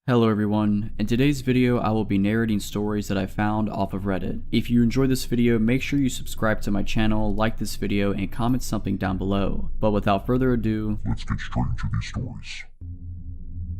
Hello everyone, in today's video I will be narrating stories that I found off of Reddit. If you enjoyed this video, make sure you subscribe to my channel, like this video, and comment something down below. But without further ado, let's get straight into these stories.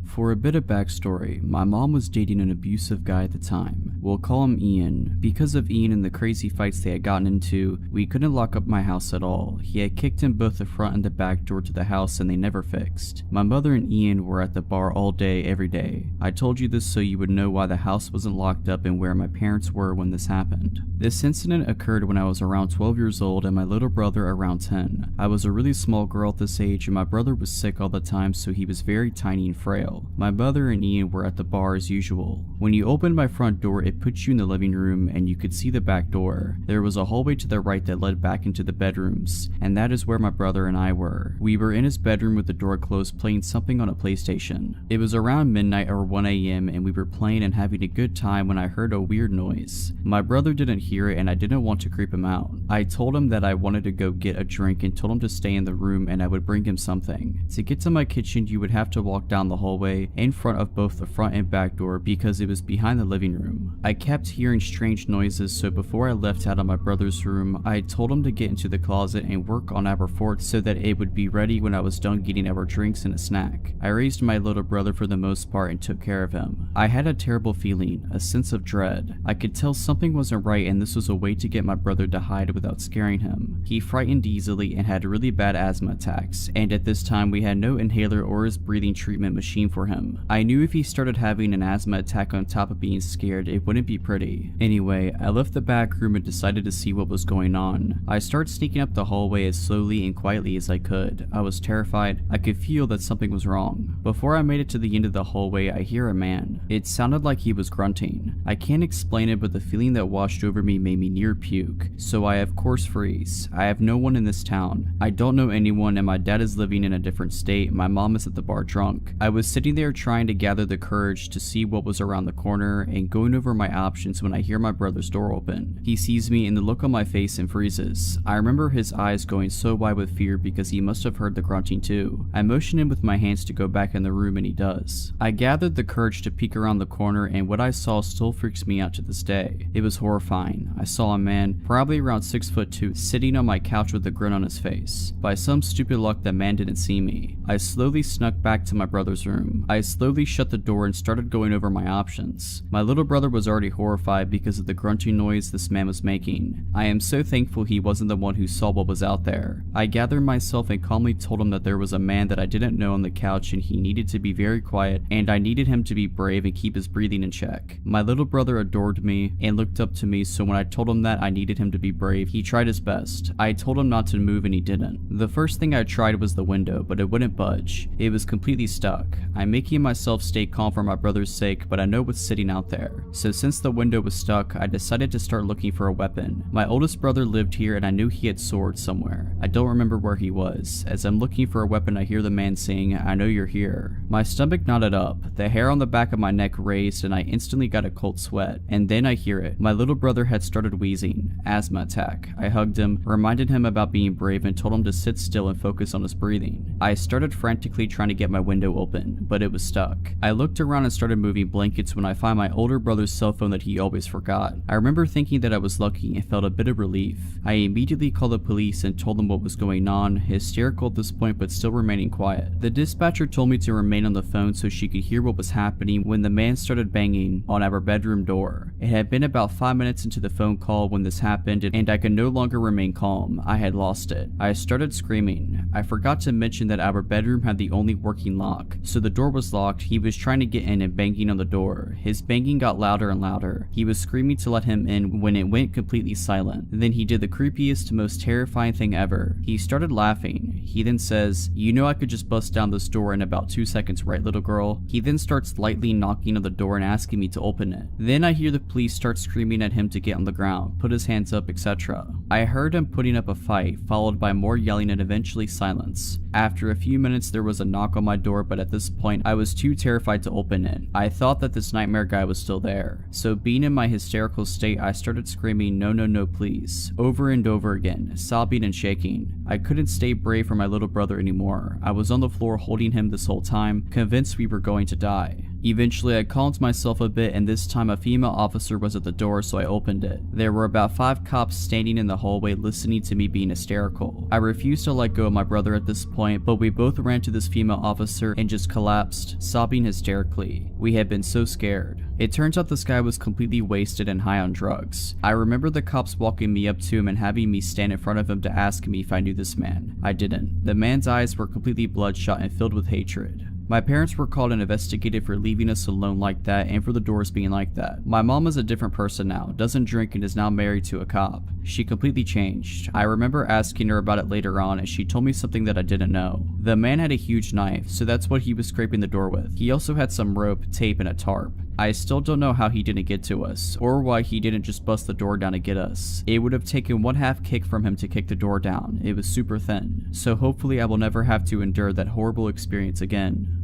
For a bit of backstory, my mom was dating an abusive guy at the time. We'll call him Ian. Because of Ian and the crazy fights they had gotten into, we couldn't lock up my house at all. He had kicked in both the front and the back door to the house and they never fixed. My mother and Ian were at the bar all day, every day. I told you this so you would know why the house wasn't locked up and where my parents were when this happened. This incident occurred when I was around 12 years old and my little brother around 10. I was a really small girl at this age and my brother was sick all the time, so he was very tiny and frail. My mother and Ian were at the bar as usual. When you opened my front door, it put you in the living room and you could see the back door. There was a hallway to the right that led back into the bedrooms, and that is where my brother and I were. We were in his bedroom with the door closed playing something on a PlayStation. It was around midnight or 1 AM and we were playing and having a good time when I heard a weird noise. My brother didn't hear it and I didn't want to creep him out. I told him that I wanted to go get a drink and told him to stay in the room and I would bring him something. To get to my kitchen, you would have to walk down the hallway in front of both the front and back door because it was behind the living room. I kept hearing strange noises, so before I left out of my brother's room, I told him to get into the closet and work on our fort so that it would be ready when I was done getting our drinks and a snack. I raised my little brother for the most part and took care of him. I had a terrible feeling, a sense of dread. I could tell something wasn't right and this was a way to get my brother to hide without scaring him. He frightened easily and had really bad asthma attacks, and at this time we had no inhaler or his breathing treatment machine for him. I knew if he started having an asthma attack on top of being scared, it wouldn't be pretty. Anyway, I left the back room and decided to see what was going on. I started sneaking up the hallway as slowly and quietly as I could. I was terrified. I could feel that something was wrong. Before I made it to the end of the hallway, I hear a man. It sounded like he was grunting. I can't explain it, but the feeling that washed over me made me near puke. So I of course freeze. I have no one in this town. I don't know anyone and my dad is living in a different state. My mom is at the bar drunk. I was sitting there trying to gather the courage to see what was around the corner and going over my options when I hear my brother's door open. He sees me and the look on my face and freezes. I remember his eyes going so wide with fear because he must have heard the grunting too. I motion him with my hands to go back in the room and he does. I gathered the courage to peek around the corner and what I saw still freaks me out to this day. It was horrifying. I saw a man, probably around 6'2", sitting on my couch with a grin on his face. By some stupid luck, that man didn't see me. I slowly snuck back to my brother's room. I slowly shut the door and started going over my options. My little brother was already horrified because of the grunting noise this man was making. I am so thankful he wasn't the one who saw what was out there. I gathered myself and calmly told him that there was a man that I didn't know on the couch and he needed to be very quiet and I needed him to be brave and keep his breathing in check. My little brother adored me and looked up to me, so when I told him that I needed him to be brave, he tried his best. I told him not to move and he didn't. The first thing I tried was the window, but it wouldn't budge. It was completely stuck. I'm making myself stay calm for my brother's sake, but I know what's sitting out there. So since the window was stuck, I decided to start looking for a weapon. My oldest brother lived here and I knew he had swords somewhere. I don't remember where he was. As I'm looking for a weapon, I hear the man saying, "I know you're here." My stomach knotted up, the hair on the back of my neck raised, and I instantly got a cold sweat. And then I hear it. My little brother had started wheezing. Asthma attack. I hugged him, reminded him about being brave, and told him to sit still and focus on his breathing. I started frantically trying to get my window open, but it was stuck. I looked around and started moving blankets when I find my older brother's cell phone that he always forgot. I remember thinking that I was lucky and felt a bit of relief. I immediately called the police and told them what was going on, hysterical at this point but still remaining quiet. The dispatcher told me to remain on the phone so she could hear what was happening when the man started banging on our bedroom door. It had been about 5 minutes into the phone call when this happened and I could no longer remain calm. I had lost it. I started screaming. I forgot to mention that our bedroom had the only working lock, so the door was locked. He was trying to get in and banging on the door. His banging got louder and louder. He was screaming to let him in when it went completely silent. Then he did the creepiest, most terrifying thing ever. He started laughing. He then says, "You know I could just bust down this door in about 2 seconds, right, little girl?" He then starts lightly knocking on the door and asking me to open it. Then I hear the police start screaming at him to get on the ground, put his hands up, etc. I heard him putting up a fight, followed by more yelling and eventually silence. After a few minutes there was a knock on my door, but at this point I was too terrified to open it. I thought that this nightmare guy was still there. So being in my hysterical state, I started screaming, "No, no, no, please," over and over again, sobbing and shaking. I couldn't stay brave for my little brother anymore. I was on the floor holding him this whole time, convinced we were going to die. Eventually I calmed myself a bit, and this time a female officer was at the door, so I opened it. There were about 5 cops standing in the hallway listening to me being hysterical. I refused to let go of my brother at this point, but we both ran to this female officer and just collapsed, sobbing hysterically. We had been so scared. It turns out this guy was completely wasted and high on drugs. I remember the cops walking me up to him and having me stand in front of him to ask me if I knew this man. I didn't. The man's eyes were completely bloodshot and filled with hatred. My parents were called and investigated for leaving us alone like that and for the doors being like that. My mom is a different person now, doesn't drink, and is now married to a cop. She completely changed. I remember asking her about it later on, and she told me something that I didn't know. The man had a huge knife, so that's what he was scraping the door with. He also had some rope, tape, and a tarp. I still don't know how he didn't get to us, or why he didn't just bust the door down to get us. It would have taken 1/2 kick from him to kick the door down. It was super thin. So hopefully I will never have to endure that horrible experience again.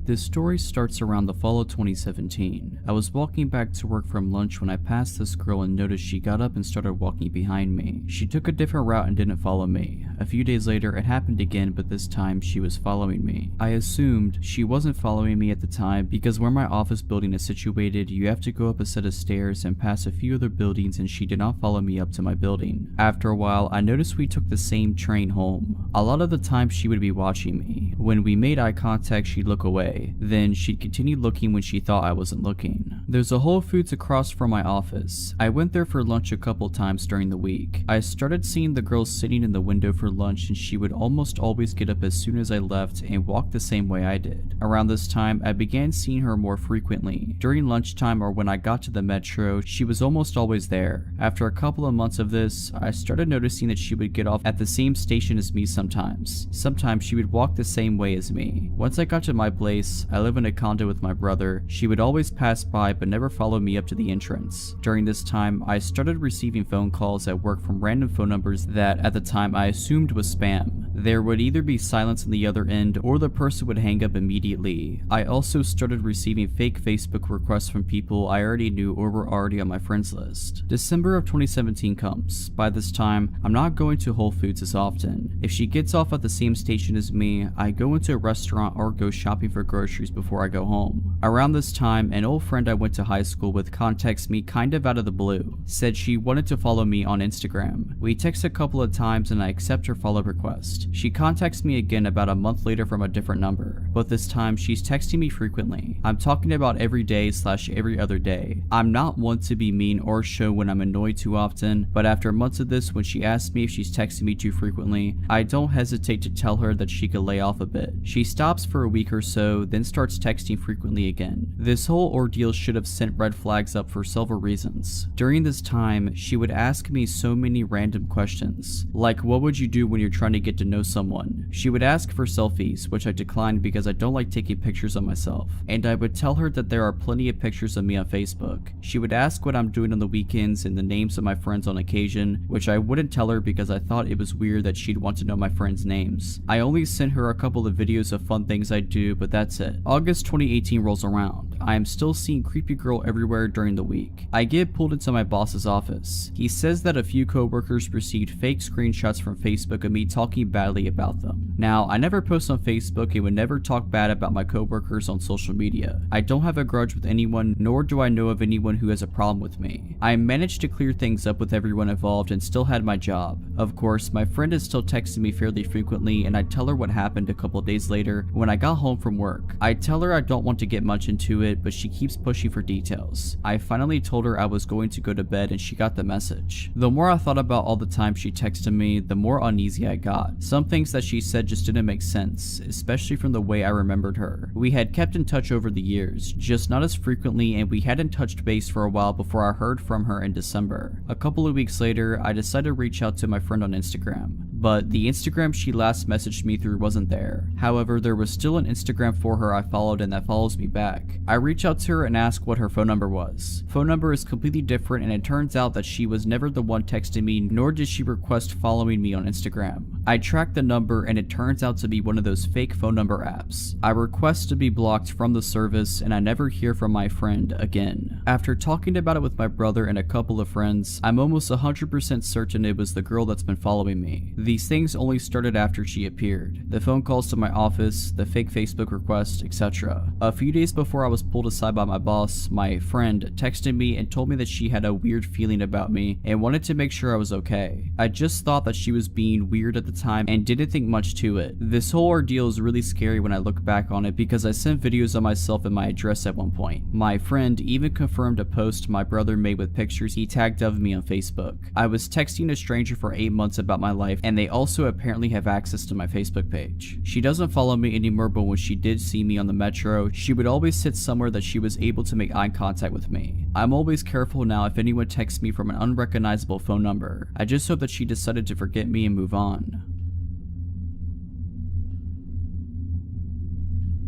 This story starts around the fall of 2017. I was walking back to work from lunch when I passed this girl and noticed she got up and started walking behind me. She took a different route and didn't follow me. A few days later it happened again, but this time she was following me. I assumed she wasn't following me at the time because where my office building is situated, you have to go up a set of stairs and pass a few other buildings, and she did not follow me up to my building. After a while, I noticed we took the same train home. A lot of the time she would be watching me. When we made eye contact, she'd look away. Then she'd continue looking when she thought I wasn't looking. There's a Whole Foods across from my office. I went there for lunch a couple times during the week. I started seeing the girl sitting in the window for lunch, and she would almost always get up as soon as I left and walk the same way I did. Around this time, I began seeing her more frequently. During lunchtime or when I got to the metro, she was almost always there. After a couple of months of this, I started noticing that she would get off at the same station as me sometimes. Sometimes she would walk the same way as me. Once I got to my place, I live in a condo with my brother. She would always pass by but never follow me up to the entrance. During this time, I started receiving phone calls at work from random phone numbers that at the time I assumed was spam. There would either be silence on the other end or the person would hang up immediately. I also started receiving fake Facebook requests from people I already knew or were already on my friends list. December of 2017 comes. By this time, I'm not going to Whole Foods as often. If she gets off at the same station as me, I go into a restaurant or go shopping for groceries before I go home. Around this time, an old friend I went to high school with contacts me kind of out of the blue. Said she wanted to follow me on Instagram. We text a couple of times and I accept her follow request. She contacts me again about a month later from a different number, but this time she's texting me frequently. I'm talking about every day / every other day. I'm not one to be mean or show when I'm annoyed too often, but after months of this, when she asks me if she's texting me too frequently, I don't hesitate to tell her that she could lay off a bit. She stops for a week or so, then starts texting frequently again. This whole ordeal should have sent red flags up for several reasons. During this time, she would ask me so many random questions, like what would you do when you're trying to get to know someone? She would ask for selfies, which I declined because I don't like taking pictures of myself, and I would tell her that there are plenty of pictures of me on Facebook. She would ask what I'm doing on the weekends and the names of my friends on occasion, which I wouldn't tell her because I thought it was weird that she'd want to know my friends' names. I only sent her a couple of videos of fun things I do, but that's it. August 2018 rolls around. I am still seeing creepy girl everywhere during the week. I get pulled into my boss's office. He says that a few coworkers received fake screenshots from Facebook of me talking badly about them. Now, I never post on Facebook and would never talk bad about my coworkers on social media. I don't have a grudge with anyone, nor do I know of anyone who has a problem with me. I managed to clear things up with everyone involved and still had my job. Of course, my friend is still texting me fairly frequently, and I tell her what happened a couple days later when I got home from work. I tell her I don't want to get much into it, but she keeps pushing for details. I finally told her I was going to go to bed and she got the message. The more I thought about all the time she texted me, the more uneasy I got. Some things that she said just didn't make sense, especially from the way I remembered her. We had kept in touch over the years, just not as frequently, and we hadn't touched base for a while before I heard from her in December. A couple of weeks later, I decided to reach out to my friend on Instagram, but the Instagram she last messaged me through wasn't there. However, there was still an Instagram for her I followed and that follows me back. I reach out to her and ask what her phone number was. Phone number is completely different, and it turns out that she was never the one texting me, nor did she request following me on Instagram. I track the number and it turns out to be one of those fake phone number apps. I request to be blocked from the service and I never hear from my friend again. After talking about it with my brother and a couple of friends, I'm almost 100% certain it was the girl that's been following me. These things only started after she appeared. The phone calls to my office, the fake Facebook request, etc. A few days before I was pulled aside by my boss, my friend texted me and told me that she had a weird feeling about me and wanted to make sure I was okay. I just thought that she was being weird at the time and didn't think much to it. This whole ordeal is really scary when I look back on it because I sent videos of myself and my address at one point. My friend even confirmed a post my brother made with pictures he tagged of me on Facebook. I was texting a stranger for 8 months about my life and they also apparently have access to my Facebook page. She doesn't follow me anymore, but when she did see me on the metro, she would always sit somewhere that she was able to make eye contact with me. I'm always careful now if anyone texts me from an unrecognizable phone number. I just hope that she decided to forget me and move on.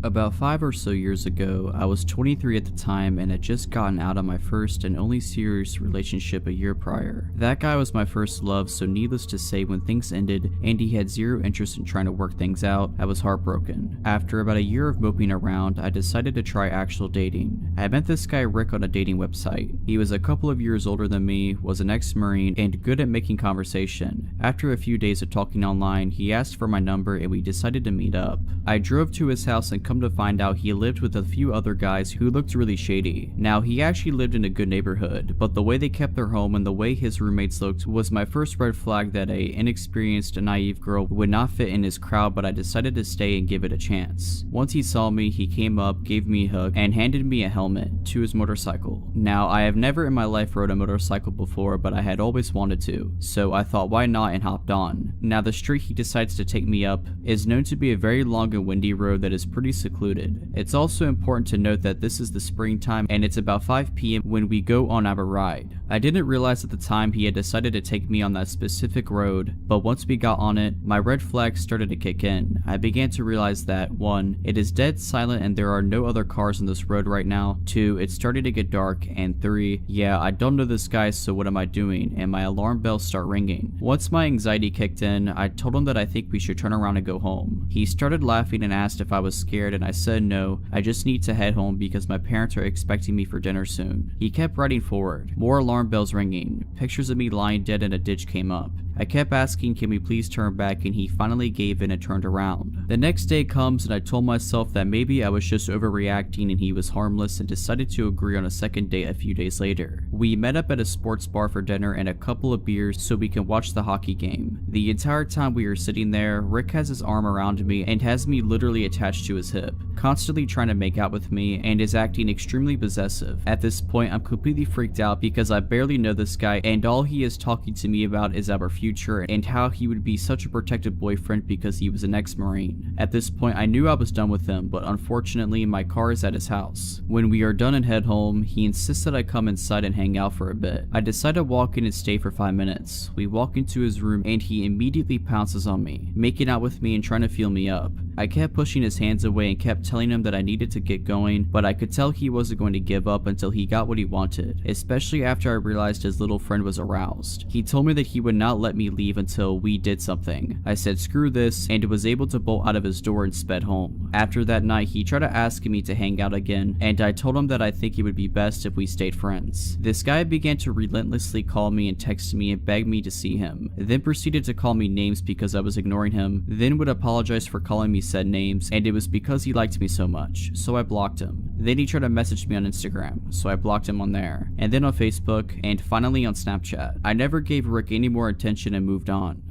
About 5 or so years ago, I was 23 at the time and had just gotten out of my first and only serious relationship a year prior. That guy was my first love, so needless to say, when things ended and he had zero interest in trying to work things out, I was heartbroken. After about a year of moping around, I decided to try actual dating. I met this guy Rick on a dating website. He was a couple of years older than me, was an ex-Marine, and good at making conversation. After a few days of talking online, he asked for my number and we decided to meet up. I drove to his house and come to find out he lived with a few other guys who looked really shady. Now, he actually lived in a good neighborhood, but the way they kept their home and the way his roommates looked was my first red flag that a inexperienced and naive girl would not fit in his crowd, but I decided to stay and give it a chance. Once he saw me, he came up, gave me a hug, and handed me a helmet to his motorcycle. Now, I have never in my life rode a motorcycle before, but I had always wanted to, so I thought why not and hopped on. Now, the street he decides to take me up is known to be a very long and windy road that is pretty secluded. It's also important to note that this is the springtime and it's about 5 p.m. when we go on our ride. I didn't realize at the time he had decided to take me on that specific road, but once we got on it, my red flags started to kick in. I began to realize that 1. It is dead silent and there are no other cars on this road right now. 2. It started to get dark, and 3. Yeah, I don't know this guy, so what am I doing? And my alarm bells start ringing. Once my anxiety kicked in, I told him that I think we should turn around and go home. He started laughing and asked if I was scared, and I said no, I just need to head home because my parents are expecting me for dinner soon. He kept riding forward. More alarm bells ringing. Pictures of me lying dead in a ditch came up. I kept asking, can we please turn back, and he finally gave in and turned around. The next day comes and I told myself that maybe I was just overreacting and he was harmless, and decided to agree on a second date a few days later. We met up at a sports bar for dinner and a couple of beers so we can watch the hockey game. The entire time we were sitting there, Rick has his arm around me and has me literally attached to his hip, constantly trying to make out with me, and is acting extremely possessive. At this point, I'm completely freaked out because I barely know this guy and all he is talking to me about is our future and how he would be such a protective boyfriend because he was an ex-Marine. At this point, I knew I was done with him, but unfortunately my car is at his house. When we are done and head home, he insists that I come inside and hang out for a bit. I decide to walk in and stay for 5 minutes. We walk into his room and he immediately pounces on me, making out with me and trying to feel me up. I kept pushing his hands away and kept telling him that I needed to get going, but I could tell he wasn't going to give up until he got what he wanted, especially after I realized his little friend was aroused. He told me that he would not let me leave until we did something. I said screw this and was able to bolt out of his door and sped home. After that night, he tried to ask me to hang out again, and I told him that I think it would be best if we stayed friends. This guy began to relentlessly call me and text me and beg me to see him, then proceeded to call me names because I was ignoring him, then would apologize for calling me said names, and it was because he liked me so much, so I blocked him. Then he tried to message me on Instagram, so I blocked him on there, and then on Facebook, and finally on Snapchat. I never gave Rick any more attention and moved on.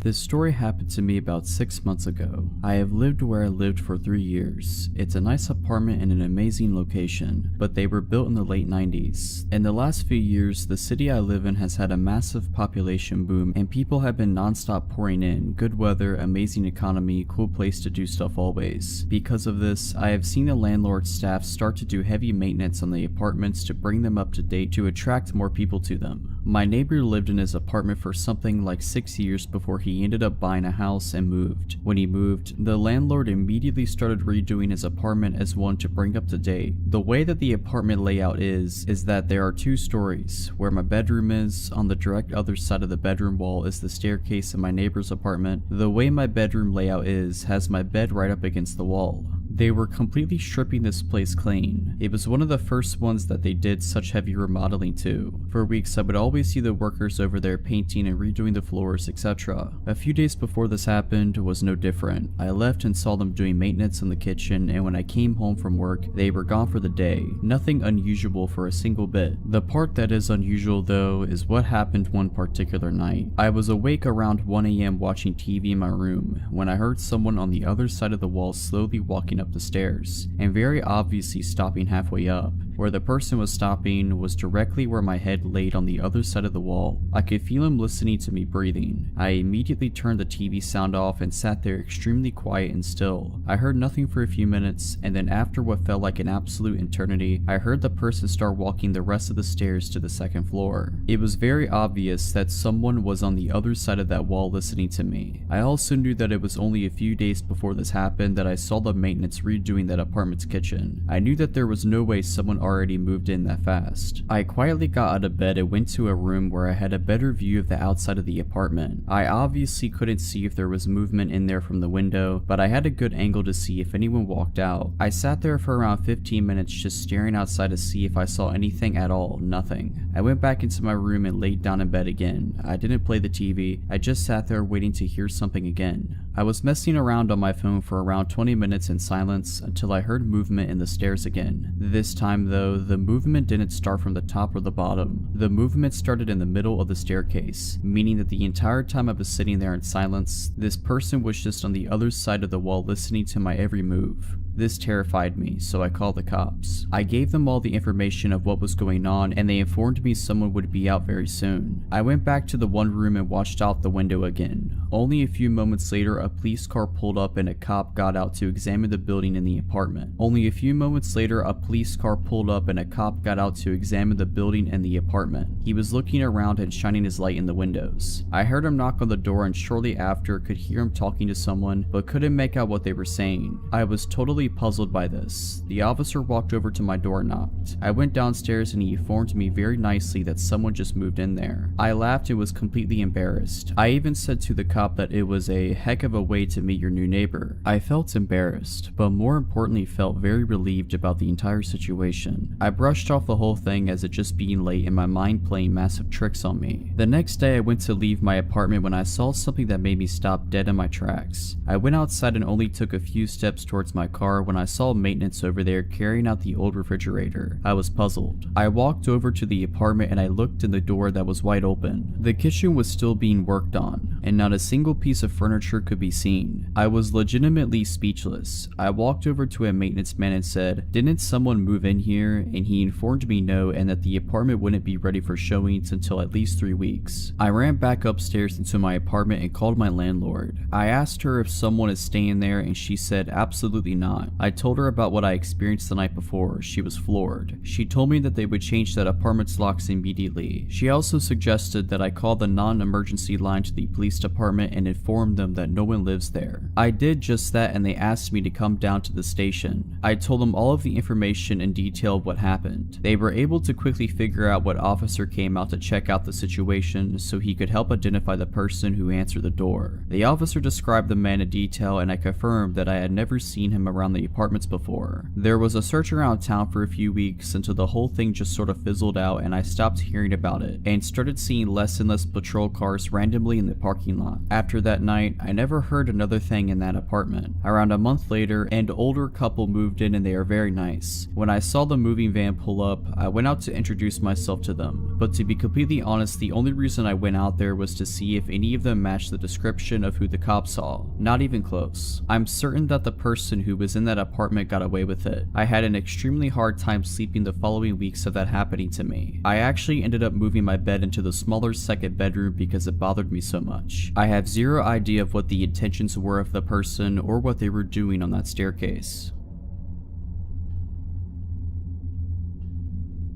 This story happened to me about 6 months ago. I have lived where I lived for 3 years. It's a nice apartment in an amazing location, but they were built in the late 90s. In the last few years, the city I live in has had a massive population boom and people have been non-stop pouring in. Good weather, amazing economy, cool place to do stuff always. Because of this, I have seen the landlord staff start to do heavy maintenance on the apartments to bring them up to date to attract more people to them. My neighbor lived in his apartment for something like 6 years before he ended up buying a house and moved. When he moved, the landlord immediately started redoing his apartment as one to bring up to date. The way that the apartment layout is that there are 2 stories. Where my bedroom is, on the direct other side of the bedroom wall is the staircase in my neighbor's apartment. The way my bedroom layout has my bed right up against the wall. They were completely stripping this place clean. It was one of the first ones that they did such heavy remodeling to. For weeks I would always see the workers over there painting and redoing the floors, etc. A few days before this happened was no different. I left and saw them doing maintenance in the kitchen, and when I came home from work, they were gone for the day. Nothing unusual for a single bit. The part that is unusual though is what happened one particular night. I was awake around 1 AM watching TV in my room when I heard someone on the other side of the wall slowly walking up the stairs, and very obviously stopping halfway up. Where the person was stopping was directly where my head laid on the other side of the wall. I could feel him listening to me breathing. I immediately turned the TV sound off and sat there extremely quiet and still. I heard nothing for a few minutes, and then after what felt like an absolute eternity, I heard the person start walking the rest of the stairs to the 2nd floor. It was very obvious that someone was on the other side of that wall listening to me. I also knew that it was only a few days before this happened that I saw the maintenance redoing that apartment's kitchen. I knew that there was no way someone already moved in that fast. I quietly got out of bed and went to a room where I had a better view of the outside of the apartment. I obviously couldn't see if there was movement in there from the window, but I had a good angle to see if anyone walked out. I sat there for around 15 minutes just staring outside to see if I saw anything at all. Nothing. I went back into my room and laid down in bed again. I didn't play the TV. I just sat there waiting to hear something again. I was messing around on my phone for around 20 minutes in silence until I heard movement in the stairs again. This time though, the movement didn't start from the top or the bottom. The movement started in the middle of the staircase, meaning that the entire time I was sitting there in silence, this person was just on the other side of the wall listening to my every move. This terrified me, so I called the cops. I gave them all the information of what was going on, and they informed me someone would be out very soon. I went back to the one room and watched out the window again. Only a few moments later, a police car pulled up and a cop got out to examine the building and the apartment. Only a few moments later, a police car pulled up and a cop got out to examine the building and the apartment. He was looking around and shining his light in the windows. I heard him knock on the door and shortly after could hear him talking to someone, but couldn't make out what they were saying. I was totally puzzled by this. The officer walked over to my door and knocked. I went downstairs and he informed me very nicely that someone just moved in there. I laughed and was completely embarrassed. I even said to the cop that it was a heck of a way to meet your new neighbor. I felt embarrassed, but more importantly felt very relieved about the entire situation. I brushed off the whole thing as it just being late and my mind playing massive tricks on me. The next day I went to leave my apartment when I saw something that made me stop dead in my tracks. I went outside and only took a few steps towards my car when I saw maintenance over there carrying out the old refrigerator. I was puzzled. I walked over to the apartment and I looked in the door that was wide open. The kitchen was still being worked on, and not a single piece of furniture could be seen. I was legitimately speechless. I walked over to a maintenance man and said, "Didn't someone move in here?" And he informed me no, and that the apartment wouldn't be ready for showings until at least 3 weeks. I ran back upstairs into my apartment and called my landlord. I asked her if someone is staying there and she said absolutely not. I told her about what I experienced the night before. She was floored. She told me that they would change that apartment's locks immediately. She also suggested that I call the non-emergency line to the police department and inform them that no one lives there. I did just that and they asked me to come down to the station. I told them all of the information in detail of what happened. They were able to quickly figure out what officer came out to check out the situation so he could help identify the person who answered the door. The officer described the man in detail and I confirmed that I had never seen him around the apartments before. There was a search around town for a few weeks until the whole thing just sort of fizzled out and I stopped hearing about it and started seeing less and less patrol cars randomly in the parking lot. After that night, I never heard another thing in that apartment. Around a month later, an older couple moved in and they are very nice. When I saw the moving van pull up, I went out to introduce myself to them. But to be completely honest, the only reason I went out there was to see if any of them matched the description of who the cops saw. Not even close. I'm certain that the person who was in that apartment got away with it. I had an extremely hard time sleeping the following weeks of that happening to me. I actually ended up moving my bed into the smaller second bedroom because it bothered me so much. I have zero idea of what the intentions were of the person or what they were doing on that staircase.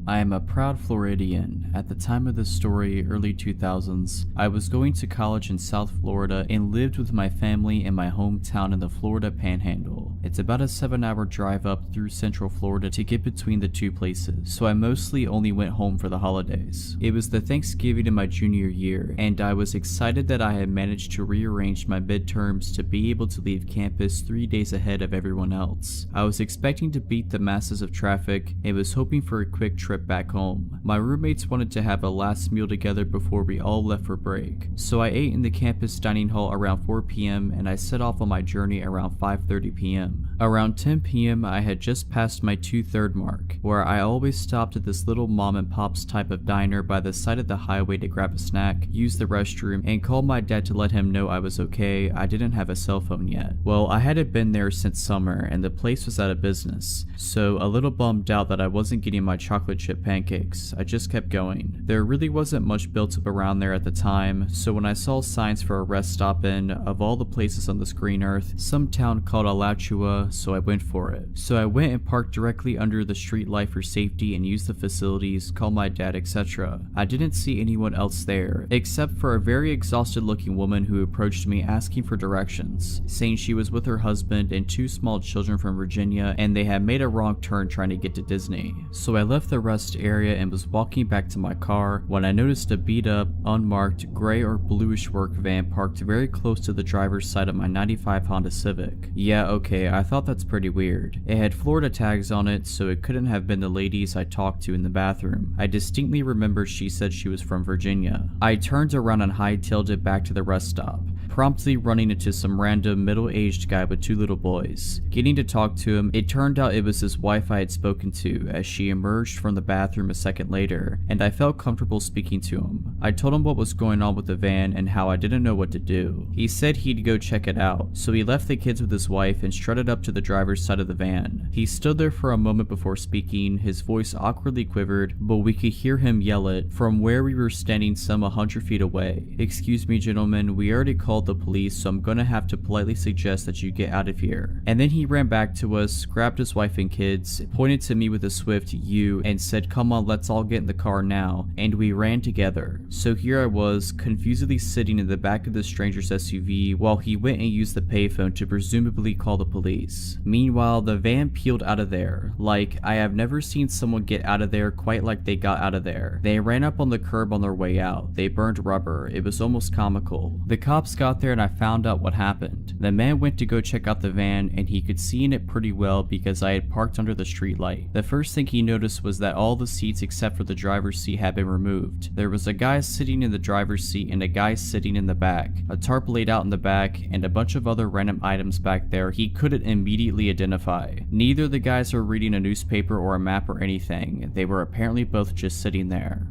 I am a proud Floridian. At the time of this story, early 2000s, I was going to college in South Florida and lived with my family in my hometown in the Florida Panhandle. It's about a 7-hour drive up through Central Florida to get between the two places, so I mostly only went home for the holidays. It was the Thanksgiving in my junior year, and I was excited that I had managed to rearrange my midterms to be able to leave campus 3 days ahead of everyone else. I was expecting to beat the masses of traffic and was hoping for a quick trip back home. My roommates wanted to have a last meal together before we all left for break, so I ate in the campus dining hall around 4 p.m. and I set off on my journey around 5:30 p.m. Around 10 p.m. I had just passed my 2/3 mark, where I always stopped at this little mom and pop's type of diner by the side of the highway to grab a snack, use the restroom, and call my dad to let him know I was okay. I didn't have a cell phone yet. Well, I hadn't been there since summer and the place was out of business, so a little bummed out that I wasn't getting my chocolate chip pancakes. I just kept going. There really wasn't much built up around there at the time, so when I saw signs for a rest stop in, of all the places on this green earth, some town called Alachua, so I went for it. So I went and parked directly under the street light for safety and used the facilities, called my dad, etc. I didn't see anyone else there, except for a very exhausted looking woman who approached me asking for directions, saying she was with her husband and 2 small children from Virginia and they had made a wrong turn trying to get to Disney. So I left the rest area and was walking back to my car when I noticed a beat up, unmarked, gray or bluish work van parked very close to the driver's side of my 95 Honda Civic. Yeah, okay, I thought that's pretty weird. It had Florida tags on it, so it couldn't have been the ladies I talked to in the bathroom. I distinctly remember she said she was from Virginia. I turned around and hightailed it back to the rest stop, promptly running into some random middle-aged guy with 2 little boys. Getting to talk to him, it turned out it was his wife I had spoken to as she emerged from the bathroom a second later, and I felt comfortable speaking to him. I told him what was going on with the van and how I didn't know what to do. He said he'd go check it out, so he left the kids with his wife and strutted up to the driver's side of the van. He stood there for a moment before speaking, his voice awkwardly quivered, but we could hear him yell it from where we were standing some 100 feet away. "Excuse me, gentlemen, we already called the police, so I'm gonna have to politely suggest that you get out of here." And then he ran back to us, grabbed his wife and kids, pointed to me with a swift "you," and said, "Come on, let's all get in the car now," and we ran together. So here I was, confusedly sitting in the back of the stranger's SUV while he went and used the payphone to presumably call the police. Meanwhile, the van peeled out of there. Like, I have never seen someone get out of there quite like they got out of there. They ran up on the curb on their way out. They burned rubber. It was almost comical. The cops got there and I found out what happened. The man went to go check out the van and he could see in it pretty well because I had parked under the street light. The first thing he noticed was that all the seats except for the driver's seat had been removed. There was a guy sitting in the driver's seat and a guy sitting in the back, a tarp laid out in the back, and a bunch of other random items back there he couldn't immediately identify. Neither the guys were reading a newspaper or a map or anything. They were apparently both just sitting there.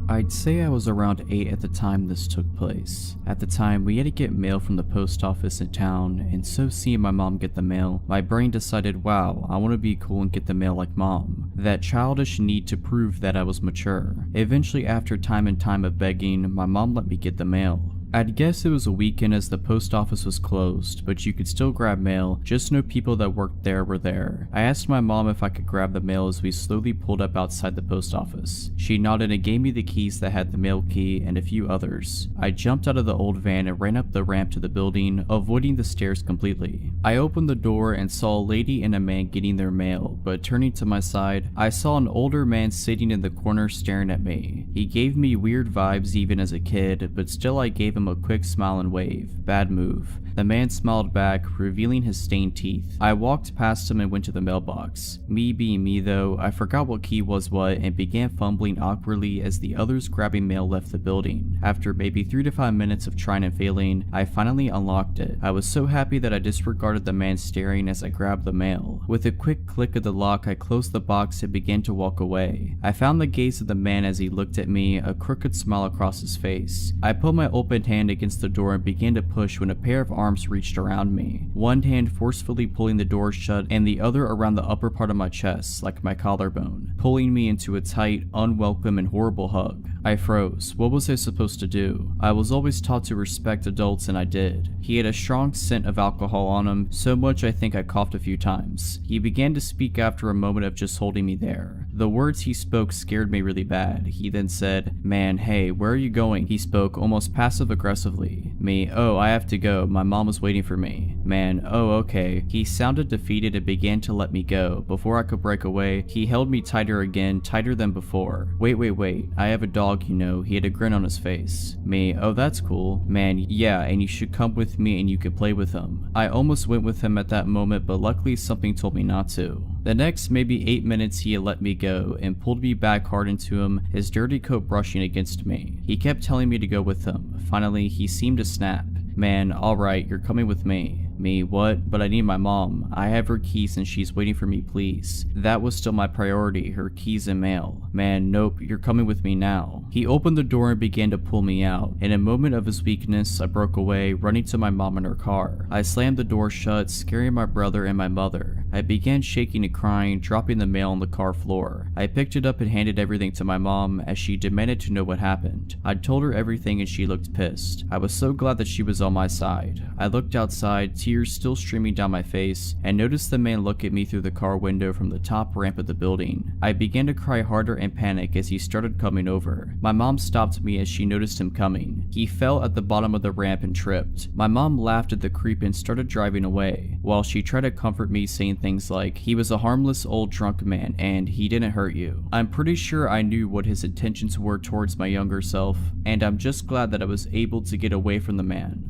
I'd say I was around 8 at the time this took place. At the time, we had to get mail from the post office in town, and so seeing my mom get the mail, my brain decided, wow, I want to be cool and get the mail like mom. That childish need to prove that I was mature. Eventually, after time and time of begging, my mom let me get the mail. I'd guess it was a weekend as the post office was closed, but you could still grab mail, just no people that worked there were there. I asked my mom if I could grab the mail as we slowly pulled up outside the post office. She nodded and gave me the keys that had the mail key and a few others. I jumped out of the old van and ran up the ramp to the building, avoiding the stairs completely. I opened the door and saw a lady and a man getting their mail, but turning to my side, I saw an older man sitting in the corner staring at me. He gave me weird vibes even as a kid, but still I gave him a quick smile and wave. Bad move. The man smiled back, revealing his stained teeth. I walked past him and went to the mailbox. Me being me though, I forgot what key was what and began fumbling awkwardly as the others grabbing mail left the building. After maybe 3 to 5 minutes of trying and failing, I finally unlocked it. I was so happy that I disregarded the man staring as I grabbed the mail. With a quick click of the lock, I closed the box and began to walk away. I found the gaze of the man as he looked at me, a crooked smile across his face. I put my open hand hand against the door and began to push when a pair of arms reached around me, one hand forcefully pulling the door shut and the other around the upper part of my chest like my collarbone, pulling me into a tight, unwelcome and horrible hug. I froze. What was I supposed to do? I was always taught to respect adults and I did. He had a strong scent of alcohol on him, so much I think I coughed a few times. He began to speak after a moment of just holding me there. The words he spoke scared me really bad. He then said, "Man, hey, where are you going?" He spoke almost passive-aggressively. Me, "Oh, I have to go. My mom is waiting for me." Man, "Oh, okay." He sounded defeated and began to let me go. Before I could break away, he held me tighter again, tighter than before. Wait, I have a dog, you know." He had a grin on his face. Me, "Oh, that's cool." Man, "Yeah, and you should come with me and you can play with him." I almost went with him at that moment, but luckily something told me not to. The next maybe 8 minutes he had let me go and pulled me back hard into him, his dirty coat brushing against me. He kept telling me to go with him. Finally, he seemed to snap. Man, "Alright, you're coming with me." Me, "What? But I need my mom. I have her keys and she's waiting for me, please." That was still my priority, her keys and mail. Man, "Nope, you're coming with me now." He opened the door and began to pull me out. In a moment of his weakness, I broke away, running to my mom in her car. I slammed the door shut, scaring my brother and my mother. I began shaking and crying, dropping the mail on the car floor. I picked it up and handed everything to my mom as she demanded to know what happened. I told her everything and she looked pissed. I was so glad that she was on my side. I looked outside, tears still streaming down my face, and noticed the man look at me through the car window from the top ramp of the building. I began to cry harder and panic as he started coming over. My mom stopped me as she noticed him coming. He fell at the bottom of the ramp and tripped. My mom laughed at the creep and started driving away, while she tried to comfort me, saying things like, "He was a harmless old drunk man and he didn't hurt you." I'm pretty sure I knew what his intentions were towards my younger self, and I'm just glad that I was able to get away from the man.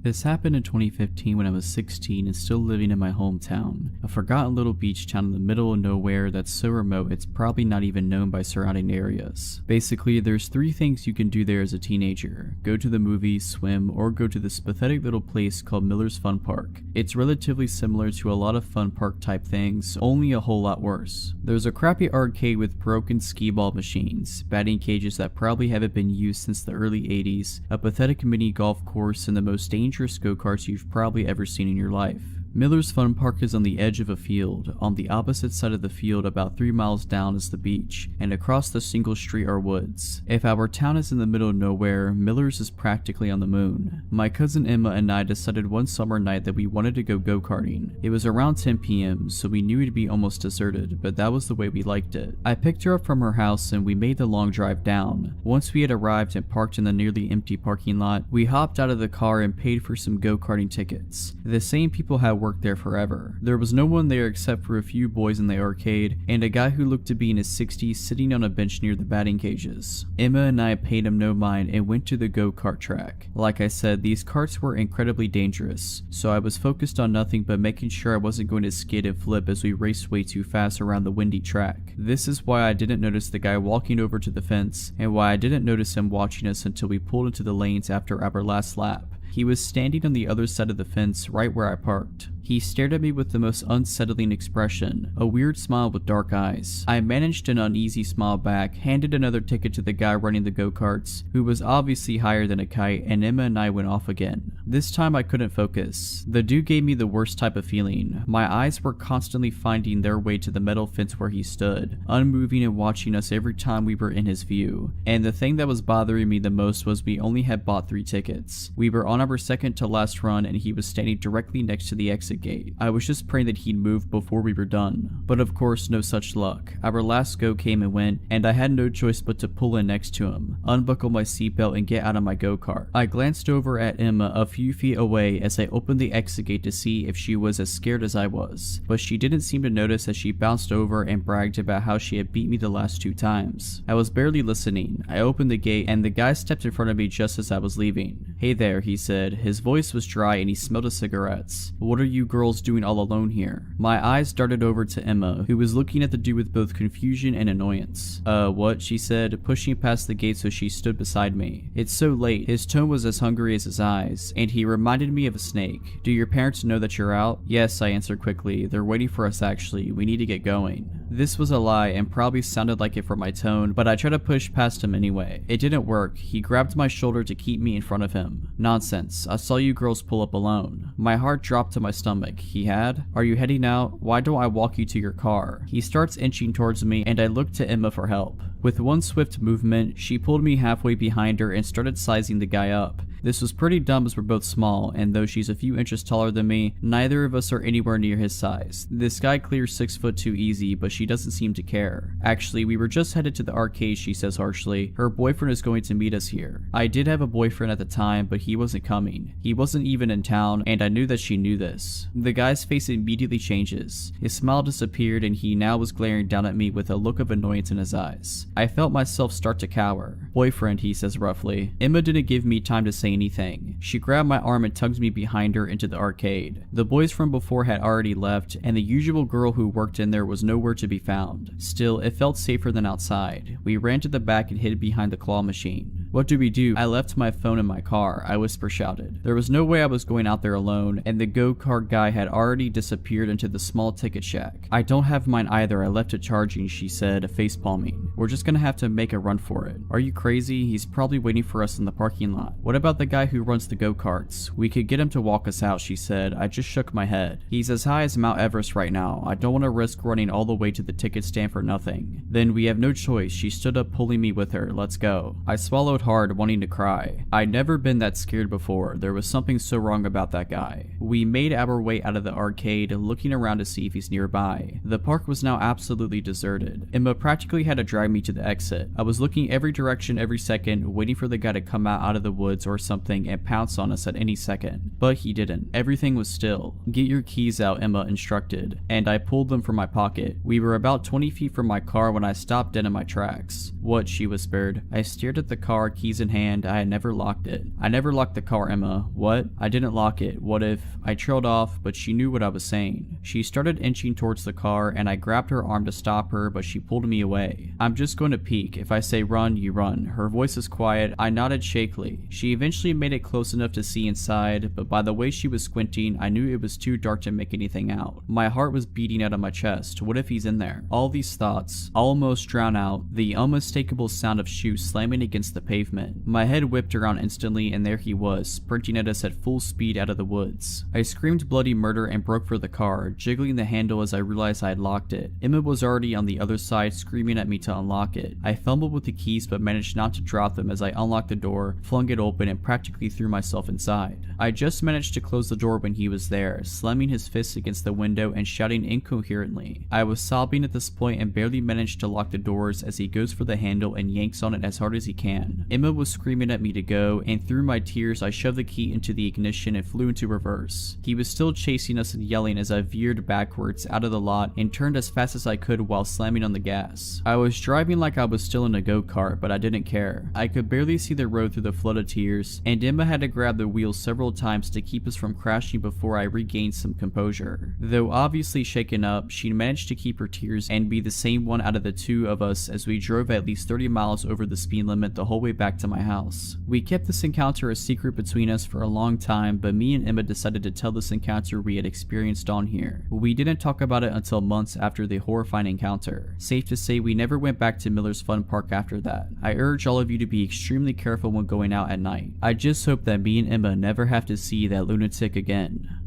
This happened in 2015 when I was 16 and still living in my hometown, a forgotten little beach town in the middle of nowhere that's so remote it's probably not even known by surrounding areas. Basically, there's 3 things you can do there as a teenager: go to the movies, swim, or go to this pathetic little place called Miller's Fun Park. It's relatively similar to a lot of fun park type things, only a whole lot worse. There's a crappy arcade with broken skee-ball machines, batting cages that probably haven't been used since the early 80s, a pathetic mini golf course, and the most dangerous go-karts you've probably ever seen in your life. Miller's Fun Park is on the edge of a field. On the opposite side of the field, about 3 miles down, is the beach, and across the single street are woods. If our town is in the middle of nowhere, Miller's is practically on the moon. My cousin Emma and I decided one summer night that we wanted to go go-karting. It was around 10 p.m, so we knew it'd be almost deserted, but that was the way we liked it. I picked her up from her house and we made the long drive down. Once we had arrived and parked in the nearly empty parking lot, we hopped out of the car and paid for some go-karting tickets. The same people had worked there forever. There was no one there except for a few boys in the arcade and a guy who looked to be in his 60s sitting on a bench near the batting cages. Emma and I paid him no mind and went to the go-kart track. Like I said, these karts were incredibly dangerous, so I was focused on nothing but making sure I wasn't going to skid and flip as we raced way too fast around the windy track. This is why I didn't notice the guy walking over to the fence, and why I didn't notice him watching us until we pulled into the lanes after our last lap. He was standing on the other side of the fence right where I parked. He stared at me with the most unsettling expression, a weird smile with dark eyes. I managed an uneasy smile back, handed another ticket to the guy running the go-karts, who was obviously higher than a kite, and Emma and I went off again. This time I couldn't focus. The dude gave me the worst type of feeling. My eyes were constantly finding their way to the metal fence where he stood, unmoving and watching us every time we were in his view. And the thing that was bothering me the most was we only had bought 3 tickets. We were on our second to last run and he was standing directly next to the exit gate. I was just praying that he'd move before we were done. But of course, no such luck. Our last go came and went, and I had no choice but to pull in next to him, unbuckle my seatbelt, and get out of my go-kart. I glanced over at Emma a few feet away as I opened the exit gate to see if she was as scared as I was, but she didn't seem to notice as she bounced over and bragged about how she had beat me the last 2 times. I was barely listening. I opened the gate and the guy stepped in front of me just as I was leaving. "Hey there," he said. His voice was dry and he smelled of cigarettes. "What are you girls doing all alone here?" My eyes darted over to Emma, who was looking at the dude with both confusion and annoyance. What?" she said, pushing past the gate so she stood beside me. "It's so late." His tone was as hungry as his eyes, and he reminded me of a snake. "Do your parents know that you're out?" "Yes," I answered quickly. "They're waiting for us actually. We need to get going." This was a lie and probably sounded like it from my tone, but I tried to push past him anyway. It didn't work. He grabbed my shoulder to keep me in front of him. Nonsense. I saw you girls pull up alone. My heart dropped to my stomach. He had? Are you heading out? Why don't I walk you to your car? He starts inching towards me and I look to Emma for help. With one swift movement, she pulled me halfway behind her and started sizing the guy up. This was pretty dumb as we're both small, and though she's a few inches taller than me, neither of us are anywhere near his size. This guy clears 6'2" easy, but she doesn't seem to care. Actually, we were just headed to the arcade, she says harshly. Her boyfriend is going to meet us here. I did have a boyfriend at the time, but he wasn't coming. He wasn't even in town, and I knew that she knew this. The guy's face immediately changes. His smile disappeared, and he now was glaring down at me with a look of annoyance in his eyes. I felt myself start to cower. Boyfriend, he says roughly. Emma didn't give me time to say anything. She grabbed my arm and tugged me behind her into the arcade. The boys from before had already left, and the usual girl who worked in there was nowhere to be found. Still, it felt safer than outside. We ran to the back and hid behind the claw machine. What do we do? I left my phone in my car, I whisper shouted. There was no way I was going out there alone, and the go-kart guy had already disappeared into the small ticket shack. I don't have mine either, I left it charging, she said, face-palming. We're just gonna have to make a run for it. Are you crazy? He's probably waiting for us in the parking lot. What about the guy who runs the go-karts? We could get him to walk us out, she said. I just shook my head. He's as high as Mount Everest right now. I don't want to risk running all the way to the ticket stand for nothing. Then we have no choice. She stood up, pulling me with her. Let's go. I swallowed hard, wanting to cry. I'd never been that scared before. There was something so wrong about that guy. We made our way out of the arcade, looking around to see if he's nearby. The park was now absolutely deserted. Emma practically had to drag me to the exit. I was looking every direction every second, waiting for the guy to come out of the woods or something and pounce on us at any second. But he didn't. Everything was still. Get your keys out, Emma instructed, and I pulled them from my pocket. We were about 20 feet from my car when I stopped dead in my tracks. What? She whispered. I stared at the car, keys in hand. I had never locked it. I never locked the car, Emma. What? I didn't lock it. What if? I trailed off, but she knew what I was saying. She started inching towards the car, and I grabbed her arm to stop her, but she pulled me away. I'm just going to peek. If I say run, you run. Her voice is quiet. I nodded shakily. She eventually made it close enough to see inside, but by the way she was squinting, I knew it was too dark to make anything out. My heart was beating out of my chest. What if he's in there? All these thoughts almost drown out the unmistakable sound of shoes slamming against the pavement. My head whipped around instantly, and there he was, sprinting at us at full speed out of the woods. I screamed bloody murder and broke for the car, jiggling the handle as I realized I had locked it. Emma was already on the other side, screaming at me to unlock it. I fumbled with the keys but managed not to drop them as I unlocked the door, flung it open, and practically threw myself inside. I just managed to close the door when he was there, slamming his fists against the window and shouting incoherently. I was sobbing at this point and barely managed to lock the doors as he goes for the handle and yanks on it as hard as he can. Emma was screaming at me to go, and through my tears I shoved the key into the ignition and flew into reverse. He was still chasing us and yelling as I veered backwards out of the lot and turned as fast as I could while slamming on the gas. I was driving like I was still in a go-kart, but I didn't care. I could barely see the road through the flood of tears, and Emma had to grab the wheel several times to keep us from crashing before I regained some composure. Though obviously shaken up, she managed to keep her tears and be the same one out of the two of us as we drove at least 30 miles over the speed limit the whole way back to my house. We kept this encounter a secret between us for a long time, but me and Emma decided to tell this encounter we had experienced on here. We didn't talk about it until months after the horrifying encounter. Safe to say we never went back to Miller's Fun Park after that. I urge all of you to be extremely careful when going out at night. I just hope that me and Emma never have to see that lunatic again.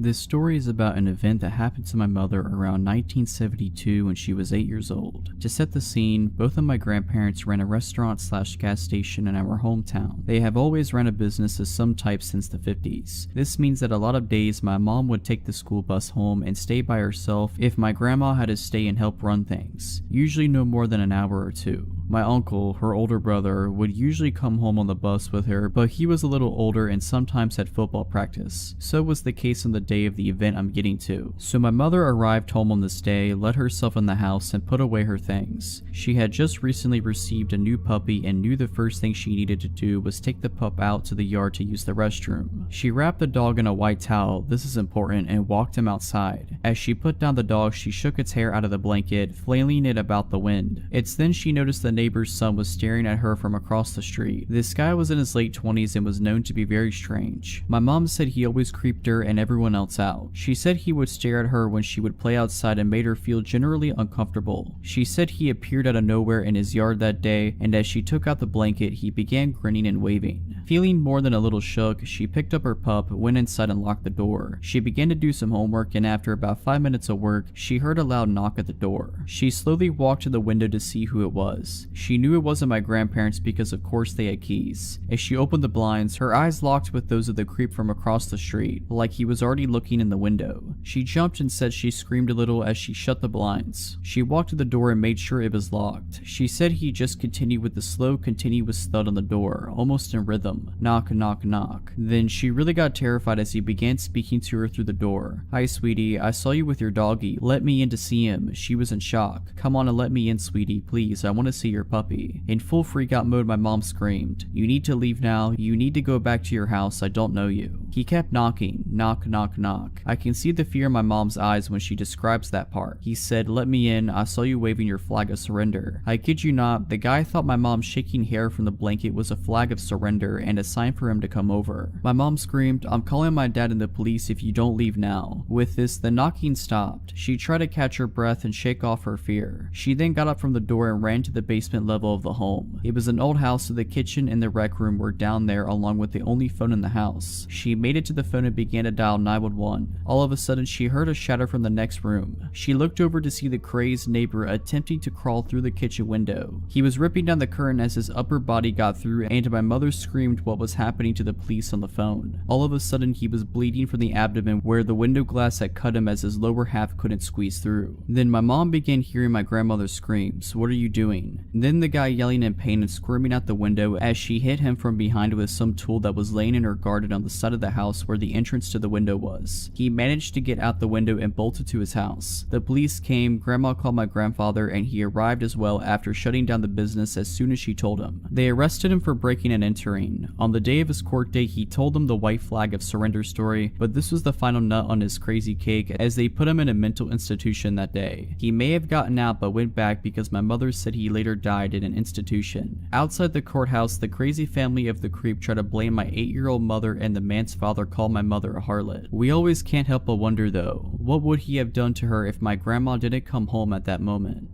This story is about an event that happened to my mother around 1972 when she was 8 years old. To set the scene, both of my grandparents ran a restaurant/gas station in our hometown. They have always ran a business of some type since the 50s. This means that a lot of days my mom would take the school bus home and stay by herself if my grandma had to stay and help run things, usually no more than an hour or two. My uncle, her older brother, would usually come home on the bus with her, but he was a little older and sometimes had football practice. So was the case on the day of the event I'm getting to. So my mother arrived home on this day, let herself in the house, and put away her things. She had just recently received a new puppy and knew the first thing she needed to do was take the pup out to the yard to use the restroom. She wrapped the dog in a white towel, this is important, and walked him outside. As she put down the dog, she shook its hair out of the blanket, flailing it about the wind. It's then she noticed the neighbor's son was staring at her from across the street. This guy was in his late 20s and was known to be very strange. My mom said he always creeped her and everyone else out. She said he would stare at her when she would play outside and made her feel generally uncomfortable. She said he appeared out of nowhere in his yard that day, and as she took out the blanket, he began grinning and waving. Feeling more than a little shook, she picked up her pup, went inside and locked the door. She began to do some homework, and after about 5 minutes of work, she heard a loud knock at the door. She slowly walked to the window to see who it was. She knew it wasn't my grandparents because of course they had keys. As she opened the blinds, her eyes locked with those of the creep from across the street, like he was already looking in the window. She jumped and said she screamed a little as she shut the blinds. She walked to the door and made sure it was locked. She said he just continued with the slow, continuous thud on the door, almost in rhythm. Knock, knock, knock. Then she really got terrified as he began speaking to her through the door. "Hi, sweetie. I saw you with your doggy. Let me in to see him." She was in shock. "Come on and let me in, sweetie. Please, I want to see your puppy." In full freak-out mode, my mom screamed, "You need to leave now. You need to go back to your house. I don't know you." He kept knocking. Knock, knock, knock. I can see the fear in my mom's eyes when she describes that part. He said, "Let me in. I saw you waving your flag of surrender." I kid you not, the guy thought my mom shaking hair from the blanket was a flag of surrender and a sign for him to come over. My mom screamed, "I'm calling my dad and the police if you don't leave now." With this, the knocking stopped. She tried to catch her breath and shake off her fear. She then got up from the door and ran to the basement level of the home. It was an old house, so the kitchen and the rec room were down there along with the only phone in the house. She made it to the phone and began to dial 911. All of a sudden, she heard a shatter from the next room. She looked over to see the crazed neighbor attempting to crawl through the kitchen window. He was ripping down the curtain as his upper body got through, and my mother screamed what was happening to the police on the phone. All of a sudden, he was bleeding from the abdomen where the window glass had cut him as his lower half couldn't squeeze through. Then my mom began hearing my grandmother's screams, "What are you doing?" Then the guy yelling in pain and squirming out the window as she hit him from behind with some tool that was laying in her garden on the side of the house where the entrance to the window was. He managed to get out the window and bolted to his house. The police came, Grandma called my grandfather, and he arrived as well after shutting down the business as soon as she told him. They arrested him for breaking and entering. On the day of his court date, he told them the white flag of surrender story, but this was the final nut on his crazy cake as they put him in a mental institution that day. He may have gotten out but went back because my mother said he later died in an institution. Outside the courthouse, the crazy family of the creep tried to blame my 8-year-old mother, and the man's father called my mother a harlot. We always can't help but wonder though, what would he have done to her if my grandma didn't come home at that moment?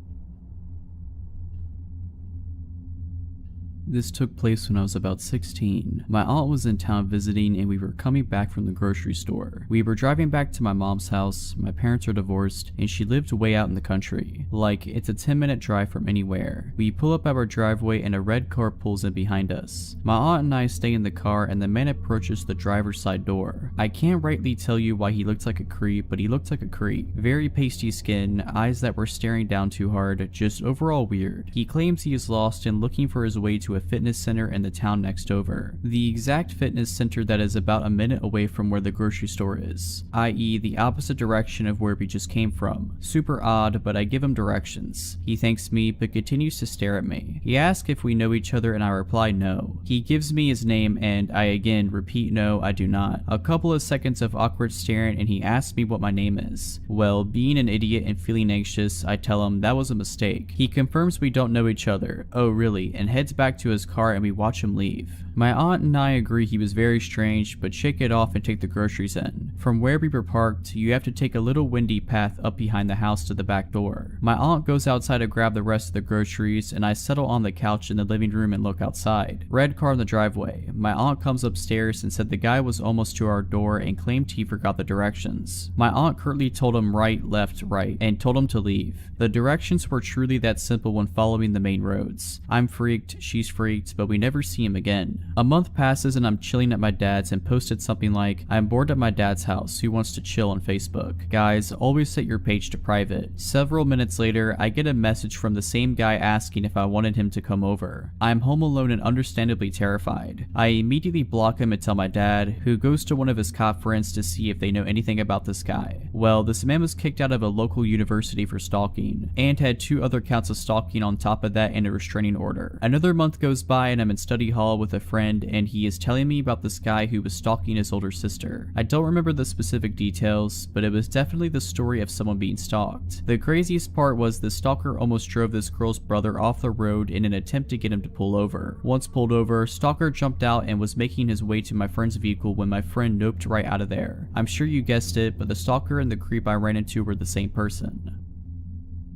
This took place when I was about 16. My aunt was in town visiting and we were coming back from the grocery store. We were driving back to my mom's house. My parents are divorced and she lived way out in the country. Like, it's a 10-minute drive from anywhere. We pull up our driveway and a red car pulls in behind us. My aunt and I stay in the car and the man approaches the driver's side door. I can't rightly tell you why he looked like a creep, but he looked like a creep. Very pasty skin, eyes that were staring down too hard, just overall weird. He claims he is lost and looking for his way to a fitness center in the town next over. The exact fitness center that is about a minute away from where the grocery store is, i.e. the opposite direction of where we just came from. Super odd, but I give him directions. He thanks me, but continues to stare at me. He asks if we know each other and I reply no. He gives me his name and I again repeat no, I do not. A couple of seconds of awkward staring and he asks me what my name is. Well, being an idiot and feeling anxious, I tell him that was a mistake. He confirms we don't know each other. Oh really? And heads back to his car and we watch him leave. My aunt and I agree he was very strange, but shake it off and take the groceries in. From where we were parked, you have to take a little windy path up behind the house to the back door. My aunt goes outside to grab the rest of the groceries and I settle on the couch in the living room and look outside. Red car in the driveway. My aunt comes upstairs and said the guy was almost to our door and claimed he forgot the directions. My aunt curtly told him right, left, right, and told him to leave. The directions were truly that simple when following the main roads. I'm freaked, she's freaked, but we never see him again. A month passes and I'm chilling at my dad's and posted something like, "I'm bored at my dad's house, who wants to chill?" on Facebook. Guys, always set your page to private. Several minutes later, I get a message from the same guy asking if I wanted him to come over. I'm home alone and understandably terrified. I immediately block him and tell my dad, who goes to one of his cop friends to see if they know anything about this guy. Well, this man was kicked out of a local university for stalking, and had 2 other counts of stalking on top of that and a restraining order. Another month goes goes by and I'm in study hall with a friend and he is telling me about this guy who was stalking his older sister. I don't remember the specific details, but it was definitely the story of someone being stalked. The craziest part was the stalker almost drove this girl's brother off the road in an attempt to get him to pull over. Once pulled over, stalker jumped out and was making his way to my friend's vehicle when my friend noped right out of there. I'm sure you guessed it, but the stalker and the creep I ran into were the same person.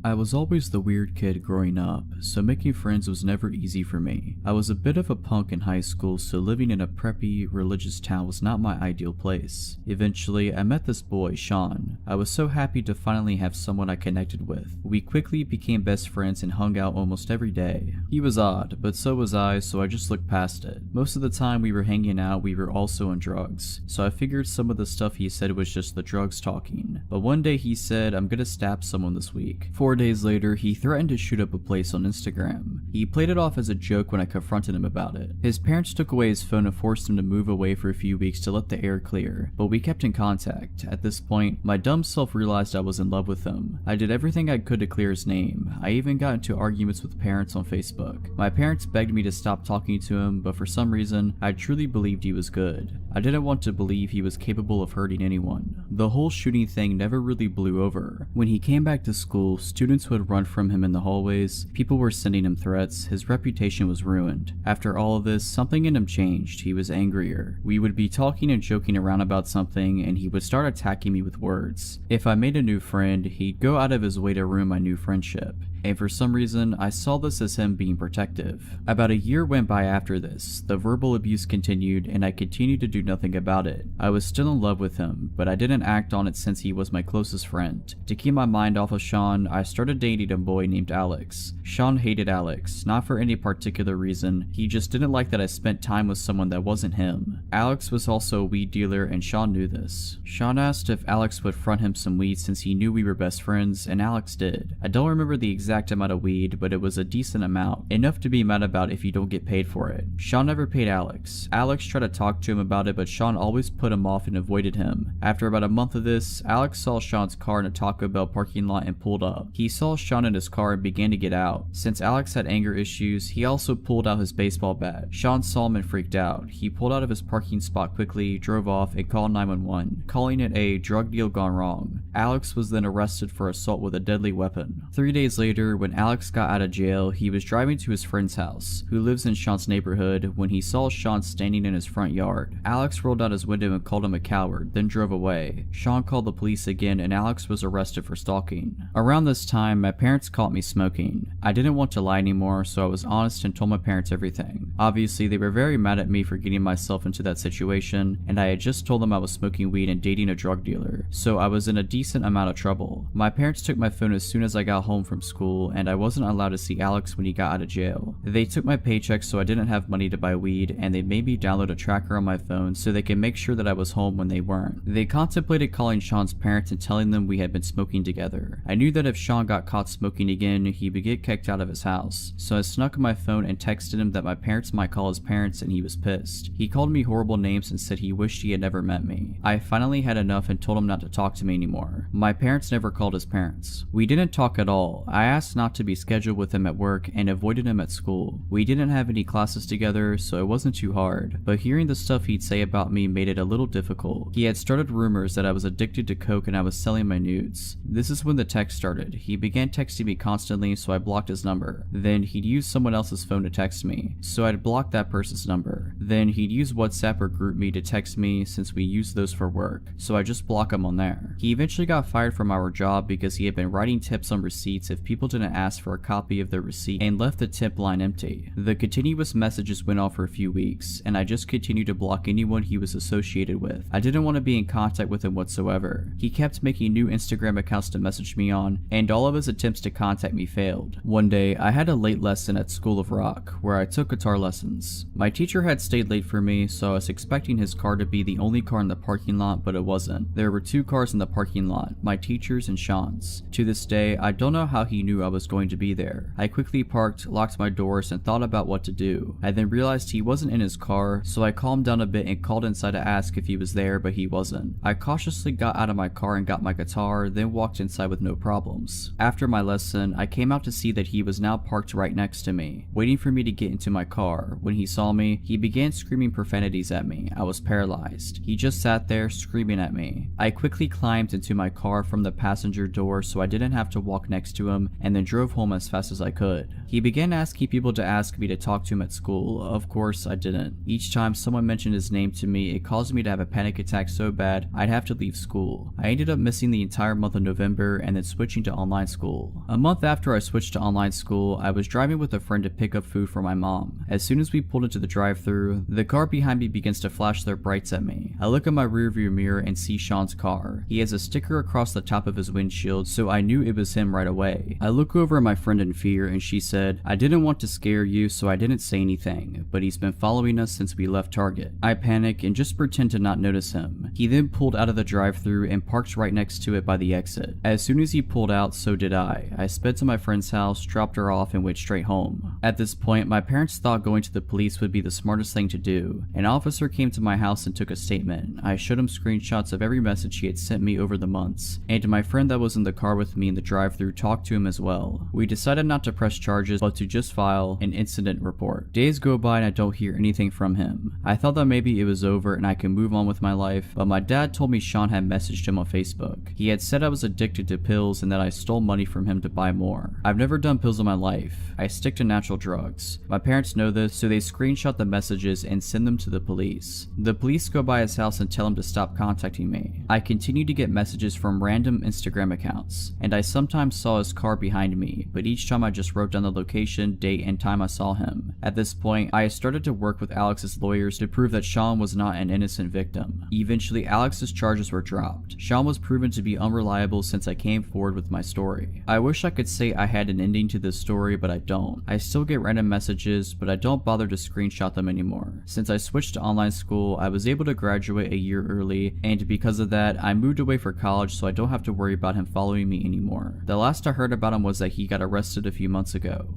I was always the weird kid growing up, so making friends was never easy for me. I was a bit of a punk in high school, so living in a preppy, religious town was not my ideal place. Eventually, I met this boy, Sean. I was so happy to finally have someone I connected with. We quickly became best friends and hung out almost every day. He was odd, but so was I, so I just looked past it. Most of the time we were hanging out, we were also on drugs, so I figured some of the stuff he said was just the drugs talking. But one day he said, "I'm gonna stab someone this week." 4 days later, he threatened to shoot up a place on Instagram. He played it off as a joke when I confronted him about it. His parents took away his phone and forced him to move away for a few weeks to let the air clear, but we kept in contact. At this point, my dumb self realized I was in love with him. I did everything I could to clear his name. I even got into arguments with parents on Facebook. My parents begged me to stop talking to him, but for some reason, I truly believed he was good. I didn't want to believe he was capable of hurting anyone. The whole shooting thing never really blew over. When he came back to school, students would run from him in the hallways, people were sending him threats, his reputation was ruined. After all of this, something in him changed. He was angrier. We would be talking and joking around about something, and he would start attacking me with words. If I made a new friend, he'd go out of his way to ruin my new friendship. And for some reason, I saw this as him being protective. About a year went by after this. The verbal abuse continued, and I continued to do nothing about it. I was still in love with him, but I didn't act on it since he was my closest friend. To keep my mind off of Sean, I started dating a boy named Alex. Sean hated Alex, not for any particular reason, he just didn't like that I spent time with someone that wasn't him. Alex was also a weed dealer, and Sean knew this. Sean asked if Alex would front him some weed since he knew we were best friends, and Alex did. I don't remember the exact amount of weed, but it was a decent amount, enough to be mad about if you don't get paid for it. Sean never paid Alex. Alex tried to talk to him about it, but Sean always put him off and avoided him. After about a month of this, Alex saw Sean's car in a Taco Bell parking lot and pulled up. He saw Sean in his car and began to get out. Since Alex had anger issues, he also pulled out his baseball bat. Sean saw him and freaked out. He pulled out of his parking spot quickly, drove off, and called 911, calling it a drug deal gone wrong. Alex was then arrested for assault with a deadly weapon. 3 days later, when Alex got out of jail, he was driving to his friend's house, who lives in Sean's neighborhood, when he saw Sean standing in his front yard. Alex rolled out his window and called him a coward, then drove away. Sean called the police again, and Alex was arrested for stalking. Around this time, my parents caught me smoking. I didn't want to lie anymore, so I was honest and told my parents everything. Obviously, they were very mad at me for getting myself into that situation, and I had just told them I was smoking weed and dating a drug dealer, so I was in a decent amount of trouble. My parents took my phone as soon as I got home from school, and I wasn't allowed to see Alex when he got out of jail. They took my paycheck so I didn't have money to buy weed, and they made me download a tracker on my phone so they could make sure that I was home when they weren't. They contemplated calling Sean's parents and telling them we had been smoking together. I knew that if Sean got caught smoking again, he would get kicked out of his house, so I snuck my phone and texted him that my parents might call his parents, and he was pissed. He called me horrible names and said he wished he had never met me. I finally had enough and told him not to talk to me anymore. My parents never called his parents. We didn't talk at all. I asked not to be scheduled with him at work and avoided him at school. We didn't have any classes together, so it wasn't too hard, but hearing the stuff he'd say about me made it a little difficult. He had started rumors that I was addicted to coke and I was selling my nudes. This is when the text started. He began texting me constantly, so I blocked his number. Then he'd use someone else's phone to text me, so I'd block that person's number. Then he'd use WhatsApp or GroupMe to text me since we use those for work, so I just block him on there. He eventually got fired from our job because he had been writing tips on receipts if people didn't ask for a copy of their receipt and left the tip line empty. The continuous messages went on for a few weeks, and I just continued to block anyone he was associated with. I didn't want to be in contact with him whatsoever. He kept making new Instagram accounts to message me on, and all of his attempts to contact me failed. One day, I had a late lesson at School of Rock, where I took guitar lessons. My teacher had stated stayed late for me, so I was expecting his car to be the only car in the parking lot, but it wasn't. There were 2 cars in the parking lot, my teacher's and Sean's. To this day, I don't know how he knew I was going to be there. I quickly parked, locked my doors, and thought about what to do. I then realized he wasn't in his car, so I calmed down a bit and called inside to ask if he was there, but he wasn't. I cautiously got out of my car and got my guitar, then walked inside with no problems. After my lesson, I came out to see that he was now parked right next to me, waiting for me to get into my car. When he saw me, he began screaming profanities at me. I was paralyzed. He just sat there screaming at me. I quickly climbed into my car from the passenger door so I didn't have to walk next to him, and then drove home as fast as I could. He began asking people to ask me to talk to him at school. Of course, I didn't. Each time someone mentioned his name to me, it caused me to have a panic attack so bad I'd have to leave school. I ended up missing the entire month of November and then switching to online school. A month after I switched to online school, I was driving with a friend to pick up food for my mom. As soon as we pulled into the drive-thru, the car behind me begins to flash their brights at me. I look in my rearview mirror and see Sean's car. He has a sticker across the top of his windshield, so I knew it was him right away. I look over at my friend in fear and she said, "I didn't want to scare you, so I didn't say anything, but he's been following us since we left Target." I panic and just pretend to not notice him. He then pulled out of the drive-thru and parked right next to it by the exit. As soon as he pulled out, so did I. I sped to my friend's house, dropped her off, and went straight home. At this point, my parents thought going to the police would be the smartest thing to do. An officer came to my house and took a statement. I showed him screenshots of every message he had sent me over the months, and my friend that was in the car with me in the drive-thru talked to him as well. We decided not to press charges, but to just file an incident report. Days go by and I don't hear anything from him. I thought that maybe it was over and I could move on with my life, but my dad told me Sean had messaged him on Facebook. He had said I was addicted to pills and that I stole money from him to buy more. I've never done pills in my life. I stick to natural drugs. My parents know this, so they screenshot the messages and send them to the police. The police go by his house and tell him to stop contacting me. I continue to get messages from random Instagram accounts, and I sometimes saw his car behind me, but each time I just wrote down the location, date, and time I saw him. At this point, I started to work with Alex's lawyers to prove that Sean was not an innocent victim. Eventually, Alex's charges were dropped. Sean was proven to be unreliable since I came forward with my story. I wish I could say I had an ending to this story, but I don't. I still get random messages, but I don't bother to screenshot them anymore. Since I switched to online school, I was able to graduate a year early, and because of that, I moved away for college so I don't have to worry about him following me anymore. The last I heard about him was that he got arrested a few months ago.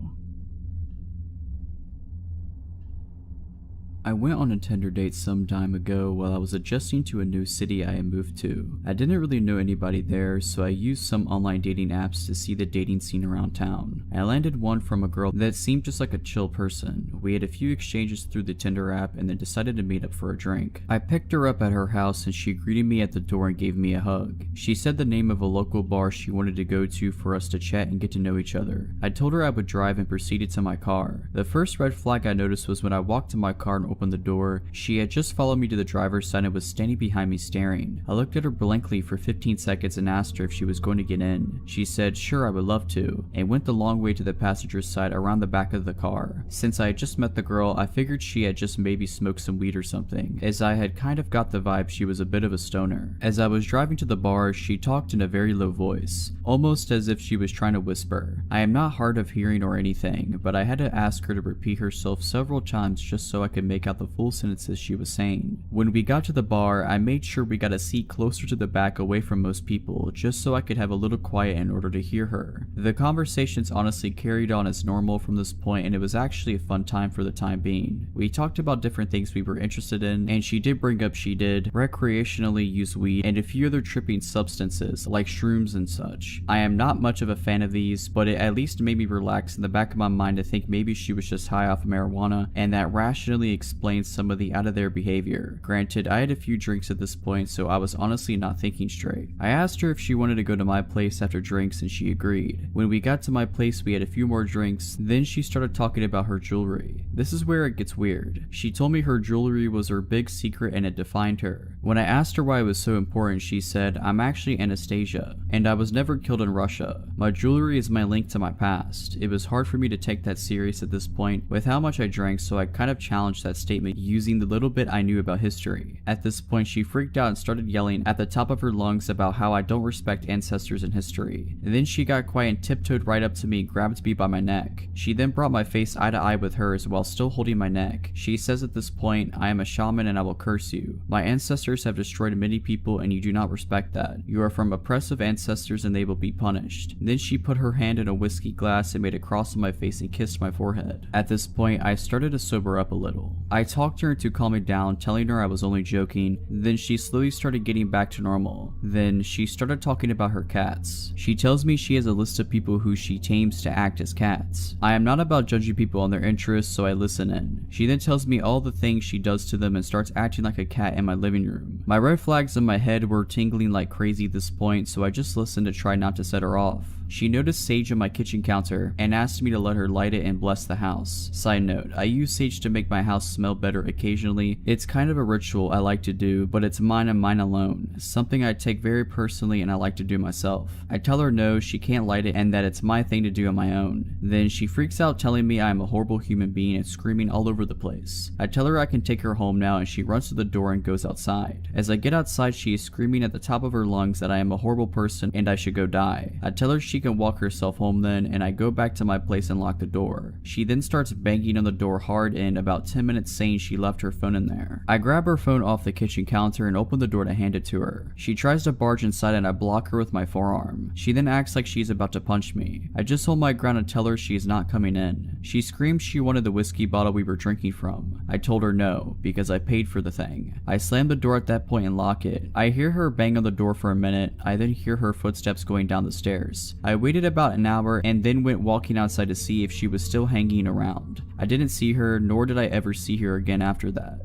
I went on a Tinder date some time ago while I was adjusting to a new city I had moved to. I didn't really know anybody there, so I used some online dating apps to see the dating scene around town. I landed one from a girl that seemed just like a chill person. We had a few exchanges through the Tinder app and then decided to meet up for a drink. I picked her up at her house and she greeted me at the door and gave me a hug. She said the name of a local bar she wanted to go to for us to chat and get to know each other. I told her I would drive and proceeded to my car. The first red flag I noticed was when I walked to my car and opened the door, she had just followed me to the driver's side and was standing behind me staring. I looked at her blankly for 15 seconds and asked her if she was going to get in. She said, "Sure, I would love to," and went the long way to the passenger's side around the back of the car. Since I had just met the girl, I figured she had just maybe smoked some weed or something, as I had kind of got the vibe she was a bit of a stoner. As I was driving to the bar, she talked in a very low voice, almost as if she was trying to whisper. I am not hard of hearing or anything, but I had to ask her to repeat herself several times just so I could make out the full sentences she was saying. When we got to the bar, I made sure we got a seat closer to the back away from most people, just so I could have a little quiet in order to hear her. The conversations honestly carried on as normal from this point, and it was actually a fun time for the time being. We talked about different things we were interested in, and she did bring up she did recreationally use weed and a few other tripping substances like shrooms and such. I am not much of a fan of these, but it at least made me relax in the back of my mind to think maybe she was just high off marijuana, and that rationally explains some of the out of their behavior. Granted, I had a few drinks at this point, so I was honestly not thinking straight. I asked her if she wanted to go to my place after drinks and she agreed. When we got to my place, we had a few more drinks, then she started talking about her jewelry. This is where it gets weird. She told me her jewelry was her big secret and it defined her. When I asked her why it was so important, she said, "I'm actually Anastasia, and I was never killed in Russia. My jewelry is my link to my past." It was hard for me to take that serious at this point with how much I drank, so I kind of challenged that statement using the little bit I knew about history. At this point, she freaked out and started yelling at the top of her lungs about how I don't respect ancestors in history. And then she got quiet and tiptoed right up to me and grabbed me by my neck. She then brought my face eye to eye with hers while still holding my neck. She says at this point, "I am a shaman and I will curse you. My ancestors have destroyed many people and you do not respect that. You are from oppressive ancestors and they will be punished." Then she put her hand in a whiskey glass and made a cross on my face and kissed my forehead. At this point, I started to sober up a little. I talked her into calming down, telling her I was only joking. Then she slowly started getting back to normal. Then she started talking about her cats. She tells me she has a list of people who she tames to act as cats. I am not about judging people on their interests, so I listen in. She then tells me all the things she does to them and starts acting like a cat in my living room. My red flags in my head were tingling like crazy at this point, so I just listened to try not to set her off. She noticed sage on my kitchen counter and asked me to let her light it and bless the house. Side note, I use sage to make my house smell better occasionally. It's kind of a ritual I like to do, but it's mine and mine alone. Something I take very personally and I like to do myself. I tell her no, she can't light it and that it's my thing to do on my own. Then she freaks out telling me I am a horrible human being and screaming all over the place. I tell her I can take her home now and she runs to the door and goes outside. As I get outside, she is screaming at the top of her lungs that I am a horrible person and I should go die. I tell her she can walk herself home then, and I go back to my place and lock the door. She then starts banging on the door hard in about 10 minutes saying she left her phone in there. I grab her phone off the kitchen counter and open the door to hand it to her. She tries to barge inside and I block her with my forearm. She then acts like she's about to punch me. I just hold my ground and tell her she is not coming in. She screams she wanted the whiskey bottle we were drinking from. I told her no, because I paid for the thing. I slam the door at that point and lock it. I hear her bang on the door for a minute. I then hear her footsteps going down the stairs. I waited about an hour and then went walking outside to see if she was still hanging around. I didn't see her, nor did I ever see her again after that.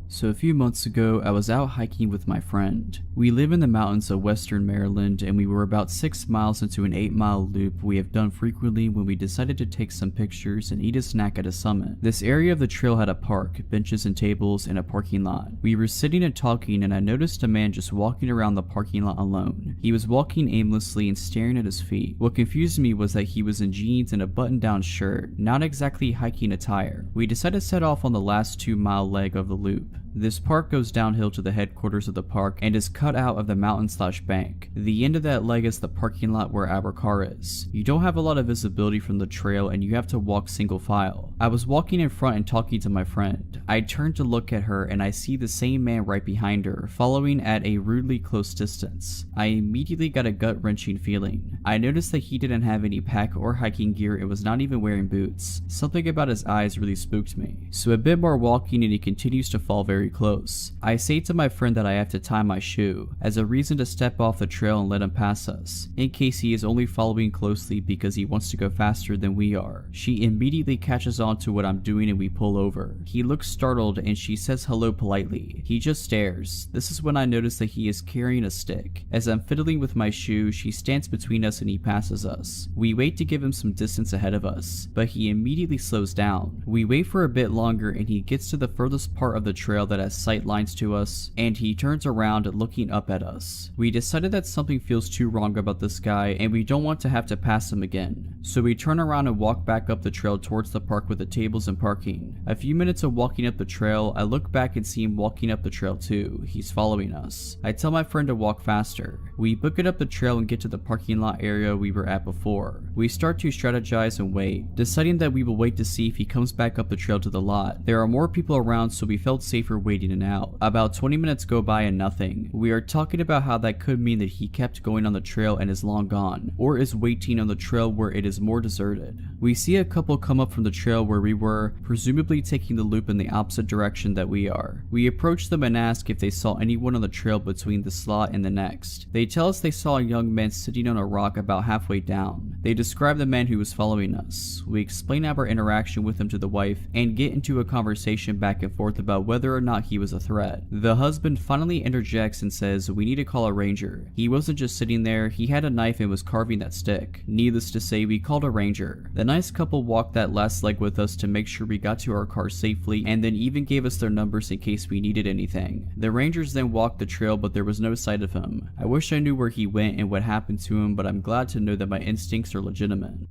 So a few months ago, I was out hiking with my friend. We live in the mountains of western Maryland and we were about 6 miles into an 8-mile loop we have done frequently when we decided to take some pictures and eat a snack at a summit. This area of the trail had a park, benches and tables, and a parking lot. We were sitting and talking and I noticed a man just walking around the parking lot alone. He was walking aimlessly and staring at his feet. What confused me was that he was in jeans and a button-down shirt, not exactly hiking attire. We decided to set off on the last 2-mile leg of the loop. This park goes downhill to the headquarters of the park and is cut out of the mountain/bank. The end of that leg is the parking lot where our car is. You don't have a lot of visibility from the trail and you have to walk single file. I was walking in front and talking to my friend. I turned to look at her and I see the same man right behind her, following at a rudely close distance. I immediately got a gut-wrenching feeling. I noticed that he didn't have any pack or hiking gear and was not even wearing boots. Something about his eyes really spooked me. So a bit more walking and he continues to fall very close. I say to my friend that I have to tie my shoe as a reason to step off the trail and let him pass us, in case he is only following closely because he wants to go faster than we are. She immediately catches on to what I'm doing and we pull over. He looks startled and she says hello politely. He just stares. This is when I notice that he is carrying a stick. As I'm fiddling with my shoe, she stands between us and he passes us. We wait to give him some distance ahead of us, but he immediately slows down. We wait for a bit longer and he gets to the furthest part of the trail that has sight lines to us, and he turns around looking up at us. We decided that something feels too wrong about this guy and we don't want to have to pass him again. So we turn around and walk back up the trail towards the park with the tables and parking. A few minutes of walking up the trail, I look back and see him walking up the trail too. He's following us. I tell my friend to walk faster. We book it up the trail and get to the parking lot area we were at before. We start to strategize and wait, deciding that we will wait to see if he comes back up the trail to the lot. There are more people around, so we felt safer waiting it out. About 20 minutes go by and nothing. We are talking about how that could mean that he kept going on the trail and is long gone, or is waiting on the trail where it is more deserted. We see a couple come up from the trail where we were, presumably taking the loop in the opposite direction that we are. We approach them and ask if they saw anyone on the trail between the slot and the next. They tell us they saw a young man sitting on a rock about halfway down. They describe the man who was following us. We explain our interaction with him to the wife and get into a conversation back and forth about whether or not he was a threat. The husband finally interjects and says we need to call a ranger. He wasn't just sitting there, he had a knife and was carving that stick. Needless to say, we called a ranger. The nice couple walked that last leg with us to make sure we got to our car safely, and then even gave us their numbers in case we needed anything. The rangers then walked the trail, but there was no sight of him. I wish I knew where he went and what happened to him, but I'm glad to know that my instincts are legitimate.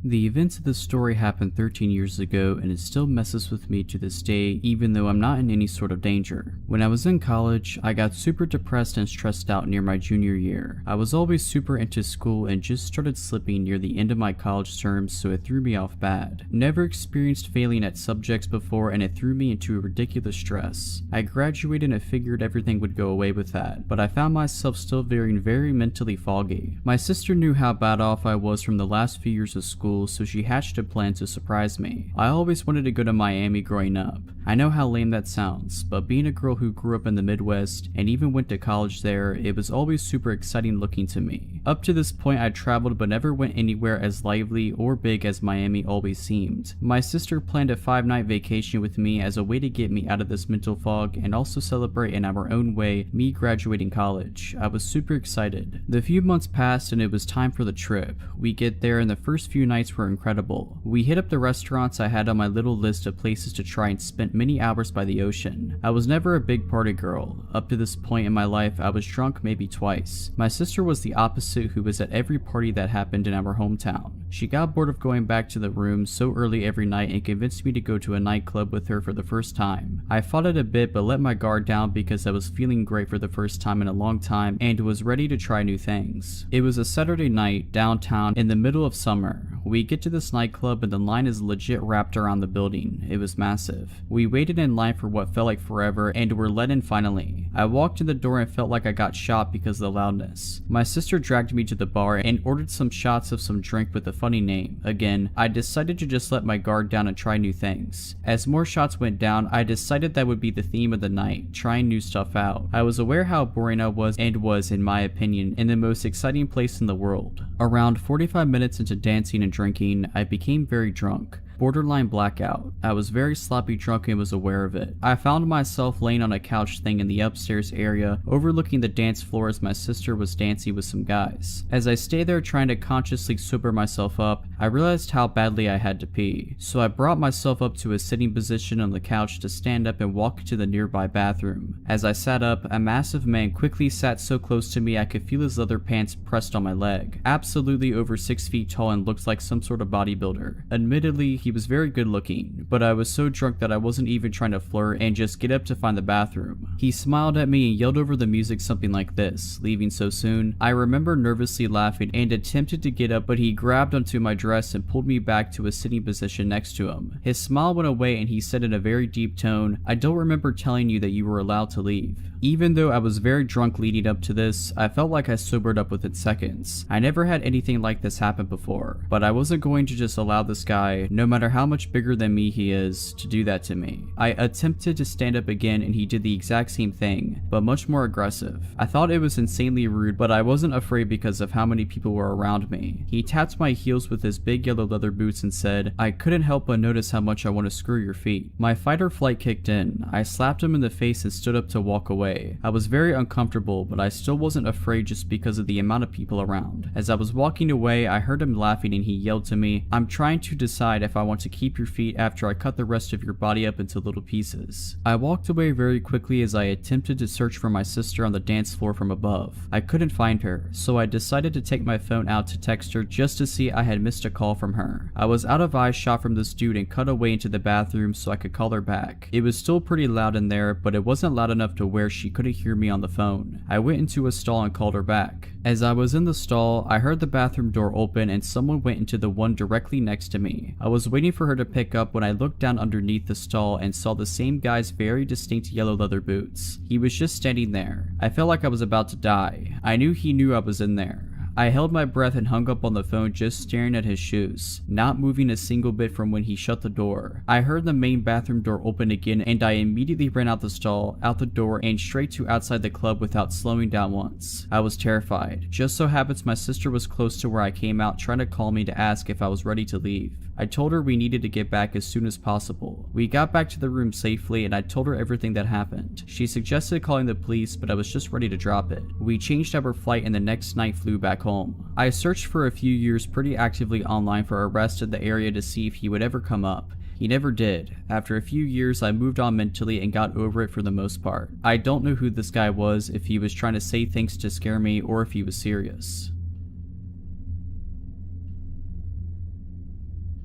The events of this story happened 13 years ago and it still messes with me to this day even though I'm not in any sort of danger. When I was in college, I got super depressed and stressed out near my junior year. I was always super into school and just started slipping near the end of my college terms, so it threw me off bad. Never experienced failing at subjects before and it threw me into a ridiculous stress. I graduated and figured everything would go away with that, but I found myself still feeling very mentally foggy. My sister knew how bad off I was from the last few years of school, so she hatched a plan to surprise me. I always wanted to go to Miami growing up. I know how lame that sounds, but being a girl who grew up in the Midwest and even went to college there, it was always super exciting looking to me. Up to this point, I traveled but never went anywhere as lively or big as Miami always seemed. My sister planned a 5-night vacation with me as a way to get me out of this mental fog and also celebrate in our own way me graduating college. I was super excited. The few months passed and it was time for the trip. We get there and the first few nights were incredible. We hit up the restaurants I had on my little list of places to try and spent many hours by the ocean. I was never a big party girl. Up to this point in my life, I was drunk maybe twice. My sister was the opposite, who was at every party that happened in our hometown. She got bored of going back to the room so early every night and convinced me to go to a nightclub with her for the first time. I fought it a bit but let my guard down because I was feeling great for the first time in a long time and was ready to try new things. It was a Saturday night downtown in the middle of summer. We get to this nightclub and the line is legit wrapped around the building. It was massive. We waited in line for what felt like forever and were let in finally. I walked in the door and felt like I got shot because of the loudness. My sister dragged me to the bar and ordered some shots of some drink with a funny name. Again, I decided to just let my guard down and try new things. As more shots went down, I decided that would be the theme of the night, trying new stuff out. I was aware how boring I was and was, in my opinion, in the most exciting place in the world. Around 45 minutes into dancing and drinking, I became very drunk. Borderline blackout. I was very sloppy drunk and was aware of it. I found myself laying on a couch thing in the upstairs area, overlooking the dance floor as my sister was dancing with some guys. As I stayed there trying to consciously sober myself up, I realized how badly I had to pee. So I brought myself up to a sitting position on the couch to stand up and walk to the nearby bathroom. As I sat up, a massive man quickly sat so close to me I could feel his leather pants pressed on my leg. Absolutely over 6 feet tall and looked like some sort of bodybuilder. Admittedly, he was very good looking, but I was so drunk that I wasn't even trying to flirt and just get up to find the bathroom. He smiled at me and yelled over the music something like this, "Leaving so soon?" I remember nervously laughing and attempted to get up, but he grabbed onto my dress and pulled me back to a sitting position next to him. His smile went away and he said in a very deep tone, "I don't remember telling you that you were allowed to leave." Even though I was very drunk leading up to this, I felt like I sobered up within seconds. I never had anything like this happen before, but I wasn't going to just allow this guy, no matter how much bigger than me he is, to do that to me. I attempted to stand up again and he did the exact same thing, but much more aggressive. I thought it was insanely rude, but I wasn't afraid because of how many people were around me. He tapped my heels with his big yellow leather boots and said, "I couldn't help but notice how much I want to screw your feet." My fight or flight kicked in. I slapped him in the face and stood up to walk away. I was very uncomfortable, but I still wasn't afraid just because of the amount of people around. As I was walking away, I heard him laughing and he yelled to me, "I'm trying to decide if I want to keep your feet after I cut the rest of your body up into little pieces." I walked away very quickly as I attempted to search for my sister on the dance floor from above. I couldn't find her, so I decided to take my phone out to text her just to see I had missed a call from her. I was out of eyeshot from this dude and cut away into the bathroom so I could call her back. It was still pretty loud in there, but it wasn't loud enough to where she couldn't hear me on the phone. I went into a stall and called her back. As I was in the stall, I heard the bathroom door open and someone went into the one directly next to me. I was waiting for her to pick up when I looked down underneath the stall and saw the same guy's very distinct yellow leather boots. He was just standing there. I felt like I was about to die. I knew he knew I was in there. I held my breath and hung up on the phone just staring at his shoes, not moving a single bit from when he shut the door. I heard the main bathroom door open again and I immediately ran out the stall, out the door, and straight to outside the club without slowing down once. I was terrified. Just so happens my sister was close to where I came out trying to call me to ask if I was ready to leave. I told her we needed to get back as soon as possible. We got back to the room safely and I told her everything that happened. She suggested calling the police, but I was just ready to drop it. We changed our flight and the next night flew back home. I searched for a few years pretty actively online for arrests in the area to see if he would ever come up. He never did. After a few years, I moved on mentally and got over it for the most part. I don't know who this guy was, if he was trying to say things to scare me or if he was serious.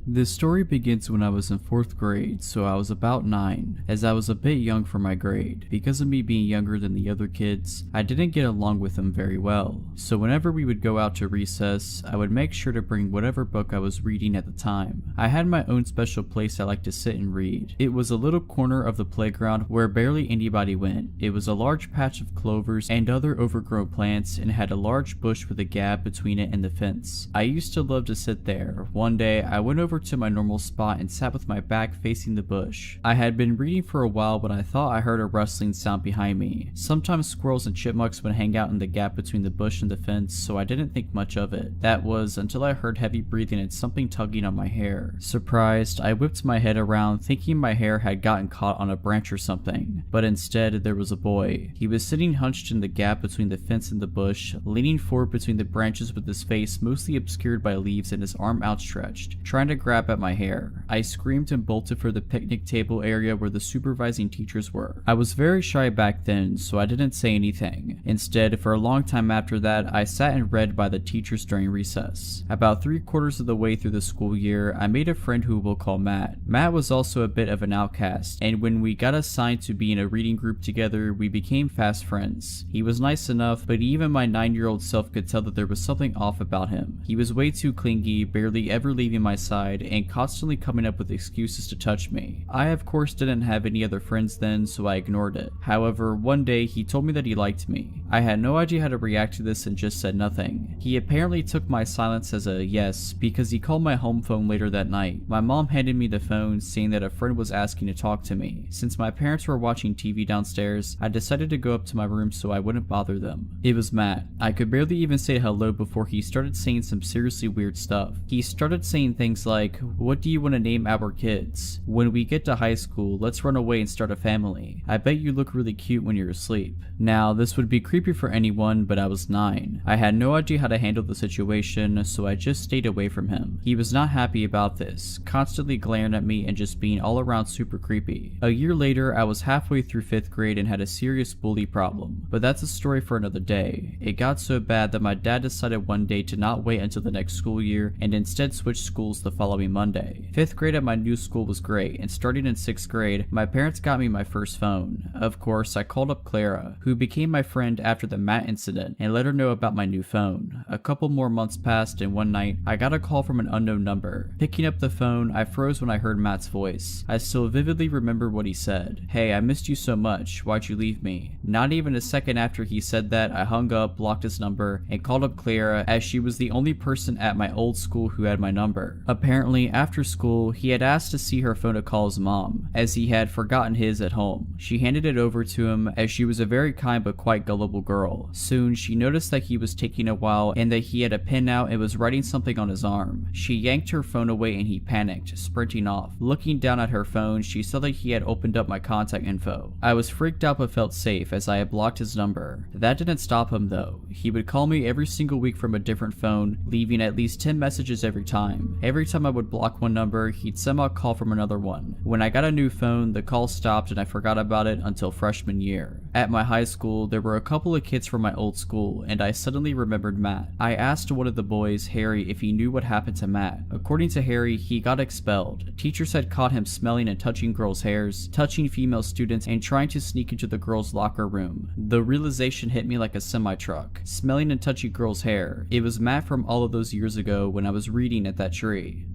This story begins when I was in 4th grade, so I was about 9, as I was a bit young for my grade. Because of me being younger than the other kids, I didn't get along with them very well. So whenever we would go out to recess, I would make sure to bring whatever book I was reading at the time. I had my own special place I liked to sit and read. It was a little corner of the playground where barely anybody went. It was a large patch of clovers and other overgrown plants and had a large bush with a gap between it and the fence. I used to love to sit there. One day, I went over to my normal spot and sat with my back facing the bush. I had been reading for a while when I thought I heard a rustling sound behind me. Sometimes squirrels and chipmunks would hang out in the gap between the bush and the fence, so I didn't think much of it. That was until I heard heavy breathing and something tugging on my hair. Surprised, I whipped my head around thinking my hair had gotten caught on a branch or something, but instead there was a boy. He was sitting hunched in the gap between the fence and the bush, leaning forward between the branches with his face mostly obscured by leaves and his arm outstretched, trying to grab at my hair. I screamed and bolted for the picnic table area where the supervising teachers were. I was very shy back then, so I didn't say anything. Instead, for a long time after that, I sat and read by the teachers during recess. About 3/4 of the way through the school year, I made a friend who we'll call Matt. Matt was also a bit of an outcast, and when we got assigned to be in a reading group together, we became fast friends. He was nice enough, but even my 9-year-old self could tell that there was something off about him. He was way too clingy, barely ever leaving my side, and constantly coming up with excuses to touch me. I of course didn't have any other friends then, so I ignored it. However, one day he told me that he liked me. I had no idea how to react to this and just said nothing. He apparently took my silence as a yes, because he called my home phone later that night. My mom handed me the phone, saying that a friend was asking to talk to me. Since my parents were watching TV downstairs, I decided to go up to my room so I wouldn't bother them. It was Matt. I could barely even say hello before he started saying some seriously weird stuff. He started saying things like, "What do you want to name our kids? When we get to high school, let's run away and start a family. I bet you look really cute when you're asleep." Now, this would be creepy for anyone, but I was 9. I had no idea how to handle the situation, so I just stayed away from him. He was not happy about this, constantly glaring at me and just being all around super creepy. A year later, I was halfway through 5th grade and had a serious bully problem, but that's a story for another day. It got so bad that my dad decided one day to not wait until the next school year and instead switch schools the following Monday. 5th grade at my new school was great, and starting in 6th grade, my parents got me my first phone. Of course, I called up Clara, who became my friend after the Matt incident, and let her know about my new phone. A couple more months passed, and one night, I got a call from an unknown number. Picking up the phone, I froze when I heard Matt's voice. I still vividly remember what he said. "Hey, I missed you so much. Why'd you leave me?" Not even a second after he said that, I hung up, blocked his number, and called up Clara, as she was the only person at my old school who had my number. Apparently, after school, he had asked to see her phone to call his mom, as he had forgotten his at home. She handed it over to him, as she was a very kind but quite gullible girl. Soon, she noticed that he was taking a while and that he had a pen out and was writing something on his arm. She yanked her phone away and he panicked, sprinting off. Looking down at her phone, she saw that he had opened up my contact info. I was freaked out but felt safe, as I had blocked his number. That didn't stop him though. He would call me every single week from a different phone, leaving at least 10 messages every time. Every time I would block one number, he'd somehow call from another one. When I got a new phone, the call stopped and I forgot about it until freshman year. At my high school, there were a couple of kids from my old school, and I suddenly remembered Matt. I asked one of the boys, Harry, if he knew what happened to Matt. According to Harry, he got expelled. Teachers had caught him smelling and touching girls' hairs, touching female students, and trying to sneak into the girls' locker room. The realization hit me like a semi-truck. Smelling and touching girls' hair. It was Matt from all of those years ago when I was reading at that tree.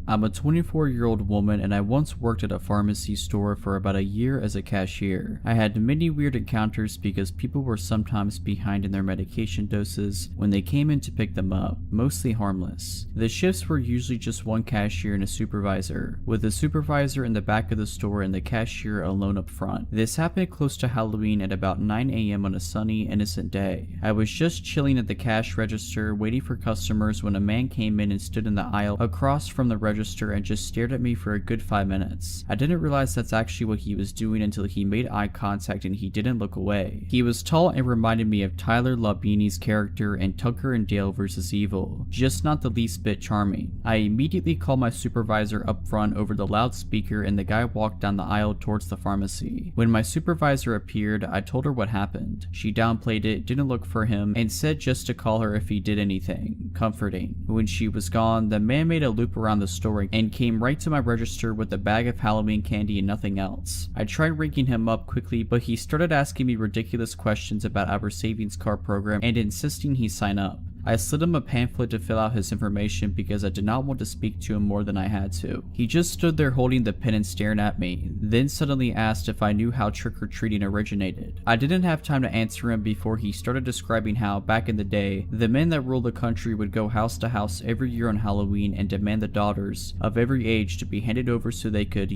I'm a 24-year-old woman, and I once worked at a pharmacy store for about a year as a cashier. I had many weird encounters because people were sometimes behind in their medication doses when they came in to pick them up, mostly harmless. The shifts were usually just one cashier and a supervisor, with the supervisor in the back of the store and the cashier alone up front. This happened close to Halloween at about 9 a.m. on a sunny, innocent day. I was just chilling at the cash register waiting for customers when a man came in and stood in the aisle across from the register register and just stared at me for a good 5 minutes. I didn't realize that's actually what he was doing until he made eye contact and he didn't look away. He was tall and reminded me of Tyler Labini's character in Tucker and Dale vs. Evil, just not the least bit charming. I immediately called my supervisor up front over the loudspeaker and the guy walked down the aisle towards the pharmacy. When my supervisor appeared, I told her what happened. She downplayed it, didn't look for him, and said just to call her if he did anything. Comforting. When she was gone, the man made a loop around the store and came right to my register with a bag of Halloween candy and nothing else. I tried ringing him up quickly, but he started asking me ridiculous questions about our savings card program and insisting he sign up. I slid him a pamphlet to fill out his information because I did not want to speak to him more than I had to. He just stood there holding the pen and staring at me, then suddenly asked if I knew how trick-or-treating originated. I didn't have time to answer him before he started describing how, back in the day, the men that ruled the country would go house to house every year on Halloween and demand the daughters of every age to be handed over so they could,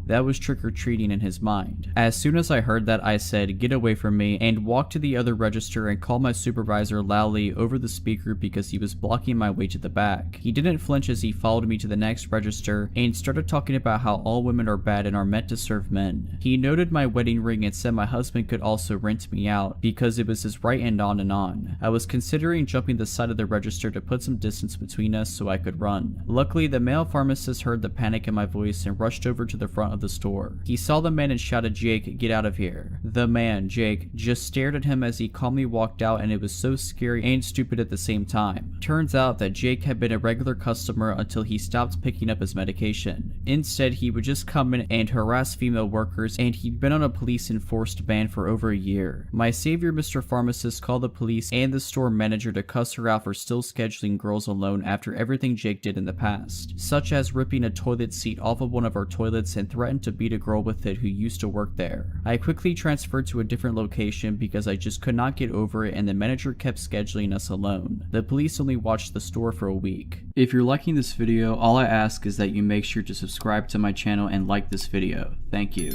that was trick-or-treating in his mind. As soon as I heard that, I said, "Get away from me," and walked to the other register and called my supervisor loudly over the speaker because he was blocking my way to the back. He didn't flinch as he followed me to the next register and started talking about how all women are bad and are meant to serve men. He noted my wedding ring and said my husband could also rent me out because it was his right, and on and on. I was considering jumping the side of the register to put some distance between us so I could run. Luckily, the male pharmacist heard the panic in my voice and rushed over to the front of the store. He saw the man and shouted, "Jake, get out of here." The man, Jake, just stared at him as he calmly walked out, and it was so scary and stupid at the same time. Turns out that Jake had been a regular customer until he stopped picking up his medication. Instead, he would just come in and harass female workers, and he'd been on a police-enforced ban for over a year. My savior, Mr. Pharmacist, called the police and the store manager to cuss her out for still scheduling girls alone after everything Jake did in the past, such as ripping a toilet seat off of one of our toilets and threatened to beat a girl with it who used to work there. I quickly transferred to a different location because I just could not get over it, and the manager kept scheduling us alone. The police only watched the store for a week. If you're liking this video, all I ask is that you make sure to subscribe to my channel and like this video. Thank you.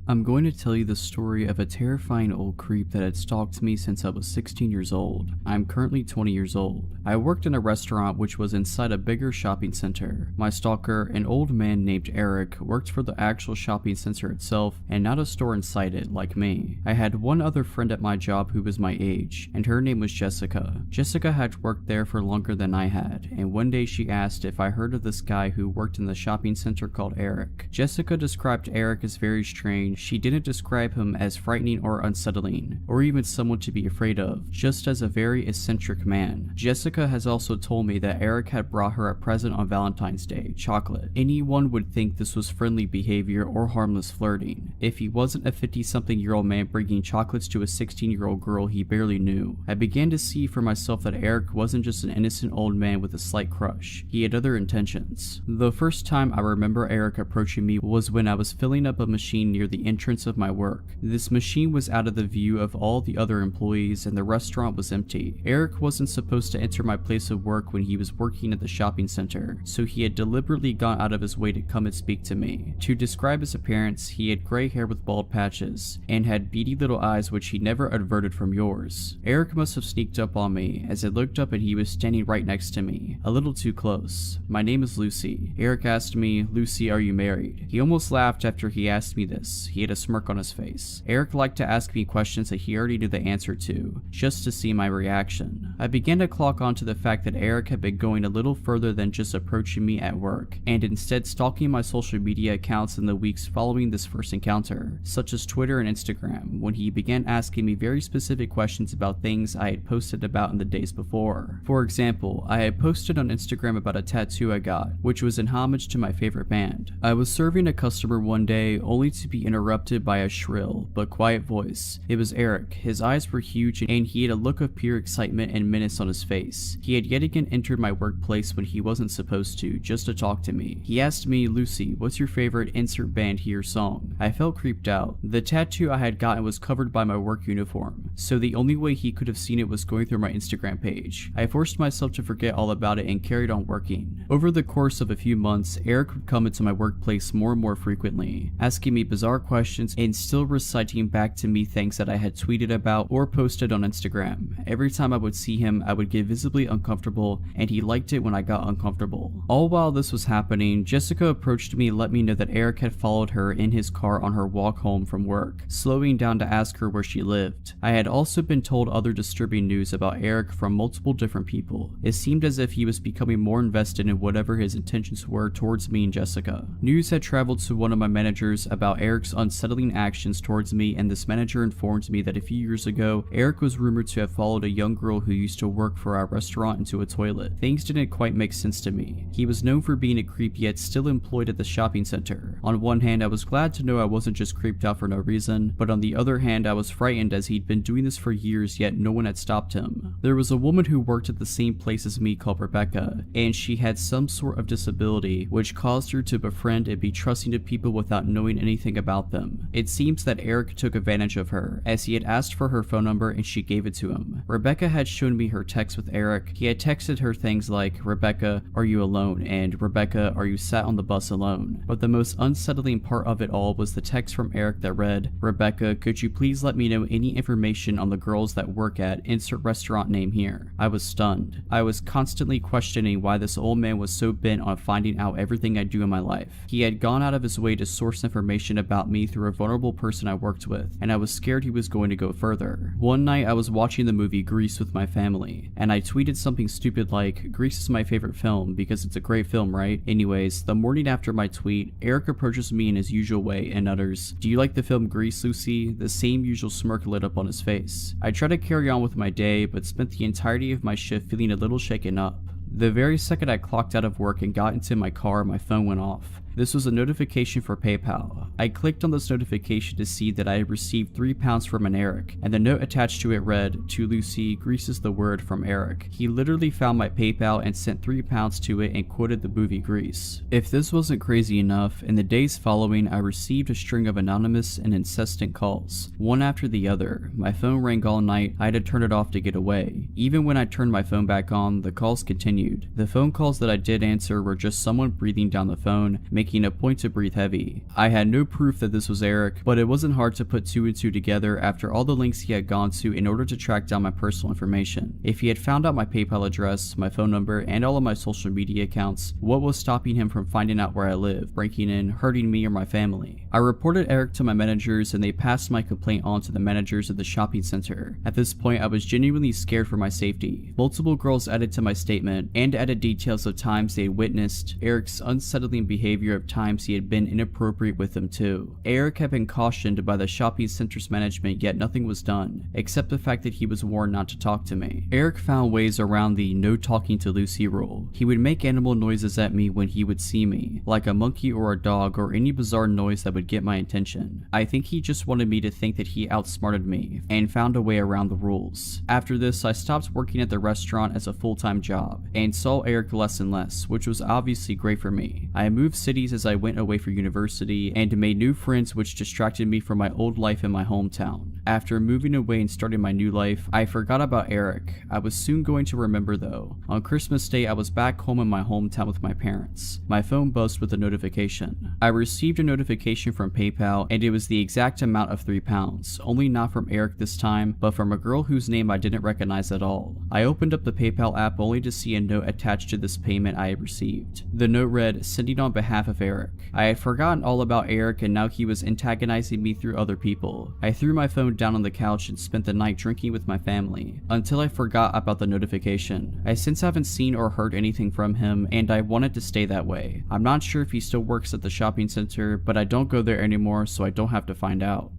I'm going to tell you the story of a terrifying old creep that had stalked me since I was 16 years old. I'm currently 20 years old. I worked in a restaurant which was inside a bigger shopping center. My stalker, an old man named Eric, worked for the actual shopping center itself and not a store inside it like me. I had one other friend at my job who was my age, and her name was Jessica. Jessica had worked there for longer than I had, and one day she asked if I heard of this guy who worked in the shopping center called Eric. Jessica described Eric as very strange. She didn't describe him as frightening or unsettling, or even someone to be afraid of, just as a very eccentric man. Jessica has also told me that Eric had brought her a present on Valentine's Day, chocolate. Anyone would think this was friendly behavior or harmless flirting, if he wasn't a 50-something-year-old man bringing chocolates to a 16-year-old girl he barely knew. I began to see for myself that Eric wasn't just an innocent old man with a slight crush. He had other intentions. The first time I remember Eric approaching me was when I was filling up a machine near the entrance of my work. This machine was out of the view of all the other employees and the restaurant was empty. Eric wasn't supposed to enter my place of work when he was working at the shopping center, so he had deliberately gone out of his way to come and speak to me. To describe his appearance, he had gray hair with bald patches and had beady little eyes which he never averted from yours. Eric must have sneaked up on me as I looked up and he was standing right next to me, a little too close. "My name is Lucy." Eric asked me, "Lucy, are you married?" He almost laughed after he asked me this. He had a smirk on his face. Eric liked to ask me questions that he already knew the answer to, just to see my reaction. I began to clock on to the fact that Eric had been going a little further than just approaching me at work, and instead stalking my social media accounts in the weeks following this first encounter, such as Twitter and Instagram, when he began asking me very specific questions about things I had posted about in the days before. For example, I had posted on Instagram about a tattoo I got, which was in homage to my favorite band. I was serving a customer one day, only to be interrupted by a shrill but quiet voice. It was Eric. His eyes were huge and he had a look of pure excitement and menace on his face. He had yet again entered my workplace when he wasn't supposed to, just to talk to me. He asked me, "Lucy, what's your favorite insert band here song?" I felt creeped out. The tattoo I had gotten was covered by my work uniform, so the only way he could have seen it was going through my Instagram page. I forced myself to forget all about it and carried on working. Over the course of a few months, Eric would come into my workplace more and more frequently, asking me bizarre questions questions and still reciting back to me things that I had tweeted about or posted on Instagram. Every time I would see him, I would get visibly uncomfortable, and he liked it when I got uncomfortable. All while this was happening, Jessica approached me and let me know that Eric had followed her in his car on her walk home from work, slowing down to ask her where she lived. I had also been told other disturbing news about Eric from multiple different people. It seemed as if he was becoming more invested in whatever his intentions were towards me and Jessica. News had traveled to one of my managers about Eric's unsettling actions towards me, and this manager informed me that a few years ago, Eric was rumored to have followed a young girl who used to work for our restaurant into a toilet. Things didn't quite make sense to me. He was known for being a creep, yet still employed at the shopping center. On one hand, I was glad to know I wasn't just creeped out for no reason, but on the other hand, I was frightened as he'd been doing this for years, yet no one had stopped him. There was a woman who worked at the same place as me called Rebecca, and she had some sort of disability which caused her to befriend and be trusting to people without knowing anything about them. It seems that Eric took advantage of her, as he had asked for her phone number and she gave it to him. Rebecca had shown me her text with Eric. He had texted her things like, "Rebecca, are you alone?" and "Rebecca, are you sat on the bus alone?" But the most unsettling part of it all was the text from Eric that read, "Rebecca, could you please let me know any information on the girls that work at insert restaurant name here?" I was stunned. I was constantly questioning why this old man was so bent on finding out everything I do in my life. He had gone out of his way to source information about me through a vulnerable person I worked with, and I was scared he was going to go further. One night I was watching the movie Grease with my family, and I tweeted something stupid like, "Grease is my favorite film because it's a great film, right?" Anyways, the morning after my tweet, Eric approaches me in his usual way and utters, "Do you like the film Grease, Lucy?" The same usual smirk lit up on his face. I tried to carry on with my day, but spent the entirety of my shift feeling a little shaken up. The very second I clocked out of work and got into my car, my phone went off. This was a notification for PayPal. I clicked on this notification to see that I had received £3 from an Eric, and the note attached to it read, "To Lucy, Grease is the word from Eric." He literally found my PayPal and sent £3 to it and quoted the movie Grease. If this wasn't crazy enough, in the days following I received a string of anonymous and incessant calls, one after the other. My phone rang all night. I had to turn it off to get away. Even when I turned my phone back on, the calls continued. The phone calls that I did answer were just someone breathing down the phone, making a point to breathe heavy. I had no proof that this was Eric, but it wasn't hard to put two and two together after all the links he had gone to in order to track down my personal information. If he had found out my PayPal address, my phone number, and all of my social media accounts, what was stopping him from finding out where I live, breaking in, hurting me or my family? I reported Eric to my managers, and they passed my complaint on to the managers of the shopping center. At this point, I was genuinely scared for my safety. Multiple girls added to my statement and added details of times they had witnessed Eric's unsettling behavior of times he had been inappropriate with them too. Eric had been cautioned by the shopping center's management, yet nothing was done, except the fact that he was warned not to talk to me. Eric found ways around the no talking to Lucy rule. He would make animal noises at me when he would see me, like a monkey or a dog or any bizarre noise that would get my attention. I think he just wanted me to think that he outsmarted me, and found a way around the rules. After this, I stopped working at the restaurant as a full-time job, and saw Eric less and less, which was obviously great for me. I moved cities as I went away for university, and made new friends which distracted me from my old life in my hometown. After moving away and starting my new life, I forgot about Eric. I was soon going to remember though. On Christmas Day, I was back home in my hometown with my parents. My phone buzzed with a notification. I received a notification from PayPal, and it was the exact amount of £3, only not from Eric this time, but from a girl whose name I didn't recognize at all. I opened up the PayPal app only to see a note attached to this payment I had received. The note read, "Sending on behalf of Eric." I had forgotten all about Eric, and now he was antagonizing me through other people. I threw my phone down on the couch and spent the night drinking with my family, until I forgot about the notification. I since haven't seen or heard anything from him, and I wanted to stay that way. I'm not sure if he still works at the shopping center, but I don't go there anymore, so I don't have to find out.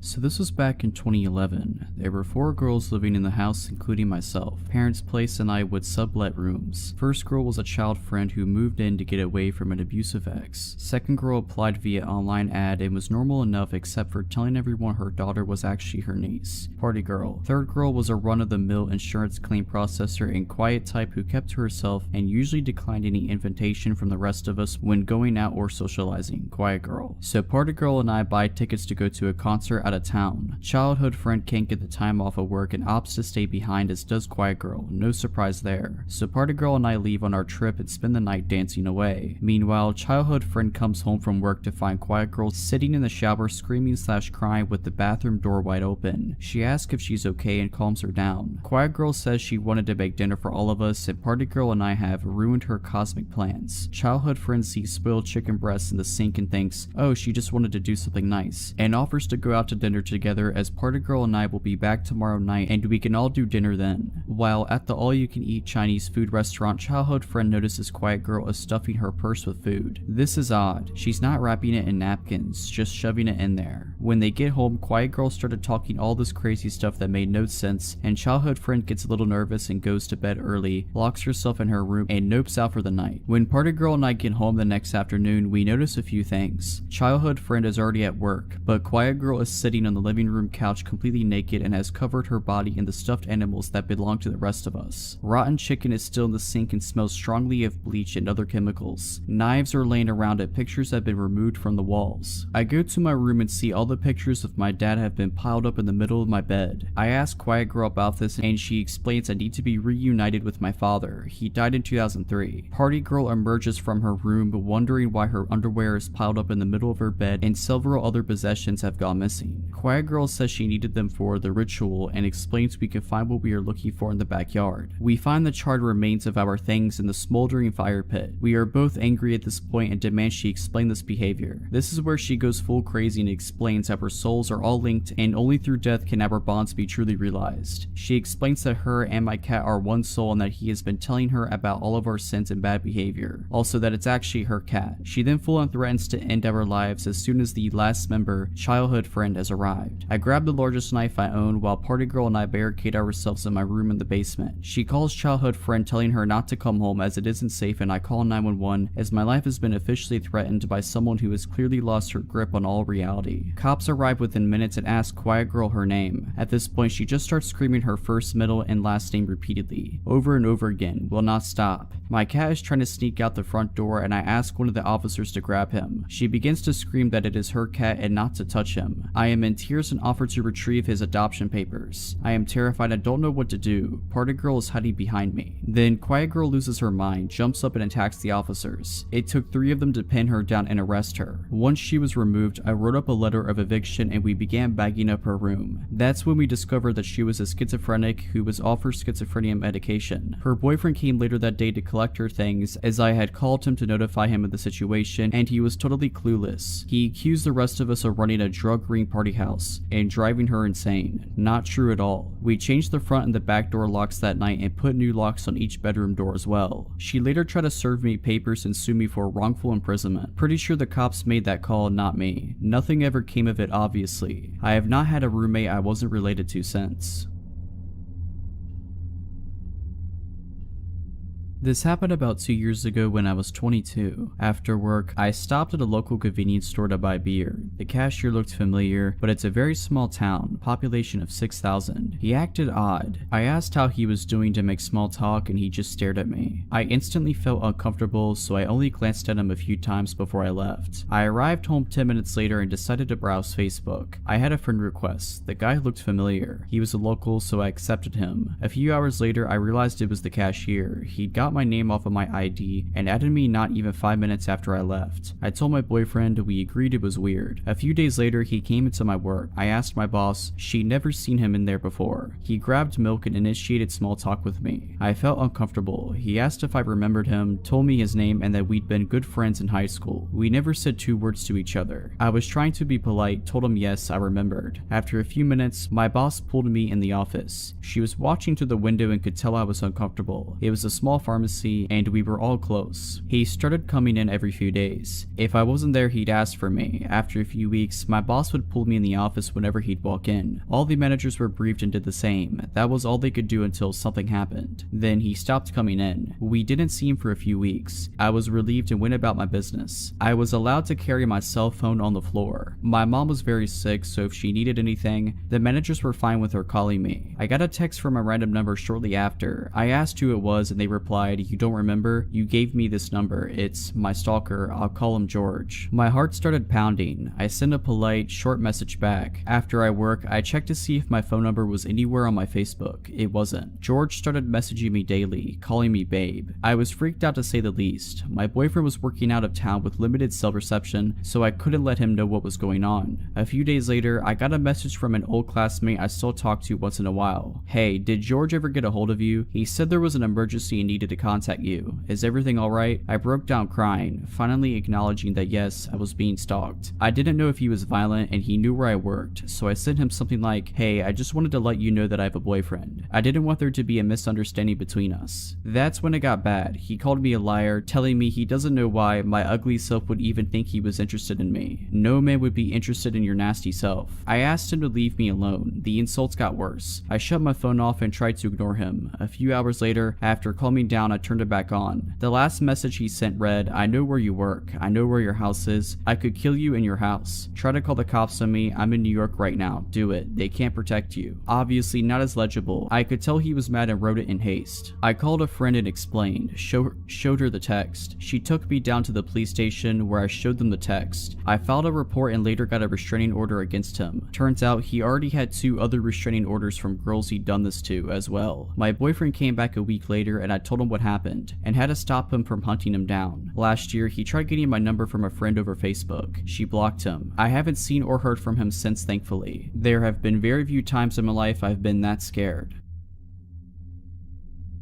So this was back in 2011. There were 4 girls living in the house, including myself. Parents' place and I would sublet rooms. First girl was a child friend who moved in to get away from an abusive ex. Second girl applied via online ad and was normal enough except for telling everyone her daughter was actually her niece. Party girl. Third girl was a run-of-the-mill insurance claim processor and quiet type who kept to herself and usually declined any invitation from the rest of us when going out or socializing. Quiet girl. So party girl and I buy tickets to go to a concert at out of town. Childhood friend can't get the time off of work and opts to stay behind, as does Quiet Girl, no surprise there. So Party Girl and I leave on our trip and spend the night dancing away. Meanwhile, childhood friend comes home from work to find Quiet Girl sitting in the shower screaming/crying with the bathroom door wide open. She asks if she's okay and calms her down. Quiet Girl says she wanted to make dinner for all of us, and Party Girl and I have ruined her cosmic plans. Childhood friend sees spoiled chicken breasts in the sink and thinks, oh, she just wanted to do something nice, and offers to go out to dinner together, as Party Girl and I will be back tomorrow night and we can all do dinner then. While at the all-you-can-eat Chinese food restaurant, childhood friend notices Quiet Girl is stuffing her purse with food. This is odd. She's not wrapping it in napkins, just shoving it in there. When they get home, Quiet Girl started talking all this crazy stuff that made no sense, and childhood friend gets a little nervous and goes to bed early, locks herself in her room, and nopes out for the night. When Party Girl and I get home the next afternoon, we notice a few things. Childhood friend is already at work, but Quiet Girl is sitting on the living room couch completely naked and has covered her body in the stuffed animals that belong to the rest of us. Rotten chicken is still in the sink and smells strongly of bleach and other chemicals. Knives are laying around it, pictures have been removed from the walls. I go to my room and see all the pictures of my dad have been piled up in the middle of my bed. I ask Quiet Girl about this and she explains I need to be reunited with my father. He died in 2003. Party Girl emerges from her room wondering why her underwear is piled up in the middle of her bed and several other possessions have gone missing. Quiet Girl says she needed them for the ritual and explains we can find what we are looking for in the backyard. We find the charred remains of our things in the smoldering fire pit. We are both angry at this point and demand she explain this behavior. This is where she goes full crazy and explains how our souls are all linked and only through death can our bonds be truly realized. She explains that her and my cat are one soul and that he has been telling her about all of our sins and bad behavior. Also that it's actually her cat. She then full on threatens to end our lives as soon as the last member, childhood friend, has arrived. I grab the largest knife I own while Party Girl and I barricade ourselves in my room in the basement. She calls childhood friend telling her not to come home as it isn't safe, and I call 911 as my life has been officially threatened by someone who has clearly lost her grip on all reality. Cops arrive within minutes and ask Quiet Girl her name. At this point she just starts screaming her first, middle, and last name repeatedly, over and over again, will not stop. My cat is trying to sneak out the front door and I ask one of the officers to grab him. She begins to scream that it is her cat and not to touch him. I am in tears and offer to retrieve his adoption papers. I am terrified and don't know what to do. Party Girl is hiding behind me. Then Quiet Girl loses her mind, jumps up and attacks the officers. It took 3 of them to pin her down and arrest her. Once she was removed, I wrote up a letter of eviction and we began bagging up her room. That's when we discovered that she was a schizophrenic who was offered schizophrenia medication. Her boyfriend came later that day to collect her things as I had called him to notify him of the situation and he was totally clueless. He accused the rest of us of running a drug ring party house and driving her insane. Not true at all. We changed the front and the back door locks that night and put new locks on each bedroom door as well. She later tried to serve me papers and sue me for wrongful imprisonment. Pretty sure the cops made that call, not me. Nothing ever came of it, obviously. I have not had a roommate I wasn't related to since. This happened about 2 years ago when I was 22. After work, I stopped at a local convenience store to buy beer. The cashier looked familiar, but it's a very small town, population of 6,000. He acted odd. I asked how he was doing to make small talk and he just stared at me. I instantly felt uncomfortable, so I only glanced at him a few times before I left. I arrived home 10 minutes later and decided to browse Facebook. I had a friend request. The guy looked familiar. He was a local, so I accepted him. A few hours later, I realized it was the cashier. He'd got my name off of my ID and added me not even 5 minutes after I left. I told my boyfriend, we agreed it was weird. A few days later, he came into my work. I asked my boss, she'd never seen him in there before. He grabbed milk and initiated small talk with me. I felt uncomfortable. He asked if I remembered him, told me his name and that we'd been good friends in high school. We never said 2 words to each other. I was trying to be polite, told him yes, I remembered. After a few minutes, my boss pulled me in the office. She was watching through the window and could tell I was uncomfortable. It was a small pharmacy and we were all close. He started coming in every few days. If I wasn't there, he'd ask for me. After a few weeks, my boss would pull me in the office whenever he'd walk in. All the managers were briefed and did the same. That was all they could do until something happened. Then he stopped coming in. We didn't see him for a few weeks. I was relieved and went about my business. I was allowed to carry my cell phone on the floor. My mom was very sick, so if she needed anything, the managers were fine with her calling me. I got a text from a random number shortly after. I asked who it was and they replied, replied, "You don't remember? You gave me this number. It's my stalker. I'll call him George." My heart started pounding. I sent a polite, short message back. After I work, I checked to see if my phone number was anywhere on my Facebook. It wasn't. George started messaging me daily, calling me babe. I was freaked out to say the least. My boyfriend was working out of town with limited cell reception, so I couldn't let him know what was going on. A few days later, I got a message from an old classmate I still talk to once in a while. "Hey, did George ever get a hold of you? He said there was an emergency and needed to contact you. Is everything alright?" I broke down crying, finally acknowledging that yes, I was being stalked. I didn't know if he was violent and he knew where I worked, so I sent him something like, "Hey, I just wanted to let you know that I have a boyfriend. I didn't want there to be a misunderstanding between us." That's when it got bad. He called me a liar, telling me he doesn't know why my ugly self would even think he was interested in me. "No man would be interested in your nasty self." I asked him to leave me alone. The insults got worse. I shut my phone off and tried to ignore him. A few hours later, after calming down, I turned it back on. The last message he sent read, "I know where you work. I know where your house is. I could kill you in your house. Try to call the cops on me. I'm in New York right now. Do it. They can't protect you." Obviously not as legible. I could tell he was mad and wrote it in haste. I called a friend and explained, showed her the text. She took me down to the police station where I showed them the text. I filed a report and later got a restraining order against him. Turns out he already had 2 other restraining orders from girls he'd done this to as well. My boyfriend came back a week later and I told him what happened and had to stop him from hunting him down. Last year, he tried getting my number from a friend over Facebook. She blocked him. I haven't seen or heard from him since, thankfully. There have been very few times in my life I've been that scared.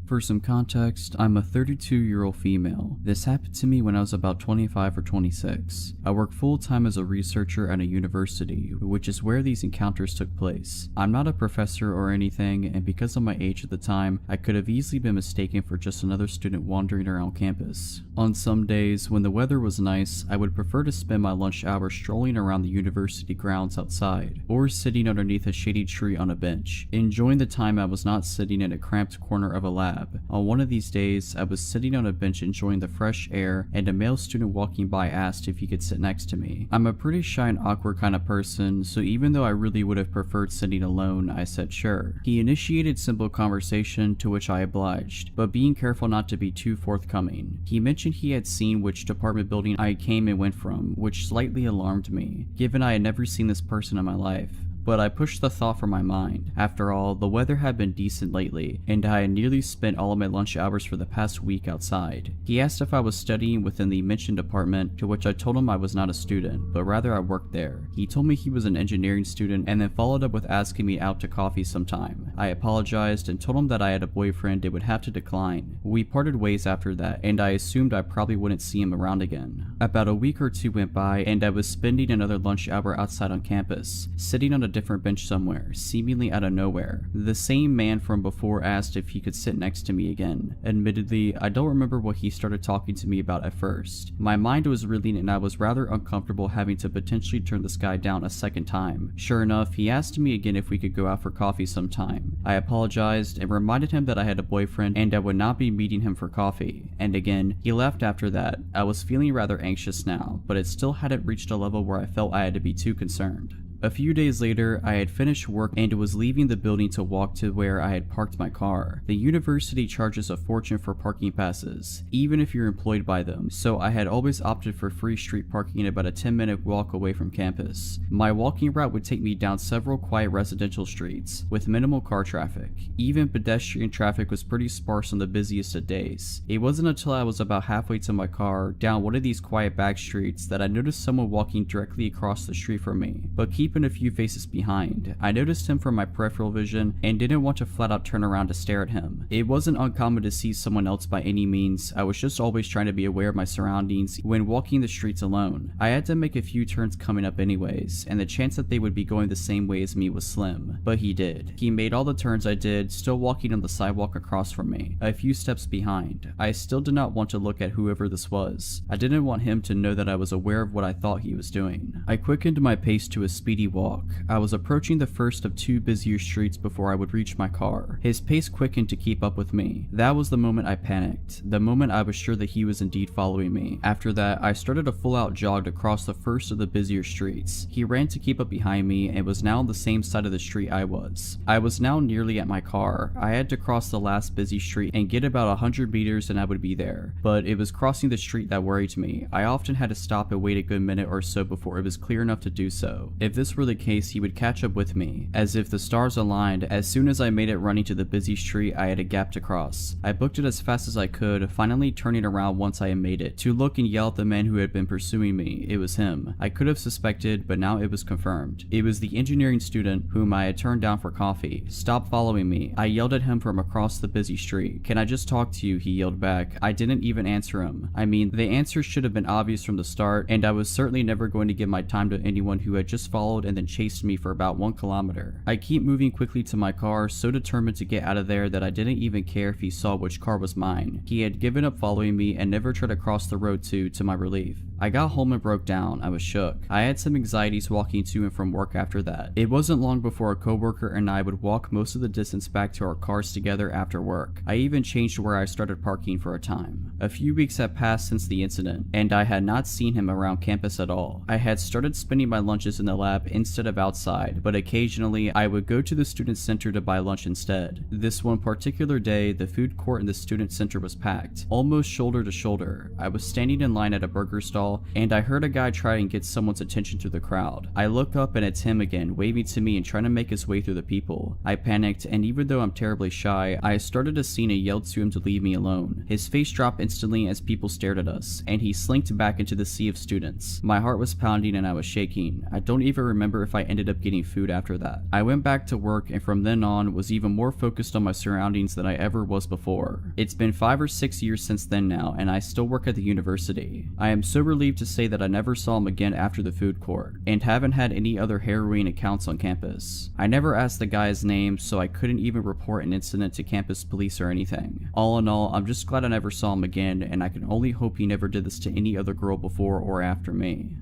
For some context, I'm a 32-year-old female. This happened to me when I was about 25 or 26. I work full-time as a researcher at a university, which is where these encounters took place. I'm not a professor or anything, and because of my age at the time, I could have easily been mistaken for just another student wandering around campus. On some days, when the weather was nice, I would prefer to spend my lunch hour strolling around the university grounds outside, or sitting underneath a shady tree on a bench, enjoying the time I was not sitting in a cramped corner of a lab. On one of these days, I was sitting on a bench enjoying the fresh air, and a male student walking by asked if he could sit next to me. I'm a pretty shy and awkward kind of person, so even though I really would have preferred sitting alone, I said sure. He initiated simple conversation, to which I obliged, but being careful not to be too forthcoming. He mentioned he had seen which department building I came and went from, which slightly alarmed me, given I had never seen this person in my life. But I pushed the thought from my mind. After all, the weather had been decent lately, and I had nearly spent all of my lunch hours for the past week outside. He asked if I was studying within the mentioned department, to which I told him I was not a student, but rather I worked there. He told me he was an engineering student, and then followed up with asking me out to coffee sometime. I apologized and told him that I had a boyfriend and would have to decline. We parted ways after that, and I assumed I probably wouldn't see him around again. About a week or 2 went by, and I was spending another lunch hour outside on campus, sitting on a different bench somewhere, seemingly out of nowhere. The same man from before asked if he could sit next to me again. Admittedly, I don't remember what he started talking to me about at first. My mind was reeling and I was rather uncomfortable having to potentially turn this guy down a second time. Sure enough, he asked me again if we could go out for coffee sometime. I apologized and reminded him that I had a boyfriend and I would not be meeting him for coffee. And again, he left after that. I was feeling rather anxious now, but it still hadn't reached a level where I felt I had to be too concerned. A few days later, I had finished work and was leaving the building to walk to where I had parked my car. The university charges a fortune for parking passes, even if you're employed by them, so I had always opted for free street parking about a 10-minute walk away from campus. My walking route would take me down several quiet residential streets, with minimal car traffic. Even pedestrian traffic was pretty sparse on the busiest of days. It wasn't until I was about halfway to my car, down one of these quiet back streets, that I noticed someone walking directly across the street from me, but keeping a few faces behind. I noticed him from my peripheral vision and didn't want to flat out turn around to stare at him. It wasn't uncommon to see someone else by any means. I was just always trying to be aware of my surroundings when walking the streets alone. I had to make a few turns coming up anyways, and the chance that they would be going the same way as me was slim, but he did. He made all the turns I did, still walking on the sidewalk across from me, a few steps behind. I still did not want to look at whoever this was. I didn't want him to know that I was aware of what I thought he was doing. I quickened my pace to a speedy speedy walk. I was approaching the first of 2 busier streets before I would reach my car. His pace quickened to keep up with me. That was the moment I panicked, the moment I was sure that he was indeed following me. After that, I started a full-out jog to cross the first of the busier streets. He ran to keep up behind me and was now on the same side of the street I was. I was now nearly at my car. I had to cross the last busy street and get about 100 meters and I would be there. But it was crossing the street that worried me. I often had to stop and wait a good minute or so before it was clear enough to do so. If this were the case, he would catch up with me. As if the stars aligned, as soon as I made it running to the busy street, I had a gap to cross. I booked it as fast as I could, finally turning around once I had made it, to look and yell at the man who had been pursuing me. It was him. I could have suspected, but now it was confirmed. It was the engineering student whom I had turned down for coffee. "Stop following me." I yelled at him from across the busy street. "Can I just talk to you?" he yelled back. I didn't even answer him. I mean, the answer should have been obvious from the start, and I was certainly never going to give my time to anyone who had just followed and then chased me for about 1 kilometer. I keep moving quickly to my car, so determined to get out of there that I didn't even care if he saw which car was mine. He had given up following me and never tried to cross the road to my relief. I got home and broke down. I was shook. I had some anxieties walking to and from work after that. It wasn't long before a coworker and I would walk most of the distance back to our cars together after work. I even changed where I started parking for a time. A few weeks had passed since the incident, and I had not seen him around campus at all. I had started spending my lunches in the lab instead of outside, but occasionally I would go to the student center to buy lunch instead. This one particular day, the food court in the student center was packed, almost shoulder to shoulder. I was standing in line at a burger stall, and I heard a guy try and get someone's attention through the crowd. I look up and it's him again, waving to me and trying to make his way through the people. I panicked, and even though I'm terribly shy, I started a scene and yelled to him to leave me alone. His face dropped instantly as people stared at us, and he slinked back into the sea of students. My heart was pounding and I was shaking. I don't even remember if I ended up getting food after that. I went back to work, and from then on was even more focused on my surroundings than I ever was before. It's been 5 or 6 years since then now, and I still work at the university. I am so relieved to say that I never saw him again after the food court, and haven't had any other harrowing accounts on campus. I never asked the guy's name, so I couldn't even report an incident to campus police or anything. All in all, I'm just glad I never saw him again, and I can only hope he never did this to any other girl before or after me.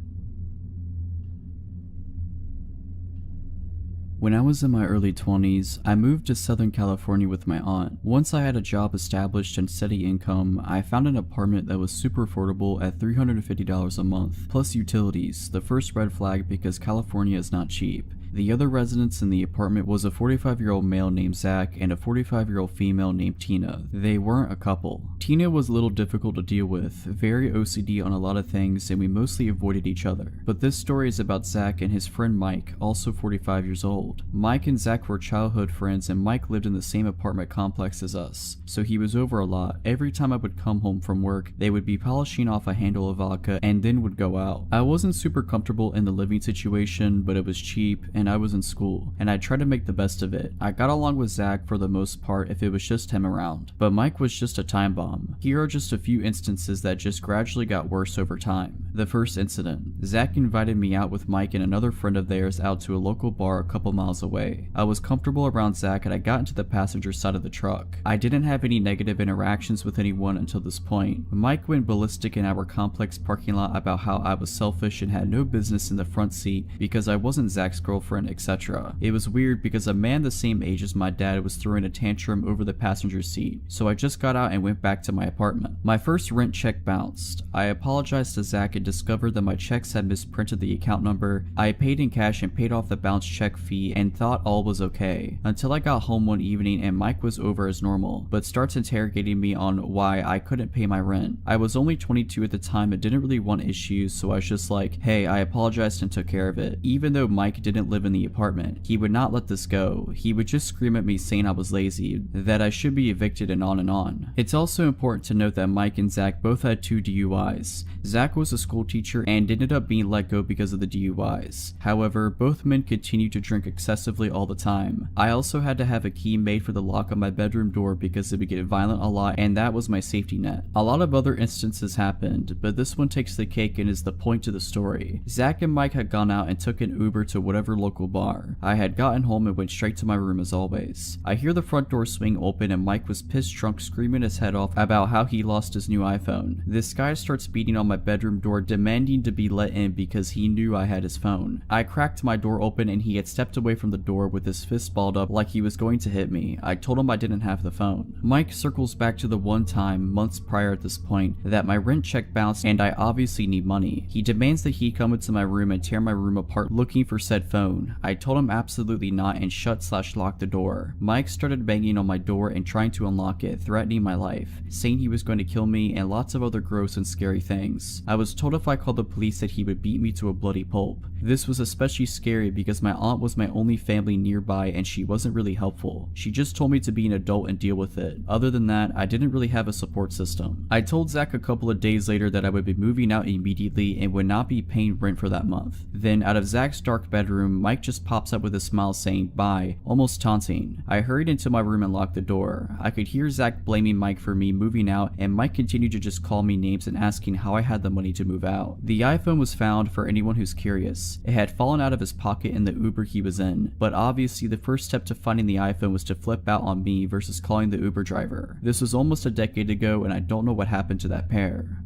When I was in my early 20s, I moved to Southern California with my aunt. Once I had a job established and steady income, I found an apartment that was super affordable at $350 a month, plus utilities, the first red flag because California is not cheap. The other residents in the apartment was a 45-year-old male named Zach and a 45-year-old female named Tina. They weren't a couple. Tina was a little difficult to deal with, very OCD on a lot of things, and we mostly avoided each other. But this story is about Zach and his friend Mike, also 45 years old. Mike and Zach were childhood friends, and Mike lived in the same apartment complex as us, so he was over a lot. Every time I would come home from work, they would be polishing off a handle of vodka and then would go out. I wasn't super comfortable in the living situation, but it was cheap, and I was in school, and I tried to make the best of it. I got along with Zach for the most part if it was just him around, but Mike was just a time bomb. Here are just a few instances that just gradually got worse over time. The first incident. Zach invited me out with Mike and another friend of theirs out to a local bar a couple miles away. I was comfortable around Zach and I got into the passenger side of the truck. I didn't have any negative interactions with anyone until this point. Mike went ballistic in our complex parking lot about how I was selfish and had no business in the front seat because I wasn't Zach's girlfriend, etc. It was weird because a man the same age as my dad was throwing a tantrum over the passenger seat, so I just got out and went back to my apartment. My first rent check bounced. I apologized to Zach and discovered that my checks had misprinted the account number. I paid in cash and paid off the bounce check fee and thought all was okay, until I got home one evening and Mike was over as normal, but starts interrogating me on why I couldn't pay my rent. I was only 22 at the time and didn't really want issues, so I was just like, hey, I apologized and took care of it. Even though Mike didn't live in the apartment, he would not let this go. He would just scream at me saying I was lazy, that I should be evicted, and on and on. It's also important to note that Mike and Zach both had 2 DUIs. Zach was a school teacher and ended up being let go because of the DUIs. However, both men continued to drink excessively all the time. I also had to have a key made for the lock on my bedroom door because it would get violent a lot, and that was my safety net. A lot of other instances happened, but this one takes the cake and is the point to the story. Zach and Mike had gone out and took an Uber to whatever local local bar. I had gotten home and went straight to my room as always. I hear the front door swing open and Mike was pissed drunk screaming his head off about how he lost his new iPhone. This guy starts beating on my bedroom door demanding to be let in because he knew I had his phone. I cracked my door open and he had stepped away from the door with his fist balled up like he was going to hit me. I told him I didn't have the phone. Mike circles back to the one time, months prior at this point, that my rent check bounced and I obviously need money. He demands that he come into my room and tear my room apart looking for said phone. I told him absolutely not and shut/locked the door. Mike started banging on my door and trying to unlock it, threatening my life, saying he was going to kill me and lots of other gross and scary things. I was told if I called the police that he would beat me to a bloody pulp. This was especially scary because my aunt was my only family nearby and she wasn't really helpful. She just told me to be an adult and deal with it. Other than that, I didn't really have a support system. I told Zach a couple of days later that I would be moving out immediately and would not be paying rent for that month. Then out of Zach's dark bedroom, Mike just pops up with a smile saying bye, almost taunting. I hurried into my room and locked the door. I could hear Zach blaming Mike for me moving out and Mike continued to just call me names and asking how I had the money to move out. The iPhone was found for anyone who's curious. It had fallen out of his pocket in the Uber he was in, but obviously the first step to finding the iPhone was to flip out on me versus calling the Uber driver. This was almost a decade ago and I don't know what happened to that pair.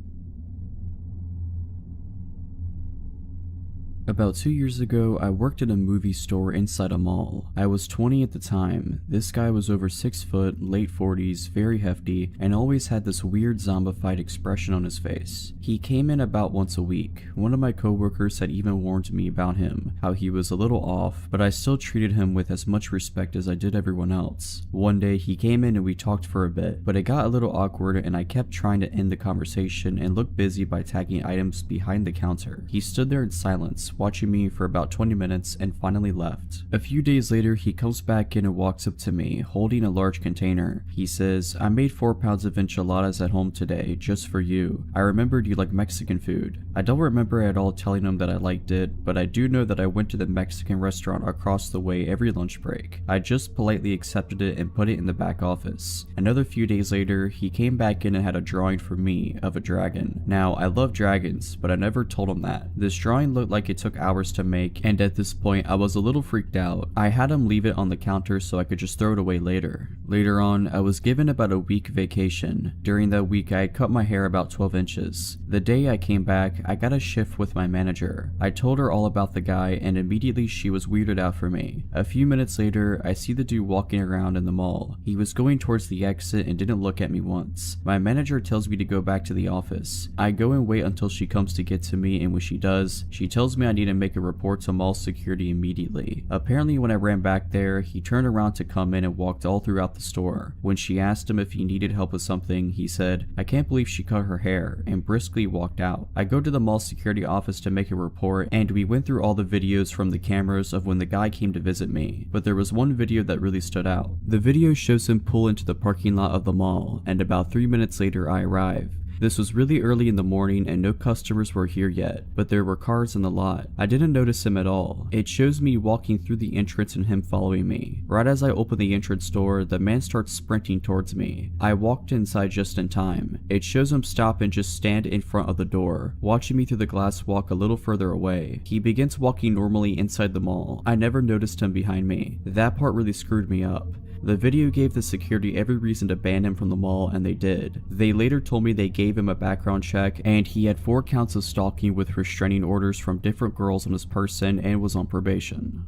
About 2 years ago, I worked at a movie store inside a mall. I was 20 at the time. This guy was over 6 foot, late 40s, very hefty, and always had this weird zombified expression on his face. He came in about once a week. One of my coworkers had even warned me about him, how he was a little off, but I still treated him with as much respect as I did everyone else. One day, he came in and we talked for a bit, but it got a little awkward and I kept trying to end the conversation and look busy by tagging items behind the counter. He stood there in silence, watching me for about 20 minutes and finally left. A few days later, he comes back in and walks up to me, holding a large container. He says, "I made 4 pounds of enchiladas at home today, just for you. I remembered you like Mexican food." I don't remember at all telling him that I liked it, but I do know that I went to the Mexican restaurant across the way every lunch break. I just politely accepted it and put it in the back office. Another few days later, he came back in and had a drawing for me of a dragon. Now, I love dragons, but I never told him that. This drawing looked like it took hours to make, and at this point I was a little freaked out. I had him leave it on the counter so I could just throw it away later. Later on, I was given about a week vacation. During that week, I had cut my hair about 12 inches. The day I came back, I got a shift with my manager. I told her all about the guy and immediately she was weirded out for me. A few minutes later, I see the dude walking around in the mall. He was going towards the exit and didn't look at me once. My manager tells me to go back to the office. I go and wait until she comes to get to me, and when she does, she tells me I need to make a report to mall security immediately. Apparently when I ran back there, he turned around to come in and walked all throughout the store. When she asked him if he needed help with something, he said, "I can't believe she cut her hair," and briskly walked out. I go to the mall security office to make a report, and we went through all the videos from the cameras of when the guy came to visit me, but there was one video that really stood out. The video shows him pull into the parking lot of the mall, and about 3 minutes later I arrive. This was really early in the morning and no customers were here yet, but there were cars in the lot. I didn't notice him at all. It shows me walking through the entrance and him following me. Right as I open the entrance door, the man starts sprinting towards me. I walked inside just in time. It shows him stop and just stand in front of the door, watching me through the glass walk a little further away. He begins walking normally inside the mall. I never noticed him behind me. That part really screwed me up. The video gave the security every reason to ban him from the mall, and they did. They later told me they gave him a background check, and he had 4 counts of stalking with restraining orders from different girls on his person and was on probation.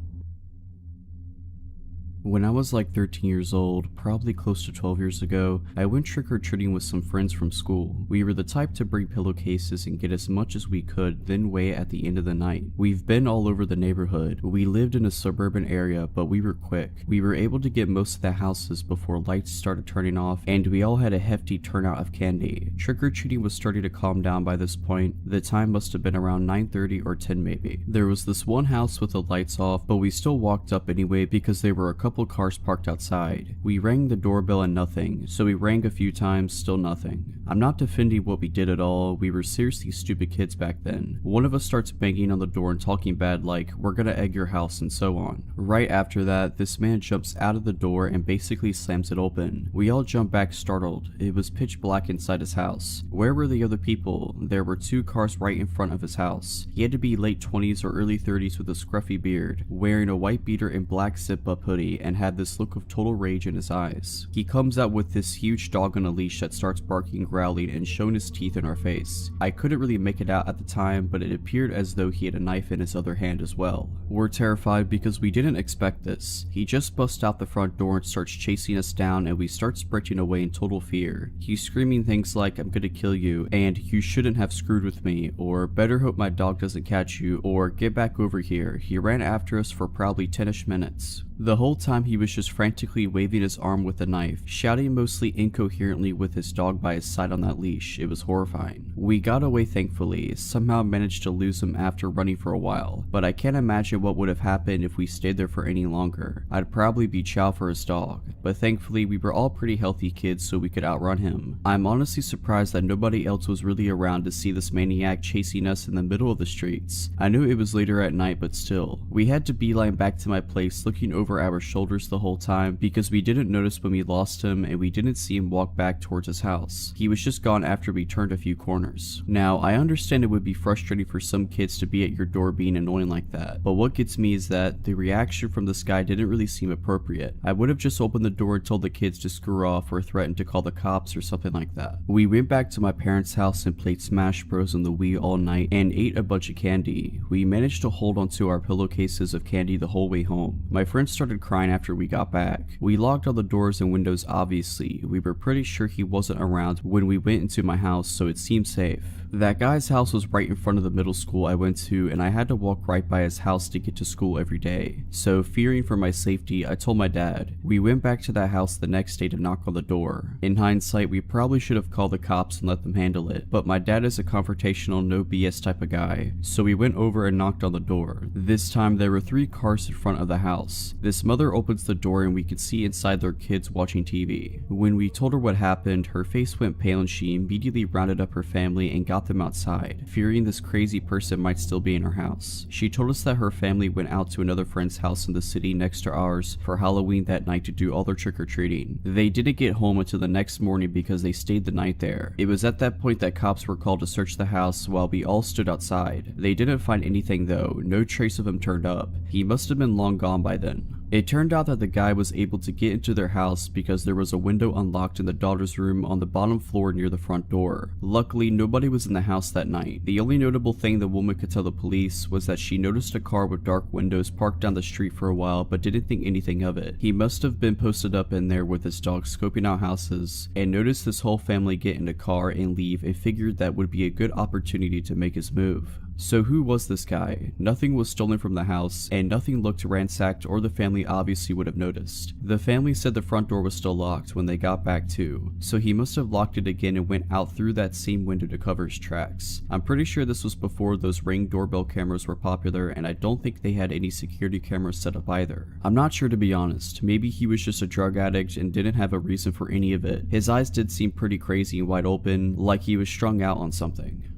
When I was like 13 years old, probably close to 12 years ago, I went trick-or-treating with some friends from school. We were the type to bring pillowcases and get as much as we could, then wait at the end of the night. We've been all over the neighborhood. We lived in a suburban area, but we were quick. We were able to get most of the houses before lights started turning off, and we all had a hefty turnout of candy. Trick-or-treating was starting to calm down by this point. The time must have been around 9:30 or 10 maybe. There was this one house with the lights off, but we still walked up anyway because there were a couple couple cars parked outside. We rang the doorbell and nothing, so we rang a few times, still nothing. I'm not defending what we did at all, we were seriously stupid kids back then. One of us starts banging on the door and talking bad like, we're gonna egg your house and so on. Right after that, this man jumps out of the door and basically slams it open. We all jump back startled. It was pitch black inside his house. Where were the other people? There were 2 cars right in front of his house. He had to be late 20s or early 30s with a scruffy beard, wearing a white beater and black zip-up hoodie, and had this look of total rage in his eyes. He comes out with this huge dog on a leash that starts barking, growling, and showing his teeth in our face. I couldn't really make it out at the time, but it appeared as though he had a knife in his other hand as well. We're terrified because we didn't expect this. He just busts out the front door and starts chasing us down, and we start sprinting away in total fear. He's screaming things like, I'm gonna kill you, and you shouldn't have screwed with me, or better hope my dog doesn't catch you, or get back over here. He ran after us for probably 10ish minutes. The whole time he was just frantically waving his arm with a knife, shouting mostly incoherently with his dog by his side on that leash. It was horrifying. We got away thankfully, somehow managed to lose him after running for a while, but I can't imagine what would have happened if we stayed there for any longer. I'd probably be chow for his dog, but thankfully we were all pretty healthy kids so we could outrun him. I'm honestly surprised that nobody else was really around to see this maniac chasing us in the middle of the streets. I knew it was later at night, but still. We had to beeline back to my place looking over our shoulders the whole time because we didn't notice when we lost him and we didn't see him walk back towards his house. He was just gone after we turned a few corners. Now, I understand it would be frustrating for some kids to be at your door being annoying like that, but what gets me is that the reaction from this guy didn't really seem appropriate. I would have just opened the door and told the kids to screw off or threatened to call the cops or something like that. We went back to my parents' house and played Smash Bros on the Wii all night and ate a bunch of candy. We managed to hold onto our pillowcases of candy the whole way home. My friends started crying after we got back. We locked all the doors and windows obviously. We were pretty sure he wasn't around when we went into my house, so it seemed safe. That guy's house was right in front of the middle school I went to, and I had to walk right by his house to get to school every day. So fearing for my safety, I told my dad. We went back to that house the next day to knock on the door. In hindsight, we probably should have called the cops and let them handle it, but my dad is a confrontational, no BS type of guy, so we went over and knocked on the door. This time there were 3 cars in front of the house. This mother opens the door and we could see inside their kids watching TV. When we told her what happened, her face went pale and she immediately rounded up her family and got them outside, fearing this crazy person might still be in her house. She told us that her family went out to another friend's house in the city next to ours for Halloween that night to do all their trick-or-treating. They didn't get home until the next morning because they stayed the night there. It was at that point that cops were called to search the house while we all stood outside. They didn't find anything though, no trace of him turned up. He must have been long gone by then. It turned out that the guy was able to get into their house because there was a window unlocked in the daughter's room on the bottom floor near the front door. Luckily, nobody was in the house that night. The only notable thing the woman could tell the police was that she noticed a car with dark windows parked down the street for a while but didn't think anything of it. He must have been posted up in there with his dog scoping out houses and noticed this whole family get in a car and leave and figured that would be a good opportunity to make his move. So who was this guy? Nothing was stolen from the house, and nothing looked ransacked or the family obviously would have noticed. The family said the front door was still locked when they got back too, so he must have locked it again and went out through that same window to cover his tracks. I'm pretty sure this was before those Ring doorbell cameras were popular, and I don't think they had any security cameras set up either. I'm not sure to be honest, maybe he was just a drug addict and didn't have a reason for any of it. His eyes did seem pretty crazy and wide open, like he was strung out on something.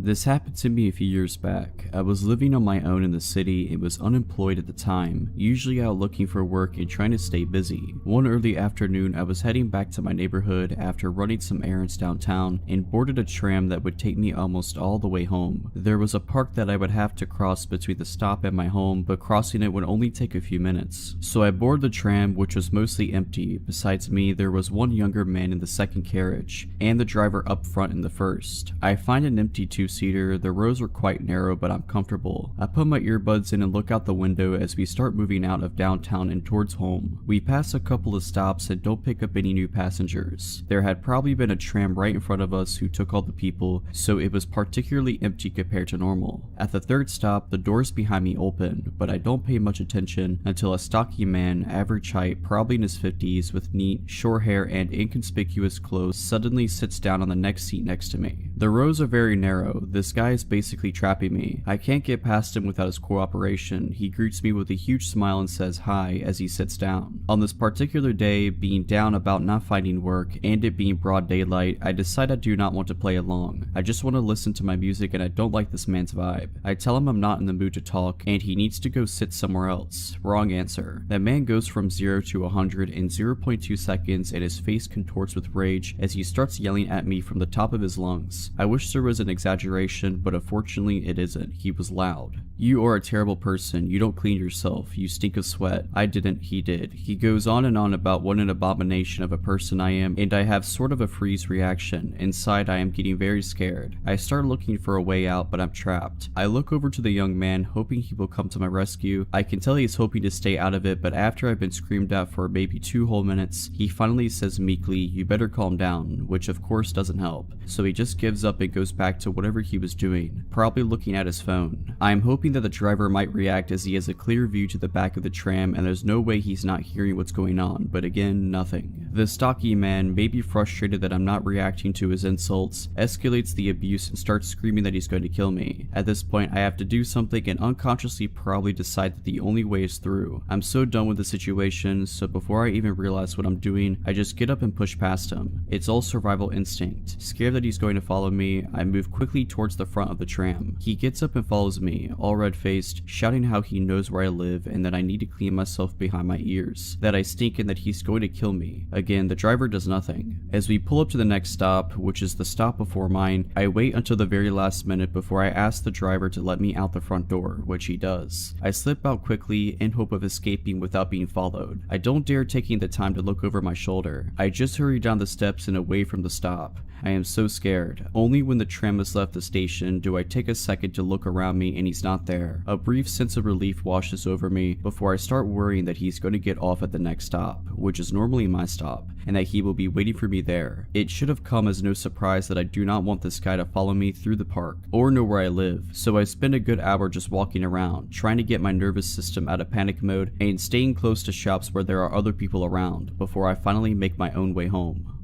This happened to me a few years back. I was living on my own in the city and was unemployed at the time, usually out looking for work and trying to stay busy. One early afternoon, I was heading back to my neighborhood after running some errands downtown and boarded a tram that would take me almost all the way home. There was a park that I would have to cross between the stop and my home, but crossing it would only take a few minutes. So I boarded the tram, which was mostly empty. Besides me, there was one younger man in the second carriage, and the driver up front in the first. I find an empty two-seater. The rows are quite narrow, but I'm comfortable. I put my earbuds in and look out the window as we start moving out of downtown and towards home. We pass a couple of stops and don't pick up any new passengers. There had probably been a tram right in front of us who took all the people, so it was particularly empty compared to normal. At the third stop, the doors behind me open, but I don't pay much attention until a stocky man, average height, probably in his 50s, with neat, short hair and inconspicuous clothes suddenly sits down on the next seat next to me. The rows are very narrow, though. This guy is basically trapping me. I can't get past him without his cooperation. He greets me with a huge smile and says hi as he sits down. On this particular day, being down about not finding work and it being broad daylight, I decide I do not want to play along. I just want to listen to my music and I don't like this man's vibe. I tell him I'm not in the mood to talk and he needs to go sit somewhere else. Wrong answer. That man goes from 0 to 100 in 0.2 seconds and his face contorts with rage as he starts yelling at me from the top of his lungs. I wish there was an exaggeration, but unfortunately it isn't. He was loud. You are a terrible person. You don't clean yourself. You stink of sweat. I didn't, he did. He goes on and on about what an abomination of a person I am, and I have sort of a freeze reaction. Inside I am getting very scared. I start looking for a way out, but I'm trapped. I look over to the young man, hoping he will come to my rescue. I can tell he's hoping to stay out of it, but after I've been screamed at for maybe 2 whole minutes, he finally says meekly, "You better calm down," which of course doesn't help. So he just gives up and goes back to whatever he was doing, probably looking at his phone. I am hoping that the driver might react as he has a clear view to the back of the tram and there's no way he's not hearing what's going on, but again, nothing. The stocky man, maybe frustrated that I'm not reacting to his insults, escalates the abuse and starts screaming that he's going to kill me. At this point, I have to do something and unconsciously probably decide that the only way is through. I'm so done with the situation, so before I even realize what I'm doing, I just get up and push past him. It's all survival instinct. Scared that he's going to follow me, I move quickly towards the front of the tram. He gets up and follows me, all red-faced, shouting how he knows where I live and that I need to clean myself behind my ears, that I stink and that he's going to kill me. Again, the driver does nothing. As we pull up to the next stop, which is the stop before mine, I wait until the very last minute before I ask the driver to let me out the front door, which he does. I slip out quickly in hope of escaping without being followed. I don't dare taking the time to look over my shoulder. I just hurry down the steps and away from the stop. I am so scared. Only when the tram has left the station do I take a second to look around me and he's not there. A brief sense of relief washes over me before I start worrying that he's going to get off at the next stop, which is normally my stop, and that he will be waiting for me there. It should have come as no surprise that I do not want this guy to follow me through the park or know where I live, so I spend a good hour just walking around, trying to get my nervous system out of panic mode and staying close to shops where there are other people around before I finally make my own way home.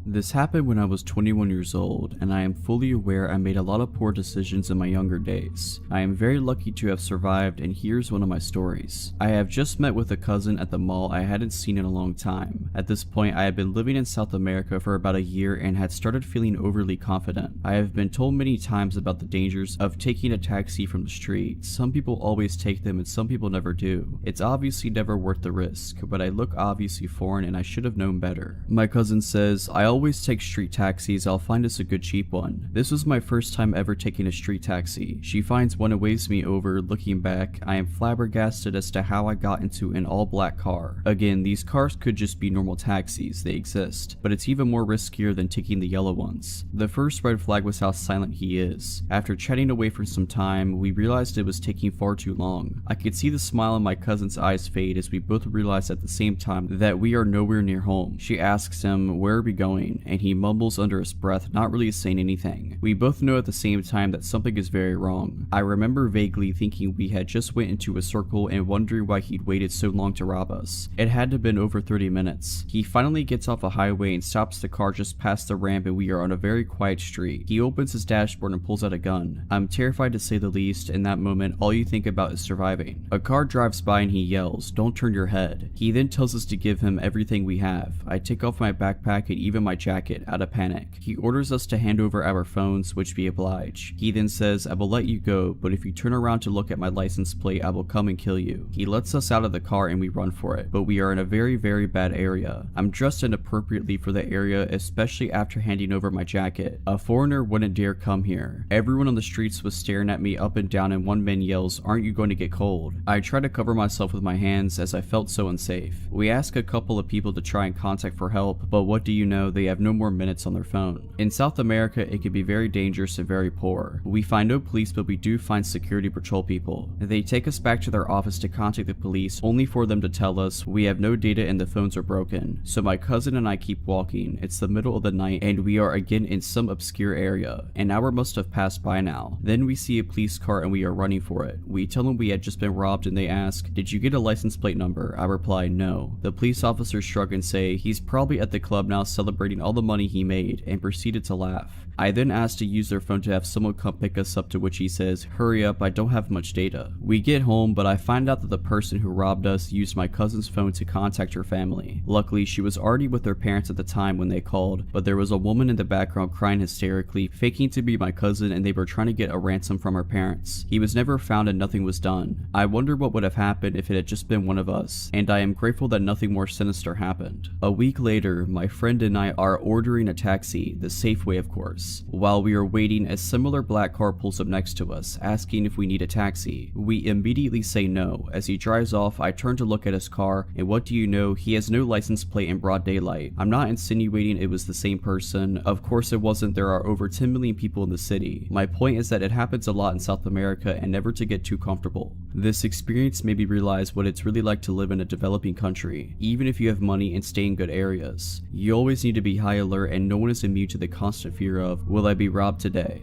This happened when I was 21 years old, and I am fully aware I made a lot of poor decisions in my younger days. I am very lucky to have survived, and here's one of my stories. I have just met with a cousin at the mall I hadn't seen in a long time. At this point, I had been living in South America for about a year and had started feeling overly confident. I have been told many times about the dangers of taking a taxi from the street. Some people always take them and some people never do. It's obviously never worth the risk, but I look obviously foreign and I should have known better. My cousin says, "I always take street taxis, I'll find us a good cheap one." This was my first time ever taking a street taxi. She finds one and waves me over. Looking back, I am flabbergasted as to how I got into an all-black car. Again, these cars could just be normal taxis, they exist, but it's even more riskier than taking the yellow ones. The first red flag was how silent he is. After chatting away for some time, we realized it was taking far too long. I could see the smile in my cousin's eyes fade as we both realized at the same time that we are nowhere near home. She asks him, "Where are we going?" and he mumbles under his breath, not really saying anything. We both know at the same time that something is very wrong. I remember vaguely thinking we had just went into a circle and wondering why he'd waited so long to rob us. It had to have been over 30 minutes. He finally gets off a highway and stops the car just past the ramp, and we are on a very quiet street. He opens his dashboard and pulls out a gun. I'm terrified to say the least. In that moment, all you think about is surviving. A car drives by and he yells, "Don't turn your head." He then tells us to give him everything we have. I take off my backpack and even my jacket out of panic. He orders us to hand over our phones, which we oblige. He then says, "I will let you go, but if you turn around to look at my license plate, I will come and kill you." He lets us out of the car and we run for it, but we are in a very, very bad area. I'm dressed inappropriately for the area, especially after handing over my jacket. A foreigner wouldn't dare come here. Everyone on the streets was staring at me up and down, and one man yells, "Aren't you going to get cold?" I try to cover myself with my hands as I felt so unsafe. We ask a couple of people to try and contact for help, but what do you know, they have no more minutes on their phone. In South America, it can be very dangerous and very poor. We find no police, but we do find security patrol people. They take us back to their office to contact the police, only for them to tell us we have no data and the phones are broken. So my cousin and I keep walking. It's the middle of the night and we are again in some obscure area. An hour must have passed by now. Then we see a police car and we are running for it. We tell them we had just been robbed and they ask, "Did you get a license plate number?" I reply, "No." The police officers shrug and say, "He's probably at the club now celebrating celebrating all the money he made and proceeded to laugh. I then asked to use their phone to have someone come pick us up, to which he says, "Hurry up, I don't have much data." We get home, but I find out that the person who robbed us used my cousin's phone to contact her family. Luckily, she was already with her parents at the time when they called, but there was a woman in the background crying hysterically, faking to be my cousin, and they were trying to get a ransom from her parents. He was never found and nothing was done. I wonder what would have happened if it had just been one of us, and I am grateful that nothing more sinister happened. A week later, my friend and I are ordering a taxi, the safe way of course. While we are waiting, a similar black car pulls up next to us, asking if we need a taxi. We immediately say no. As he drives off, I turn to look at his car, and what do you know, he has no license plate in broad daylight. I'm not insinuating it was the same person. Of course it wasn't. There are over 10 million people in the city. My point is that it happens a lot in South America, and never to get too comfortable. This experience made me realize what it's really like to live in a developing country, even if you have money and stay in good areas. You always need to be high alert, and no one is immune to the constant fear of, will I be robbed today?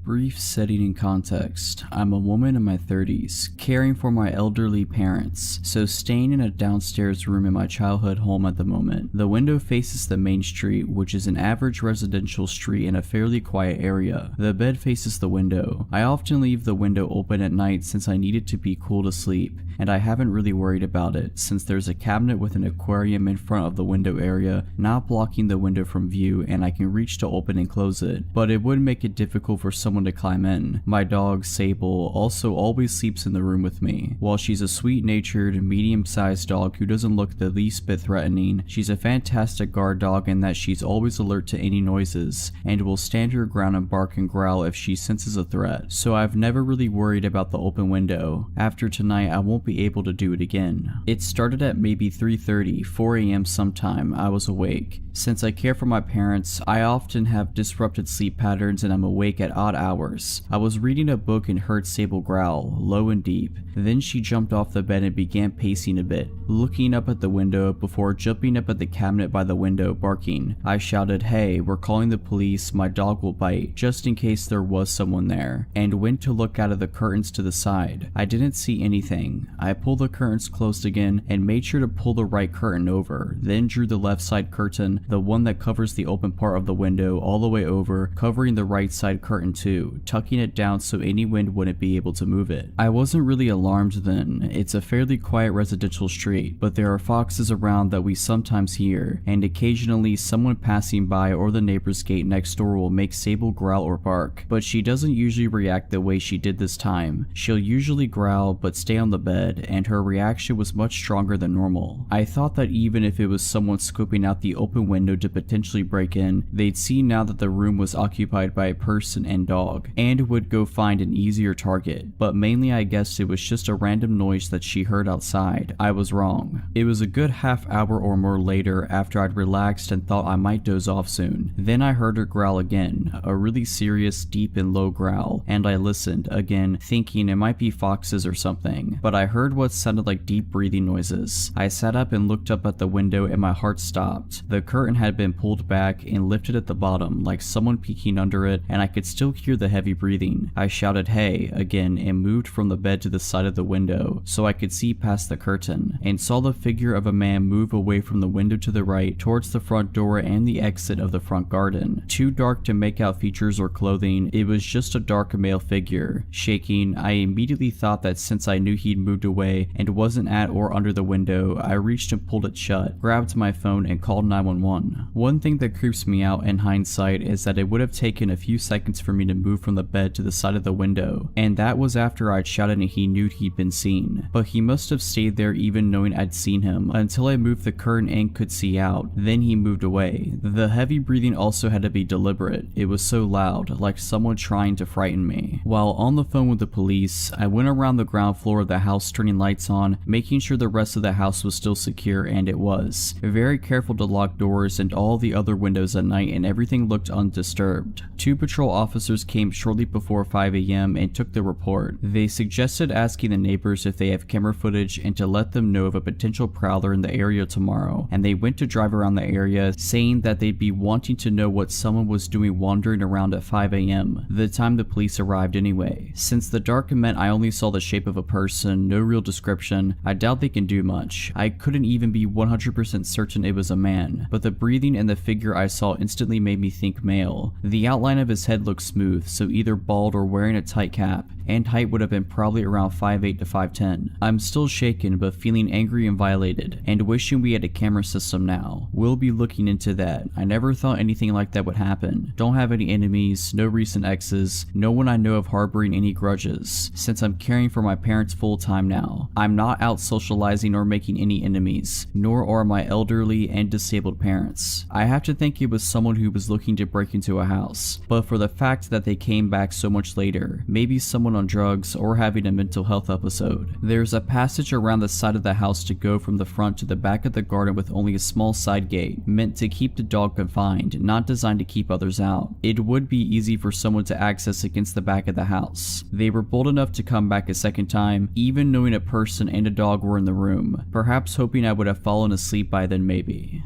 Brief setting and context. I'm a woman in my 30s, caring for my elderly parents, so staying in a downstairs room in my childhood home at the moment. The window faces the main street, which is an average residential street in a fairly quiet area. The bed faces the window. I often leave the window open at night since I need it to be cool to sleep, and I haven't really worried about it since there's a cabinet with an aquarium in front of the window area, not blocking the window from view, and I can reach to open and close it. But it would make it difficult for someone to climb in. My dog, Sable, also always sleeps in the room with me. While she's a sweet-natured, medium-sized dog who doesn't look the least bit threatening, she's a fantastic guard dog in that she's always alert to any noises, and will stand her ground and bark and growl if she senses a threat. So I've never really worried about the open window. After tonight, I won't be able to do it again. It started at maybe 3:30, 4 a.m. sometime. I was awake. Since I care for my parents, I often have disrupted sleep patterns and I'm awake at odd hours. I was reading a book and heard Sable growl, low and deep. Then she jumped off the bed and began pacing a bit, looking up at the window before jumping up at the cabinet by the window, barking. I shouted, "Hey, we're calling the police, my dog will bite," just in case there was someone there, and went to look out of the curtains to the side. I didn't see anything. I pulled the curtains closed again and made sure to pull the right curtain over, then drew the left side curtain, the one that covers the open part of the window, all the way over, covering the right side curtain too, tucking it down so any wind wouldn't be able to move it. I wasn't really alarmed then. It's a fairly quiet residential street, but there are foxes around that we sometimes hear, and occasionally someone passing by or the neighbor's gate next door will make Sable growl or bark, but she doesn't usually react the way she did this time. She'll usually growl but stay on the bed, and her reaction was much stronger than normal. I thought that even if it was someone scoping out the open window to potentially break in, they'd see now that the room was occupied by a person and dog, and would go find an easier target, but mainly I guessed it was just a random noise that she heard outside. I was wrong. It was a good half hour or more later after I'd relaxed and thought I might doze off soon. Then I heard her growl again, a really serious, deep and low growl, and I listened, again, thinking it might be foxes or something, but I heard what sounded like deep breathing noises. I sat up and looked up at the window and my heart stopped. The curtain had been pulled back and lifted at the bottom, like someone peeking under it, and I could still hear the heavy breathing. I shouted, "Hey," again, and moved from the bed to the side of the window so I could see past the curtain, and saw the figure of a man move away from the window to the right towards the front door and the exit of the front garden. Too dark to make out features or clothing, it was just a dark male figure. Shaking, I immediately thought that since I knew he'd moved away and wasn't at or under the window, I reached and pulled it shut, grabbed my phone and called 911. One thing that creeps me out in hindsight is that it would have taken a few seconds for me to move from the bed to the side of the window, and that was after I'd shouted and he knew he'd been seen. But he must have stayed there even knowing I'd seen him, until I moved the curtain and could see out. Then he moved away. The heavy breathing also had to be deliberate. It was so loud, like someone trying to frighten me. While on the phone with the police, I went around the ground floor of the house turning lights on, making sure the rest of the house was still secure, and it was. Very careful to lock doors and all the other windows at night, and everything looked undisturbed. 2 patrol officers neighbors came shortly before 5 a.m. and took the report. They suggested asking the neighbors if they have camera footage and to let them know of a potential prowler in the area tomorrow, and they went to drive around the area saying that they'd be wanting to know what someone was doing wandering around at 5 a.m., the time the police arrived anyway. Since the dark meant I only saw the shape of a person, no real description, I doubt they can do much. I couldn't even be 100% certain it was a man, but the breathing and the figure I saw instantly made me think male. The outline of his head looked smooth, so either bald or wearing a tight cap, and height would have been probably around 5'8" to 5'10". I'm still shaken but feeling angry and violated, and wishing we had a camera system now. We'll be looking into that. I never thought anything like that would happen. Don't have any enemies, no recent exes, no one I know of harboring any grudges, since I'm caring for my parents full time now. I'm not out socializing or making any enemies, nor are my elderly and disabled parents. I have to think it was someone who was looking to break into a house, but for the fact that they came back so much later, maybe someone on drugs or having a mental health episode. There's a passage around the side of the house to go from the front to the back of the garden with only a small side gate, meant to keep the dog confined, not designed to keep others out. It would be easy for someone to access against the back of the house. They were bold enough to come back a second time, even knowing a person and a dog were in the room, perhaps hoping I would have fallen asleep by then maybe.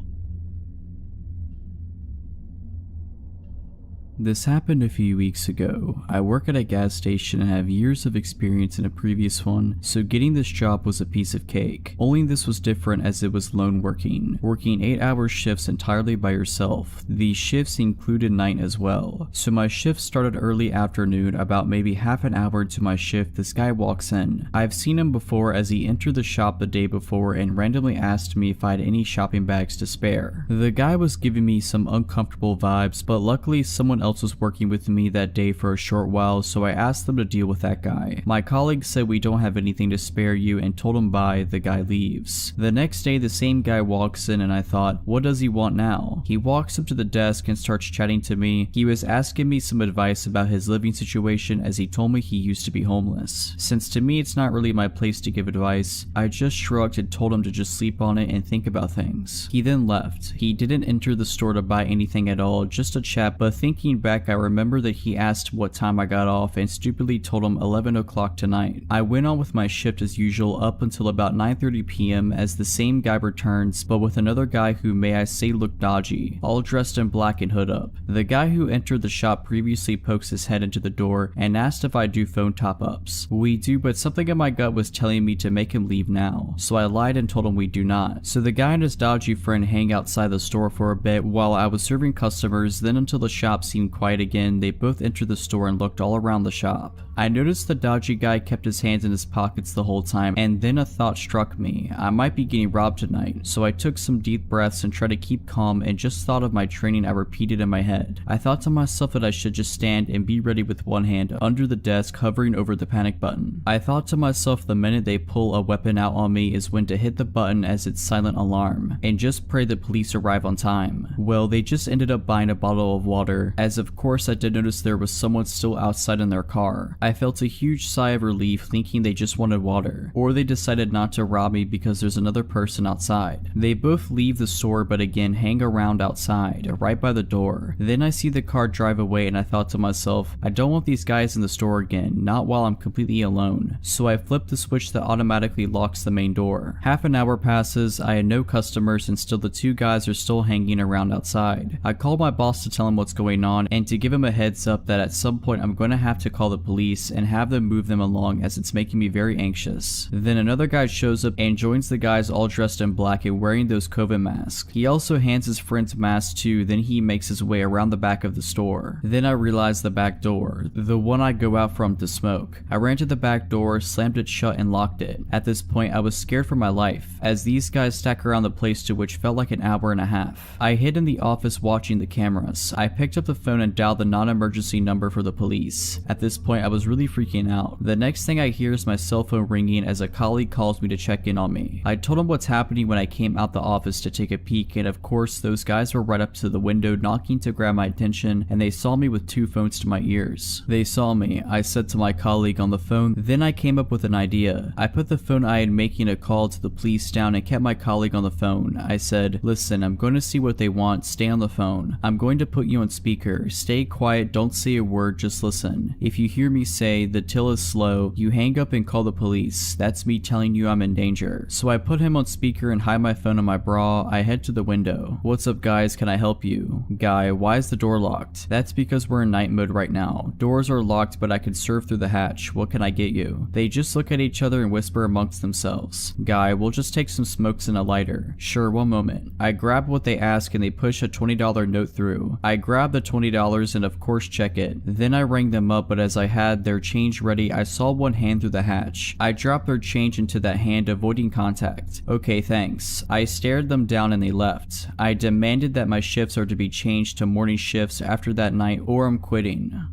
This happened a few weeks ago. I work at a gas station and have years of experience in a previous one, so getting this job was a piece of cake. Only this was different as it was lone working 8-hour shifts entirely by yourself. These shifts included night as well. So my shift started early afternoon. About maybe half an hour into my shift, this guy walks in. I've seen him before as he entered the shop the day before and randomly asked me if I had any shopping bags to spare. The guy was giving me some uncomfortable vibes, but luckily someone else was working with me that day for a short while, so I asked them to deal with that guy. My colleague said we don't have anything to spare you and told him bye. The guy leaves. The next day the same guy walks in and I thought, what does he want now? He walks up to the desk and starts chatting to me. He was asking me some advice about his living situation as he told me he used to be homeless. Since to me it's not really my place to give advice, I just shrugged and told him to just sleep on it and think about things. He then left. He didn't enter the store to buy anything at all, just a chat, but thinking back I remember that he asked what time I got off and stupidly told him 11 o'clock tonight. I went on with my shift as usual up until about 9:30 p.m. as the same guy returns, but with another guy who may I say looked dodgy, all dressed in black and hood up. The guy who entered the shop previously pokes his head into the door and asked if I do phone top-ups. We do, but something in my gut was telling me to make him leave now, so I lied and told him we do not. So the guy and his dodgy friend hang outside the store for a bit while I was serving customers, then until the shop seemed quiet again, they both entered the store and looked all around the shop. I noticed the dodgy guy kept his hands in his pockets the whole time, and then a thought struck me. I might be getting robbed tonight, so I took some deep breaths and tried to keep calm and just thought of my training I repeated in my head. I thought to myself that I should just stand and be ready with one hand under the desk hovering over the panic button. I thought to myself the minute they pull a weapon out on me is when to hit the button as its silent alarm, and just pray the police arrive on time. Well, they just ended up buying a bottle of water, as of course I did notice there was someone still outside in their car. I felt a huge sigh of relief thinking they just wanted water, or they decided not to rob me because there's another person outside. They both leave the store but again hang around outside, right by the door. Then I see the car drive away and I thought to myself, I don't want these guys in the store again, not while I'm completely alone. So I flip the switch that automatically locks the main door. Half an hour passes, I had no customers and still the two guys are still hanging around outside. I called my boss to tell him what's going on and to give him a heads up that at some point I'm going to have to call the police and have them move them along as it's making me very anxious. Then another guy shows up and joins the guys all dressed in black and wearing those COVID masks. He also hands his friend's mask too, then he makes his way around the back of the store. Then I realized the back door, the one I go out from to smoke. I ran to the back door, slammed it shut and locked it. At this point I was scared for my life, as these guys stack around the place to which felt like an hour and a half. I hid in the office watching the cameras. I picked up the phone and dialed the non-emergency number for the police. At this point I was really freaking out. The next thing I hear is my cell phone ringing as a colleague calls me to check in on me. I told him what's happening when I came out the office to take a peek, and of course those guys were right up to the window knocking to grab my attention, and they saw me with two phones to my ears. They saw me, I said to my colleague on the phone. Then I came up with an idea. I put the phone I had making a call to the police down and kept my colleague on the phone. I said, listen, I'm going to see what they want, stay on the phone. I'm going to put you on speaker. reminder, stay quiet, don't say a word, just listen. If you hear me say, the till is slow, you hang up and call the police. That's me telling you I'm in danger. So I put him on speaker and hide my phone in my bra. I head to the window. What's up guys, can I help you? Guy, why is the door locked? That's because we're in night mode right now. Doors are locked but I can surf through the hatch. What can I get you? They just look at each other and whisper amongst themselves. Guy, we'll just take some smokes and a lighter. Sure, one moment. I grab what they ask and they push a $20 note through. I grab the $20 and of course check it. Then I rang them up, but as I had their change ready, I saw one hand through the hatch. I dropped their change into that hand, avoiding contact. Okay, thanks. I stared them down and they left. I demanded that my shifts are to be changed to morning shifts after that night or I'm quitting.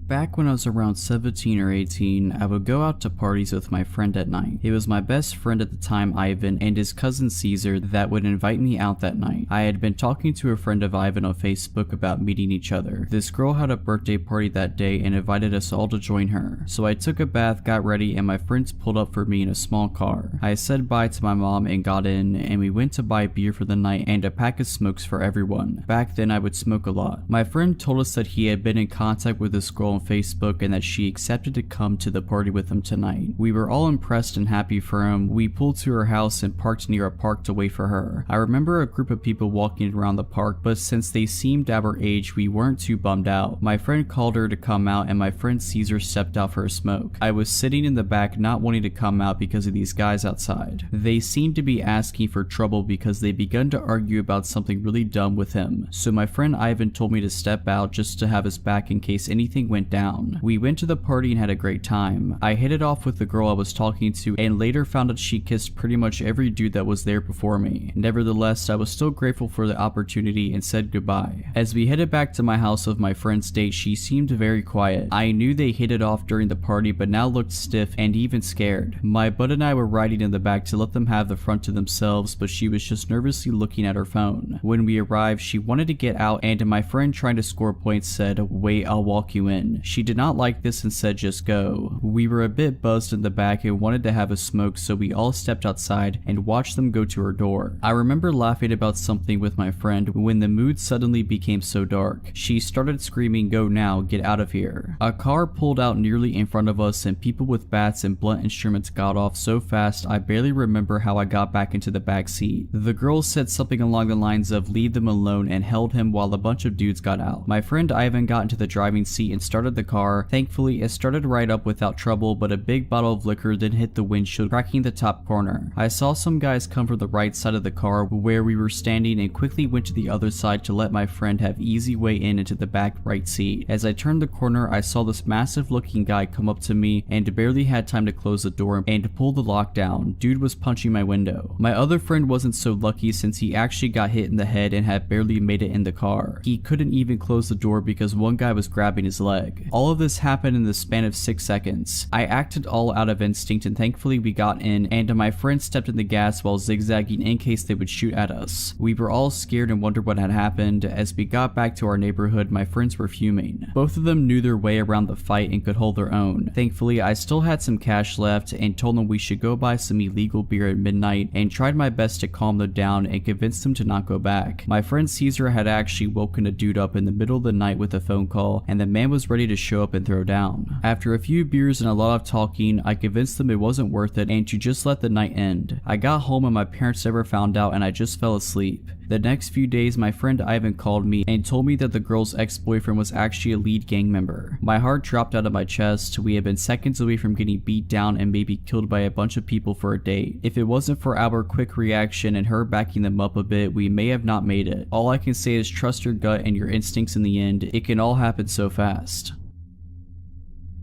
Back when I was around 17 or 18, I would go out to parties with my friend at night. It was my best friend at the time, Ivan, and his cousin Caesar that would invite me out that night. I had been talking to a friend of Ivan on Facebook about meeting each other. This girl had a birthday party that day and invited us all to join her. So I took a bath, got ready, and my friends pulled up for me in a small car. I said bye to my mom and got in, and we went to buy beer for the night and a pack of smokes for everyone. Back then I would smoke a lot. My friend told us that he had been in contact with this girl on Facebook and that she accepted to come to the party with him tonight. We were all impressed and happy for him. We pulled to her house and parked near a park to wait for her. I remember a group of people walking around the park, but since they seemed our age, we weren't too bummed out. My friend called her to come out and my friend Caesar stepped out for a smoke. I was sitting in the back not wanting to come out because of these guys outside. They seemed to be asking for trouble because they begun to argue about something really dumb with him. So my friend Ivan told me to step out just to have his back in case anything went down. We went to the party and had a great time. I hit it off with the girl I was talking to and later found out she kissed pretty much every dude that was there before me. Nevertheless, I was still grateful for the opportunity and said goodbye. As we headed back to my house of my friend's date, she seemed very quiet. I knew they hit it off during the party but now looked stiff and even scared. My bud and I were riding in the back to let them have the front to themselves, but she was just nervously looking at her phone. When we arrived, she wanted to get out and my friend, trying to score points, said, "Wait, I'll walk you in." She did not like this and said just go. We were a bit buzzed in the back and wanted to have a smoke, so we all stepped outside and watched them go to her door. I remember laughing about something with my friend when the mood suddenly became so dark. She started screaming, "Go now, get out of here." A car pulled out nearly in front of us and people with bats and blunt instruments got off so fast I barely remember how I got back into the back seat. The girl said something along the lines of "leave them alone" and held him while a bunch of dudes got out. My friend Ivan got into the driving seat and started the car. Thankfully, it started right up without trouble, but a big bottle of liquor then hit the windshield, cracking the top corner. I saw some guys come from the right side of the car where we were standing and quickly went to the other side to let my friend have easy way in into the back right seat. As I turned the corner, I saw this massive looking guy come up to me and barely had time to close the door and pull the lock down. Dude was punching my window. My other friend wasn't so lucky since he actually got hit in the head and had barely made it in the car. He couldn't even close the door because one guy was grabbing his leg. All of this happened in the span of 6 seconds. I acted all out of instinct and thankfully we got in and my friend stepped in the gas while zigzagging in case they would shoot at us. We were all scared and wondered what had happened. As we got back to our neighborhood, my friends were fuming. Both of them knew their way around the fight and could hold their own. Thankfully, I still had some cash left and told them we should go buy some illegal beer at midnight and tried my best to calm them down and convince them to not go back. My friend Caesar had actually woken a dude up in the middle of the night with a phone call and the man was ready to show up and throw down. After a few beers and a lot of talking, I convinced them it wasn't worth it and to just let the night end. I got home and my parents never found out and I just fell asleep. The next few days, my friend Ivan called me and told me that the girl's ex-boyfriend was actually a lead gang member. My heart dropped out of my chest. We had been seconds away from getting beat down and maybe killed by a bunch of people for a date. If it wasn't for our quick reaction and her backing them up a bit, we may have not made it. All I can say is trust your gut and your instincts in the end. It can all happen so fast.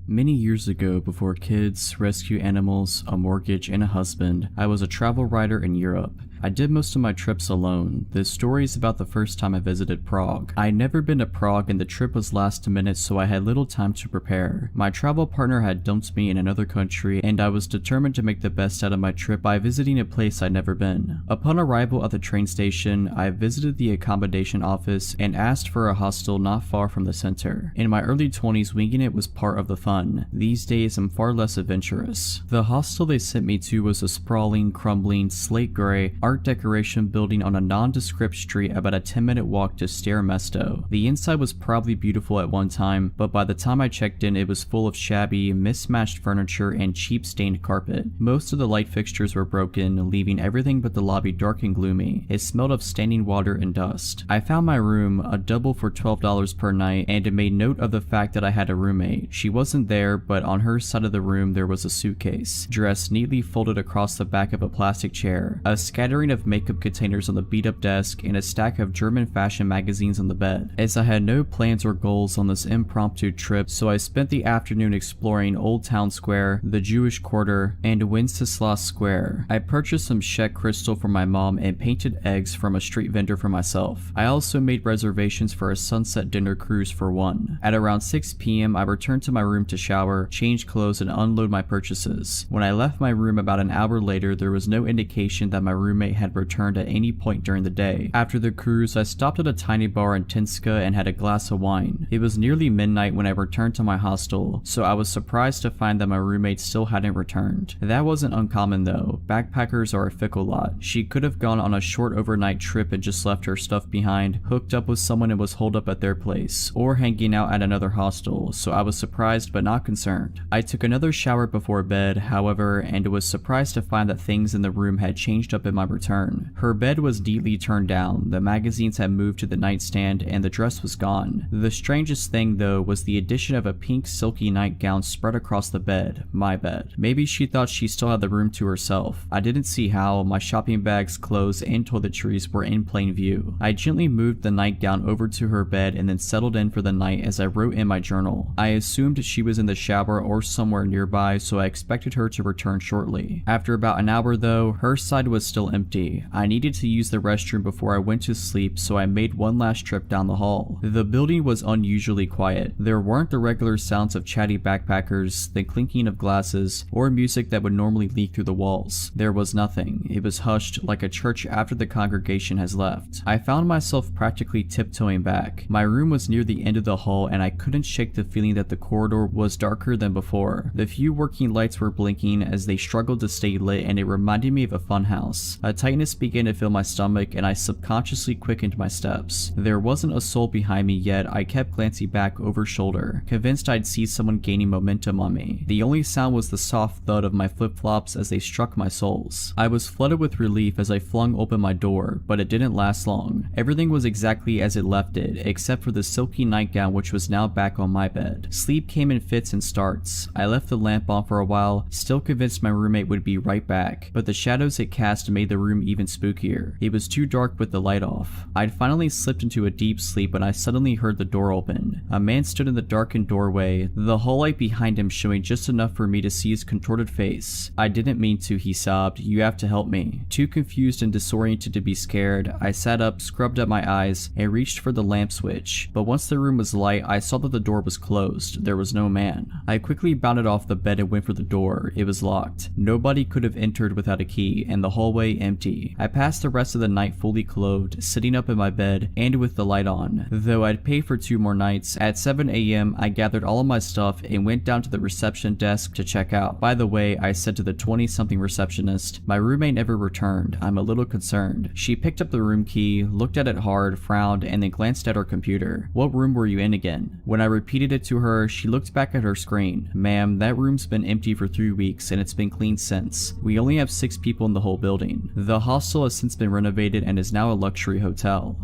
Many years ago, before kids, rescue animals, a mortgage, and a husband, I was a travel writer in Europe. I did most of my trips alone. This story is about the first time I visited Prague. I had never been to Prague and the trip was last minute, so I had little time to prepare. My travel partner had dumped me in another country and I was determined to make the best out of my trip by visiting a place I'd never been. Upon arrival at the train station, I visited the accommodation office and asked for a hostel not far from the center. In my early 20s, winging it was part of the fun. These days, I'm far less adventurous. The hostel they sent me to was a sprawling, crumbling, slate gray, art decoration building on a nondescript street about a 10-minute walk to Stair Mesto. The inside was probably beautiful at one time, but by the time I checked in, it was full of shabby, mismatched furniture and cheap stained carpet. Most of the light fixtures were broken, leaving everything but the lobby dark and gloomy. It smelled of standing water and dust. I found my room, a double for $12 per night, and made note of the fact that I had a roommate. She wasn't there, but on her side of the room there was a suitcase, dressed neatly folded across the back of a plastic chair, a scattering of makeup containers on the beat-up desk, and a stack of German fashion magazines on the bed. As I had no plans or goals on this impromptu trip, so I spent the afternoon exploring Old Town Square, the Jewish Quarter, and Wenceslas Square. I purchased some Czech crystal for my mom and painted eggs from a street vendor for myself. I also made reservations for a sunset dinner cruise for one. At around 6 p.m. I returned to my room to shower, change clothes, and unload my purchases. When I left my room about an hour later, there was no indication that my roommate had returned at any point during the day. After the cruise, I stopped at a tiny bar in Tinska and had a glass of wine. It was nearly midnight when I returned to my hostel, so I was surprised to find that my roommate still hadn't returned. That wasn't uncommon though. Backpackers are a fickle lot. She could have gone on a short overnight trip and just left her stuff behind, hooked up with someone and was holed up at their place, or hanging out at another hostel, so I was surprised but not concerned. I took another shower before bed, however, and was surprised to find that things in the room had changed up in my return. Her bed was neatly turned down, the magazines had moved to the nightstand, and the dress was gone. The strangest thing though was the addition of a pink silky nightgown spread across the bed, my bed. Maybe she thought she still had the room to herself. I didn't see how. My shopping bags, clothes, and toiletries were in plain view. I gently moved the nightgown over to her bed and then settled in for the night as I wrote in my journal. I assumed she was in the shower or somewhere nearby, so I expected her to return shortly. After about an hour though, her side was still empty. I needed to use the restroom before I went to sleep, so I made one last trip down the hall. The building was unusually quiet. There weren't the regular sounds of chatty backpackers, the clinking of glasses, or music that would normally leak through the walls. There was nothing. It was hushed like a church after the congregation has left. I found myself practically tiptoeing back. My room was near the end of the hall and I couldn't shake the feeling that the corridor was darker than before. The few working lights were blinking as they struggled to stay lit, and it reminded me of a funhouse. A tightness began to fill my stomach and I subconsciously quickened my steps. There wasn't a soul behind me yet. I kept glancing back over shoulder, convinced I'd see someone gaining momentum on me. The only sound was the soft thud of my flip-flops as they struck my soles. I was flooded with relief as I flung open my door, but it didn't last long. Everything was exactly as it left it, except for the silky nightgown which was now back on my bed. Sleep came in fits and starts. I left the lamp on for a while, still convinced my roommate would be right back, but the shadows it cast made the room even spookier. It was too dark with the light off. I'd finally slipped into a deep sleep when I suddenly heard the door open. A man stood in the darkened doorway, the hall light behind him showing just enough for me to see his contorted face. "I didn't mean to," he sobbed. "You have to help me." Too confused and disoriented to be scared, I sat up, scrubbed at my eyes, and reached for the lamp switch. But once the room was light, I saw that the door was closed. There was no man. I quickly bounded off the bed and went for the door. It was locked. Nobody could have entered without a key, and the hallway empty. I passed the rest of the night fully clothed, sitting up in my bed, and with the light on. Though I'd pay for 2 more nights, at 7 a.m. I gathered all of my stuff and went down to the reception desk to check out. "By the way," I said to the 20-something receptionist, "my roommate never returned. I'm a little concerned." She picked up the room key, looked at it hard, frowned, and then glanced at her computer. "What room were you in again?" When I repeated it to her, she looked back at her screen. "Ma'am, that room's been empty for 3 weeks and it's been cleaned since. We only have 6 people in the whole building. The hostel has since been renovated and is now a luxury hotel."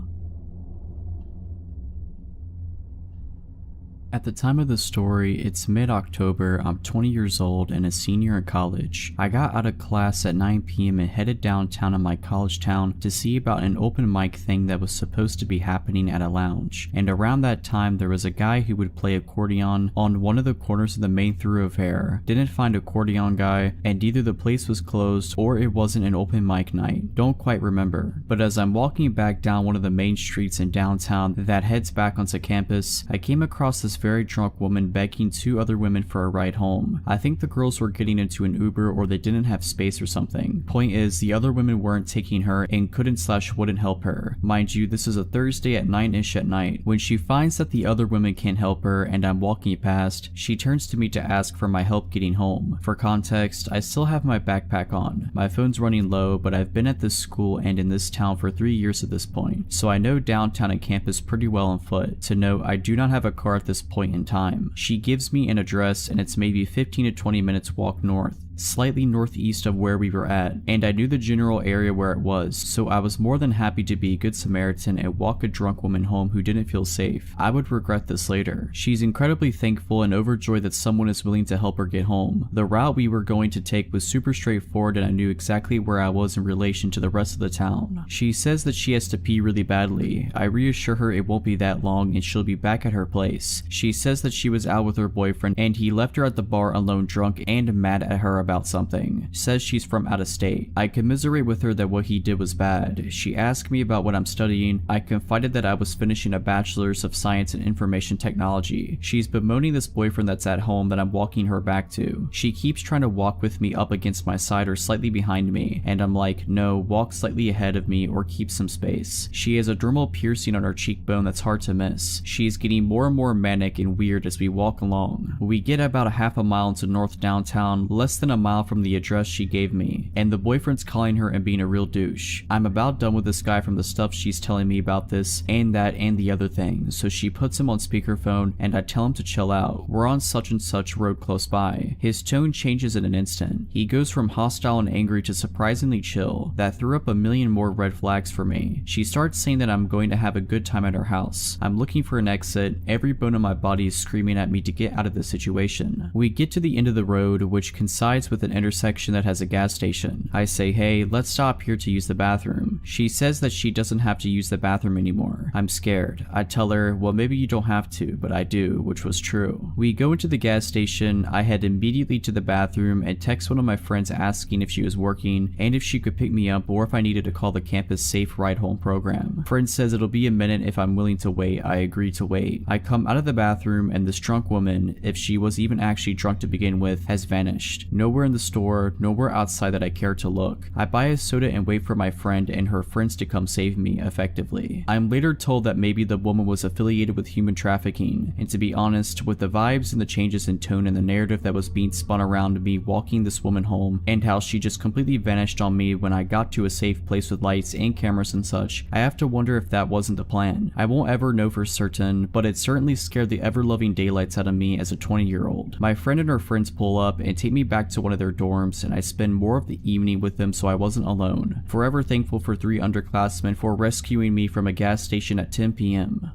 At the time of the story, it's mid-October. I'm 20 years old and a senior in college. I got out of class at 9 p.m. and headed downtown in my college town to see about an open mic thing that was supposed to be happening at a lounge. And around that time, there was a guy who would play accordion on one of the corners of the main thoroughfare. Didn't find accordion guy, and either the place was closed or it wasn't an open mic night. Don't quite remember. But as I'm walking back down one of the main streets in downtown that heads back onto campus, I came across this this very drunk woman begging 2 other women for a ride home. I think the girls were getting into an Uber or they didn't have space or something. Point is, the other women weren't taking her and couldn't/wouldn't help her. Mind you, this is a Thursday at 9-ish at night. When she finds that the other women can't help her and I'm walking past, she turns to me to ask for my help getting home. For context, I still have my backpack on. My phone's running low, but I've been at this school and in this town for 3 years at this point, so I know downtown and campus pretty well on foot. To note, I do not have a car at this point in time. She gives me an address and it's maybe 15 to 20 minutes walk north, slightly northeast of where we were at, and I knew the general area where it was, so I was more than happy to be a good Samaritan and walk a drunk woman home who didn't feel safe. I would regret this later. She's incredibly thankful and overjoyed that someone is willing to help her get home. The route we were going to take was super straightforward and I knew exactly where I was in relation to the rest of the town. She says that she has to pee really badly. I reassure her it won't be that long and she'll be back at her place. She says that she was out with her boyfriend and he left her at the bar alone, drunk and mad at her about something. Says she's from out of state. I commiserate with her that what he did was bad. She asked me about what I'm studying. I confided that I was finishing a bachelor's of science in information technology. She's bemoaning this boyfriend that's at home that I'm walking her back to. She keeps trying to walk with me up against my side or slightly behind me, and I'm like, no, walk slightly ahead of me or keep some space. She has a dermal piercing on her cheekbone that's hard to miss. She's getting more and more manic and weird as we walk along. We get about a half a mile into north downtown, less than a mile from the address she gave me, and the boyfriend's calling her and being a real douche. I'm about done with this guy from the stuff she's telling me about this and that and the other thing, so she puts him on speakerphone and I tell him to chill out. We're on such and such road close by. His tone changes in an instant. He goes from hostile and angry to surprisingly chill. That threw up a million more red flags for me. She starts saying that I'm going to have a good time at her house. I'm looking for an exit. Every bone in my body is screaming at me to get out of this situation. We get to the end of the road, which coincides with an intersection that has a gas station. I say, hey, let's stop here to use the bathroom. She says that she doesn't have to use the bathroom anymore. I'm scared. I tell her, well, maybe you don't have to, but I do, which was true. We go into the gas station. I head immediately to the bathroom and text one of my friends asking if she was working and if she could pick me up or if I needed to call the campus safe ride home program. Friend says it'll be a minute if I'm willing to wait. I agree to wait. I come out of the bathroom and this drunk woman, if she was even actually drunk to begin with, has vanished. Nowhere in the store, nowhere outside that I care to look. I buy a soda and wait for my friend and her friends to come save me, effectively. I'm later told that maybe the woman was affiliated with human trafficking, and to be honest, with the vibes and the changes in tone and the narrative that was being spun around me walking this woman home, and how she just completely vanished on me when I got to a safe place with lights and cameras and such, I have to wonder if that wasn't the plan. I won't ever know for certain, but it certainly scared the ever-loving daylights out of me as a 20-year-old. My friend and her friends pull up and take me back to one of their dorms, and I spend more of the evening with them so I wasn't alone. Forever thankful for 3 underclassmen for rescuing me from a gas station at 10 p.m.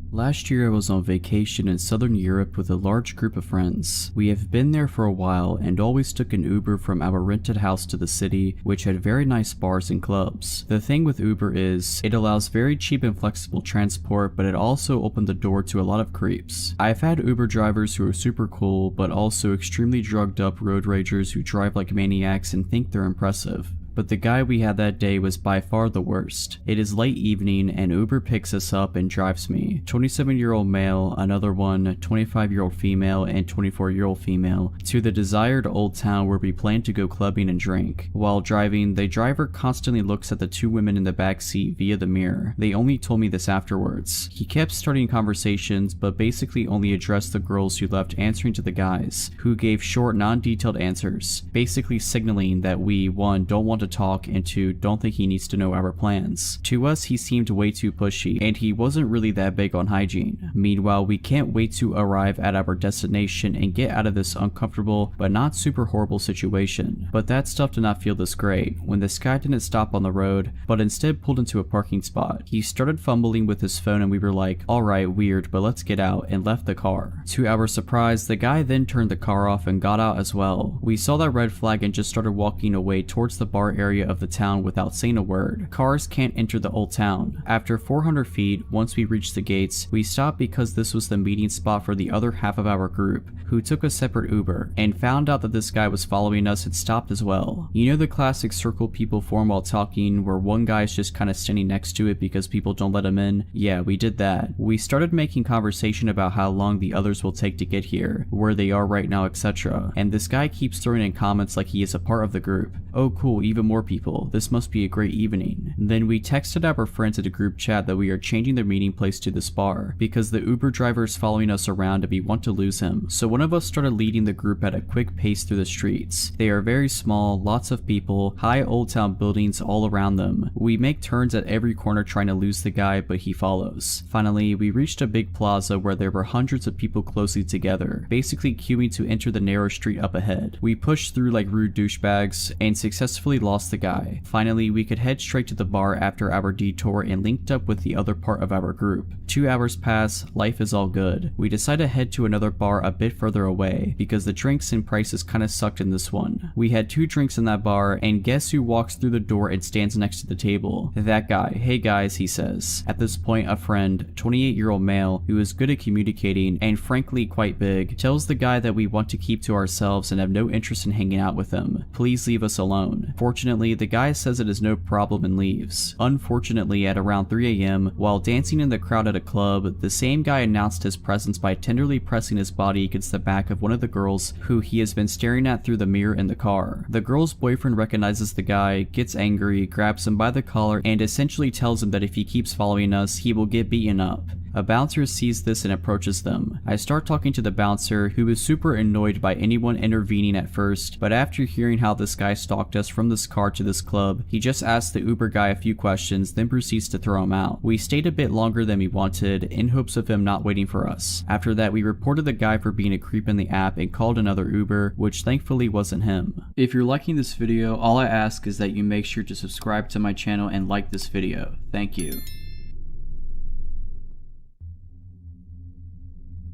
Last year I was on vacation in southern Europe with a large group of friends. We have been there for a while and always took an Uber from our rented house to the city, which had very nice bars and clubs. The thing with Uber is, it allows very cheap and flexible transport, but it also opened the door to a lot of creeps. I've had Uber drivers who are super cool, but also extremely drugged up road ragers who drive like maniacs and think they're impressive. But the guy we had that day was by far the worst. It is late evening and Uber picks us up and drives me, 27-year-old male, another one, 25-year-old female, and 24-year-old female, to the desired old town where we plan to go clubbing and drink. While driving, the driver constantly looks at the 2 women in the back seat via the mirror. They only told me this afterwards. He kept starting conversations, but basically only addressed the girls who left answering to the guys, who gave short, non-detailed answers, basically signaling that we, 1, don't want to talk, and 2, don't think he needs to know our plans. To us, he seemed way too pushy, and he wasn't really that big on hygiene. Meanwhile, we can't wait to arrive at our destination and get out of this uncomfortable but not super horrible situation. But that stuff did not feel this great when this guy didn't stop on the road, but instead pulled into a parking spot. He started fumbling with his phone and we were like, alright, weird, but let's get out, and left the car. To our surprise, the guy then turned the car off and got out as well. We saw that red flag and just started walking away towards the bar area of the town without saying a word. Cars can't enter the old town. After 400 feet, once we reached the gates, we stopped because this was the meeting spot for the other half of our group, who took a separate Uber, and found out that this guy was following us and stopped as well. You know the classic circle people form while talking, where one guy's just kinda standing next to it because people don't let him in? Yeah, we did that. We started making conversation about how long the others will take to get here, where they are right now, etc. And this guy keeps throwing in comments like he is a part of the group. Oh cool, even more people. This must be a great evening. Then we texted our friends at a group chat that we are changing their meeting place to this bar, because the Uber driver is following us around and we want to lose him. So one of us started leading the group at a quick pace through the streets. They are very small, lots of people, high old town buildings all around them. We make turns at every corner trying to lose the guy, but he follows. Finally, we reached a big plaza where there were hundreds of people closely together, basically queuing to enter the narrow street up ahead. We pushed through like rude douchebags and successfully lost the guy. Finally, we could head straight to the bar after our detour and linked up with the other part of our group. 2 hours pass, life is all good. We decide to head to another bar a bit further away because the drinks and prices kinda sucked in this one. We had 2 drinks in that bar, and guess who walks through the door and stands next to the table? That guy. Hey guys, he says. At this point, a friend, 28-year-old male, who is good at communicating and frankly quite big, tells the guy that we want to keep to ourselves and have no interest in hanging out with him. Please leave us alone. Fortunately, the guy says it is no problem and leaves. Unfortunately, at around 3 a.m., while dancing in the crowd at a club, the same guy announced his presence by tenderly pressing his body against the back of one of the girls who he has been staring at through the mirror in the car. The girl's boyfriend recognizes the guy, gets angry, grabs him by the collar, and essentially tells him that if he keeps following us, he will get beaten up. A bouncer sees this and approaches them. I start talking to the bouncer, who is super annoyed by anyone intervening at first, but after hearing how this guy stalked us from this car to this club, he just asks the Uber guy a few questions, then proceeds to throw him out. We stayed a bit longer than we wanted, in hopes of him not waiting for us. After that, we reported the guy for being a creep in the app and called another Uber, which thankfully wasn't him. If you're liking this video, all I ask is that you make sure to subscribe to my channel and like this video. Thank you.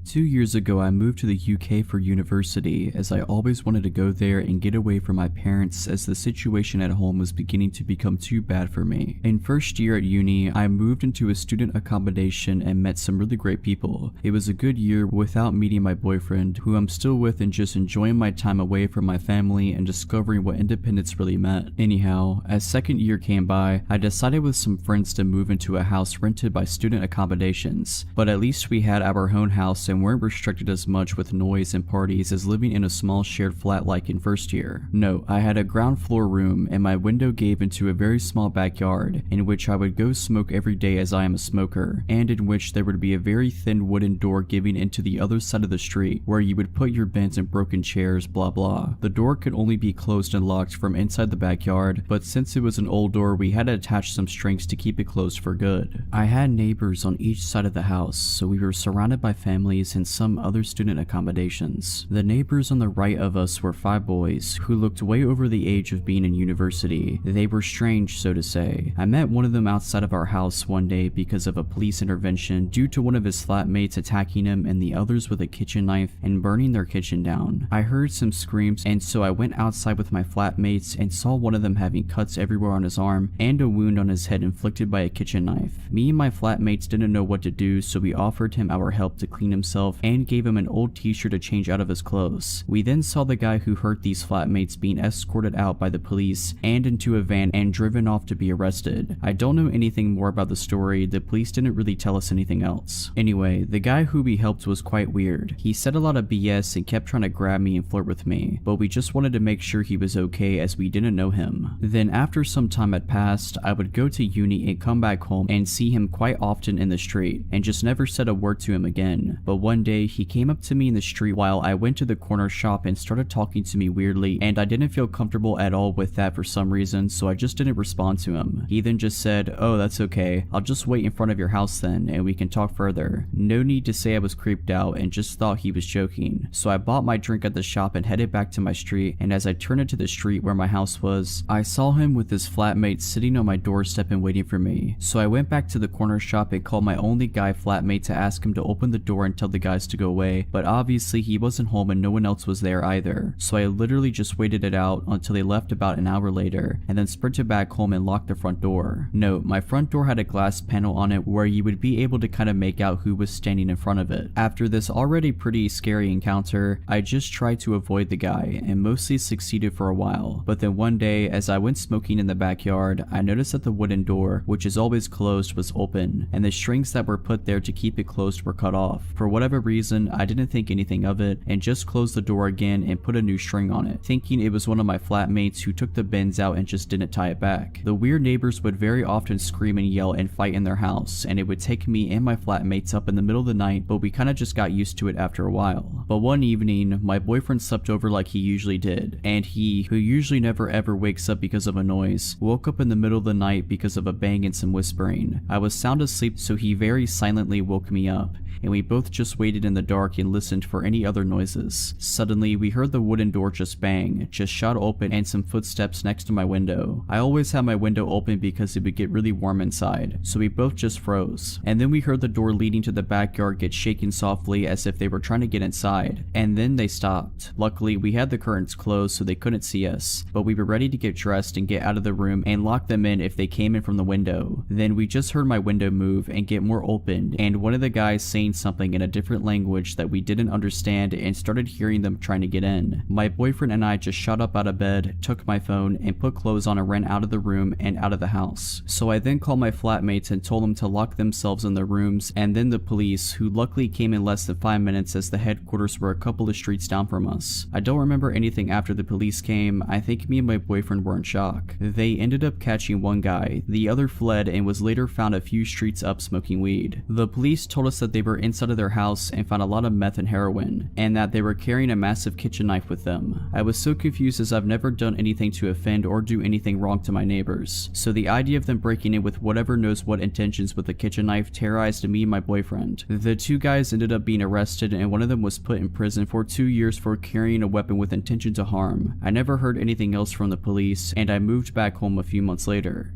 2 years ago, I moved to the UK for university, as I always wanted to go there and get away from my parents, as the situation at home was beginning to become too bad for me. In first year at uni, I moved into a student accommodation and met some really great people. It was a good year without meeting my boyfriend, who I'm still with, and just enjoying my time away from my family and discovering what independence really meant. Anyhow, as second year came by, I decided with some friends to move into a house rented by student accommodations, but at least we had our own house and weren't restricted as much with noise and parties as living in a small shared flat like in first year. No, I had a ground floor room and my window gave into a very small backyard in which I would go smoke every day, as I am a smoker, and in which there would be a very thin wooden door giving into the other side of the street where you would put your bins and broken chairs, blah blah. The door could only be closed and locked from inside the backyard, but since it was an old door, we had to attach some strings to keep it closed for good. I had neighbors on each side of the house, so we were surrounded by families and some other student accommodations. The neighbors on the right of us were 5 boys who looked way over the age of being in university. They were strange, so to say. I met one of them outside of our house one day because of a police intervention due to one of his flatmates attacking him and the others with a kitchen knife and burning their kitchen down. I heard some screams, and so I went outside with my flatmates and saw one of them having cuts everywhere on his arm and a wound on his head inflicted by a kitchen knife. Me and my flatmates didn't know what to do, so we offered him our help to clean himself and gave him an old t-shirt to change out of his clothes. We then saw the guy who hurt these flatmates being escorted out by the police and into a van and driven off to be arrested. I don't know anything more about the story. The police didn't really tell us anything else. Anyway, the guy who we helped was quite weird. He said a lot of BS and kept trying to grab me and flirt with me, but we just wanted to make sure he was okay as we didn't know him. Then after some time had passed, I would go to uni and come back home and see him quite often in the street and just never said a word to him again. But one day he came up to me in the street while I went to the corner shop and started talking to me weirdly, and I didn't feel comfortable at all with that for some reason, so I just didn't respond to him. He then just said, "Oh, that's okay. I'll just wait in front of your house then and we can talk further." No need to say I was creeped out and just thought he was joking. So I bought my drink at the shop and headed back to my street, and as I turned into the street where my house was, I saw him with his flatmate sitting on my doorstep and waiting for me. So I went back to the corner shop and called my only guy flatmate to ask him to open the door and tell the guys to go away, but obviously he wasn't home and no one else was there either. So I literally just waited it out until they left about an hour later, and then sprinted back home and locked the front door. Note, my front door had a glass panel on it where you would be able to kind of make out who was standing in front of it. After this already pretty scary encounter, I just tried to avoid the guy and mostly succeeded for a while. But then one day, as I went smoking in the backyard, I noticed that the wooden door, which is always closed, was open, and the strings that were put there to keep it closed were cut off. For whatever reason, I didn't think anything of it and just closed the door again and put a new string on it, thinking it was one of my flatmates who took the bins out and just didn't tie it back. The weird neighbors would very often scream and yell and fight in their house, and it would take me and my flatmates up in the middle of the night, but we kinda just got used to it after a while. But one evening, my boyfriend slept over like he usually did, and he, who usually never ever wakes up because of a noise, woke up in the middle of the night because of a bang and some whispering. I was sound asleep, so he very silently woke me up, and we both just waited in the dark and listened for any other noises. Suddenly, we heard the wooden door just bang, just shot open, and some footsteps next to my window. I always had my window open because it would get really warm inside, so we both just froze. And then we heard the door leading to the backyard get shaken softly as if they were trying to get inside, and then they stopped. Luckily, we had the curtains closed so they couldn't see us, but we were ready to get dressed and get out of the room and lock them in if they came in from the window. Then we just heard my window move and get more open, and one of the guys saying something in a different language that we didn't understand and started hearing them trying to get in. My boyfriend and I just shot up out of bed, took my phone, and put clothes on and ran out of the room and out of the house. So I then called my flatmates and told them to lock themselves in their rooms, and then the police, who luckily came in less than 5 minutes as the headquarters were a couple of streets down from us. I don't remember anything after the police came. I think me and my boyfriend were in shock. They ended up catching one guy, the other fled and was later found a few streets up smoking weed. The police told us that they were inside of their house and found a lot of meth and heroin, and that they were carrying a massive kitchen knife with them. I was so confused as I've never done anything to offend or do anything wrong to my neighbors, so the idea of them breaking in with whatever knows what intentions with a kitchen knife terrorized me and my boyfriend. The two guys ended up being arrested, and one of them was put in prison for 2 years for carrying a weapon with intention to harm. I never heard anything else from the police, and I moved back home a few months later.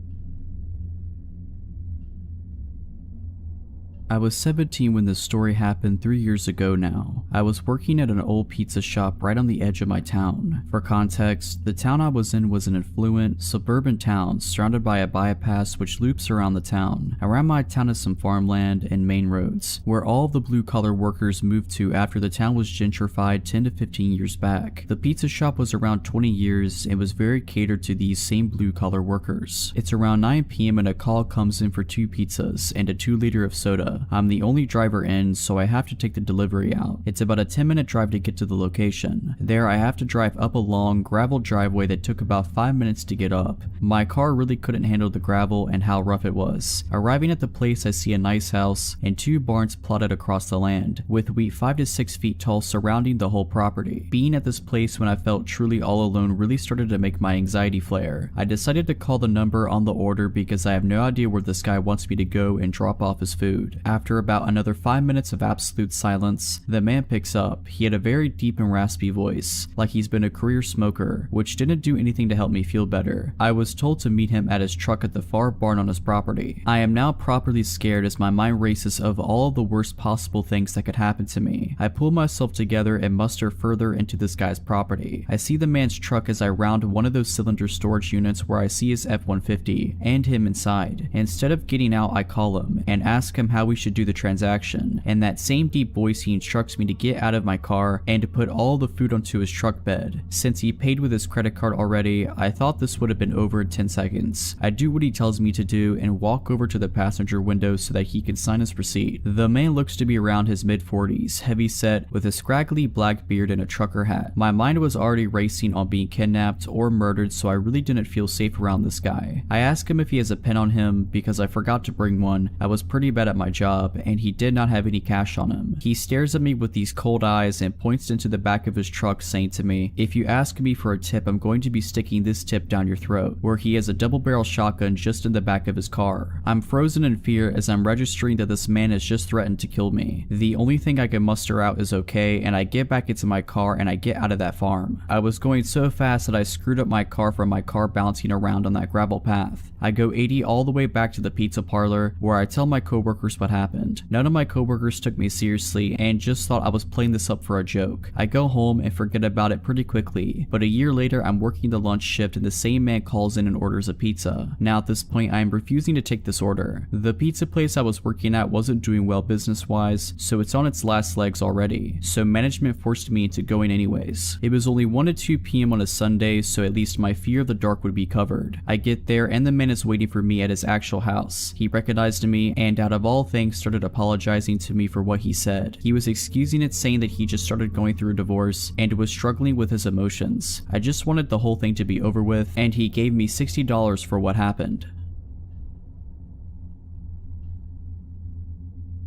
I was 17 when this story happened 3 years ago now. I was working at an old pizza shop right on the edge of my town. For context, the town I was in was an affluent, suburban town surrounded by a bypass which loops around the town. Around my town is some farmland and main roads, where all of the blue-collar workers moved to after the town was gentrified 10 to 15 years back. The pizza shop was around 20 years and was very catered to these same blue-collar workers. It's around 9 p.m. and a call comes in for 2 pizzas and a 2-liter of soda. I'm the only driver in, so I have to take the delivery out. It's about a 10-minute drive to get to the location. There I have to drive up a long gravel driveway that took about 5 minutes to get up. My car really couldn't handle the gravel and how rough it was. Arriving at the place, I see a nice house and 2 barns plotted across the land, with wheat 5 to 6 feet tall surrounding the whole property. Being at this place when I felt truly all alone really started to make my anxiety flare. I decided to call the number on the order because I have no idea where this guy wants me to go and drop off his food. After about another 5 minutes of absolute silence, the man picks up. He had a very deep and raspy voice, like he's been a career smoker, which didn't do anything to help me feel better. I was told to meet him at his truck at the far barn on his property. I am now properly scared as my mind races of all of the worst possible things that could happen to me. I pull myself together and muster further into this guy's property. I see the man's truck as I round one of those cylinder storage units where I see his F-150 and him inside. Instead of getting out, I call him and ask him how we should do the transaction. In that same deep voice, he instructs me to get out of my car and to put all the food onto his truck bed. Since he paid with his credit card already, I thought this would have been over in 10 seconds. I do what he tells me to do and walk over to the passenger window so that he can sign his receipt. The man looks to be around his mid-40s, heavy set, with a scraggly black beard and a trucker hat. My mind was already racing on being kidnapped or murdered, so I really didn't feel safe around this guy. I ask him if he has a pen on him because I forgot to bring one. I was pretty bad at my job and he did not have any cash on him. He stares at me with these cold eyes and points into the back of his truck, saying to me, "If you ask me for a tip, I'm going to be sticking this tip down your throat," where he has a double-barrel shotgun just in the back of his car. I'm frozen in fear as I'm registering that this man has just threatened to kill me. The only thing I can muster out is okay, and I get back into my car and I get out of that farm. I was going so fast that I screwed up my car from my car bouncing around on that gravel path. I go 80 all the way back to the pizza parlor, where I tell my coworkers what happened. None of my coworkers took me seriously and just thought I was playing this up for a joke. I go home and forget about it pretty quickly, but a year later I'm working the lunch shift and the same man calls in and orders a pizza. Now at this point I am refusing to take this order. The pizza place I was working at wasn't doing well business wise, so it's on its last legs already, so management forced me into going anyways. It was only 1 to 2 p.m. on a Sunday, so at least my fear of the dark would be covered. I get there and the man is waiting for me at his actual house. He recognized me and out of all things started apologizing to me for what he said. He was excusing it, saying that he just started going through a divorce and was struggling with his emotions. I just wanted the whole thing to be over with, and he gave me $60 for what happened.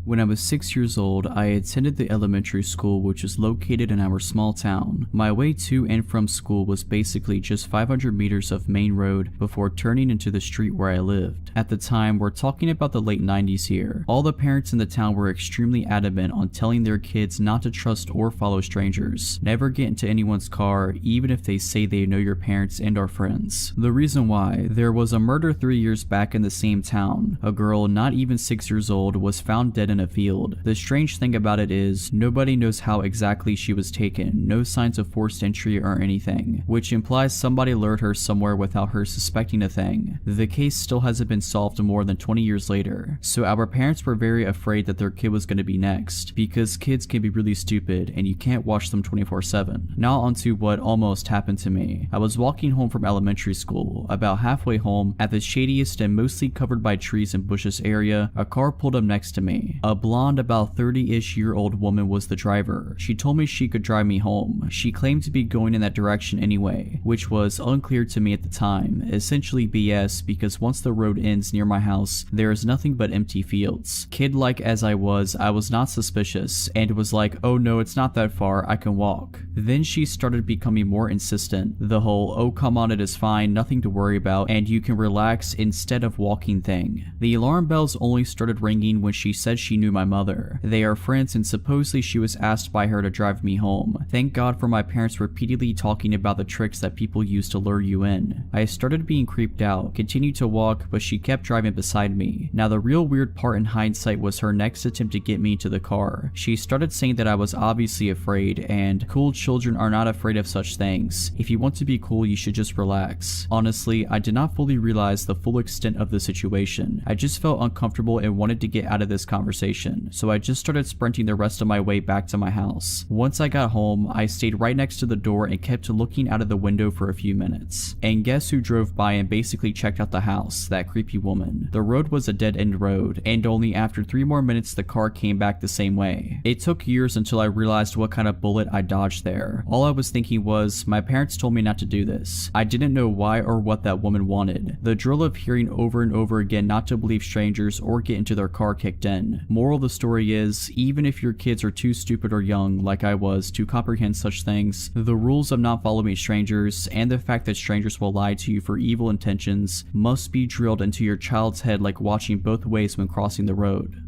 When I was 6 years old, I attended the elementary school which is located in our small town. My way to and from school was basically just 500 meters of main road before turning into the street where I lived. At the time, we're talking about the late 90s here. All the parents in the town were extremely adamant on telling their kids not to trust or follow strangers. Never get into anyone's car, even if they say they know your parents and are friends. The reason why, there was a murder 3 years back in the same town. A girl not even 6 years old was found dead in a field. The strange thing about it is, nobody knows how exactly she was taken, no signs of forced entry or anything, which implies somebody lured her somewhere without her suspecting a thing. The case still hasn't been solved more than 20 years later, so our parents were very afraid that their kid was going to be next, because kids can be really stupid and you can't watch them 24/7. Now onto what almost happened to me. I was walking home from elementary school. About halfway home, at the shadiest and mostly covered by trees and bushes area, a car pulled up next to me. A blonde, about 30-ish year old woman was the driver. She told me she could drive me home. She claimed to be going in that direction anyway, which was unclear to me at the time. Essentially BS, because once the road ends near my house, there is nothing but empty fields. Kid-like as I was not suspicious, and was like, oh no, it's not that far, I can walk. Then she started becoming more insistent. The whole, oh come on, it is fine, nothing to worry about, and you can relax instead of walking thing. The alarm bells only started ringing when she said she knew my mother. They are friends and supposedly she was asked by her to drive me home. Thank God for my parents repeatedly talking about the tricks that people use to lure you in. I started being creeped out, continued to walk, but she kept driving beside me. Now the real weird part in hindsight was her next attempt to get me to the car. She started saying that I was obviously afraid, and cool children are not afraid of such things. If you want to be cool, you should just relax. Honestly, I did not fully realize the full extent of the situation. I just felt uncomfortable and wanted to get out of this conversation, so I just started sprinting the rest of my way back to my house. Once I got home, I stayed right next to the door and kept looking out of the window for a few minutes. And guess who drove by and basically checked out the house? That creepy woman. The road was a dead-end road, and only after 3 more minutes the car came back the same way. It took years until I realized what kind of bullet I dodged there. All I was thinking was, my parents told me not to do this. I didn't know why or what that woman wanted. The drill of hearing over and over again not to believe strangers or get into their car kicked in. Moral of the story is, even if your kids are too stupid or young, like I was, to comprehend such things, the rules of not following strangers and the fact that strangers will lie to you for evil intentions must be drilled into your child's head like watching both ways when crossing the road.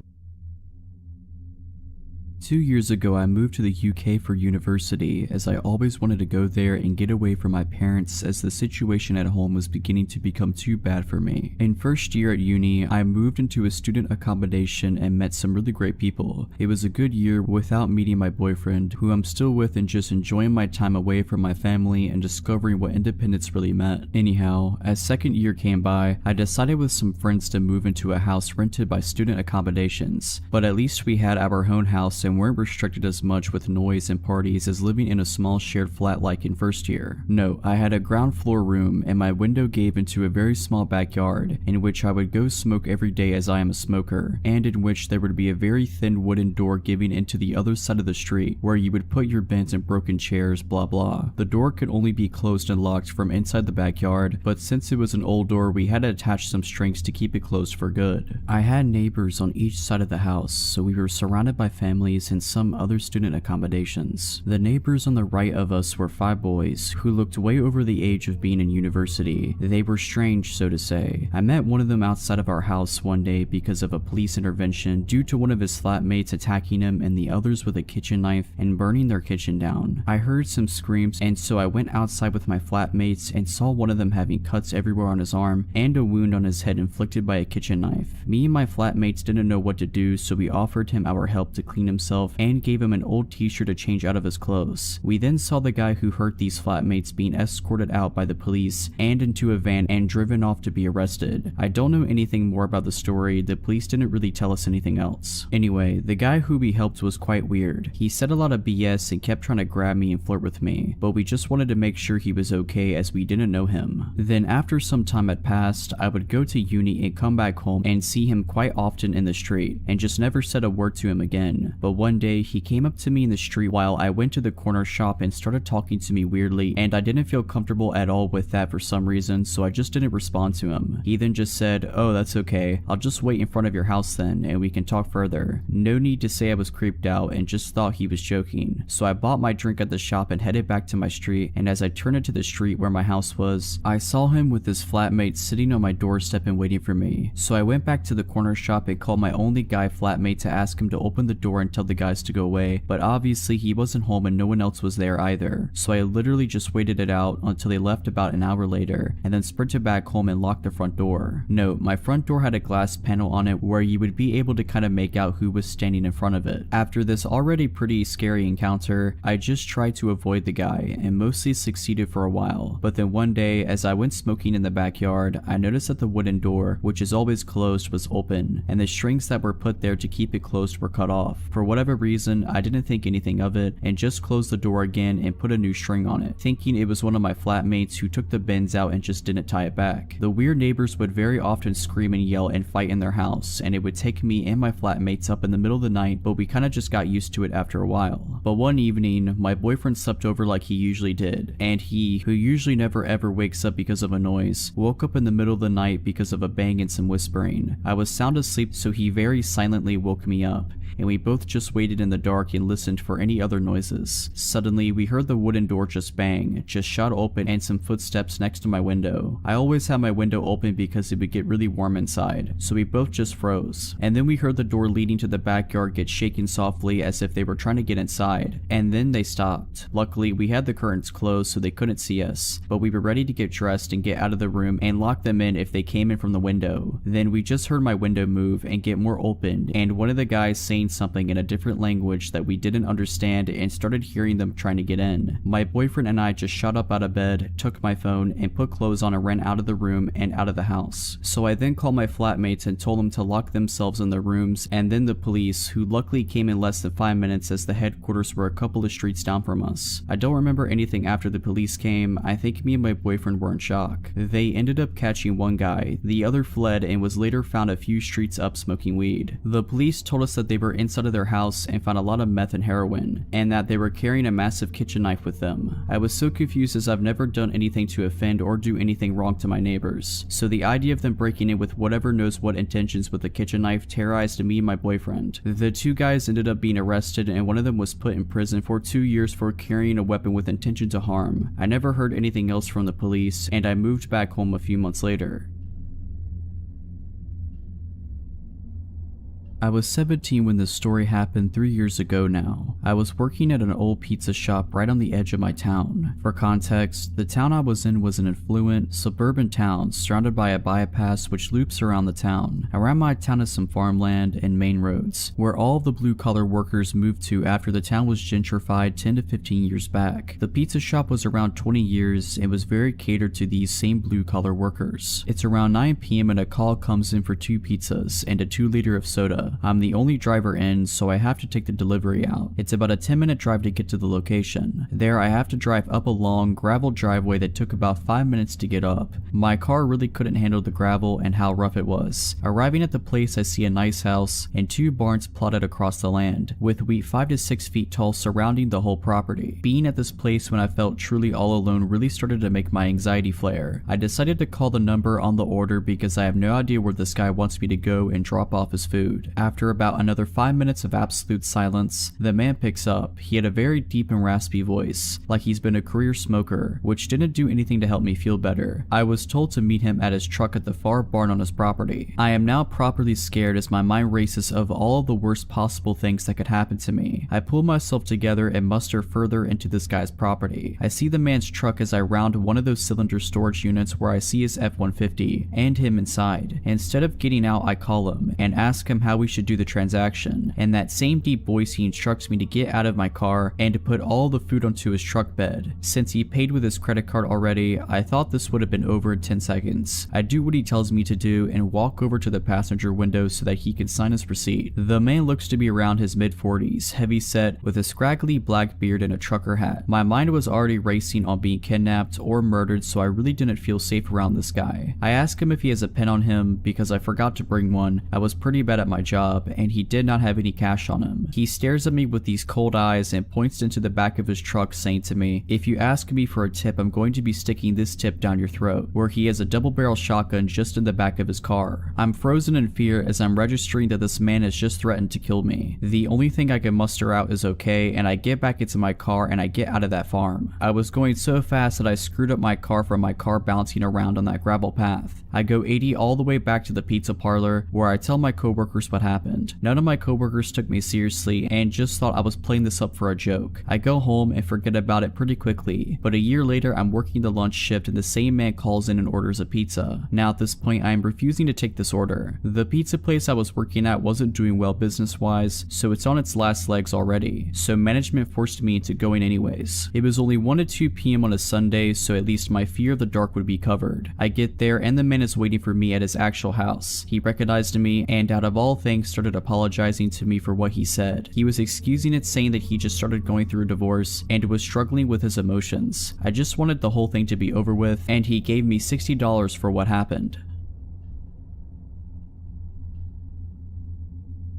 2 years ago, I moved to the UK for university, as I always wanted to go there and get away from my parents as the situation at home was beginning to become too bad for me. In first year at uni, I moved into a student accommodation and met some really great people. It was a good year without meeting my boyfriend, who I'm still with, and just enjoying my time away from my family and discovering what independence really meant. Anyhow, as second year came by, I decided with some friends to move into a house rented by student accommodations, but at least we had our own house and weren't restricted as much with noise and parties as living in a small shared flat like in first year. No, I had a ground floor room and my window gave into a very small backyard in which I would go smoke every day as I am a smoker, and in which there would be a very thin wooden door giving into the other side of the street where you would put your bins and broken chairs, blah blah. The door could only be closed and locked from inside the backyard, but since it was an old door, we had to attach some strings to keep it closed for good. I had neighbors on each side of the house, so we were surrounded by families dormitories and some other student accommodations. The neighbors on the right of us were 5 boys who looked way over the age of being in university. They were strange, so to say. I met one of them outside of our house one day because of a police intervention due to one of his flatmates attacking him and the others with a kitchen knife and burning their kitchen down. I heard some screams, and so I went outside with my flatmates and saw one of them having cuts everywhere on his arm and a wound on his head inflicted by a kitchen knife. Me and my flatmates didn't know what to do, so we offered him our help to clean himself and gave him an old t-shirt to change out of his clothes. We then saw the guy who hurt these flatmates being escorted out by the police and into a van and driven off to be arrested. I don't know anything more about the story. The police didn't really tell us anything else. Anyway, the guy who we helped was quite weird. He said a lot of BS and kept trying to grab me and flirt with me, but we just wanted to make sure he was okay as we didn't know him. Then after some time had passed, I would go to uni and come back home and see him quite often in the street and just never said a word to him again. But one day he came up to me in the street while I went to the corner shop and started talking to me weirdly, and I didn't feel comfortable at all with that for some reason, so I just didn't respond to him. He then just said, "Oh, that's okay. I'll just wait in front of your house then and we can talk further." No need to say I was creeped out and just thought he was joking. So I bought my drink at the shop and headed back to my street, and as I turned into the street where my house was, I saw him with his flatmate sitting on my doorstep and waiting for me. So I went back to the corner shop and called my only guy flatmate to ask him to open the door and tell the guys to go away, but obviously he wasn't home and no one else was there either. So I literally just waited it out until they left about an hour later, and then sprinted back home and locked the front door. Note, my front door had a glass panel on it where you would be able to kind of make out who was standing in front of it. After this already pretty scary encounter, I just tried to avoid the guy and mostly succeeded for a while. But then one day, as I went smoking in the backyard, I noticed that the wooden door, which is always closed, was open, and the strings that were put there to keep it closed were cut off. For whatever reason, I didn't think anything of it and just closed the door again and put a new string on it, thinking it was one of my flatmates who took the bins out and just didn't tie it back. The weird neighbors would very often scream and yell and fight in their house, and it would take me and my flatmates up in the middle of the night, but we kinda just got used to it after a while. But one evening, my boyfriend slept over like he usually did, and he, who usually never ever wakes up because of a noise, woke up in the middle of the night because of a bang and some whispering. I was sound asleep, so he very silently woke me up, and we both just waited in the dark and listened for any other noises. Suddenly, we heard the wooden door just bang, just shot open, and some footsteps next to my window. I always have my window open because it would get really warm inside, so we both just froze. And then we heard the door leading to the backyard get shaken softly as if they were trying to get inside, and then they stopped. Luckily, we had the curtains closed so they couldn't see us, but we were ready to get dressed and get out of the room and lock them in if they came in from the window. Then we just heard my window move and get more open, and one of the guys saying something in a different language that we didn't understand and started hearing them trying to get in. My boyfriend and I just shot up out of bed, took my phone, and put clothes on and ran out of the room and out of the house. So I then called my flatmates and told them to lock themselves in their rooms, and then the police, who luckily came in less than 5 minutes as the headquarters were a couple of streets down from us. I don't remember anything after the police came. I think me and my boyfriend were in shock. They ended up catching one guy. The other fled and was later found a few streets up smoking weed. The police told us that they were inside of their house and found a lot of meth and heroin, and that they were carrying a massive kitchen knife with them. I was so confused as I've never done anything to offend or do anything wrong to my neighbors, so the idea of them breaking in with whatever knows what intentions with a kitchen knife terrorized me and my boyfriend. The 2 guys ended up being arrested, and one of them was put in prison for 2 years for carrying a weapon with intention to harm. I never heard anything else from the police, and I moved back home a few months later. I was 17 when this story happened 3 years ago now. I was working at an old pizza shop right on the edge of my town. For context, the town I was in was an affluent, suburban town surrounded by a bypass which loops around the town. Around my town is some farmland and main roads, where all of the blue-collar workers moved to after the town was gentrified 10 to 15 years back. The pizza shop was around 20 years and was very catered to these same blue-collar workers. It's around 9 p.m. and a call comes in for 2 pizzas and a 2-liter of soda. I'm the only driver in, so I have to take the delivery out. It's about a 10-minute drive to get to the location. There, I have to drive up a long, gravel driveway that took about 5 minutes to get up. My car really couldn't handle the gravel and how rough it was. Arriving at the place, I see a nice house and 2 barns plotted across the land, with wheat 5 to 6 feet tall surrounding the whole property. Being at this place when I felt truly all alone really started to make my anxiety flare. I decided to call the number on the order because I have no idea where this guy wants me to go and drop off his food. After about another 5 minutes of absolute silence, the man picks up. He had a very deep and raspy voice, like he's been a career smoker, which didn't do anything to help me feel better. I was told to meet him at his truck at the far barn on his property. I am now properly scared as my mind races of all of the worst possible things that could happen to me. I pull myself together and muster further into this guy's property. I see the man's truck as I round one of those cylinder storage units where I see his F-150 and him inside. Instead of getting out, I call him and ask him how we should do the transaction. In that same deep voice, he instructs me to get out of my car and to put all the food onto his truck bed. Since he paid with his credit card already, I thought this would have been over in 10 seconds. I do what he tells me to do and walk over to the passenger window so that he can sign his receipt. The man looks to be around his mid-40s, heavy set, with a scraggly black beard and a trucker hat. My mind was already racing on being kidnapped or murdered, so I really didn't feel safe around this guy. I ask him if he has a pen on him because I forgot to bring one. I was pretty bad at my job and he did not have any cash on him. He stares at me with these cold eyes and points into the back of his truck, saying to me, "If you ask me for a tip, I'm going to be sticking this tip down your throat," where he has a double-barrel shotgun just in the back of his car. I'm frozen in fear as I'm registering that this man has just threatened to kill me. The only thing I can muster out is okay, and I get back into my car and I get out of that farm. I was going so fast that I screwed up my car from my car bouncing around on that gravel path. I go 80 all the way back to the pizza parlor where I tell my coworkers what happened. None of my coworkers took me seriously and just thought I was playing this up for a joke. I go home and forget about it pretty quickly, but a year later I'm working the lunch shift and the same man calls in and orders a pizza. Now at this point I am refusing to take this order. The pizza place I was working at wasn't doing well business wise, so it's on its last legs already, so management forced me into going anyways. It was only 1 to 2 p.m. on a Sunday, so at least my fear of the dark would be covered. I get there and the man is waiting for me at his actual house. He recognized me and out of all things started apologizing to me for what he said. He was excusing it, saying that he just started going through a divorce and was struggling with his emotions. I just wanted the whole thing to be over with, and he gave me $60 for what happened.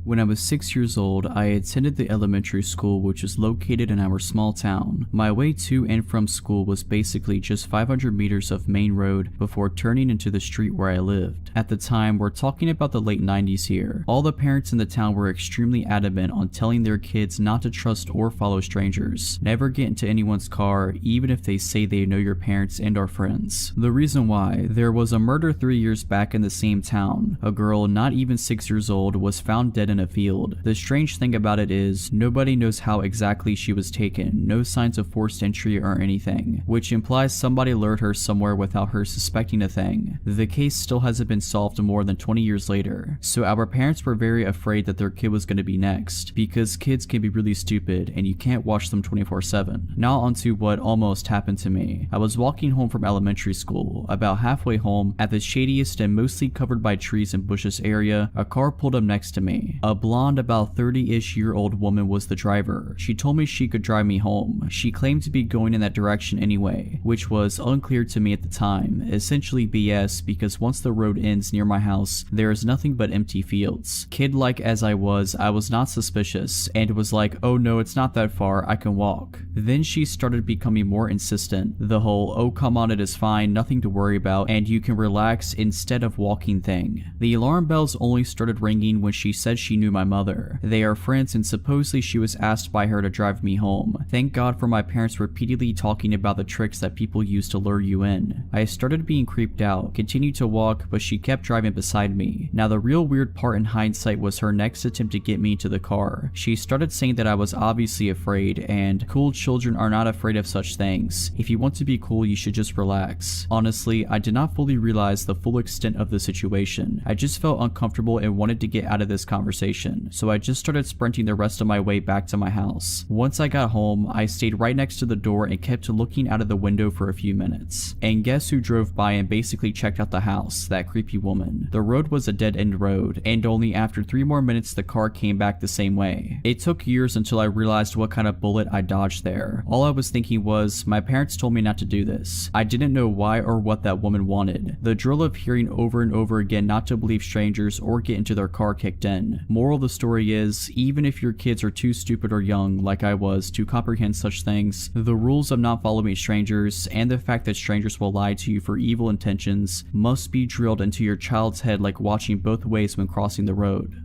When I was 6 years old, I attended the elementary school which is located in our small town. My way to and from school was basically just 500 meters of main road before turning into the street where I lived. At the time, we're talking about the late 90s here. All the parents in the town were extremely adamant on telling their kids not to trust or follow strangers. Never get into anyone's car, even if they say they know your parents and are friends. The reason why: there was a murder 3 years back in the same town. A girl not even 6 years old was found dead in a field. The strange thing about it is, nobody knows how exactly she was taken, no signs of forced entry or anything, which implies somebody lured her somewhere without her suspecting a thing. The case still hasn't been solved more than 20 years later, so our parents were very afraid that their kid was going to be next, because kids can be really stupid and you can't watch them 24/7. Now onto what almost happened to me. I was walking home from elementary school. About halfway home, at the shadiest and mostly covered by trees and bushes area, a car pulled up next to me. A blonde, about 30-ish year old woman was the driver. She told me she could drive me home. She claimed to be going in that direction anyway, which was unclear to me at the time. Essentially BS, because once the road ends near my house, there is nothing but empty fields. Kid-like as I was not suspicious, and was like, "Oh no, it's not that far, I can walk." Then she started becoming more insistent. The whole, "Oh come on, it is fine, nothing to worry about, and you can relax instead of walking" thing. The alarm bells only started ringing when she said she knew my mother. They are friends and supposedly she was asked by her to drive me home. Thank God for my parents repeatedly talking about the tricks that people use to lure you in. I started being creeped out, continued to walk, but she kept driving beside me. Now the real weird part in hindsight was her next attempt to get me to the car. She started saying that I was obviously afraid, and cool children are not afraid of such things. If you want to be cool, you should just relax. Honestly, I did not fully realize the full extent of the situation. I just felt uncomfortable and wanted to get out of this conversation, so I just started sprinting the rest of my way back to my house. Once I got home, I stayed right next to the door and kept looking out of the window for a few minutes. And guess who drove by and basically checked out the house? That creepy woman. The road was a dead-end road, and only after 3 more minutes the car came back the same way. It took years until I realized what kind of bullet I dodged there. All I was thinking was, my parents told me not to do this. I didn't know why or what that woman wanted. The drill of hearing over and over again not to believe strangers or get into their car kicked in. Moral of the story is, even if your kids are too stupid or young, like I was, to comprehend such things, the rules of not following strangers, and the fact that strangers will lie to you for evil intentions, must be drilled into your child's head like watching both ways when crossing the road.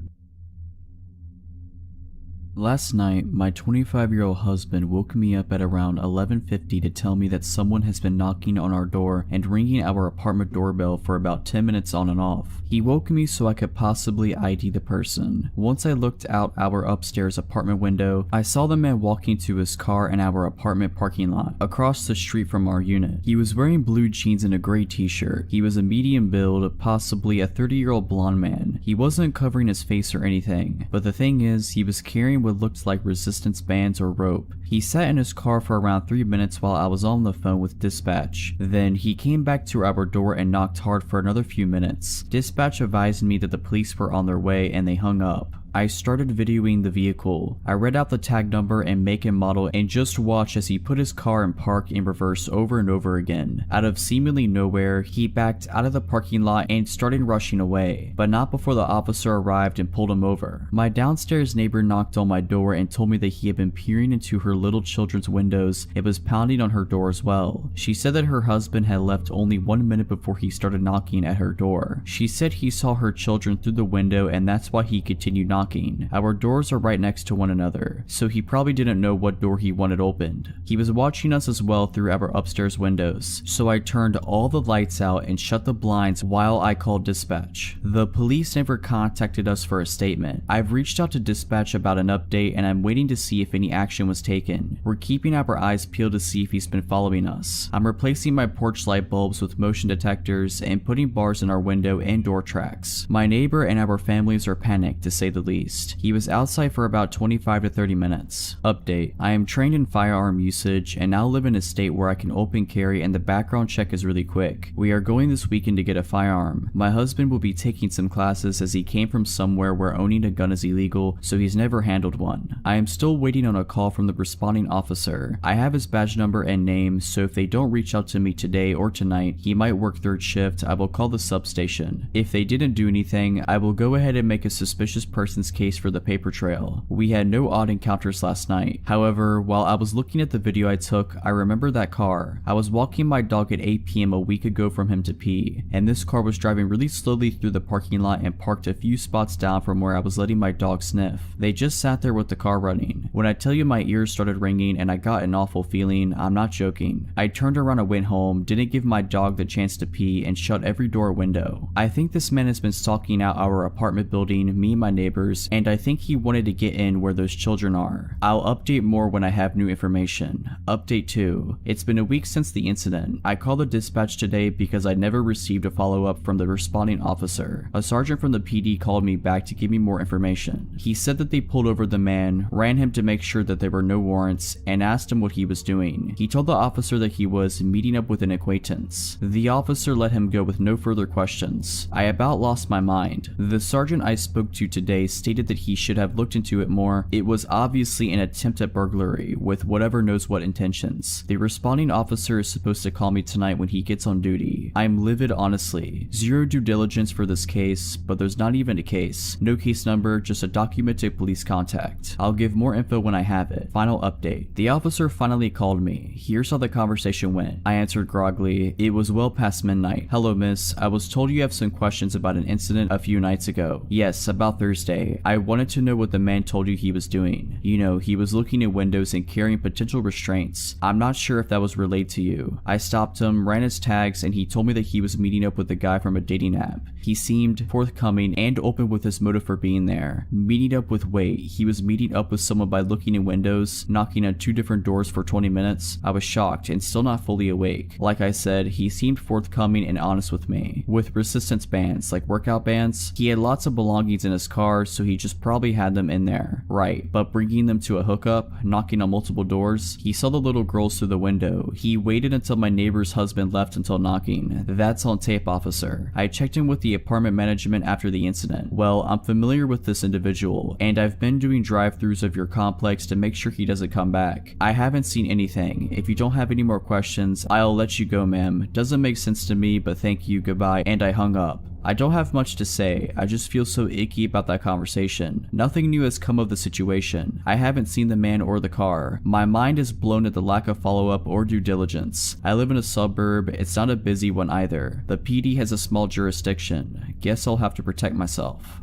Last night, my 25-year-old husband woke me up at around 11:50 to tell me that someone has been knocking on our door and ringing our apartment doorbell for about 10 minutes on and off. He woke me so I could possibly ID the person. Once I looked out our upstairs apartment window, I saw the man walking to his car in our apartment parking lot, across the street from our unit. He was wearing blue jeans and a gray t-shirt. He was a medium build, possibly a 30-year-old blonde man. He wasn't covering his face or anything, but the thing is, he was carrying what looked like resistance bands or rope. He sat in his car for around 3 minutes while I was on the phone with dispatch. Then he came back to our door and knocked hard for another few minutes. Dispatch advised me that the police were on their way and they hung up. I started videoing the vehicle. I read out the tag number and make and model and just watched as he put his car in park in reverse over and over again. Out of seemingly nowhere, he backed out of the parking lot and started rushing away, but not before the officer arrived and pulled him over. My downstairs neighbor knocked on my door and told me that he had been peering into her little children's windows and was pounding on her door as well. She said that her husband had left only 1 minute before he started knocking at her door. She said he saw her children through the window and that's why he continued knocking. Our doors are right next to one another, so he probably didn't know what door he wanted opened. He was watching us as well through our upstairs windows, so I turned all the lights out and shut the blinds while I called dispatch. The police never contacted us for a statement. I've reached out to dispatch about an update and I'm waiting to see if any action was taken. We're keeping our eyes peeled to see if he's been following us. I'm replacing my porch light bulbs with motion detectors and putting bars in our window and door tracks. My neighbor and our families are panicked to say the least. He was outside for about 25 to 30 minutes. Update: I am trained in firearm usage and now live in a state where I can open carry and the background check is really quick. We are going this weekend to get a firearm. My husband will be taking some classes as he came from somewhere where owning a gun is illegal, so he's never handled one. I am still waiting on a call from the responding officer. I have his badge number and name, so if they don't reach out to me today or tonight, he might work third shift. I will call the substation. If they didn't do anything, I will go ahead and make a suspicious person's case for the paper trail. We had no odd encounters last night. However, while I was looking at the video I took, I remember that car. I was walking my dog at 8 p.m. a week ago from him to pee, and this car was driving really slowly through the parking lot and parked a few spots down from where I was letting my dog sniff. They just sat there with the car running. When I tell you my ears started ringing and I got an awful feeling, I'm not joking. I turned around and went home, didn't give my dog the chance to pee, and shut every door and window. I think this man has been stalking out our apartment building, me and my neighbors, and I think he wanted to get in where those children are. I'll update more when I have new information. Update 2. It's been a week since the incident. I called the dispatch today because I never received a follow-up from the responding officer. A sergeant from the PD called me back to give me more information. He said that they pulled over the man, ran him to make sure that there were no warrants, and asked him what he was doing. He told the officer that he was meeting up with an acquaintance. The officer let him go with no further questions. I about lost my mind. The sergeant I spoke to today stated that he should have looked into it more. It was obviously an attempt at burglary with whatever knows what intentions. The responding officer is supposed to call me tonight when he gets on duty. I'm livid, honestly. Zero due diligence for this case, but there's not even a case. No case number, just a documented police contact. I'll give more info when I have it. Final update. The officer finally called me. Here's how the conversation went. I answered groggily. It was well past midnight. Hello, miss. I was told you have some questions about an incident a few nights ago. Yes, about Thursday. I wanted to know what the man told you he was doing. You know, he was looking at windows and carrying potential restraints. I'm not sure if that was relayed to you. I stopped him, ran his tags, and he told me that he was meeting up with a guy from a dating app. He seemed forthcoming and open with his motive for being there. Meeting up with wait, he was meeting up with someone by looking in windows, knocking on 2 different doors for 20 minutes. I was shocked and still not fully awake. Like I said, he seemed forthcoming and honest with me. With resistance bands, like workout bands, he had lots of belongings in his car, so he just probably had them in there. Right, but bringing them to a hookup, knocking on multiple doors, he saw the little girls through the window. He waited until my neighbor's husband left until knocking. That's on tape, officer. I checked in with the apartment management after the incident. Well, I'm familiar with this individual, and I've been doing drive-thrus of your complex to make sure he doesn't come back. I haven't seen anything. If you don't have any more questions, I'll let you go, ma'am. Doesn't make sense to me, but thank you, goodbye, and I hung up. I don't have much to say, I just feel so icky about that conversation. Nothing new has come of the situation. I haven't seen the man or the car. My mind is blown at the lack of follow-up or due diligence. I live in a suburb, it's not a busy one either. The PD has a small jurisdiction. Guess I'll have to protect myself.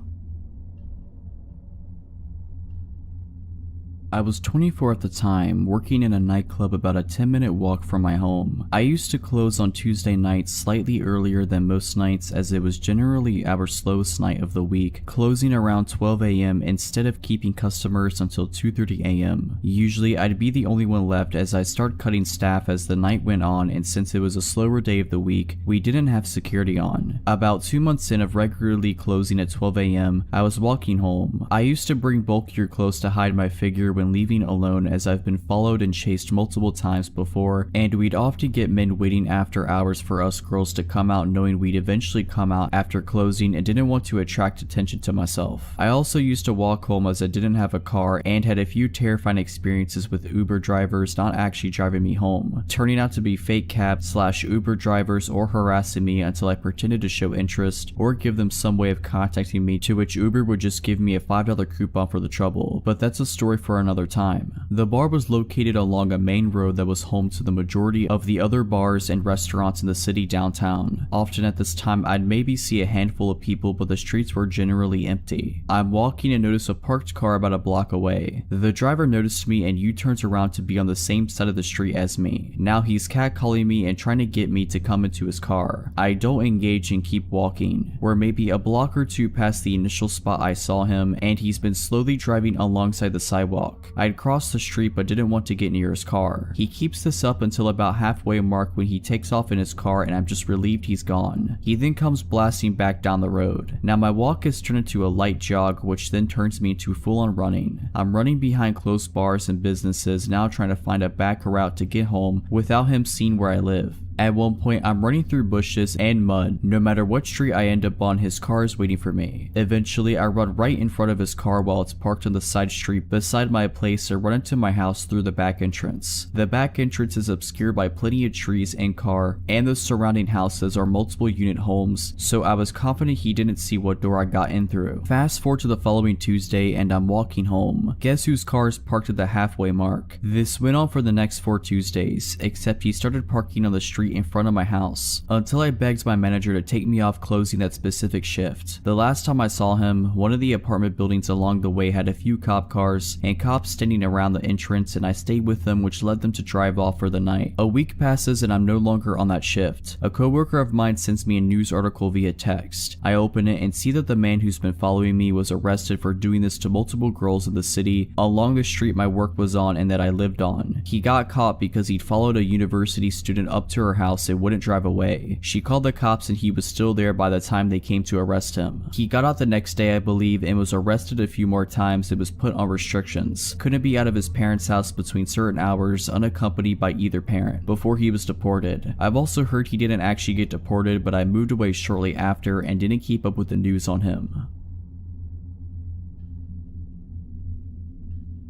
I was 24 at the time, working in a nightclub about a 10-minute walk from my home. I used to close on Tuesday nights slightly earlier than most nights, as it was generally our slowest night of the week, closing around 12 a.m. instead of keeping customers until 2:30 a.m. Usually I'd be the only one left as I started cutting staff as the night went on, and since it was a slower day of the week, we didn't have security on. About 2 months in of regularly closing at 12 a.m., I was walking home. I used to bring bulkier clothes to hide my figure when leaving alone, as I've been followed and chased multiple times before, and we'd often get men waiting after hours for us girls to come out, knowing we'd eventually come out after closing and didn't want to attract attention to myself. I also used to walk home as I didn't have a car and had a few terrifying experiences with Uber drivers not actually driving me home, turning out to be fake cab/Uber drivers or harassing me until I pretended to show interest or give them some way of contacting me, to which Uber would just give me a $5 coupon for the trouble, but that's a story for another time. The bar was located along a main road that was home to the majority of the other bars and restaurants in the city downtown. Often at this time I'd maybe see a handful of people, but the streets were generally empty. I'm walking and notice a parked car about a block away. The driver noticed me and U-turns around to be on the same side of the street as me. Now he's catcalling me and trying to get me to come into his car. I don't engage and keep walking. We're maybe a block or two past the initial spot I saw him, and he's been slowly driving alongside the sidewalk. I'd crossed the street but didn't want to get near his car. He keeps this up until about halfway mark when he takes off in his car, and I'm just relieved he's gone. He then comes blasting back down the road. Now my walk is turned into a light jog, which then turns me into full-on running. I'm running behind close bars and businesses, now trying to find a back route to get home without him seeing where I live. At one point, I'm running through bushes and mud. No matter what street I end up on, his car is waiting for me. Eventually, I run right in front of his car while it's parked on the side street beside my place and run into my house through the back entrance. The back entrance is obscured by plenty of trees and car, and the surrounding houses are multiple unit homes, so I was confident he didn't see what door I got in through. Fast forward to the following Tuesday, and I'm walking home. Guess whose car is parked at the halfway mark? This went on for the next 4 Tuesdays, except he started parking on the street in front of my house, until I begged my manager to take me off closing that specific shift. The last time I saw him, one of the apartment buildings along the way had a few cop cars and cops standing around the entrance, and I stayed with them, which led them to drive off for the night. A week passes and I'm no longer on that shift. A coworker of mine sends me a news article via text. I open it and see that the man who's been following me was arrested for doing this to multiple girls in the city along the street my work was on and that I lived on. He got caught because he'd followed a university student up to her house and wouldn't drive away. She called the cops and he was still there by the time they came to arrest him. He got out the next day, I believe, and was arrested a few more times and was put on restrictions. Couldn't be out of his parents' house between certain hours unaccompanied by either parent before he was deported. I've also heard he didn't actually get deported, but I moved away shortly after and didn't keep up with the news on him.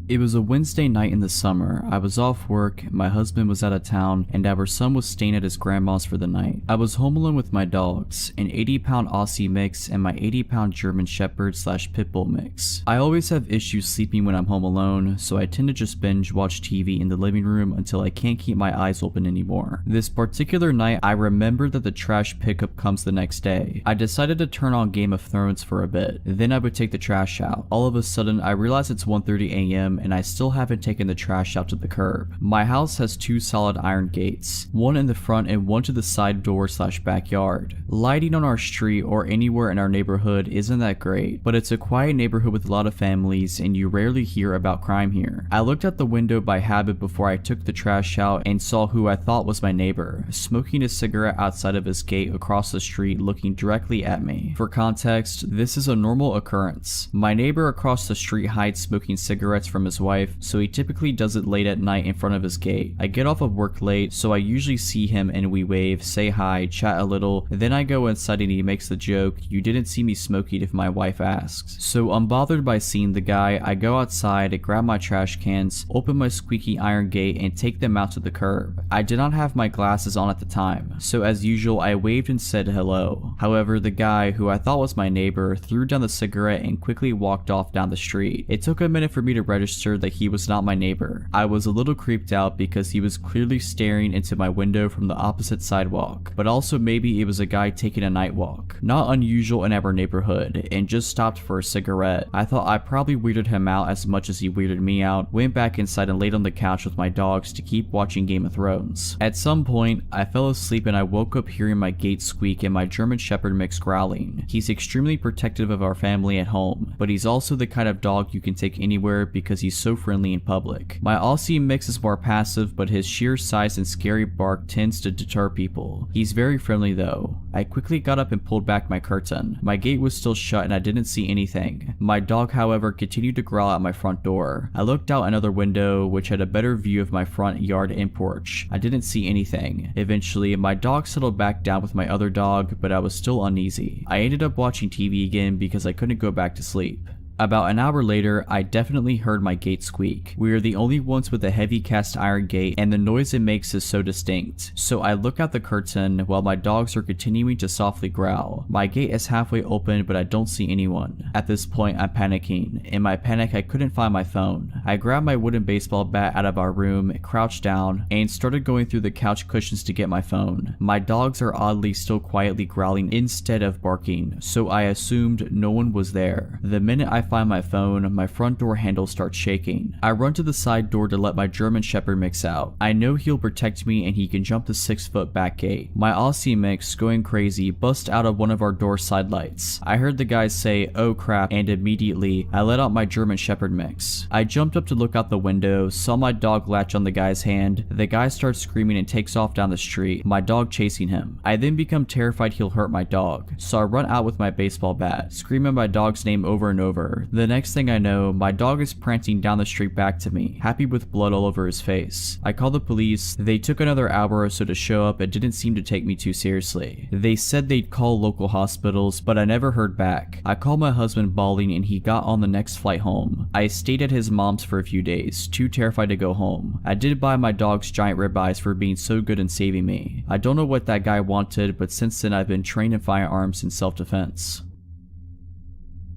It was a Wednesday night in the summer. I was off work, my husband was out of town, and our son was staying at his grandma's for the night. I was home alone with my dogs, an 80-pound Aussie mix and my 80-pound German Shepherd / Pit Bull mix. I always have issues sleeping when I'm home alone, so I tend to just binge watch TV in the living room until I can't keep my eyes open anymore. This particular night, I remembered that the trash pickup comes the next day. I decided to turn on Game of Thrones for a bit, then I would take the trash out. All of a sudden, I realized it's 1:30 a.m. and I still haven't taken the trash out to the curb. My house has 2 solid iron gates, one in the front and one to the side door / backyard. Lighting on our street or anywhere in our neighborhood isn't that great, but it's a quiet neighborhood with a lot of families and you rarely hear about crime here. I looked out the window by habit before I took the trash out and saw who I thought was my neighbor, smoking a cigarette outside of his gate across the street, looking directly at me. For context, this is a normal occurrence. My neighbor across the street hides smoking cigarettes from his wife, so he typically does it late at night in front of his gate. I get off of work late, so I usually see him and we wave, say hi, chat a little, then I go inside and he makes the joke, "You didn't see me smoking," if my wife asks. So unbothered by seeing the guy, I go outside, grab my trash cans, open my squeaky iron gate and take them out to the curb. I did not have my glasses on at the time, so as usual I waved and said hello. However, the guy, who I thought was my neighbor, threw down the cigarette and quickly walked off down the street. It took a minute for me to register register that he was not my neighbor. I was a little creeped out because he was clearly staring into my window from the opposite sidewalk, but also maybe it was a guy taking a night walk. Not unusual in our neighborhood, and just stopped for a cigarette. I thought I probably weirded him out as much as he weirded me out, went back inside and laid on the couch with my dogs to keep watching Game of Thrones. At some point, I fell asleep and I woke up hearing my gate squeak and my German Shepherd mix growling. He's extremely protective of our family at home, but he's also the kind of dog you can take anywhere because he's so friendly in public. My Aussie mix is more passive, but his sheer size and scary bark tends to deter people. He's very friendly though. I quickly got up and pulled back my curtain. My gate was still shut and I didn't see anything. My dog, however, continued to growl at my front door. I looked out another window, which had a better view of my front yard and porch. I didn't see anything. Eventually, my dog settled back down with my other dog, but I was still uneasy. I ended up watching TV again because I couldn't go back to sleep. About an hour later, I definitely heard my gate squeak. We are the only ones with a heavy cast iron gate and the noise it makes is so distinct. So I look out the curtain while my dogs are continuing to softly growl. My gate is halfway open but I don't see anyone. At this point I'm panicking. In my panic I couldn't find my phone. I grabbed my wooden baseball bat out of our room, crouched down, and started going through the couch cushions to get my phone. My dogs are oddly still quietly growling instead of barking, so I assumed no one was there. The minute I find my phone, my front door handle starts shaking. I run to the side door to let my German Shepherd mix out. I know he'll protect me and he can jump the 6-foot back gate. My Aussie mix, going crazy, busts out of one of our door side lights. I heard the guys say, "Oh crap," and immediately I let out my German Shepherd mix. I jumped up to look out the window, saw my dog latch on the guy's hand. The guy starts screaming and takes off down the street, my dog chasing him. I then become terrified he'll hurt my dog, so I run out with my baseball bat, screaming my dog's name over and over. The next thing I know, my dog is prancing down the street back to me, happy with blood all over his face. I called the police. They took another hour or so to show up and didn't seem to take me too seriously. They said they'd call local hospitals, but I never heard back. I called my husband bawling and he got on the next flight home. I stayed at his mom's for a few days, too terrified to go home. I did buy my dog's giant ribeyes for being so good in saving me. I don't know what that guy wanted, but since then I've been trained in firearms and self-defense.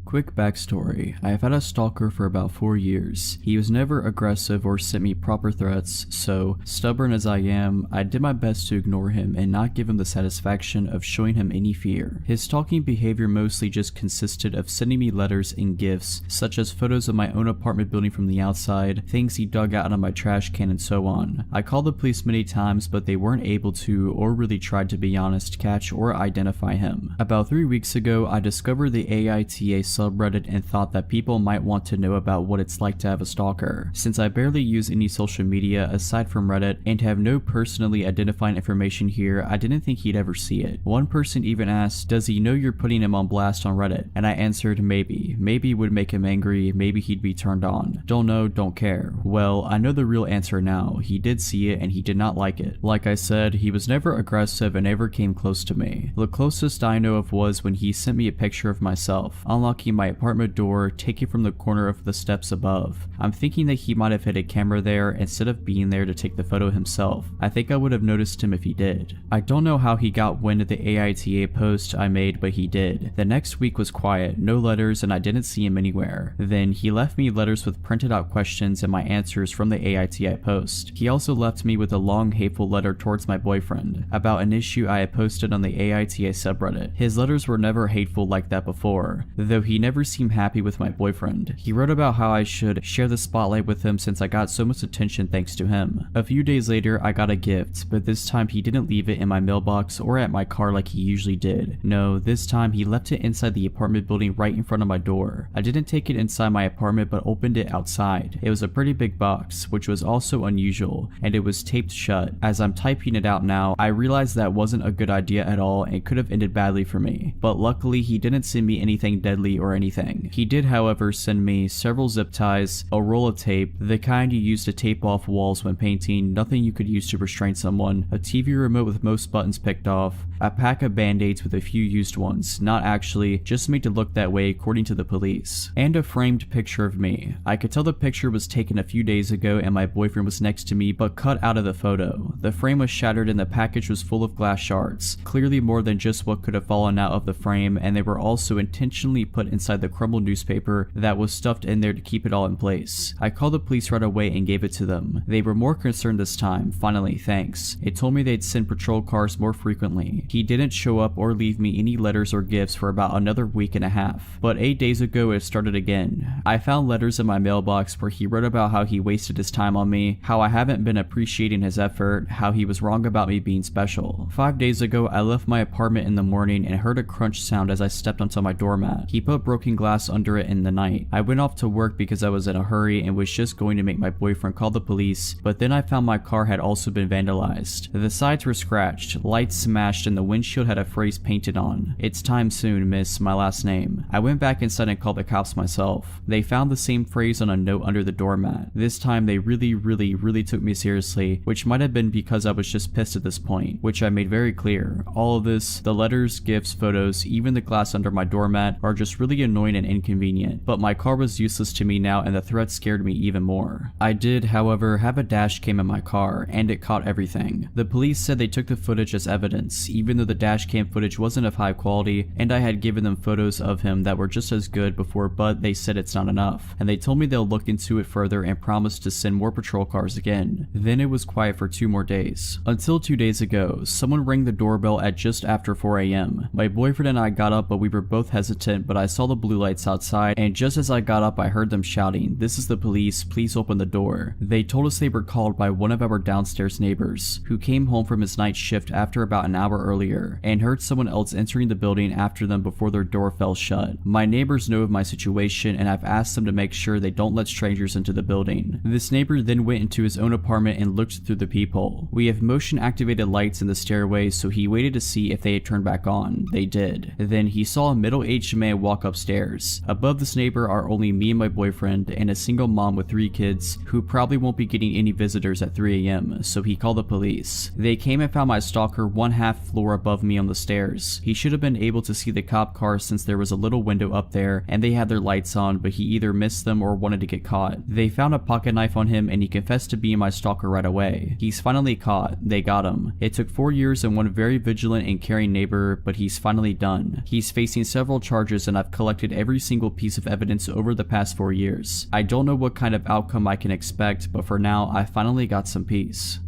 Quick backstory, I have had a stalker for about 4 years. He was never aggressive or sent me proper threats, so stubborn as I am, I did my best to ignore him and not give him the satisfaction of showing him any fear. His stalking behavior mostly just consisted of sending me letters and gifts, such as photos of my own apartment building from the outside, things he dug out of my trash can, and so on. I called the police many times, but they weren't able to, or really tried to be honest, catch or identify him. About 3 weeks ago, I discovered the AITA subreddit and thought that people might want to know about what it's like to have a stalker. Since I barely use any social media aside from Reddit and have no personally identifying information here, I didn't think he'd ever see it. One person even asked, "Does he know you're putting him on blast on Reddit?" And I answered, maybe. Maybe it would make him angry, maybe he'd be turned on. Don't know, don't care. Well, I know the real answer now. He did see it and he did not like it. Like I said, he was never aggressive and never came close to me. The closest I know of was when he sent me a picture of myself, unlocking my apartment door, taken from the corner of the steps above. I'm thinking that he might have hid a camera there instead of being there to take the photo himself. I think I would have noticed him if he did. I don't know how he got wind of the AITA post I made, but he did. The next week was quiet, no letters, and I didn't see him anywhere. Then he left me letters with printed out questions and my answers from the AITA post. He also left me with a long hateful letter towards my boyfriend about an issue I had posted on the AITA subreddit. His letters were never hateful like that before, though he never seemed happy with my boyfriend. He wrote about how I should share the spotlight with him since I got so much attention thanks to him. A few days later I got a gift, but this time he didn't leave it in my mailbox or at my car like he usually did. No, this time he left it inside the apartment building right in front of my door. I didn't take it inside my apartment but opened it outside. It was a pretty big box, which was also unusual, and it was taped shut. As I'm typing it out now, I realized that wasn't a good idea at all and could have ended badly for me. But luckily he didn't send me anything deadly or anything. He did, however, send me several zip ties, a roll of tape, the kind you use to tape off walls when painting, nothing you could use to restrain someone, a TV remote with most buttons picked off, A pack of band-aids with a few used ones, not actually, just made to look that way according to the police. And a framed picture of me. I could tell the picture was taken a few days ago and my boyfriend was next to me but cut out of the photo. The frame was shattered and the package was full of glass shards, clearly more than just what could have fallen out of the frame, and they were also intentionally put inside the crumbled newspaper that was stuffed in there to keep it all in place. I called the police right away and gave it to them. They were more concerned this time. Finally, thanks. It told me they'd send patrol cars more frequently. He didn't show up or leave me any letters or gifts for about another week and a half. But 8 days ago it started again. I found letters in my mailbox where he wrote about how he wasted his time on me, how I haven't been appreciating his effort, how he was wrong about me being special. 5 days ago I left my apartment in the morning and heard a crunch sound as I stepped onto my doormat. He put broken glass under it in the night. I went off to work because I was in a hurry and was just going to make my boyfriend call the police, but then I found my car had also been vandalized. The sides were scratched, lights smashed, and the windshield had a phrase painted on. "It's time soon, miss," my last name. I went back inside and called the cops myself. They found the same phrase on a note under the doormat. This time they really took me seriously, which might have been because I was just pissed at this point, which I made very clear. All of this, the letters, gifts, photos, even the glass under my doormat, are just really annoying and inconvenient, but my car was useless to me now and the threat scared me even more. I did, however, have a dash cam in my car, and it caught everything. The police said they took the footage as evidence, even though the dash cam footage wasn't of high quality, and I had given them photos of him that were just as good before, but they said it's not enough, and they told me they'll look into it further and promised to send more patrol cars again. Then it was quiet for 2 more days. Until 2 days ago, someone rang the doorbell at just after 4 a.m. My boyfriend and I got up, but we were both hesitant, but I saw the blue lights outside, and just as I got up I heard them shouting, "This is the police, please open the door." They told us they were called by one of our downstairs neighbors, who came home from his night shift after about an hour earlier, and heard someone else entering the building after them before their door fell shut. My neighbors know of my situation, and I've asked them to make sure they don't let strangers into the building. This neighbor then went into his own apartment and looked through the peephole. We have motion activated lights in the stairway, so he waited to see if they had turned back on. They did. Then he saw a middle-aged man walk upstairs. Above this neighbor are only me and my boyfriend, and a single mom with 3 kids, who probably won't be getting any visitors at 3 a.m, so he called the police. They came and found my stalker 1/2 floor above me on the stairs. He should have been able to see the cop car since there was a little window up there, and they had their lights on, but he either missed them or wanted to get caught. They found a pocket knife on him, and he confessed to being my stalker right away. He's finally caught. They got him. It took 4 years and one very vigilant and caring neighbor, but he's finally done. He's facing several charges, and I've collected every single piece of evidence over the past 4 years. I don't know what kind of outcome I can expect, but for now, I finally got some peace.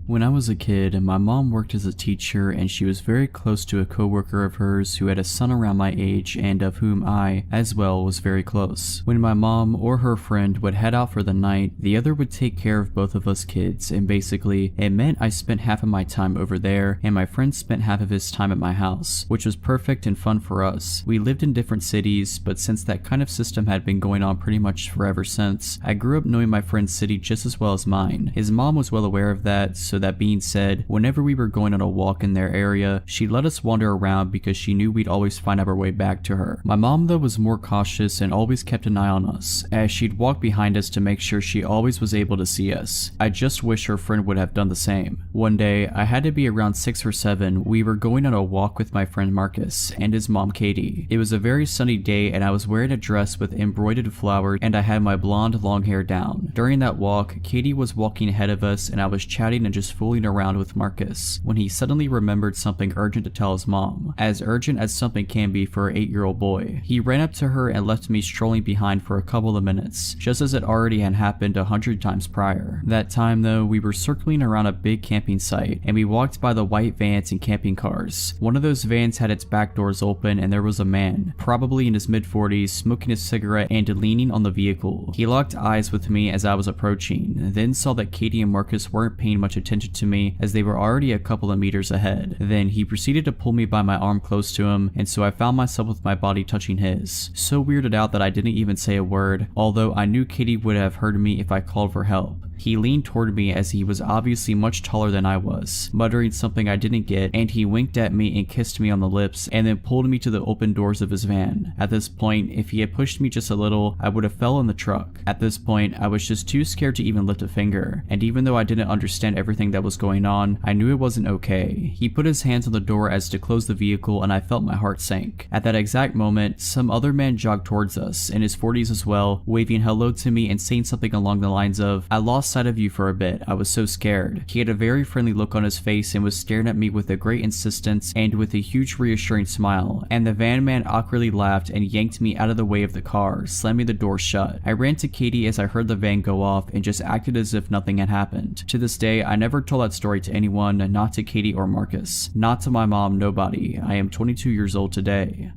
When I was a kid, my mom worked as a teacher and she was very close to a coworker of hers who had a son around my age and of whom I, as well, was very close. When my mom or her friend would head out for the night, the other would take care of both of us kids, and basically, it meant I spent half of my time over there and my friend spent half of his time at my house, which was perfect and fun for us. We lived in different cities, but since that kind of system had been going on pretty much forever since, I grew up knowing my friend's city just as well as mine. His mom was well aware of that, so that being said, whenever we were going on a walk in their area, she'd let us wander around because she knew we'd always find our way back to her. My mom though was more cautious and always kept an eye on us, as she'd walk behind us to make sure she always was able to see us. I just wish her friend would have done the same. One day, I had to be around 6 or 7, we were going on a walk with my friend Marcus and his mom Katie. It was a very sunny day and I was wearing a dress with embroidered flowers and I had my blonde long hair down. During that walk, Katie was walking ahead of us and I was chatting and just fooling around with Marcus when he suddenly remembered something urgent to tell his mom, as urgent as something can be for an 8-year-old boy. He ran up to her and left me strolling behind for a couple of minutes, just as it already had happened 100 times prior. That time though, we were circling around a big camping site and we walked by the white vans and camping cars. One of those vans had its back doors open and there was a man, probably in his mid-40s, smoking a cigarette and leaning on the vehicle. He locked eyes with me as I was approaching, then saw that Katie and Marcus weren't paying much attention to me as they were already a couple of meters ahead. Then he proceeded to pull me by my arm close to him, and so I found myself with my body touching his. So weirded out that I didn't even say a word, although I knew Katie would have heard me if I called for help. He leaned toward me as he was obviously much taller than I was, muttering something I didn't get, and he winked at me and kissed me on the lips and then pulled me to the open doors of his van. At this point, if he had pushed me just a little, I would have fell in the truck. At this point, I was just too scared to even lift a finger, and even though I didn't understand everything everything that was going on, I knew it wasn't okay. He put his hands on the door as to close the vehicle and I felt my heart sink. At that exact moment, some other man jogged towards us, in his 40s as well, waving hello to me and saying something along the lines of, "I lost sight of you for a bit, I was so scared." He had a very friendly look on his face and was staring at me with a great insistence and with a huge reassuring smile, and the van man awkwardly laughed and yanked me out of the way of the car, slamming the door shut. I ran to Katie as I heard the van go off and just acted as if nothing had happened. To this day, I never told that story to anyone, not to Katie or Marcus. Not to my mom, nobody. I am 22 years old today.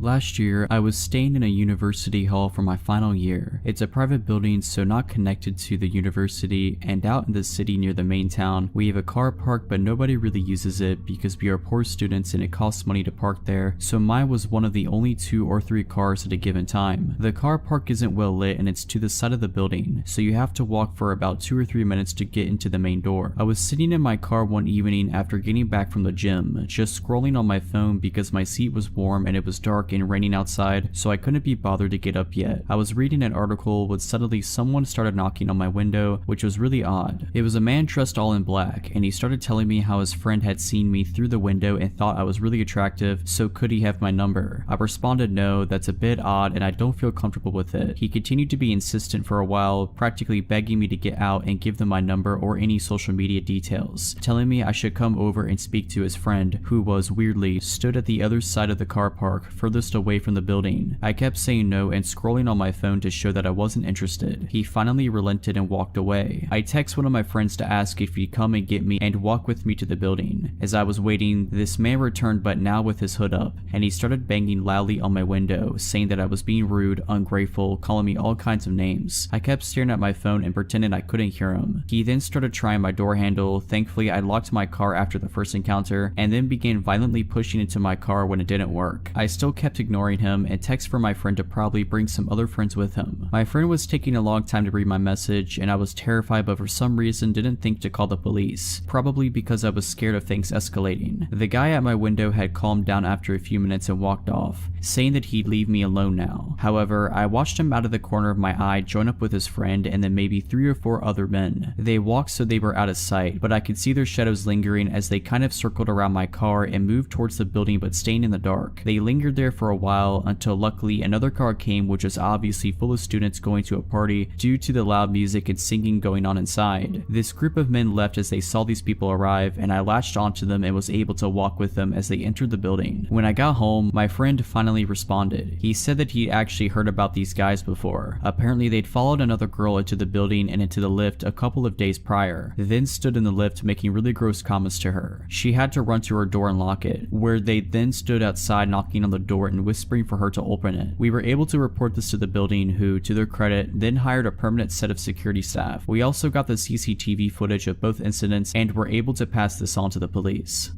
Last year, I was staying in a university hall for my final year. It's a private building, so not connected to the university, and out in the city near the main town, we have a car park but nobody really uses it because we are poor students and it costs money to park there, so mine was one of the only 2 or 3 cars at a given time. The car park isn't well lit and it's to the side of the building, so you have to walk for about 2 or 3 minutes to get into the main door. I was sitting in my car one evening after getting back from the gym, just scrolling on my phone because my seat was warm and it was dark and raining outside, so I couldn't be bothered to get up yet. I was reading an article when suddenly someone started knocking on my window, which was really odd. It was a man dressed all in black, and he started telling me how his friend had seen me through the window and thought I was really attractive, so could he have my number? I responded no, that's a bit odd and I don't feel comfortable with it. He continued to be insistent for a while, practically begging me to get out and give them my number or any social media details, telling me I should come over and speak to his friend, who was, weirdly, stood at the other side of the car park, furthest away from the building. I kept saying no and scrolling on my phone to show that I wasn't interested. He finally relented and walked away. I text one of my friends to ask if he'd come and get me and walk with me to the building. As I was waiting, this man returned, but now with his hood up, and he started banging loudly on my window, saying that I was being rude, ungrateful, calling me all kinds of names. I kept staring at my phone and pretended I couldn't hear him. He then started trying my door handle. Thankfully, I locked my car after the first encounter, and then began violently pushing into my car when it didn't work. I still kept ignoring him and text for my friend to probably bring some other friends with him. My friend was taking a long time to read my message and I was terrified, but for some reason didn't think to call the police, probably because I was scared of things escalating. The guy at my window had calmed down after a few minutes and walked off, saying that he'd leave me alone now. However, I watched him out of the corner of my eye join up with his friend and then maybe 3 or 4 other men. They walked so they were out of sight, but I could see their shadows lingering as they kind of circled around my car and moved towards the building but staying in the dark. They lingered there for a while until luckily another car came, which was obviously full of students going to a party due to the loud music and singing going on inside. This group of men left as they saw these people arrive, and I latched onto them and was able to walk with them as they entered the building. When I got home, my friend finally responded. He said that he'd actually heard about these guys before. Apparently they'd followed another girl into the building and into the lift a couple of days prior, then stood in the lift making really gross comments to her. She had to run to her door and lock it, where they then stood outside knocking on the door and whispering for her to open it. We were able to report this to the building, who, to their credit, then hired a permanent set of security staff. We also got the CCTV footage of both incidents and were able to pass this on to the police.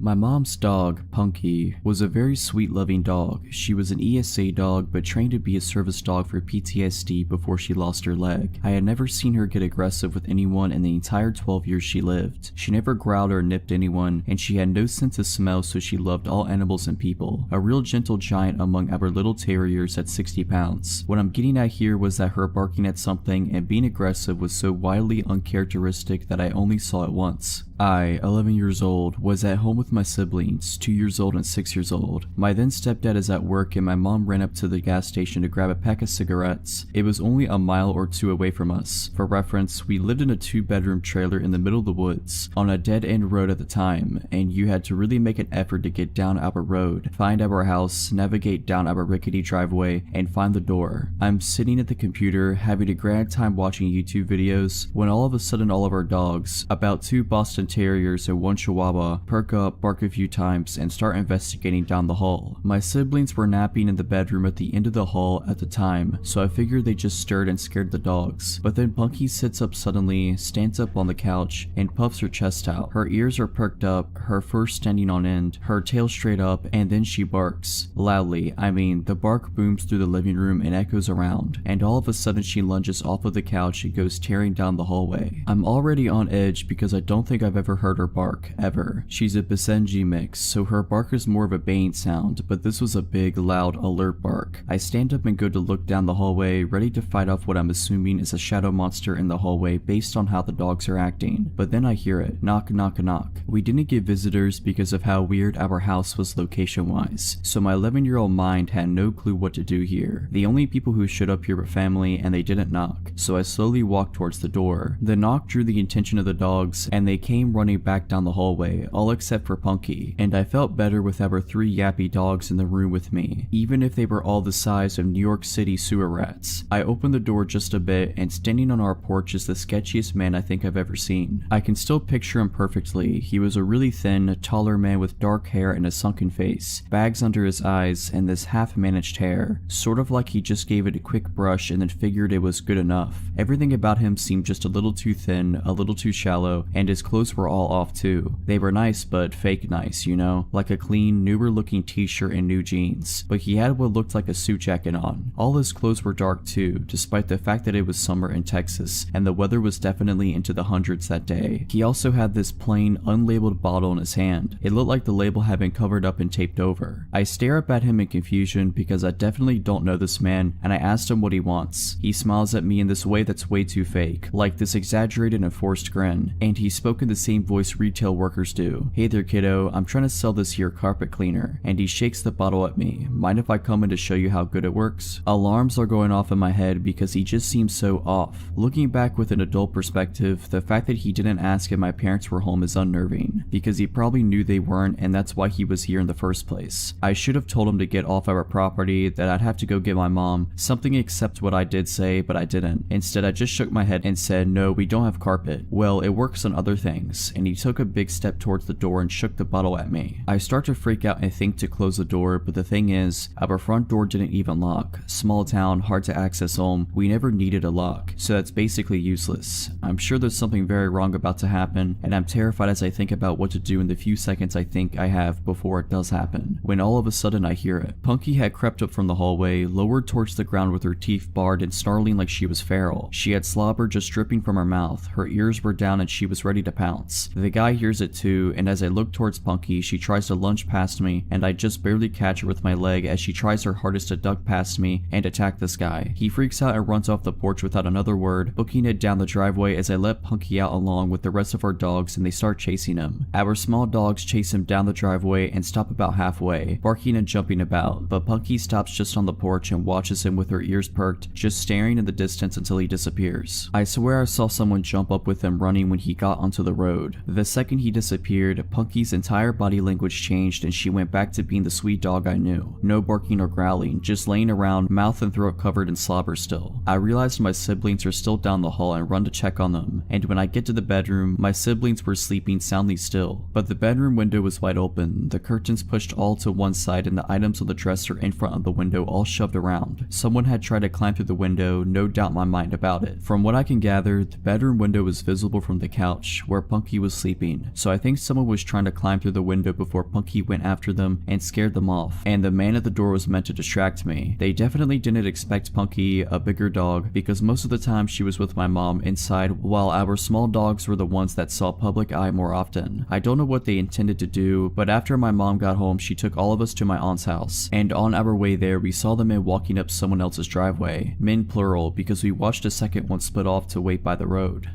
My mom's dog, Punky, was a very sweet loving dog. She was an ESA dog but trained to be a service dog for PTSD before she lost her leg. I had never seen her get aggressive with anyone in the entire 12 years she lived. She never growled or nipped anyone, and she had no sense of smell, so she loved all animals and people. A real gentle giant among our little terriers at 60 pounds. What I'm getting at here was that her barking at something and being aggressive was so wildly uncharacteristic that I only saw it once. I, 11 years old, was at home with my siblings, 2 years old and 6 years old. My then stepdad is at work and my mom ran up to the gas station to grab a pack of cigarettes. It was only a mile or 2 away from us. For reference, we lived in a 2-bedroom trailer in the middle of the woods, on a dead-end road at the time, and you had to really make an effort to get down our road, find our house, navigate down our rickety driveway, and find the door. I'm sitting at the computer, having a grand time watching YouTube videos, when all of a sudden all of our dogs, about 2 Boston Terriers and 1 Chihuahua, perk up, bark a few times, and start investigating down the hall. My siblings were napping in the bedroom at the end of the hall at the time, so I figured they just stirred and scared the dogs. But then Punky sits up suddenly, stands up on the couch, and puffs her chest out. Her ears are perked up, her fur standing on end, her tail straight up, and then she barks. Loudly, I mean, the bark booms through the living room and echoes around, and all of a sudden she lunges off of the couch and goes tearing down the hallway. I'm already on edge because I don't think I've ever heard her bark, ever. She's a Senji mix, so her bark is more of a baying sound, but this was a big, loud, alert bark. I stand up and go to look down the hallway, ready to fight off what I'm assuming is a shadow monster in the hallway based on how the dogs are acting, but then I hear it. Knock, knock, knock. We didn't get visitors because of how weird our house was location-wise, so my 11-year-old mind had no clue what to do here. The only people who showed up here were family, and they didn't knock, so I slowly walked towards the door. The knock drew the attention of the dogs, and they came running back down the hallway, all except for Punky, and I felt better with our 3 yappy dogs in the room with me, even if they were all the size of New York City sewer rats. I opened the door just a bit, and standing on our porch is the sketchiest man I think I've ever seen. I can still picture him perfectly. He was a really thin, taller man with dark hair and a sunken face, bags under his eyes, and this half-managed hair, sort of like he just gave it a quick brush and then figured it was good enough. Everything about him seemed just a little too thin, a little too shallow, and his clothes were all off too. They were nice, but fake nice, you know? Like a clean, newer looking t-shirt and new jeans. But he had what looked like a suit jacket on. All his clothes were dark too, despite the fact that it was summer in Texas, and the weather was definitely into the hundreds that day. He also had this plain, unlabeled bottle in his hand. It looked like the label had been covered up and taped over. I stare up at him in confusion because I definitely don't know this man, and I asked him what he wants. He smiles at me in this way that's way too fake, like this exaggerated and forced grin, and he spoke in the same voice retail workers do. Hey there kiddo, I'm trying to sell this here carpet cleaner, and he shakes the bottle at me. Mind if I come in to show you how good it works? Alarms are going off in my head because he just seems so off. Looking back with an adult perspective, the fact that he didn't ask if my parents were home is unnerving, because he probably knew they weren't and that's why he was here in the first place. I should have told him to get off our property, that I'd have to go get my mom, something except what I did say, but I didn't. Instead, I just shook my head and said, no, we don't have carpet. Well, it works on other things, and he took a big step towards the door and shook the bottle at me. I start to freak out and think to close the door, but the thing is, our front door didn't even lock. Small town, hard to access home, we never needed a lock, so that's basically useless. I'm sure there's something very wrong about to happen, and I'm terrified as I think about what to do in the few seconds I think I have before it does happen, when all of a sudden I hear it. Punky had crept up from the hallway, lowered towards the ground with her teeth bared and snarling like she was feral. She had slobber just dripping from her mouth, her ears were down and she was ready to pounce. The guy hears it too, and as I look towards Punky, she tries to lunge past me, and I just barely catch her with my leg as she tries her hardest to duck past me and attack this guy. He freaks out and runs off the porch without another word, booking it down the driveway as I let Punky out along with the rest of our dogs and they start chasing him. Our small dogs chase him down the driveway and stop about halfway, barking and jumping about, but Punky stops just on the porch and watches him with her ears perked, just staring in the distance until he disappears. I swear I saw someone jump up with him running when he got onto the road. The second he disappeared, Punky's entire body language changed and she went back to being the sweet dog I knew. No barking or growling, just laying around, mouth and throat covered in slobber still. I realized my siblings are still down the hall and run to check on them, and when I get to the bedroom, my siblings were sleeping soundly still, but the bedroom window was wide open, the curtains pushed all to one side and the items on the dresser in front of the window all shoved around. Someone had tried to climb through the window, no doubt in my mind about it. From what I can gather, the bedroom window was visible from the couch where Punky was sleeping, so I think someone was trying to climb through the window before Punky went after them and scared them off, and the man at the door was meant to distract me. They definitely didn't expect Punky, a bigger dog, because most of the time she was with my mom inside while our small dogs were the ones that saw public eye more often. I don't know what they intended to do, but after my mom got home she took all of us to my aunt's house, and on our way there we saw the men walking up someone else's driveway. Men plural, because we watched a second one split off to wait by the road.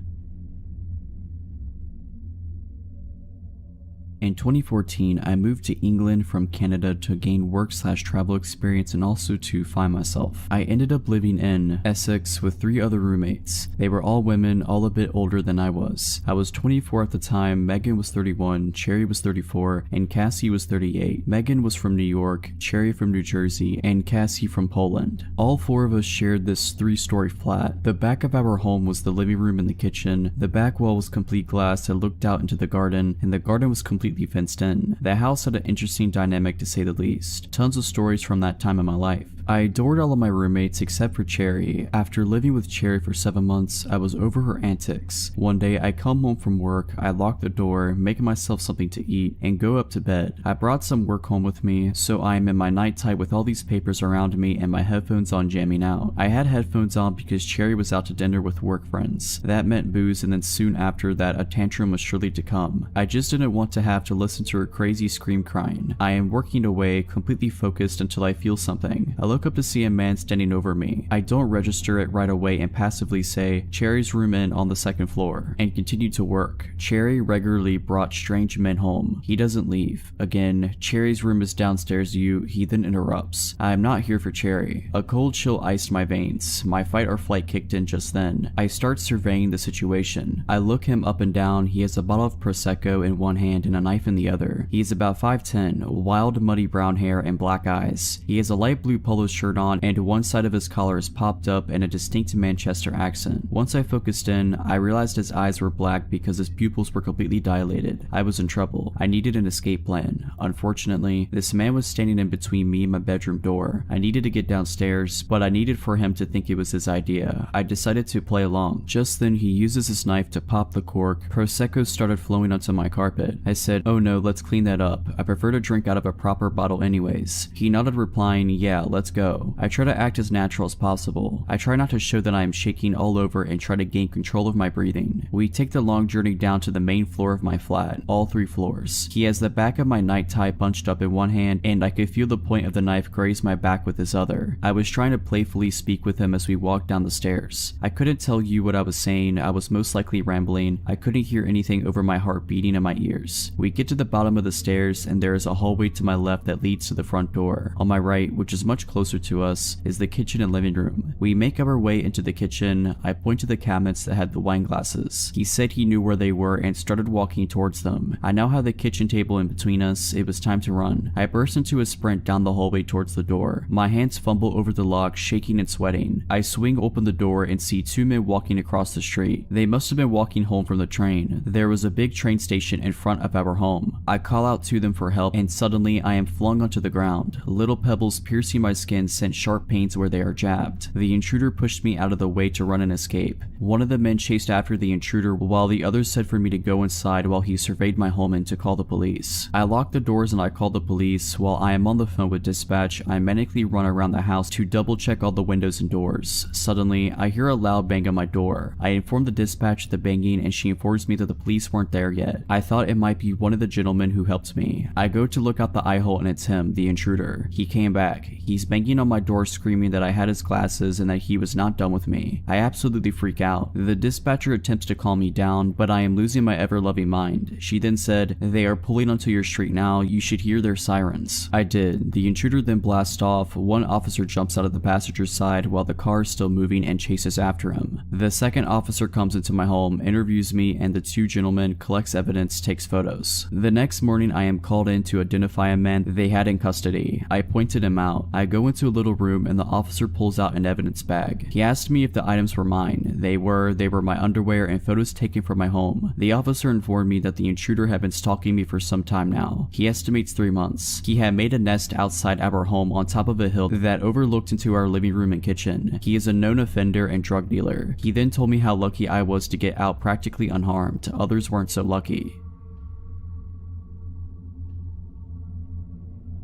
In 2014, I moved to England from Canada to gain work/travel experience and also to find myself. I ended up living in Essex with 3 other roommates. They were all women, all a bit older than I was. I was 24 at the time, Megan was 31, Cherry was 34, and Cassie was 38. Megan was from New York, Cherry from New Jersey, and Cassie from Poland. All 4 of us shared this 3-story flat. The back of our home was the living room and the kitchen. The back wall was complete glass that looked out into the garden, and the garden was completely fenced in. The house had an interesting dynamic to say the least. Tons of stories from that time in my life. I adored all of my roommates except for Cherry. After living with Cherry for 7 months, I was over her antics. One day I come home from work, I lock the door, make myself something to eat, and go up to bed. I brought some work home with me, so I am in my night tie with all these papers around me and my headphones on jamming out. I had headphones on because Cherry was out to dinner with work friends. That meant booze, and then soon after that a tantrum was surely to come. I just didn't want to have to listen to her crazy scream crying. I am working away, completely focused until I feel something. I look up to see a man standing over me. I don't register it right away and passively say, "Cherry's room in on the 2nd floor," and continue to work. Cherry regularly brought strange men home. He doesn't leave. Again, "Cherry's room is downstairs, he then interrupts. I am not here for Cherry. A cold chill iced my veins. My fight or flight kicked in just then. I start surveying the situation. I look him up and down. He has a bottle of Prosecco in one hand and a knife in the other. He is about 5'10", wild muddy brown hair and black eyes. He has a light blue polo shirt on and one side of his collar is popped up in a distinct Manchester accent. Once I focused in, I realized his eyes were black because his pupils were completely dilated. I was in trouble. I needed an escape plan. Unfortunately, this man was standing in between me and my bedroom door. I needed to get downstairs, but I needed for him to think it was his idea. I decided to play along. Just then he uses his knife to pop the cork. Prosecco started flowing onto my carpet. I said, "Oh no, let's clean that up. I prefer to drink out of a proper bottle anyways." He nodded, replying, "Yeah, let's go." I try to act as natural as possible. I try not to show that I am shaking all over and try to gain control of my breathing. We take the long journey down to the main floor of my flat, all 3 floors. He has the back of my night tie bunched up in one hand and I could feel the point of the knife graze my back with his other. I was trying to playfully speak with him as we walked down the stairs. I couldn't tell you what I was saying. I was most likely rambling. I couldn't hear anything over my heart beating in my ears. We get to the bottom of the stairs and there is a hallway to my left that leads to the front door. On my right, which is much closer to us, is the kitchen and living room. We make our way into the kitchen. I point to the cabinets that had the wine glasses. He said he knew where they were and started walking towards them. I now have the kitchen table in between us. It was time to run. I burst into a sprint down the hallway towards the door. My hands fumble over the lock, shaking and sweating. I swing open the door and see 2 men walking across the street. They must have been walking home from the train. There was a big train station in front of our home. I call out to them for help and suddenly I am flung onto the ground. Little pebbles piercing my skin sent sharp pains where they are jabbed. The intruder pushed me out of the way to run and escape. One of the men chased after the intruder while the other said for me to go inside while he surveyed my home and to call the police. I lock the doors and I call the police. While I am on the phone with dispatch, I manically run around the house to double check all the windows and doors. Suddenly, I hear a loud bang on my door. I inform the dispatch of the banging and she informs me that the police weren't there yet. I thought it might be one of the gentlemen who helped me. I go to look out the eye hole and it's him, the intruder. He came back. He's banging on my door screaming that I had his glasses and that he was not done with me. I absolutely freak out. The dispatcher attempts to calm me down, but I am losing my ever-loving mind. She then said, "They are pulling onto your street now. You should hear their sirens." I did. The intruder then blasts off. One officer jumps out of the passenger side while the car is still moving and chases after him. The second officer comes into my home, interviews me, and the 2 gentlemen collects evidence, takes photos. The next morning I am called in to identify a man they had in custody. I pointed him out. I go into a little room and the officer pulls out an evidence bag. He asked me if the items were mine. They were my underwear and photos taken from my home. The officer informed me that the intruder had been stalking me for some time now. He estimates 3 months. He had made a nest outside our home on top of a hill that overlooked into our living room and kitchen. He is a known offender and drug dealer. He then told me how lucky I was to get out practically unharmed. Others weren't so lucky.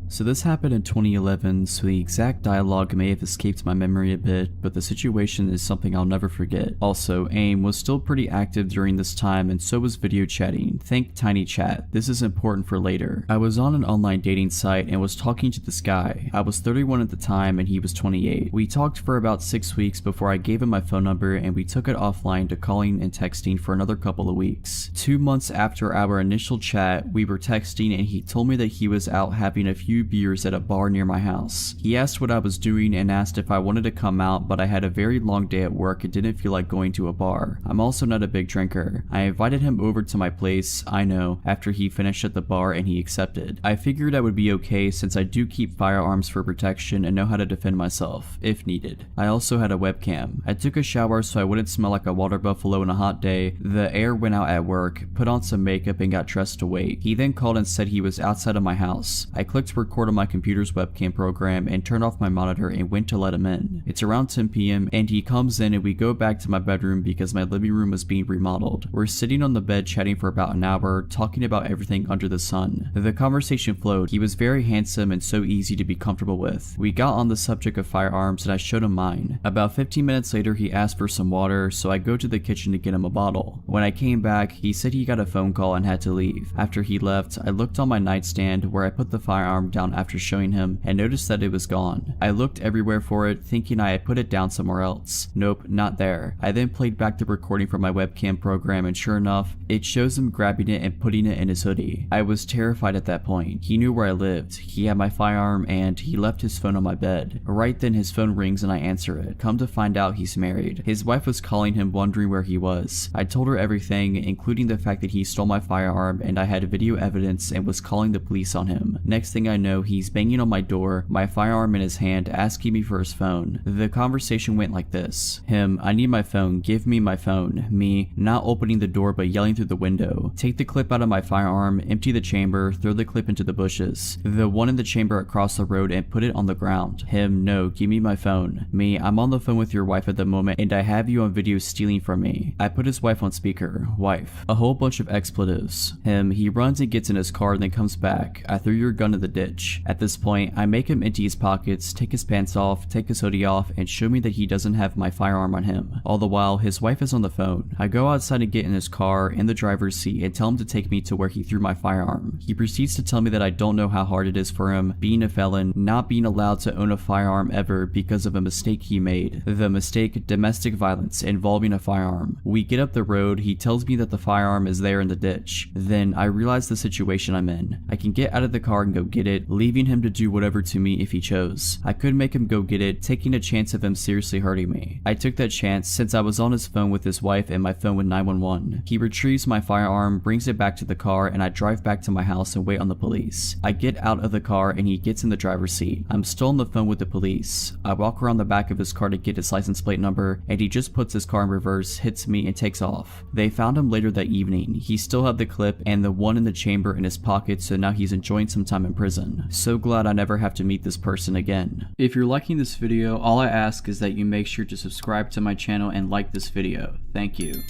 So this happened in 2011, so the exact dialogue may have escaped my memory a bit, but the situation is something I'll never forget. Also, AIM was still pretty active during this time and so was video chatting. Think Tiny Chat. This is important for later. I was on an online dating site and was talking to this guy. I was 31 at the time and he was 28. We talked for about 6 weeks before I gave him my phone number and we took it offline to calling and texting for another couple of weeks. 2 months after our initial chat, we were texting and he told me that he was out having a few beers at a bar near my house. He asked what I was doing and asked if I wanted to come out, but I had a very long day at work and didn't feel like going to a bar. I'm also not a big drinker. I invited him over to my place, I know, after he finished at the bar and he accepted. I figured I would be okay since I do keep firearms for protection and know how to defend myself, if needed. I also had a webcam. I took a shower so I wouldn't smell like a water buffalo on a hot day. The air went out at work, put on some makeup and got dressed to wait. He then called and said he was outside of my house. I clicked record record on my computer's webcam program and turned off my monitor and went to let him in. It's around 10 p.m. and he comes in and we go back to my bedroom because my living room was being remodeled. We're sitting on the bed chatting for about an hour, talking about everything under the sun. The conversation flowed. He was very handsome and so easy to be comfortable with. We got on the subject of firearms and I showed him mine. About 15 minutes later he asked for some water, so I go to the kitchen to get him a bottle. When I came back, he said he got a phone call and had to leave. After he left, I looked on my nightstand where I put the firearm down after showing him and noticed that it was gone. I looked everywhere for it, thinking I had put it down somewhere else. Nope, not there. I then played back the recording from my webcam program and sure enough, it shows him grabbing it and putting it in his hoodie. I was terrified at that point. He knew where I lived, he had my firearm, and he left his phone on my bed. Right then his phone rings and I answer it. Come to find out he's married. His wife was calling him wondering where he was. I told her everything, including the fact that he stole my firearm and I had video evidence and was calling the police on him. Next thing I know, he's banging on my door, my firearm in his hand, asking me for his phone. The conversation went like this. Him, I need my phone, give me my phone. Me, not opening the door but yelling through the window. Take the clip out of my firearm, empty the chamber, throw the clip into the bushes. The one in the chamber across the road and put it on the ground. Him, no, give me my phone. Me, I'm on the phone with your wife at the moment and I have you on video stealing from me. I put his wife on speaker. Wife. A whole bunch of expletives. Him, he runs and gets in his car and then comes back. I threw your gun in the ditch. At this point, I make him empty his pockets, take his pants off, take his hoodie off, and show me that he doesn't have my firearm on him. All the while, his wife is on the phone. I go outside and get in his car, in the driver's seat, and tell him to take me to where he threw my firearm. He proceeds to tell me that I don't know how hard it is for him, being a felon, not being allowed to own a firearm ever because of a mistake he made. The mistake, domestic violence, involving a firearm. We get up the road, he tells me that the firearm is there in the ditch. Then I realize the situation I'm in. I can get out of the car and go get it, leaving him to do whatever to me if he chose. I could make him go get it, taking a chance of him seriously hurting me. I took that chance since I was on his phone with his wife and my phone with 911. He retrieves my firearm, brings it back to the car, and I drive back to my house and wait on the police. I get out of the car and he gets in the driver's seat. I'm still on the phone with the police. I walk around the back of his car to get his license plate number and he just puts his car in reverse, hits me, and takes off. They found him later that evening. He still had the clip and the one in the chamber in his pocket, so now he's enjoying some time in prison. So glad I never have to meet this person again. If you're liking this video, all I ask is that you make sure to subscribe to my channel and like this video. Thank you.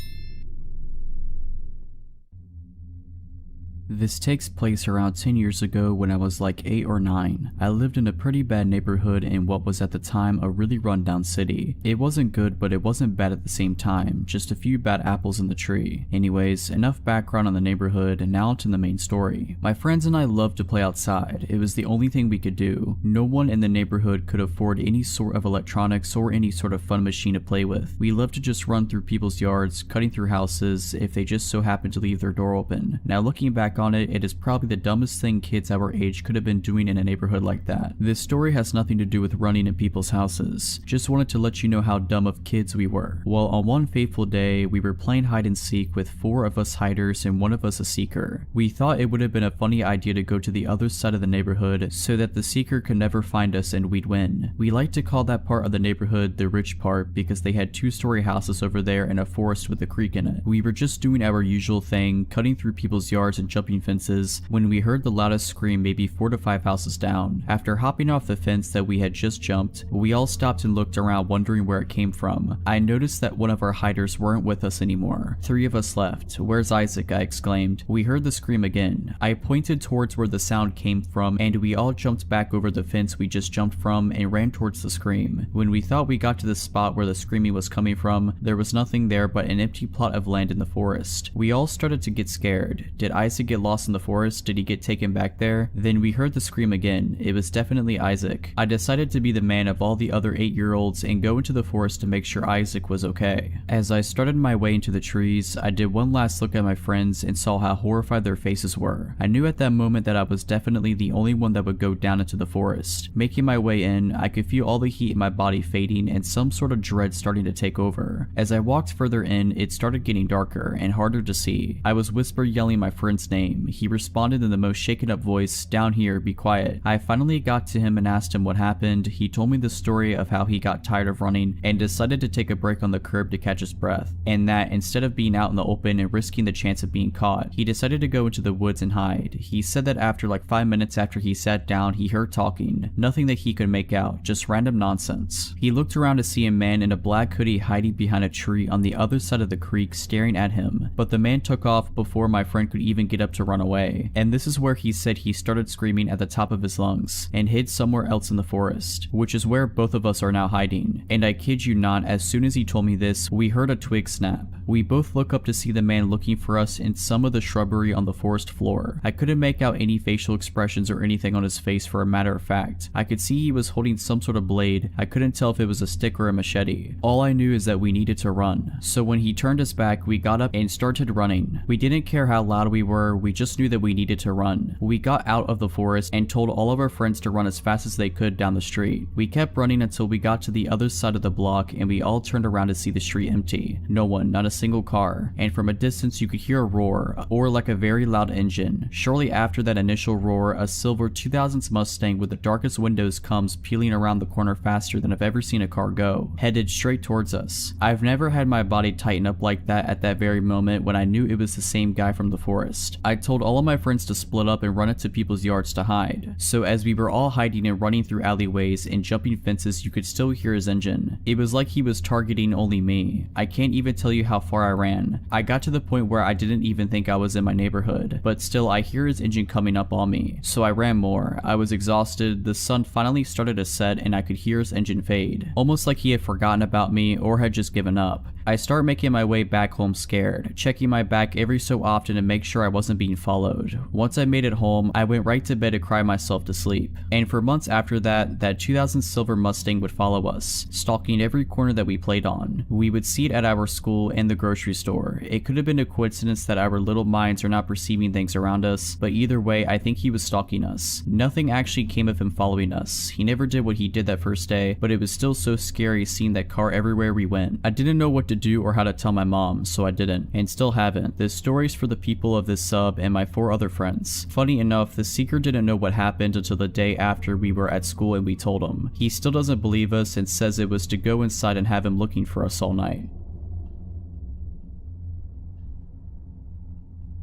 This takes place around 10 years ago when I was like 8 or 9. I lived in a pretty bad neighborhood in what was at the time a really rundown city. It wasn't good, but it wasn't bad at the same time, just a few bad apples in the tree. Anyways, enough background on the neighborhood, and now to the main story. My friends and I loved to play outside. It was the only thing we could do. No one in the neighborhood could afford any sort of electronics or any sort of fun machine to play with. We loved to just run through people's yards, cutting through houses if they just so happened to leave their door open. Now looking back on it, it is probably the dumbest thing kids our age could have been doing in a neighborhood like that. This story has nothing to do with running in people's houses. Just wanted to let you know how dumb of kids we were. Well, on one fateful day, we were playing hide and seek with 4 of us hiders and 1 of us a seeker. We thought it would have been a funny idea to go to the other side of the neighborhood so that the seeker could never find us and we'd win. We like to call that part of the neighborhood the rich part because they had 2-story houses over there and a forest with a creek in it. We were just doing our usual thing, cutting through people's yards and jumping fences, when we heard the loudest scream maybe 4 to 5 houses down. After hopping off the fence that we had just jumped, we all stopped and looked around wondering where it came from. I noticed that one of our hiders weren't with us anymore. 3 of us left. Where's Isaac? I exclaimed. We heard the scream again. I pointed towards where the sound came from and we all jumped back over the fence we just jumped from and ran towards the scream. When we thought we got to the spot where the screaming was coming from, there was nothing there but an empty plot of land in the forest. We all started to get scared. Did Isaac get lost in the forest? Did he get taken back there? Then we heard the scream again. It was definitely Isaac. I decided to be the man of all the other 8-year-olds and go into the forest to make sure Isaac was okay. As I started my way into the trees, I did one last look at my friends and saw how horrified their faces were. I knew at that moment that I was definitely the only one that would go down into the forest. Making my way in, I could feel all the heat in my body fading and some sort of dread starting to take over. As I walked further in, it started getting darker and harder to see. I was whisper yelling my friend's name name. He responded in the most shaken up voice, "Down here, be quiet." I finally got to him and asked him what happened. He told me the story of how he got tired of running and decided to take a break on the curb to catch his breath, and that instead of being out in the open and risking the chance of being caught, he decided to go into the woods and hide. He said that after like 5 minutes after he sat down, he heard talking. Nothing that he could make out, just random nonsense. He looked around to see a man in a black hoodie hiding behind a tree on the other side of the creek staring at him, but the man took off before my friend could even get up to run away. And this is where he said he started screaming at the top of his lungs and hid somewhere else in the forest, which is where both of us are now hiding. And I kid you not, as soon as he told me this, we heard a twig snap. We both look up to see the man looking for us in some of the shrubbery on the forest floor. I couldn't make out any facial expressions or anything on his face. For a matter of fact, I could see he was holding some sort of blade. I couldn't tell if it was a stick or a machete. All I knew is that we needed to run. So when he turned us back, we got up and started running. We didn't care how loud we were, we just knew that we needed to run. We got out of the forest and told all of our friends to run as fast as they could down the street. We kept running until we got to the other side of the block, and we all turned around to see the street empty. No one, not a single car. And from a distance you could hear a roar, or like a very loud engine. Shortly after that initial roar, a silver 2000s Mustang with the darkest windows comes peeling around the corner faster than I've ever seen a car go, headed straight towards us. I've never had my body tighten up like that at that very moment when I knew it was the same guy from the forest. I told all of my friends to split up and run into people's yards to hide. So as we were all hiding and running through alleyways and jumping fences, you could still hear his engine. It was like he was targeting only me. I can't even tell you how far I ran. I got to the point where I didn't even think I was in my neighborhood, but still I hear his engine coming up on me. So I ran more. I was exhausted. The sun finally started to set and I could hear his engine fade, almost like he had forgotten about me or had just given up. I start making my way back home scared, checking my back every so often to make sure I wasn't being followed. Once I made it home, I went right to bed to cry myself to sleep. And for months after that, that 2000 silver Mustang would follow us, stalking every corner that we played on. We would see it at our school and the grocery store. It could have been a coincidence that our little minds are not perceiving things around us, but either way, I think he was stalking us. Nothing actually came of him following us. He never did what he did that first day, but it was still so scary seeing that car everywhere we went. I didn't know what to do or how to tell my mom, so I didn't, and still haven't. This story's for the people of this sub and my 4 other friends. Funny enough, the seeker didn't know what happened until the day after we were at school and we told him. He still doesn't believe us and says it was to go inside and have him looking for us all night.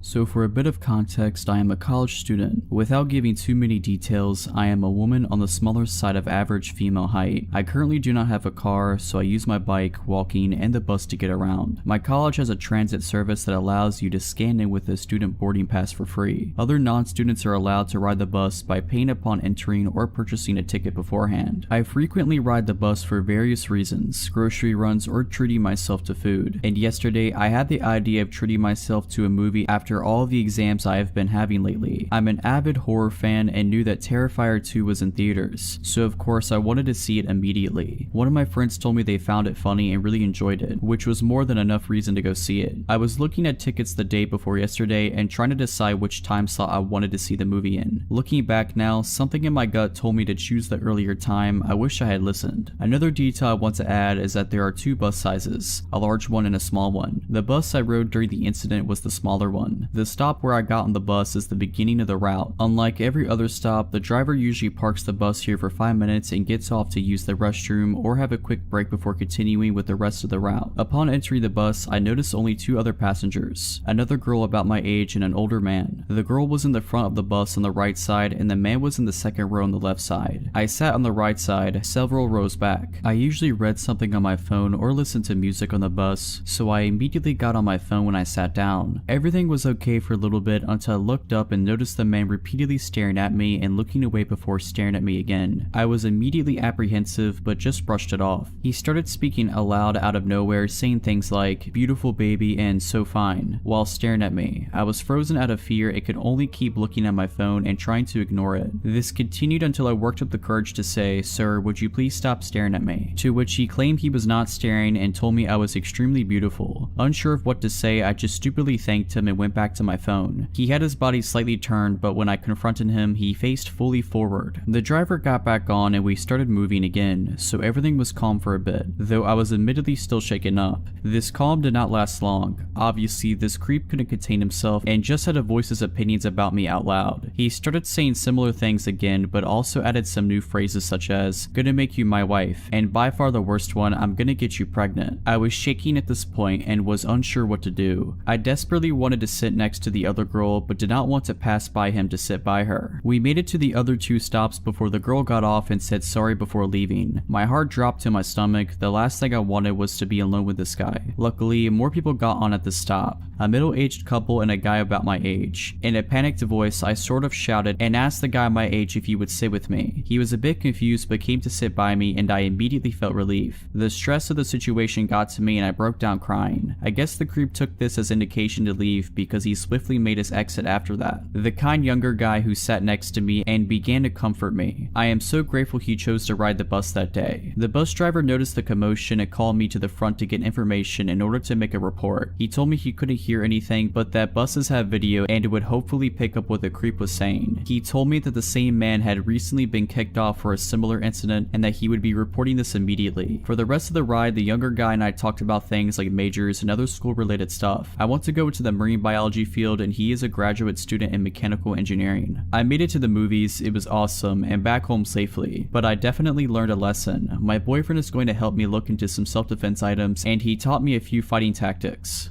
So for a bit of context, I am a college student. Without giving too many details, I am a woman on the smaller side of average female height. I currently do not have a car, so I use my bike, walking, and the bus to get around. My college has a transit service that allows you to scan in with a student boarding pass for free. Other non-students are allowed to ride the bus by paying upon entering or purchasing a ticket beforehand. I frequently ride the bus for various reasons, grocery runs, or treating myself to food. And yesterday, I had the idea of treating myself to a movie after all of the exams I have been having lately. I'm an avid horror fan and knew that Terrifier 2 was in theaters, so of course I wanted to see it immediately. One of my friends told me they found it funny and really enjoyed it, which was more than enough reason to go see it. I was looking at tickets the day before yesterday and trying to decide which time slot I wanted to see the movie in. Looking back now, something in my gut told me to choose the earlier time. I wish I had listened. Another detail I want to add is that there are 2 bus sizes, a large one and a small one. The bus I rode during the incident was the smaller one. The stop where I got on the bus is the beginning of the route. Unlike every other stop, the driver usually parks the bus here for 5 minutes and gets off to use the restroom or have a quick break before continuing with the rest of the route. Upon entering the bus, I noticed only 2 other passengers, another girl about my age and an older man. The girl was in the front of the bus on the right side and the man was in the second row on the left side. I sat on the right side, several rows back. I usually read something on my phone or listened to music on the bus, so I immediately got on my phone when I sat down. Everything was okay for a little bit until I looked up and noticed the man repeatedly staring at me and looking away before staring at me again. I was immediately apprehensive but just brushed it off. He started speaking aloud out of nowhere, saying things like "beautiful baby" and "so fine" while staring at me. I was frozen out of fear and could only keep looking at my phone and trying to ignore it. This continued until I worked up the courage to say, "Sir, would you please stop staring at me?" To which he claimed he was not staring and told me I was extremely beautiful. Unsure of what to say, I just stupidly thanked him and went back back to my phone. He had his body slightly turned, but when I confronted him, he faced fully forward. The driver got back on and we started moving again, so everything was calm for a bit, though I was admittedly still shaken up. This calm did not last long. Obviously, this creep couldn't contain himself and just had to voice his opinions about me out loud. He started saying similar things again, but also added some new phrases such as, "Gonna make you my wife," and by far the worst one, "I'm gonna get you pregnant." I was shaking at this point and was unsure what to do. I desperately wanted to sit next to the other girl, but did not want to pass by him to sit by her. We made it to the other 2 stops before the girl got off and said sorry before leaving. My heart dropped to my stomach. The last thing I wanted was to be alone with this guy. Luckily, more people got on at the stop. A middle-aged couple and a guy about my age. In a panicked voice, I sort of shouted and asked the guy my age if he would sit with me. He was a bit confused but came to sit by me and I immediately felt relief. The stress of the situation got to me and I broke down crying. I guess the creep took this as indication to leave because he swiftly made his exit after that. The kind younger guy who sat next to me and began to comfort me. I am so grateful he chose to ride the bus that day. The bus driver noticed the commotion and called me to the front to get information in order to make a report. He told me he couldn't hear anything but that buses have video and it would hopefully pick up what the creep was saying. He told me that the same man had recently been kicked off for a similar incident and that he would be reporting this immediately. For the rest of the ride, the younger guy and I talked about things like majors and other school related stuff. I want to go into the marine biology field and he is a graduate student in mechanical engineering. I made it to the movies, it was awesome, and back home safely, but I definitely learned a lesson. My boyfriend is going to help me look into some self-defense items and he taught me a few fighting tactics.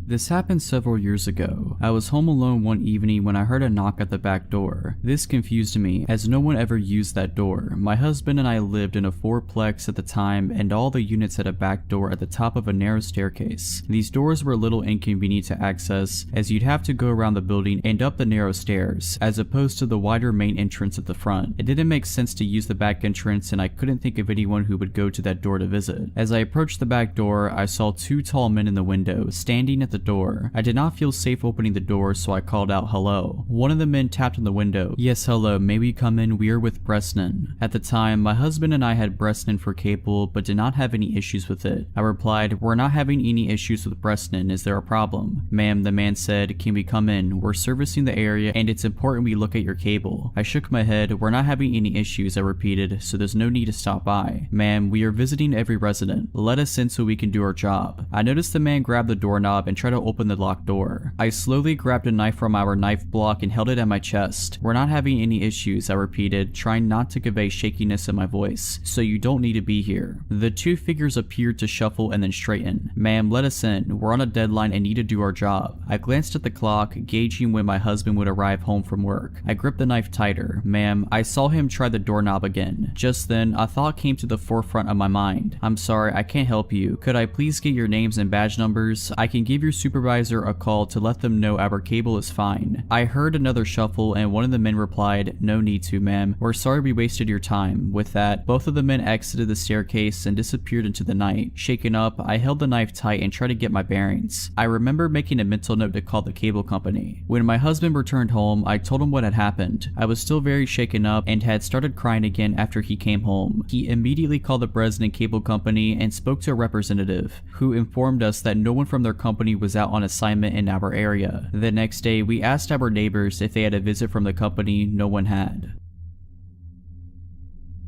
This happened several years ago. I was home alone one evening when I heard a knock at the back door. This confused me as no one ever used that door. My husband and I lived in a 4-plex at the time and all the units had a back door at the top of a narrow staircase. These doors were a little inconvenient to access as you'd have to go around the building and up the narrow stairs as opposed to the wider main entrance at the front. It didn't make sense to use the back entrance and I couldn't think of anyone who would go to that door to visit. As I approached the back door, I saw 2 tall men in the window standing at the door. I did not feel safe opening the door, so I called out hello. One of the men tapped on the window. "Yes, hello, may we come in? We are with Bresnan." At the time, my husband and I had Bresnan for cable, but did not have any issues with it. I replied, "We're not having any issues with Bresnan, is there a problem?" "Ma'am," the man said, "can we come in? We're servicing the area and it's important we look at your cable." I shook my head. "We're not having any issues," I repeated, "so there's no need to stop by." "Ma'am, we are visiting every resident. Let us in so we can do our job." I noticed the man grab the doorknob and try to open the locked door. I slowly grabbed a knife from our knife block and held it at my chest. "We're not having any issues," I repeated, trying not to convey shakiness in my voice, "so you don't need to be here." The 2 figures appeared to shuffle and then straighten. "Ma'am, let us in. We're on a deadline and need to do our job." I glanced at the clock, gauging when my husband would arrive home from work. I gripped the knife tighter. "Ma'am," I saw him try the doorknob again. Just then, a thought came to the forefront of my mind. "I'm sorry, I can't help you. Could I please get your names and badge numbers? I can give your supervisor a call to let them know our cable is fine." I heard another shuffle and one of the men replied, "No need to, ma'am. We're sorry we wasted your time." With that, both of the men exited the staircase and disappeared into the night. Shaken up, I held the knife tight and tried to get my bearings. I remember making a mental note to call the cable company. When my husband returned home, I told him what had happened. I was still very shaken up and had started crying again after he came home. He immediately called the Bresnan Cable Company and spoke to a representative, who informed us that no one from their company was out on assignment in our area. The next day, we asked our neighbors if they had a visit from the company. No one had.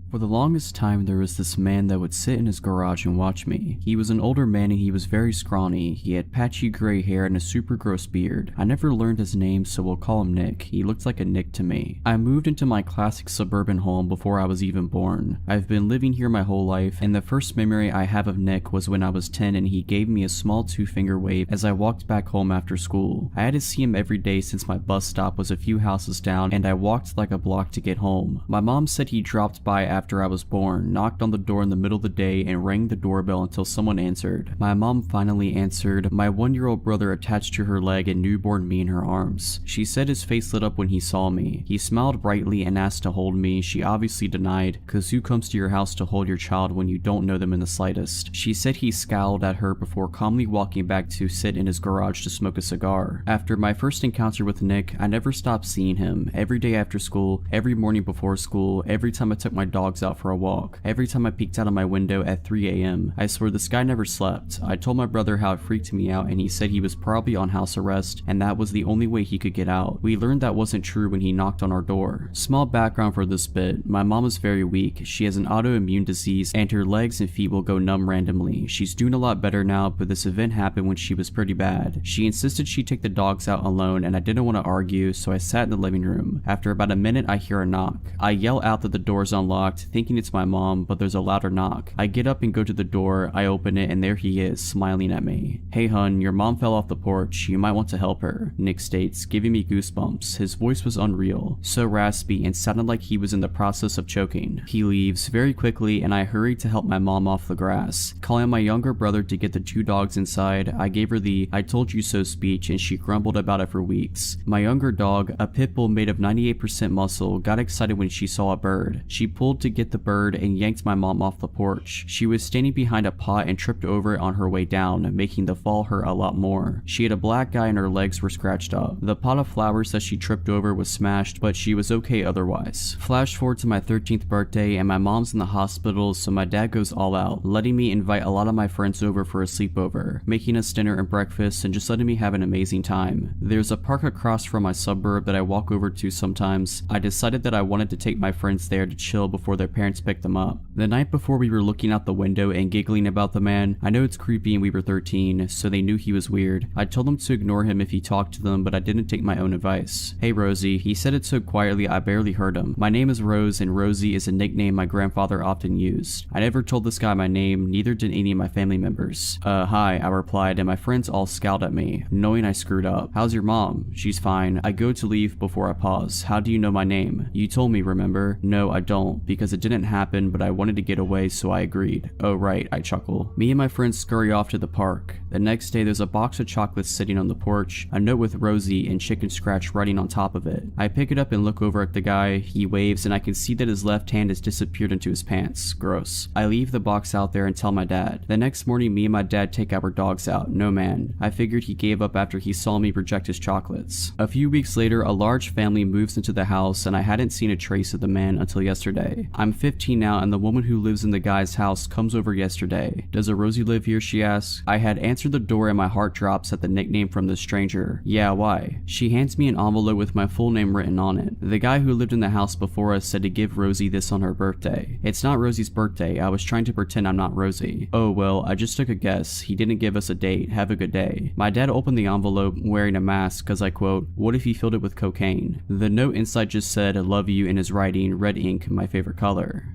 For the longest time, there was this man that would sit in his garage and watch me. He was an older man and he was very scrawny. He had patchy gray hair and a super gross beard. I never learned his name, so we'll call him Nick. He looked like a Nick to me. I moved into my classic suburban home before I was even born. I've been living here my whole life, and the first memory I have of Nick was when I was 10 and he gave me a small 2-finger wave as I walked back home after school. I had to see him every day since my bus stop was a few houses down and I walked like a block to get home. My mom said he dropped by after I was born, knocked on the door in the middle of the day and rang the doorbell until someone answered. My mom finally answered. My 1-year-old brother attached to her leg and newborn me in her arms. She said his face lit up when he saw me. He smiled brightly and asked to hold me. She obviously denied, cause who comes to your house to hold your child when you don't know them in the slightest? She said he scowled at her before calmly walking back to sit in his garage to smoke a cigar. After my first encounter with Nick, I never stopped seeing him. Every day after school, every morning before school, every time I took my dog dogs out for a walk. Every time I peeked out of my window at 3 a.m., I swear this guy never slept. I told my brother how it freaked me out and he said he was probably on house arrest and that was the only way he could get out. We learned that wasn't true when he knocked on our door. Small background for this bit, my mom is very weak. She has an autoimmune disease and her legs and feet will go numb randomly. She's doing a lot better now, but this event happened when she was pretty bad. She insisted she take the dogs out alone and I didn't want to argue, so I sat in the living room. After about a minute, I hear a knock. I yell out that the door's unlocked, thinking it's my mom, but there's a louder knock. I get up and go to the door, I open it and there he is, smiling at me. "Hey hun, your mom fell off the porch, you might want to help her," Nick states, giving me goosebumps. His voice was unreal, so raspy and sounded like he was in the process of choking. He leaves very quickly and I hurried to help my mom off the grass. Calling my younger brother to get the 2 dogs inside, I gave her the "I told you so" speech and she grumbled about it for weeks. My younger dog, a pit bull made of 98% muscle, got excited when she saw a bird. She pulled to get the bird and yanked my mom off the porch. She was standing behind a pot and tripped over it on her way down, making the fall hurt a lot more. She had a black eye and her legs were scratched up. The pot of flowers that she tripped over was smashed, but she was okay otherwise. Flash forward to my 13th birthday and my mom's in the hospital, so my dad goes all out, letting me invite a lot of my friends over for a sleepover, making us dinner and breakfast and just letting me have an amazing time. There's a park across from my suburb that I walk over to sometimes. I decided that I wanted to take my friends there to chill before their parents picked them up. The night before, we were looking out the window and giggling about the man. I know it's creepy and we were 13, so they knew he was weird. I told them to ignore him if he talked to them, but I didn't take my own advice. "Hey Rosie," he said it so quietly I barely heard him. "My name is Rose and Rosie is a nickname my grandfather often used. I never told this guy my name, neither did any of my family members." Hi," I replied, and my friends all scowled at me, knowing I screwed up. "How's your mom?" "She's fine." I go to leave before I pause. "How do you know my name?" "You told me, remember?" "No, I don't, because it didn't happen, but I wanted to get away, so I agreed." "Oh right," I chuckle. Me and my friends scurry off to the park. The next day, there's a box of chocolates sitting on the porch, a note with Rosie and Chicken Scratch writing on top of it. I pick it up and look over at the guy. He waves and I can see that his left hand has disappeared into his pants. Gross. I leave the box out there and tell my dad. The next morning, me and my dad take our dogs out. No man. I figured he gave up after he saw me reject his chocolates. A few weeks later, a large family moves into the house and I hadn't seen a trace of the man until yesterday. I'm 15 now and the woman who lives in the guy's house comes over yesterday. "Does a Rosie live here?" she asks. I had answered the door and my heart drops at the nickname from the stranger. "Yeah, why?" She hands me an envelope with my full name written on it. The guy who lived in the house before us said to give Rosie this on her birthday. It's not Rosie's birthday. I was trying to pretend I'm not Rosie. "Oh well, I just took a guess. He didn't give us a date. Have a good day." My dad opened the envelope wearing a mask because I quote, "What if he filled it with cocaine?" The note inside just said, "I love you," in his writing, red ink, my favorite color.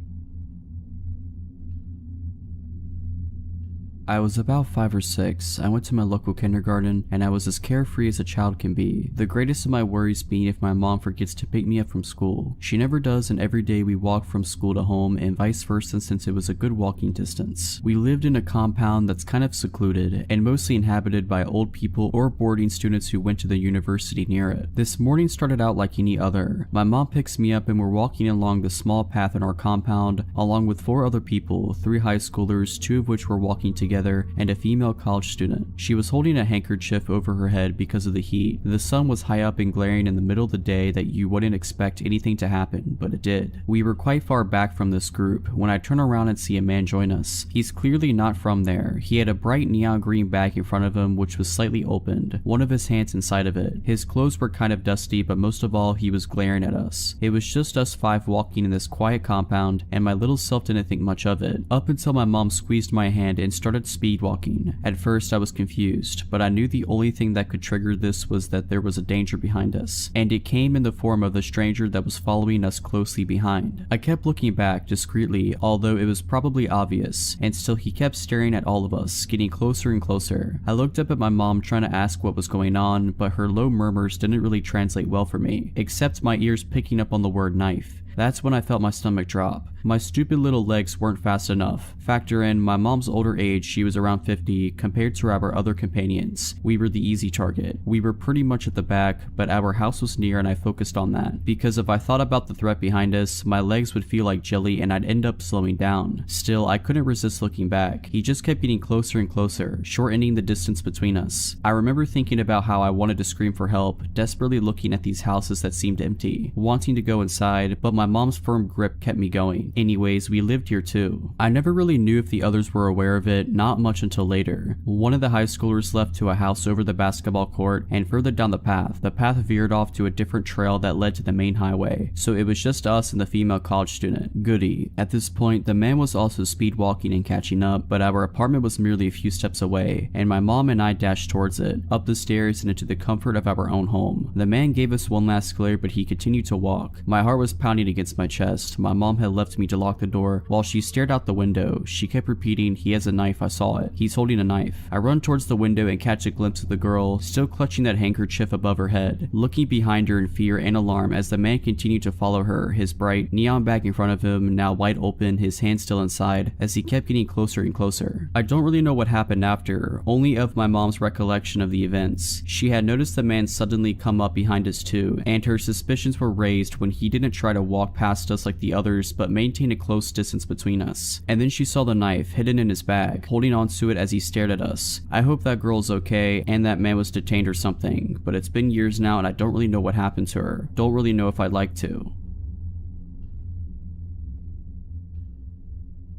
I was about 5 or 6. I went to my local kindergarten and I was as carefree as a child can be. The greatest of my worries being if my mom forgets to pick me up from school. She never does, and every day we walk from school to home and vice versa since it was a good walking distance. We lived in a compound that's kind of secluded and mostly inhabited by old people or boarding students who went to the university near it. This morning started out like any other. My mom picks me up and we're walking along the small path in our compound along with 4 other people, 3 high schoolers, 2 of which were walking together, and a female college student. She was holding a handkerchief over her head because of the heat. The sun was high up and glaring in the middle of the day that you wouldn't expect anything to happen, but it did. We were quite far back from this group when I turn around and see a man join us. He's clearly not from there. He had a bright neon green bag in front of him which was slightly opened, one of his hands inside of it. His clothes were kind of dusty, but most of all he was glaring at us. It was just us 5 walking in this quiet compound and my little self didn't think much of it, up until my mom squeezed my hand and started speed walking. At first I was confused, but I knew the only thing that could trigger this was that there was a danger behind us, and it came in the form of the stranger that was following us closely behind. I kept looking back discreetly, although it was probably obvious, and still he kept staring at all of us, getting closer and closer. I looked up at my mom trying to ask what was going on, but her low murmurs didn't really translate well for me, except my ears picking up on the word knife. That's when I felt my stomach drop. My stupid little legs weren't fast enough. Factor in my mom's older age, she was around 50, compared to our other companions. We were the easy target. We were pretty much at the back, but our house was near and I focused on that. Because if I thought about the threat behind us, my legs would feel like jelly and I'd end up slowing down. Still, I couldn't resist looking back. He just kept getting closer and closer, shortening the distance between us. I remember thinking about how I wanted to scream for help, desperately looking at these houses that seemed empty, wanting to go inside, but my mom's firm grip kept me going. Anyways, we lived here too. I never really knew if the others were aware of it, not much until later. One of the high schoolers left to a house over the basketball court, and further down the path veered off to a different trail that led to the main highway, so it was just us and the female college student. Goody. At this point, the man was also speed walking and catching up, but our apartment was merely a few steps away, and my mom and I dashed towards it, up the stairs and into the comfort of our own home. The man gave us one last glare, but he continued to walk. My heart was pounding against my chest. My mom had left me to lock the door while she stared out the window. She kept repeating, "He has a knife, I saw it. He's holding a knife." I run towards the window and catch a glimpse of the girl, still clutching that handkerchief above her head, looking behind her in fear and alarm as the man continued to follow her, his bright neon bag in front of him, now wide open, his hand still inside, as he kept getting closer and closer. I don't really know what happened after, only of my mom's recollection of the events. She had noticed the man suddenly come up behind us too, and her suspicions were raised when he didn't try to walk past us like the others but maintained a close distance between us. And then she saw the knife hidden in his bag, holding onto it as he stared at us. I hope that girl's okay and that man was detained or something, but it's been years now and I don't really know what happened to her. Don't really know if I'd like to.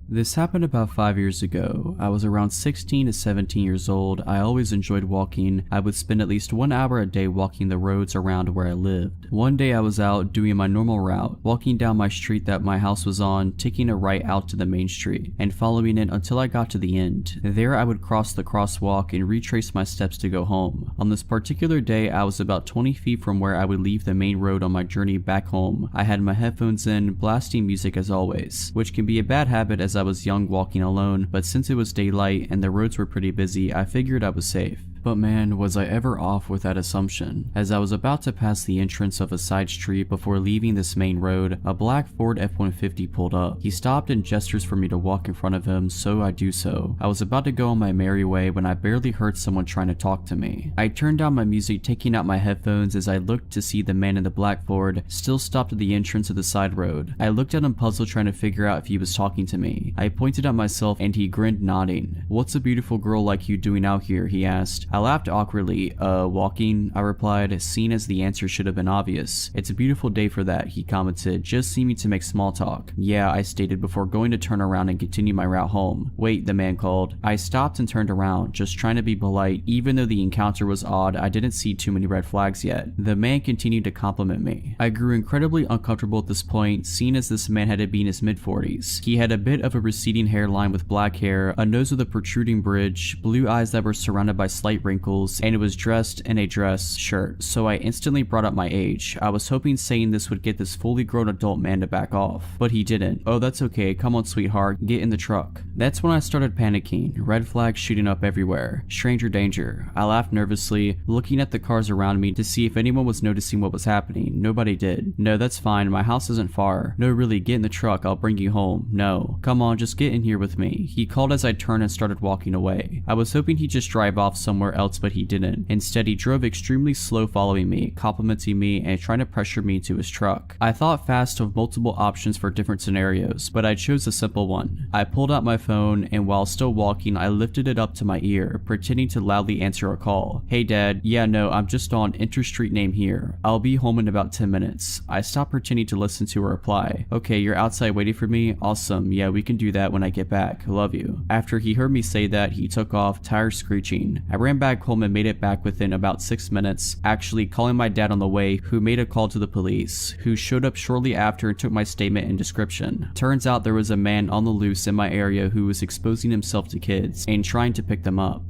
This happened about 5 years ago. I was around 16 to 17 years old. I always enjoyed walking. I would spend at least 1 hour a day walking the roads around where I lived. One day I was out doing my normal route, walking down my street that my house was on, taking a right out to the main street, and following it until I got to the end. There I would cross the crosswalk and retrace my steps to go home. On this particular day, I was about 20 feet from where I would leave the main road on my journey back home. I had my headphones in, blasting music as always, which can be a bad habit as I was young walking alone, but since it was daylight and the roads were pretty busy, I figured I was safe. But man, was I ever off with that assumption. As I was about to pass the entrance of a side street before leaving this main road, a black Ford F-150 pulled up. He stopped and gestures for me to walk in front of him, so I do so. I was about to go on my merry way when I barely heard someone trying to talk to me. I turned down my music, taking out my headphones as I looked to see the man in the black Ford still stopped at the entrance of the side road. I looked at him puzzled, trying to figure out if he was talking to me. I pointed at myself and he grinned, nodding. "What's a beautiful girl like you doing out here?" he asked. I laughed awkwardly. Walking," I replied, seeing as the answer should have been obvious. "It's a beautiful day for that," he commented, just seeming to make small talk. "Yeah," I stated before going to turn around and continue my route home. "Wait," the man called. I stopped and turned around, just trying to be polite. Even though the encounter was odd, I didn't see too many red flags yet. The man continued to compliment me. I grew incredibly uncomfortable at this point, seeing as this man had to be in his mid-40s. He had a bit of a receding hairline with black hair, a nose with a protruding bridge, blue eyes that were surrounded by slight wrinkles, and it was dressed in a dress shirt, so I instantly brought up my age. I was hoping saying this would get this fully grown adult man to back off, but he didn't. "Oh, that's okay, come on sweetheart, get in the truck." That's when I started panicking, red flags shooting up everywhere. Stranger danger. I laughed nervously, looking at the cars around me to see if anyone was noticing what was happening. Nobody did. "No, that's fine, my house isn't far." "No, really, get in the truck, I'll bring you home." "No." "Come on, just get in here with me." He called as I turned and started walking away. I was hoping he'd just drive off somewhere else, but he didn't. Instead, he drove extremely slow, following me, complimenting me, and trying to pressure me into his truck. I thought fast of multiple options for different scenarios, but I chose a simple one. I pulled out my phone, and while still walking, I lifted it up to my ear, pretending to loudly answer a call. "Hey dad, yeah no, I'm just on Interstreet name here. I'll be home in about 10 minutes. I stopped pretending to listen to her reply. "Okay, you're outside waiting for me? Awesome, yeah we can do that when I get back. Love you." After he heard me say that, he took off, tires screeching. I ran back home and made it back within about 6 minutes, actually calling my dad on the way, who made a call to the police, who showed up shortly after and took my statement and description. Turns out there was a man on the loose in my area who was exposing himself to kids and trying to pick them up.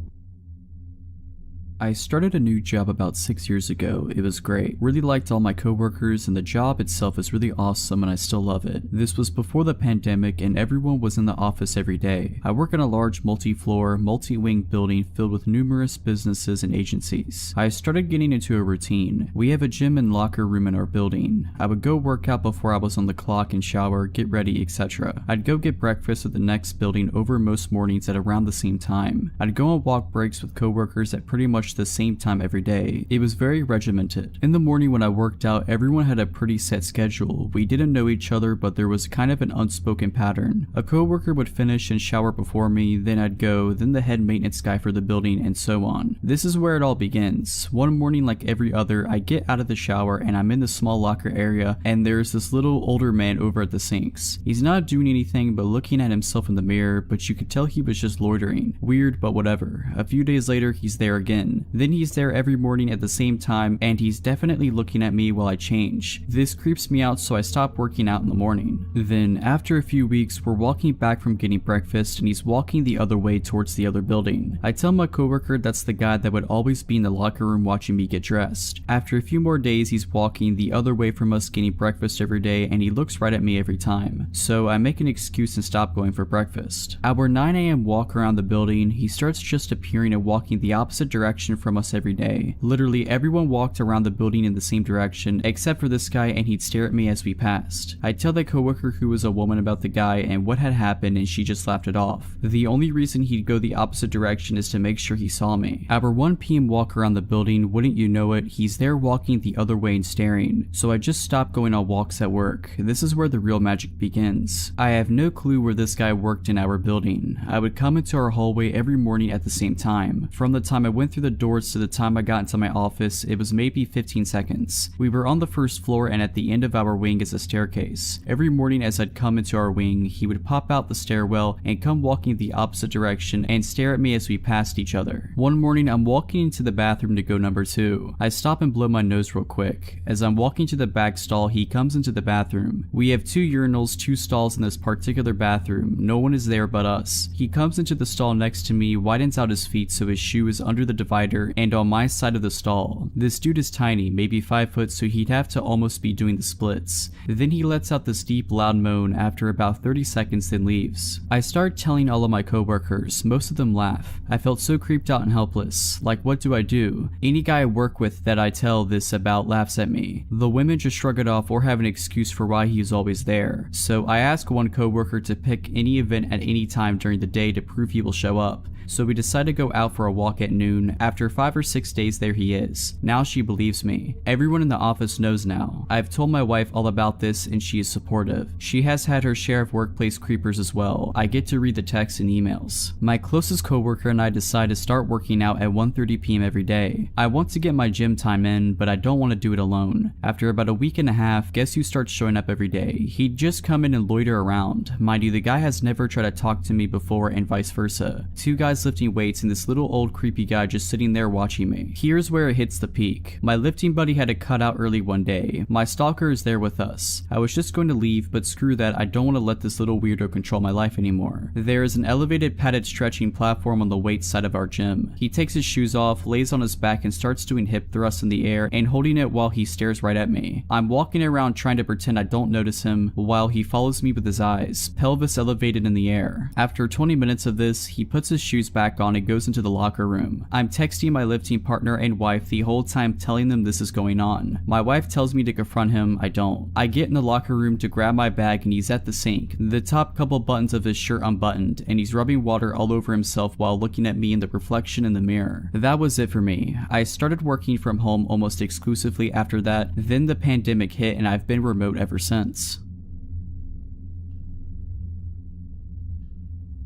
I started a new job about 6 years ago. It was great. Really liked all my coworkers and the job itself is really awesome and I still love it. This was before the pandemic and everyone was in the office every day. I work in a large multi-floor, multi-wing building filled with numerous businesses and agencies. I started getting into a routine. We have a gym and locker room in our building. I would go work out before I was on the clock and shower, get ready, etc. I'd go get breakfast at the next building over most mornings at around the same time. I'd go on walk breaks with coworkers at pretty much much the same time every day. It was very regimented. In the morning when I worked out, everyone had a pretty set schedule. We didn't know each other, but there was kind of an unspoken pattern. A coworker would finish and shower before me, then I'd go, then the head maintenance guy for the building, and so on. This is where it all begins. One morning, like every other, I get out of the shower and I'm in the small locker area, and there's this little older man over at the sinks. He's not doing anything but looking at himself in the mirror, but you could tell he was just loitering. Weird, but whatever. A few days later, he's there again. Then he's there every morning at the same time, and he's definitely looking at me while I change. This creeps me out, so I stop working out in the morning. Then, after a few weeks, we're walking back from getting breakfast, and he's walking the other way towards the other building. I tell my coworker that's the guy that would always be in the locker room watching me get dressed. After a few more days, he's walking the other way from us getting breakfast every day, and he looks right at me every time. So I make an excuse and stop going for breakfast. Our 9 a.m. walk around the building, he starts just appearing and walking the opposite direction from us every day. Literally everyone walked around the building in the same direction except for this guy, and he'd stare at me as we passed. I tell the coworker who was a woman about the guy and what had happened, and she just laughed it off. The only reason he'd go the opposite direction is to make sure he saw me. Our 1 p.m. walk around the building, wouldn't you know it, he's there walking the other way and staring. So I just stopped going on walks at work. This is where the real magic begins. I have no clue where this guy worked in our building. I would come into our hallway every morning at the same time. From the time I went through the doors to the time I got into my office, it was maybe 15 seconds. We were on the first floor, and at the end of our wing is a staircase. Every morning as I'd come into our wing, he would pop out the stairwell and come walking the opposite direction and stare at me as we passed each other. One morning I'm walking into the bathroom to go number 2. I stop and blow my nose real quick. As I'm walking to the back stall, he comes into the bathroom. We have 2 urinals, 2 stalls in this particular bathroom. No one is there but us. He comes into the stall next to me, widens out his feet so his shoe is under the divider and on my side of the stall. This dude is tiny, maybe 5 foot, so he'd have to almost be doing the splits. Then he lets out this deep loud moan after about 30 seconds, then leaves. I start telling all of my coworkers. Most of them laugh. I felt so creeped out and helpless. Like, what do I do? Any guy I work with that I tell this about laughs at me. The women just shrug it off or have an excuse for why he is always there. So I ask one coworker to pick any event at any time during the day to prove he will show up. So we decide to go out for a walk at noon. After 5 or 6 days, there he is. Now she believes me. Everyone in the office knows now. I've told my wife all about this and she is supportive. She has had her share of workplace creepers as well. I get to read the texts and emails. My closest coworker and I decide to start working out at 1:30 p.m. every day. I want to get my gym time in, but I don't want to do it alone. After about a week and a half, guess who starts showing up every day? He'd just come in and loiter around. Mind you, the guy has never tried to talk to me before and vice versa. 2 guys lifting weights and this little old creepy guy just sitting there watching me. Here's where it hits the peak. My lifting buddy had to cut out early one day. My stalker is there with us. I was just going to leave, but screw that, I don't want to let this little weirdo control my life anymore. There is an elevated padded stretching platform on the weight side of our gym. He takes his shoes off, lays on his back and starts doing hip thrusts in the air and holding it while he stares right at me. I'm walking around trying to pretend I don't notice him while he follows me with his eyes, pelvis elevated in the air. After 20 minutes of this, he puts his shoes back on and goes into the locker room. I'm texting my lifting partner and wife the whole time telling them this is going on. My wife tells me to confront him, I don't. I get in the locker room to grab my bag and he's at the sink, the top couple buttons of his shirt unbuttoned, and he's rubbing water all over himself while looking at me in the reflection in the mirror. That was it for me. I started working from home almost exclusively after that, then the pandemic hit and I've been remote ever since.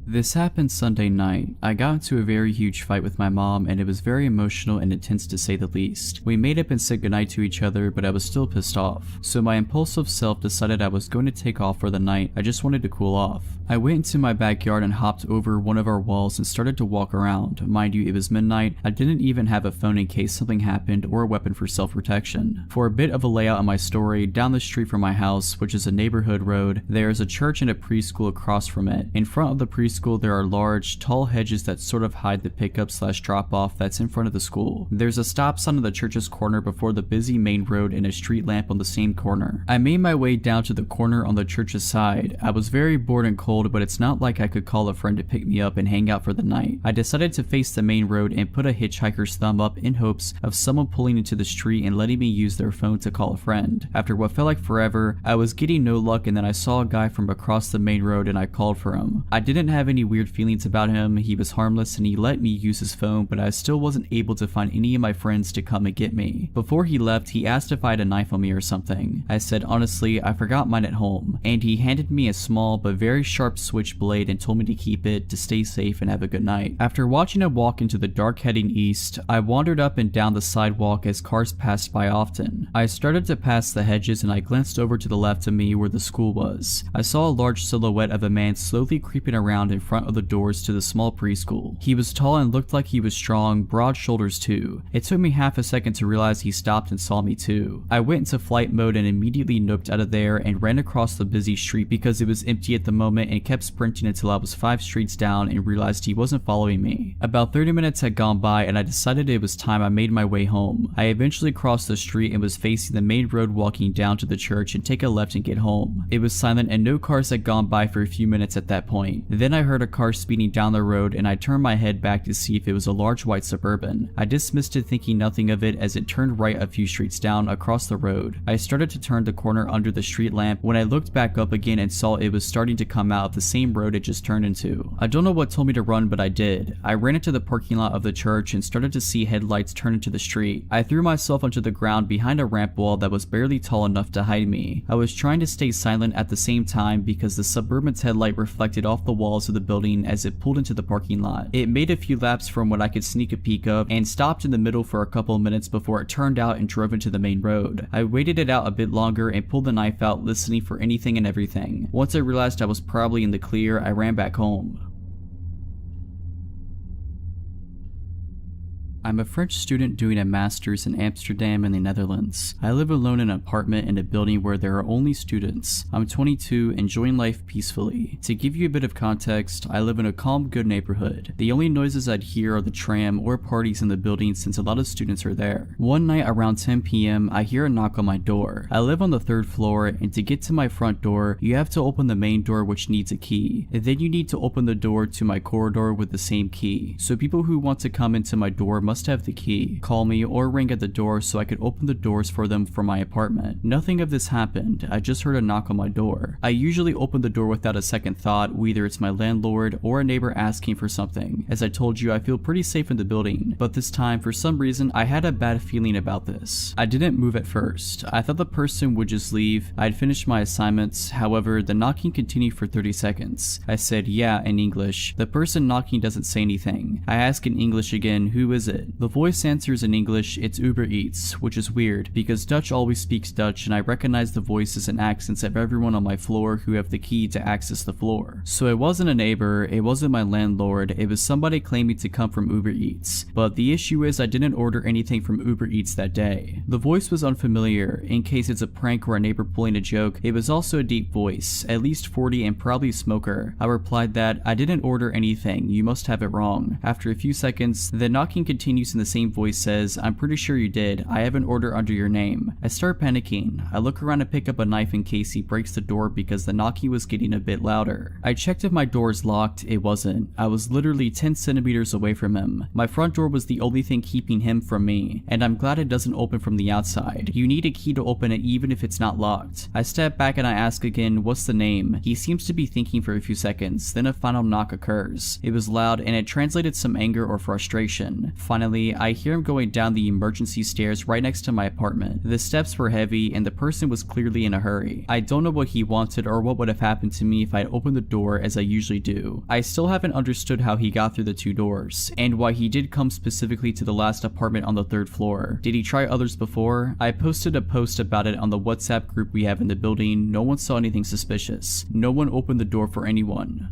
This happened Sunday night. I got into a very huge fight with my mom and it was very emotional and intense to say the least. We made up and said goodnight to each other, but I was still pissed off. So my impulsive self decided I was going to take off for the night. I just wanted to cool off. I went into my backyard and hopped over one of our walls and started to walk around. Mind you, it was midnight. I didn't even have a phone in case something happened or a weapon for self-protection. For a bit of a layout on my story, down the street from my house, which is a neighborhood road, there is a church and a preschool across from it. In front of the preschool there are large, tall hedges that sort of hide the pickup/drop-off that's in front of the school. There's a stop sign on the church's corner before the busy main road and a street lamp on the same corner. I made my way down to the corner on the church's side. I was very bored and cold cold, but it's not like I could call a friend to pick me up and hang out for the night. I decided to face the main road and put a hitchhiker's thumb up in hopes of someone pulling into the street and letting me use their phone to call a friend. After what felt like forever, I was getting no luck, and then I saw a guy from across the main road and I called for him. I didn't have any weird feelings about him. He was harmless and he let me use his phone, but I still wasn't able to find any of my friends to come and get me. Before he left, he asked if I had a knife on me or something. I said honestly, I forgot mine at home, and he handed me a small but very sharp switchblade and told me to keep it, to stay safe and have a good night. After watching him walk into the dark heading east, I wandered up and down the sidewalk as cars passed by often. I started to pass the hedges and I glanced over to the left of me where the school was. I saw a large silhouette of a man slowly creeping around in front of the doors to the small preschool. He was tall and looked like he was strong, broad shoulders too. It took me half a second to realize he stopped and saw me too. I went into flight mode and immediately noped out of there and ran across the busy street because it was empty at the moment, and kept sprinting until I was 5 streets down and realized he wasn't following me. About 30 minutes had gone by and I decided it was time I made my way home. I eventually crossed the street and was facing the main road, walking down to the church and take a left and get home. It was silent and no cars had gone by for a few minutes at that point. Then I heard a car speeding down the road and I turned my head back to see if it was a large white Suburban. I dismissed it, thinking nothing of it, as it turned right a few streets down across the road. I started to turn the corner under the street lamp when I looked back up again and saw it was starting to come out of the same road it just turned into. I don't know what told me to run, but I did. I ran into the parking lot of the church and started to see headlights turn into the street. I threw myself onto the ground behind a ramp wall that was barely tall enough to hide me. I was trying to stay silent at the same time because the Suburban's headlight reflected off the walls of the building as it pulled into the parking lot. It made a few laps from what I could sneak a peek of and stopped in the middle for a couple of minutes before it turned out and drove into the main road. I waited it out a bit longer and pulled the knife out, listening for anything and everything. Once I realized I was probably in the clear, I ran back home. I'm a French student doing a master's in Amsterdam in the Netherlands. I live alone in an apartment in a building where there are only students. I'm 22, enjoying life peacefully. To give you a bit of context, I live in a calm, good neighborhood. The only noises I'd hear are the tram or parties in the building since a lot of students are there. One night around 10 p.m, I hear a knock on my door. I live on the 3rd floor, and to get to my front door, you have to open the main door, which needs a key. And then you need to open the door to my corridor with the same key. So people who want to come into my door must have the key, call me, or ring at the door so I could open the doors for them from my apartment. Nothing of this happened. I just heard a knock on my door. I usually open the door without a second thought, whether it's my landlord or a neighbor asking for something. As I told you, I feel pretty safe in the building, but this time, for some reason, I had a bad feeling about this. I didn't move at first. I thought the person would just leave. I'd finished my assignments. However, the knocking continued for 30 seconds. I said yeah in English. The person knocking doesn't say anything. I ask in English again, who is it? The voice answers in English, it's Uber Eats, which is weird because Dutch always speaks Dutch and I recognize the voices and accents of everyone on my floor who have the key to access the floor. So it wasn't a neighbor, it wasn't my landlord, it was somebody claiming to come from Uber Eats. But the issue is I didn't order anything from Uber Eats that day. The voice was unfamiliar. In case it's a prank or a neighbor pulling a joke, it was also a deep voice, at least 40 and probably a smoker. I replied that I didn't order anything, you must have it wrong. After a few seconds, the knocking continues in the same voice says, I'm pretty sure you did, I have an order under your name. I start panicking. I look around to pick up a knife in case he breaks the door because the knocking was getting a bit louder. I checked if my door is locked, it wasn't. I was literally 10 centimeters away from him. My front door was the only thing keeping him from me, and I'm glad it doesn't open from the outside. You need a key to open it even if it's not locked. I step back and I ask again, what's the name? He seems to be thinking for a few seconds, then a final knock occurs. It was loud and it translated some anger or frustration. Finally, I hear him going down the emergency stairs right next to my apartment. The steps were heavy and the person was clearly in a hurry. I don't know what he wanted or what would have happened to me if I had opened the door as I usually do. I still haven't understood how he got through the 2 doors, and why he did come specifically to the last apartment on the 3rd floor. Did he try others before? I posted a post about it on the WhatsApp group we have in the building. No one saw anything suspicious. No one opened the door for anyone.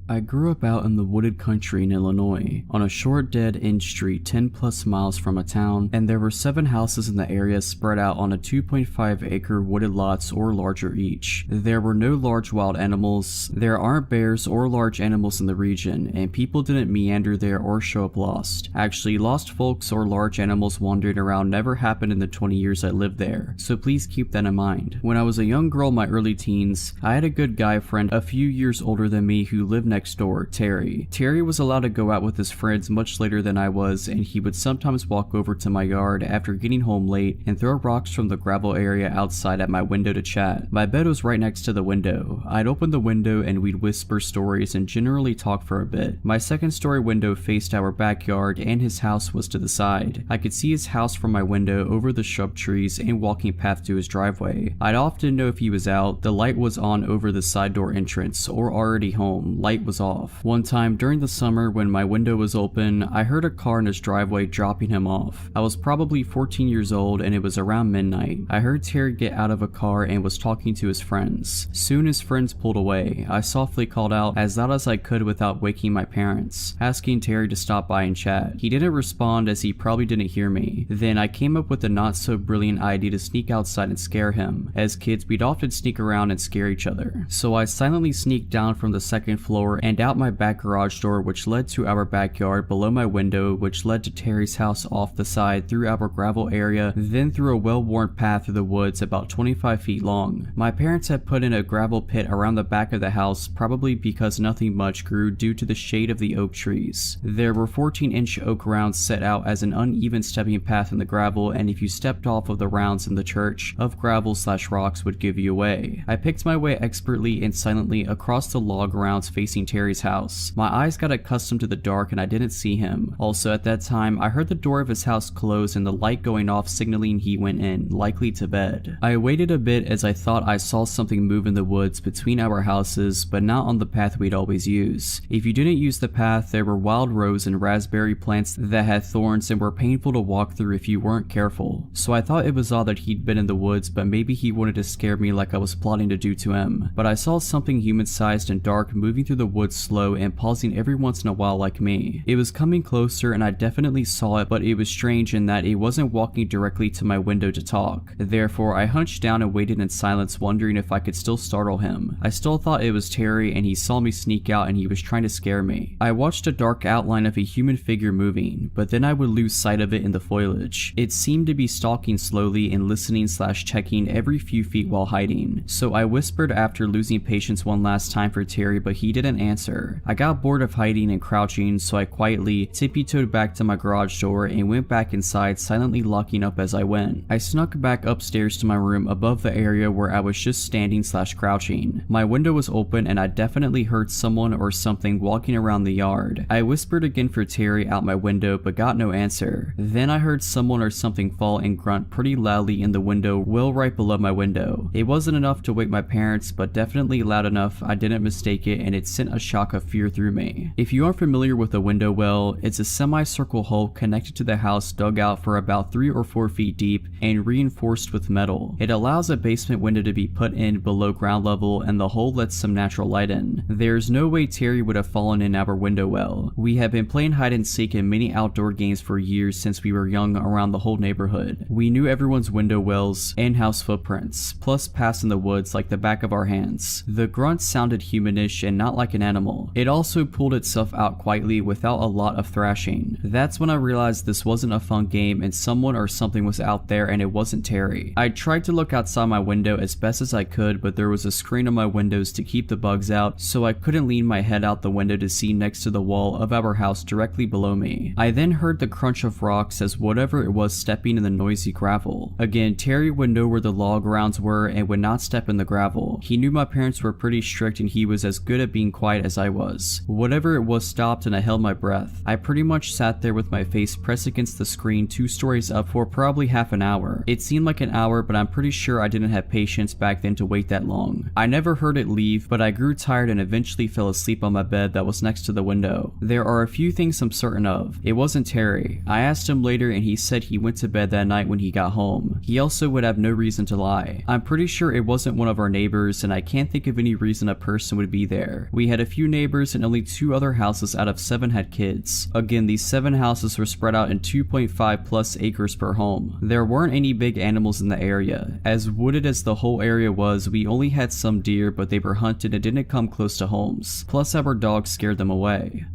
I grew up out in the wooded country in Illinois, on a short dead-end street 10 plus miles from a town, and there were 7 houses in the area spread out on a 2.5-acre wooded lots or larger each. There were no large wild animals, there aren't bears or large animals in the region, and people didn't meander there or show up lost. Actually, lost folks or large animals wandering around never happened in the 20 years I lived there, so please keep that in mind. When I was a young girl in my early teens, I had a good guy friend a few years older than me who lived next door, Terry. Terry was allowed to go out with his friends much later than I was, and he would sometimes walk over to my yard after getting home late and throw rocks from the gravel area outside at my window to chat. My bed was right next to the window. I'd open the window and we'd whisper stories and generally talk for a bit. My second story window faced our backyard and his house was to the side. I could see his house from my window over the shrub trees and walking path to his driveway. I'd often know if he was out, the light was on over the side door entrance, or already home, light was off. One time during the summer when my window was open, I heard a car in his driveway dropping him off. I was probably 14 years old and it was around midnight. I heard Terry get out of a car and was talking to his friends. Soon his friends pulled away. I softly called out as loud as I could without waking my parents, asking Terry to stop by and chat. He didn't respond as he probably didn't hear me. Then I came up with a not so brilliant idea to sneak outside and scare him. As kids, we'd often sneak around and scare each other. So I silently sneaked down from the second floor and out my back garage door, which led to our backyard, below my window, which led to Terry's house off the side, through our gravel area, then through a well-worn path through the woods about 25 feet long. My parents had put in a gravel pit around the back of the house, probably because nothing much grew due to the shade of the oak trees. There were 14-inch oak rounds set out as an uneven stepping path in the gravel, and if you stepped off of the rounds in the church of gravel/rocks would give you away. I picked my way expertly and silently across the log rounds facing Terry's house. My eyes got accustomed to the dark and I didn't see him. Also at that time, I heard the door of his house close and the light going off, signaling he went in, likely to bed. I waited a bit as I thought I saw something move in the woods between our houses, but not on the path we'd always use. If you didn't use the path, there were wild rose and raspberry plants that had thorns and were painful to walk through if you weren't careful. So I thought it was odd that he'd been in the woods, but maybe he wanted to scare me like I was plotting to do to him. But I saw something human-sized and dark moving through the woods slow and pausing every once in a while like me. It was coming closer and I definitely saw it, but it was strange in that it wasn't walking directly to my window to talk. Therefore, I hunched down and waited in silence, wondering if I could still startle him. I still thought it was Terry and he saw me sneak out and he was trying to scare me. I watched a dark outline of a human figure moving, but then I would lose sight of it in the foliage. It seemed to be stalking slowly and listening/checking every few feet while hiding. So I whispered after losing patience one last time for Terry, but he didn't answer. I got bored of hiding and crouching, so I quietly tippy-toed back to my garage door and went back inside, silently locking up as I went. I snuck back upstairs to my room above the area where I was just standing/crouching. My window was open and I definitely heard someone or something walking around the yard. I whispered again for Terry out my window but got no answer. Then I heard someone or something fall and grunt pretty loudly in the window well right below my window. It wasn't enough to wake my parents, but definitely loud enough I didn't mistake it, and it sent a shock of fear through me. If you aren't familiar with a window well, it's a semicircle hole connected to the house, dug out for about 3 or 4 feet deep and reinforced with metal. It allows a basement window to be put in below ground level and the hole lets some natural light in. There's no way Terry would have fallen in our window well. We have been playing hide and seek in many outdoor games for years since we were young around the whole neighborhood. We knew everyone's window wells and house footprints, plus paths in the woods like the back of our hands. The grunt sounded humanish and not like an animal. It also pulled itself out quietly without a lot of thrashing. That's when I realized this wasn't a fun game and someone or something was out there and it wasn't Terry. I tried to look outside my window as best as I could, but there was a screen on my windows to keep the bugs out, so I couldn't lean my head out the window to see next to the wall of our house directly below me. I then heard the crunch of rocks as whatever it was stepping in the noisy gravel. Again, Terry would know where the log rounds were and would not step in the gravel. He knew my parents were pretty strict and he was as good at being quiet as I was. Whatever it was stopped and I held my breath. I pretty much sat there with my face pressed against the screen 2 stories up for probably half an hour. It seemed like an hour, but I'm pretty sure I didn't have patience back then to wait that long. I never heard it leave, but I grew tired and eventually fell asleep on my bed that was next to the window. There are a few things I'm certain of. It wasn't Terry. I asked him later and he said he went to bed that night when he got home. He also would have no reason to lie. I'm pretty sure it wasn't one of our neighbors and I can't think of any reason a person would be there. We had a few neighbors and only 2 other houses out of 7 had kids. Again, these 7 houses were spread out in 2.5 plus acres per home. There weren't any big animals in the area. As wooded as the whole area was, we only had some deer, but they were hunted and didn't come close to homes. Plus our dogs scared them away.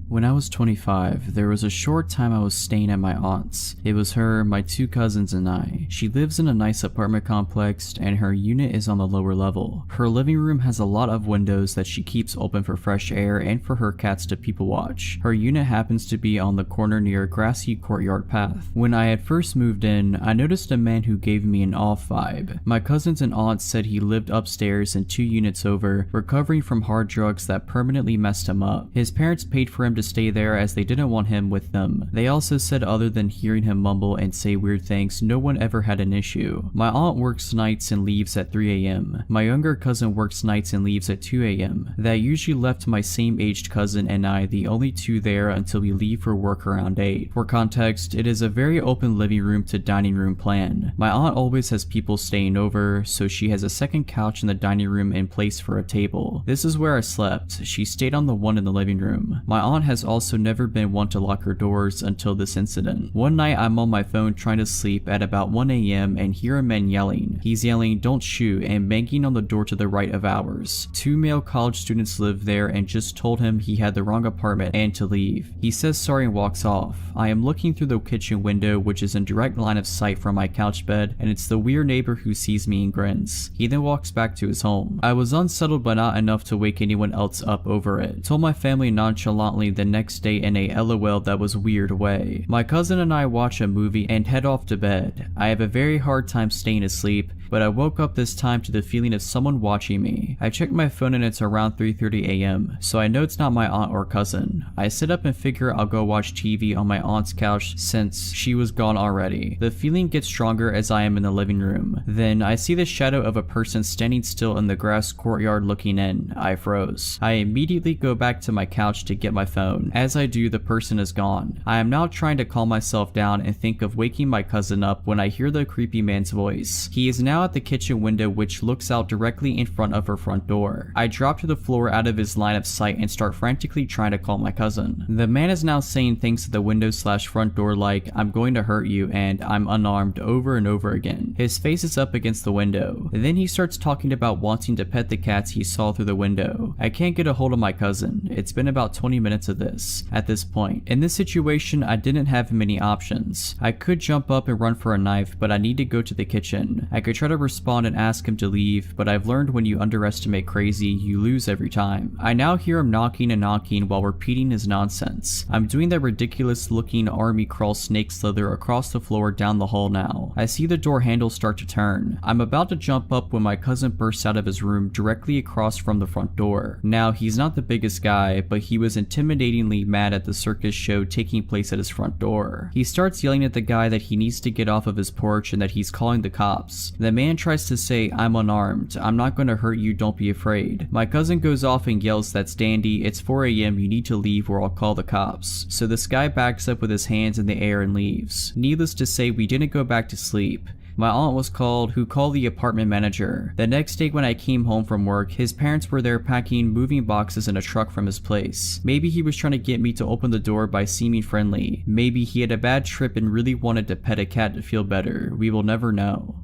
When I was 25, there was a short time I was staying at my aunt's. It was her, my 2 cousins, and I. She lives in a nice apartment complex, and her unit is on the lower level. Her living room has a lot of windows that she keeps open for fresh air and for her cats to people watch. Her unit happens to be on the corner near a grassy courtyard path. When I had first moved in, I noticed a man who gave me an off vibe. My cousins and aunts said he lived upstairs and 2 units over, recovering from hard drugs that permanently messed him up. His parents paid for him to stay there as they didn't want him with them. They also said other than hearing him mumble and say weird things, no one ever had an issue. My aunt works nights and leaves at 3 a.m. My younger cousin works nights and leaves at 2 a.m. That usually left my same aged cousin and I the only 2 there until we leave for work around 8. For context, it is a very open living room to dining room plan. My aunt always has people staying over, so she has a second couch in the dining room in place for a table. This is where I slept. She stayed on the one in the living room. My aunt has also never been one to lock her doors until this incident. One night I'm on my phone trying to sleep at about 1 a.m. and hear a man yelling. He's yelling, "Don't shoot," and banging on the door to the right of ours. 2 male college students live there and just told him he had the wrong apartment and to leave. He says sorry and walks off. I am looking through the kitchen window, which is in direct line of sight from my couch bed, and it's the weird neighbor who sees me and grins. He then walks back to his home. I was unsettled but not enough to wake anyone else up over it. Told my family nonchalantly the next day in a LOL that was weird way. My cousin and I watch a movie and head off to bed. I have a very hard time staying asleep, but I woke up this time to the feeling of someone watching me. I check my phone and it's around 3:30 a.m., so I know it's not my aunt or cousin. I sit up and figure I'll go watch TV on my aunt's couch since she was gone already. The feeling gets stronger as I am in the living room. Then I see the shadow of a person standing still in the grass courtyard looking in. I froze. I immediately go back to my couch to get my phone. As I do, the person is gone. I am now trying to calm myself down and think of waking my cousin up when I hear the creepy man's voice. He is now at the kitchen window, which looks out directly in front of her front door. I drop to the floor out of his line of sight and start frantically trying to call my cousin. The man is now saying things to the window/front door like, "I'm going to hurt you," and "I'm unarmed," over and over again. His face is up against the window. Then he starts talking about wanting to pet the cats he saw through the window. I can't get a hold of my cousin. It's been about 20 minutes of this. At this point, in this situation, I didn't have many options. I could jump up and run for a knife, but I need to go to the kitchen. I could try to respond and ask him to leave, but I've learned when you underestimate crazy, you lose every time. I now hear him knocking and knocking while repeating his nonsense. I'm doing that ridiculous looking army crawl snake slither across the floor down the hall now. I see the door handle start to turn. I'm about to jump up when my cousin bursts out of his room directly across from the front door. Now, he's not the biggest guy, but he was intimidatingly mad at the circus show taking place at his front door. He starts yelling at the guy that he needs to get off of his porch and that he's calling the cops. The man tries to say, "I'm unarmed. I'm not going to hurt you. Don't be afraid." My cousin goes off and yells, "That's dandy. It's 4 a.m. You need to leave or I'll call the cops." So this guy backs up with his hands in the air and leaves. Needless to say, we didn't go back to sleep. My aunt was called, who called the apartment manager. The next day when I came home from work, his parents were there packing moving boxes in a truck from his place. Maybe he was trying to get me to open the door by seeming friendly. Maybe he had a bad trip and really wanted to pet a cat to feel better. We will never know.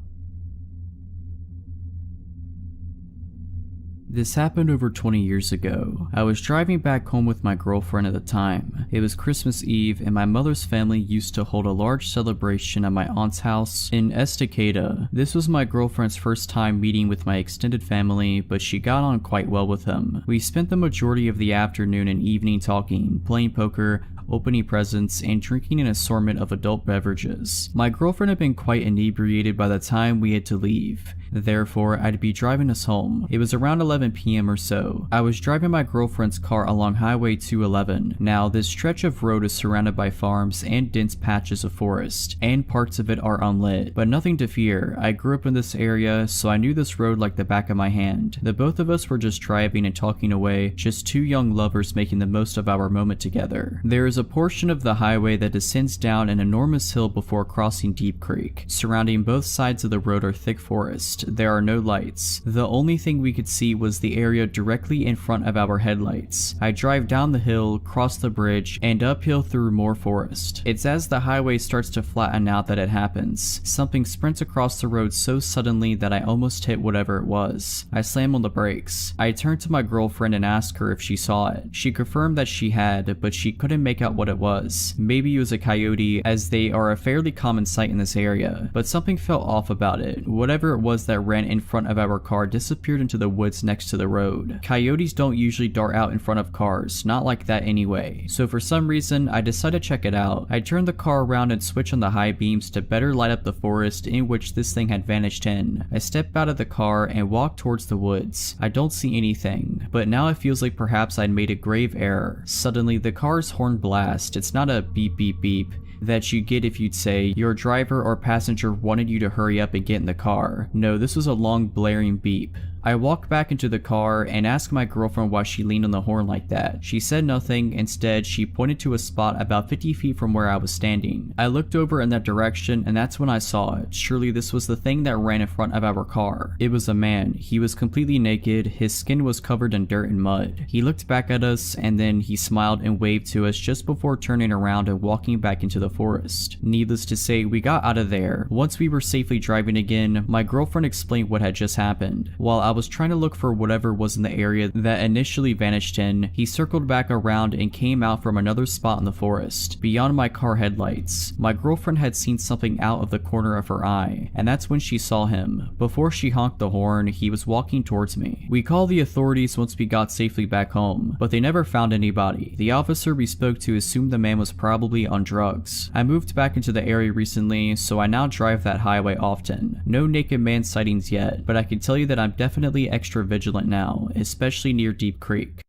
This happened over 20 years ago. I was driving back home with my girlfriend at the time. It was Christmas Eve and my mother's family used to hold a large celebration at my aunt's house in Estacada. This was my girlfriend's first time meeting with my extended family, but she got on quite well with them. We spent the majority of the afternoon and evening talking, playing poker, opening presents, and drinking an assortment of adult beverages. My girlfriend had been quite inebriated by the time we had to leave. Therefore, I'd be driving us home. It was around 11 p.m. or so. I was driving my girlfriend's car along Highway 211. Now, this stretch of road is surrounded by farms and dense patches of forest, and parts of it are unlit. But nothing to fear. I grew up in this area, so I knew this road like the back of my hand. The both of us were just driving and talking away, just 2 young lovers making the most of our moment together. There is a portion of the highway that descends down an enormous hill before crossing Deep Creek. Surrounding both sides of the road are thick forest. forest, there are no lights. The only thing we could see was the area directly in front of our headlights. I drive down the hill, cross the bridge, and uphill through more forest. It's as the highway starts to flatten out that it happens. Something sprints across the road so suddenly that I almost hit whatever it was. I slam on the brakes. I turned to my girlfriend and asked her if she saw it. She confirmed that she had, but she couldn't make out what it was. Maybe it was a coyote, as they are a fairly common sight in this area, but something felt off about it. Whatever it was that ran in front of our car disappeared into the woods next to the road. Coyotes don't usually dart out in front of cars, not like that anyway. So for some reason, I decided to check it out. I turned the car around and switched on the high beams to better light up the forest in which this thing had vanished in. I stepped out of the car and walked towards the woods. I don't see anything, but now it feels like perhaps I'd made a grave error. Suddenly, the car's horn blast. It's not a beep beep beep that you get if you'd say your driver or passenger wanted you to hurry up and get in the car. No, this was a long blaring beep. I walked back into the car and asked my girlfriend why she leaned on the horn like that. She said nothing. Instead, she pointed to a spot about 50 feet from where I was standing. I looked over in that direction and that's when I saw it. Surely this was the thing that ran in front of our car. It was a man. He was completely naked. His skin was covered in dirt and mud. He looked back at us and then he smiled and waved to us just before turning around and walking back into the forest. Needless to say, we got out of there. Once we were safely driving again, my girlfriend explained what had just happened. While I was trying to look for whatever was in the area that initially vanished in, he circled back around and came out from another spot in the forest, beyond my car headlights. My girlfriend had seen something out of the corner of her eye, and that's when she saw him. Before she honked the horn, he was walking towards me. We called the authorities once we got safely back home, but they never found anybody. The officer we spoke to assumed the man was probably on drugs. I moved back into the area recently, so I now drive that highway often. No naked man sightings yet, but I can tell you that I'm definitely extra vigilant now, especially near Deep Creek.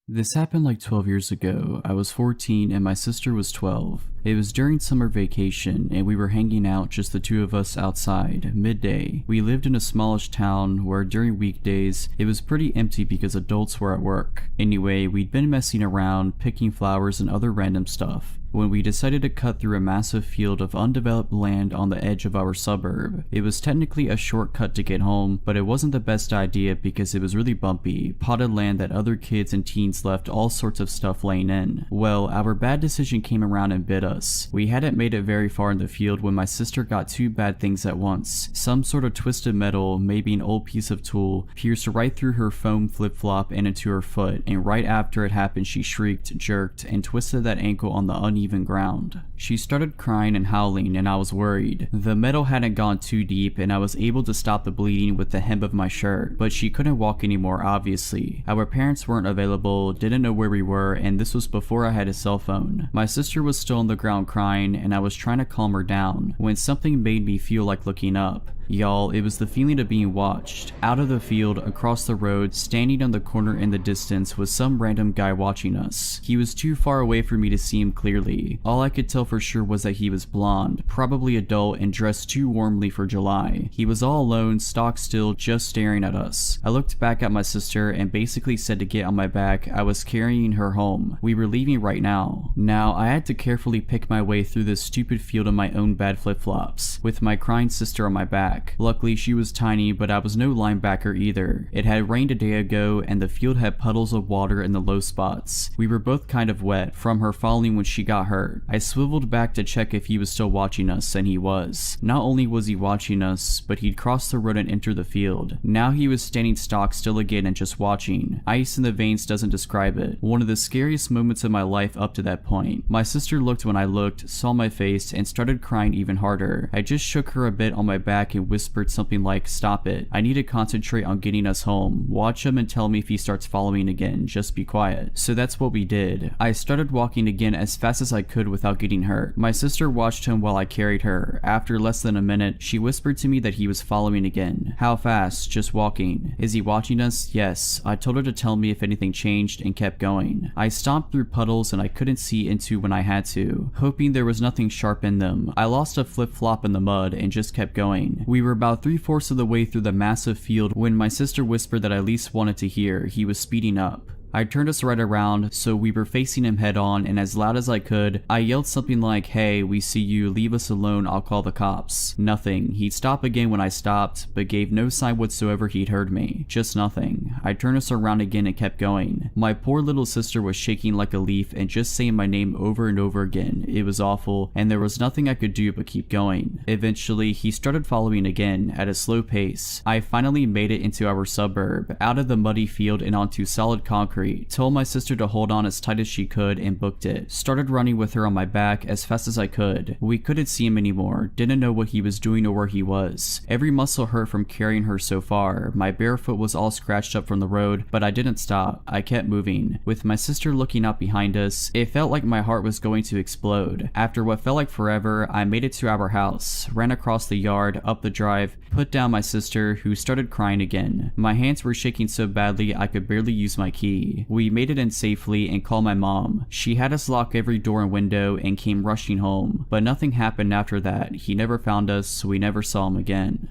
This happened like 12 years ago. I was 14 and my sister was 12. It was during summer vacation and we were hanging out, just the two of us outside, midday. We lived in a smallish town where during weekdays it was pretty empty because adults were at work. Anyway, we'd been messing around, picking flowers and other random stuff, when we decided to cut through a massive field of undeveloped land on the edge of our suburb. It was technically a shortcut to get home, but it wasn't the best idea because it was really bumpy, potted land that other kids and teens left all sorts of stuff laying in. Well, our bad decision came around and bit us. We hadn't made it very far in the field when my sister got two bad things at once. Some sort of twisted metal, maybe an old piece of tool, pierced right through her foam flip-flop and into her foot, and right after it happened she shrieked, jerked, and twisted that ankle on the uneven ground. She started crying and howling and I was worried. The metal hadn't gone too deep and I was able to stop the bleeding with the hem of my shirt, but she couldn't walk anymore obviously. Our parents weren't available, didn't know where we were, and this was before I had a cell phone. My sister was still on the ground crying and I was trying to calm her down when something made me feel like looking up. Y'all, it was the feeling of being watched. Out of the field, across the road, standing on the corner in the distance was some random guy watching us. He was too far away for me to see him clearly. All I could tell for sure was that he was blonde, probably adult, and dressed too warmly for July. He was all alone, stock still, just staring at us. I looked back at my sister and basically said to get on my back. I was carrying her home. We were leaving right now. Now, I had to carefully pick my way through this stupid field in my own bad flip-flops, with my crying sister on my back. Luckily, she was tiny, but I was no linebacker either. It had rained a day ago, and the field had puddles of water in the low spots. We were both kind of wet from her falling when she got hurt. I swiveled back to check if he was still watching us, and he was. Not only was he watching us, but he'd crossed the road and entered the field. Now he was standing stock still again and just watching. Ice in the veins doesn't describe it. One of the scariest moments of my life up to that point. My sister looked when I looked, saw my face, and started crying even harder. I just shook her a bit on my back and whispered something like, "Stop it. I need to concentrate on getting us home. Watch him and tell me if he starts following again. Just be quiet." So that's what we did. I started walking again as fast as I could without getting hurt. My sister watched him while I carried her. After less than a minute, she whispered to me that he was following again. How fast? Just walking. Is he watching us? Yes. I told her to tell me if anything changed and kept going. I stomped through puddles and I couldn't see into when I had to, hoping there was nothing sharp in them. I lost a flip-flop in the mud and just kept going. We were about 3/4 of the way through the massive field when my sister whispered that I least wanted to hear. He was speeding up. I turned us right around, so we were facing him head on, and as loud as I could, I yelled something like, "Hey, we see you, leave us alone, I'll call the cops." Nothing. He'd stop again when I stopped, but gave no sign whatsoever he'd heard me. Just nothing. I turned us around again and kept going. My poor little sister was shaking like a leaf and just saying my name over and over again. It was awful, and there was nothing I could do but keep going. Eventually, he started following again, at a slow pace. I finally made it into our suburb, out of the muddy field and onto solid concrete. Told my sister to hold on as tight as she could and booked it. Started running with her on my back as fast as I could. We couldn't see him anymore, didn't know what he was doing or where he was. Every muscle hurt from carrying her so far. My bare foot was all scratched up from the road, but I didn't stop. I kept moving. With my sister looking out behind us, it felt like my heart was going to explode. After what felt like forever, I made it to our house, ran across the yard, up the drive, put down my sister, who started crying again. My hands were shaking so badly I could barely use my key. We made it in safely and called my mom. She had us lock every door and window and came rushing home, but nothing happened after that. He never found us, we never saw him again.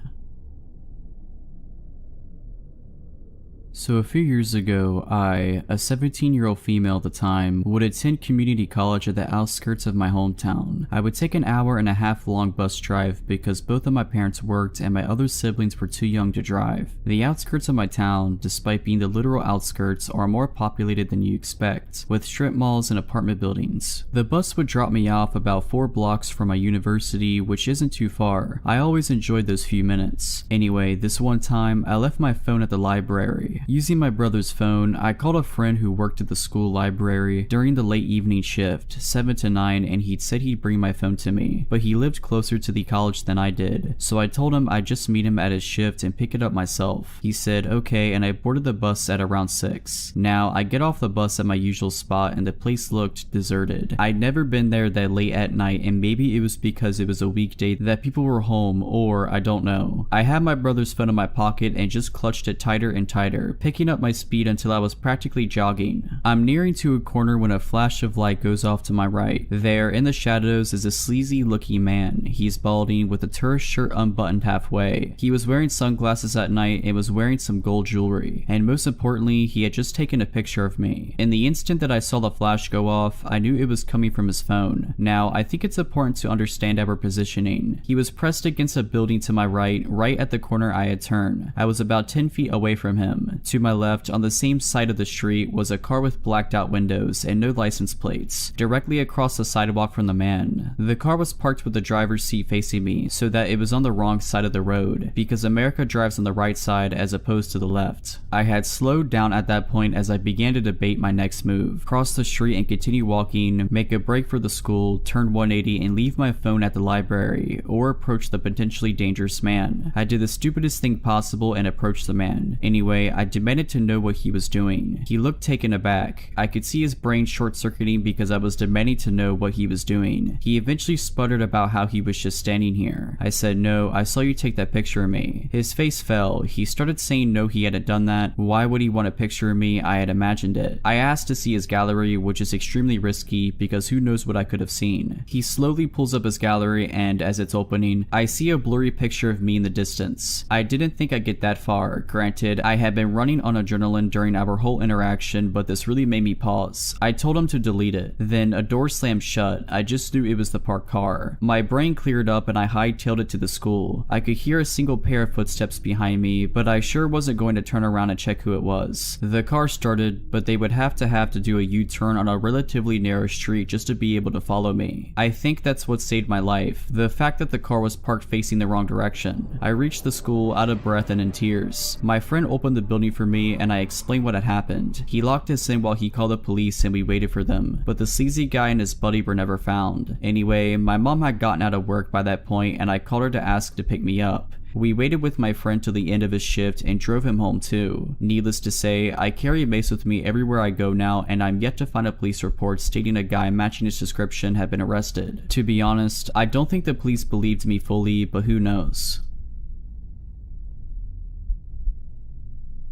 So a few years ago, I, a 17-year-old female at the time, would attend community college at the outskirts of my hometown. I would take an hour-and-a-half long bus drive because both of my parents worked and my other siblings were too young to drive. The outskirts of my town, despite being the literal outskirts, are more populated than you expect, with strip malls and apartment buildings. The bus would drop me off about 4 blocks from my university, which isn't too far. I always enjoyed those few minutes. Anyway, this one time, I left my phone at the library. Using my brother's phone, I called a friend who worked at the school library during the late evening shift, 7 to 9, and he'd said he'd bring my phone to me, but he lived closer to the college than I did, so I told him I'd just meet him at his shift and pick it up myself. He said okay, and I boarded the bus at around 6. Now, I get off the bus at my usual spot and the place looked deserted. I'd never been there that late at night, and maybe it was because it was a weekday that people were home, or I don't know. I had my brother's phone in my pocket and just clutched it tighter and tighter, picking up my speed until I was practically jogging. I'm nearing to a corner when a flash of light goes off to my right. There, in the shadows, is a sleazy looking man. He's balding, with a tourist shirt unbuttoned halfway. He was wearing sunglasses at night and was wearing some gold jewelry. And most importantly, he had just taken a picture of me. In the instant that I saw the flash go off, I knew it was coming from his phone. Now, I think it's important to understand our positioning. He was pressed against a building to my right at the corner I had turned. I was about 10 feet away from him. To my left, on the same side of the street, was a car with blacked out windows and no license plates, directly across the sidewalk from the man. The car was parked with the driver's seat facing me, so that it was on the wrong side of the road, because America drives on the right side as opposed to the left. I had slowed down at that point as I began to debate my next move: cross the street and continue walking, make a break for the school, turn 180 and leave my phone at the library, or approach the potentially dangerous man. I did the stupidest thing possible and approached the man. Anyway, I demanded to know what he was doing. He looked taken aback. I could see his brain short-circuiting because I was demanding to know what he was doing. He eventually sputtered about how he was just standing here. I said, "No, I saw you take that picture of me." His face fell. He started saying no, he hadn't done that. Why would he want a picture of me? I had imagined it. I asked to see his gallery, which is extremely risky because who knows what I could have seen. He slowly pulls up his gallery and as it's opening, I see a blurry picture of me in the distance. I didn't think I'd get that far. Granted, I had been running on adrenaline during our whole interaction, but this really made me pause. I told him to delete it. Then a door slammed shut. I just knew it was the parked car. My brain cleared up and I hightailed it to the school. I could hear a single pair of footsteps behind me, but I sure wasn't going to turn around and check who it was. The car started, but they would have to do a U-turn on a relatively narrow street just to be able to follow me. I think that's what saved my life. The fact that the car was parked facing the wrong direction. I reached the school out of breath and in tears. My friend opened the building for me and I explained what had happened. He locked us in while he called the police and we waited for them, but the sleazy guy and his buddy were never found. Anyway, my mom had gotten out of work by that point and I called her to ask to pick me up. We waited with my friend till the end of his shift and drove him home too. Needless to say, I carry a mace with me everywhere I go now and I'm yet to find a police report stating a guy matching his description had been arrested. To be honest, I don't think the police believed me fully, but who knows.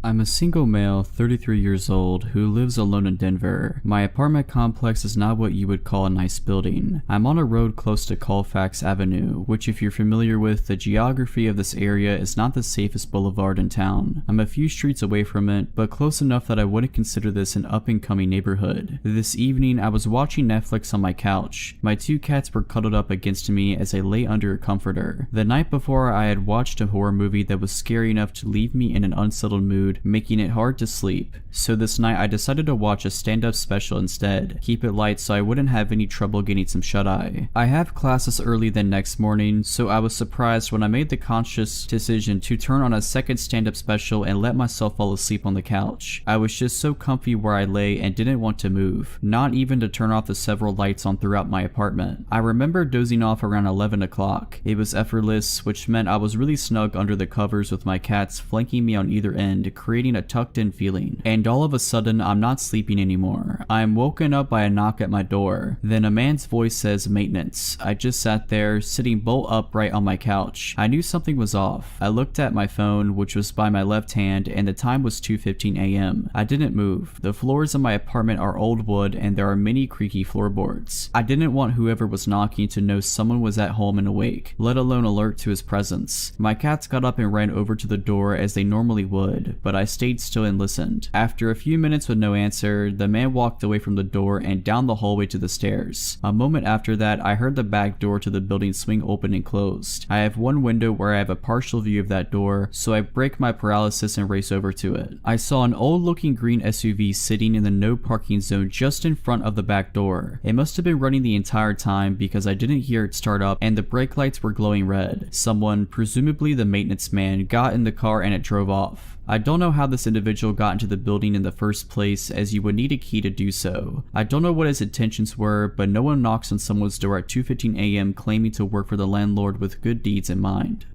I'm a single male, 33 years old, who lives alone in Denver. My apartment complex is not what you would call a nice building. I'm on a road close to Colfax Avenue, which if you're familiar with the geography of this area is not the safest boulevard in town. I'm a few streets away from it, but close enough that I wouldn't consider this an up-and-coming neighborhood. This evening, I was watching Netflix on my couch. My 2 cats were cuddled up against me as I lay under a comforter. The night before, I had watched a horror movie that was scary enough to leave me in an unsettled mood, making it hard to sleep. So this night I decided to watch a stand-up special instead. Keep it light so I wouldn't have any trouble getting some shut-eye. I have classes early the next morning, so I was surprised when I made the conscious decision to turn on a second stand-up special and let myself fall asleep on the couch. I was just so comfy where I lay and didn't want to move, not even to turn off the several lights on throughout my apartment. I remember dozing off around 11 o'clock. It was effortless, which meant I was really snug under the covers with my cats flanking me on either end, creating a tucked in feeling. And all of a sudden, I'm not sleeping anymore. I am woken up by a knock at my door. Then a man's voice says maintenance. I just sat there, sitting bolt upright on my couch. I knew something was off. I looked at my phone, which was by my left hand, and the time was 2:15 a.m. I didn't move. The floors of my apartment are old wood and there are many creaky floorboards. I didn't want whoever was knocking to know someone was at home and awake, let alone alert to his presence. My cats got up and ran over to the door as they normally would, but I stayed still and listened. After a few minutes with no answer, the man walked away from the door and down the hallway to the stairs. A moment after that, I heard the back door to the building swing open and closed. I have one window where I have a partial view of that door, so I break my paralysis and race over to it. I saw an old looking green SUV sitting in the no parking zone just in front of the back door. It must have been running the entire time because I didn't hear it start up and the brake lights were glowing red. Someone, presumably the maintenance man, got in the car and it drove off. I don't know how this individual got into the building in the first place, as you would need a key to do so. I don't know what his intentions were, but no one knocks on someone's door at 2:15 a.m. claiming to work for the landlord with good deeds in mind.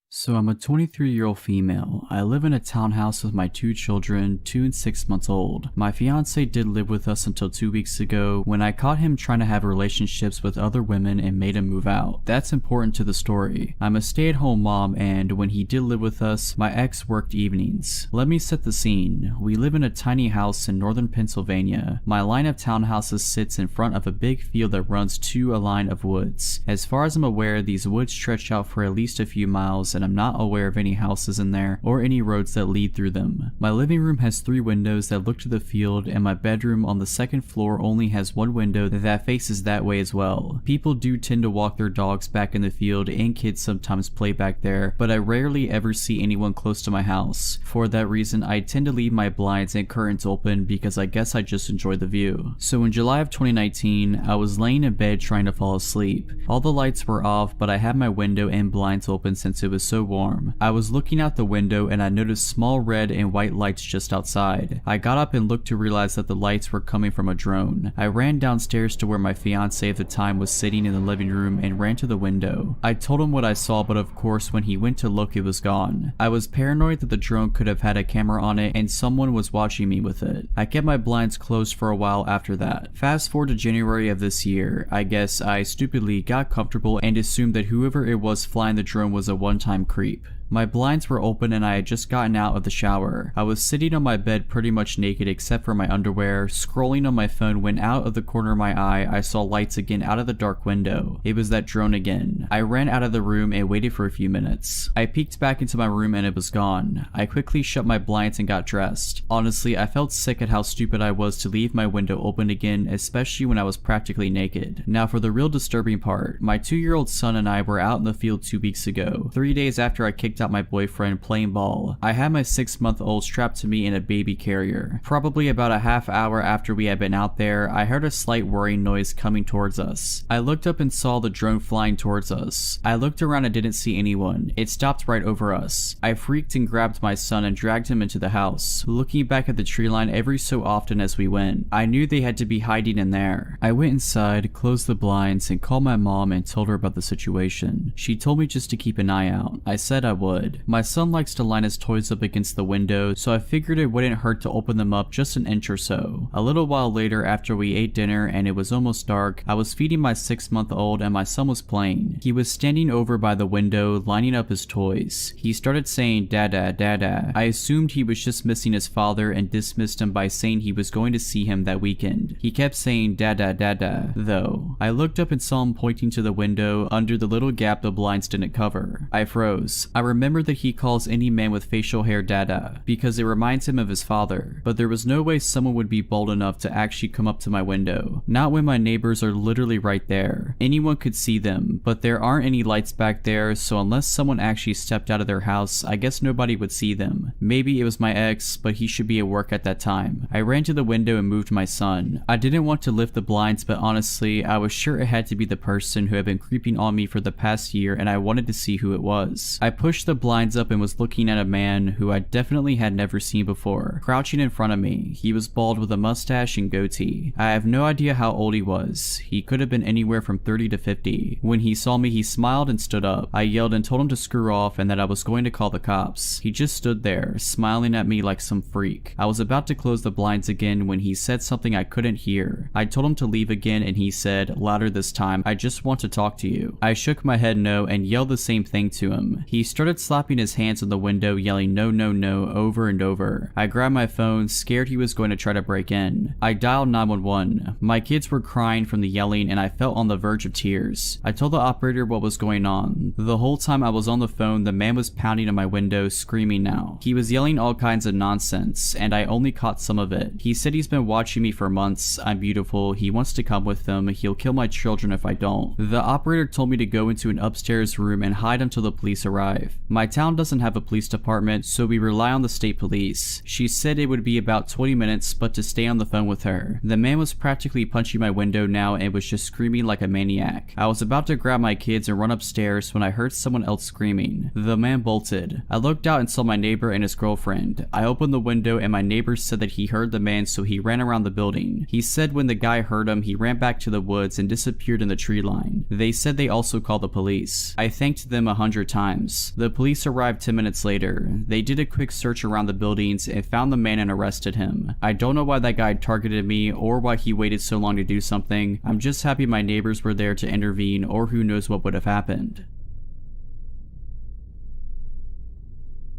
So I'm a 23-year-old female. I live in a townhouse with my 2 children, 2 and 6 months old. My fiance did live with us until 2 weeks ago when I caught him trying to have relationships with other women and made him move out. That's important to the story. I'm a stay-at-home mom and when he did live with us, my ex worked evenings. Let me set the scene. We live in a tiny house in northern Pennsylvania. My line of townhouses sits in front of a big field that runs to a line of woods. As far as I'm aware, these woods stretch out for at least a few miles and I'm not aware of any houses in there or any roads that lead through them. My living room has 3 windows that look to the field and my bedroom on the second floor only has 1 window that faces that way as well. People do tend to walk their dogs back in the field and kids sometimes play back there, but I rarely ever see anyone close to my house. For that reason, I tend to leave my blinds and curtains open because I guess I just enjoy the view. So in July of 2019, I was laying in bed trying to fall asleep. All the lights were off, but I had my window and blinds open since it was so warm. I was looking out the window and I noticed small red and white lights just outside. I got up and looked to realize that the lights were coming from a drone. I ran downstairs to where my fiance at the time was sitting in the living room and ran to the window. I told him what I saw, but of course when he went to look it was gone. I was paranoid that the drone could have had a camera on it and someone was watching me with it. I kept my blinds closed for a while after that. Fast forward to January of this year. I guess I stupidly got comfortable and assumed that whoever it was flying the drone was a one-time creep. My blinds were open and I had just gotten out of the shower. I was sitting on my bed pretty much naked except for my underwear, scrolling on my phone when out of the corner of my eye I saw lights again out of the dark window. It was that drone again. I ran out of the room and waited for a few minutes. I peeked back into my room and it was gone. I quickly shut my blinds and got dressed. Honestly, I felt sick at how stupid I was to leave my window open again, especially when I was practically naked. Now for the real disturbing part. My 2-year-old son and I were out in the field 2 weeks ago, 3 days after I kicked out my boyfriend playing ball. I had my 6-month-old strapped to me in a baby carrier. Probably about a half hour after we had been out there, I heard a slight whirring noise coming towards us. I looked up and saw the drone flying towards us. I looked around and didn't see anyone. It stopped right over us. I freaked and grabbed my son and dragged him into the house, looking back at the tree line every so often as we went. I knew they had to be hiding in there. I went inside, closed the blinds, and called my mom and told her about the situation. She told me just to keep an eye out. I said I would. would. My son likes to line his toys up against the window, so I figured it wouldn't hurt to open them up just an inch or so. A little while later, after we ate dinner and it was almost dark, I was feeding my 6-month-old and my son was playing. He was standing over by the window, lining up his toys. He started saying dada, dada. I assumed he was just missing his father and dismissed him by saying he was going to see him that weekend. He kept saying dada, dada, though. I looked up and saw him pointing to the window under the little gap the blinds didn't cover. I froze. I remembered that he calls any man with facial hair dada because it reminds him of his father, but there was no way someone would be bold enough to actually come up to my window. Not when my neighbors are literally right there. Anyone could see them, but there aren't any lights back there, so unless someone actually stepped out of their house, I guess nobody would see them. Maybe it was my ex, but he should be at work at that time. I ran to the window and moved my son. I didn't want to lift the blinds, but honestly, I was sure it had to be the person who had been creeping on me for the past year, and I wanted to see who it was. I pushed the blinds up and was looking at a man who I definitely had never seen before, crouching in front of me. He was bald with a mustache and goatee. I have no idea how old he was. He could have been anywhere from 30 to 50. When he saw me, he smiled and stood up. I yelled and told him to screw off and that I was going to call the cops. He just stood there, smiling at me like some freak. I was about to close the blinds again when he said something I couldn't hear. I told him to leave again and he said, louder this time, I just want to talk to you. I shook my head no and yelled the same thing to him. He started slapping his hands on the window, yelling no, no, no over and over. I grabbed my phone, scared he was going to try to break in. I dialed 911. My kids were crying from the yelling and I felt on the verge of tears. I told the operator what was going on. The whole time I was on the phone, the man was pounding on my window, screaming now. He was yelling all kinds of nonsense, and I only caught some of it. He said he's been watching me for months, I'm beautiful, he wants to come with him, he'll kill my children if I don't. The operator told me to go into an upstairs room and hide until the police arrive. My town doesn't have a police department, so we rely on the state police. She said it would be about 20 minutes, but to stay on the phone with her. The man was practically punching my window now and was just screaming like a maniac. I was about to grab my kids and run upstairs when I heard someone else screaming. The man bolted. I looked out and saw my neighbor and his girlfriend. I opened the window and my neighbor said that he heard the man, so he ran around the building. He said when the guy heard him, he ran back to the woods and disappeared in the tree line. They said they also called the police. I thanked them 100 times. The police arrived 10 minutes later. They did a quick search around the buildings and found the man and arrested him. I don't know why that guy targeted me or why he waited so long to do something. I'm just happy my neighbors were there to intervene, or who knows what would have happened.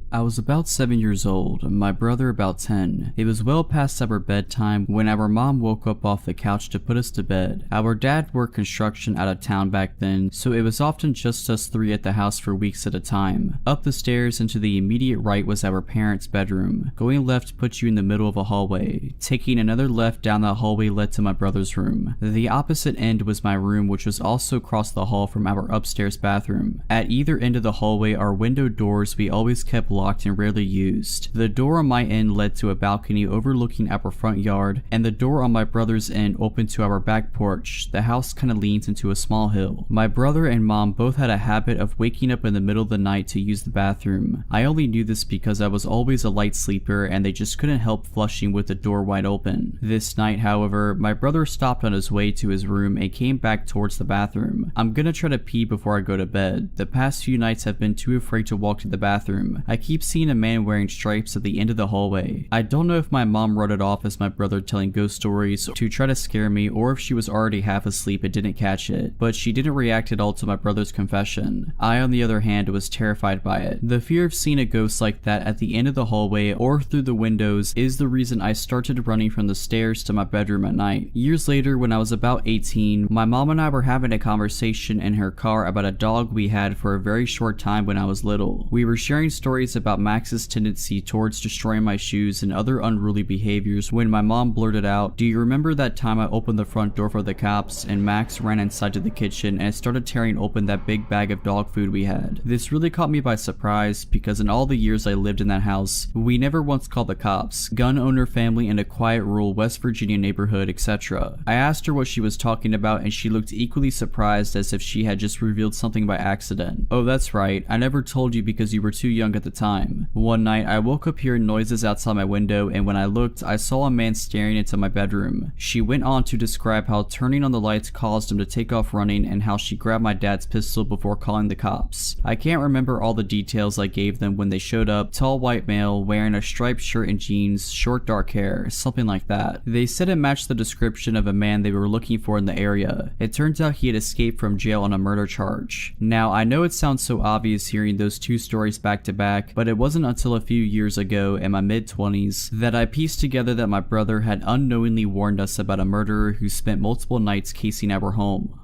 I was about 7 years old, my brother about 10. It was well past our bedtime when our mom woke up off the couch to put us to bed. Our dad worked construction out of town back then, so it was often just us three at the house for weeks at a time. Up the stairs and to the immediate right was our parents' bedroom. Going left put you in the middle of a hallway. Taking another left down that hallway led to my brother's room. The opposite end was my room, which was also across the hall from our upstairs bathroom. At either end of the hallway are window doors we always kept locked and rarely used. The door on my end led to a balcony overlooking our front yard, and the door on my brother's end opened to our back porch. The house kind of leans into a small hill. My brother and mom both had a habit of waking up in the middle of the night to use the bathroom. I only knew this because I was always a light sleeper and they just couldn't help flushing with the door wide open. This night, however, my brother stopped on his way to his room and came back towards the bathroom. I'm gonna try to pee before I go to bed. The past few nights I've been too afraid to walk to the bathroom. I keep seeing a man wearing stripes at the end of the hallway. I don't know if my mom wrote it off as my brother telling ghost stories to try to scare me, or if she was already half asleep and didn't catch it, but she didn't react at all to my brother's confession. I, on the other hand, was terrified by it. The fear of seeing a ghost like that at the end of the hallway or through the windows is the reason I started running from the stairs to my bedroom at night. Years later, when I was about 18, my mom and I were having a conversation in her car about a dog we had for a very short time when I was little. We were sharing stories about Max's tendency towards destroying my shoes and other unruly behaviors when my mom blurted out, "Do you remember that time I opened the front door for the cops and Max ran inside to the kitchen and started tearing open that big bag of dog food we had?" This really caught me by surprise because in all the years I lived in that house, we never once called the cops. Gun owner family in a quiet rural West Virginia neighborhood, etc. I asked her what she was talking about and she looked equally surprised as if she had just revealed something by accident. "Oh, that's right. I never told you because you were too young at the time. time. One night, I woke up hearing noises outside my window, and when I looked, I saw a man staring into my bedroom. She went on to describe how turning on the lights caused him to take off running and how she grabbed my dad's pistol before calling the cops. I can't remember all the details I gave them when they showed up. Tall white male, wearing a striped shirt and jeans, short dark hair, something like that. They said it matched the description of a man they were looking for in the area. It turns out he had escaped from jail on a murder charge. Now, I know it sounds so obvious hearing those two stories back to back, but it wasn't until a few years ago in my mid-20s that I pieced together that my brother had unknowingly warned us about a murderer who spent multiple nights casing our home.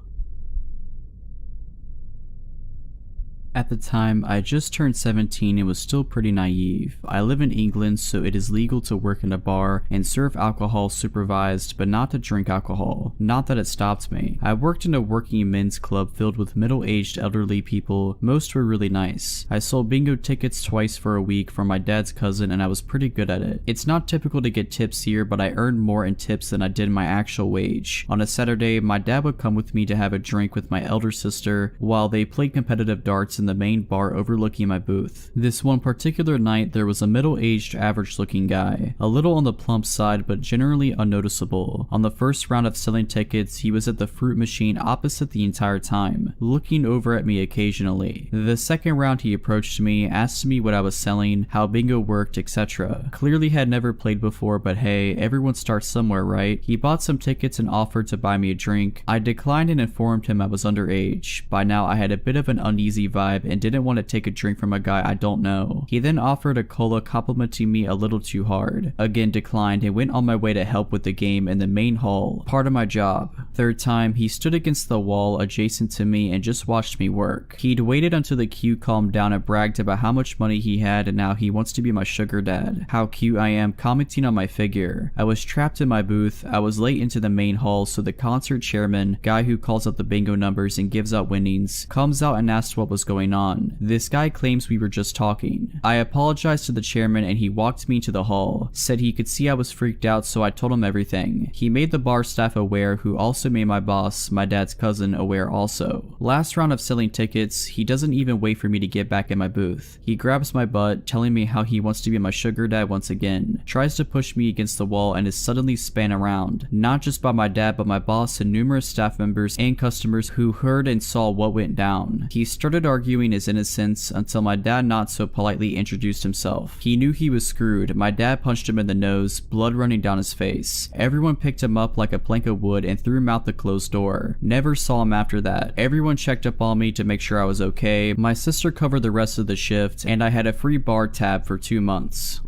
At the time, I just turned 17 and was still pretty naive. I live in England, so it is legal to work in a bar and serve alcohol supervised, but not to drink alcohol. Not that it stopped me. I worked in a working men's club filled with middle-aged elderly people. Most were really nice. I sold bingo tickets twice for a week for my dad's cousin, and I was pretty good at it. It's not typical to get tips here, but I earned more in tips than I did my actual wage. On a Saturday, my dad would come with me to have a drink with my elder sister while they played competitive darts in the main bar overlooking my booth. This one particular night, there was a middle-aged, average-looking guy, a little on the plump side but generally unnoticeable. On the first round of selling tickets, he was at the fruit machine opposite the entire time, looking over at me occasionally. The second round, he approached me, asked me what I was selling, how bingo worked, etc. Clearly had never played before, but hey, everyone starts somewhere, right? He bought some tickets and offered to buy me a drink. I declined and informed him I was underage. By now, I had a bit of an uneasy vibe and didn't want to take a drink from a guy I don't know. He then offered a cola, complimenting me a little too hard. Again declined and went on my way to help with the game in the main hall, part of my job. Third time, he stood against the wall adjacent to me and just watched me work. He'd waited until the queue calmed down and bragged about how much money he had and now he wants to be my sugar dad. How cute I am, commenting on my figure. I was trapped in my booth. I was late into the main hall, so the concert chairman, guy who calls out the bingo numbers and gives out winnings, comes out and asks what was going on. This guy claims we were just talking. I apologized to the chairman and he walked me to the hall, said he could see I was freaked out, so I told him everything. He made the bar staff aware, who also made my boss, my dad's cousin, aware also. Last round of selling tickets, he doesn't even wait for me to get back in my booth. He grabs my butt, telling me how he wants to be my sugar dad once again, tries to push me against the wall and is suddenly spun around, not just by my dad but my boss and numerous staff members and customers who heard and saw what went down. He started arguing his innocence until my dad not so politely introduced himself. He knew he was screwed. My dad punched him in the nose, blood running down his face. Everyone picked him up like a plank of wood and threw him out the closed door. Never saw him after that. Everyone checked up on me to make sure I was okay. My sister covered the rest of the shift, and I had a free bar tab for 2 months.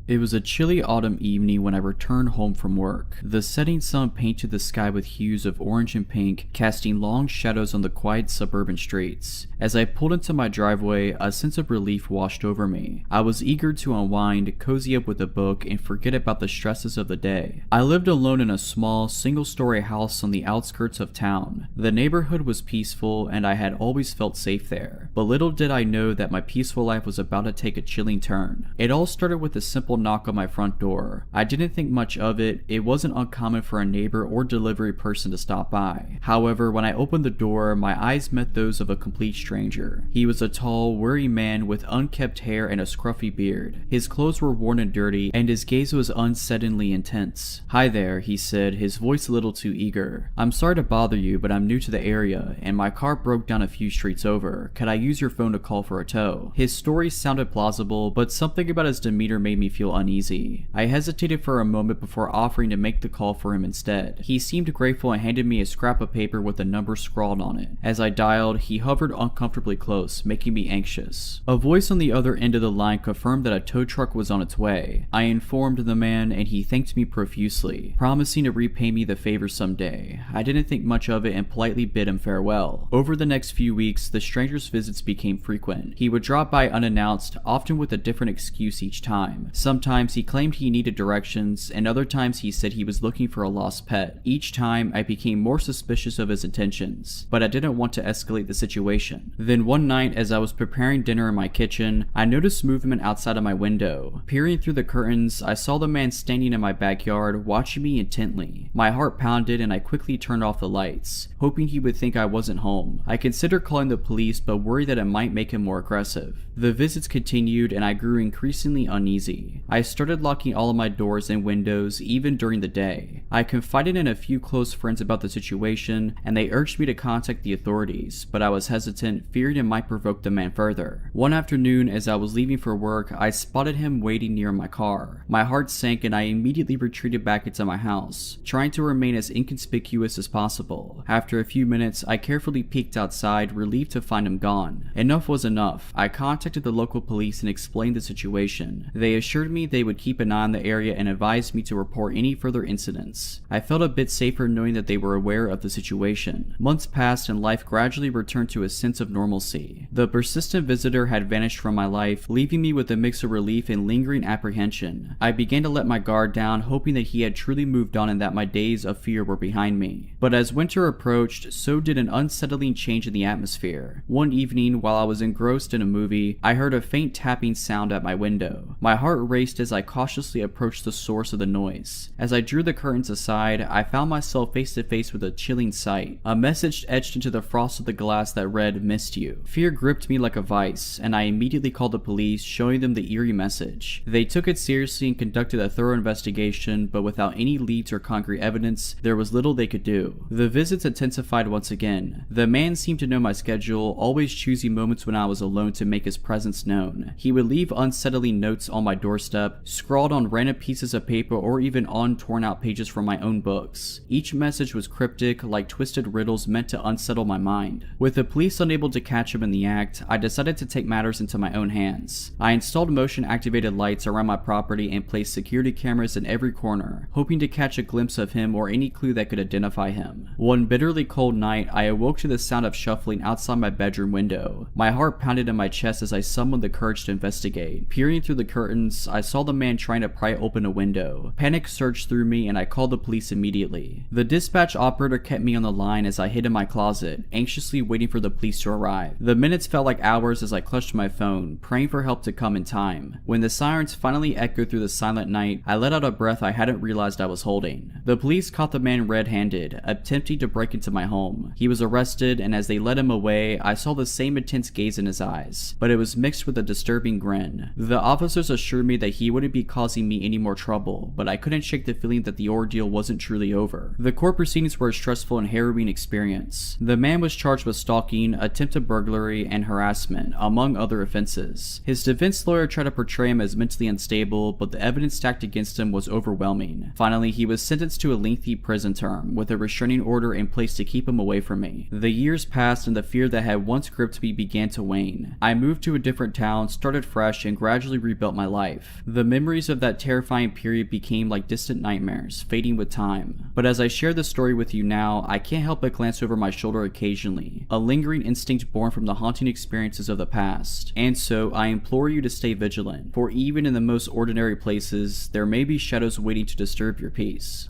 It was a chilly autumn evening when I returned home from work. The setting sun painted the sky with hues of orange and pink, casting long shadows on the quiet suburban streets. As I pulled into my driveway, a sense of relief washed over me. I was eager to unwind, cozy up with a book, and forget about the stresses of the day. I lived alone in a small, single-story house on the outskirts of town. The neighborhood was peaceful, and I had always felt safe there. But little did I know that my peaceful life was about to take a chilling turn. It all started with a simple knock on my front door. I didn't think much of it. It wasn't uncommon for a neighbor or delivery person to stop by. However, when I opened the door, my eyes met those of a complete stranger. He was a tall, wiry man with unkempt hair and a scruffy beard. His clothes were worn and dirty, and his gaze was unsettlingly intense. "Hi there," he said, his voice a little too eager. "I'm sorry to bother you, but I'm new to the area, and my car broke down a few streets over. Could I use your phone to call for a tow?" His story sounded plausible, but something about his demeanor made me feel uneasy. I hesitated for a moment before offering to make the call for him instead. He seemed grateful and handed me a scrap of paper with a number scrawled on it. As I dialed, he hovered uncomfortably close, making me anxious. A voice on the other end of the line confirmed that a tow truck was on its way. I informed the man, and he thanked me profusely, promising to repay me the favor someday. I didn't think much of it and politely bid him farewell. Over the next few weeks, the stranger's visits became frequent. He would drop by unannounced, often with a different excuse each time. Some Sometimes he claimed he needed directions, and other times he said he was looking for a lost pet. Each time I became more suspicious of his intentions, but I didn't want to escalate the situation. Then one night, as I was preparing dinner in my kitchen, I noticed movement outside of my window. Peering through the curtains, I saw the man standing in my backyard, watching me intently. My heart pounded and I quickly turned off the lights, hoping he would think I wasn't home. I considered calling the police, but worried that it might make him more aggressive. The visits continued and I grew increasingly uneasy. I started locking all of my doors and windows, even during the day. I confided in a few close friends about the situation, and they urged me to contact the authorities, but I was hesitant, fearing it might provoke the man further. One afternoon, as I was leaving for work, I spotted him waiting near my car. My heart sank and I immediately retreated back into my house, trying to remain as inconspicuous as possible. After a few minutes, I carefully peeked outside, relieved to find him gone. Enough was enough. I contacted the local police and explained the situation. They assured me they would keep an eye on the area and advised me to report any further incidents. I felt a bit safer knowing that they were aware of the situation. Months passed and life gradually returned to a sense of normalcy. The persistent visitor had vanished from my life, leaving me with a mix of relief and lingering apprehension. I began to let my guard down, hoping that he had truly moved on and that my days of fear were behind me. But as winter approached, so did an unsettling change in the atmosphere. One evening, while I was engrossed in a movie, I heard a faint tapping sound at my window. My heart raced as I cautiously approached the source of the noise. As I drew the curtains aside, I found myself face to face with a chilling sight. A message etched into the frost of the glass that read, "Missed you." Fear gripped me like a vice, and I immediately called the police, showing them the eerie message. They took it seriously and conducted a thorough investigation, but without any leads or concrete evidence, there was little they could do. The visits intensified once again. The man seemed to know my schedule, always choosing moments when I was alone to make his presence known. He would leave unsettling notes on my doorstep, scrawled on random pieces of paper or even on torn out pages from my own books. Each message was cryptic, like twisted riddles meant to unsettle my mind. With the police unable to catch him in the act, I decided to take matters into my own hands. I installed motion-activated lights around my property and placed security cameras in every corner, hoping to catch a glimpse of him or any clue that could identify him. One bitterly cold night, I awoke to the sound of shuffling outside my bedroom window. My heart pounded in my chest as I summoned the courage to investigate. Peering through the curtains, I saw the man trying to pry open a window. Panic surged through me and I called the police immediately. The dispatch operator kept me on the line as I hid in my closet, anxiously waiting for the police to arrive. The minutes felt like hours as I clutched my phone, praying for help to come in time. When the sirens finally echoed through the silent night, I let out a breath I hadn't realized I was holding. The police caught the man red-handed, attempting to break into my home. He was arrested, and as they led him away, I saw the same intense gaze in his eyes, but it was mixed with a disturbing grin. The officers assured me that he wouldn't be causing me any more trouble, but I couldn't shake the feeling that the ordeal wasn't truly over. The court proceedings were a stressful and harrowing experience. The man was charged with stalking, attempted burglary, and harassment, among other offenses. His defense lawyer tried to portray him as mentally unstable, but the evidence stacked against him was overwhelming. Finally, he was sentenced to a lengthy prison term, with a restraining order in place to keep him away from me. The years passed and the fear that had once gripped me began to wane. I moved to a different town, started fresh, and gradually rebuilt my life. The memories of that terrifying period became like distant nightmares, fading with time. But as I share this story with you now, I can't help but glance over my shoulder occasionally, a lingering instinct born from the haunting experiences of the past. And so, I implore you to stay vigilant, for even in the most ordinary places, there may be shadows waiting to disturb your peace.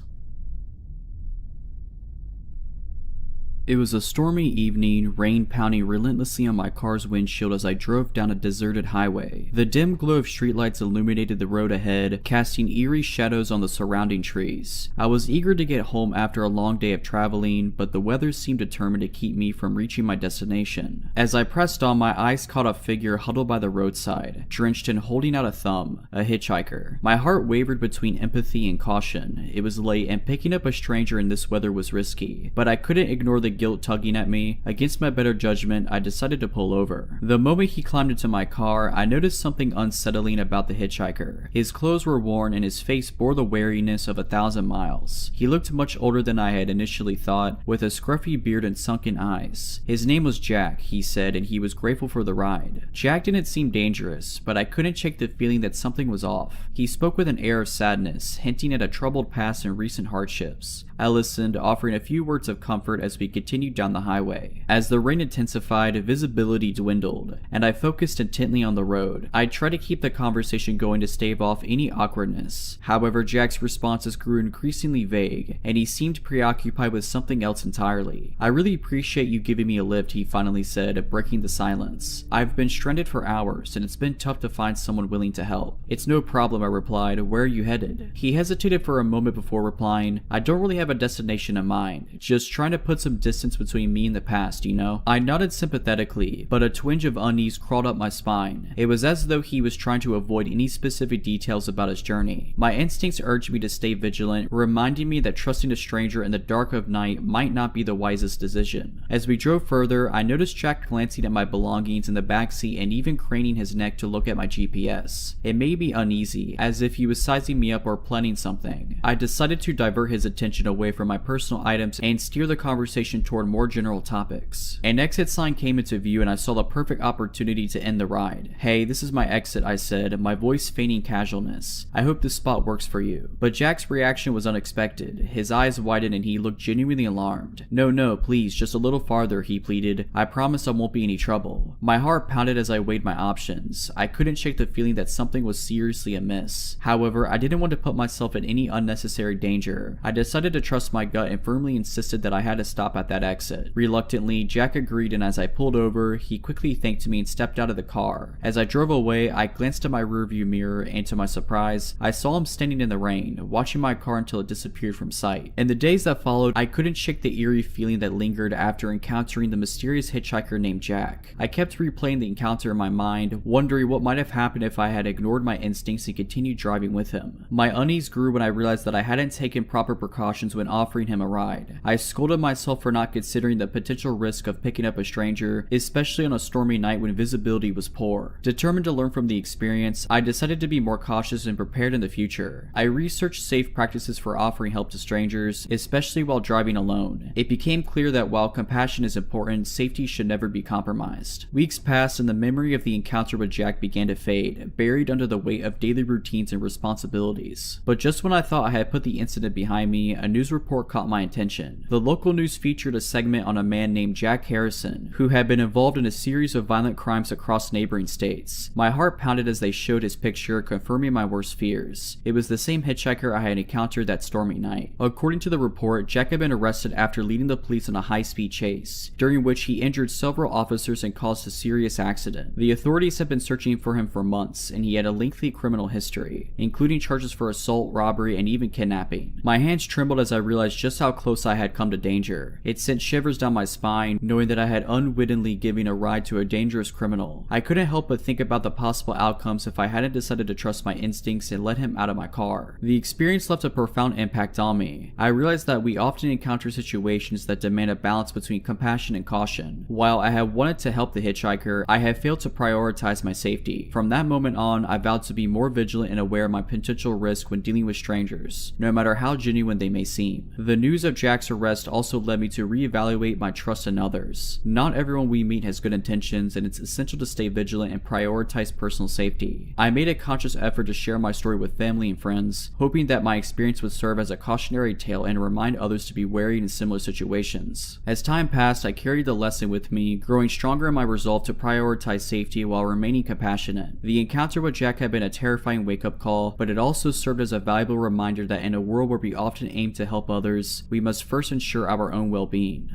It was a stormy evening, rain pounding relentlessly on my car's windshield as I drove down a deserted highway. The dim glow of streetlights illuminated the road ahead, casting eerie shadows on the surrounding trees. I was eager to get home after a long day of traveling, but the weather seemed determined to keep me from reaching my destination. As I pressed on, my eyes caught a figure huddled by the roadside, drenched and holding out a thumb, a hitchhiker. My heart wavered between empathy and caution. It was late, and picking up a stranger in this weather was risky, but I couldn't ignore the guilt tugging at me. Against my better judgment, I decided to pull over. The moment he climbed into my car, I noticed something unsettling about the hitchhiker. His clothes were worn and his face bore the wariness of 1,000 miles. He looked much older than I had initially thought, with a scruffy beard and sunken eyes. His name was Jack, he said, and he was grateful for the ride. Jack didn't seem dangerous, but I couldn't shake the feeling that something was off. He spoke with an air of sadness, hinting at a troubled past and recent hardships. I listened, offering a few words of comfort as we continued down the highway. As the rain intensified, visibility dwindled, and I focused intently on the road. I tried to keep the conversation going to stave off any awkwardness. However, Jack's responses grew increasingly vague, and he seemed preoccupied with something else entirely. "I really appreciate you giving me a lift," he finally said, breaking the silence. "I've been stranded for hours, and it's been tough to find someone willing to help." "It's no problem," I replied. "Where are you headed?" He hesitated for a moment before replying, "I don't really have a destination in mind, just trying to put some distance between me and the past, you know?" I nodded sympathetically, but a twinge of unease crawled up my spine. It was as though he was trying to avoid any specific details about his journey. My instincts urged me to stay vigilant, reminding me that trusting a stranger in the dark of night might not be the wisest decision. As we drove further, I noticed Jack glancing at my belongings in the backseat and even craning his neck to look at my GPS. It made me uneasy, as if he was sizing me up or planning something. I decided to divert his attention away from my personal items and steer the conversation toward more general topics. An exit sign came into view and I saw the perfect opportunity to end the ride. "Hey, this is my exit," I said, my voice feigning casualness. "I hope this spot works for you." But Jack's reaction was unexpected. His eyes widened and he looked genuinely alarmed. No, please, just a little farther," he pleaded. "I promise I won't be any trouble." My heart pounded as I weighed my options. I couldn't shake the feeling that something was seriously amiss. However, I didn't want to put myself in any unnecessary danger. I decided to trust my gut and firmly insisted that I had to stop at that exit. Reluctantly, Jack agreed, and as I pulled over, he quickly thanked me and stepped out of the car. As I drove away, I glanced at my rearview mirror, and to my surprise, I saw him standing in the rain, watching my car until it disappeared from sight. In the days that followed, I couldn't shake the eerie feeling that lingered after encountering the mysterious hitchhiker named Jack. I kept replaying the encounter in my mind, wondering what might have happened if I had ignored my instincts and continued driving with him. My unease grew when I realized that I hadn't taken proper precautions when offering him a ride. I scolded myself for not considering the potential risk of picking up a stranger, especially on a stormy night when visibility was poor. Determined to learn from the experience, I decided to be more cautious and prepared in the future. I researched safe practices for offering help to strangers, especially while driving alone. It became clear that while compassion is important, safety should never be compromised. Weeks passed and the memory of the encounter with Jack began to fade, buried under the weight of daily routines and responsibilities. But just when I thought I had put the incident behind me, a news report caught my attention. The local news featured a segment on a man named Jack Harrison, who had been involved in a series of violent crimes across neighboring states. My heart pounded as they showed his picture, confirming my worst fears. It was the same hitchhiker I had encountered that stormy night. According to the report, Jack had been arrested after leading the police on a high-speed chase, during which he injured several officers and caused a serious accident. The authorities had been searching for him for months, and he had a lengthy criminal history, including charges for assault, robbery, and even kidnapping. My hands trembled as I realized just how close I had come to danger. It sent shivers down my spine, knowing that I had unwittingly given a ride to a dangerous criminal. I couldn't help but think about the possible outcomes if I hadn't decided to trust my instincts and let him out of my car. The experience left a profound impact on me. I realized that we often encounter situations that demand a balance between compassion and caution. While I had wanted to help the hitchhiker, I had failed to prioritize my safety. From that moment on, I vowed to be more vigilant and aware of my potential risk when dealing with strangers, no matter how genuine they may seem. The news of Jack's arrest also led me to reevaluate my trust in others. Not everyone we meet has good intentions, and it's essential to stay vigilant and prioritize personal safety. I made a conscious effort to share my story with family and friends, hoping that my experience would serve as a cautionary tale and remind others to be wary in similar situations. As time passed, I carried the lesson with me, growing stronger in my resolve to prioritize safety while remaining compassionate. The encounter with Jack had been a terrifying wake-up call, but it also served as a valuable reminder that in a world where we often aim to help others, we must first ensure our own well-being.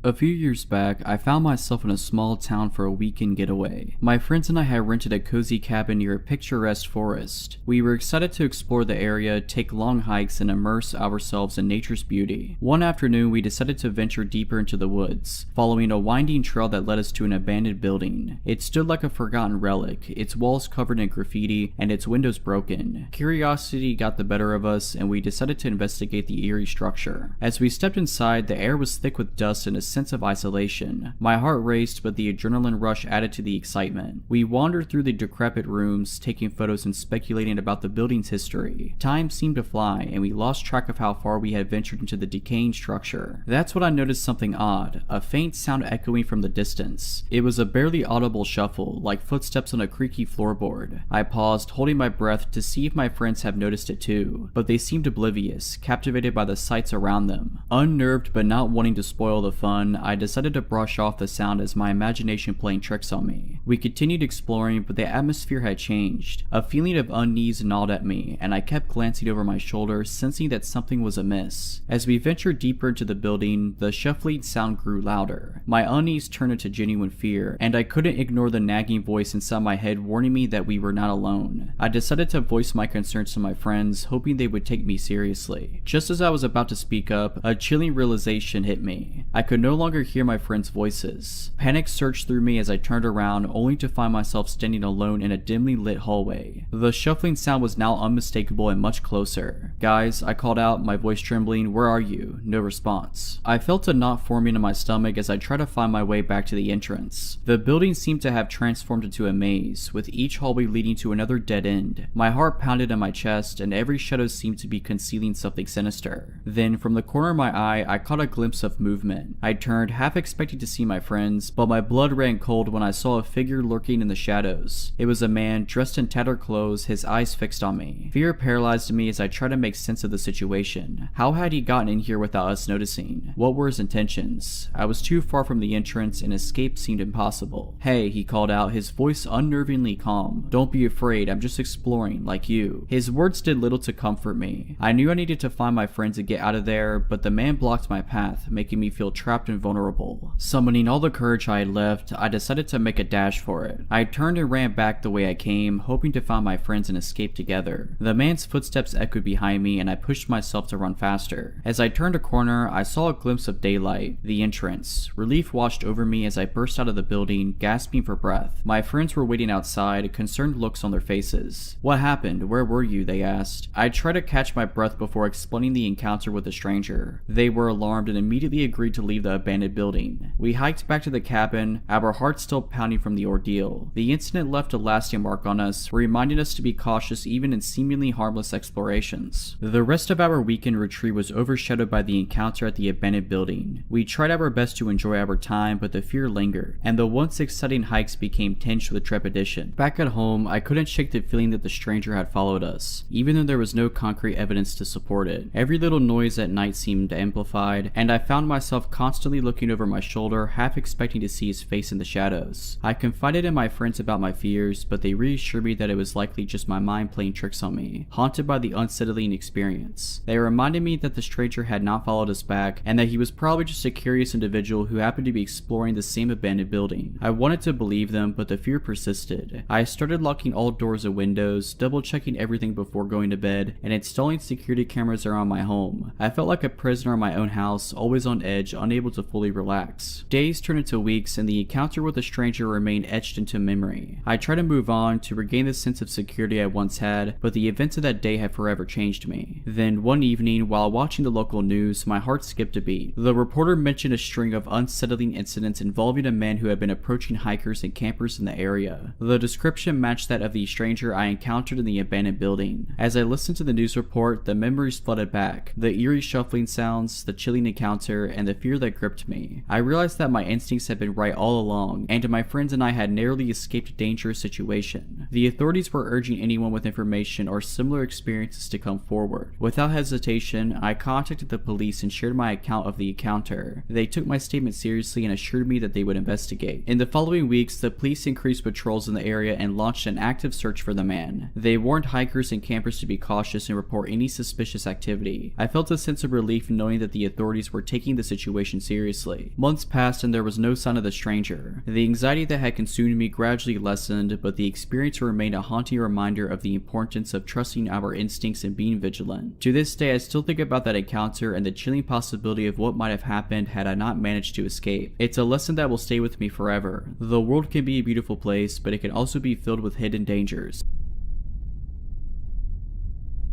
A few years back, I found myself in a small town for a weekend getaway. My friends and I had rented a cozy cabin near a picturesque forest. We were excited to explore the area, take long hikes, and immerse ourselves in nature's beauty. One afternoon, we decided to venture deeper into the woods, following a winding trail that led us to an abandoned building. It stood like a forgotten relic, its walls covered in graffiti and its windows broken. Curiosity got the better of us, and we decided to investigate the eerie structure. As we stepped inside, the air was thick with dust and a sense of isolation. My heart raced, but the adrenaline rush added to the excitement. We wandered through the decrepit rooms, taking photos and speculating about the building's history. Time seemed to fly, and we lost track of how far we had ventured into the decaying structure. That's when I noticed something odd, a faint sound echoing from the distance. It was a barely audible shuffle, like footsteps on a creaky floorboard. I paused, holding my breath to see if my friends have noticed it too, but they seemed oblivious, captivated by the sights around them. Unnerved but not wanting to spoil the fun, I decided to brush off the sound as my imagination playing tricks on me. We continued exploring, but the atmosphere had changed. A feeling of unease gnawed at me, and I kept glancing over my shoulder, sensing that something was amiss. As we ventured deeper into the building, the shuffling sound grew louder. My unease turned into genuine fear, and I couldn't ignore the nagging voice inside my head warning me that we were not alone. I decided to voice my concerns to my friends, hoping they would take me seriously. Just as I was about to speak up, a chilling realization hit me. I could no longer hear my friends' voices. Panic surged through me as I turned around, only to find myself standing alone in a dimly lit hallway. The shuffling sound was now unmistakable and much closer. "Guys," I called out, my voice trembling, "where are you?" No response. I felt a knot forming in my stomach as I tried to find my way back to the entrance. The building seemed to have transformed into a maze, with each hallway leading to another dead end. My heart pounded in my chest, and every shadow seemed to be concealing something sinister. Then, from the corner of my eye, I caught a glimpse of movement. I turned, half expecting to see my friends, but my blood ran cold when I saw a figure lurking in the shadows. It was a man, dressed in tattered clothes, his eyes fixed on me. Fear paralyzed me as I tried to make sense of the situation. How had he gotten in here without us noticing? What were his intentions? I was too far from the entrance, and escape seemed impossible. "Hey," he called out, his voice unnervingly calm. "Don't be afraid, I'm just exploring, like you." His words did little to comfort me. I knew I needed to find my friends and get out of there, but the man blocked my path, making me feel trapped and vulnerable. Summoning all the courage I had left, I decided to make a dash for it. I turned and ran back the way I came, hoping to find my friends and escape together. The man's footsteps echoed behind me, and I pushed myself to run faster. As I turned a corner, I saw a glimpse of daylight, the entrance. Relief washed over me as I burst out of the building, gasping for breath. My friends were waiting outside, concerned looks on their faces. "What happened? Where were you?" they asked. I tried to catch my breath before explaining the encounter with the stranger. They were alarmed and immediately agreed to leave the abandoned building. We hiked back to the cabin, our hearts still pounding from the ordeal. The incident left a lasting mark on us, reminding us to be cautious even in seemingly harmless explorations. The rest of our weekend retreat was overshadowed by the encounter at the abandoned building. We tried our best to enjoy our time, but the fear lingered, and the once exciting hikes became tinged with trepidation. Back at home, I couldn't shake the feeling that the stranger had followed us, even though there was no concrete evidence to support it. Every little noise at night seemed amplified, and I found myself constantly looking over my shoulder, half expecting to see his face in the shadows. I confided in my friends about my fears, but they reassured me that it was likely just my mind playing tricks on me, haunted by the unsettling experience. They reminded me that the stranger had not followed us back, and that he was probably just a curious individual who happened to be exploring the same abandoned building. I wanted to believe them, but the fear persisted. I started locking all doors and windows, double-checking everything before going to bed, and installing security cameras around my home. I felt like a prisoner in my own house, always on edge, unable to fully relax. Days turned into weeks, and the encounter with the stranger remained etched into memory. I tried to move on, to regain the sense of security I once had, but the events of that day had forever changed me. Then, one evening, while watching the local news, my heart skipped a beat. The reporter mentioned a string of unsettling incidents involving a man who had been approaching hikers and campers in the area. The description matched that of the stranger I encountered in the abandoned building. As I listened to the news report, the memories flooded back. The eerie shuffling sounds, the chilling encounter, and the fear that gripped me. I realized that my instincts had been right all along, and my friends and I had narrowly escaped a dangerous situation. The authorities were urging anyone with information or similar experiences to come forward. Without hesitation, I contacted the police and shared my account of the encounter. They took my statement seriously and assured me that they would investigate. In the following weeks, the police increased patrols in the area and launched an active search for the man. They warned hikers and campers to be cautious and report any suspicious activity. I felt a sense of relief knowing that the authorities were taking the situation seriously. Months passed and there was no sign of the stranger. The anxiety that had consumed me gradually lessened, but the experience remained a haunting reminder of the importance of trusting our instincts and being vigilant. To this day, I still think about that encounter and the chilling possibility of what might have happened had I not managed to escape. It's a lesson that will stay with me forever. The world can be a beautiful place, but it can also be filled with hidden dangers.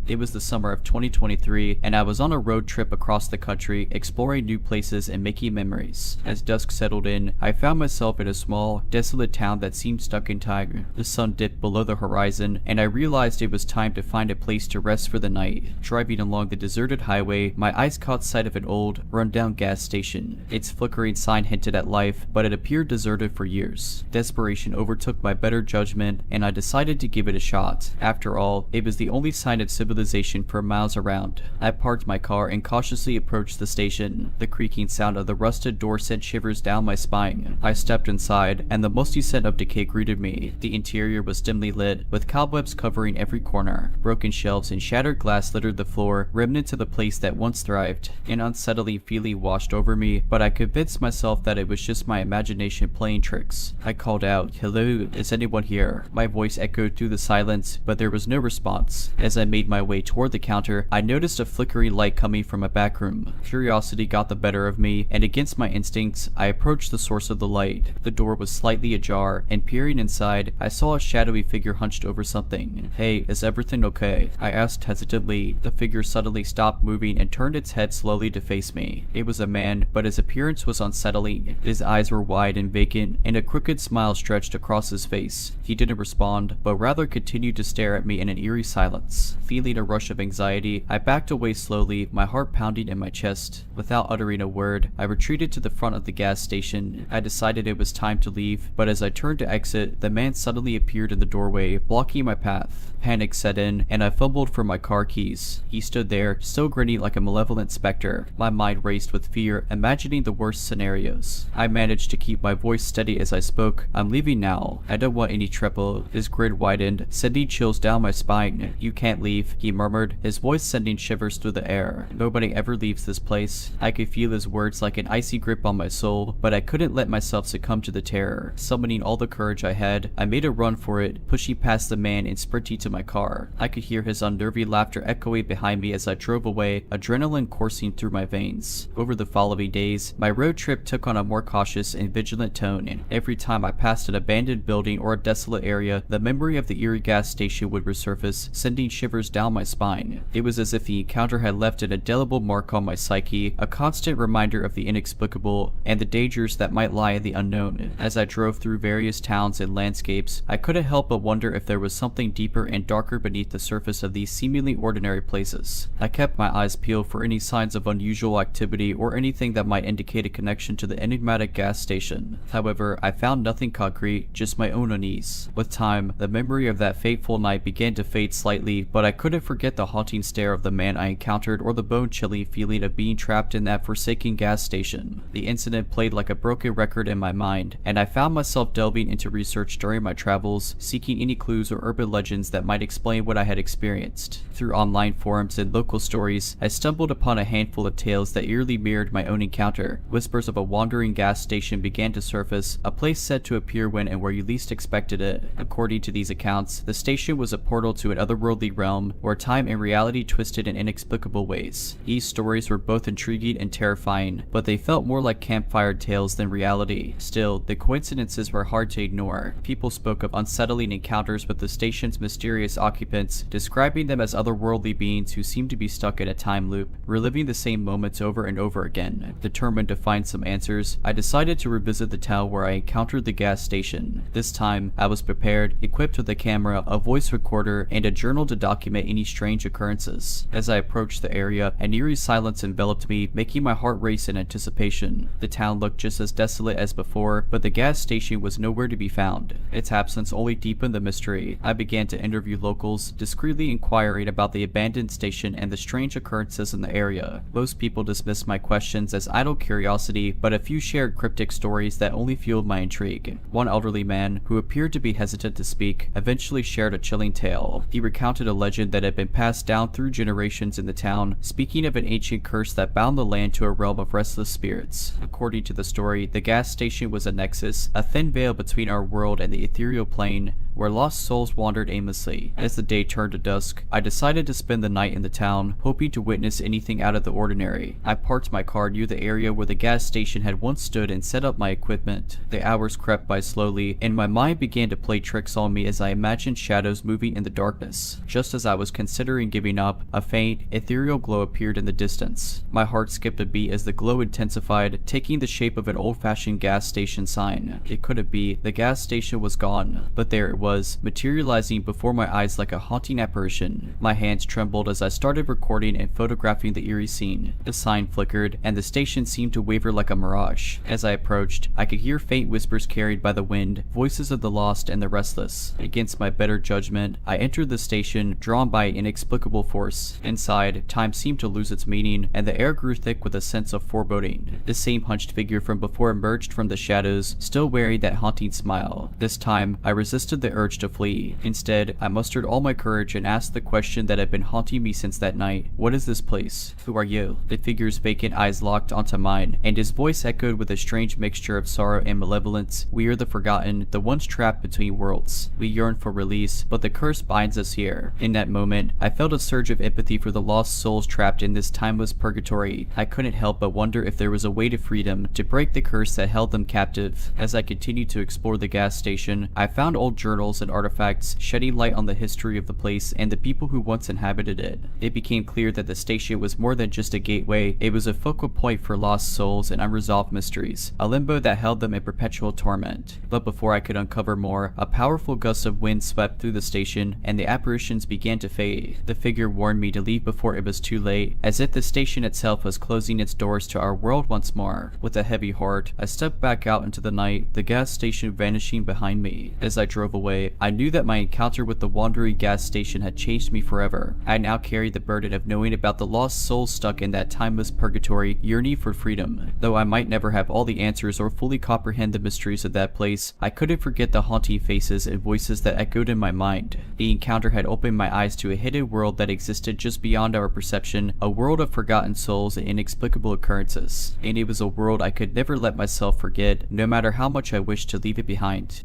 It was the summer of 2023, and I was on a road trip across the country, exploring new places and making memories. As dusk settled in, I found myself in a small, desolate town that seemed stuck in time. The sun dipped below the horizon, and I realized it was time to find a place to rest for the night. Driving along the deserted highway, my eyes caught sight of an old, run-down gas station. Its flickering sign hinted at life, but it appeared deserted for years. Desperation overtook my better judgment, and I decided to give it a shot. After all, it was the only sign of civilization for miles around. I parked my car and cautiously approached the station. The creaking sound of the rusted door sent shivers down my spine. I stepped inside, and the musty scent of decay greeted me. The interior was dimly lit, with cobwebs covering every corner. Broken shelves and shattered glass littered the floor, remnants of the place that once thrived. An unsettling feeling washed over me, but I convinced myself that it was just my imagination playing tricks. I called out, "Hello, is anyone here?" My voice echoed through the silence, but there was no response. As I made my way toward the counter, I noticed a flickering light coming from a back room. Curiosity got the better of me, and against my instincts, I approached the source of the light. The door was slightly ajar, and peering inside, I saw a shadowy figure hunched over something. "Hey, is everything okay?" I asked hesitantly. The figure suddenly stopped moving and turned its head slowly to face me. It was a man, but his appearance was unsettling. His eyes were wide and vacant, and a crooked smile stretched across his face. He didn't respond, but rather continued to stare at me in an eerie silence. Feeling a rush of anxiety, I backed away slowly, my heart pounding in my chest. Without uttering a word, I retreated to the front of the gas station. I decided it was time to leave, but as I turned to exit, the man suddenly appeared in the doorway, blocking my path. Panic set in, and I fumbled for my car keys. He stood there, still grinning like a malevolent specter. My mind raced with fear, imagining the worst scenarios. I managed to keep my voice steady as I spoke. "I'm leaving now. I don't want any trouble." His grin widened, sending chills down my spine. "You can't leave," he murmured, his voice sending shivers through the air. "Nobody ever leaves this place." I could feel his words like an icy grip on my soul, but I couldn't let myself succumb to the terror. Summoning all the courage I had, I made a run for it, pushing past the man and sprinting to my car. I could hear his unnerving laughter echoing behind me as I drove away, adrenaline coursing through my veins. Over the following days, my road trip took on a more cautious and vigilant tone, and every time I passed an abandoned building or a desolate area, the memory of the eerie gas station would resurface, sending shivers down my spine. It was as if the encounter had left an indelible mark on my psyche, a constant reminder of the inexplicable and the dangers that might lie in the unknown. As I drove through various towns and landscapes, I couldn't help but wonder if there was something deeper and darker beneath the surface of these seemingly ordinary places. I kept my eyes peeled for any signs of unusual activity or anything that might indicate a connection to the enigmatic gas station. However, I found nothing concrete, just my own unease. With time, the memory of that fateful night began to fade slightly, but I couldn't forget the haunting stare of the man I encountered or the bone-chilling feeling of being trapped in that forsaken gas station. The incident played like a broken record in my mind, and I found myself delving into research during my travels, seeking any clues or urban legends that might explain what I had experienced. Through online forums and local stories, I stumbled upon a handful of tales that eerily mirrored my own encounter. Whispers of a wandering gas station began to surface, a place said to appear when and where you least expected it. According to these accounts, the station was a portal to an otherworldly realm where time and reality twisted in inexplicable ways. These stories were both intriguing and terrifying, but they felt more like campfire tales than reality. Still, the coincidences were hard to ignore. People spoke of unsettling encounters with the station's mysterious occupants, describing them as otherworldly beings who seemed to be stuck in a time loop, reliving the same moments over and over again. Determined to find some answers, I decided to revisit the town where I encountered the gas station. This time, I was prepared, equipped with a camera, a voice recorder, and a journal to document any strange occurrences. As I approached the area, an eerie silence enveloped me, making my heart race in anticipation. The town looked just as desolate as before, but the gas station was nowhere to be found. Its absence only deepened the mystery. I began to interview locals, discreetly inquiring about the abandoned station and the strange occurrences in the area. Most people dismissed my questions as idle curiosity, but a few shared cryptic stories that only fueled my intrigue. One elderly man, who appeared to be hesitant to speak, eventually shared a chilling tale. He recounted a legend that had been passed down through generations in the town, speaking of an ancient curse that bound the land to a realm of restless spirits. According to the story, the gas station was a nexus, a thin veil between our world and the ethereal plane, where lost souls wandered aimlessly. As the day turned to dusk, I decided to spend the night in the town, hoping to witness anything out of the ordinary. I parked my car near the area where the gas station had once stood and set up my equipment. The hours crept by slowly, and my mind began to play tricks on me as I imagined shadows moving in the darkness. Just as I was considering giving up, a faint, ethereal glow appeared in the distance. My heart skipped a beat as the glow intensified, taking the shape of an old-fashioned gas station sign. It couldn't be. The gas station was gone, but there it was, materializing before my eyes like a haunting apparition. My hands trembled as I started recording and photographing the eerie scene. The sign flickered, and the station seemed to waver like a mirage. As I approached, I could hear faint whispers carried by the wind, voices of the lost and the restless. Against my better judgment, I entered the station, drawn by an inexplicable force. Inside, time seemed to lose its meaning, and the air grew thick with a sense of foreboding. The same hunched figure from before emerged from the shadows, still wearing that haunting smile. This time, I resisted the urge to flee. Instead, I mustered all my courage and asked the question that had been haunting me since that night. What is this place? Who are you? The figure's vacant eyes locked onto mine, and his voice echoed with a strange mixture of sorrow and malevolence. We are the forgotten, the ones trapped between worlds. We yearn for release, but the curse binds us here. In that moment, I felt a surge of empathy for the lost souls trapped in this timeless purgatory. I couldn't help but wonder if there was a way to freedom, to break the curse that held them captive. As I continued to explore the gas station, I found old journals and artifacts, shedding light on the history of the place and the people who once inhabited it. It became clear that the station was more than just a gateway. It was a focal point for lost souls and unresolved mysteries, a limbo that held them in perpetual torment. But before I could uncover more, a powerful gust of wind swept through the station, and the apparitions began to fade. The figure warned me to leave before it was too late, as if the station itself was closing its doors to our world once more. With a heavy heart, I stepped back out into the night, the gas station vanishing behind me. As I drove away, I knew that my encounter with the wandering gas station had changed me forever. I now carried the burden of knowing about the lost souls stuck in that timeless purgatory, yearning for freedom. Though I might never have all the answers or fully comprehend the mysteries of that place, I couldn't forget the haunting faces and voices that echoed in my mind. The encounter had opened my eyes to a hidden world that existed just beyond our perception, a world of forgotten souls and inexplicable occurrences. And it was a world I could never let myself forget, no matter how much I wished to leave it behind.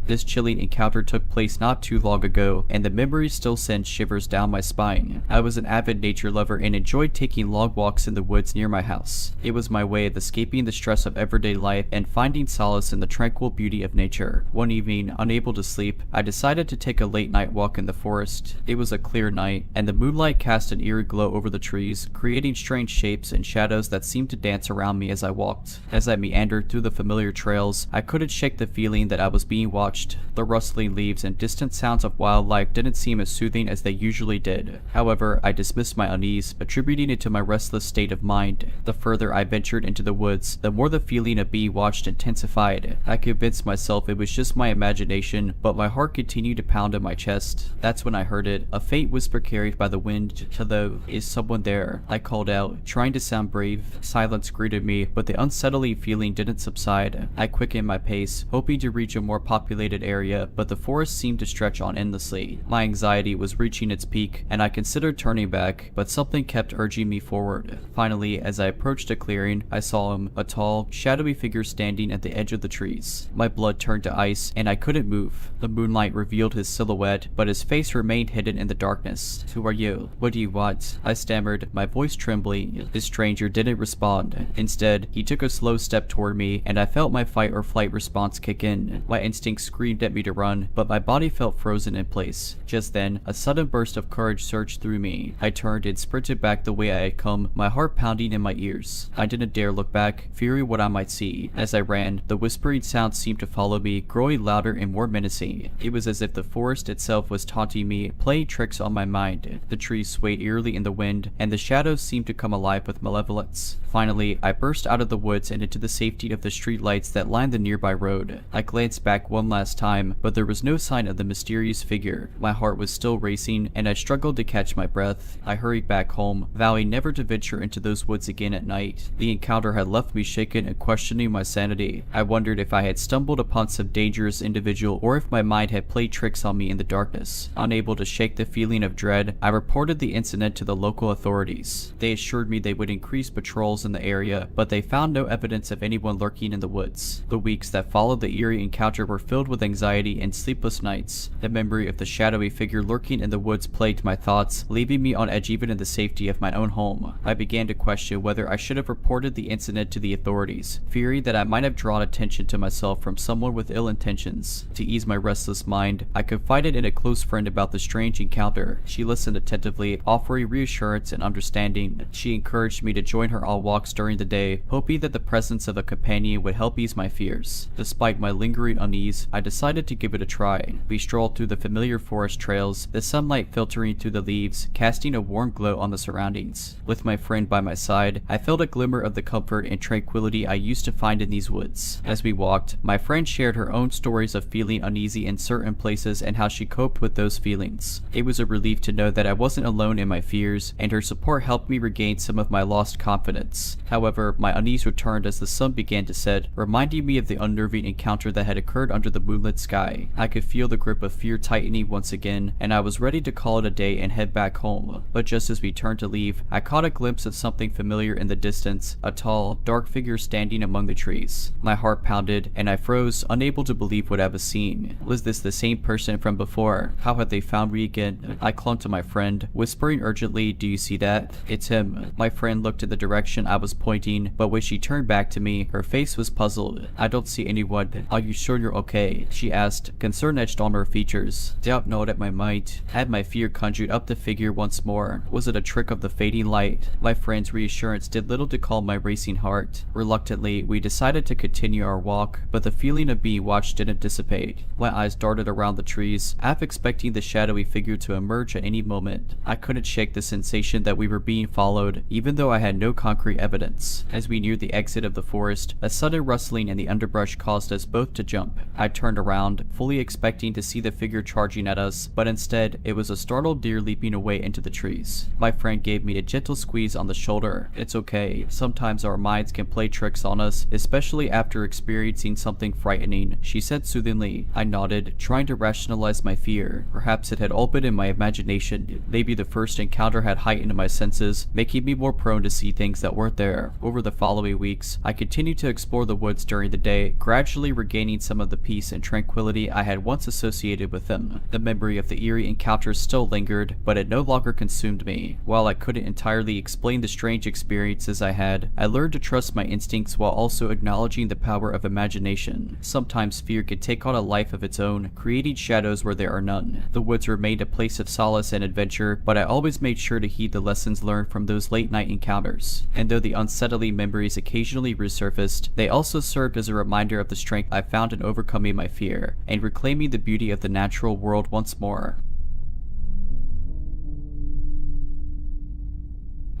This chilling encounter took place not too long ago, and the memory still sends shivers down my spine. I was an avid nature lover and enjoyed taking long walks in the woods near my house. It was my way of escaping the stress of everyday life and finding solace in the tranquil beauty of nature. One evening, unable to sleep, I decided to take a late night walk in the forest. It was a clear night, and the moonlight cast an eerie glow over the trees, creating strange shapes and shadows that seemed to dance around me as I walked. As I meandered through the familiar trails, I couldn't shake the feeling that I was being watched. The rustling leaves and distant sounds of wildlife didn't seem as soothing as they usually did. However, I dismissed my unease, attributing it to my restless state of mind. The further I ventured into the woods, the more the feeling of being watched intensified. I convinced myself it was just my imagination, but my heart continued to pound in my chest. That's when I heard it, a faint whisper carried by the wind. Hello, is someone there? I called out, trying to sound brave. Silence greeted me, but the unsettling feeling didn't subside. I quickened my pace, hoping to reach a more populated area, but the forest seemed to stretch on endlessly. My anxiety was reaching its peak, and I considered turning back, but something kept urging me forward. Finally, as I approached a clearing, I saw him, a tall, shadowy figure standing at the edge of the trees. My blood turned to ice, and I couldn't move. The moonlight revealed his silhouette, but his face remained hidden in the darkness. Who are you? What do you want? I stammered, my voice trembling. The stranger didn't respond. Instead, he took a slow step toward me, and I felt my fight or flight response kick in. My instincts screamed at me to run, but my body felt frozen in place. Just then, a sudden burst of courage surged through me. I turned and sprinted back the way I had come, my heart pounding in my ears. I didn't dare look back, fearing what I might see. As I ran, the whispering sounds seemed to follow me, growing louder and more menacing. It was as if the forest itself was taunting me, playing tricks on my mind. The trees swayed eerily in the wind, and the shadows seemed to come alive with malevolence. Finally, I burst out of the woods and into the safety of the street lights that lined the nearby road. I glanced back one last last time, but there was no sign of the mysterious figure. My heart was still racing, and I struggled to catch my breath. I hurried back home, vowing never to venture into those woods again at night. The encounter had left me shaken and questioning my sanity. I wondered if I had stumbled upon some dangerous individual or if my mind had played tricks on me in the darkness. Unable to shake the feeling of dread, I reported the incident to the local authorities. They assured me they would increase patrols in the area, but they found no evidence of anyone lurking in the woods. The weeks that followed the eerie encounter were filled with anxiety and sleepless nights. The memory of the shadowy figure lurking in the woods plagued my thoughts, leaving me on edge even in the safety of my own home. I began to question whether I should have reported the incident to the authorities, fearing that I might have drawn attention to myself from someone with ill intentions. To ease my restless mind, I confided in a close friend about the strange encounter. She listened attentively, offering reassurance and understanding. She encouraged me to join her on walks during the day, hoping that the presence of a companion would help ease my fears. Despite my lingering unease, I decided to give it a try. We strolled through the familiar forest trails, the sunlight filtering through the leaves, casting a warm glow on the surroundings. With my friend by my side, I felt a glimmer of the comfort and tranquility I used to find in these woods. As we walked, my friend shared her own stories of feeling uneasy in certain places and how she coped with those feelings. It was a relief to know that I wasn't alone in my fears, and her support helped me regain some of my lost confidence. However, my unease returned as the sun began to set, reminding me of the unnerving encounter that had occurred under the moonlit sky. I could feel the grip of fear tightening once again, and I was ready to call it a day and head back home. But just as we turned to leave, I caught a glimpse of something familiar in the distance, a tall, dark figure standing among the trees. My heart pounded, and I froze, unable to believe what I was seeing. Was this the same person from before? How had they found me again? I clung to my friend, whispering urgently, "Do you see that? It's him." My friend looked in the direction I was pointing, but when she turned back to me, her face was puzzled. "I don't see anyone. Are you sure you're okay?" she asked, concern etched on her features. Doubt gnawed at my might. Had my fear conjured up the figure once more? Was it a trick of the fading light? My friend's reassurance did little to calm my racing heart. Reluctantly, we decided to continue our walk, but the feeling of being watched didn't dissipate. My eyes darted around the trees, half expecting the shadowy figure to emerge at any moment. I couldn't shake the sensation that we were being followed, even though I had no concrete evidence. As we neared the exit of the forest, a sudden rustling in the underbrush caused us both to jump. I turned around, fully expecting to see the figure charging at us, but instead, it was a startled deer leaping away into the trees. My friend gave me a gentle squeeze on the shoulder. "It's okay. Sometimes our minds can play tricks on us, especially after experiencing something frightening," she said soothingly. I nodded, trying to rationalize my fear. Perhaps it had all been in my imagination. Maybe the first encounter had heightened my senses, making me more prone to see things that weren't there. Over the following weeks, I continued to explore the woods during the day, gradually regaining some of the peace and tranquility I had once associated with them. The memory of the eerie encounter still lingered, but it no longer consumed me. While I couldn't entirely explain the strange experiences I had, I learned to trust my instincts while also acknowledging the power of imagination. Sometimes fear can take on a life of its own, creating shadows where there are none. The woods remained a place of solace and adventure, but I always made sure to heed the lessons learned from those late-night encounters. And though the unsettling memories occasionally resurfaced, they also served as a reminder of the strength I found in overcoming my fear, and reclaiming the beauty of the natural world once more.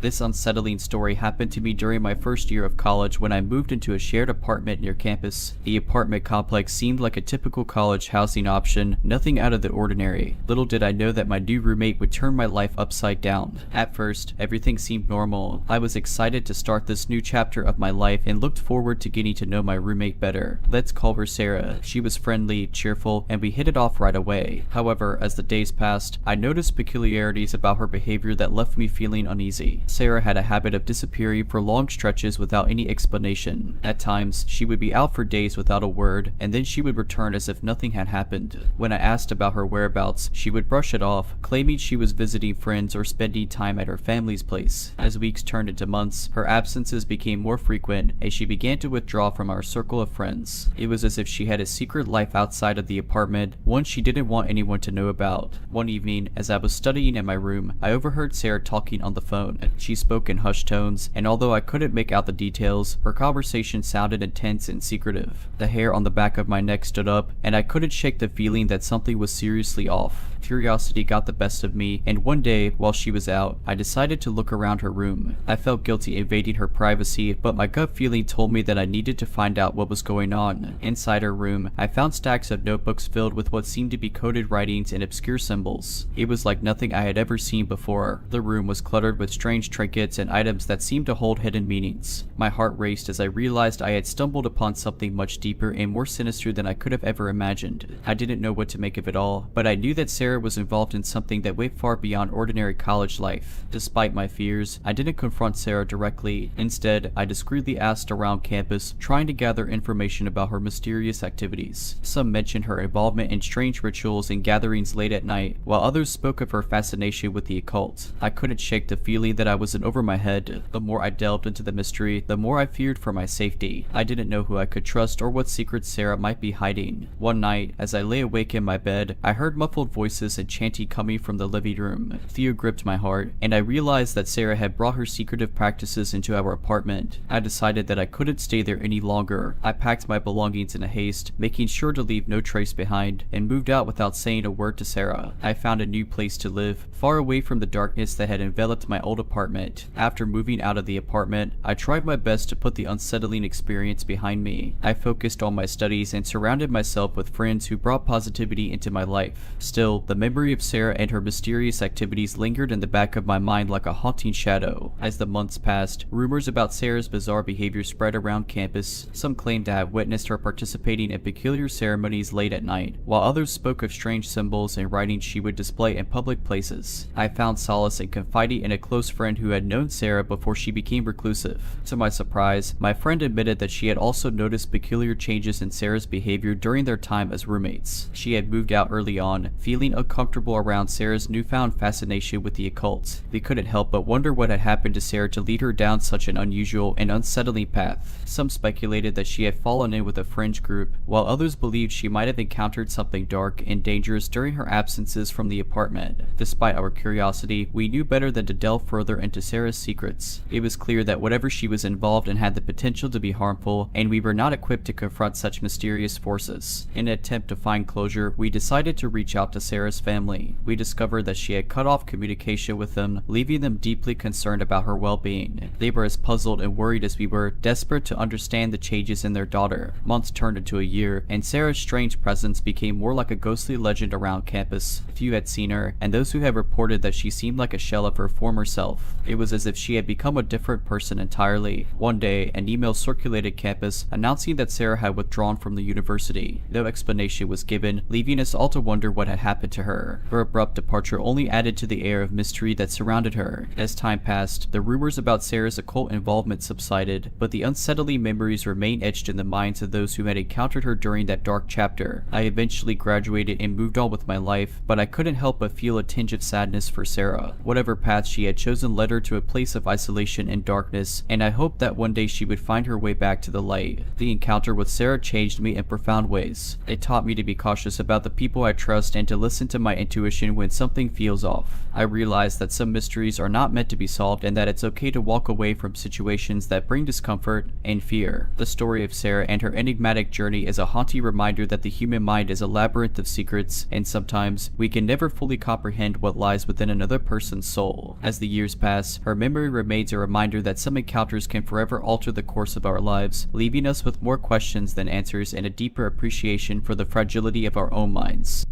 This unsettling story happened to me during my first year of college when I moved into a shared apartment near campus. The apartment complex seemed like a typical college housing option, nothing out of the ordinary. Little did I know that my new roommate would turn my life upside down. At first, everything seemed normal. I was excited to start this new chapter of my life and looked forward to getting to know my roommate better. Let's call her Sarah. She was friendly, cheerful, and we hit it off right away. However, as the days passed, I noticed peculiarities about her behavior that left me feeling uneasy. Sarah had a habit of disappearing for long stretches without any explanation. At times, she would be out for days without a word, and then she would return as if nothing had happened. When I asked about her whereabouts, she would brush it off, claiming she was visiting friends or spending time at her family's place. As weeks turned into months, her absences became more frequent, and she began to withdraw from our circle of friends. It was as if she had a secret life outside of the apartment, one she didn't want anyone to know about. One evening, as I was studying in my room, I overheard Sarah talking on the phone. She spoke in hushed tones, and although I couldn't make out the details, her conversation sounded intense and secretive. The hair on the back of my neck stood up, and I couldn't shake the feeling that something was seriously off. Curiosity got the best of me, and one day, while she was out, I decided to look around her room. I felt guilty invading her privacy, but my gut feeling told me that I needed to find out what was going on. Inside her room, I found stacks of notebooks filled with what seemed to be coded writings and obscure symbols. It was like nothing I had ever seen before. The room was cluttered with strange trinkets and items that seemed to hold hidden meanings. My heart raced as I realized I had stumbled upon something much deeper and more sinister than I could have ever imagined. I didn't know what to make of it all, but I knew that Sarah was involved in something that went far beyond ordinary college life. Despite my fears, I didn't confront Sarah directly. Instead, I discreetly asked around campus, trying to gather information about her mysterious activities. Some mentioned her involvement in strange rituals and gatherings late at night, while others spoke of her fascination with the occult. I couldn't shake the feeling that I was in over my head. The more I delved into the mystery, the more I feared for my safety. I didn't know who I could trust or what secrets Sarah might be hiding. One night, as I lay awake in my bed, I heard muffled voices and chanting coming from the living room. Fear gripped my heart, and I realized that Sarah had brought her secretive practices into our apartment. I decided that I couldn't stay there any longer. I packed my belongings in a haste, making sure to leave no trace behind, and moved out without saying a word to Sarah. I found a new place to live, far away from the darkness that had enveloped my old apartment. After moving out of the apartment, I tried my best to put the unsettling experience behind me. I focused on my studies and surrounded myself with friends who brought positivity into my life. Still, the memory of Sarah and her mysterious activities lingered in the back of my mind like a haunting shadow. As the months passed, rumors about Sarah's bizarre behavior spread around campus. Some claimed to have witnessed her participating in peculiar ceremonies late at night, while others spoke of strange symbols and writings she would display in public places. I found solace in confiding in a close friend who had known Sarah before she became reclusive. To my surprise, my friend admitted that she had also noticed peculiar changes in Sarah's behavior during their time as roommates. She had moved out early on, feeling uncomfortable around Sarah's newfound fascination with the occult. We couldn't help but wonder what had happened to Sarah to lead her down such an unusual and unsettling path. Some speculated that she had fallen in with a fringe group, while others believed she might have encountered something dark and dangerous during her absences from the apartment. Despite our curiosity, we knew better than to delve further into Sarah's secrets. It was clear that whatever she was involved in had the potential to be harmful, and we were not equipped to confront such mysterious forces. In an attempt to find closure, we decided to reach out to Sarah's family. We discovered that she had cut off communication with them, leaving them deeply concerned about her well-being. They were as puzzled and worried as we were, desperate to understand the changes in their daughter. Months turned into a year, and Sarah's strange presence became more like a ghostly legend around campus. Few had seen her, and those who had reported that she seemed like a shell of her former self. It was as if she had become a different person entirely. One day, an email circulated campus announcing that Sarah had withdrawn from the university. No explanation was given, leaving us all to wonder what had happened to her. Her abrupt departure only added to the air of mystery that surrounded her. As time passed, the rumors about Sarah's occult involvement subsided, but the unsettling memories remained etched in the minds of those who had encountered her during that dark chapter. I eventually graduated and moved on with my life, but I couldn't help but feel a tinge of sadness for Sarah. Whatever path she had chosen led her to a place of isolation and darkness, and I hoped that one day she would find her way back to the light. The encounter with Sarah changed me in profound ways. It taught me to be cautious about the people I trust and to listen to my intuition when something feels off. I realized that some mysteries are not meant to be solved and that it's okay to walk away from situations that bring discomfort and fear. The story of Sarah and her enigmatic journey is a haunting reminder that the human mind is a labyrinth of secrets, and sometimes we can never fully comprehend what lies within another person's soul. As the years pass, her memory remains a reminder that some encounters can forever alter the course of our lives, leaving us with more questions than answers and a deeper appreciation for the fragility of our own minds.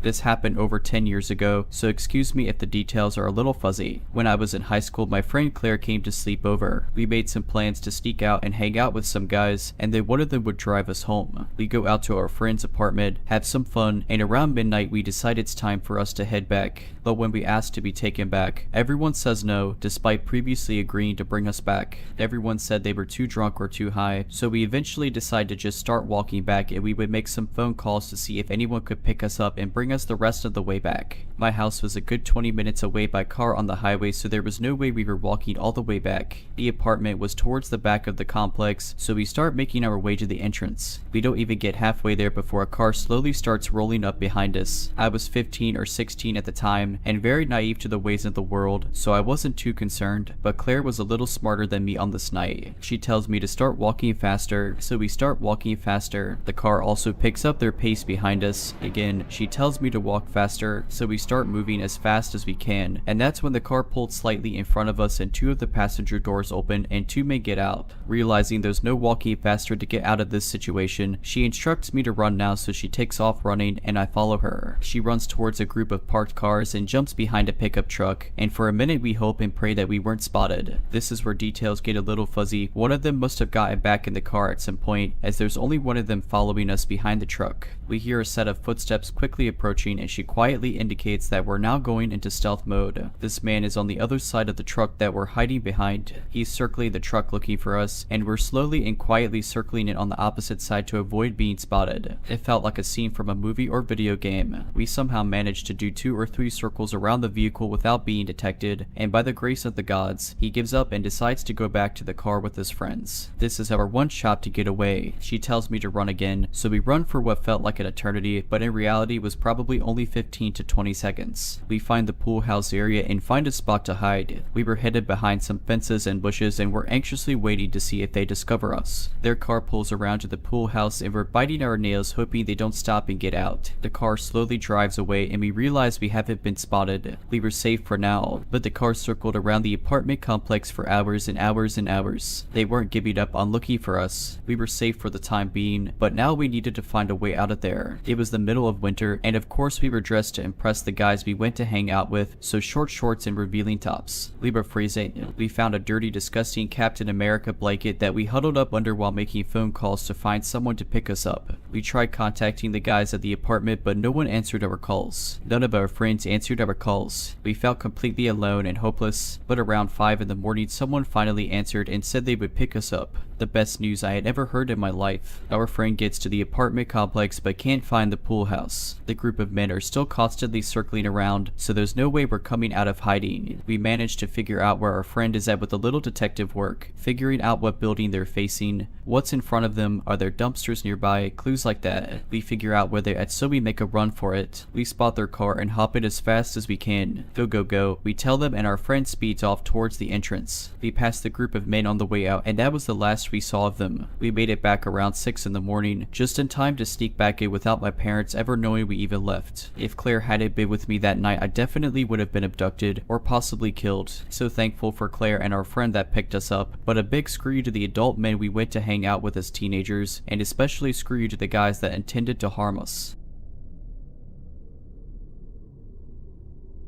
This happened over 10 years ago, so excuse me if the details are a little fuzzy. When I was in high school, my friend Claire came to sleep over. We made some plans to sneak out and hang out with some guys, and then one of them would drive us home. We go out to our friend's apartment, have some fun, and around midnight we decide it's time for us to head back. But when we ask to be taken back, everyone says no, despite previously agreeing to bring us back. Everyone said they were too drunk or too high, so we eventually decided to just start walking back, and we would make some phone calls to see if anyone could pick us up and bring bring us the rest of the way back. My house was a good 20 minutes away by car on the highway, so there was no way we were walking all the way back. The apartment was towards the back of the complex, so we start making our way to the entrance. We don't even get halfway there before a car slowly starts rolling up behind us. I was 15 or 16 at the time, and very naive to the ways of the world, so I wasn't too concerned, but Claire was a little smarter than me on this night. She tells me to start walking faster, so we start walking faster. The car also picks up their pace behind us. Again, she tells me to walk faster, so we start moving as fast as we can, and that's when the car pulled slightly in front of us and 2 of the passenger doors open and 2 men get out. Realizing there's no walking faster to get out of this situation, she instructs me to run now, so she takes off running and I follow her. She runs towards a group of parked cars and jumps behind a pickup truck, and for a minute we hope and pray that we weren't spotted. This is where details get a little fuzzy. One of them must have gotten back in the car at some point, as there's only one of them following us behind the truck. We hear a set of footsteps quickly approaching, and she quietly indicates that we're now going into stealth mode. This man is on the other side of the truck that we're hiding behind. He's circling the truck looking for us, and we're slowly and quietly circling it on the opposite side to avoid being spotted. It felt like a scene from a movie or video game. We somehow managed to do 2 or 3 circles around the vehicle without being detected, and by the grace of the gods, he gives up and decides to go back to the car with his friends. This is our one shot to get away. She tells me to run again, so we run for what felt like an eternity, but in reality was probably only 15 to 20 seconds. We find the pool house area and find a spot to hide. We were headed behind some fences and bushes and were anxiously waiting to see if they discover us. Their car pulls around to the pool house and we're biting our nails hoping they don't stop and get out. The car slowly drives away and we realize we haven't been spotted. We were safe for now, but the car circled around the apartment complex for hours and hours and hours. They weren't giving up on looking for us. We were safe for the time being, but now we needed to find a way out of there. It was the middle of winter, and of course we were dressed to impress the guys we went to hang out with, so short shorts and revealing tops. We were freezing. We found a dirty, disgusting Captain America blanket that we huddled up under while making phone calls to find someone to pick us up. We tried contacting the guys at the apartment, but no one answered our calls. None of our friends answered our calls. We felt completely alone and hopeless, but around 5 in the morning someone finally answered and said they would pick us up. The best news I had ever heard in my life. Our friend gets to the apartment complex but can't find the pool house. The group of men are still constantly circling around, so there's no way we're coming out of hiding. We managed to figure out where our friend is at with a little detective work, figuring out what building they're facing, what's in front of them, are there dumpsters nearby, clues like that. We figure out where they're at, so we make a run for it. We spot their car and hop in as fast as we can. Go go go, we tell them, and our friend speeds off towards the entrance. We pass the group of men on the way out, and that was the last we saw of them. We made it back around 6 in the morning, just in time to sneak back in without my parents ever knowing we even left. If Claire hadn't been with me that night, I definitely would have been abducted or possibly killed. So thankful for Claire and our friend that picked us up, but a big screw you to the adult men we went to hang out with as teenagers, and especially screw you to the guys that intended to harm us.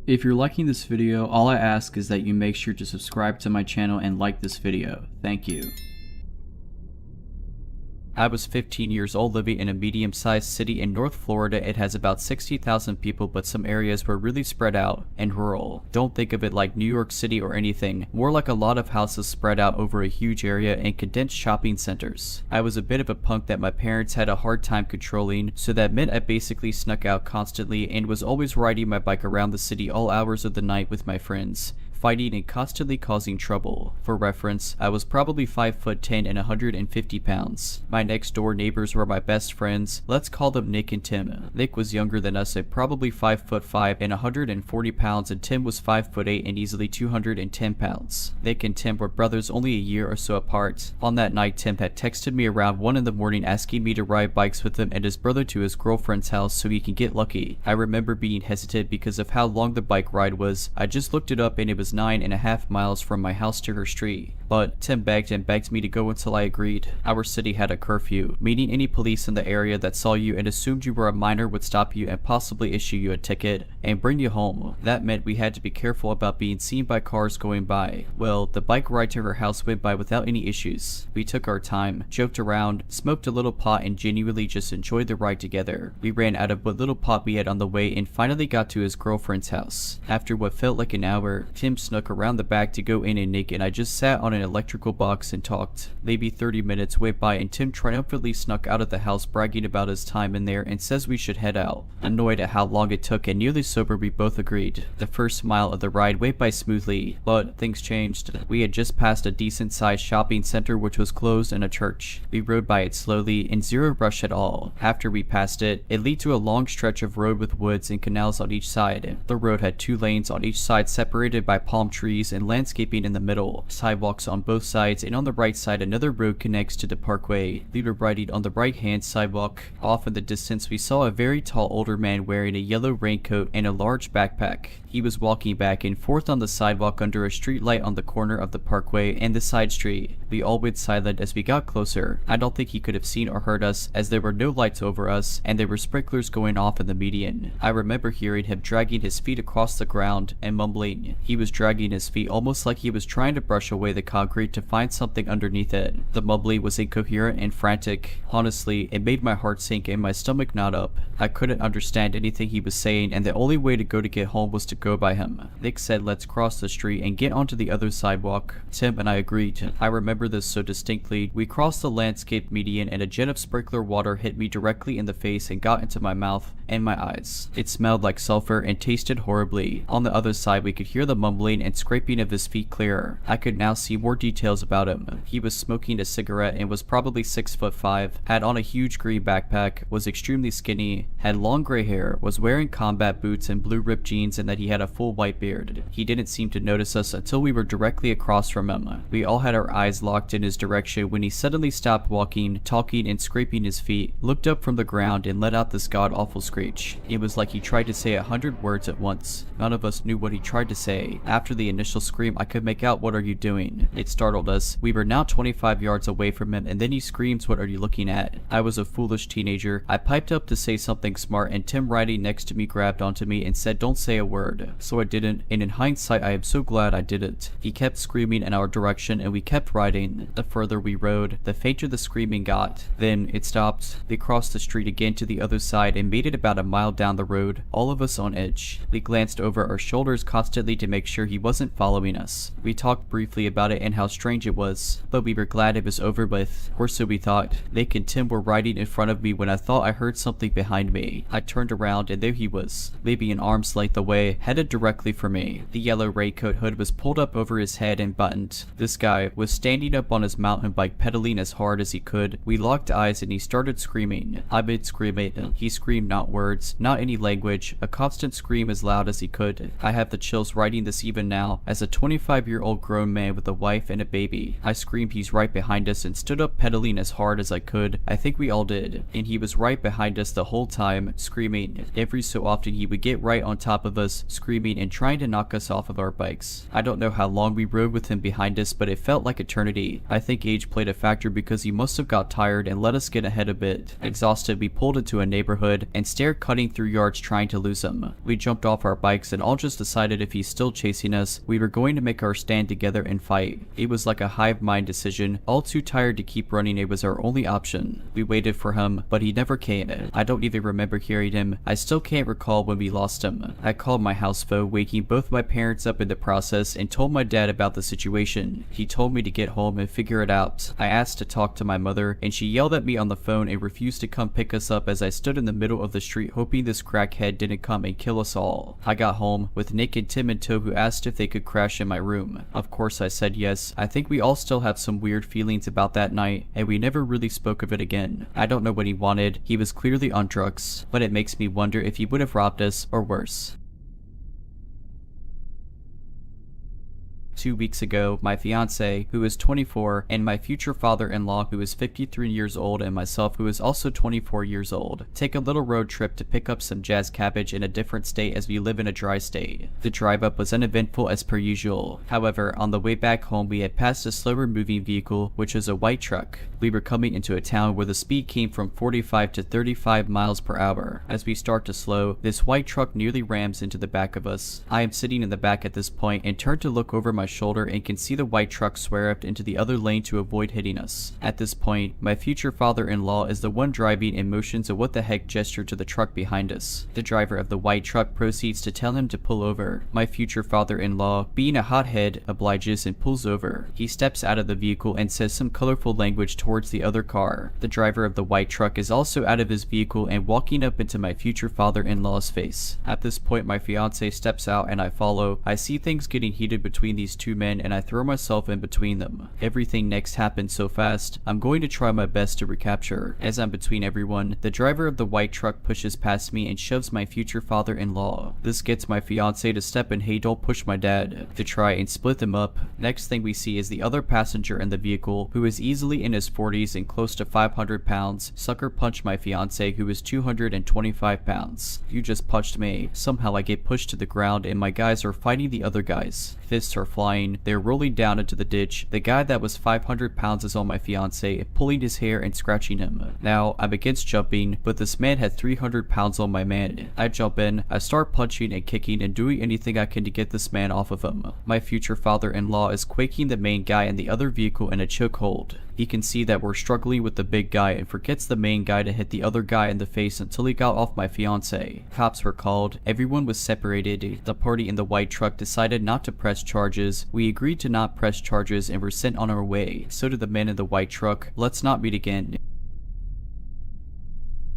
If you're liking this video, all I ask is that you make sure to subscribe to my channel and like this video. Thank you. I was 15 years old living in a medium-sized city in North Florida. It has about 60,000 people, but some areas were really spread out and rural. Don't think of it like New York City or anything, more like a lot of houses spread out over a huge area and condensed shopping centers. I was a bit of a punk that my parents had a hard time controlling, so that meant I basically snuck out constantly and was always riding my bike around the city all hours of the night with my friends, fighting and constantly causing trouble. For reference, I was probably 5'10" and 150 pounds. My next door neighbors were my best friends. Let's call them Nick and Tim. Nick was younger than us at probably 5'5" and 140 pounds, and Tim was 5'8" and easily 210 pounds. Nick and Tim were brothers only a year or so apart. On that night, Tim had texted me around 1 in the morning asking me to ride bikes with him and his brother to his girlfriend's house so he can get lucky. I remember being hesitant because of how long the bike ride was. I just looked it up and it was 9.5 miles from my house to her street. But Tim begged and begged me to go until I agreed. Our city had a curfew, meaning any police in the area that saw you and assumed you were a minor would stop you and possibly issue you a ticket and bring you home. That meant we had to be careful about being seen by cars going by. Well, the bike ride to her house went by without any issues. We took our time, joked around, smoked a little pot, and genuinely just enjoyed the ride together. We ran out of what little pot we had on the way and finally got to his girlfriend's house. After what felt like an hour, Tim snuck around the back to go in and Nick and I just sat on an electrical box and talked. Maybe 30 minutes went by and Tim triumphantly snuck out of the house bragging about his time in there and says we should head out. Annoyed at how long it took and nearly sober, we both agreed. The first mile of the ride went by smoothly, but things changed. We had just passed a decent sized shopping center which was closed and a church. We rode by it slowly in zero rush at all. After we passed it, it led to a long stretch of road with woods and canals on each side. The road had 2 lanes on each side separated by palm trees and landscaping in the middle, sidewalks on both sides, and on the right side another road connects to the parkway. We were riding on the right hand sidewalk. Off in the distance we saw a very tall older man wearing a yellow raincoat and a large backpack. He was walking back and forth on the sidewalk under a street light on the corner of the parkway and the side street. We all went silent as we got closer. I don't think he could have seen or heard us as there were no lights over us and there were sprinklers going off in the median. I remember hearing him dragging his feet across the ground and mumbling. He was dragging his feet almost like he was trying to brush away the concrete to find something underneath it. The mumbling was incoherent and frantic. Honestly, it made my heart sink and my stomach knot up. I couldn't understand anything he was saying and the only way to go to get home was to go by him. Nick said let's cross the street and get onto the other sidewalk. Tim and I agreed. I remember this so distinctly. We crossed the landscaped median and a jet of sprinkler water hit me directly in the face and got into my mouth and my eyes. It smelled like sulfur and tasted horribly. On the other side we could hear the mumbling and scraping of his feet clearer. I could now see more details about him. He was smoking a cigarette and was probably 6'5", had on a huge green backpack, was extremely skinny, had long gray hair, was wearing combat boots and blue ripped jeans, and that he had a full white beard. He didn't seem to notice us until we were directly across from him. We all had our eyes locked in his direction when he suddenly stopped walking, talking and scraping his feet, looked up from the ground and let out this god-awful screech. It was like he tried to say 100 words at once. None of us knew what he tried to say. After the initial scream, I could make out "What are you doing?" It startled us. We were now 25 yards away from him and then he screams, "What are you looking at?" I was a foolish teenager. I piped up to say something smart and Tim riding next to me grabbed onto me and said don't say a word. So I didn't, and in hindsight I am so glad I didn't. He kept screaming in our direction and we kept riding. The further we rode, the fainter the screaming got. Then it stopped. They crossed the street again to the other side and made it about a mile down the road, all of us on edge. We glanced over our shoulders constantly to make sure he wasn't following us. We talked briefly about it and how strange it was, but we were glad it was over with, or so we thought. Nick and Tim were riding in front of me when I thought I heard something behind me. I turned around and there he was, maybe an arm's length away, headed directly for me. The yellow raincoat hood was pulled up over his head and buttoned. This guy was standing up on his mountain bike pedaling as hard as he could. We locked eyes and he started screaming. I made screaming. He screamed not words, not any language, a constant scream as loud as he could. I have the chills writing this even now, as a 25-year-old grown man with a wife and a baby. I screamed he's right behind us and stood up pedaling as hard as I could. I think we all did. And he was right behind us the whole time, screaming. Every so often he would get right on top of us, screaming and trying to knock us off of our bikes. I don't know how long we rode with him behind us, but it felt like eternity. I think age played a factor because he must have got tired and let us get ahead a bit. Exhausted, we pulled into a neighborhood and stared cutting through yards trying to lose him. We jumped off our bikes and all just decided if he's still chasing us, we were going to make our stand together and fight. It was like a hive mind decision. All too tired to keep running, it was our only option. We waited for him, but he never came. I don't even remember hearing him. I still can't recall when we lost him. I called my house phone, waking both my parents up in the process, and told my dad about the situation. He told me to get home and figure it out. I asked to talk to my mother, and she yelled at me on the phone and refused to come pick us up as I stood in the middle of the street hoping this crackhead didn't come and kill us all. I got home with Nick and Tim in tow, who asked if they could crash in my room. Of course I said yes. I think we all still have some weird feelings about that night, and we never really spoke of it again. I don't know what he wanted. He was clearly on drugs, but it makes me wonder if he would have robbed us or worse. 2 weeks ago, my fiance, who is 24, and my future father-in-law, who is 53 years old, and myself, who is also 24 years old, take a little road trip to pick up some jazz cabbage in a different state as we live in a dry state. The drive up was uneventful as per usual. However, on the way back home, we had passed a slower moving vehicle, which was a white truck. We were coming into a town where the speed came from 45 to 35 miles per hour. As we start to slow, this white truck nearly rams into the back of us. I am sitting in the back at this point and turn to look over my shoulder and can see the white truck swerved into the other lane to avoid hitting us. At this point, my future father-in-law is the one driving and motions a what the heck gesture to the truck behind us. The driver of the white truck proceeds to tell him to pull over. My future father-in-law, being a hothead, obliges and pulls over. He steps out of the vehicle and says some colorful language towards the other car. The driver of the white truck is also out of his vehicle and walking up into my future father-in-law's face. At this point, my fiance steps out and I follow. I see things getting heated between these two men and I throw myself in between them. Everything next happens so fast, I'm going to try my best to recapture. As I'm between everyone, the driver of the white truck pushes past me and shoves my future father-in-law. This gets my fiance to step in, hey, don't push my dad, to try and split them up. Next thing we see is the other passenger in the vehicle, who is easily in his 40s and close to 500 pounds, sucker punch my fiance, who is 225 pounds. You just punched me. Somehow I get pushed to the ground and my guys are fighting the other guys. Fists are flying, they're rolling down into the ditch. The guy that was 500 pounds is on my fiance, pulling his hair and scratching him. Now, I'm against jumping, but this man had 300 pounds on my man. I jump in, I start punching and kicking and doing anything I can to get this man off of him. My future father-in-law is quaking the main guy in the other vehicle in a chokehold. He can see that we're struggling with the big guy and forgets the main guy to hit the other guy in the face until he got off my fiance. Cops were called, everyone was separated. The party in the white truck decided not to press charges. We agreed to not press charges and were sent on our way. So did the men in the white truck. Let's not meet again.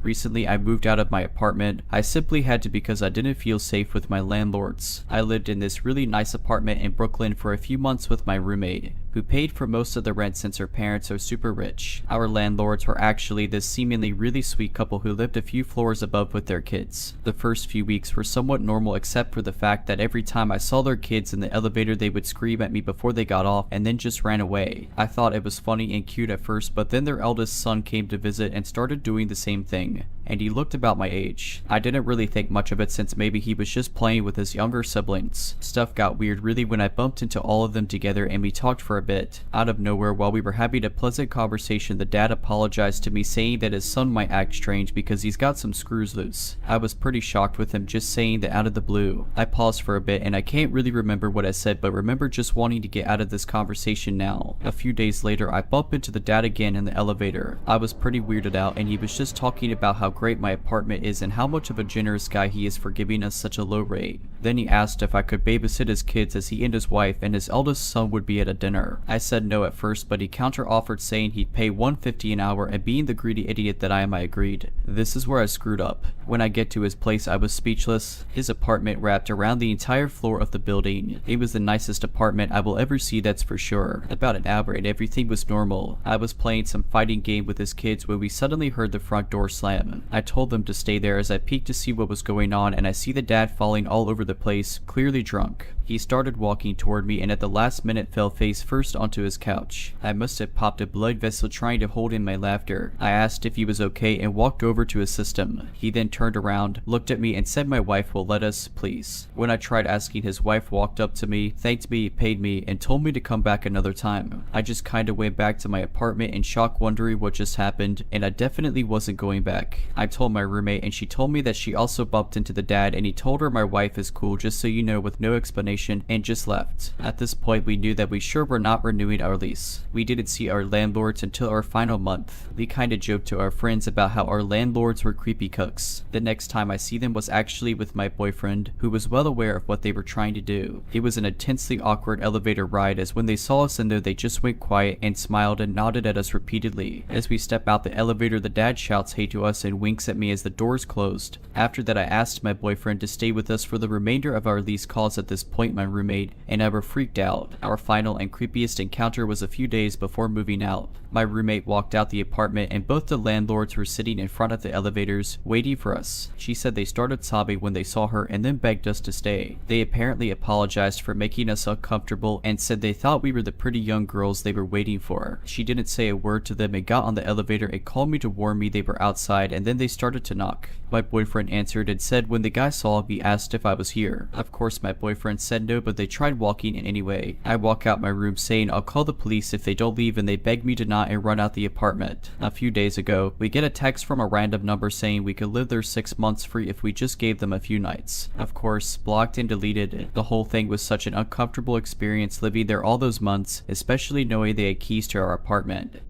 Recently, I moved out of my apartment. I simply had to because I didn't feel safe with my landlords. I lived in this really nice apartment in Brooklyn for a few months with my roommate, who paid for most of the rent since her parents are super rich. Our landlords were actually this seemingly really sweet couple who lived a few floors above with their kids. The first few weeks were somewhat normal except for the fact that every time I saw their kids in the elevator they would scream at me before they got off and then just ran away. I thought it was funny and cute at first, but then their eldest son came to visit and started doing the same thing. And he looked about my age. I didn't really think much of it since maybe he was just playing with his younger siblings. Stuff got weird really when I bumped into all of them together and we talked for a bit. Out of nowhere, while we were having a pleasant conversation, the dad apologized to me saying that his son might act strange because he's got some screws loose. I was pretty shocked with him just saying that out of the blue. I paused for a bit and I can't really remember what I said, but remember just wanting to get out of this conversation now. A few days later, I bumped into the dad again in the elevator. I was pretty weirded out and he was just talking about how great my apartment is and how much of a generous guy he is for giving us such a low rate. Then he asked if I could babysit his kids as he and his wife and his eldest son would be at a dinner. I said no at first, but he counter-offered saying he'd pay $150 an hour, and being the greedy idiot that I am, I agreed. This is where I screwed up. When I get to his place, I was speechless. His apartment wrapped around the entire floor of the building. It was the nicest apartment I will ever see, that's for sure. About an hour and everything was normal. I was playing some fighting game with his kids when we suddenly heard the front door slam. I told them to stay there as I peeked to see what was going on, and I see the dad falling all over the place, clearly drunk. He started walking toward me and at the last minute fell face first onto his couch. I must have popped a blood vessel trying to hold in my laughter. I asked if he was okay and walked over to assist him. He then turned around, looked at me and said my wife will let us, please. When I tried asking, his wife walked up to me, thanked me, paid me, and told me to come back another time. I just kinda went back to my apartment in shock, wondering what just happened, and I definitely wasn't going back. I told my roommate and she told me that she also bumped into the dad and he told her my wife is cool, just so you know, with no explanation, and just left. At this point, we knew that we sure were not renewing our lease. We didn't see our landlords until our final month. We kinda joked to our friends about how our landlords were creepy cooks. The next time I see them was actually with my boyfriend, who was well aware of what they were trying to do. It was an intensely awkward elevator ride, as when they saw us in there they just went quiet and smiled and nodded at us repeatedly. As we step out the elevator, the dad shouts hey to us and winks at me as the doors closed. After that, I asked my boyfriend to stay with us for the remainder of our lease calls. At this point, my roommate and I were freaked out. Our final and creepiest encounter was a few days before moving out. My roommate walked out the apartment and both the landlords were sitting in front of the elevators waiting for us. She said they started sobbing when they saw her and then begged us to stay. They apparently apologized for making us uncomfortable and said they thought we were the pretty young girls they were waiting for. She didn't say a word to them and got on the elevator and called me to warn me they were outside, and then then they started to knock. My boyfriend answered and said when the guy saw me, asked if I was here. Of course my boyfriend said no, but they tried walking in anyway. I walk out my room saying I'll call the police if they don't leave, and they beg me to not and run out the apartment. A few days ago, we get a text from a random number saying we could live there 6 months free if we just gave them a few nights. Of course, blocked and deleted. The whole thing was such an uncomfortable experience living there all those months, especially knowing they had keys to our apartment.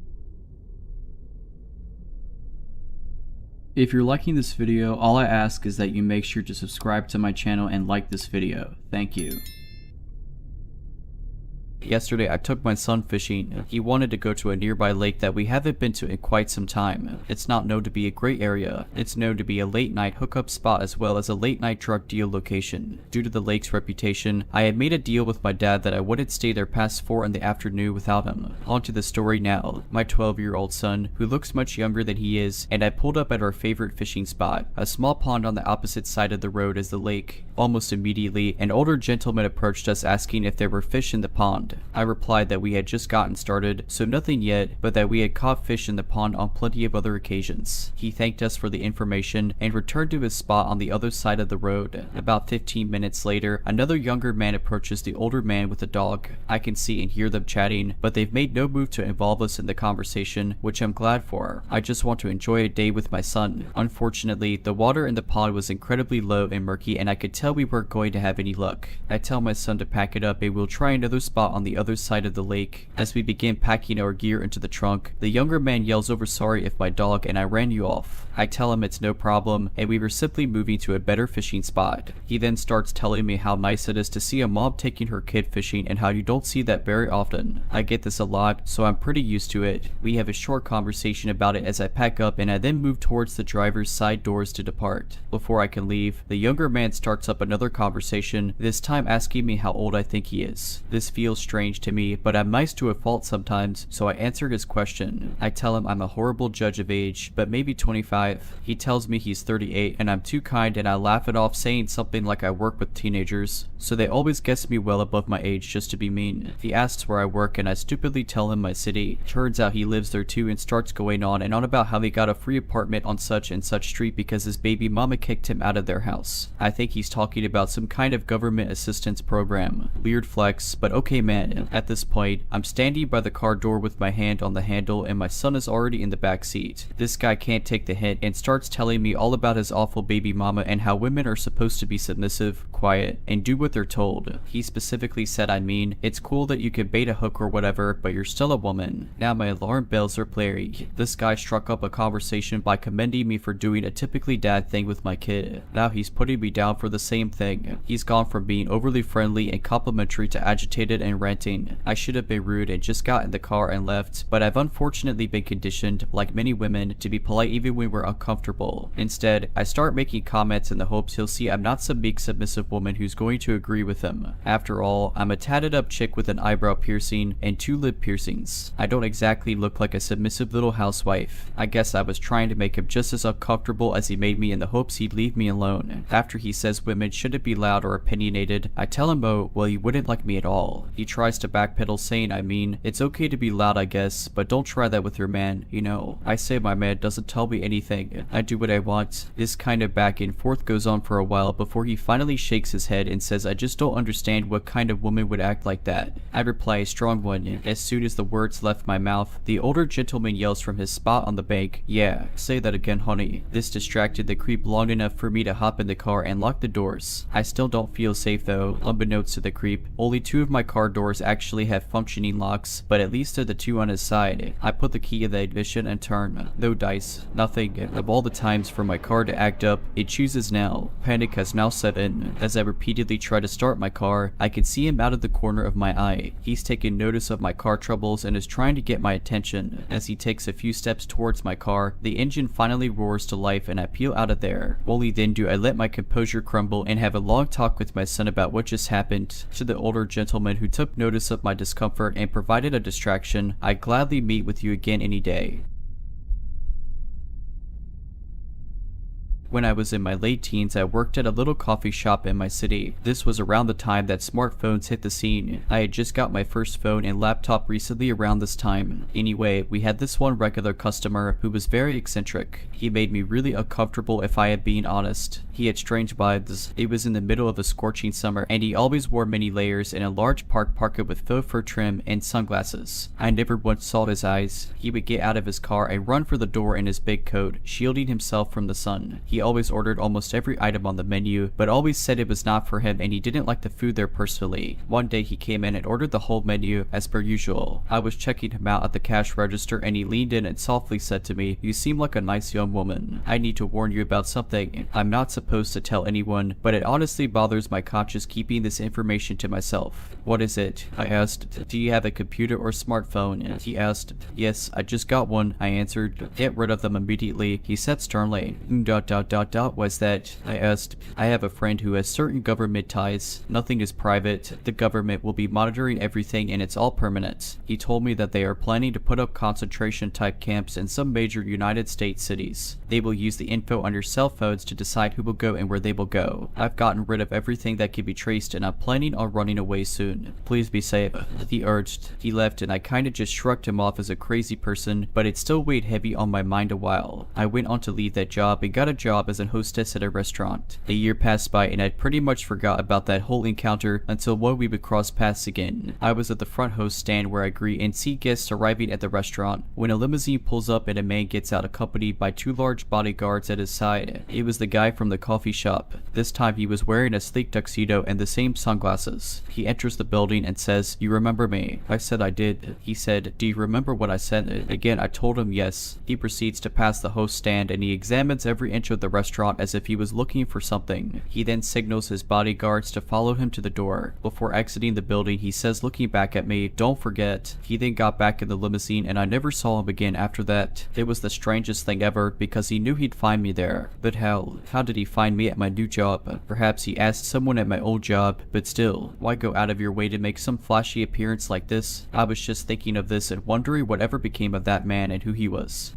If you're liking this video, all I ask is that you make sure to subscribe to my channel and like this video. Thank you. Yesterday, I took my son fishing. He wanted to go to a nearby lake that we haven't been to in quite some time. It's not known to be a great area. It's known to be a late night hookup spot as well as a late night drug deal location. Due to the lake's reputation, I had made a deal with my dad that I wouldn't stay there past 4 in the afternoon without him. On to the story now. My 12-year-old son, who looks much younger than he is, and I pulled up at our favorite fishing spot, a small pond on the opposite side of the road as the lake. Almost immediately, an older gentleman approached us asking if there were fish in the pond. I replied that we had just gotten started, so nothing yet, but that we had caught fish in the pond on plenty of other occasions. He thanked us for the information and returned to his spot on the other side of the road. About 15 minutes later, another younger man approaches the older man with a dog. I can see and hear them chatting, but they've made no move to involve us in the conversation, which I'm glad for. I just want to enjoy a day with my son. Unfortunately, the water in the pond was incredibly low and murky, and I could tell we weren't going to have any luck. I tell my son to pack it up and we'll try another spot on the other side of the lake. As we begin packing our gear into the trunk, the younger man yells over sorry if my dog and I ran you off. I tell him it's no problem and we were simply moving to a better fishing spot. He then starts telling me how nice it is to see a mom taking her kid fishing and how you don't see that very often. I get this a lot, so I'm pretty used to it. We have a short conversation about it as I pack up, and I then move towards the driver's side doors to depart. Before I can leave, the younger man starts up another conversation, this time asking me how old I think he is. This feels strange to me, but I'm nice to a fault sometimes, so I answer his question. I tell him I'm a horrible judge of age, but maybe 25. He tells me he's 38 and I'm too kind, and I laugh it off saying something like I work with teenagers, so they always guess me well above my age just to be mean. He asks where I work and I stupidly tell him my city. Turns out he lives there too and starts going on and on about how he got a free apartment on such and such street because his baby mama kicked him out of their house. I think he's talking about some kind of government assistance program. Weird flex, but okay man. At this point, I'm standing by the car door with my hand on the handle and my son is already in the back seat. This guy can't take the hint and starts telling me all about his awful baby mama and how women are supposed to be submissive, quiet, and do what they're told. He specifically said, I mean, it's cool that you can bait a hook or whatever, but you're still a woman. Now my alarm bells are blaring. This guy struck up a conversation by commending me for doing a typically dad thing with my kid. Now he's putting me down for the same thing. He's gone from being overly friendly and complimentary to agitated and ranting. I should have been rude and just got in the car and left, but I've unfortunately been conditioned, like many women, to be polite even when we're uncomfortable. Instead, I start making comments in the hopes he'll see I'm not some meek submissive woman who's going to agree with him. After all, I'm a tatted up chick with an eyebrow piercing and 2 lip piercings. I don't exactly look like a submissive little housewife. I guess I was trying to make him just as uncomfortable as he made me in the hopes he'd leave me alone. After he says women shouldn't be loud or opinionated, I tell him oh, well you wouldn't like me at all. He tries to backpedal saying I mean, it's okay to be loud I guess, but don't try that with your man, you know. I say my man doesn't tell me anything. I do what I want. This kind of back and forth goes on for a while before he finally shakes his head and says I just don't understand what kind of woman would act like that. I reply a strong one. As soon as the words left my mouth, the older gentleman yells from his spot on the bank, yeah, say that again honey. This distracted the creep long enough for me to hop in the car and lock the doors. I still don't feel safe though. Unbeknownst to the creep, only 2 of my car doors actually have functioning locks, but at least they're the 2 on his side. I put the key in the ignition and turn. No dice. Nothing. Of all the times for my car to act up, it chooses now. Panic has now set in. As I repeatedly try to start my car, I can see him out of the corner of my eye. He's taken notice of my car troubles and is trying to get my attention. As he takes a few steps towards my car, the engine finally roars to life and I peel out of there. Only then do I let my composure crumble and have a long talk with my son about what just happened. To the older gentleman who took notice of my discomfort and provided a distraction, I'd gladly meet with you again any day. When I was in my late teens, I worked at a little coffee shop in my city. This was around the time that smartphones hit the scene. I had just got my first phone and laptop recently around this time. Anyway, we had this one regular customer who was very eccentric. He made me really uncomfortable if I am being honest. He had strange vibes. It was in the middle of a scorching summer, and he always wore many layers in a large parka with faux fur trim and sunglasses. I never once saw his eyes. He would get out of his car and run for the door in his big coat, shielding himself from the sun. He always ordered almost every item on the menu, but always said it was not for him and he didn't like the food there personally. One day he came in and ordered the whole menu as per usual. I was checking him out at the cash register and he leaned in and softly said to me, "You seem like a nice young woman. I need to warn you about something. I'm not supposed to tell anyone, but it honestly bothers my conscience keeping this information to myself." "What is it?" I asked. "Do you have a computer or smartphone?" He asked. "Yes, I just got one," I answered. "Get rid of them immediately," he said sternly. Was that?" I asked. "I have a friend who has certain government ties. Nothing is private. The government will be monitoring everything and it's all permanent." He told me that they are planning to put up concentration type camps in some major United States cities. They will use the info on your cell phones to decide who will go and where they will go. I've gotten rid of everything that can be traced and I'm planning on running away soon. Please be safe," he urged. He left and I kinda just shrugged him off as a crazy person, but it still weighed heavy on my mind a while. I went on to leave that job and got a job as a hostess at a restaurant. A year passed by and I'd pretty much forgot about that whole encounter until one we would cross paths again. I was at the front host stand where I greet and see guests arriving at the restaurant when a limousine pulls up and a man gets out accompanied by two large bodyguards at his side. It was the guy from the coffee shop. This time he was wearing a sleek tuxedo and the same sunglasses. He enters the building and says, "You remember me?" I said I did. He said, "Do you remember what I said?" Again, I told him yes. He proceeds to pass the host stand and he examines every inch of the restaurant as if he was looking for something. He then signals his bodyguards to follow him to the door. Before exiting the building, he says, looking back at me, "Don't forget." He then got back in the limousine and I never saw him again after that. It was the strangest thing ever because he knew he'd find me there. But how did he find me at my new job? Perhaps he asked someone at my old job, but still, why go out of your way to make some flashy appearance like this? I was just thinking of this and wondering whatever became of that man and who he was.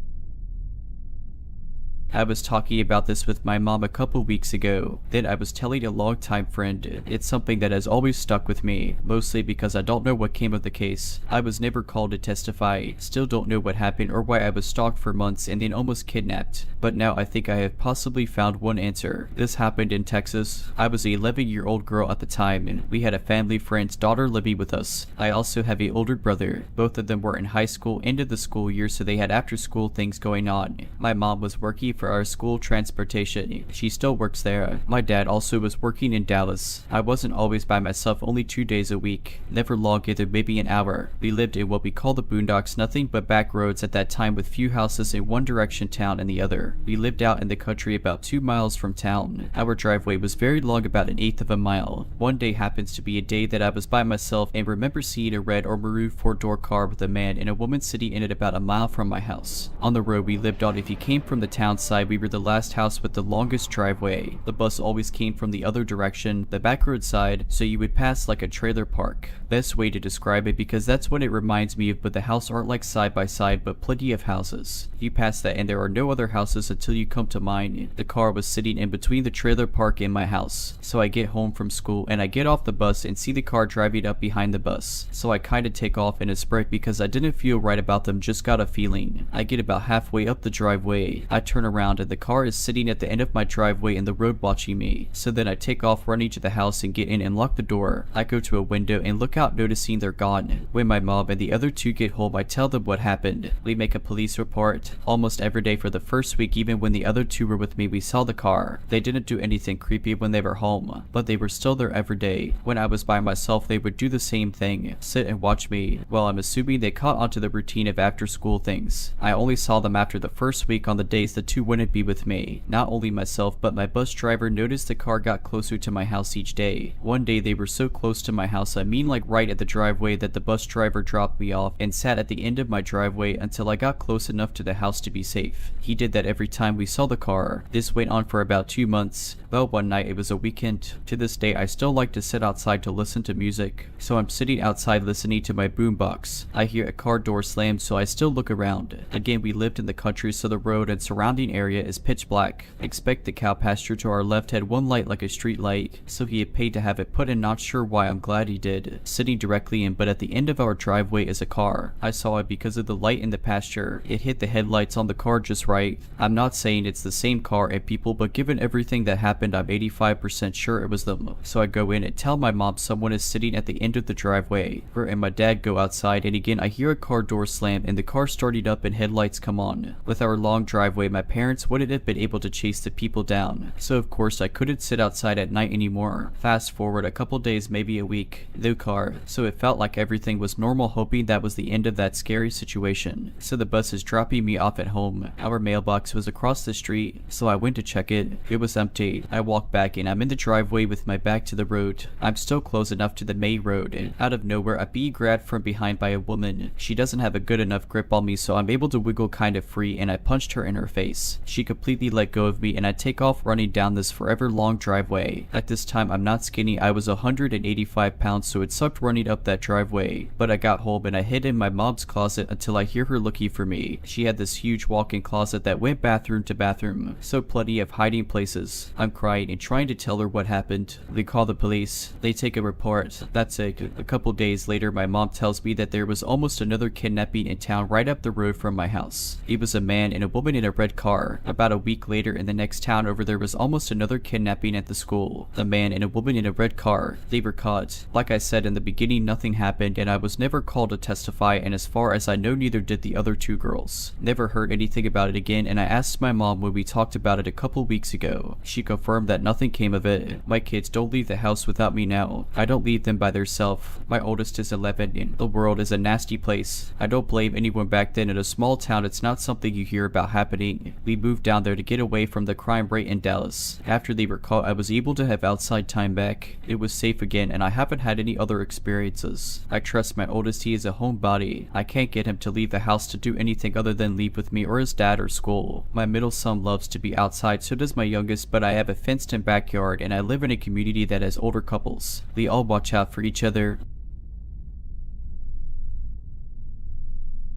I was talking about this with my mom a couple weeks ago. Then I was telling a longtime friend. It's something that has always stuck with me, mostly because I don't know what came of the case. I was never called to testify, still don't know what happened or why I was stalked for months and then almost kidnapped. But now I think I have possibly found one answer. This happened in Texas. I was an 11-year-old girl at the time and we had a family friend's daughter living with us. I also have an older brother. Both of them were in high school, end of the school year, so they had after school things going on. My mom was working for our school transportation. She still works there. My dad also was working in Dallas. I wasn't always by myself, only 2 days a week. Never long either, maybe an hour. We lived in what we call the boondocks, nothing but back roads at that time with few houses in one direction town and the other. We lived out in the country about 2 miles from town. Our driveway was very long, about 1/8 of a mile. One day happens to be a day that I was by myself and remember seeing a red or maroon 4-door car with a man and a woman sitting in it about a mile from my house. On the road we lived on, if you came from the town side, we were the last house with the longest driveway. The bus always came from the other direction, the back road side, so you would pass like a trailer park. Best way to describe it because that's what it reminds me of, but the house aren't like side by side but plenty of houses. You pass that and there are no other houses until you come to mine. The car was sitting in between the trailer park and my house. So I get home from school and I get off the bus and see the car driving up behind the bus. So I kinda take off in a sprint because I didn't feel right about them, just got a feeling. I get about halfway up the driveway. I turn around and the car is sitting at the end of my driveway in the road watching me. So then I take off running to the house and get in and lock the door. I go to a window and look out noticing they're gone. When my mom and the other two get home, I tell them what happened. We make a police report. Almost every day for the first week, even when the other two were with me, we saw the car. They didn't do anything creepy when they were home, but they were still there every day. When I was by myself, they would do the same thing, sit and watch me. Well, I'm assuming they caught onto the routine of after school things. I only saw them after the first week on the days the two wouldn't be with me. Not only myself, but my bus driver noticed the car got closer to my house each day. One day they were so close to my house, I mean like right at the driveway, that the bus driver dropped me off and sat at the end of my driveway until I got close enough to the house to be safe. He did that every time we saw the car. This went on for about 2 months. Well, one night, it was a weekend. To this day, I still like to sit outside to listen to music. So I'm sitting outside listening to my boombox. I hear a car door slam, so I still look around. Again, we lived in the country, so the road and surrounding area is pitch black. Expect the cow pasture to our left had one light like a street light, so he had paid to have it put in. Not sure why, I'm glad he did. Sitting directly in, but at the end of our driveway is a car. I saw it because of the light in the pasture. It hit the headlights on the car just right. I'm not saying it's the same car and people, but given everything that happened, I'm 85% sure it was them. So I go in and tell my mom someone is sitting at the end of the driveway. Her and my dad go outside, and again I hear a car door slam and the car started up and headlights come on. With our long driveway, my parents wouldn't have been able to chase the people down, so of course I couldn't sit outside at night anymore. Fast forward a couple days, maybe a week, no car, so it felt like everything was normal, hoping that was the end of that scary situation. So the bus is dropping me off at home. Our mailbox was across the street, so I went to check it. It was empty. I walked back and I'm in the driveway with my back to the road. I'm still close enough to the main road, and out of nowhere a bee grabbed from behind by a woman. She doesn't have a good enough grip on me, so I'm able to wiggle kind of free, and I punched her in her face. She completely let go of me and I take off running down this forever long driveway. At this time I'm not skinny, I was 185 pounds, so it sucked running up that driveway. But I got home and I hid in my mom's closet until I hear her looking for me. She had this huge walk-in closet that went bathroom to bathroom, so plenty of hiding places. I'm crying and trying to tell her what happened. They call the police. They take a report. That's it. A couple days later my mom tells me that there was almost another kidnapping in town right up the road from my house. It was a man and a woman in a red car. About a week later in the next town over there was almost another kidnapping at the school. A man and a woman in a red car. They were caught. Like I said in the beginning, nothing happened and I was never called to testify, and as far as I know neither did the other two girls. Never heard anything about it again, and I asked my mom when we talked about it a couple weeks ago. She confirmed that nothing came of it. My kids don't leave the house without me now. I don't leave them by themselves. My oldest is 11 and the world is a nasty place. I don't blame anyone. Back then in a small town it's not something you hear about happening. We moved down there to get away from the crime rate in Dallas. After they were caught I was able to have outside time back. It was safe again and I haven't had any other experiences. I trust my oldest, he is a homebody. I can't get him to leave the house to do anything other than leave with me or his dad or school. My middle son loves to be outside, so does my youngest, but I have a fenced in backyard and I live in a community that has older couples. They all watch out for each other.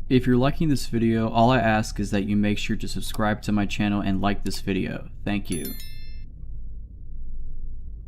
If you're liking this video, all I ask is that you make sure to subscribe to my channel and like this video. Thank you.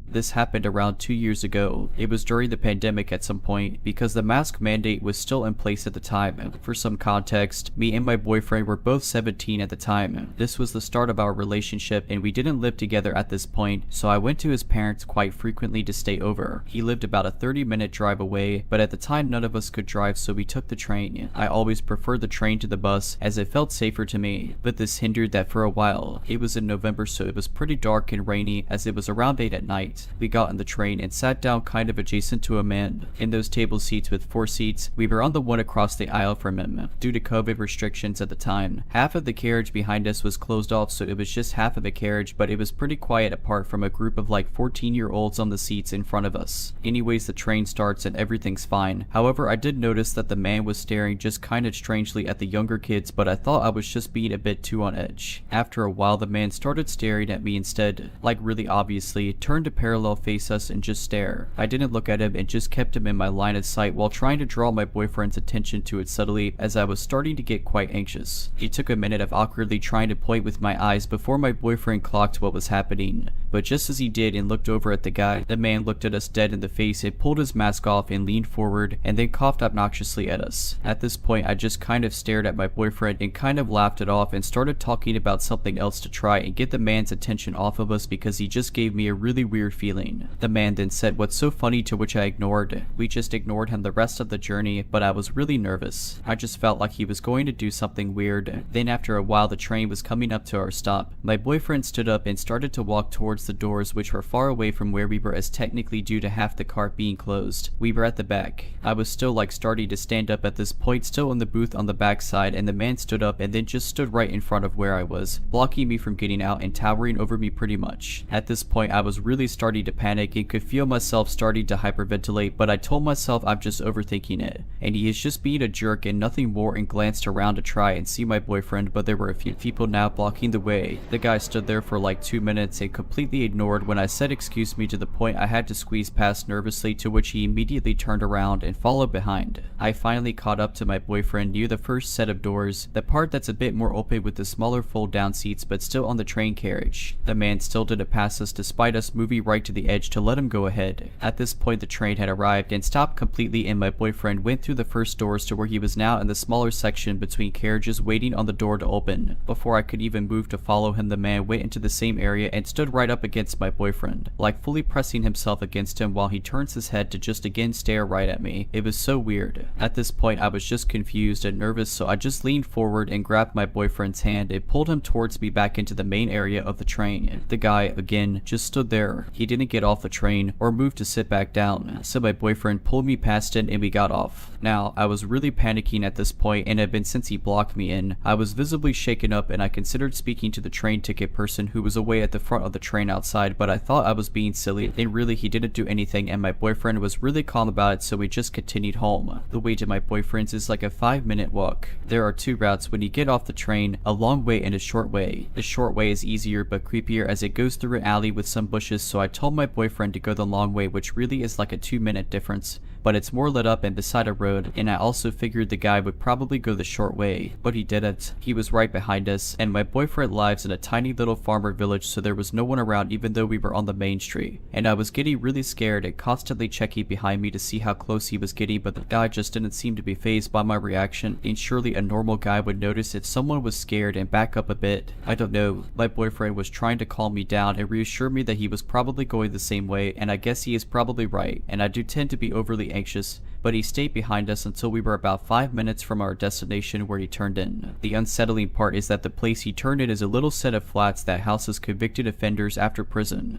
This happened around 2 years ago. It was during the pandemic at some point, because the mask mandate was still in place at the time. For some context, me and my boyfriend were both 17 at the time. This was the start of our relationship and we didn't live together at this point, so I went to his parents quite frequently to stay over. He lived about a 30-minute drive away, but at the time none of us could drive, so we took the train. I always preferred the train to the bus as it felt safer to me, but this hindered that for a while. It was in November, so it was pretty dark and rainy as it was around 8 at night. We got in the train and sat down kind of adjacent to a man. In those table seats with 4 seats, we were on the one across the aisle from him. Due to COVID restrictions at the time, half of the carriage behind us was closed off, so it was just half of the carriage, but it was pretty quiet apart from a group of like 14-year-olds on the seats in front of us. Anyways, the train starts and everything's fine. However, I did notice that the man was staring just kind of strangely at the younger kids, but I thought I was just being a bit too on edge. After a while, the man started staring at me instead, like really obviously, turned to parallel face us and just stare. I didn't look at him and just kept him in my line of sight while trying to draw my boyfriend's attention to it subtly, as I was starting to get quite anxious. It took a minute of awkwardly trying to point with my eyes before my boyfriend clocked what was happening. But just as he did and looked over at the guy, the man looked at us dead in the face and pulled his mask off and leaned forward and then coughed obnoxiously at us. At this point, I just kind of stared at my boyfriend and kind of laughed it off and started talking about something else to try and get the man's attention off of us because he just gave me a really weird feeling. The man then said what's so funny, to which I ignored. We just ignored him the rest of the journey, but I was really nervous. I just felt like he was going to do something weird. Then after a while the train was coming up to our stop. My boyfriend stood up and started to walk towards the doors, which were far away from where we were, as technically due to half the cart being closed. We were at the back. I was still like starting to stand up at this point, still in the booth on the back side, and the man stood up and then just stood right in front of where I was, blocking me from getting out and towering over me pretty much. At this point I was really starting to panic and could feel myself starting to hyperventilate, but I told myself I'm just overthinking it, and he is just being a jerk and nothing more, and glanced around to try and see my boyfriend, but there were a few people now blocking the way. The guy stood there for like 2 minutes and completely completely ignored when I said excuse me, to the point I had to squeeze past nervously, to which he immediately turned around and followed behind. I finally caught up to my boyfriend near the first set of doors, the part that's a bit more open with the smaller fold down seats but still on the train carriage. The man still didn't pass us despite us moving right to the edge to let him go ahead. At this point the train had arrived and stopped completely, and my boyfriend went through the first doors to where he was now in the smaller section between carriages waiting on the door to open. Before I could even move to follow him, the man went into the same area and stood right up against my boyfriend, like fully pressing himself against him while he turns his head to just again stare right at me. It was so weird. At this point I was just confused and nervous, so I just leaned forward and grabbed my boyfriend's hand and pulled him towards me back into the main area of the train. The guy, again, just stood there. He didn't get off the train or move to sit back down, so my boyfriend pulled me past it and we got off. Now, I was really panicking at this point, and it had been since he blocked me in. I was visibly shaken up and I considered speaking to the train ticket person who was away at the front of the train outside, but I thought I was being silly, and really he didn't do anything, and my boyfriend was really calm about it, so we just continued home. The way to my boyfriend's is like a 5-minute walk. There are 2 routes when you get off the train, a long way and a short way. The short way is easier but creepier as it goes through an alley with some bushes, so I told my boyfriend to go the long way, which really is like a 2-minute difference, but it's more lit up and beside a road, and I also figured the guy would probably go the short way, but he didn't. He was right behind us, and my boyfriend lives in a tiny little farmer village, so there was no one around even though we were on the main street, and I was getting really scared and constantly checking behind me to see how close he was getting, but the guy just didn't seem to be fazed by my reaction, and surely a normal guy would notice if someone was scared and back up a bit. I don't know. My boyfriend was trying to calm me down and reassure me that he was probably going the same way, and I guess he is probably right, and I do tend to be overly anxious, but he stayed behind us until we were about 5 minutes from our destination where he turned in. The unsettling part is that the place he turned in is a little set of flats that houses convicted offenders after prison.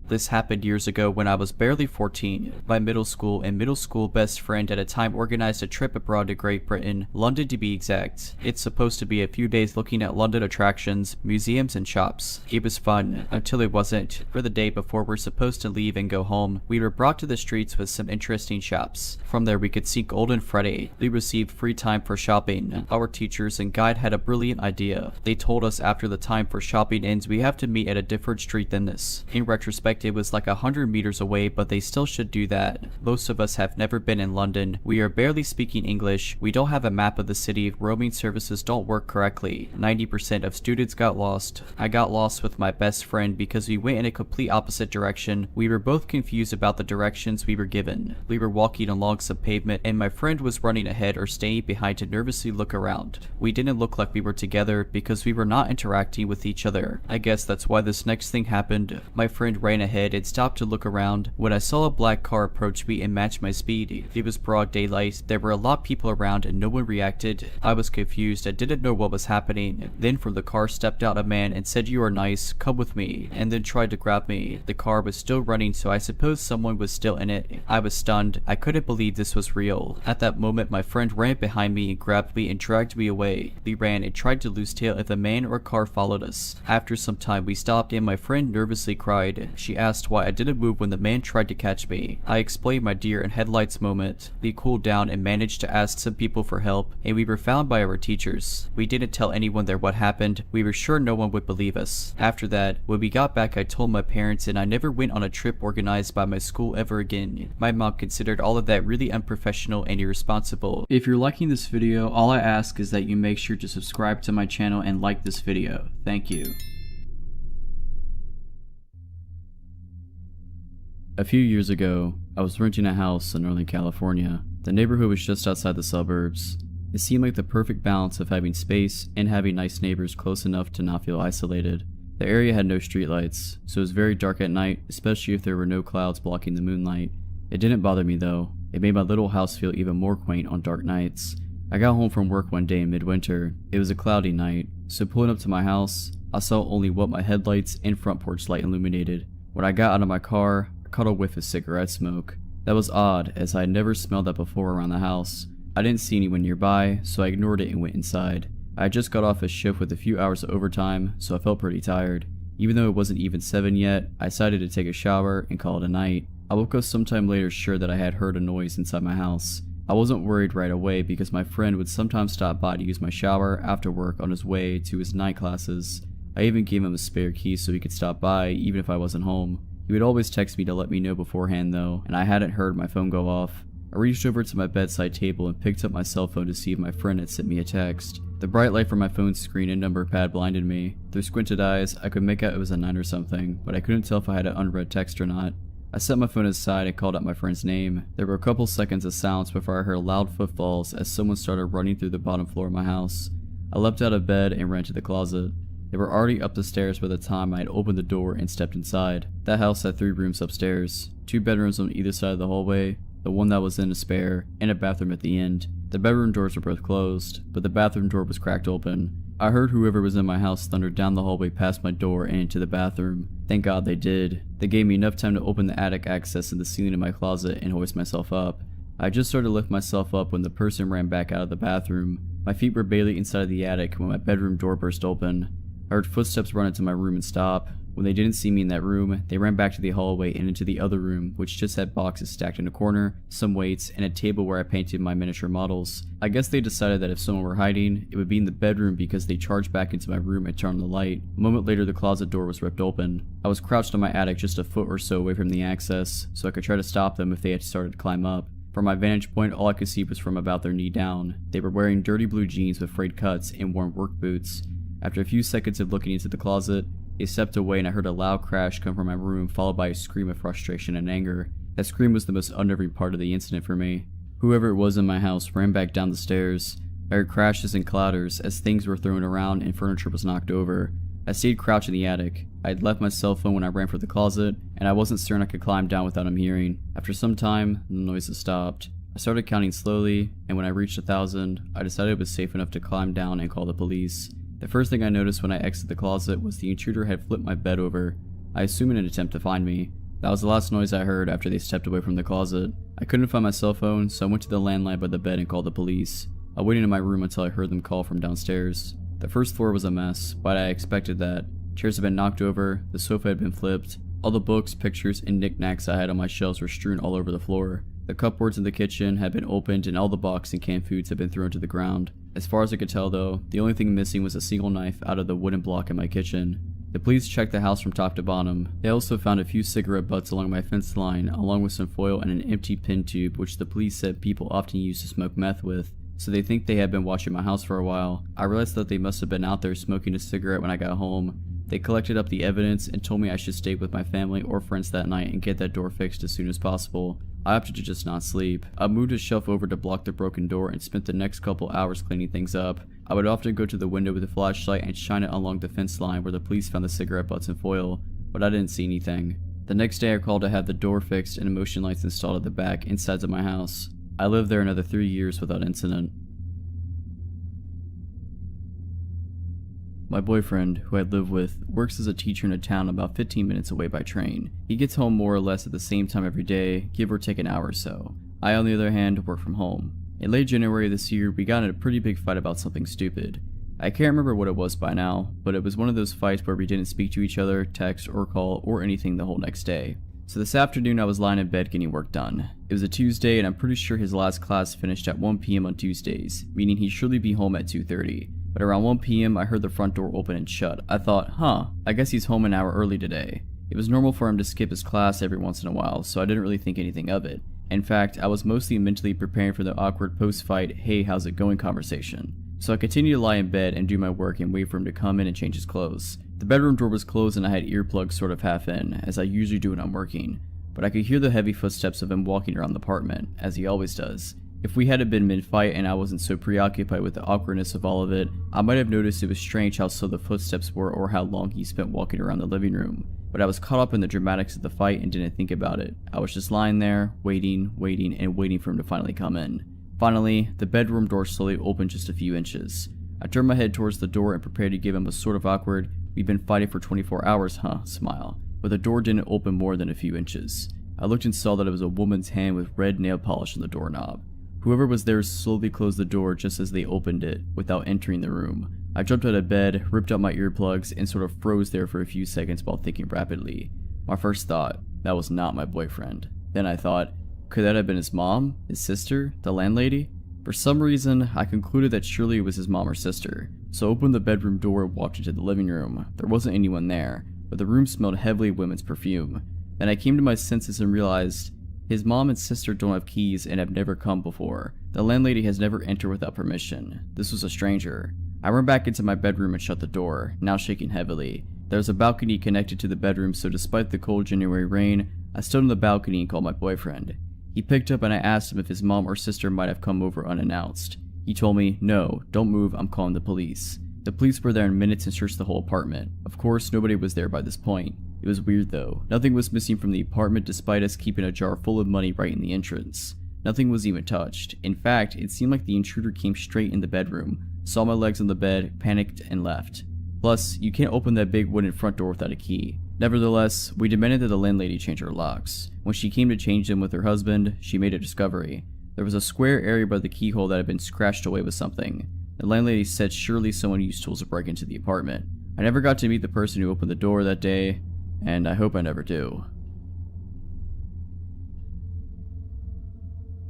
This happened years ago when I was barely 14. My middle school and middle school best friend at a time organized a trip abroad to Great Britain, London to be exact. It's supposed to be a few days looking at London attractions, museums, and shops. It was fun, until it wasn't. For the day before we're supposed to leave and go home, we were brought to the streets with some interesting shops. From there we could see Golden Freddy. We received free time for shopping. Our teachers and guide had a brilliant idea. They told us after the time for shopping ends we have to meet at a different street than this. In retrospect, it was like 100 meters away, but they still should do that. Most of us have never been in London. We are barely speaking English. We don't have a map of the city. Roaming services don't work correctly. 90% of students got lost. I got lost with my best friend because we went in a complete opposite direction. We were both confused about the directions we were given. We were walking along some pavement, and my friend was running ahead or staying behind to nervously look around. We didn't look like we were together because we were not interacting with each other. I guess that's why this next thing happened. My friend ran ahead and stopped to look around when I saw a black car approach me and match my speed. It was broad daylight, there were a lot of people around and no one reacted. I was confused and didn't know what was happening. Then from the car stepped out a man and said, "You are nice, come with me," and then tried to grab me. The car was still running, so I suppose someone was still in it. I was stunned. I couldn't believe this was real. At that moment my friend ran behind me and grabbed me and dragged me away. We ran and tried to lose tail if a man or car followed us. After some time we stopped and my friend nervously cried. She asked why I didn't move when the man tried to catch me. I explained my deer in headlights moment. We cooled down and managed to ask some people for help, and we were found by our teachers. We didn't tell anyone there what happened. We were sure no one would believe us. After that, when we got back I told my parents, and I never went on a trip organized by my school ever again. My mom considered all of that really unprofessional and irresponsible. If you're liking this video, all I ask is that you make sure to subscribe to my channel and like this video. Thank you. A few years ago, I was renting a house in Northern California. The neighborhood was just outside the suburbs. It seemed like the perfect balance of having space and having nice neighbors close enough to not feel isolated. The area had no streetlights, so it was very dark at night, especially if there were no clouds blocking the moonlight. It didn't bother me though. It made my little house feel even more quaint on dark nights. I got home from work one day in midwinter. It was a cloudy night, so pulling up to my house, I saw only what my headlights and front porch light illuminated. When I got out of my car, caught a whiff of cigarette smoke. That was odd, as I had never smelled that before around the house. I didn't see anyone nearby, so I ignored it and went inside. I had just got off a shift with a few hours of overtime, so I felt pretty tired. Even though it wasn't even 7 yet, I decided to take a shower and call it a night. I woke up sometime later sure that I had heard a noise inside my house. I wasn't worried right away because my friend would sometimes stop by to use my shower after work on his way to his night classes. I even gave him a spare key so he could stop by even if I wasn't home. He would always text me to let me know beforehand though, and I hadn't heard my phone go off. I reached over to my bedside table and picked up my cell phone to see if my friend had sent me a text. The bright light from my phone's screen and number pad blinded me. Through squinted eyes, I could make out it was a 9 or something, but I couldn't tell if I had an unread text or not. I set my phone aside and called out my friend's name. There were a couple seconds of silence before I heard loud footfalls as someone started running through the bottom floor of my house. I leapt out of bed and ran to the closet. They were already up the stairs by the time I had opened the door and stepped inside. That house had 3 rooms upstairs, 2 bedrooms on either side of the hallway, the one that was in a spare, and a bathroom at the end. The bedroom doors were both closed, but the bathroom door was cracked open. I heard whoever was in my house thunder down the hallway past my door and into the bathroom. Thank God they did. They gave me enough time to open the attic access in the ceiling of my closet and hoist myself up. I just started to lift myself up when the person ran back out of the bathroom. My feet were barely inside of the attic when my bedroom door burst open. I heard footsteps run into my room and stop. When they didn't see me in that room, they ran back to the hallway and into the other room, which just had boxes stacked in a corner, some weights, and a table where I painted my miniature models. I guess they decided that if someone were hiding, it would be in the bedroom because they charged back into my room and turned on the light. A moment later, the closet door was ripped open. I was crouched in my attic just a foot or so away from the access, so I could try to stop them if they had started to climb up. From my vantage point, all I could see was from about their knee down. They were wearing dirty blue jeans with frayed cuts and worn work boots. After a few seconds of looking into the closet, they stepped away and I heard a loud crash come from my room, followed by a scream of frustration and anger. That scream was the most unnerving part of the incident for me. Whoever it was in my house ran back down the stairs. I heard crashes and clatters as things were thrown around and furniture was knocked over. I stayed crouched in the attic. I had left my cell phone when I ran for the closet, and I wasn't certain I could climb down without him hearing. After some time, the noises stopped. I started counting slowly, and when I reached 1,000, I decided it was safe enough to climb down and call the police. The first thing I noticed when I exited the closet was the intruder had flipped my bed over, I assume in an attempt to find me. That was the last noise I heard after they stepped away from the closet. I couldn't find my cell phone, so I went to the landline by the bed and called the police. I waited in my room until I heard them call from downstairs. The first floor was a mess, but I expected that. Chairs had been knocked over, the sofa had been flipped, all the books, pictures, and knickknacks I had on my shelves were strewn all over the floor. The cupboards in the kitchen had been opened and all the boxed and canned foods had been thrown to the ground. As far as I could tell though, the only thing missing was a single knife out of the wooden block in my kitchen. The police checked the house from top to bottom. They also found a few cigarette butts along my fence line, along with some foil and an empty pin tube which the police said people often use to smoke meth with. So they think they had been watching my house for a while. I realized that they must have been out there smoking a cigarette when I got home. They collected up the evidence and told me I should stay with my family or friends that night and get that door fixed as soon as possible. I opted to just not sleep. I moved a shelf over to block the broken door and spent the next couple hours cleaning things up. I would often go to the window with a flashlight and shine it along the fence line where the police found the cigarette butts and foil, but I didn't see anything. The next day I called to have the door fixed and motion lights installed at the back and sides of my house. I lived there another 3 years without incident. My boyfriend, who I live with, works as a teacher in a town about 15 minutes away by train. He gets home more or less at the same time every day, give or take an hour or so. I, on the other hand, work from home. In late January this year, we got in a pretty big fight about something stupid. I can't remember what it was by now, but it was one of those fights where we didn't speak to each other, text, or call, or anything the whole next day. So this afternoon I was lying in bed getting work done. It was a Tuesday and I'm pretty sure his last class finished at 1 PM on Tuesdays, meaning he'd surely be home at 2:30. But around 1 PM I heard the front door open and shut. I thought, I guess he's home an hour early today. It was normal for him to skip his class every once in a while, so I didn't really think anything of it. In fact, I was mostly mentally preparing for the awkward post-fight, hey how's it going conversation. So I continued to lie in bed and do my work and wait for him to come in and change his clothes. The bedroom door was closed and I had earplugs sort of half in, as I usually do when I'm working. But I could hear the heavy footsteps of him walking around the apartment, as he always does. If we hadn't been mid-fight and I wasn't so preoccupied with the awkwardness of all of it, I might have noticed it was strange how slow the footsteps were or how long he spent walking around the living room. But I was caught up in the dramatics of the fight and didn't think about it. I was just lying there, waiting for him to finally come in. Finally, the bedroom door slowly opened just a few inches. I turned my head towards the door and prepared to give him a sort of awkward, "We've been fighting for 24 hours, huh?" smile. But the door didn't open more than a few inches. I looked and saw that it was a woman's hand with red nail polish on the doorknob. Whoever was there slowly closed the door just as they opened it, without entering the room. I jumped out of bed, ripped out my earplugs, and sort of froze there for a few seconds while thinking rapidly. My first thought, that was not my boyfriend. Then I thought, Could that have been his mom? His sister? The landlady? For some reason, I concluded that surely it was his mom or sister, so I opened the bedroom door and walked into the living room. There wasn't anyone there, but the room smelled heavily of women's perfume. Then I came to my senses and realized his mom and sister don't have keys and have never come before. The landlady has never entered without permission. This was a stranger. I ran back into my bedroom and shut the door, now shaking heavily. There was a balcony connected to the bedroom, so despite the cold January rain, I stood on the balcony and called my boyfriend. He picked up and I asked him if his mom or sister might have come over unannounced. He told me, "No, don't move, I'm calling the police." The police were there in minutes and searched the whole apartment. Of course, nobody was there by this point. It was weird though. Nothing was missing from the apartment despite us keeping a jar full of money right in the entrance. Nothing was even touched. In fact, it seemed like the intruder came straight in the bedroom, saw my legs on the bed, panicked, and left. Plus, you can't open that big wooden front door without a key. Nevertheless, we demanded that the landlady change her locks. When she came to change them with her husband, she made a discovery. There was a square area by the keyhole that had been scratched away with something. The landlady said surely someone used tools to break into the apartment. I never got to meet the person who opened the door that day, and I hope I never do.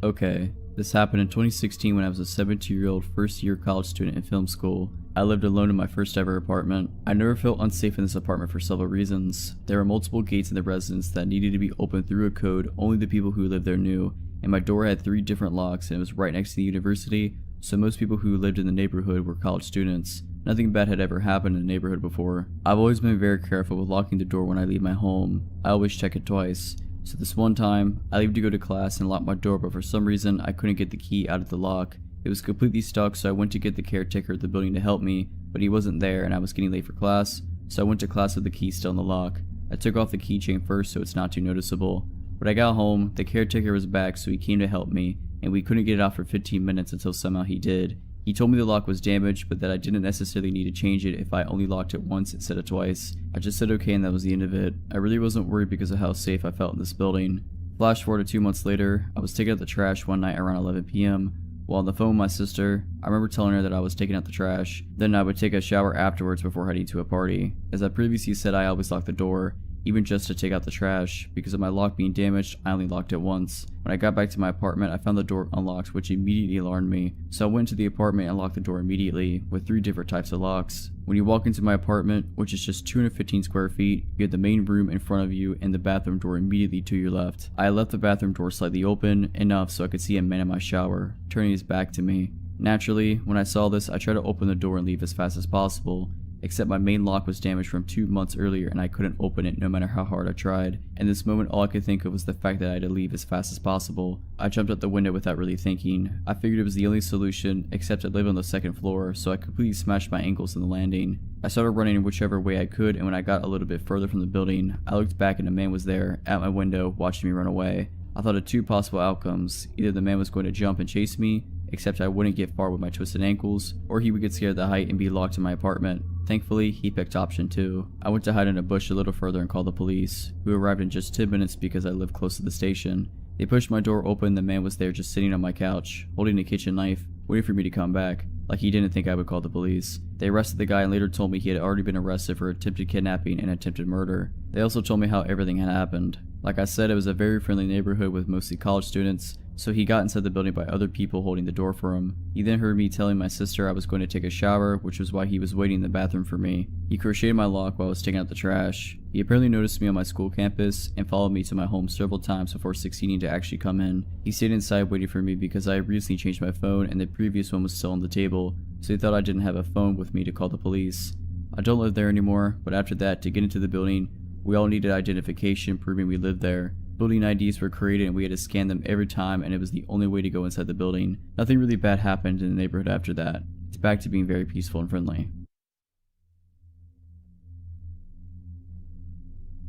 Okay, this happened in 2016 when I was a 17-year-old first-year college student in film school. I lived alone in my first ever apartment. I never felt unsafe in this apartment for several reasons. There were multiple gates in the residence that needed to be opened through a code only the people who lived there knew, and my door had 3 different locks and it was right next to the university, so most people who lived in the neighborhood were college students. Nothing bad had ever happened in the neighborhood before. I've always been very careful with locking the door when I leave my home. I always check it twice. So this one time, I leave to go to class and lock my door, but for some reason I couldn't get the key out of the lock. It was completely stuck, so I went to get the caretaker of the building to help me, but he wasn't there and I was getting late for class, so I went to class with the key still in the lock. I took off the keychain first so it's not too noticeable. When I got home, the caretaker was back, so he came to help me, and we couldn't get it out for 15 minutes until somehow he did. He told me the lock was damaged, but that I didn't necessarily need to change it if I only locked it once instead of twice. I just said okay and that was the end of it. I really wasn't worried because of how safe I felt in this building. Flash forward to 2 months later, I was taking out the trash one night around 11 p.m. While on the phone with my sister, I remember telling her that I was taking out the trash. Then I would take a shower afterwards before heading to a party. As I previously said, I always locked the door, even just to take out the trash. Because of my lock being damaged, I only locked it once. When I got back to my apartment, I found the door unlocked, which immediately alarmed me. So I went to the apartment and locked the door immediately, with 3 different types of locks. When you walk into my apartment, which is just 215 square feet, you have the main room in front of you and the bathroom door immediately to your left. I left the bathroom door slightly open, enough so I could see a man in my shower, turning his back to me. Naturally, when I saw this, I tried to open the door and leave as fast as possible. Except my main lock was damaged from 2 months earlier and I couldn't open it no matter how hard I tried. In this moment, all I could think of was the fact that I had to leave as fast as possible. I jumped out the window without really thinking. I figured it was the only solution, except I live on the 2nd floor, so I completely smashed my ankles in the landing. I started running in whichever way I could, and when I got a little bit further from the building, I looked back and a man was there, at my window, watching me run away. I thought of 2 possible outcomes. Either the man was going to jump and chase me, except I wouldn't get far with my twisted ankles, or he would get scared at the height and be locked in my apartment. Thankfully, he picked option 2. I went to hide in a bush a little further and called the police, who arrived in just 10 minutes because I lived close to the station. They pushed my door open and the man was there just sitting on my couch, holding a kitchen knife, waiting for me to come back, like he didn't think I would call the police. They arrested the guy and later told me he had already been arrested for attempted kidnapping and attempted murder. They also told me how everything had happened. Like I said, it was a very friendly neighborhood with mostly college students, so he got inside the building by other people holding the door for him. He then heard me telling my sister I was going to take a shower, which was why he was waiting in the bathroom for me. He crocheted my lock while I was taking out the trash. He apparently noticed me on my school campus and followed me to my home several times before succeeding to actually come in. He stayed inside waiting for me because I had recently changed my phone and the previous one was still on the table, so he thought I didn't have a phone with me to call the police. I don't live there anymore, but after that, to get into the building, we all needed identification proving we lived there. Building IDs were created and we had to scan them every time, and it was the only way to go inside the building. Nothing really bad happened in the neighborhood after that. It's back to being very peaceful and friendly.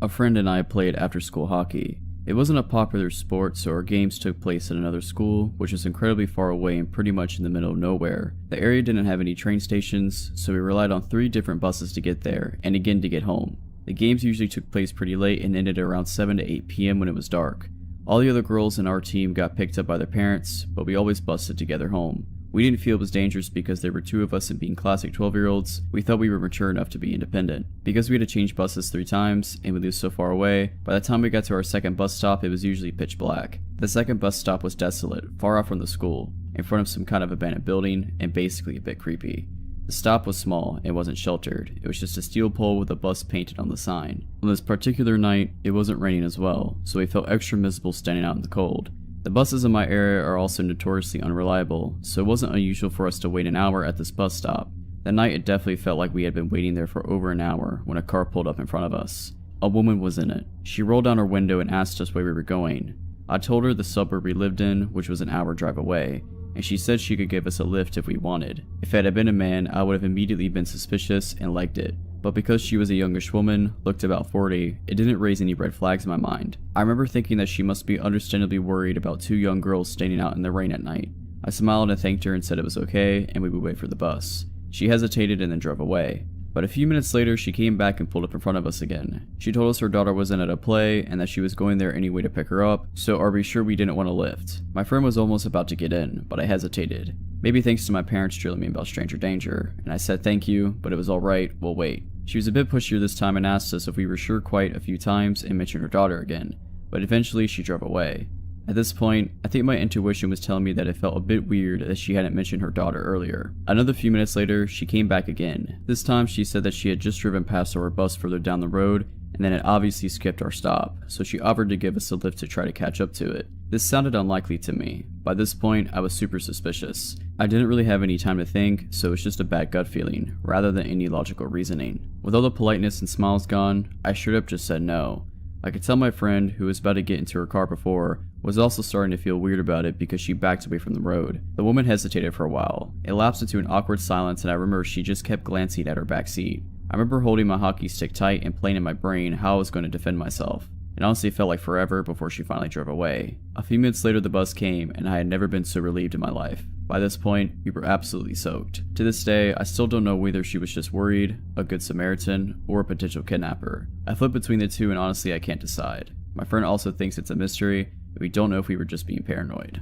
A friend and I played after-school hockey. It wasn't a popular sport, so our games took place at another school, which was incredibly far away and pretty much in the middle of nowhere. The area didn't have any train stations, so we relied on 3 different buses to get there, and again to get home. The games usually took place pretty late and ended around 7 to 8 p.m. when it was dark. All the other girls in our team got picked up by their parents, but we always busted together home. We didn't feel it was dangerous because there were two of us, and being classic 12-year-olds, we thought we were mature enough to be independent. Because we had to change buses 3 times, and we lived so far away, by the time we got to our second bus stop it was usually pitch black. The second bus stop was desolate, far off from the school, in front of some kind of abandoned building, and basically a bit creepy. The stop was small and wasn't sheltered, it was just a steel pole with a bus painted on the sign. On this particular night, it wasn't raining as well, so we felt extra miserable standing out in the cold. The buses in my area are also notoriously unreliable, so it wasn't unusual for us to wait an hour at this bus stop. That night it definitely felt like we had been waiting there for over an hour when a car pulled up in front of us. A woman was in it. She rolled down her window and asked us where we were going. I told her the suburb we lived in, which was an hour drive away, and she said she could give us a lift if we wanted. If it had been a man, I would have immediately been suspicious and liked it. But because she was a youngish woman, looked about 40, it didn't raise any red flags in my mind. I remember thinking that she must be understandably worried about 2 young girls standing out in the rain at night. I smiled and thanked her and said it was okay and we would wait for the bus. She hesitated and then drove away. But a few minutes later she came back and pulled up in front of us again. She told us her daughter wasn't at a play and that she was going there anyway to pick her up, so are we sure we didn't want a lift? My friend was almost about to get in, but I hesitated. Maybe thanks to my parents drilling me about stranger danger, and I said thank you, but it was alright, we'll wait. She was a bit pushier this time and asked us if we were sure quite a few times and mentioned her daughter again, but eventually she drove away. At this point, I think my intuition was telling me that it felt a bit weird that she hadn't mentioned her daughter earlier. Another few minutes later, she came back again. This time she said that she had just driven past our bus further down the road and then it obviously skipped our stop, so she offered to give us a lift to try to catch up to it. This sounded unlikely to me. By this point, I was super suspicious. I didn't really have any time to think, so it was just a bad gut feeling, rather than any logical reasoning. With all the politeness and smiles gone, I straight up just said no. I could tell my friend, who was about to get into her car before, was also starting to feel weird about it because she backed away from the road. The woman hesitated for a while. It lapsed into an awkward silence and I remember she just kept glancing at her back seat. I remember holding my hockey stick tight and playing in my brain how I was going to defend myself. It honestly felt like forever before she finally drove away. A few minutes later the bus came and I had never been so relieved in my life. By this point, we were absolutely soaked. To this day, I still don't know whether she was just worried, a good Samaritan, or a potential kidnapper. I flip between the two and honestly I can't decide. My friend also thinks it's a mystery, and we don't know if we were just being paranoid.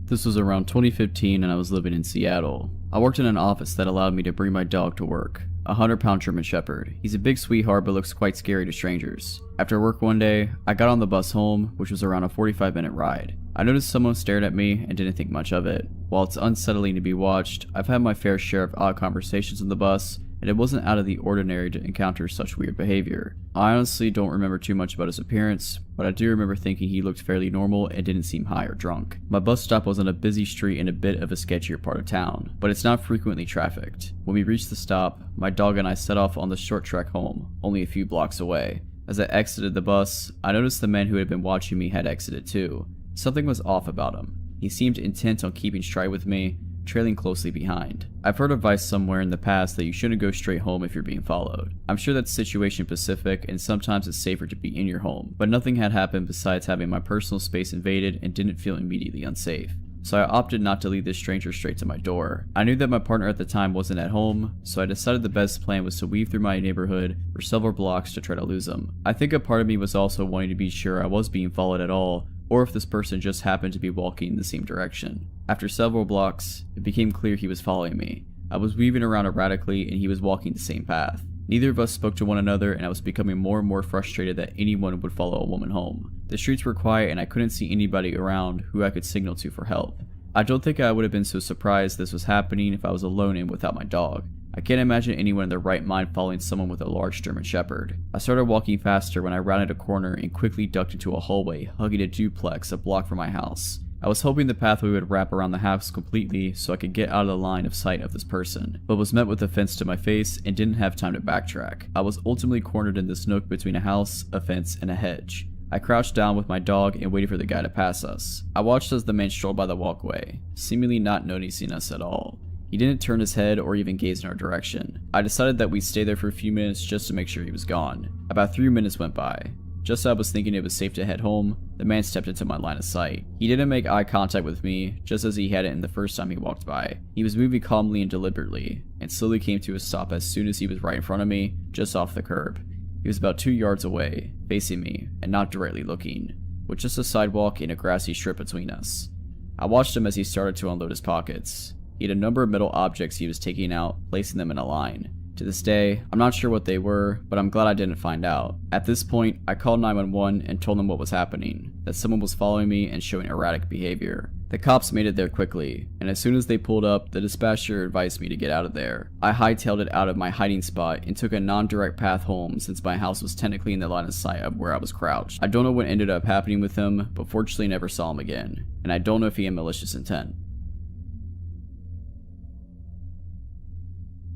This was around 2015 and I was living in Seattle. I worked in an office that allowed me to bring my dog to work. A 100-pound German Shepherd. He's a big sweetheart but looks quite scary to strangers. After work one day, I got on the bus home, which was around a 45-minute ride. I noticed someone stared at me and didn't think much of it. While it's unsettling to be watched, I've had my fair share of odd conversations on the bus, and it wasn't out of the ordinary to encounter such weird behavior. I honestly don't remember too much about his appearance, but I do remember thinking he looked fairly normal and didn't seem high or drunk. My bus stop was on a busy street in a bit of a sketchier part of town, but it's not frequently trafficked. When we reached the stop, my dog and I set off on the short trek home, only a few blocks away. As I exited the bus, I noticed the man who had been watching me had exited too. Something was off about him. He seemed intent on keeping stride with me, trailing closely behind. I've heard advice somewhere in the past that you shouldn't go straight home if you're being followed. I'm sure that's situation specific and sometimes it's safer to be in your home, but nothing had happened besides having my personal space invaded and didn't feel immediately unsafe. So I opted not to lead this stranger straight to my door. I knew that my partner at the time wasn't at home, so I decided the best plan was to weave through my neighborhood for several blocks to try to lose him. I think a part of me was also wanting to be sure I was being followed at all, or if this person just happened to be walking in the same direction. After several blocks, it became clear he was following me. I was weaving around erratically and he was walking the same path. Neither of us spoke to one another and I was becoming more and more frustrated that anyone would follow a woman home. The streets were quiet and I couldn't see anybody around who I could signal to for help. I don't think I would have been so surprised this was happening if I was alone and without my dog. I can't imagine anyone in their right mind following someone with a large German Shepherd. I started walking faster when I rounded a corner and quickly ducked into a hallway, hugging a duplex a block from my house. I was hoping the pathway would wrap around the house completely so I could get out of the line of sight of this person, but was met with a fence to my face and didn't have time to backtrack. I was ultimately cornered in this nook between a house, a fence, and a hedge. I crouched down with my dog and waited for the guy to pass us. I watched as the man strolled by the walkway, seemingly not noticing us at all. He didn't turn his head or even gaze in our direction. I decided that we'd stay there for a few minutes just to make sure he was gone. About 3 minutes went by. Just as I was thinking it was safe to head home, the man stepped into my line of sight. He didn't make eye contact with me, just as he hadn't the first time he walked by. He was moving calmly and deliberately, and slowly came to a stop as soon as he was right in front of me, just off the curb. He was about 2 yards away, facing me, and not directly looking. with just a sidewalk and a grassy strip between us. I watched him as he started to unload his pockets. He had a number of metal objects he was taking out, placing them in a line. To this day, I'm not sure what they were, but I'm glad I didn't find out. At this point, I called 911 and told them what was happening, that someone was following me and showing erratic behavior. The cops made it there quickly, and as soon as they pulled up, the dispatcher advised me to get out of there. I hightailed it out of my hiding spot and took a non-direct path home since my house was technically in the line of sight of where I was crouched. I don't know what ended up happening with him, but fortunately never saw him again, and I don't know if he had malicious intent.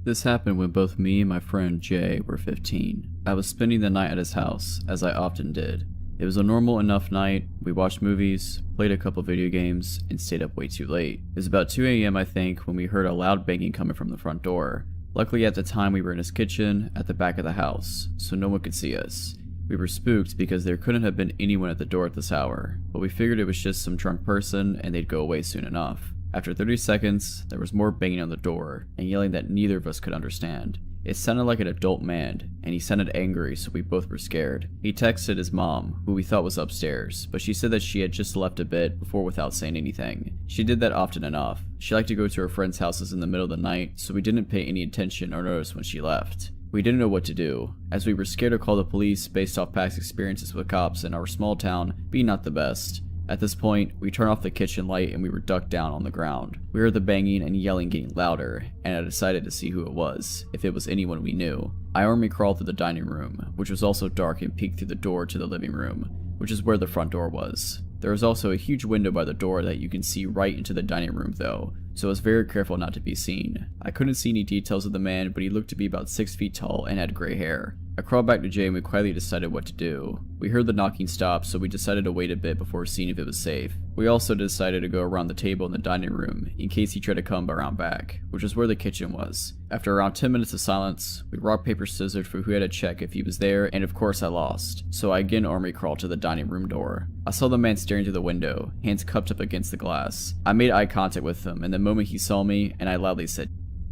This happened when both me and my friend Jay were 15. I was spending the night at his house, as I often did. It was a normal enough night. We watched movies, played a couple video games, and stayed up way too late. It was about 2 AM I think when we heard a loud banging coming from the front door. Luckily at the time we were in his kitchen at the back of the house, so no one could see us. We were spooked because there couldn't have been anyone at the door at this hour, but we figured it was just some drunk person and they'd go away soon enough. After 30 seconds, there was more banging on the door and yelling that neither of us could understand. It sounded like an adult man, and he sounded angry, so we both were scared. He texted his mom, who we thought was upstairs, but she said that she had just left a bit before without saying anything. She did that often enough. She liked to go to her friends' houses in the middle of the night, so we didn't pay any attention or notice when she left. We didn't know what to do, as we were scared to call the police based off past experiences with cops in our small town being not the best. At this point, we turned off the kitchen light and we were ducked down on the ground. We heard the banging and yelling getting louder, and I decided to see who it was, if it was anyone we knew. I army crawled through the dining room, which was also dark, and peeked through the door to the living room, which is where the front door was. There was also a huge window by the door that you can see right into the dining room though, so I was very careful not to be seen. I couldn't see any details of the man, but he looked to be about 6 feet tall and had gray hair. I crawled back to Jay and we quietly decided what to do. We heard the knocking stop, so we decided to wait a bit before seeing if it was safe. We also decided to go around the table in the dining room in case he tried to come around back, which is where the kitchen was. After around 10 minutes of silence, we rock paper scissors for who had to check if he was there, and of course I lost, so I again army crawled to the dining room door. I saw the man staring through the window, hands cupped up against the glass. I made eye contact with him, and the moment he saw me, and I loudly said,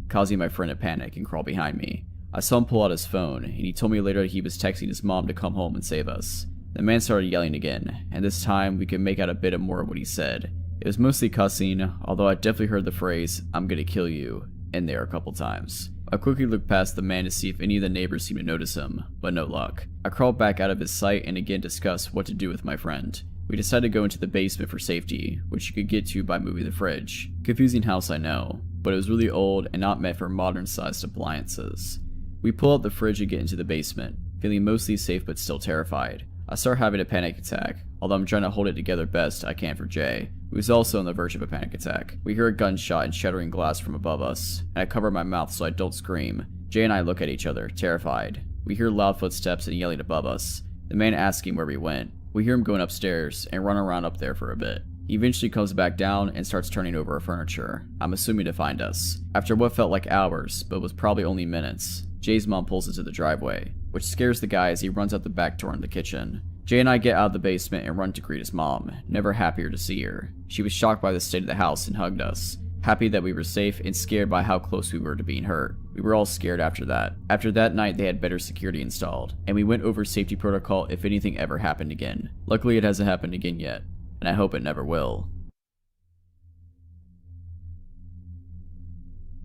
causing my friend to panic and crawl behind me. I saw him pull out his phone, and he told me later he was texting his mom to come home and save us. The man started yelling again, and this time we could make out a bit more of what he said. It was mostly cussing, although I definitely heard the phrase, "I'm gonna kill you," in there a couple times. I quickly looked past the man to see if any of the neighbors seemed to notice him, but no luck. I crawled back out of his sight and again discussed what to do with my friend. We decided to go into the basement for safety, which you could get to by moving the fridge. Confusing house, I know, but it was really old and not meant for modern-sized appliances. We pull out the fridge and get into the basement, feeling mostly safe but still terrified. I start having a panic attack, although I'm trying to hold it together best I can for Jay, who is also on the verge of a panic attack. We hear a gunshot and shattering glass from above us, and I cover my mouth so I don't scream. Jay and I look at each other, terrified. We hear loud footsteps and yelling above us, the man asking where we went. We hear him going upstairs and run around up there for a bit. He eventually comes back down and starts turning over our furniture, I'm assuming to find us. After what felt like hours, but was probably only minutes, Jay's mom pulls into the driveway, which scares the guy as he runs out the back door in the kitchen. Jay and I get out of the basement and run to greet his mom, never happier to see her. She was shocked by the state of the house and hugged us, happy that we were safe and scared by how close we were to being hurt. We were all scared after that. After that night they had better security installed, and we went over safety protocol if anything ever happened again. Luckily it hasn't happened again yet, and I hope it never will.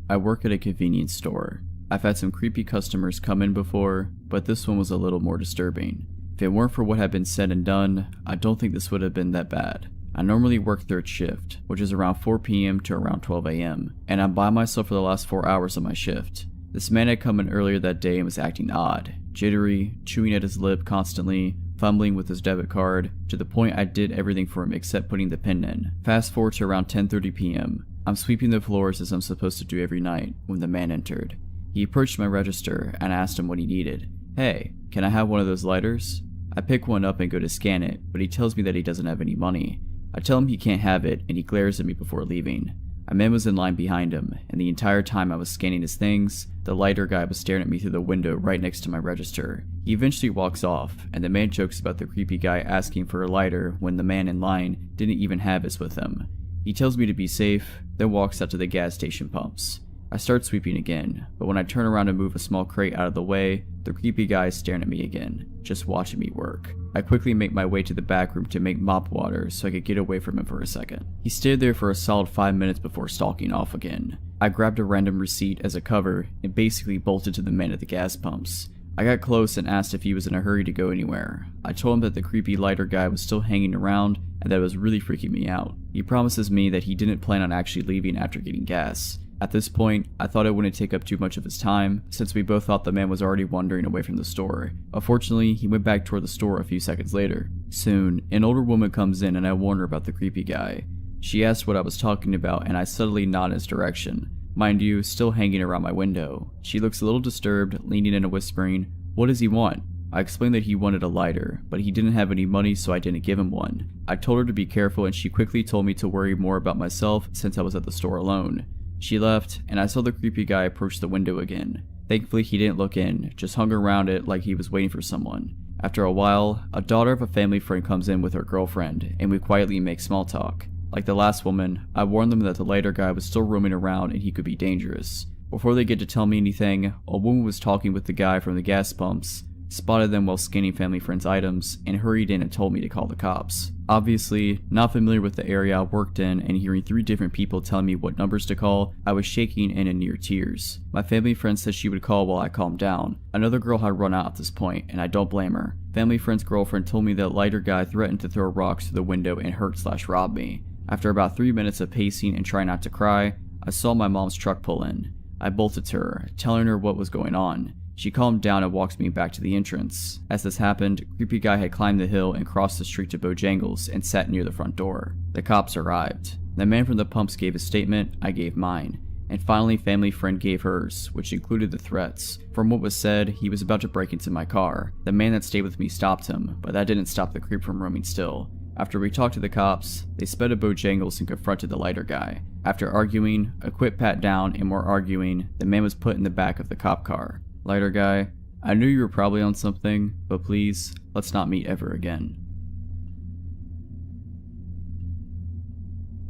I work at a convenience store. I've had some creepy customers come in before, but this one was a little more disturbing. If it weren't for what had been said and done, I don't think this would have been that bad. I normally work third shift, which is around 4 PM to around 12 AM, and I'm by myself for the last 4 hours of my shift. This man had come in earlier that day and was acting odd, jittery, chewing at his lip constantly, fumbling with his debit card, to the point I did everything for him except putting the pin in. Fast forward to around 10:30 PM. I'm sweeping the floors as I'm supposed to do every night when the man entered. He approached my register and asked him what he needed. "Hey, can I have one of those lighters?" I pick one up and go to scan it, but he tells me that he doesn't have any money. I tell him he can't have it, and he glares at me before leaving. A man was in line behind him, and the entire time I was scanning his things, the lighter guy was staring at me through the window right next to my register. He eventually walks off, and the man jokes about the creepy guy asking for a lighter when the man in line didn't even have his with him. He tells me to be safe, then walks out to the gas station pumps. I start sweeping again, but when I turn around to move a small crate out of the way, the creepy guy is staring at me again, just watching me work. I quickly make my way to the back room to make mop water so I could get away from him for a second. He stayed there for a solid 5 minutes before stalking off again. I grabbed a random receipt as a cover and basically bolted to the man at the gas pumps. I got close and asked if he was in a hurry to go anywhere. I told him that the creepy lighter guy was still hanging around and that it was really freaking me out. He promises me that he didn't plan on actually leaving after getting gas. At this point, I thought it wouldn't take up too much of his time, since we both thought the man was already wandering away from the store. Unfortunately, he went back toward the store a few seconds later. Soon, an older woman comes in and I warn her about the creepy guy. She asked what I was talking about and I subtly nod in his direction. Mind you, still hanging around my window. She looks a little disturbed, leaning in and whispering, "What does he want?" I explained that he wanted a lighter, but he didn't have any money so I didn't give him one. I told her to be careful and she quickly told me to worry more about myself since I was at the store alone. She left, and I saw the creepy guy approach the window again. Thankfully he didn't look in, just hung around it like he was waiting for someone. After a while, a daughter of a family friend comes in with her girlfriend, and we quietly make small talk. Like the last woman, I warned them that the lighter guy was still roaming around and he could be dangerous. Before they get to tell me anything, a woman was talking with the guy from the gas pumps, spotted them while scanning family friend's items, and hurried in and told me to call the cops. Obviously, not familiar with the area I worked in and hearing 3 different people telling me what numbers to call, I was shaking and in near tears. My family friend said she would call while I calmed down. Another girl had run out at this point, and I don't blame her. Family friend's girlfriend told me that lighter guy threatened to throw rocks through the window and hurt/rob me. After about 3 minutes of pacing and trying not to cry, I saw my mom's truck pull in. I bolted to her, telling her what was going on. She calmed down and walked me back to the entrance. As this happened, creepy guy had climbed the hill and crossed the street to Bojangles and sat near the front door. The cops arrived. The man from the pumps gave his statement, I gave mine. And finally family friend gave hers, which included the threats. From what was said, he was about to break into my car. The man that stayed with me stopped him, but that didn't stop the creep from roaming still. After we talked to the cops, they sped to Bojangles and confronted the lighter guy. After arguing, a quick pat down and more arguing, the man was put in the back of the cop car. Lighter guy, I knew you were probably on something, but please, let's not meet ever again.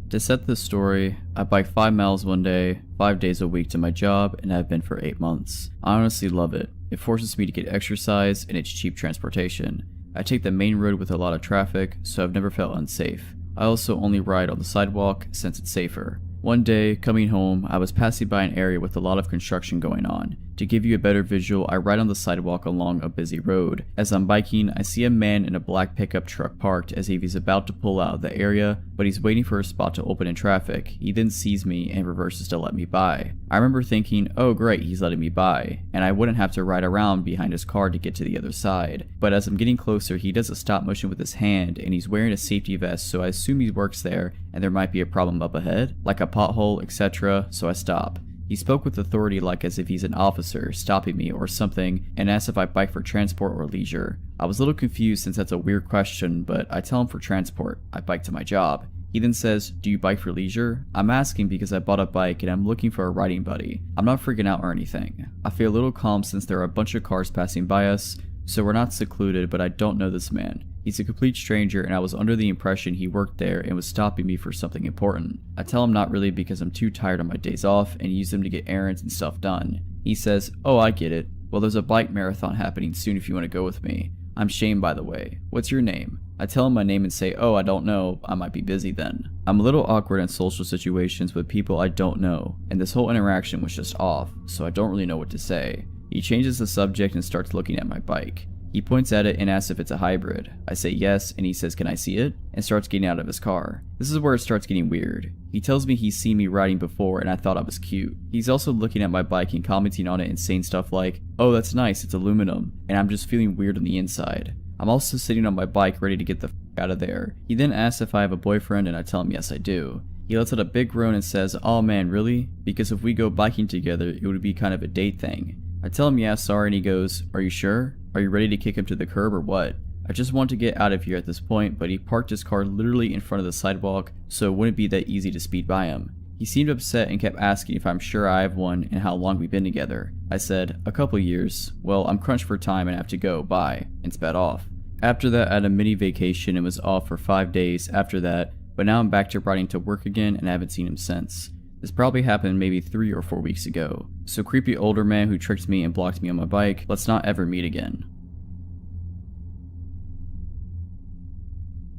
To set this story, I bike 5 miles one day, 5 days a week to my job, and I've been for 8 months. I honestly love it. It forces me to get exercise and it's cheap transportation. I take the main road with a lot of traffic, so I've never felt unsafe. I also only ride on the sidewalk since it's safer. One day, coming home, I was passing by an area with a lot of construction going on. To give you a better visual, I ride on the sidewalk along a busy road. As I'm biking, I see a man in a black pickup truck parked as if he's about to pull out of the area, but he's waiting for a spot to open in traffic. He then sees me and reverses to let me by. I remember thinking, oh great, he's letting me by, and I wouldn't have to ride around behind his car to get to the other side. But as I'm getting closer, he does a stop motion with his hand, and he's wearing a safety vest, so I assume he works there and there might be a problem up ahead, like a pothole, etc., so I stop. He spoke with authority like as if he's an officer stopping me or something and asked if I bike for transport or leisure. I was a little confused since that's a weird question, but I tell him for transport. I bike to my job. He then says, do you bike for leisure? I'm asking because I bought a bike and I'm looking for a riding buddy. I'm not freaking out or anything. I feel a little calm since there are a bunch of cars passing by us, so we're not secluded, but I don't know this man. He's a complete stranger and I was under the impression he worked there and was stopping me for something important. I tell him not really because I'm too tired on my days off and use them to get errands and stuff done. He says, oh I get it. Well there's a bike marathon happening soon if you want to go with me. I'm Shane by the way. What's your name? I tell him my name and say, oh I don't know, I might be busy then. I'm a little awkward in social situations with people I don't know, and this whole interaction was just off, so I don't really know what to say. He changes the subject and starts looking at my bike. He points at it and asks if it's a hybrid. I say yes, and he says, can I see it? And starts getting out of his car. This is where it starts getting weird. He tells me he's seen me riding before and I thought I was cute. He's also looking at my bike and commenting on it and saying stuff like, oh that's nice, it's aluminum, and I'm just feeling weird on the inside. I'm also sitting on my bike ready to get the f out of there. He then asks if I have a boyfriend and I tell him yes I do. He lets out a big groan and says, oh man really? Because if we go biking together it would be kind of a date thing. I tell him yeah sorry and he goes, are you sure? Are you ready to kick him to the curb or what? I just want to get out of here at this point, but he parked his car literally in front of the sidewalk, so it wouldn't be that easy to speed by him. He seemed upset and kept asking if I'm sure I have one and how long we've been together. I said, a couple years. Well, I'm crunched for time and have to go, bye, and sped off. After that I had a mini vacation and was off for 5 days after that, but now I'm back to riding to work again and I haven't seen him since. This probably happened maybe 3 or 4 weeks ago. So creepy older man who tricked me and blocked me on my bike, let's not ever meet again.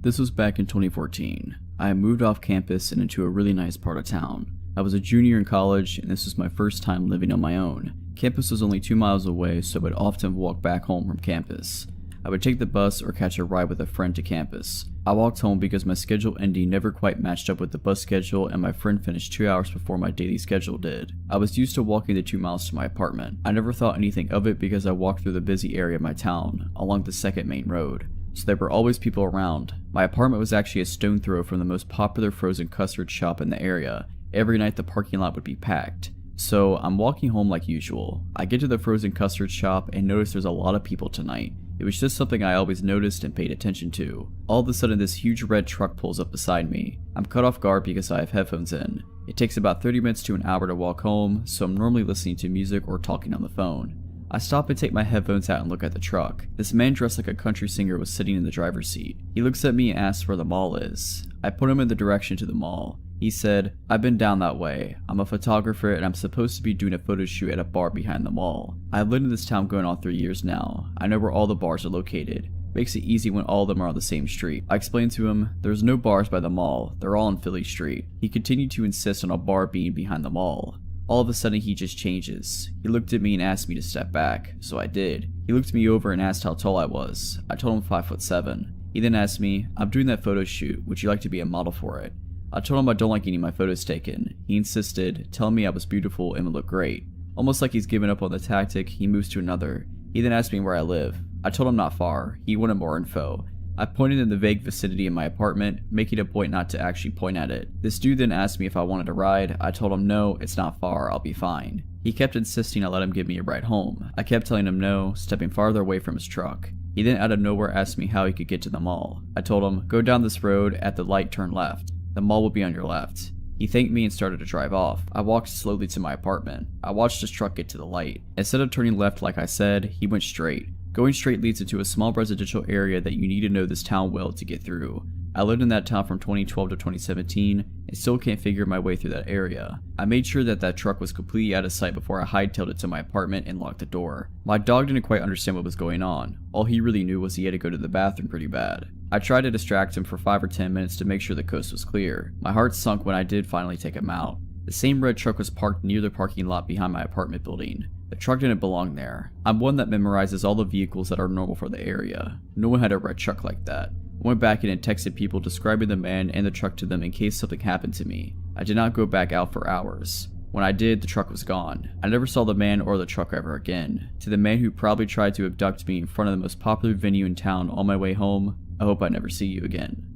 This was back in 2014. I had moved off campus and into a really nice part of town. I was a junior in college, and this was my first time living on my own. Campus was only 2 miles away, so I would often walk back home from campus. I would take the bus or catch a ride with a friend to campus. I walked home because my schedule ending never quite matched up with the bus schedule, and my friend finished 2 hours before my daily schedule did. I was used to walking the 2 miles to my apartment. I never thought anything of it because I walked through the busy area of my town, along the second main road. So there were always people around. My apartment was actually a stone throw from the most popular frozen custard shop in the area. Every night the parking lot would be packed. So I'm walking home like usual. I get to the frozen custard shop and notice there's a lot of people tonight. It was just something I always noticed and paid attention to. All of a sudden this huge red truck pulls up beside me. I'm caught off guard because I have headphones in. It takes about 30 minutes to an hour to walk home, so I'm normally listening to music or talking on the phone. I stop and take my headphones out and look at the truck. This man dressed like a country singer was sitting in the driver's seat. He looks at me and asks where the mall is. I put him in the direction to the mall. He said, "I've been down that way. I'm a photographer and I'm supposed to be doing a photo shoot at a bar behind the mall. I've lived in this town going on 3 years now. I know where all the bars are located. Makes it easy when all of them are on the same street." I explained to him, "There's no bars by the mall. They're all on Philly Street." He continued to insist on a bar being behind the mall. All of a sudden he just changes. He looked at me and asked me to step back, so I did. He looked me over and asked how tall I was. I told him 5'7". He then asked me, "I'm doing that photo shoot, would you like to be a model for it?" I told him I don't like getting my photos taken. He insisted, telling me I was beautiful and would look great. Almost like he's given up on the tactic, he moves to another. He then asked me where I live. I told him not far. He wanted more info. I pointed in the vague vicinity of my apartment, making a point not to actually point at it. This dude then asked me if I wanted a ride. I told him no, it's not far, I'll be fine. He kept insisting I let him give me a ride home. I kept telling him no, stepping farther away from his truck. He then out of nowhere asked me how he could get to the mall. I told him, "Go down this road, at the light turn left. The mall will be on your left." He thanked me and started to drive off. I walked slowly to my apartment. I watched his truck get to the light. Instead of turning left like I said, he went straight. Going straight leads into a small residential area that you need to know this town well to get through. I lived in that town from 2012 to 2017 and still can't figure my way through that area. I made sure that truck was completely out of sight before I hightailed it to my apartment and locked the door. My dog didn't quite understand what was going on. All he really knew was he had to go to the bathroom pretty bad. I tried to distract him for 5 or 10 minutes to make sure the coast was clear. My heart sunk when I did finally take him out. The same red truck was parked near the parking lot behind my apartment building. The truck didn't belong there. I'm one that memorizes all the vehicles that are normal for the area. No one had a red truck like that. I went back in and texted people describing the man and the truck to them in case something happened to me. I did not go back out for hours. When I did, the truck was gone. I never saw the man or the truck ever again. To the man who probably tried to abduct me in front of the most popular venue in town on my way home, I hope I never see you again.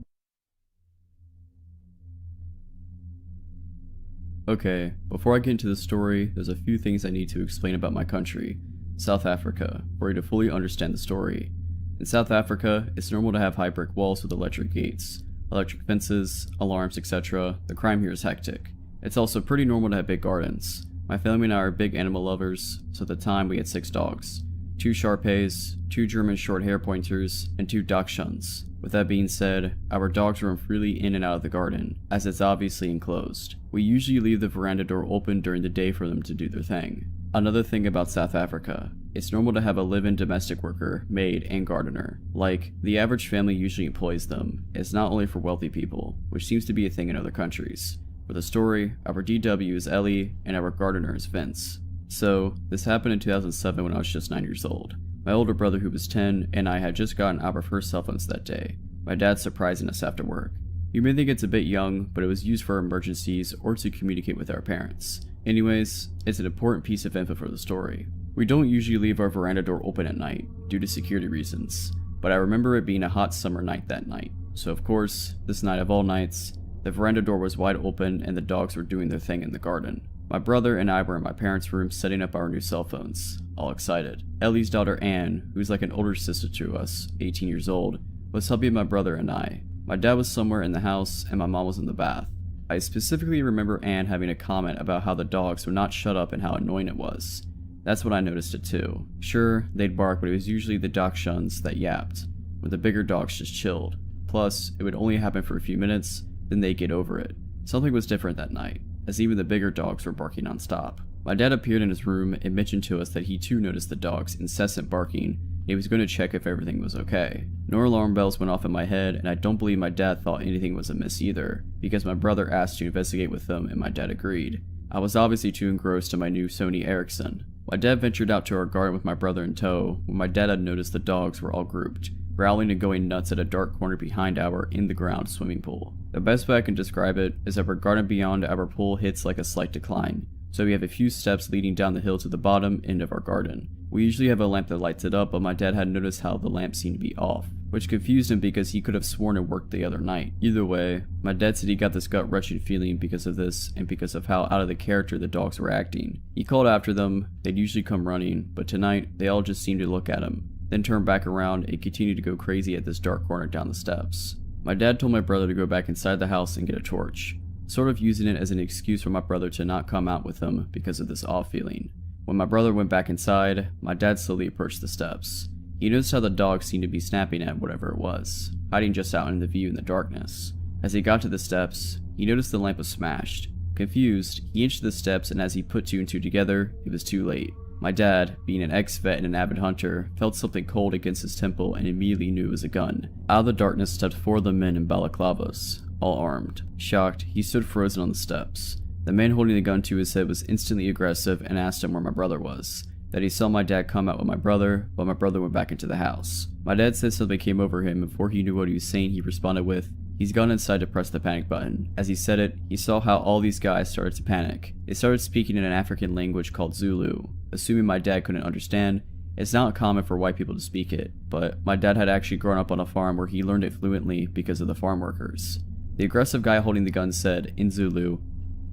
Okay, before I get into the story, there's a few things I need to explain about my country, South Africa, for you to fully understand the story. In South Africa, it's normal to have high brick walls with electric gates, electric fences, alarms, etc. The crime here is hectic. It's also pretty normal to have big gardens. My family and I are big animal lovers, so at the time we had 6 dogs. 2 Shar-Peis, 2 German short hair pointers, and 2 Dachshunds. With that being said, our dogs roam freely in and out of the garden, as it's obviously enclosed. We usually leave the veranda door open during the day for them to do their thing. Another thing about South Africa, it's normal to have a live-in domestic worker, maid, and gardener. Like, the average family usually employs them. It's not only for wealthy people, which seems to be a thing in other countries. For the story, our DW is Ellie, and our gardener is Vince. So, this happened in 2007 when I was just 9 years old. My older brother, who was 10, and I had just gotten our first cell phones that day. My dad surprising us after work. You may think it's a bit young, but it was used for emergencies or to communicate with our parents. Anyways, it's an important piece of info for the story. We don't usually leave our veranda door open at night, due to security reasons, but I remember it being a hot summer night that night. So of course, this night of all nights, the veranda door was wide open and the dogs were doing their thing in the garden. My brother and I were in my parents' room setting up our new cell phones, all excited. Ellie's daughter Anne, who's like an older sister to us, 18 years old, was helping my brother and I. My dad was somewhere in the house and my mom was in the bath. I specifically remember Anne having a comment about how the dogs would not shut up and how annoying it was. That's when I noticed it too. Sure, they'd bark, but it was usually the Dachshunds that yapped, when the bigger dogs just chilled. Plus, it would only happen for a few minutes, then they'd get over it. Something was different that night, as even the bigger dogs were barking non-stop. My dad appeared in his room and mentioned to us that he too noticed the dogs' incessant barking He was going to check if everything was okay. No alarm bells went off in my head, and I don't believe my dad thought anything was amiss either, because my brother asked to investigate with them and my dad agreed. I was obviously too engrossed in my new Sony Ericsson. My dad ventured out to our garden with my brother in tow when my dad had noticed the dogs were all grouped, growling and going nuts at a dark corner behind our in-the-ground swimming pool. The best way I can describe it is that our garden beyond our pool hits like a slight decline, so we have a few steps leading down the hill to the bottom end of our garden. We usually have a lamp that lights it up, but my dad had noticed how the lamp seemed to be off, which confused him because he could have sworn it worked the other night. Either way, my dad said he got this gut-wrenching feeling because of this and because of how out of the character the dogs were acting. He called after them. They'd usually come running, but tonight they all just seemed to look at him, then turn back around and continue to go crazy at this dark corner down the steps. My dad told my brother to go back inside the house and get a torch, sort of using it as an excuse for my brother to not come out with him because of this off feeling. When my brother went back inside, my dad slowly approached the steps. He noticed how the dog seemed to be snapping at whatever it was, hiding just out in the view in the darkness. As he got to the steps, he noticed the lamp was smashed. Confused, he inched the steps, and as he put two and two together, it was too late. My dad, being an ex-vet and an avid hunter, felt something cold against his temple and immediately knew it was a gun. Out of the darkness stepped four of the men in balaclavas, all armed. Shocked, he stood frozen on the steps. The man holding the gun to his head was instantly aggressive and asked him where my brother was. That he saw my dad come out with my brother, but my brother went back into the house. My dad said something came over him, and before he knew what he was saying, he responded with, "He's gone inside to press the panic button." As he said it, he saw how all these guys started to panic. They started speaking in an African language called Zulu. Assuming my dad couldn't understand, it's not common for white people to speak it, but my dad had actually grown up on a farm where he learned it fluently because of the farm workers. The aggressive guy holding the gun said, in Zulu,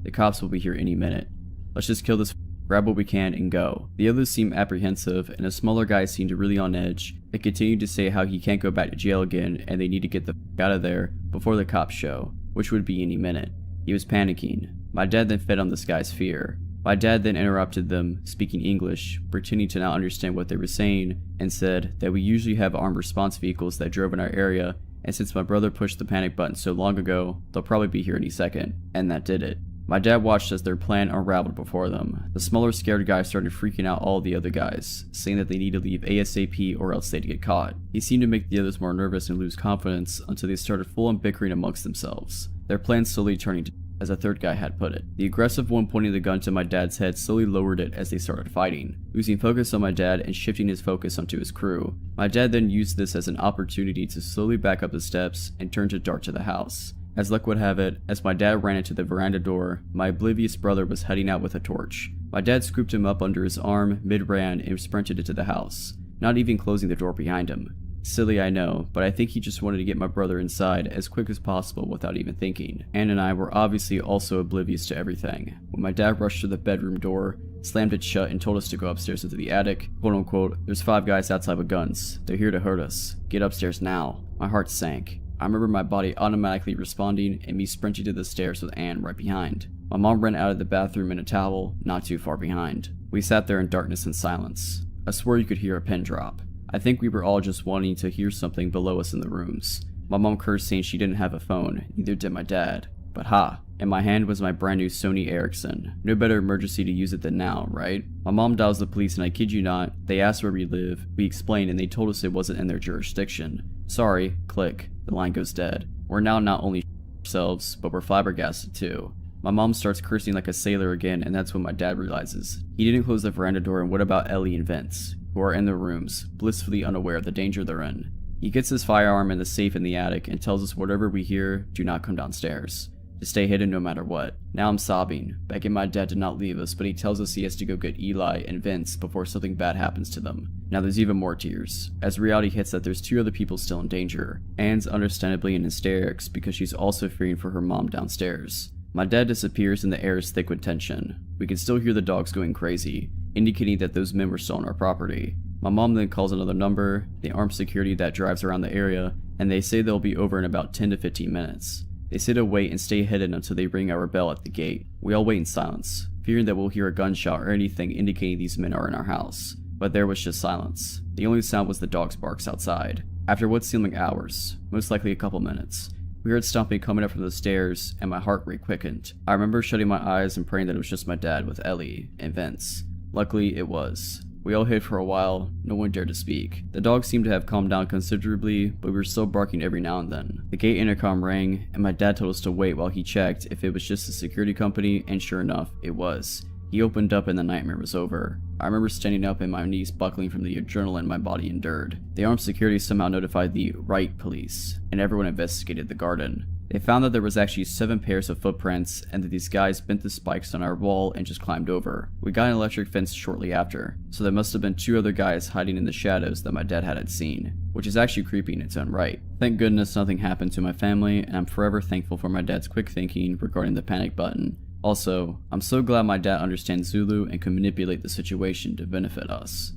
"The cops will be here any minute. Let's just kill this, grab what we can, and go." The others seemed apprehensive, and a smaller guy seemed really on edge, and continued to say how he can't go back to jail again and they need to get the out of there before the cops show, which would be any minute. He was panicking. My dad then fed on this guy's fear. My dad then interrupted them, speaking English, pretending to not understand what they were saying, and said that we usually have armed response vehicles that drove in our area, and since my brother pushed the panic button so long ago, they'll probably be here any second. And that did it. My dad watched as their plan unraveled before them. The smaller scared guy started freaking out all the other guys, saying that they need to leave ASAP or else they'd get caught. He seemed to make the others more nervous and lose confidence until they started full-on bickering amongst themselves, their plan slowly turning to, as a third guy had put it. The aggressive one pointing the gun to my dad's head slowly lowered it as they started fighting, losing focus on my dad and shifting his focus onto his crew. My dad then used this as an opportunity to slowly back up the steps and turn to dart to the house. As luck would have it, as my dad ran into the veranda door, my oblivious brother was heading out with a torch. My dad scooped him up under his arm mid-ran and sprinted into the house, not even closing the door behind him. Silly, I know, but I think he just wanted to get my brother inside as quick as possible without even thinking. Anne and I were obviously also oblivious to everything. When my dad rushed to the bedroom door, slammed it shut, and told us to go upstairs into the attic, quote unquote, "There's 5 guys outside with guns. They're here to hurt us. Get upstairs now." My heart sank. I remember my body automatically responding and me sprinting to the stairs with Anne right behind. My mom ran out of the bathroom in a towel, not too far behind. We sat there in darkness and silence. I swore you could hear a pin drop. I think we were all just wanting to hear something below us in the rooms. My mom cursed saying she didn't have a phone, neither did my dad. But ha! In my hand was my brand new Sony Ericsson. No better emergency to use it than now, right? My mom dials the police and I kid you not, they asked where we live, we explained and they told us it wasn't in their jurisdiction. Sorry, click. The line goes dead. We're now not only ourselves, but we're flabbergasted too. My mom starts cursing like a sailor again, and that's when my dad realizes. He didn't close the veranda door, and what about Ellie and Vince, who are in their rooms, blissfully unaware of the danger they're in? He gets his firearm in the safe in the attic and tells us whatever we hear, do not come downstairs. To stay hidden no matter what. Now I'm sobbing, begging my dad to not leave us, but he tells us he has to go get Eli and Vince before something bad happens to them. Now there's even more tears, as reality hits that there's 2 other people still in danger. Anne's understandably in hysterics because she's also fearing for her mom downstairs. My dad disappears and the air is thick with tension. We can still hear the dogs going crazy, indicating that those men were still on our property. My mom then calls another number, the armed security that drives around the area, and they say they'll be over in about 10 to 15 minutes. They say to wait and stay hidden until they ring our bell at the gate. We all wait in silence, fearing that we'll hear a gunshot or anything indicating these men are in our house. But there was just silence. The only sound was the dog's barks outside. After what seemed like hours, most likely a couple minutes, we heard stomping coming up from the stairs and my heart rate quickened. I remember shutting my eyes and praying that it was just my dad with Ellie and Vince. Luckily, it was. We all hid for a while, no one dared to speak. The dog seemed to have calmed down considerably, but we were still barking every now and then. The gate intercom rang, and my dad told us to wait while he checked if it was just a security company, and sure enough, it was. He opened up and the nightmare was over. I remember standing up and my knees buckling from the adrenaline my body endured. The armed security somehow notified the right police, and everyone investigated the garden. They found that there was actually 7 pairs of footprints, and that these guys bent the spikes on our wall and just climbed over. We got an electric fence shortly after, so there must have been 2 other guys hiding in the shadows that my dad hadn't seen, which is actually creepy in its own right. Thank goodness nothing happened to my family, and I'm forever thankful for my dad's quick thinking regarding the panic button. Also, I'm so glad my dad understands Zulu and can manipulate the situation to benefit us.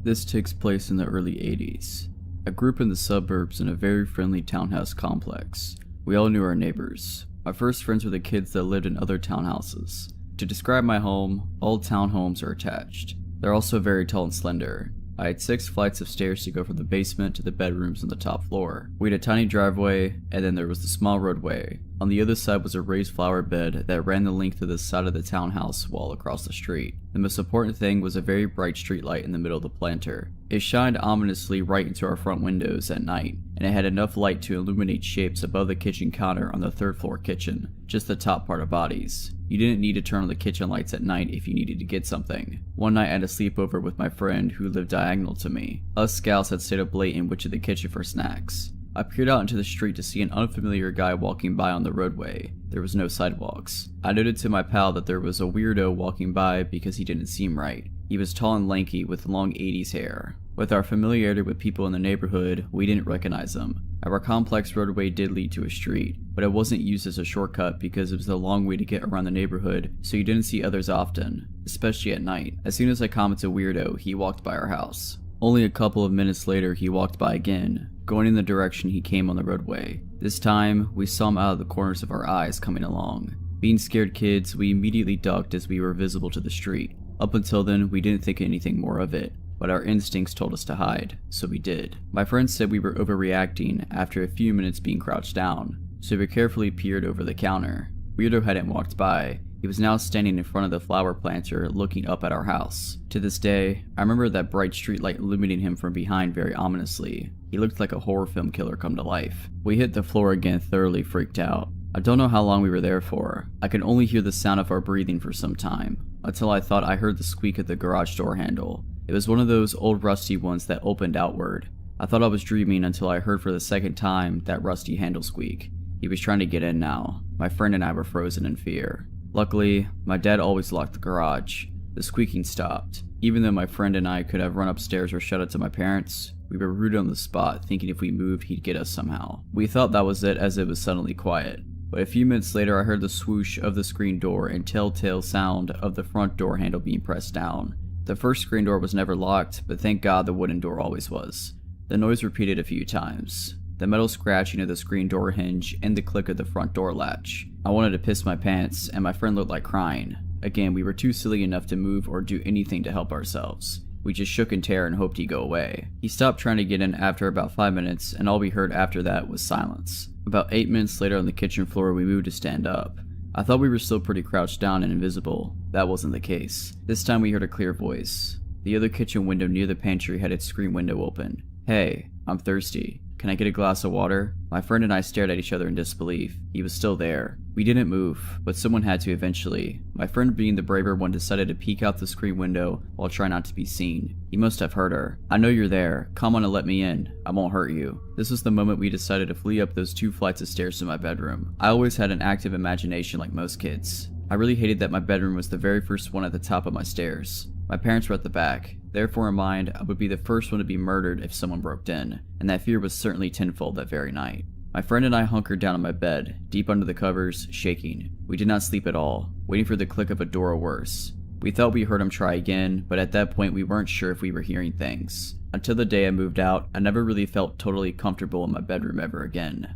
This takes place in the early 80s. I grew up in the suburbs in a very friendly townhouse complex. We all knew our neighbors. My first friends were the kids that lived in other townhouses. To describe my home, all townhomes are attached. They're also very tall and slender. I had 6 flights of stairs to go from the basement to the bedrooms on the top floor. We had a tiny driveway, and then there was the small roadway. On the other side was a raised flower bed that ran the length of the side of the townhouse wall across the street. The most important thing was a very bright street light in the middle of the planter. It shined ominously right into our front windows at night, and it had enough light to illuminate shapes above the kitchen counter on the 3rd floor kitchen, just the top part of bodies. You didn't need to turn on the kitchen lights at night if you needed to get something. One night I had a sleepover with my friend who lived diagonal to me. Us scouts had stayed up late and went to the kitchen for snacks. I peered out into the street to see an unfamiliar guy walking by on the roadway. There was no sidewalks. I noted to my pal that there was a weirdo walking by because he didn't seem right. He was tall and lanky with long 80s hair. With our familiarity with people in the neighborhood, we didn't recognize him. Our complex roadway did lead to a street, but it wasn't used as a shortcut because it was a long way to get around the neighborhood, so you didn't see others often, especially at night. As soon as I commented weirdo, he walked by our house. Only a couple of minutes later, he walked by again, going in the direction he came on the roadway. This time, we saw him out of the corners of our eyes coming along. Being scared kids, we immediately ducked as we were visible to the street. Up until then, we didn't think anything more of it, but our instincts told us to hide, so we did. My friends said we were overreacting after a few minutes being crouched down, so we carefully peered over the counter. Weirdo hadn't walked by. He was now standing in front of the flower planter looking up at our house. To this day, I remember that bright streetlight illuminating him from behind very ominously. He looked like a horror film killer come to life. We hit the floor again, thoroughly freaked out. I don't know how long we were there for. I could only hear the sound of our breathing for some time, until I thought I heard the squeak of the garage door handle. It was one of those old rusty ones that opened outward. I thought I was dreaming until I heard for the second time that rusty handle squeak. He was trying to get in now. My friend and I were frozen in fear. Luckily, my dad always locked the garage. The squeaking stopped. Even though my friend and I could have run upstairs or shut it to my parents, we were rooted on the spot, thinking if we moved, he'd get us somehow. We thought that was it as it was suddenly quiet. But a few minutes later, I heard the swoosh of the screen door and telltale sound of the front door handle being pressed down. The first screen door was never locked, but thank God the wooden door always was. The noise repeated a few times. The metal scratching of the screen door hinge and the click of the front door latch. I wanted to piss my pants, and my friend looked like crying. Again, we were too silly enough to move or do anything to help ourselves. We just shook in terror and hoped he'd go away. He stopped trying to get in after about 5 minutes, and all we heard after that was silence. About 8 minutes later on the kitchen floor, we moved to stand up. I thought we were still pretty crouched down and invisible. That wasn't the case. This time we heard a clear voice. The other kitchen window near the pantry had its screen window open. "Hey, I'm thirsty. Can I get a glass of water?" My friend and I stared at each other in disbelief. He was still there. We didn't move, but someone had to eventually. My friend, being the braver one, decided to peek out the screen window while trying not to be seen. He must have heard her. "I know you're there. Come on and let me in. I won't hurt you." This was the moment we decided to flee up those 2 flights of stairs to my bedroom. I always had an active imagination like most kids. I really hated that my bedroom was the very first one at the top of my stairs. My parents were at the back. Therefore, in mind, I would be the first one to be murdered if someone broke in, and that fear was certainly tenfold that very night. My friend and I hunkered down on my bed, deep under the covers, shaking. We did not sleep at all, waiting for the click of a door or worse. We thought we heard him try again, but at that point we weren't sure if we were hearing things. Until the day I moved out, I never really felt totally comfortable in my bedroom ever again.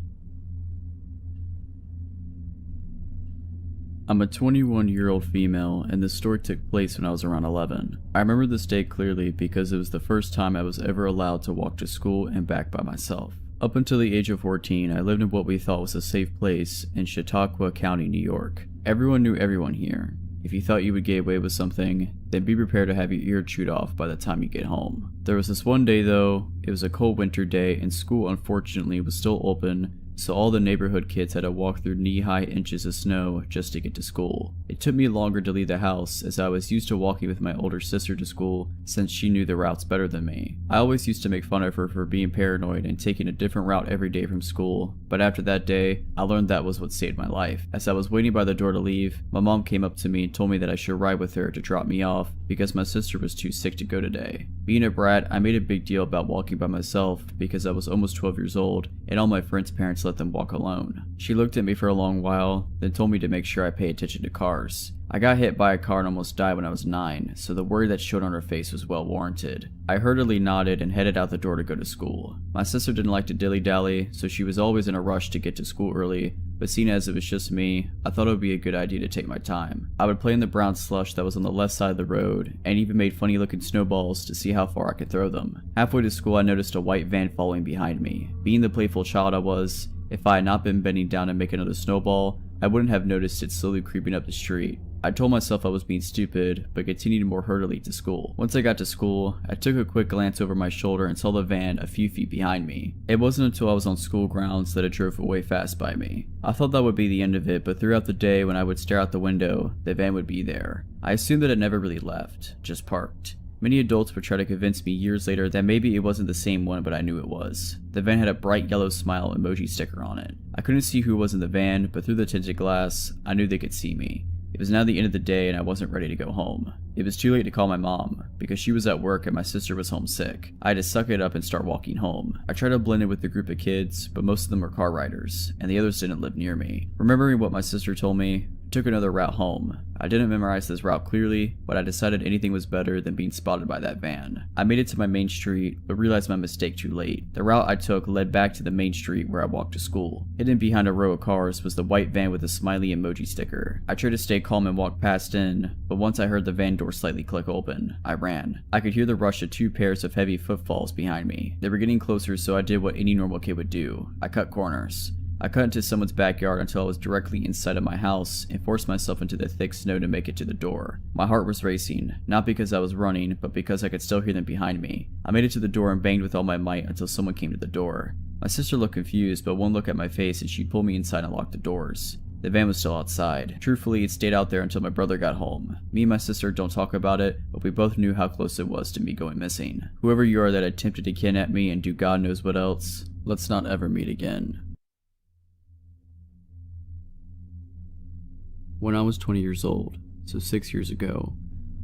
I'm a 21-year-old female, and this story took place when I was around 11. I remember this day clearly because it was the first time I was ever allowed to walk to school and back by myself. Up until the age of 14, I lived in what we thought was a safe place in Chautauqua County, New York. Everyone knew everyone here. If you thought you would get away with something, then be prepared to have your ear chewed off by the time you get home. There was this one day though, it was a cold winter day and school unfortunately was still open, so all the neighborhood kids had to walk through knee-high inches of snow just to get to school. It took me longer to leave the house as I was used to walking with my older sister to school since she knew the routes better than me. I always used to make fun of her for being paranoid and taking a different route every day from school, but after that day, I learned that was what saved my life. As I was waiting by the door to leave, my mom came up to me and told me that I should ride with her to drop me off because my sister was too sick to go today. Being a brat, I made a big deal about walking by myself because I was almost 12 years old and all my friends' parents let them walk alone. She looked at me for a long while, then told me to make sure I pay attention to cars. I got hit by a car and almost died when I was 9, so the worry that showed on her face was well warranted. I hurriedly nodded and headed out the door to go to school. My sister didn't like to dilly-dally, so she was always in a rush to get to school early, but seeing as it was just me, I thought it would be a good idea to take my time. I would play in the brown slush that was on the left side of the road, and even made funny looking snowballs to see how far I could throw them. Halfway to school I noticed a white van following behind me. Being the playful child I was, if I had not been bending down to make another snowball, I wouldn't have noticed it slowly creeping up the street. I told myself I was being stupid, but continued more hurriedly to school. Once I got to school, I took a quick glance over my shoulder and saw the van a few feet behind me. It wasn't until I was on school grounds that it drove away fast by me. I thought that would be the end of it, but throughout the day when I would stare out the window, the van would be there. I assumed that it never really left, just parked. Many adults would try to convince me years later that maybe it wasn't the same one, but I knew it was. The van had a bright yellow smile emoji sticker on it. I couldn't see who was in the van, but through the tinted glass, I knew they could see me. It was now the end of the day and I wasn't ready to go home. It was too late to call my mom, because she was at work and my sister was home sick. I had to suck it up and start walking home. I tried to blend in with the group of kids, but most of them were car riders, and the others didn't live near me. Remembering what my sister told me, I took another route home. I didn't memorize this route clearly, but I decided anything was better than being spotted by that van. I made it to my main street, but realized my mistake too late. The route I took led back to the main street where I walked to school. Hidden behind a row of cars was the white van with a smiley emoji sticker. I tried to stay calm and walk past in, but once I heard the van door slightly click open, I ran. I could hear the rush of 2 pairs of heavy footfalls behind me. They were getting closer, so I did what any normal kid would do. I cut corners. I cut into someone's backyard until I was directly inside of my house and forced myself into the thick snow to make it to the door. My heart was racing, not because I was running, but because I could still hear them behind me. I made it to the door and banged with all my might until someone came to the door. My sister looked confused, but one look at my face and she pulled me inside and locked the doors. The van was still outside. Truthfully, it stayed out there until my brother got home. Me and my sister don't talk about it, but we both knew how close it was to me going missing. Whoever you are that attempted to kidnap me and do God knows what else, let's not ever meet again. When I was 20 years old, so 6 years ago,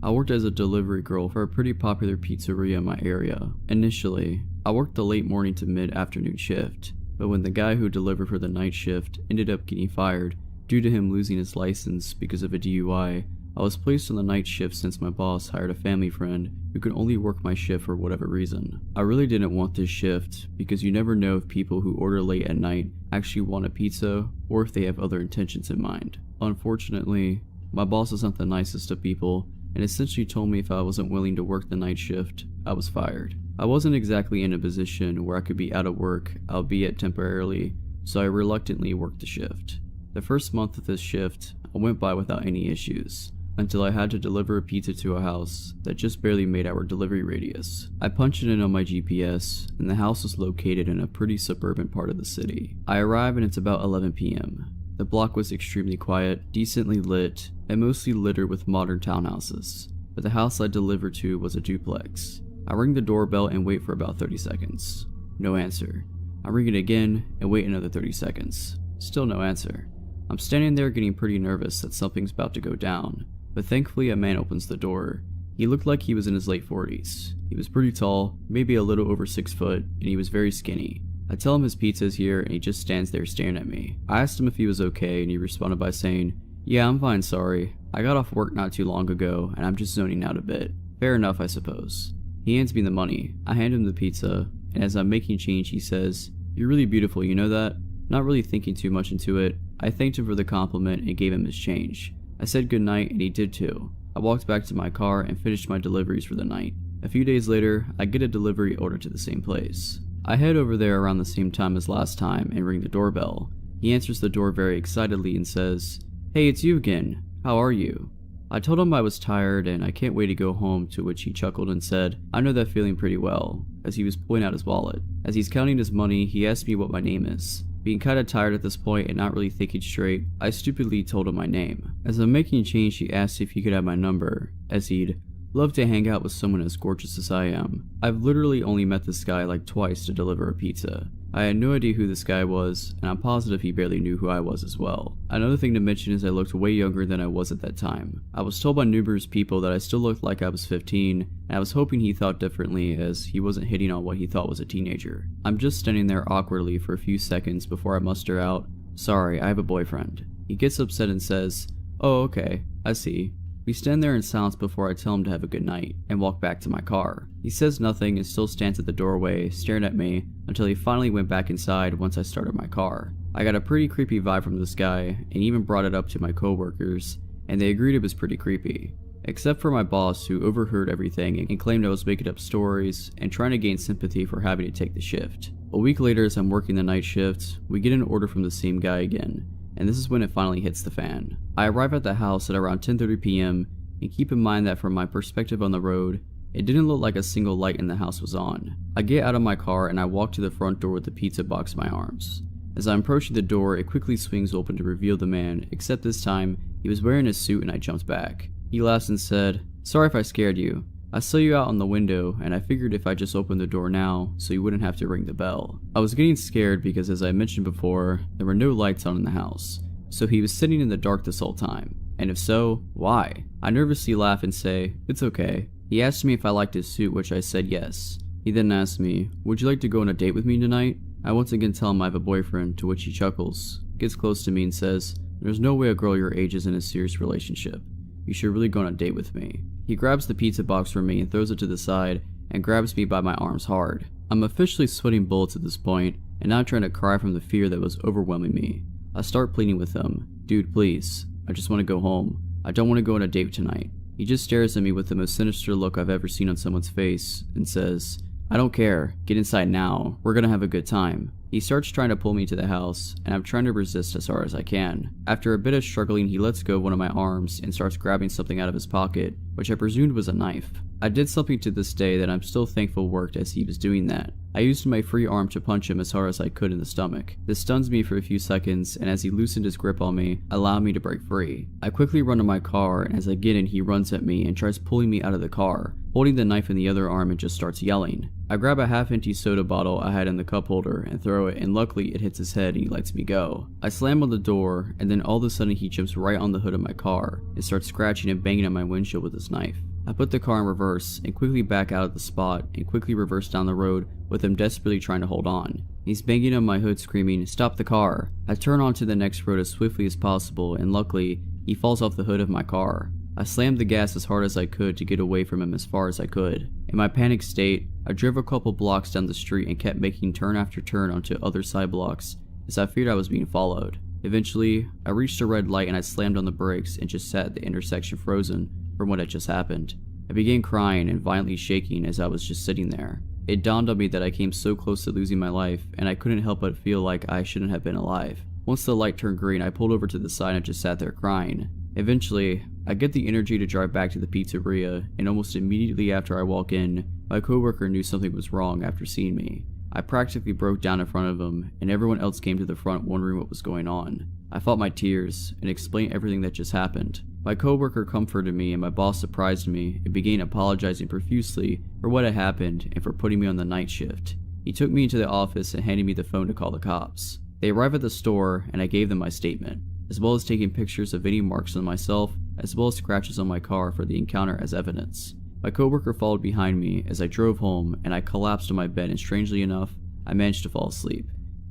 I worked as a delivery girl for a pretty popular pizzeria in my area. Initially, I worked the late morning to mid-afternoon shift, but when the guy who delivered for the night shift ended up getting fired due to him losing his license because of a DUI, I was placed on the night shift since my boss hired a family friend who could only work my shift for whatever reason. I really didn't want this shift because you never know if people who order late at night actually want a pizza or if they have other intentions in mind. Unfortunately, my boss is not the nicest of people and essentially told me if I wasn't willing to work the night shift, I was fired. I wasn't exactly in a position where I could be out of work, albeit temporarily, so I reluctantly worked the shift. The first month of this shift, I went by without any issues, until I had to deliver a pizza to a house that just barely made our delivery radius. I punched it in on my GPS, and the house was located in a pretty suburban part of the city. I arrive and it's about 11 p.m. The block was extremely quiet, decently lit, and mostly littered with modern townhouses, but the house I delivered to was a duplex. I ring the doorbell and wait for about 30 seconds. No answer. I ring it again and wait another 30 seconds. Still no answer. I'm standing there getting pretty nervous that something's about to go down, but thankfully a man opens the door. He looked like he was in his late 40s. He was pretty tall, maybe a little over 6 foot, and he was very skinny. I tell him his pizza's here and he just stands there staring at me. I asked him if he was okay and he responded by saying, "Yeah, I'm fine, sorry. I got off work not too long ago and I'm just zoning out a bit." Fair enough, I suppose. He hands me the money. I hand him the pizza, and as I'm making change he says, "You're really beautiful, you know that?" Not really thinking too much into it, I thanked him for the compliment and gave him his change. I said goodnight and he did too. I walked back to my car and finished my deliveries for the night. A few days later, I get a delivery order to the same place. I head over there around the same time as last time and ring the doorbell. He answers the door very excitedly and says, "Hey, it's you again. How are you?" I told him I was tired and I can't wait to go home, to which he chuckled and said, I know that feeling pretty well, as he was pulling out his wallet. As he's counting his money, he asked me what my name is. Being kinda tired at this point and not really thinking straight, I stupidly told him my name. As I'm making change, he asked if he could have my number, as he'd love to hang out with someone as gorgeous as I am. I've literally only met this guy like twice to deliver a pizza. I had no idea who this guy was, and I'm positive he barely knew who I was as well. Another thing to mention is I looked way younger than I was at that time. I was told by numerous people that I still looked like I was 15, and I was hoping he thought differently as he wasn't hitting on what he thought was a teenager. I'm just standing there awkwardly for a few seconds before I muster out, sorry, I have a boyfriend. He gets upset and says, oh okay, I see. We stand there in silence before I tell him to have a good night, and walk back to my car. He says nothing and still stands at the doorway, staring at me, until he finally went back inside once I started my car. I got a pretty creepy vibe from this guy, and even brought it up to my coworkers, and they agreed it was pretty creepy. Except for my boss, who overheard everything and claimed I was making up stories, and trying to gain sympathy for having to take the shift. A week later, as I'm working the night shift, we get an order from the same guy again, and this is when it finally hits the fan. I arrive at the house at around 10:30 p.m. and keep in mind that from my perspective on the road, it didn't look like a single light in the house was on. I get out of my car and I walk to the front door with the pizza box in my arms. As I'm approaching the door, it quickly swings open to reveal the man, except this time, he was wearing a suit and I jumped back. He laughs and said, sorry if I scared you. I saw you out on the window and I figured if I just opened the door now, so you wouldn't have to ring the bell. I was getting scared because, as I mentioned before, there were no lights on in the house, so he was sitting in the dark this whole time. And if so, why? I nervously laugh and say, it's okay. He asked me if I liked his suit, which I said yes. He then asked me, would you like to go on a date with me tonight? I once again tell him I have a boyfriend, to which he chuckles, gets close to me and says, there's no way a girl your age is in a serious relationship. You should really go on a date with me. He grabs the pizza box from me and throws it to the side and grabs me by my arms hard. I'm officially sweating bullets at this point and now trying to cry from the fear that was overwhelming me. I start pleading with him, dude please, I just want to go home. I don't want to go on a date tonight. He just stares at me with the most sinister look I've ever seen on someone's face and says, I don't care, get inside now, we're gonna have a good time. He starts trying to pull me to the house, and I'm trying to resist as hard as I can. After a bit of struggling, he lets go of one of my arms and starts grabbing something out of his pocket, which I presumed was a knife. I did something to this day that I'm still thankful worked as he was doing that. I used my free arm to punch him as hard as I could in the stomach. This stuns me for a few seconds, and as he loosened his grip on me, allowed me to break free. I quickly run to my car, and as I get in, he runs at me and tries pulling me out of the car, holding the knife in the other arm and just starts yelling. I grab a half-empty soda bottle I had in the cup holder and throw it, and luckily it hits his head and he lets me go. I slam on the door, and then all of a sudden he jumps right on the hood of my car and starts scratching and banging on my windshield with his knife. I put the car in reverse and quickly back out of the spot and quickly reverse down the road with him desperately trying to hold on. He's banging on my hood screaming, stop the car. I turn onto the next road as swiftly as possible, and luckily, he falls off the hood of my car. I slammed the gas as hard as I could to get away from him as far as I could. In my panicked state, I drove a couple blocks down the street and kept making turn after turn onto other side blocks as I feared I was being followed. Eventually, I reached a red light and I slammed on the brakes and just sat at the intersection frozen from what had just happened. I began crying and violently shaking as I was just sitting there. It dawned on me that I came so close to losing my life, and I couldn't help but feel like I shouldn't have been alive. Once the light turned green, I pulled over to the side and just sat there crying. Eventually, I get the energy to drive back to the pizzeria, and almost immediately after I walk in, my coworker knew something was wrong after seeing me. I practically broke down in front of him, and everyone else came to the front wondering what was going on. I fought my tears and explained everything that just happened. My coworker comforted me, and my boss surprised me and began apologizing profusely for what had happened and for putting me on the night shift. He took me into the office and handed me the phone to call the cops. They arrived at the store, and I gave them my statement, as well as taking pictures of any marks on myself, as well as scratches on my car for the encounter as evidence. My coworker followed behind me as I drove home, and I collapsed on my bed, and strangely enough, I managed to fall asleep.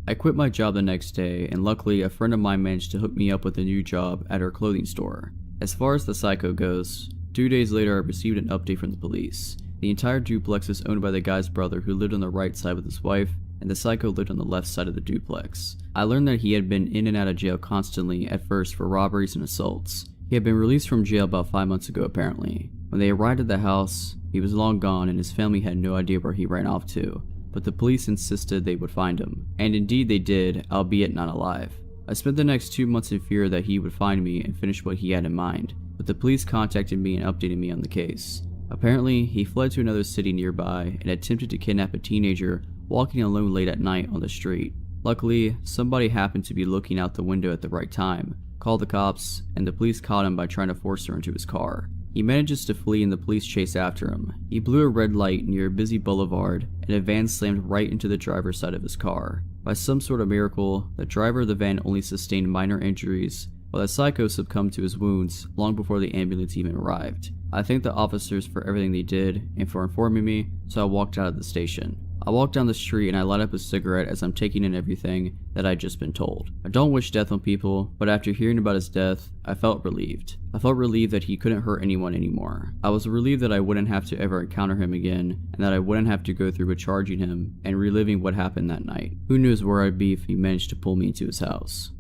I quit my job the next day, and luckily a friend of mine managed to hook me up with a new job at her clothing store. As far as the psycho goes, 2 days later I received an update from the police. The entire duplex is owned by the guy's brother, who lived on the right side with his wife, and the psycho lived on the left side of the duplex. I learned that he had been in and out of jail constantly at first for robberies and assaults. He had been released from jail about 5 months ago apparently. When they arrived at the house, he was long gone and his family had no idea where he ran off to, but the police insisted they would find him, and indeed they did, albeit not alive. I spent the next 2 months in fear that he would find me and finish what he had in mind. but the police contacted me and updated me on the case. Apparently, he fled to another city nearby and attempted to kidnap a teenager walking alone late at night on the street. Luckily, somebody happened to be looking out the window at the right time, called the cops, and the police caught him by trying to force her into his car. He manages to flee and the police chase after him. He blew a red light near a busy boulevard and a van slammed right into the driver's side of his car. By some sort of miracle, the driver of the van only sustained minor injuries, while the psycho succumbed to his wounds long before the ambulance even arrived. I thank the officers for everything they did and for informing me, so I walked out of the station. I walked down the street and I light up a cigarette as I'm taking in everything that I'd just been told. I don't wish death on people, but after hearing about his death, I felt relieved. I felt relieved that he couldn't hurt anyone anymore. I was relieved that I wouldn't have to ever encounter him again, and that I wouldn't have to go through with charging him and reliving what happened that night. Who knows where I'd be if he managed to pull me into his house.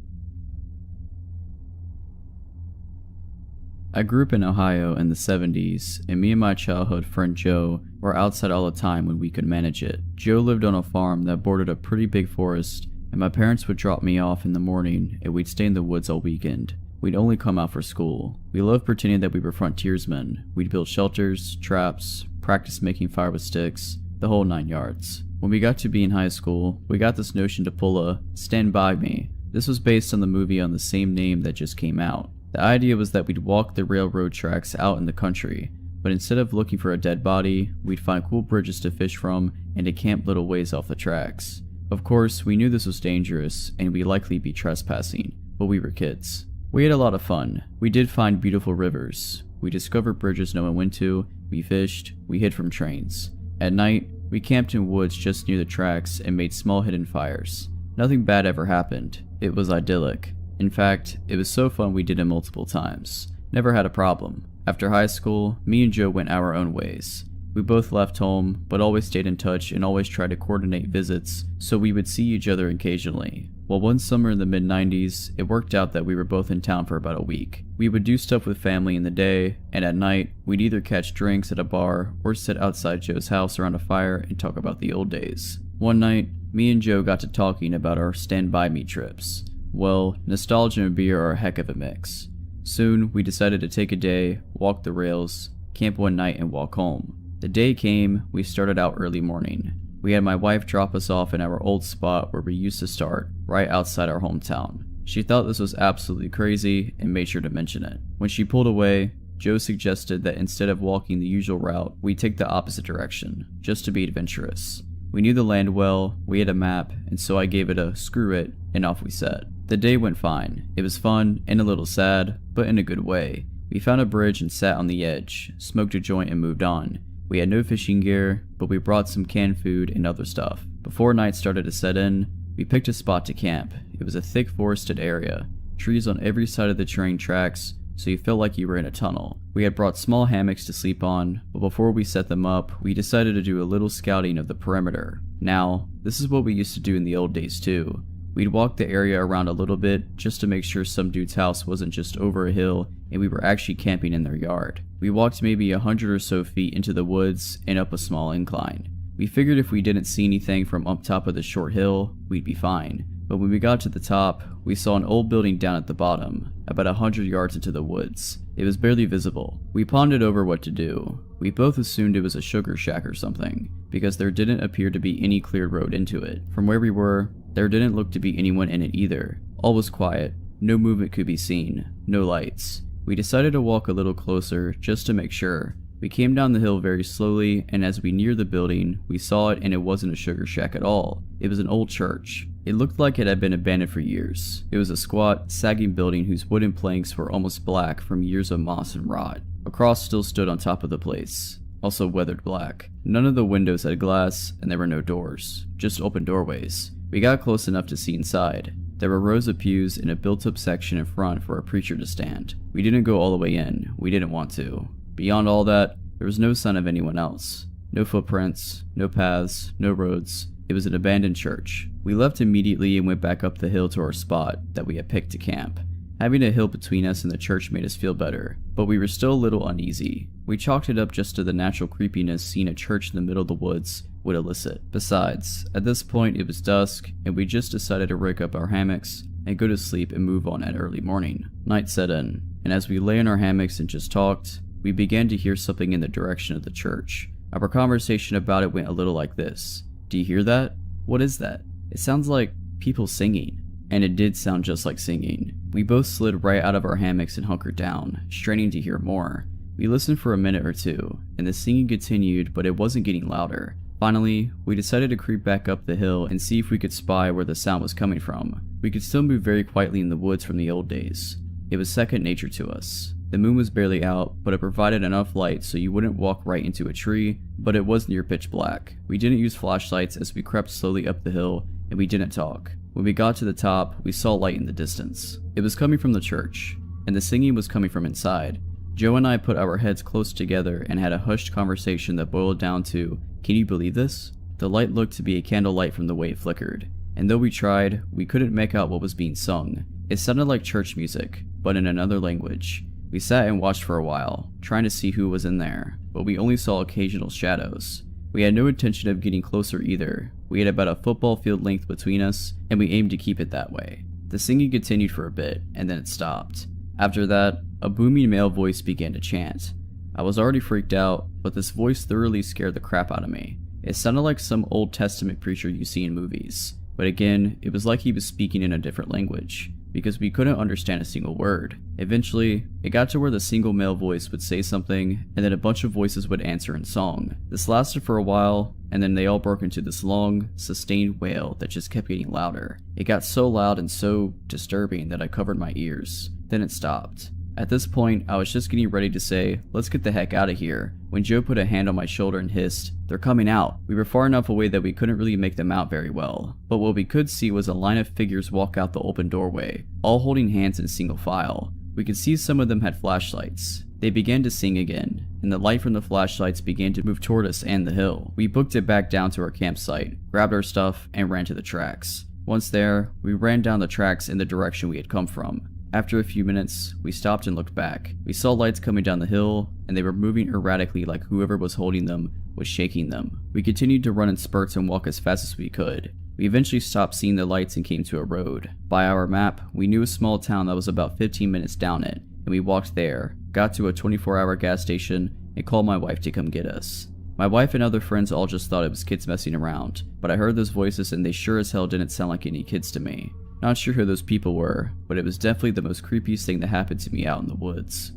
I grew up in Ohio in the 70s, and me and my childhood friend Joe were outside all the time when we could manage it. Joe lived on a farm that bordered a pretty big forest, and my parents would drop me off in the morning and we'd stay in the woods all weekend. We'd only come out for school. We loved pretending that we were frontiersmen. We'd build shelters, traps, practice making fire with sticks, the whole 9 yards. When we got to be in high school, we got this notion to pull a "Stand By Me." This was based on the movie on the same name that just came out. The idea was that we'd walk the railroad tracks out in the country, but instead of looking for a dead body, we'd find cool bridges to fish from and to camp little ways off the tracks. Of course, we knew this was dangerous and we'd likely be trespassing, but we were kids. We had a lot of fun. We did find beautiful rivers. We discovered bridges no one went to, we fished, we hid from trains. At night, we camped in woods just near the tracks and made small hidden fires. Nothing bad ever happened. It was idyllic. In fact, it was so fun we did it multiple times. Never had a problem. After high school, me and Joe went our own ways. We both left home, but always stayed in touch and always tried to coordinate visits so we would see each other occasionally. Well, one summer in the mid-90s, it worked out that we were both in town for about a week. We would do stuff with family in the day, and at night, we'd either catch drinks at a bar or sit outside Joe's house around a fire and talk about the old days. One night, me and Joe got to talking about our Stand By Me trips. Well, nostalgia and beer are a heck of a mix. Soon, we decided to take a day, walk the rails, camp one night, and walk home. The day came, we started out early morning. We had my wife drop us off in our old spot where we used to start, right outside our hometown. She thought this was absolutely crazy and made sure to mention it. When she pulled away, Joe suggested that instead of walking the usual route, we take the opposite direction, just to be adventurous. We knew the land well, we had a map, and so I gave it a "screw it," and off we set. The day went fine. It was fun and a little sad, but in a good way. We found a bridge and sat on the edge, smoked a joint and moved on. We had no fishing gear, but we brought some canned food and other stuff. Before night started to set in, we picked a spot to camp. It was a thick forested area, trees on every side of the train tracks, so you felt like you were in a tunnel. We had brought small hammocks to sleep on, but before we set them up, we decided to do a little scouting of the perimeter. Now, this is what we used to do in the old days too. We'd walk the area around a little bit just to make sure some dude's house wasn't just over a hill and we were actually camping in their yard. We walked maybe 100 or so feet into the woods and up a small incline. We figured if we didn't see anything from up top of the short hill, we'd be fine. But when we got to the top, we saw an old building down at the bottom, about 100 yards into the woods. It was barely visible. We pondered over what to do. We both assumed it was a sugar shack or something, because there didn't appear to be any clear road into it. From where we were, there didn't look to be anyone in it either. All was quiet. No movement could be seen. No lights. We decided to walk a little closer just to make sure. We came down the hill very slowly, and as we neared the building, we saw it and it wasn't a sugar shack at all. It was an old church. It looked like it had been abandoned for years. It was a squat, sagging building whose wooden planks were almost black from years of moss and rot. A cross still stood on top of the place, also weathered black. None of the windows had glass, and there were no doors, just open doorways. We got close enough to see inside. There were rows of pews and a built-up section in front for a preacher to stand. We didn't go all the way in. We didn't want to. Beyond all that, there was no sign of anyone else. No footprints, no paths, no roads. It was an abandoned church. We left immediately and went back up the hill to our spot that we had picked to camp. Having a hill between us and the church made us feel better, but we were still a little uneasy. We chalked it up just to the natural creepiness seeing a church in the middle of the woods would elicit. Besides, at this point it was dusk, and we just decided to rig up our hammocks and go to sleep and move on at early morning. Night set in. and as we lay in our hammocks and just talked, we began to hear something in the direction of the church. Our conversation about it went a little like this. Do you hear that? What is that? It sounds like people singing. And it did sound just like singing. We both slid right out of our hammocks and hunkered down, straining to hear more. We listened for a minute or two, and the singing continued, but it wasn't getting louder. Finally, we decided to creep back up the hill and see if we could spy where the sound was coming from. We could still move very quietly in the woods from the old days. It was second nature to us. The moon was barely out, but it provided enough light so you wouldn't walk right into a tree, but it was near pitch black. We didn't use flashlights as we crept slowly up the hill, and we didn't talk. When we got to the top, we saw light in the distance. It was coming from the church, and the singing was coming from inside. Joe and I put our heads close together and had a hushed conversation that boiled down to, "Can you believe this?" The light looked to be a candlelight from the way it flickered, and though we tried, we couldn't make out what was being sung. It sounded like church music, but in another language. We sat and watched for a while, trying to see who was in there, but we only saw occasional shadows. We had no intention of getting closer either. We had about a football field length between us, and we aimed to keep it that way. The singing continued for a bit, and then it stopped. After that, a booming male voice began to chant. I was already freaked out, but this voice thoroughly scared the crap out of me. It sounded like some Old Testament preacher you see in movies, but again, it was like he was speaking in a different language, because we couldn't understand a single word. Eventually, it got to where the single male voice would say something, and then a bunch of voices would answer in song. This lasted for a while, and then they all broke into this long, sustained wail that just kept getting louder. It got so loud and so disturbing that I covered my ears. Then it stopped. At this point, I was just getting ready to say, "Let's get the heck out of here," when Joe put a hand on my shoulder and hissed, "They're coming out." We were far enough away that we couldn't really make them out very well, but what we could see was a line of figures walk out the open doorway, all holding hands in single file. We could see some of them had flashlights. They began to sing again, and the light from the flashlights began to move toward us and the hill. We booked it back down to our campsite, grabbed our stuff, and ran to the tracks. Once there, we ran down the tracks in the direction we had come from. After a few minutes, we stopped and looked back. We saw lights coming down the hill, and they were moving erratically like whoever was holding them was shaking them. We continued to run in spurts and walk as fast as we could. We eventually stopped seeing the lights and came to a road. By our map, we knew a small town that was about 15 minutes down it, and we walked there, got to a 24-hour gas station, and called my wife to come get us. My wife and other friends all just thought it was kids messing around, but I heard those voices and they sure as hell didn't sound like any kids to me. Not sure who those people were, but it was definitely the most creepiest thing that happened to me out in the woods.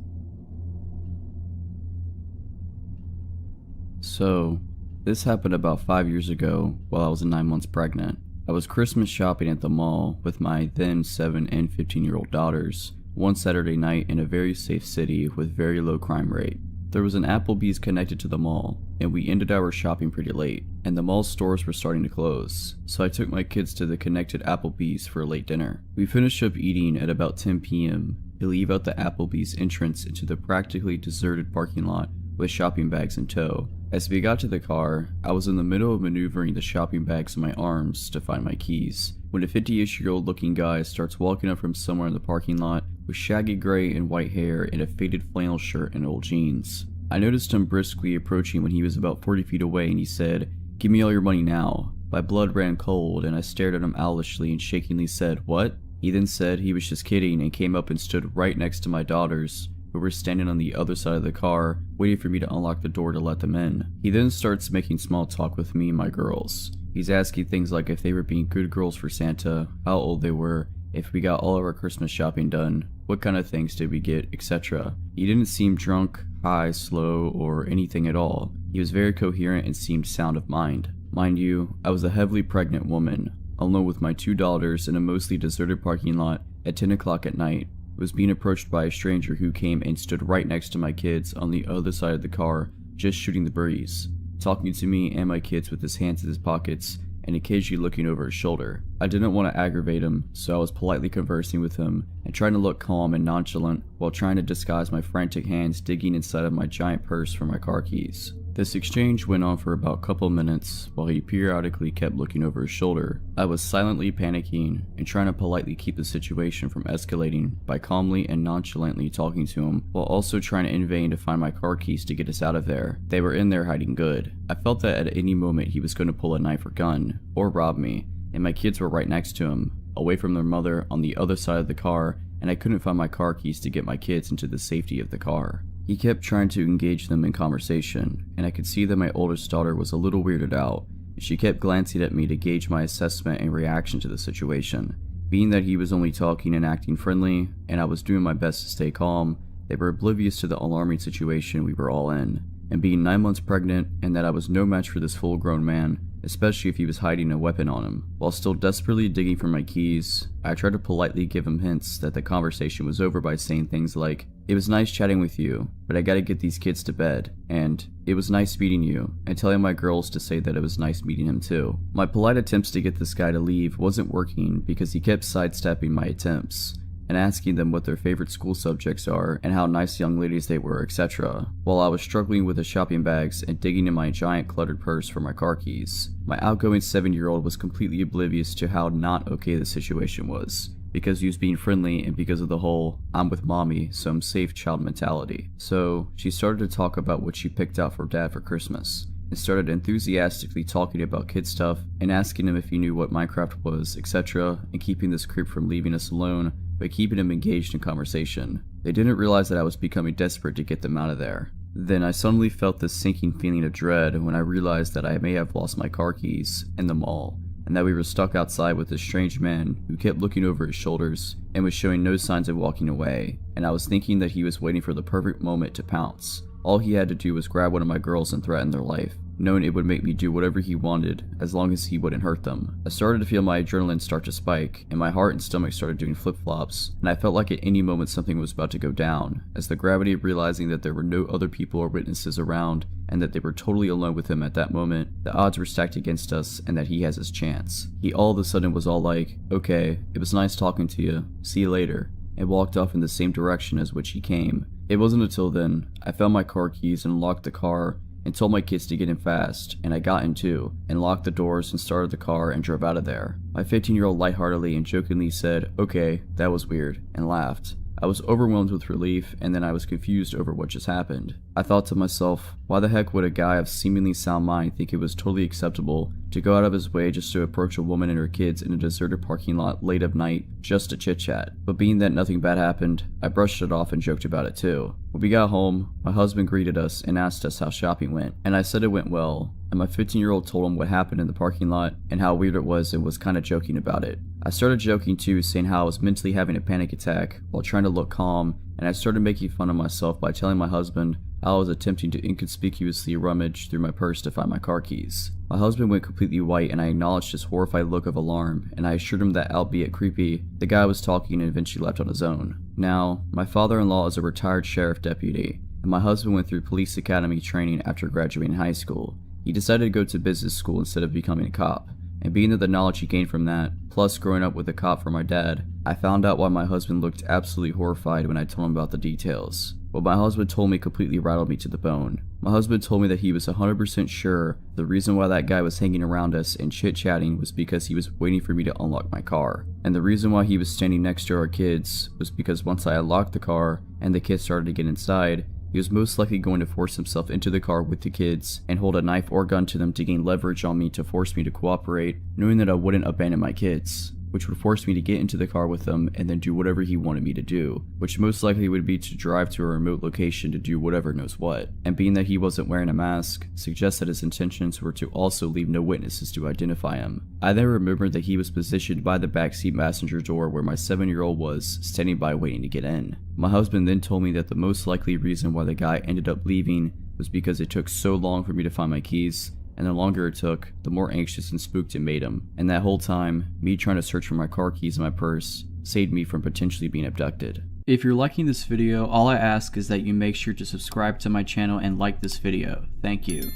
So, this happened about 5 years ago while I was 9 months pregnant. I was Christmas shopping at the mall with my then 7 and 15-year-old daughters one Saturday night in a very safe city with very low crime rate. There was an Applebee's connected to the mall, and we ended our shopping pretty late, and the mall stores were starting to close, so I took my kids to the connected Applebee's for a late dinner. We finished up eating at about 10 p.m. to leave out the Applebee's entrance into the practically deserted parking lot with shopping bags in tow. As we got to the car, I was in the middle of maneuvering the shopping bags in my arms to find my keys, when a 50-ish-year-old looking guy starts walking up from somewhere in the parking lot with shaggy gray and white hair and a faded flannel shirt and old jeans. I noticed him briskly approaching when he was about 40 feet away, and he said, "Give me all your money now." My blood ran cold, and I stared at him owlishly and shakingly said, "What?" He then said he was just kidding and came up and stood right next to my daughters, who were standing on the other side of the car, waiting for me to unlock the door to let them in. He then starts making small talk with me and my girls. He's asking things like if they were being good girls for Santa, how old they were, if we got all of our Christmas shopping done, what kind of things did we get, etc. He didn't seem drunk, high, slow, or anything at all. He was very coherent and seemed sound of mind. Mind you, I was a heavily pregnant woman, alone with my 2 daughters in a mostly deserted parking lot at 10 o'clock at night. Was being approached by a stranger who came and stood right next to my kids on the other side of the car, just shooting the breeze, talking to me and my kids with his hands in his pockets and occasionally looking over his shoulder. I didn't want to aggravate him, so I was politely conversing with him and trying to look calm and nonchalant while trying to disguise my frantic hands digging inside of my giant purse for my car keys. This exchange went on for about a couple minutes while he periodically kept looking over his shoulder. I was silently panicking and trying to politely keep the situation from escalating by calmly and nonchalantly talking to him while also trying in vain to find my car keys to get us out of there. They were in there hiding good. I felt that at any moment he was going to pull a knife or gun or rob me, and my kids were right next to him, away from their mother on the other side of the car and I couldn't find my car keys to get my kids into the safety of the car. He kept trying to engage them in conversation, and I could see that my oldest daughter was a little weirded out. She kept glancing at me to gauge my assessment and reaction to the situation. Being that he was only talking and acting friendly, and I was doing my best to stay calm, they were oblivious to the alarming situation we were all in. And being 9 months pregnant, and that I was no match for this full-grown man, especially if he was hiding a weapon on him. While still desperately digging for my keys, I tried to politely give him hints that the conversation was over by saying things like, "It was nice chatting with you, but I gotta get these kids to bed," and "It was nice meeting you," and telling my girls to say that it was nice meeting him too. My polite attempts to get this guy to leave wasn't working because he kept sidestepping my attempts and asking them what their favorite school subjects are and how nice young ladies they were, etc. While I was struggling with the shopping bags and digging in my giant cluttered purse for my car keys. My outgoing 7-year-old was completely oblivious to how not okay the situation was, because he was being friendly and because of the whole "I'm with mommy, so I'm safe" child mentality. So she started to talk about what she picked out for dad for Christmas, and started enthusiastically talking about kid stuff and asking him if he knew what Minecraft was, etc., and keeping this creep from leaving us alone, but keeping him engaged in conversation. They didn't realize that I was becoming desperate to get them out of there. Then I suddenly felt this sinking feeling of dread when I realized that I may have lost my car keys in the mall, and that we were stuck outside with this strange man who kept looking over his shoulders and was showing no signs of walking away, and I was thinking that he was waiting for the perfect moment to pounce. All he had to do was grab one of my girls and threaten their life, knowing it would make me do whatever he wanted as long as he wouldn't hurt them. I started to feel my adrenaline start to spike, and my heart and stomach started doing flip-flops, and I felt like at any moment something was about to go down, as the gravity of realizing that there were no other people or witnesses around, and that they were totally alone with him at that moment, the odds were stacked against us and that he has his chance. He all of a sudden was all like, "Okay, it was nice talking to you, see you later," and walked off in the same direction as which he came. It wasn't until then I found my car keys and locked the car and told my kids to get in fast, and I got in too, and locked the doors and started the car and drove out of there. My 15-year-old lightheartedly and jokingly said, "Okay, that was weird," and laughed. I was overwhelmed with relief, and then I was confused over what just happened. I thought to myself, why the heck would a guy of seemingly sound mind think it was totally acceptable to go out of his way just to approach a woman and her kids in a deserted parking lot late at night just to chit-chat? But being that nothing bad happened, I brushed it off and joked about it too. When we got home, my husband greeted us and asked us how shopping went, and I said it went well, and my 15-year-old told him what happened in the parking lot and how weird it was and was kinda joking about it. I started joking too, saying how I was mentally having a panic attack while trying to look calm, and I started making fun of myself by telling my husband how I was attempting to inconspicuously rummage through my purse to find my car keys. My husband went completely white, and I acknowledged his horrified look of alarm, and I assured him that, albeit creepy, the guy was talking and eventually left on his own. Now, my father-in-law is a retired sheriff deputy, and my husband went through police academy training after graduating high school. He decided to go to business school instead of becoming a cop, and being that the knowledge he gained from that, plus growing up with a cop for my dad, I found out why my husband looked absolutely horrified when I told him about the details. What my husband told me completely rattled me to the bone. My husband told me that he was 100% sure the reason why that guy was hanging around us and chit-chatting was because he was waiting for me to unlock my car. And the reason why he was standing next to our kids was because once I unlocked the car and the kids started to get inside, he was most likely going to force himself into the car with the kids and hold a knife or gun to them to gain leverage on me to force me to cooperate, knowing that I wouldn't abandon my kids, which would force me to get into the car with them and then do whatever he wanted me to do, which most likely would be to drive to a remote location to do whatever knows what. And being that he wasn't wearing a mask, suggests that his intentions were to also leave no witnesses to identify him. I then remembered that he was positioned by the backseat passenger door where my 7-year-old was, standing by waiting to get in. My husband then told me that the most likely reason why the guy ended up leaving was because it took so long for me to find my keys, and the longer it took, the more anxious and spooked it made him. And that whole time, me trying to search for my car keys in my purse saved me from potentially being abducted. If you're liking this video, all I ask is that you make sure to subscribe to my channel and like this video. Thank you.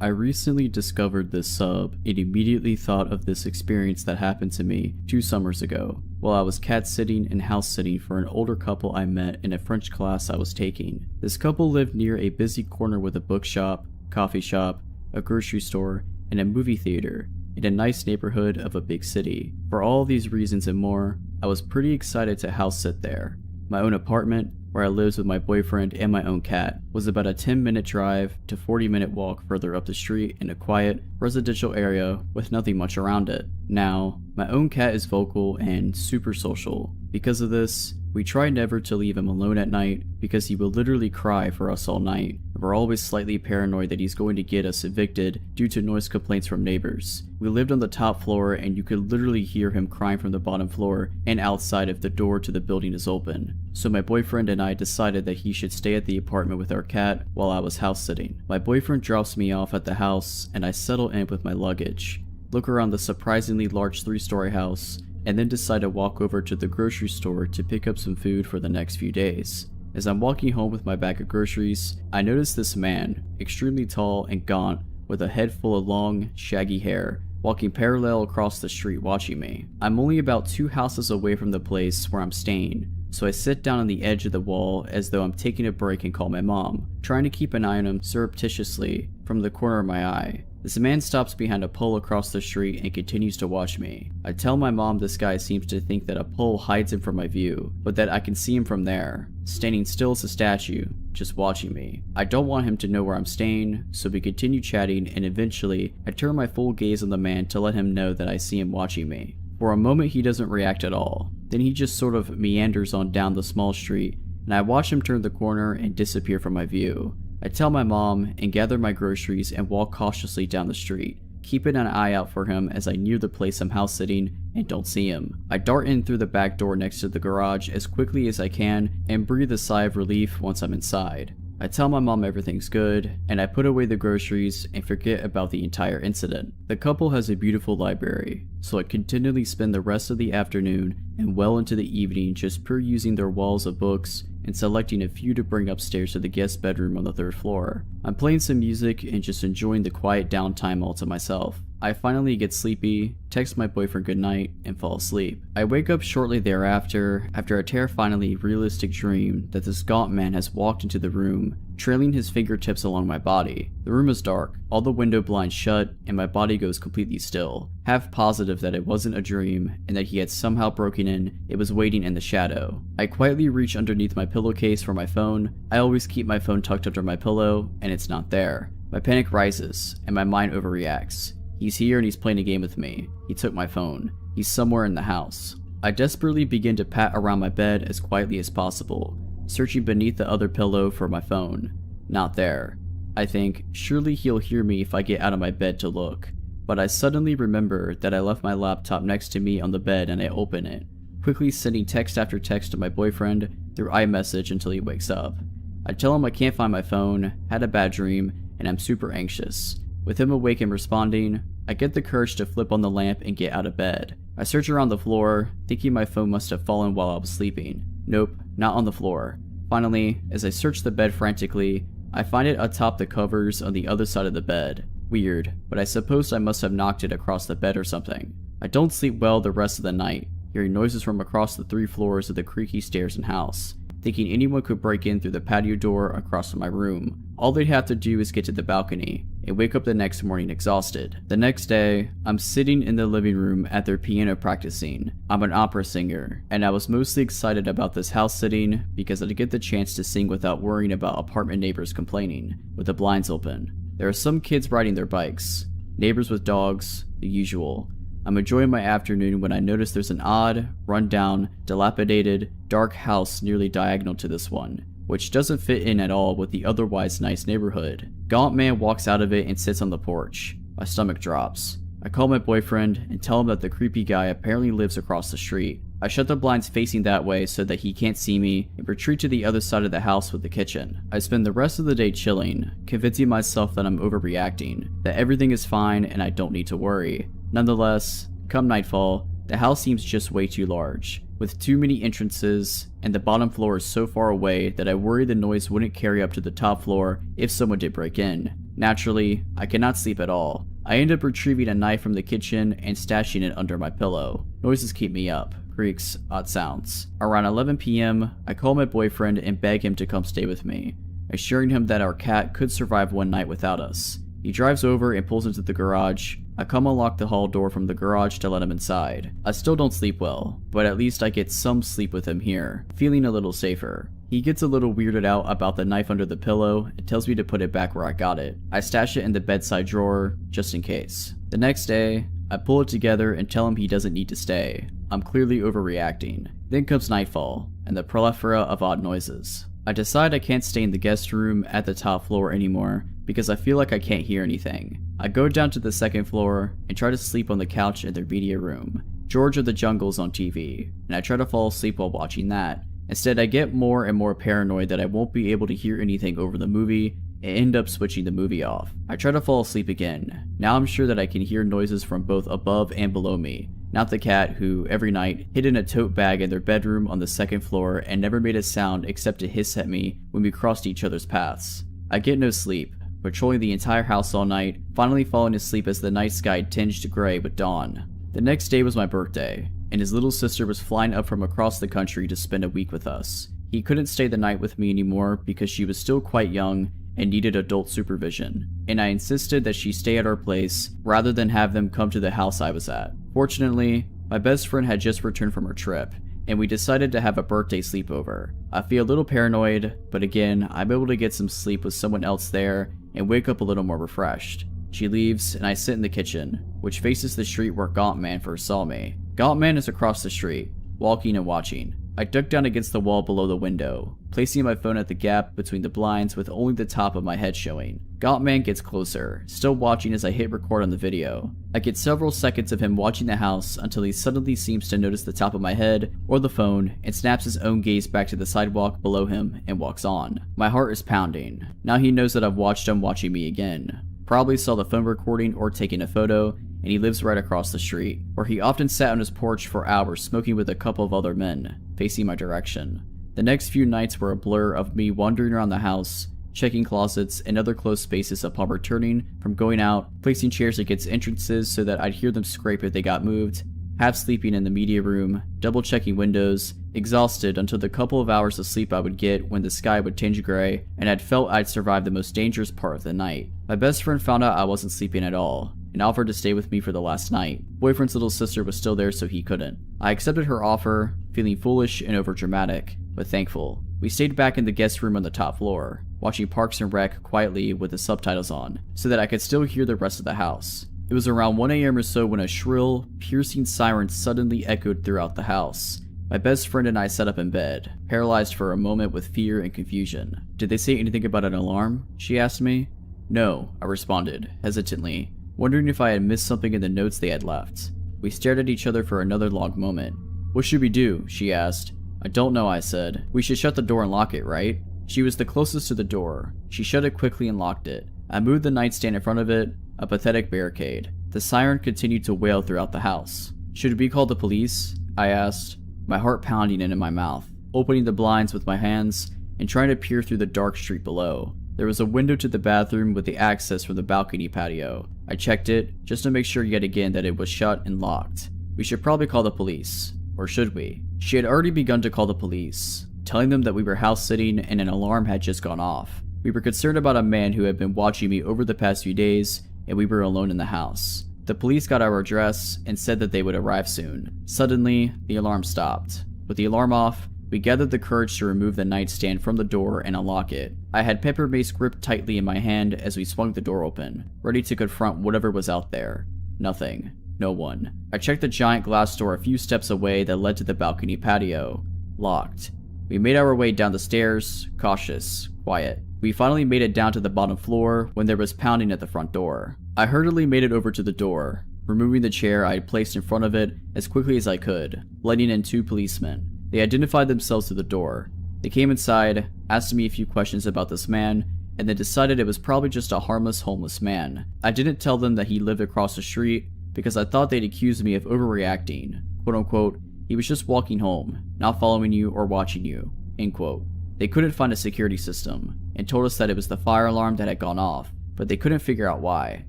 I recently discovered this sub and immediately thought of this experience that happened to me 2 summers ago while I was cat sitting and house sitting for an older couple I met in a French class I was taking. This couple lived near a busy corner with a bookshop, coffee shop, a grocery store, and a movie theater in a nice neighborhood of a big city. For all these reasons and more, I was pretty excited to house sit there. My own apartment, where I lived with my boyfriend and my own cat, was about a 10-minute drive to 40-minute walk further up the street in a quiet, residential area with nothing much around it. Now, my own cat is vocal and super social. Because of this, we try never to leave him alone at night because he will literally cry for us all night. We're always slightly paranoid that he's going to get us evicted due to noise complaints from neighbors. We lived on the top floor and you could literally hear him crying from the bottom floor and outside if the door to the building is open. So my boyfriend and I decided that he should stay at the apartment with our cat while I was house sitting. My boyfriend drops me off at the house and I settle in with my luggage, look around the surprisingly large 3-story house, and then decide to walk over to the grocery store to pick up some food for the next few days. As I'm walking home with my bag of groceries, I notice this man, extremely tall and gaunt, with a head full of long, shaggy hair, walking parallel across the street watching me. I'm only about 2 houses away from the place where I'm staying, so I sit down on the edge of the wall as though I'm taking a break and call my mom, trying to keep an eye on him surreptitiously from the corner of my eye. This man stops behind a pole across the street and continues to watch me. I tell my mom this guy seems to think that a pole hides him from my view, but that I can see him from there, standing still as a statue, just watching me. I don't want him to know where I'm staying, so we continue chatting and eventually I turn my full gaze on the man to let him know that I see him watching me. For a moment he doesn't react at all, then he just sort of meanders on down the small street and I watch him turn the corner and disappear from my view. I tell my mom and gather my groceries and walk cautiously down the street, keeping an eye out for him as I near the place I'm house sitting and don't see him. I dart in through the back door next to the garage as quickly as I can and breathe a sigh of relief once I'm inside. I tell my mom everything's good, and I put away the groceries and forget about the entire incident. The couple has a beautiful library, so I continually spend the rest of the afternoon and well into the evening just perusing their walls of books and selecting a few to bring upstairs to the guest bedroom on the 3rd floor. I'm playing some music and just enjoying the quiet downtime all to myself. I finally get sleepy, text my boyfriend goodnight, and fall asleep. I wake up shortly thereafter after a terrifyingly realistic dream that this gaunt man has walked into the room, trailing his fingertips along my body. The room is dark, all the window blinds shut, and my body goes completely still. Half positive that it wasn't a dream and that he had somehow broken in, it was waiting in the shadow. I quietly reach underneath my pillowcase for my phone. I always keep my phone tucked under my pillow, and it's not there. My panic rises, and my mind overreacts. He's here and he's playing a game with me. He took my phone. He's somewhere in the house. I desperately begin to pat around my bed as quietly as possible, searching beneath the other pillow for my phone. Not there. I think, surely he'll hear me if I get out of my bed to look. But I suddenly remember that I left my laptop next to me on the bed and I open it, quickly sending text after text to my boyfriend through iMessage until he wakes up. I tell him I can't find my phone, had a bad dream, and I'm super anxious. With him awake and responding, I get the courage to flip on the lamp and get out of bed. I search around the floor, thinking my phone must have fallen while I was sleeping. Nope, not on the floor. Finally, as I search the bed frantically, I find it atop the covers on the other side of the bed. Weird, but I suppose I must have knocked it across the bed or something. I don't sleep well the rest of the night, hearing noises from across the 3 floors of the creaky stairs and house, thinking anyone could break in through the patio door across from my room. All they'd have to do is get to the balcony and wake up the next morning exhausted. The next day, I'm sitting in the living room at their piano practicing. I'm an opera singer, and I was mostly excited about this house sitting because I'd get the chance to sing without worrying about apartment neighbors complaining, with the blinds open. There are some kids riding their bikes, neighbors with dogs, the usual. I'm enjoying my afternoon when I notice there's an odd, run-down, dilapidated, dark house nearly diagonal to this one, which doesn't fit in at all with the otherwise nice neighborhood. Gaunt man walks out of it and sits on the porch. My stomach drops. I call my boyfriend and tell him that the creepy guy apparently lives across the street. I shut the blinds facing that way so that he can't see me and retreat to the other side of the house with the kitchen. I spend the rest of the day chilling, convincing myself that I'm overreacting, that everything is fine and I don't need to worry. Nonetheless, come nightfall, the house seems just way too large, with too many entrances, and the bottom floor is so far away that I worry the noise wouldn't carry up to the top floor if someone did break in. Naturally, I cannot sleep at all. I end up retrieving a knife from the kitchen and stashing it under my pillow. Noises keep me up. Creaks, odd sounds. Around 11 p.m., I call my boyfriend and beg him to come stay with me, assuring him that our cat could survive one night without us. He drives over and pulls into the garage. I come unlock the hall door from the garage to let him inside. I still don't sleep well, but at least I get some sleep with him here, feeling a little safer. He gets a little weirded out about the knife under the pillow and tells me to put it back where I got it. I stash it in the bedside drawer, just in case. The next day, I pull it together and tell him he doesn't need to stay. I'm clearly overreacting. Then comes nightfall, and the plethora of odd noises. I decide I can't stay in the guest room at the top floor anymore because I feel like I can't hear anything. I go down to the second floor and try to sleep on the couch in their media room. George of the Jungle's on TV, and I try to fall asleep while watching that. Instead, I get more and more paranoid that I won't be able to hear anything over the movie and end up switching the movie off. I try to fall asleep again. Now I'm sure that I can hear noises from both above and below me. Not the cat who, every night, hid in a tote bag in their bedroom on the second floor and never made a sound except to hiss at me when we crossed each other's paths. I get no sleep, patrolling the entire house all night, finally falling asleep as the night sky tinged gray with dawn. The next day was my birthday, and his little sister was flying up from across the country to spend a week with us. He couldn't stay the night with me anymore because she was still quite young and needed adult supervision, and I insisted that she stay at our place rather than have them come to the house I was at. Fortunately, my best friend had just returned from her trip, and we decided to have a birthday sleepover. I feel a little paranoid, but again, I'm able to get some sleep with someone else there and wake up a little more refreshed. She leaves, and I sit in the kitchen, which faces the street where Gaunt Man first saw me. Gaunt Man is across the street, walking and watching. I duck down against the wall below the window, placing my phone at the gap between the blinds with only the top of my head showing. Gaunt Man gets closer, still watching as I hit record on the video. I get several seconds of him watching the house until he suddenly seems to notice the top of my head or the phone and snaps his own gaze back to the sidewalk below him and walks on. My heart is pounding. Now he knows that I've watched him watching me again. Probably saw the phone recording or taking a photo, and he lives right across the street, where he often sat on his porch for hours smoking with a couple of other men, facing my direction. The next few nights were a blur of me wandering around the house, checking closets and other closed spaces upon returning from going out, placing chairs against entrances so that I'd hear them scrape if they got moved, half sleeping in the media room, double checking windows, exhausted until the couple of hours of sleep I would get when the sky would tinge gray, and I'd felt I'd survived the most dangerous part of the night. My best friend found out I wasn't sleeping at all, and offered to stay with me for the last night. Boyfriend's little sister was still there, so he couldn't. I accepted her offer, feeling foolish and overdramatic, but thankful. We stayed back in the guest room on the top floor, watching Parks and Rec quietly with the subtitles on, so that I could still hear the rest of the house. It was around 1 AM or so when a shrill, piercing siren suddenly echoed throughout the house. My best friend and I sat up in bed, paralyzed for a moment with fear and confusion. "Did they say anything about an alarm?" she asked me. "No," I responded, hesitantly, wondering if I had missed something in the notes they had left. We stared at each other for another long moment. "What should we do?" she asked. "I don't know," I said. "We should shut the door and lock it, right?" She was the closest to the door. She shut it quickly and locked it. I moved the nightstand in front of it, a pathetic barricade. The siren continued to wail throughout the house. "Should we call the police?" I asked, my heart pounding into my mouth, opening the blinds with my hands and trying to peer through the dark street below. There was a window to the bathroom with the access from the balcony patio. I checked it, just to make sure yet again that it was shut and locked. "We should probably call the police. Or should we?" She had already begun to call the police, telling them that we were house sitting and an alarm had just gone off. We were concerned about a man who had been watching me over the past few days, and we were alone in the house. The police got our address and said that they would arrive soon. Suddenly, the alarm stopped. With the alarm off, we gathered the courage to remove the nightstand from the door and unlock it. I had pepper mace gripped tightly in my hand as we swung the door open, ready to confront whatever was out there. Nothing. No one. I checked the giant glass door a few steps away that led to the balcony patio. Locked. We made our way down the stairs, cautious, quiet. We finally made it down to the bottom floor when there was pounding at the front door. I hurriedly made it over to the door, removing the chair I had placed in front of it as quickly as I could, letting in 2 policemen. They identified themselves to the door. They came inside, asked me a few questions about this man, and then decided it was probably just a harmless homeless man. I didn't tell them that he lived across the street because I thought they'd accuse me of overreacting. Quote unquote, "He was just walking home, not following you or watching you." End quote. They couldn't find a security system, and told us that it was the fire alarm that had gone off, but they couldn't figure out why.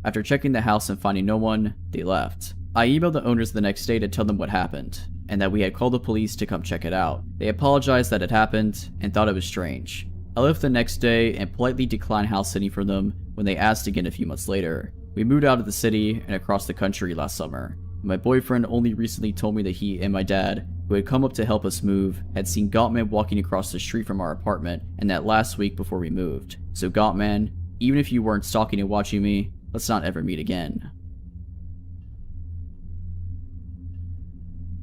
After checking the house and finding no one, they left. I emailed the owners the next day to tell them what happened, and that we had called the police to come check it out. They apologized that it happened, and thought it was strange. I left the next day and politely declined house sitting for them when they asked again a few months later. We moved out of the city and across the country last summer, My boyfriend only recently told me that he and my dad, who had come up to help us move, had seen Gottman walking across the street from our apartment, and that last week before we moved. So Gottman, even if you weren't stalking and watching me, let's not ever meet again.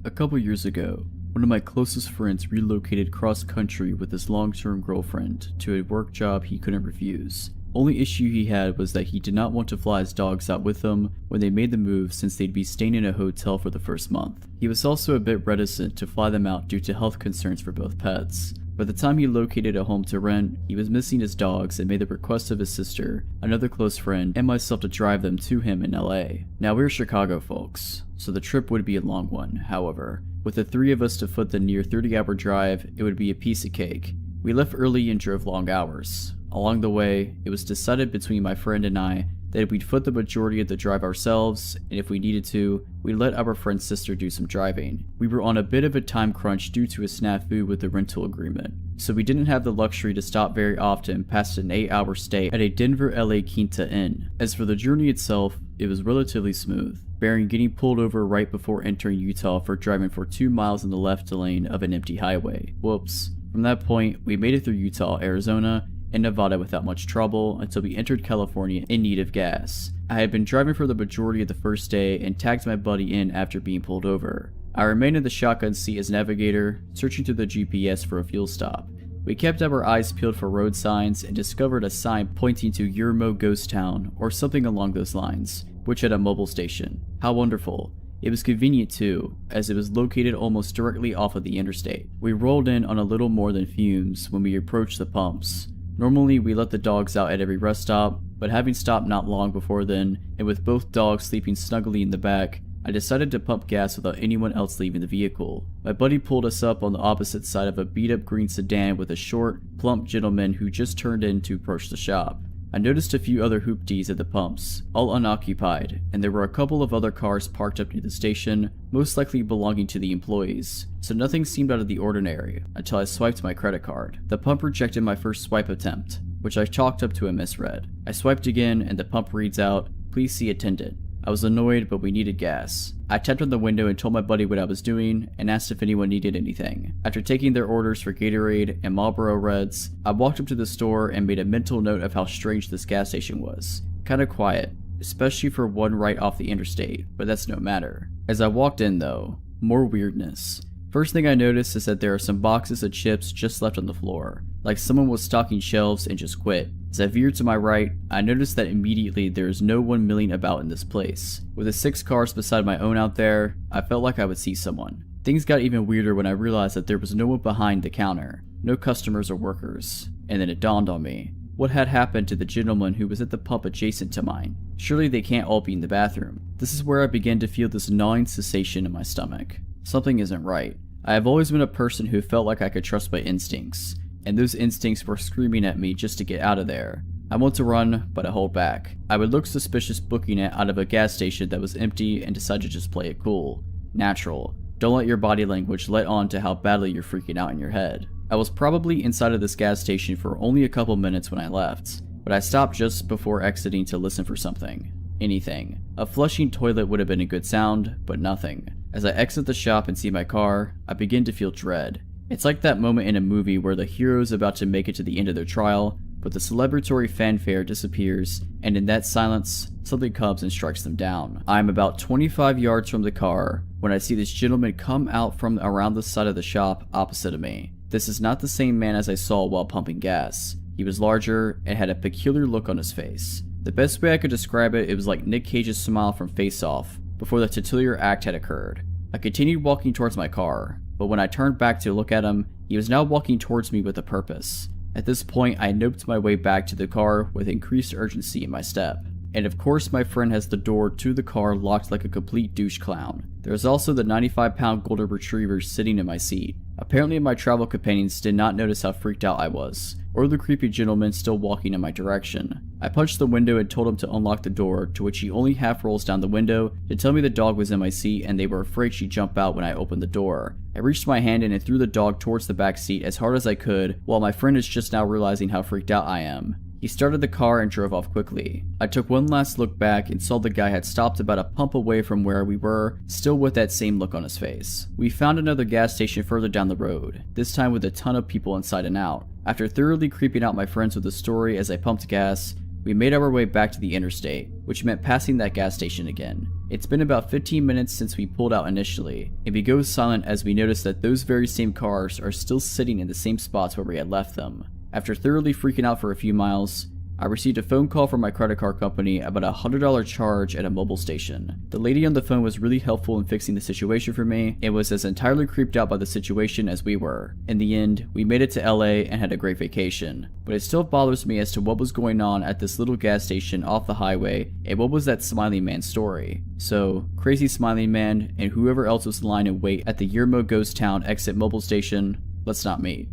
A couple years ago, one of my closest friends relocated cross-country with his long-term girlfriend to a work job he couldn't refuse. Only issue he had was that he did not want to fly his dogs out with them when they made the move, since they'd be staying in a hotel for the first month. He was also a bit reticent to fly them out due to health concerns for both pets. By the time he located a home to rent, he was missing his dogs and made the request of his sister, another close friend, and myself to drive them to him in LA. Now we're Chicago folks, so the trip would be a long one. However, with the three of us to foot the near 30-hour drive, it would be a piece of cake. We left early and drove long hours. Along the way, it was decided between my friend and I that we'd foot the majority of the drive ourselves, and if we needed to, we'd let our friend's sister do some driving. We were on a bit of a time crunch due to a snafu with the rental agreement, so we didn't have the luxury to stop very often past an 8-hour stay at a Denver LA Quinta Inn. As for the journey itself, it was relatively smooth, barring getting pulled over right before entering Utah for driving for 2 miles in the left lane of an empty highway. Whoops. From that point, we made it through Utah, Arizona, and Nevada without much trouble until we entered California in need of gas. I had been driving for the majority of the first day and tagged my buddy in after being pulled over. I remained in the shotgun seat as navigator, searching through the GPS for a fuel stop. We kept our eyes peeled for road signs and discovered a sign pointing to Yermo Ghost Town or something along those lines, which had a mobile station. How wonderful. It was convenient too, as it was located almost directly off of the interstate. We rolled in on a little more than fumes when we approached the pumps. Normally we let the dogs out at every rest stop, but having stopped not long before then, and with both dogs sleeping snugly in the back, I decided to pump gas without anyone else leaving the vehicle. My buddy pulled us up on the opposite side of a beat-up green sedan with a short, plump gentleman who just turned in to approach the shop. I noticed a few other hoopties at the pumps, all unoccupied, and there were a couple of other cars parked up near the station, most likely belonging to the employees, so nothing seemed out of the ordinary until I swiped my credit card. The pump rejected my first swipe attempt, which I chalked up to a misread. I swiped again and the pump reads out, "Please see attendant." I was annoyed, but we needed gas. I tapped on the window and told my buddy what I was doing and asked if anyone needed anything. After taking their orders for Gatorade and Marlboro Reds, I walked up to the store and made a mental note of how strange this gas station was. Kinda quiet, especially for one right off the interstate, but that's no matter. As I walked in though, more weirdness. First thing I noticed is that there are some boxes of chips just left on the floor, like someone was stocking shelves and just quit. As I veered to my right, I noticed that immediately there is no one milling about in this place. With the 6 cars beside my own out there, I felt like I would see someone. Things got even weirder when I realized that there was no one behind the counter, no customers or workers, and then it dawned on me. What had happened to the gentleman who was at the pump adjacent to mine? Surely they can't all be in the bathroom. This is where I began to feel this gnawing sensation in my stomach. Something isn't right. I have always been a person who felt like I could trust my instincts, and those instincts were screaming at me just to get out of there. I want to run, but I hold back. I would look suspicious booking it out of a gas station that was empty and decide to just play it cool. Natural. Don't let your body language let on to how badly you're freaking out in your head. I was probably inside of this gas station for only a couple minutes when I left, but I stopped just before exiting to listen for something. Anything. A flushing toilet would have been a good sound, but nothing. As I exit the shop and see my car, I begin to feel dread. It's like that moment in a movie where the hero is about to make it to the end of their trial, but the celebratory fanfare disappears, and in that silence, something comes and strikes them down. I am about 25 yards from the car when I see this gentleman come out from around the side of the shop opposite of me. This is not the same man as I saw while pumping gas. He was larger and had a peculiar look on his face. The best way I could describe it, it was like Nick Cage's smile from Face Off before the titular act had occurred. I continued walking towards my car, but when I turned back to look at him, he was now walking towards me with a purpose. At this point, I noped my way back to the car with increased urgency in my step. And of course my friend has the door to the car locked like a complete douche clown. There is also the 95-pound golden retriever sitting in my seat. Apparently my travel companions did not notice how freaked out I was, or the creepy gentleman still walking in my direction. I punched the window and told him to unlock the door, to which he only half rolls down the window to tell me the dog was in my seat and they were afraid she'd jump out when I opened the door. I reached my hand in and threw the dog towards the back seat as hard as I could, while my friend is just now realizing how freaked out I am. He started the car and drove off quickly. I took one last look back and saw the guy had stopped about a pump away from where we were, still with that same look on his face. We found another gas station further down the road, this time with a ton of people inside and out. After thoroughly creeping out my friends with the story as I pumped gas, we made our way back to the interstate, which meant passing that gas station again. It's been about 15 minutes since we pulled out initially, and we go silent as we notice that those very same cars are still sitting in the same spots where we had left them. After thoroughly freaking out for a few miles, I received a phone call from my credit card company about a $100 charge at a mobile station. The lady on the phone was really helpful in fixing the situation for me and was as entirely creeped out by the situation as we were. In the end, we made it to LA and had a great vacation, but it still bothers me as to what was going on at this little gas station off the highway and what was that Smiling Man story. So, crazy Smiling Man and whoever else was lying in wait at the Yermo Ghost Town exit mobile station, let's not meet.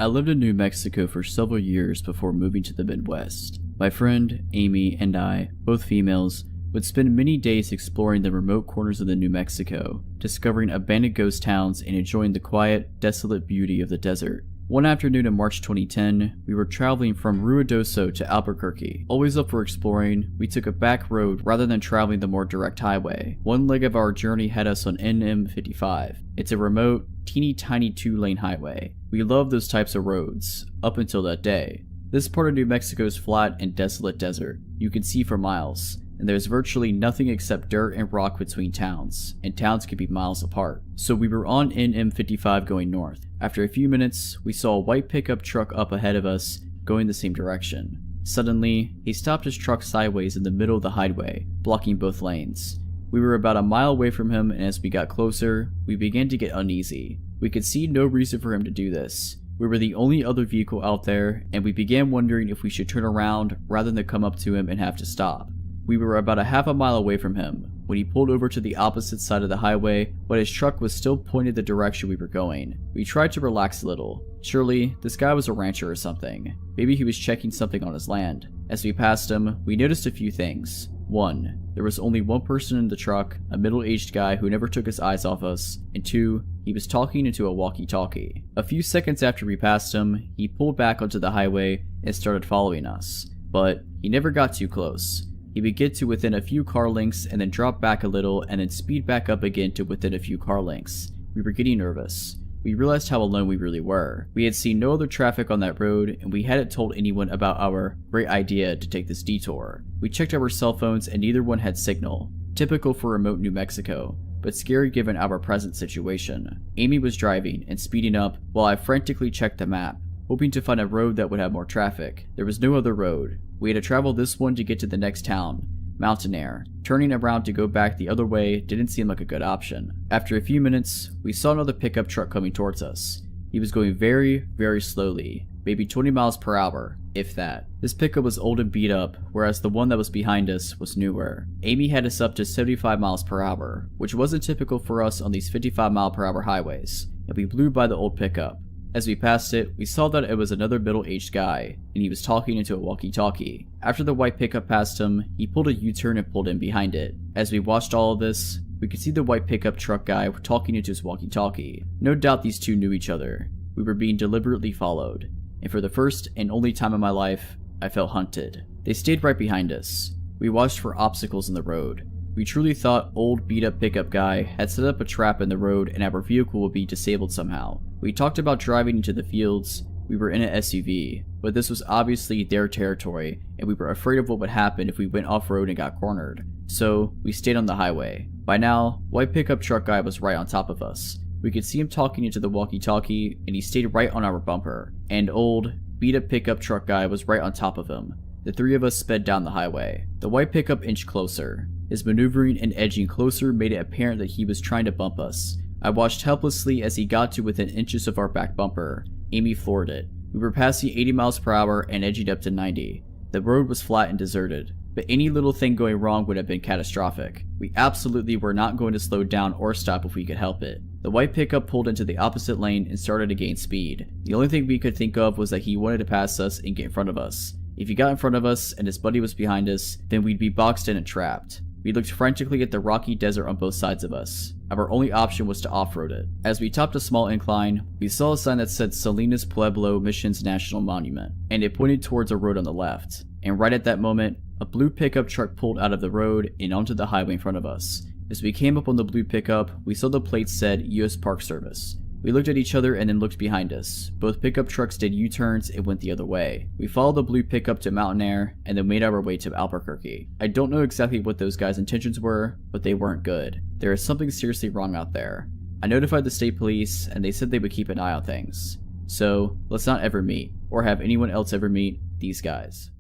I lived in New Mexico for several years before moving to the Midwest. My friend, Amy, and I, both females, would spend many days exploring the remote corners of the New Mexico, discovering abandoned ghost towns and enjoying the quiet, desolate beauty of the desert. One afternoon in March 2010, we were traveling from Ruidoso to Albuquerque. Always up for exploring, we took a back road rather than traveling the more direct highway. One leg of our journey had us on NM55. It's a remote, teeny tiny 2-lane highway. We love those types of roads, up until that day. This part of New Mexico is flat and desolate desert. You can see for miles, and there's virtually nothing except dirt and rock between towns, and towns can be miles apart. So we were on NM55 going north. After a few minutes, we saw a white pickup truck up ahead of us, going the same direction. Suddenly, he stopped his truck sideways in the middle of the highway, blocking both lanes. We were about a mile away from him, and as we got closer, we began to get uneasy. We could see no reason for him to do this. We were the only other vehicle out there, and we began wondering if we should turn around rather than come up to him and have to stop. We were about a half a mile away from him when he pulled over to the opposite side of the highway, but his truck was still pointed the direction we were going. We tried to relax a little. Surely, this guy was a rancher or something. Maybe he was checking something on his land. As we passed him, we noticed a few things. 1. There was only one person in the truck, a middle-aged guy who never took his eyes off us, and 2. He was talking into a walkie-talkie. A few seconds after we passed him, he pulled back onto the highway and started following us. But he never got too close. He would get to within a few car lengths and then drop back a little and then speed back up again to within a few car lengths. We were getting nervous. We realized how alone we really were. We had seen no other traffic on that road, and we hadn't told anyone about our great idea to take this detour. We checked our cell phones and neither one had signal. Typical for remote New Mexico, but scary given our present situation. Amy was driving and speeding up while I frantically checked the map, hoping to find a road that would have more traffic. There was no other road. We had to travel this one to get to the next town, Mountain Air. Turning around to go back the other way didn't seem like a good option. After a few minutes, we saw another pickup truck coming towards us. He was going very, very slowly, maybe 20 miles per hour, if that. This pickup was old and beat up, whereas the one that was behind us was newer. Amy had us up to 75 miles per hour, which wasn't typical for us on these 55 mile per hour highways, and we blew by the old pickup. As we passed it, we saw that it was another middle-aged guy, and he was talking into a walkie-talkie. After the white pickup passed him, he pulled a U-turn and pulled in behind it. As we watched all of this, we could see the white pickup truck guy talking into his walkie-talkie. No doubt these two knew each other. We were being deliberately followed, and for the first and only time in my life, I felt hunted. They stayed right behind us. We watched for obstacles in the road. We truly thought old beat-up pickup guy had set up a trap in the road and our vehicle would be disabled somehow. We talked about driving into the fields. We were in an SUV, but this was obviously their territory, and we were afraid of what would happen if we went off-road and got cornered. So, we stayed on the highway. By now, white pickup truck guy was right on top of us. We could see him talking into the walkie-talkie, and he stayed right on our bumper. And old, beat-up pickup truck guy was right on top of him. The three of us sped down the highway. The white pickup inched closer. His maneuvering and edging closer made it apparent that he was trying to bump us. I watched helplessly as he got to within inches of our back bumper. Amy floored it. We were passing 80 miles per hour and edging up to 90. The road was flat and deserted, but any little thing going wrong would have been catastrophic. We absolutely were not going to slow down or stop if we could help it. The white pickup pulled into the opposite lane and started to gain speed. The only thing we could think of was that he wanted to pass us and get in front of us. If he got in front of us and his buddy was behind us, then we'd be boxed in and trapped. We looked frantically at the rocky desert on both sides of us. Our only option was to off-road it. As we topped a small incline, we saw a sign that said Salinas Pueblo Missions National Monument, and it pointed towards a road on the left. And right at that moment, a blue pickup truck pulled out of the road and onto the highway in front of us. As we came up on the blue pickup, we saw the plate said U.S. Park Service. We looked at each other and then looked behind us. Both pickup trucks did U-turns and went the other way. We followed the blue pickup to Mountain Air and then made our way to Albuquerque. I don't know exactly what those guys' intentions were, but they weren't good. There is something seriously wrong out there. I notified the state police and they said they would keep an eye on things. So, let's not ever meet, or have anyone else ever meet, these guys.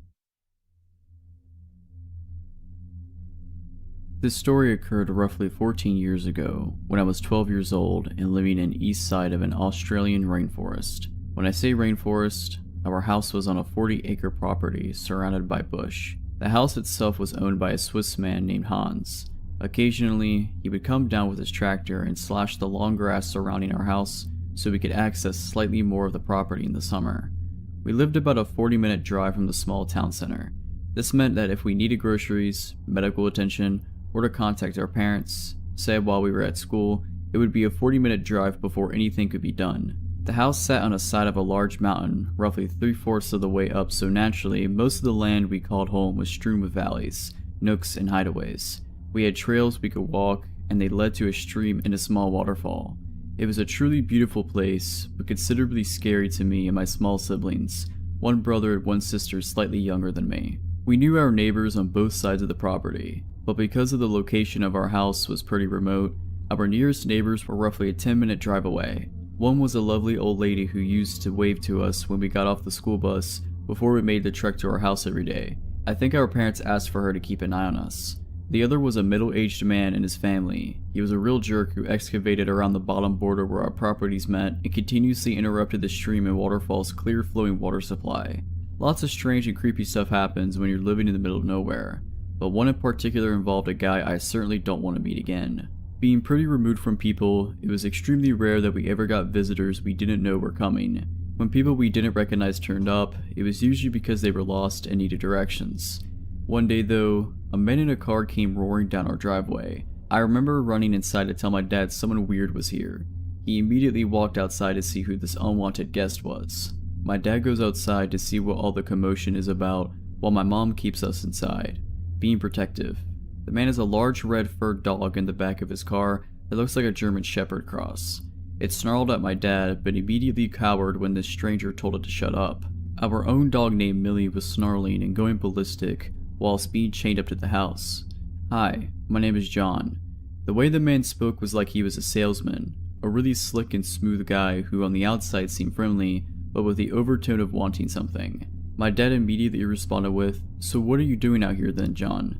This story occurred roughly 14 years ago, when I was 12 years old and living in east side of an Australian rainforest. When I say rainforest, our house was on a 40-acre property surrounded by bush. The house itself was owned by a Swiss man named Hans. Occasionally, he would come down with his tractor and slash the long grass surrounding our house so we could access slightly more of the property in the summer. We lived about a 40-minute drive from the small town center. This meant that if we needed groceries, medical attention, or to contact our parents, say while we were at school, it would be a 40-minute drive before anything could be done. The house sat on a side of a large mountain, roughly 3/4 of the way up, so naturally, most of the land we called home was strewn with valleys, nooks, and hideaways. We had trails we could walk, and they led to a stream and a small waterfall. It was a truly beautiful place, but considerably scary to me and my small siblings, one brother and one sister slightly younger than me. We knew our neighbors on both sides of the property, but because of the location of our house was pretty remote, our nearest neighbors were roughly a 10-minute drive away. One was a lovely old lady who used to wave to us when we got off the school bus before we made the trek to our house every day. I think our parents asked for her to keep an eye on us. The other was a middle-aged man and his family. He was a real jerk who excavated around the bottom border where our properties met and continuously interrupted the stream and waterfall's clear flowing water supply. Lots of strange and creepy stuff happens when you're living in the middle of nowhere, but one in particular involved a guy I certainly don't want to meet again. Being pretty removed from people, it was extremely rare that we ever got visitors we didn't know were coming. When people we didn't recognize turned up, it was usually because they were lost and needed directions. One day though, a man in a car came roaring down our driveway. I remember running inside to tell my dad someone weird was here. He immediately walked outside to see who this unwanted guest was. My dad goes outside to see what all the commotion is about, while my mom keeps us inside, being protective. The man has a large red furred dog in the back of his car that looks like a German Shepherd cross. It snarled at my dad, but immediately cowered when this stranger told it to shut up. Our own dog named Millie was snarling and going ballistic whilst being chained up to the house. "Hi, my name is John." The way the man spoke was like he was a salesman, a really slick and smooth guy who on the outside seemed friendly, but with the overtone of wanting something. My dad immediately responded with, "So what are you doing out here then, John?"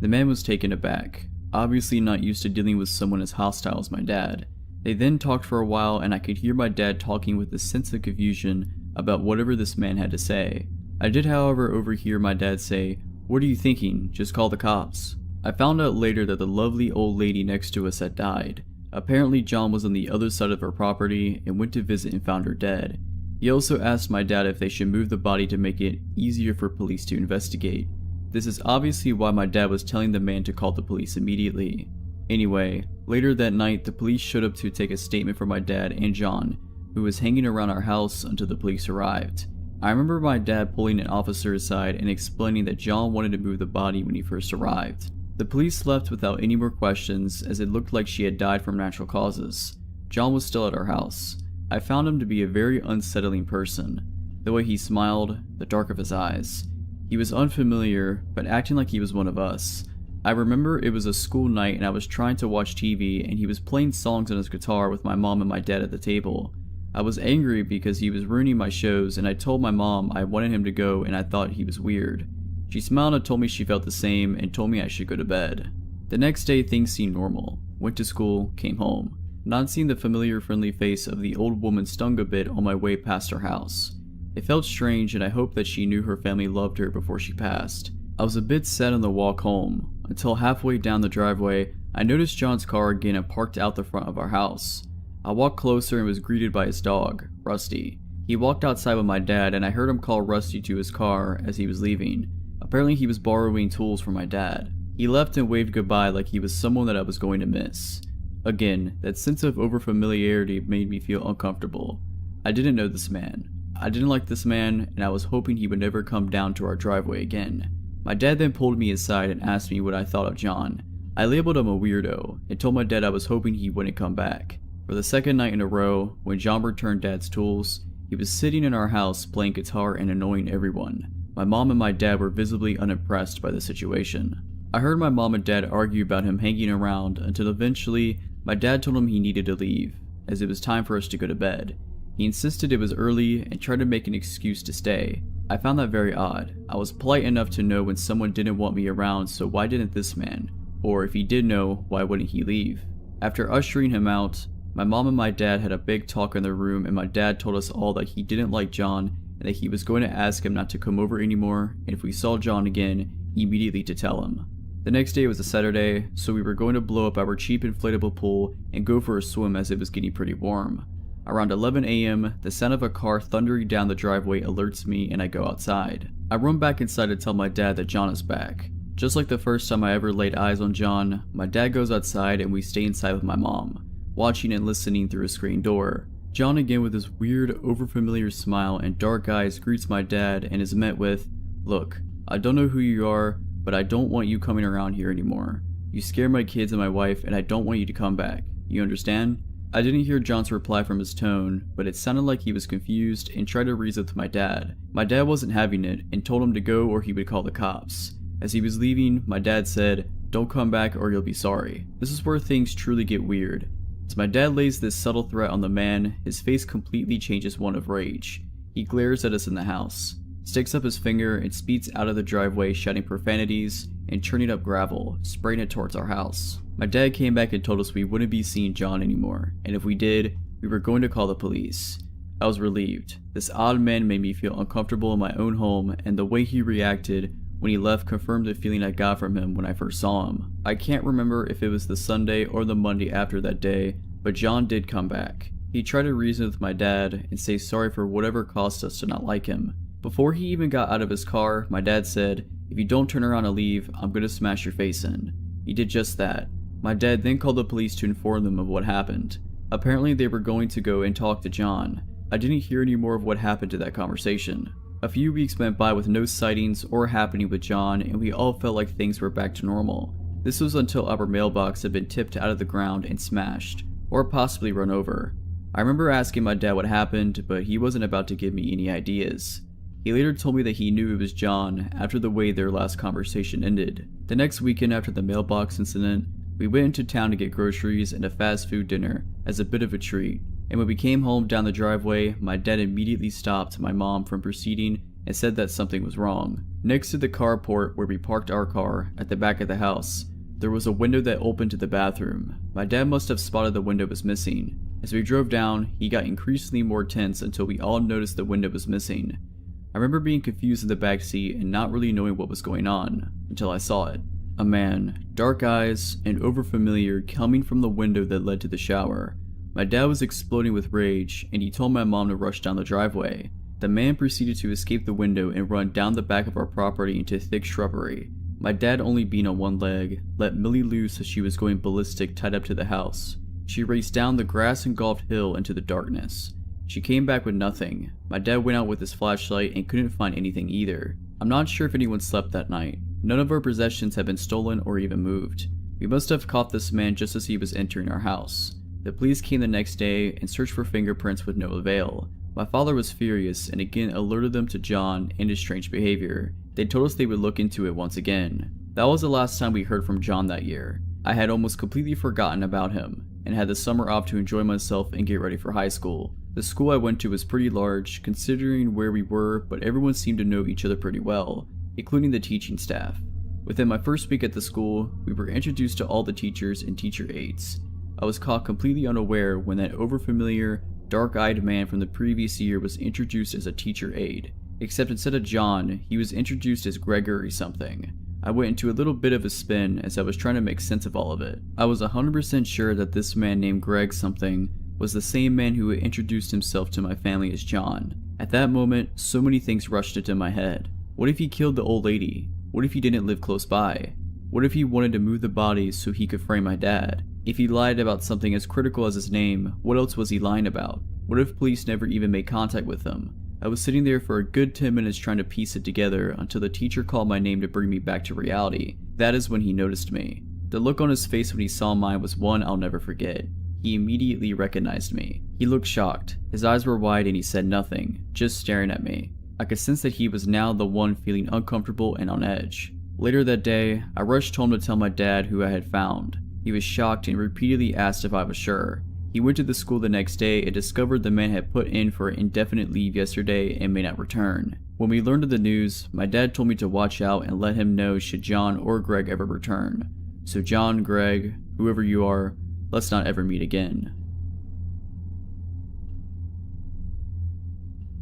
The man was taken aback, obviously not used to dealing with someone as hostile as my dad. They then talked for a while and I could hear my dad talking with a sense of confusion about whatever this man had to say. I did however overhear my dad say, "What are you thinking? Just call the cops." I found out later that the lovely old lady next to us had died. Apparently John was on the other side of her property and went to visit and found her dead. He also asked my dad if they should move the body to make it easier for police to investigate. This is obviously why my dad was telling the man to call the police immediately. Anyway, later that night the police showed up to take a statement from my dad and John, who was hanging around our house until the police arrived. I remember my dad pulling an officer aside and explaining that John wanted to move the body when he first arrived. The police left without any more questions as it looked like she had died from natural causes. John was still at our house. I found him to be a very unsettling person. The way he smiled, the dark of his eyes. He was unfamiliar, but acting like he was one of us. I remember it was a school night and I was trying to watch TV and he was playing songs on his guitar with my mom and my dad at the table. I was angry because he was ruining my shows and I told my mom I wanted him to go and I thought he was weird. She smiled and told me she felt the same and told me I should go to bed. The next day things seemed normal. Went to school, came home. Not seeing the familiar friendly face of the old woman stung a bit on my way past her house. It felt strange and I hoped that she knew her family loved her before she passed. I was a bit sad on the walk home, until halfway down the driveway, I noticed John's car again and parked out the front of our house. I walked closer and was greeted by his dog, Rusty. He walked outside with my dad and I heard him call Rusty to his car as he was leaving. Apparently he was borrowing tools from my dad. He left and waved goodbye like he was someone that I was going to miss. Again, that sense of overfamiliarity made me feel uncomfortable. I didn't know this man. I didn't like this man, and I was hoping he would never come down to our driveway again. My dad then pulled me aside and asked me what I thought of John. I labeled him a weirdo, and told my dad I was hoping he wouldn't come back. For the second night in a row, when John returned Dad's tools, he was sitting in our house playing guitar and annoying everyone. My mom and my dad were visibly unimpressed by the situation. I heard my mom and dad argue about him hanging around until eventually my dad told him he needed to leave, as it was time for us to go to bed. He insisted it was early and tried to make an excuse to stay. I found that very odd. I was polite enough to know when someone didn't want me around, so why didn't this man? Or if he did know, why wouldn't he leave? After ushering him out, my mom and my dad had a big talk in their room, and my dad told us all that he didn't like John and that he was going to ask him not to come over anymore, and if we saw John again, immediately to tell him. The next day was a Saturday, so we were going to blow up our cheap inflatable pool and go for a swim as it was getting pretty warm. Around 11 a.m., the sound of a car thundering down the driveway alerts me and I go outside. I run back inside to tell my dad that John is back. Just like the first time I ever laid eyes on John, my dad goes outside and we stay inside with my mom, watching and listening through a screen door. John, again with his weird, overfamiliar smile and dark eyes, greets my dad and is met with, "Look, I don't know who you are, but I don't want you coming around here anymore. You scare my kids and my wife and I don't want you to come back. You understand?" I didn't hear John's reply from his tone, but it sounded like he was confused and tried to reason with my dad. My dad wasn't having it and told him to go or he would call the cops. As he was leaving, my dad said, "Don't come back or you'll be sorry." This is where things truly get weird. As my dad lays this subtle threat on the man, his face completely changes one of rage. He glares at us in the house, sticks up his finger and speeds out of the driveway shouting profanities and churning up gravel, spraying it towards our house. My dad came back and told us we wouldn't be seeing John anymore, and if we did, we were going to call the police. I was relieved. This odd man made me feel uncomfortable in my own home, and the way he reacted when he left confirmed the feeling I got from him when I first saw him. I can't remember if it was the Sunday or the Monday after that day, but John did come back. He tried to reason with my dad and say sorry for whatever caused us to not like him. Before he even got out of his car, my dad said, "If you don't turn around and leave, I'm gonna smash your face in." He did just that. My dad then called the police to inform them of what happened. Apparently they were going to go and talk to John. I didn't hear any more of what happened to that conversation. A few weeks went by with no sightings or happening with John, and we all felt like things were back to normal. This was until our mailbox had been tipped out of the ground and smashed, or possibly run over. I remember asking my dad what happened, but he wasn't about to give me any ideas. He later told me that he knew it was John after the way their last conversation ended. The next weekend after the mailbox incident, we went into town to get groceries and a fast food dinner as a bit of a treat, and when we came home down the driveway, my dad immediately stopped my mom from proceeding and said that something was wrong. Next to the carport where we parked our car, at the back of the house, there was a window that opened to the bathroom. My dad must have spotted the window was missing. As we drove down, he got increasingly more tense until we all noticed the window was missing. I remember being confused in the back seat and not really knowing what was going on, until I saw it. A man, dark eyes, and overfamiliar, coming from the window that led to the shower. My dad was exploding with rage, and he told my mom to rush down the driveway. The man proceeded to escape the window and run down the back of our property into thick shrubbery. My dad, only being on one leg, let Millie loose as she was going ballistic tied up to the house. She raced down the grass-engulfed hill into the darkness. She came back with nothing. My dad went out with his flashlight and couldn't find anything either. I'm not sure if anyone slept that night. None of our possessions had been stolen or even moved. We must have caught this man just as he was entering our house. The police came the next day and searched for fingerprints with no avail. My father was furious and again alerted them to John and his strange behavior. They told us they would look into it once again. That was the last time we heard from John that year. I had almost completely forgotten about him and had the summer off to enjoy myself and get ready for high school. The school I went to was pretty large considering where we were, but everyone seemed to know each other pretty well, including the teaching staff. Within my first week at the school, we were introduced to all the teachers and teacher aides. I was caught completely unaware when that overfamiliar, dark-eyed man from the previous year was introduced as a teacher aide, except instead of John, he was introduced as Gregory something. I went into a little bit of a spin as I was trying to make sense of all of it. I was 100% sure that this man named Greg something was the same man who had introduced himself to my family as John. At that moment, so many things rushed into my head. What if he killed the old lady? What if he didn't live close by? What if he wanted to move the bodies so he could frame my dad? If he lied about something as critical as his name, what else was he lying about? What if police never even made contact with him? I was sitting there for a good 10 minutes trying to piece it together until the teacher called my name to bring me back to reality. That is when he noticed me. The look on his face when he saw mine was one I'll never forget. He immediately recognized me. He looked shocked. His eyes were wide and he said nothing, just staring at me. I could sense that he was now the one feeling uncomfortable and on edge. Later that day, I rushed home to tell my dad who I had found. He was shocked and repeatedly asked if I was sure. He went to the school the next day and discovered the man had put in for indefinite leave yesterday and may not return. When we learned of the news, my dad told me to watch out and let him know should John or Greg ever return. So John, Greg, whoever you are, let's not ever meet again.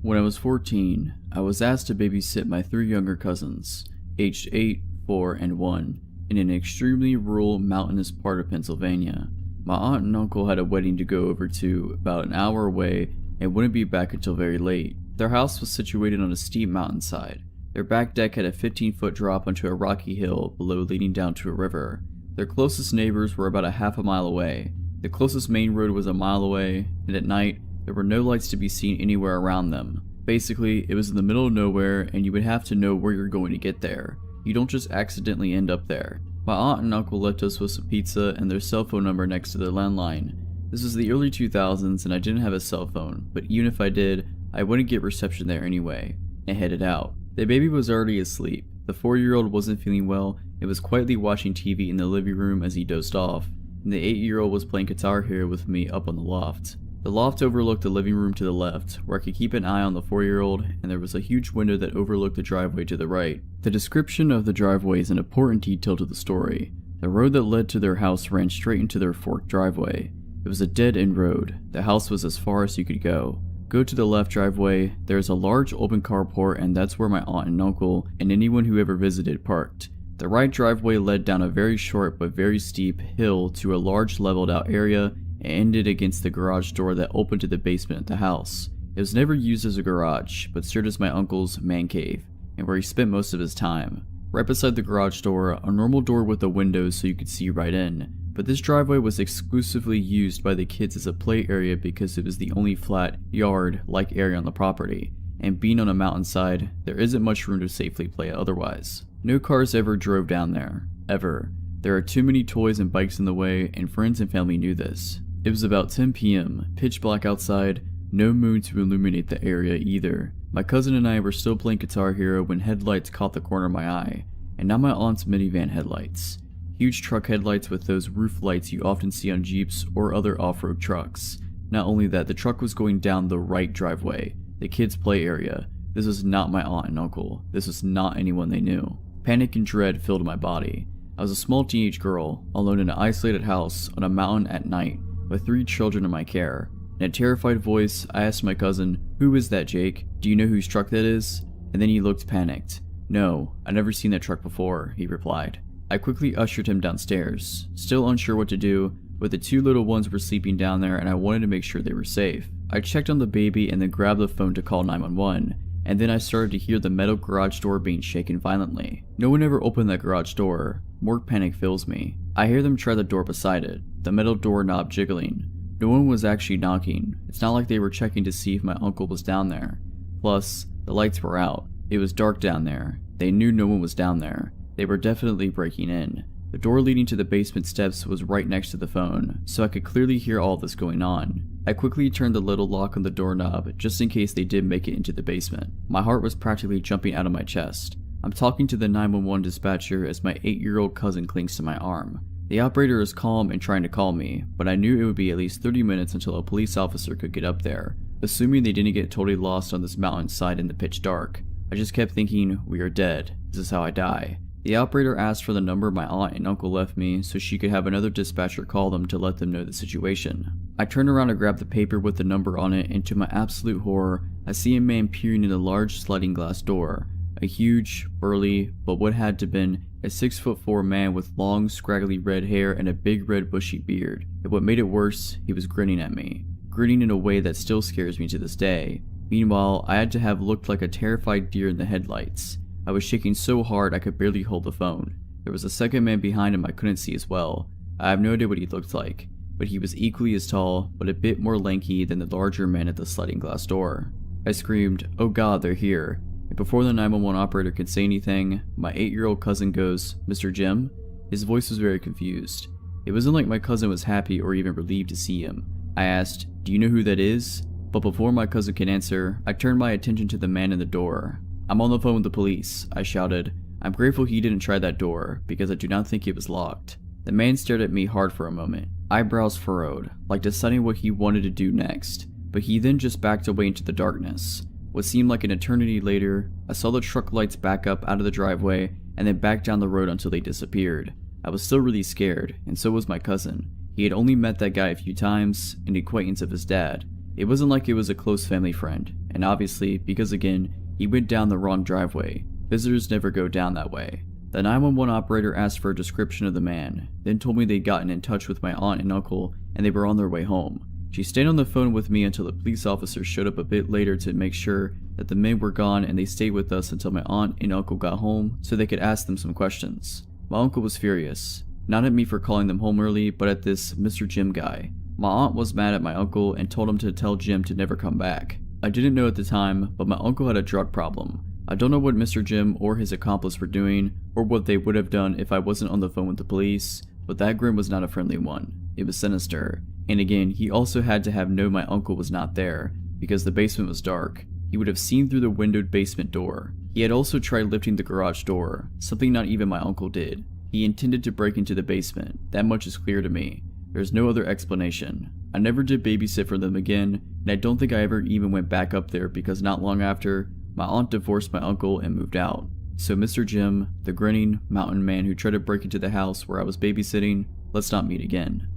When I was 14, I was asked to babysit my 3 younger cousins, aged 8, 4, and 1, in an extremely rural, mountainous part of Pennsylvania. My aunt and uncle had a wedding to go over to about an hour away and wouldn't be back until very late. Their house was situated on a steep mountainside. Their back deck had a 15-foot drop onto a rocky hill below leading down to a river. Their closest neighbors were about a half a mile away. The closest main road was a mile away, and at night, there were no lights to be seen anywhere around them. Basically, it was in the middle of nowhere and you would have to know where you're going to get there. You don't just accidentally end up there. My aunt and uncle left us with some pizza and their cell phone number next to their landline. This was the early 2000s and I didn't have a cell phone, but even if I did, I wouldn't get reception there anyway, and headed out. The baby was already asleep. The 4-year-old wasn't feeling well and was quietly watching TV in the living room as he dozed off, and the 8-year-old was playing Guitar Hero with me up on the loft. The loft overlooked the living room to the left, where I could keep an eye on the 4-year-old, and there was a huge window that overlooked the driveway to the right. The description of the driveway is an important detail to the story. The road that led to their house ran straight into their forked driveway. It was a dead-end road. The house was as far as you could go. Go to the left driveway, there is a large open carport, and that's where my aunt and uncle, and anyone who ever visited, parked. The right driveway led down a very short but very steep hill to a large leveled out area and ended against the garage door that opened to the basement of the house. It was never used as a garage, but served as my uncle's man cave, and where he spent most of his time. Right beside the garage door, a normal door with a window so you could see right in, but this driveway was exclusively used by the kids as a play area because it was the only flat, yard-like area on the property, and being on a mountainside, there isn't much room to safely play otherwise. No cars ever drove down there, ever. There are too many toys and bikes in the way, and friends and family knew this. It was about 10 p.m., pitch black outside, no moon to illuminate the area either. My cousin and I were still playing Guitar Hero when headlights caught the corner of my eye, and not my aunt's minivan headlights. Huge truck headlights with those roof lights you often see on Jeeps or other off-road trucks. Not only that, the truck was going down the right driveway, the kids' play area. This was not my aunt and uncle. This was not anyone they knew. Panic and dread filled my body. I was a small teenage girl, alone in an isolated house on a mountain at night, with 3 children in my care. In a terrified voice, I asked my cousin, "Who is that, Jake? Do you know whose truck that is?" And then he looked panicked. "No, I've never seen that truck before," he replied. I quickly ushered him downstairs, still unsure what to do, but the 2 little ones were sleeping down there and I wanted to make sure they were safe. I checked on the baby and then grabbed the phone to call 911, and then I started to hear the metal garage door being shaken violently. No one ever opened that garage door. More panic fills me. I hear them try the door beside it, the metal doorknob jiggling. No one was actually knocking. It's not like they were checking to see if my uncle was down there. Plus, the lights were out. It was dark down there. They knew no one was down there. They were definitely breaking in. The door leading to the basement steps was right next to the phone, so I could clearly hear all this going on. I quickly turned the little lock on the doorknob just in case they did make it into the basement. My heart was practically jumping out of my chest. I'm talking to the 911 dispatcher as my 8-year-old cousin clings to my arm. The operator is calm and trying to call me, but I knew it would be at least 30 minutes until a police officer could get up there, assuming they didn't get totally lost on this mountainside in the pitch dark. I just kept thinking, we are dead. This is how I die. The operator asked for the number my aunt and uncle left me so she could have another dispatcher call them to let them know the situation. I turned around to grab the paper with the number on it, and to my absolute horror, I see a man peering in a large sliding glass door. A huge, burly, but what had to been a 6'4" man with long, scraggly red hair and a big red bushy beard. And what made it worse, he was grinning at me. Grinning in a way that still scares me to this day. Meanwhile, I had to have looked like a terrified deer in the headlights. I was shaking so hard I could barely hold the phone. There was a second man behind him I couldn't see as well. I have no idea what he looked like, but he was equally as tall, but a bit more lanky than the larger man at the sliding glass door. I screamed, "Oh God, they're here." And before the 911 operator could say anything, my 8-year-old cousin goes, "Mr. Jim?" His voice was very confused. It wasn't like my cousin was happy or even relieved to see him. I asked, "Do you know who that is?" But before my cousin could answer, I turned my attention to the man in the door. "I'm on the phone with the police," I shouted. I'm grateful he didn't try that door, because I do not think it was locked. The man stared at me hard for a moment, eyebrows furrowed, like deciding what he wanted to do next, but he then just backed away into the darkness. What seemed like an eternity later, I saw the truck lights back up out of the driveway and then back down the road until they disappeared. I was still really scared, and so was my cousin. He had only met that guy a few times, an acquaintance of his dad. It wasn't like it was a close family friend, and obviously, because again, he went down the wrong driveway. Visitors never go down that way. The 911 operator asked for a description of the man, then told me they'd gotten in touch with my aunt and uncle and they were on their way home. She stayed on the phone with me until the police officer showed up a bit later to make sure that the men were gone, and they stayed with us until my aunt and uncle got home so they could ask them some questions. My uncle was furious, not at me for calling them home early, but at this Mr. Jim guy. My aunt was mad at my uncle and told him to tell Jim to never come back. I didn't know at the time, but my uncle had a drug problem. I don't know what Mr. Jim or his accomplice were doing, or what they would have done if I wasn't on the phone with the police, but that grin was not a friendly one. It was sinister. And again, he also had to have known my uncle was not there, because the basement was dark. He would have seen through the windowed basement door. He had also tried lifting the garage door, something not even my uncle did. He intended to break into the basement, that much is clear to me. There's no other explanation. I never did babysit for them again, and I don't think I ever even went back up there because not long after, my aunt divorced my uncle and moved out. So Mr. Jim, the grinning mountain man who tried to break into the house where I was babysitting, let's not meet again.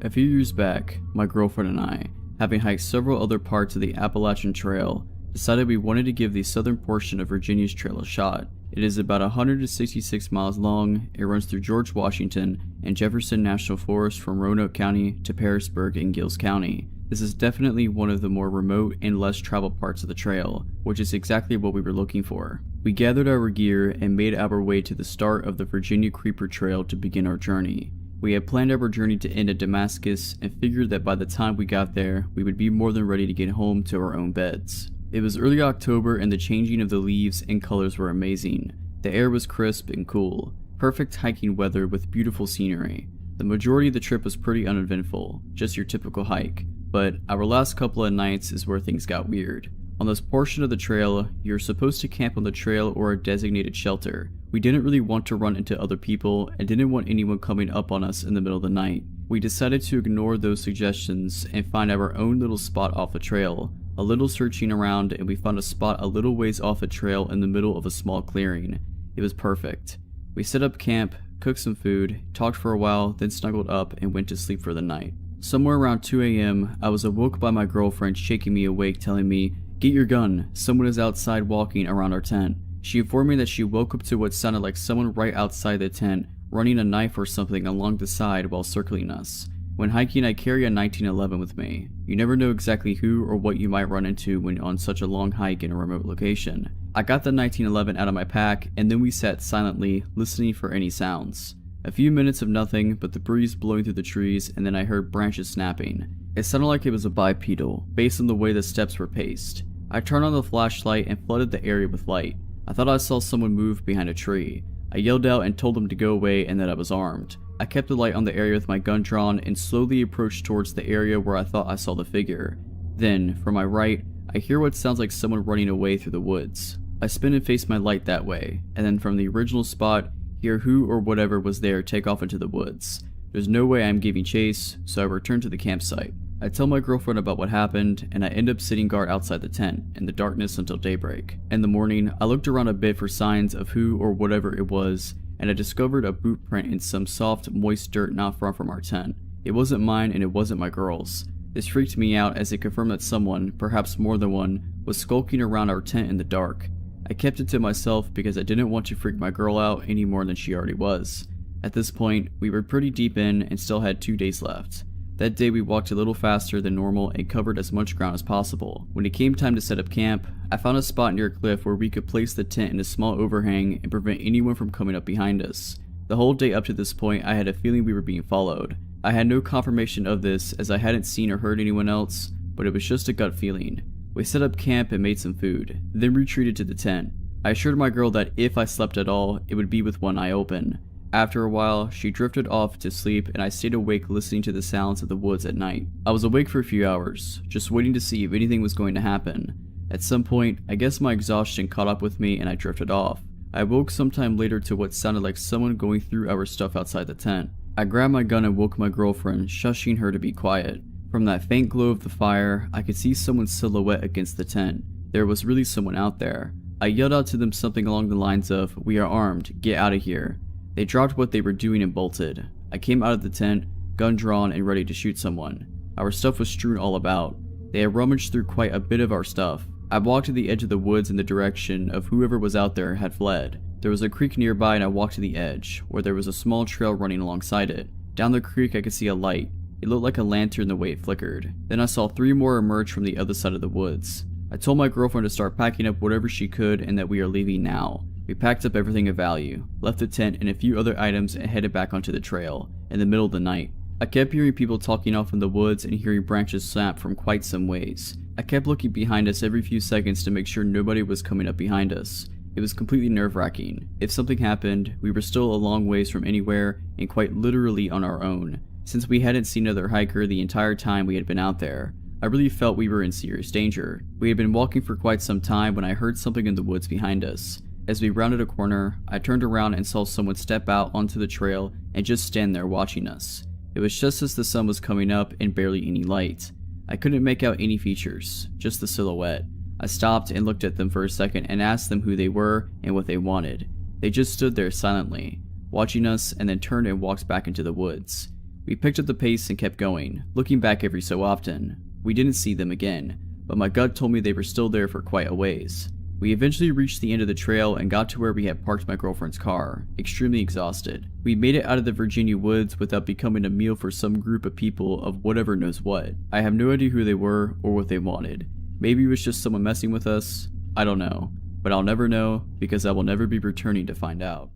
A few years back, my girlfriend and I, having hiked several other parts of the Appalachian Trail, decided we wanted to give the southern portion of Virginia's trail a shot. It is about 166 miles long. It runs through George Washington and Jefferson National Forest from Roanoke County to Pearisburg in Giles County. This is definitely one of the more remote and less traveled parts of the trail, which is exactly what we were looking for. We gathered our gear and made our way to the start of the Virginia Creeper Trail to begin our journey. We had planned our journey to end at Damascus and figured that by the time we got there, we would be more than ready to get home to our own beds. It was early October and the changing of the leaves and colors were amazing. The air was crisp and cool, perfect hiking weather with beautiful scenery. The majority of the trip was pretty uneventful, just your typical hike, but our last couple of nights is where things got weird. On this portion of the trail, you're supposed to camp on the trail or a designated shelter. We didn't really want to run into other people and didn't want anyone coming up on us in the middle of the night. We decided to ignore those suggestions and find our own little spot off the trail. A little searching around and we found a spot a little ways off the trail in the middle of a small clearing. It was perfect. We set up camp, cooked some food, talked for a while, then snuggled up and went to sleep for the night. Somewhere around 2 a.m., I was awoke by my girlfriend shaking me awake, telling me, "Get your gun, someone is outside walking around our tent." She informed me that she woke up to what sounded like someone right outside the tent, running a knife or something along the side while circling us. When hiking, I carry a 1911 with me. You never know exactly who or what you might run into when on such a long hike in a remote location. I got the 1911 out of my pack, and then we sat silently, listening for any sounds. A few minutes of nothing but the breeze blowing through the trees, and then I heard branches snapping. It sounded like it was a bipedal, based on the way the steps were paced. I turned on the flashlight and flooded the area with light. I thought I saw someone move behind a tree. I yelled out and told them to go away and that I was armed. I kept the light on the area with my gun drawn and slowly approached towards the area where I thought I saw the figure. Then, from my right, I hear what sounds like someone running away through the woods. I spin and face my light that way, and then from the original spot, hear who or whatever was there take off into the woods. There's no way I'm giving chase, so I return to the campsite. I tell my girlfriend about what happened, and I end up sitting guard outside the tent, in the darkness until daybreak. In the morning, I looked around a bit for signs of who or whatever it was, and I discovered a boot print in some soft, moist dirt not far from our tent. It wasn't mine and it wasn't my girl's. This freaked me out as it confirmed that someone, perhaps more than one, was skulking around our tent in the dark. I kept it to myself because I didn't want to freak my girl out any more than she already was. At this point, we were pretty deep in and still had 2 days left. That day we walked a little faster than normal and covered as much ground as possible. When it came time to set up camp, I found a spot near a cliff where we could place the tent in a small overhang and prevent anyone from coming up behind us. The whole day up to this point, I had a feeling we were being followed. I had no confirmation of this as I hadn't seen or heard anyone else, but it was just a gut feeling. We set up camp and made some food, then retreated to the tent. I assured my girl that if I slept at all, it would be with one eye open. After a while, she drifted off to sleep and I stayed awake listening to the sounds of the woods at night. I was awake for a few hours, just waiting to see if anything was going to happen. At some point, I guess my exhaustion caught up with me and I drifted off. I woke sometime later to what sounded like someone going through our stuff outside the tent. I grabbed my gun and woke my girlfriend, shushing her to be quiet. From that faint glow of the fire, I could see someone's silhouette against the tent. There was really someone out there. I yelled out to them something along the lines of, "We are armed, get out of here." They dropped what they were doing and bolted. I came out of the tent, gun drawn and ready to shoot someone. Our stuff was strewn all about. They had rummaged through quite a bit of our stuff. I walked to the edge of the woods in the direction of whoever was out there had fled. There was a creek nearby and I walked to the edge, where there was a small trail running alongside it. Down the creek I could see a light. It looked like a lantern the way it flickered. Then I saw 3 more emerge from the other side of the woods. I told my girlfriend to start packing up whatever she could and that we are leaving now. We packed up everything of value, left the tent and a few other items and headed back onto the trail, in the middle of the night. I kept hearing people talking off in the woods and hearing branches snap from quite some ways. I kept looking behind us every few seconds to make sure nobody was coming up behind us. It was completely nerve-wracking. If something happened, we were still a long ways from anywhere and quite literally on our own. Since we hadn't seen another hiker the entire time we had been out there, I really felt we were in serious danger. We had been walking for quite some time when I heard something in the woods behind us. As we rounded a corner, I turned around and saw someone step out onto the trail and just stand there watching us. It was just as the sun was coming up and barely any light. I couldn't make out any features, just the silhouette. I stopped and looked at them for a second and asked them who they were and what they wanted. They just stood there silently, watching us, and then turned and walked back into the woods. We picked up the pace and kept going, looking back every so often. We didn't see them again, but my gut told me they were still there for quite a ways. We eventually reached the end of the trail and got to where we had parked my girlfriend's car, extremely exhausted. We made it out of the Virginia woods without becoming a meal for some group of people of whatever knows what. I have no idea who they were or what they wanted. Maybe it was just someone messing with us, I don't know. But I'll never know because I will never be returning to find out.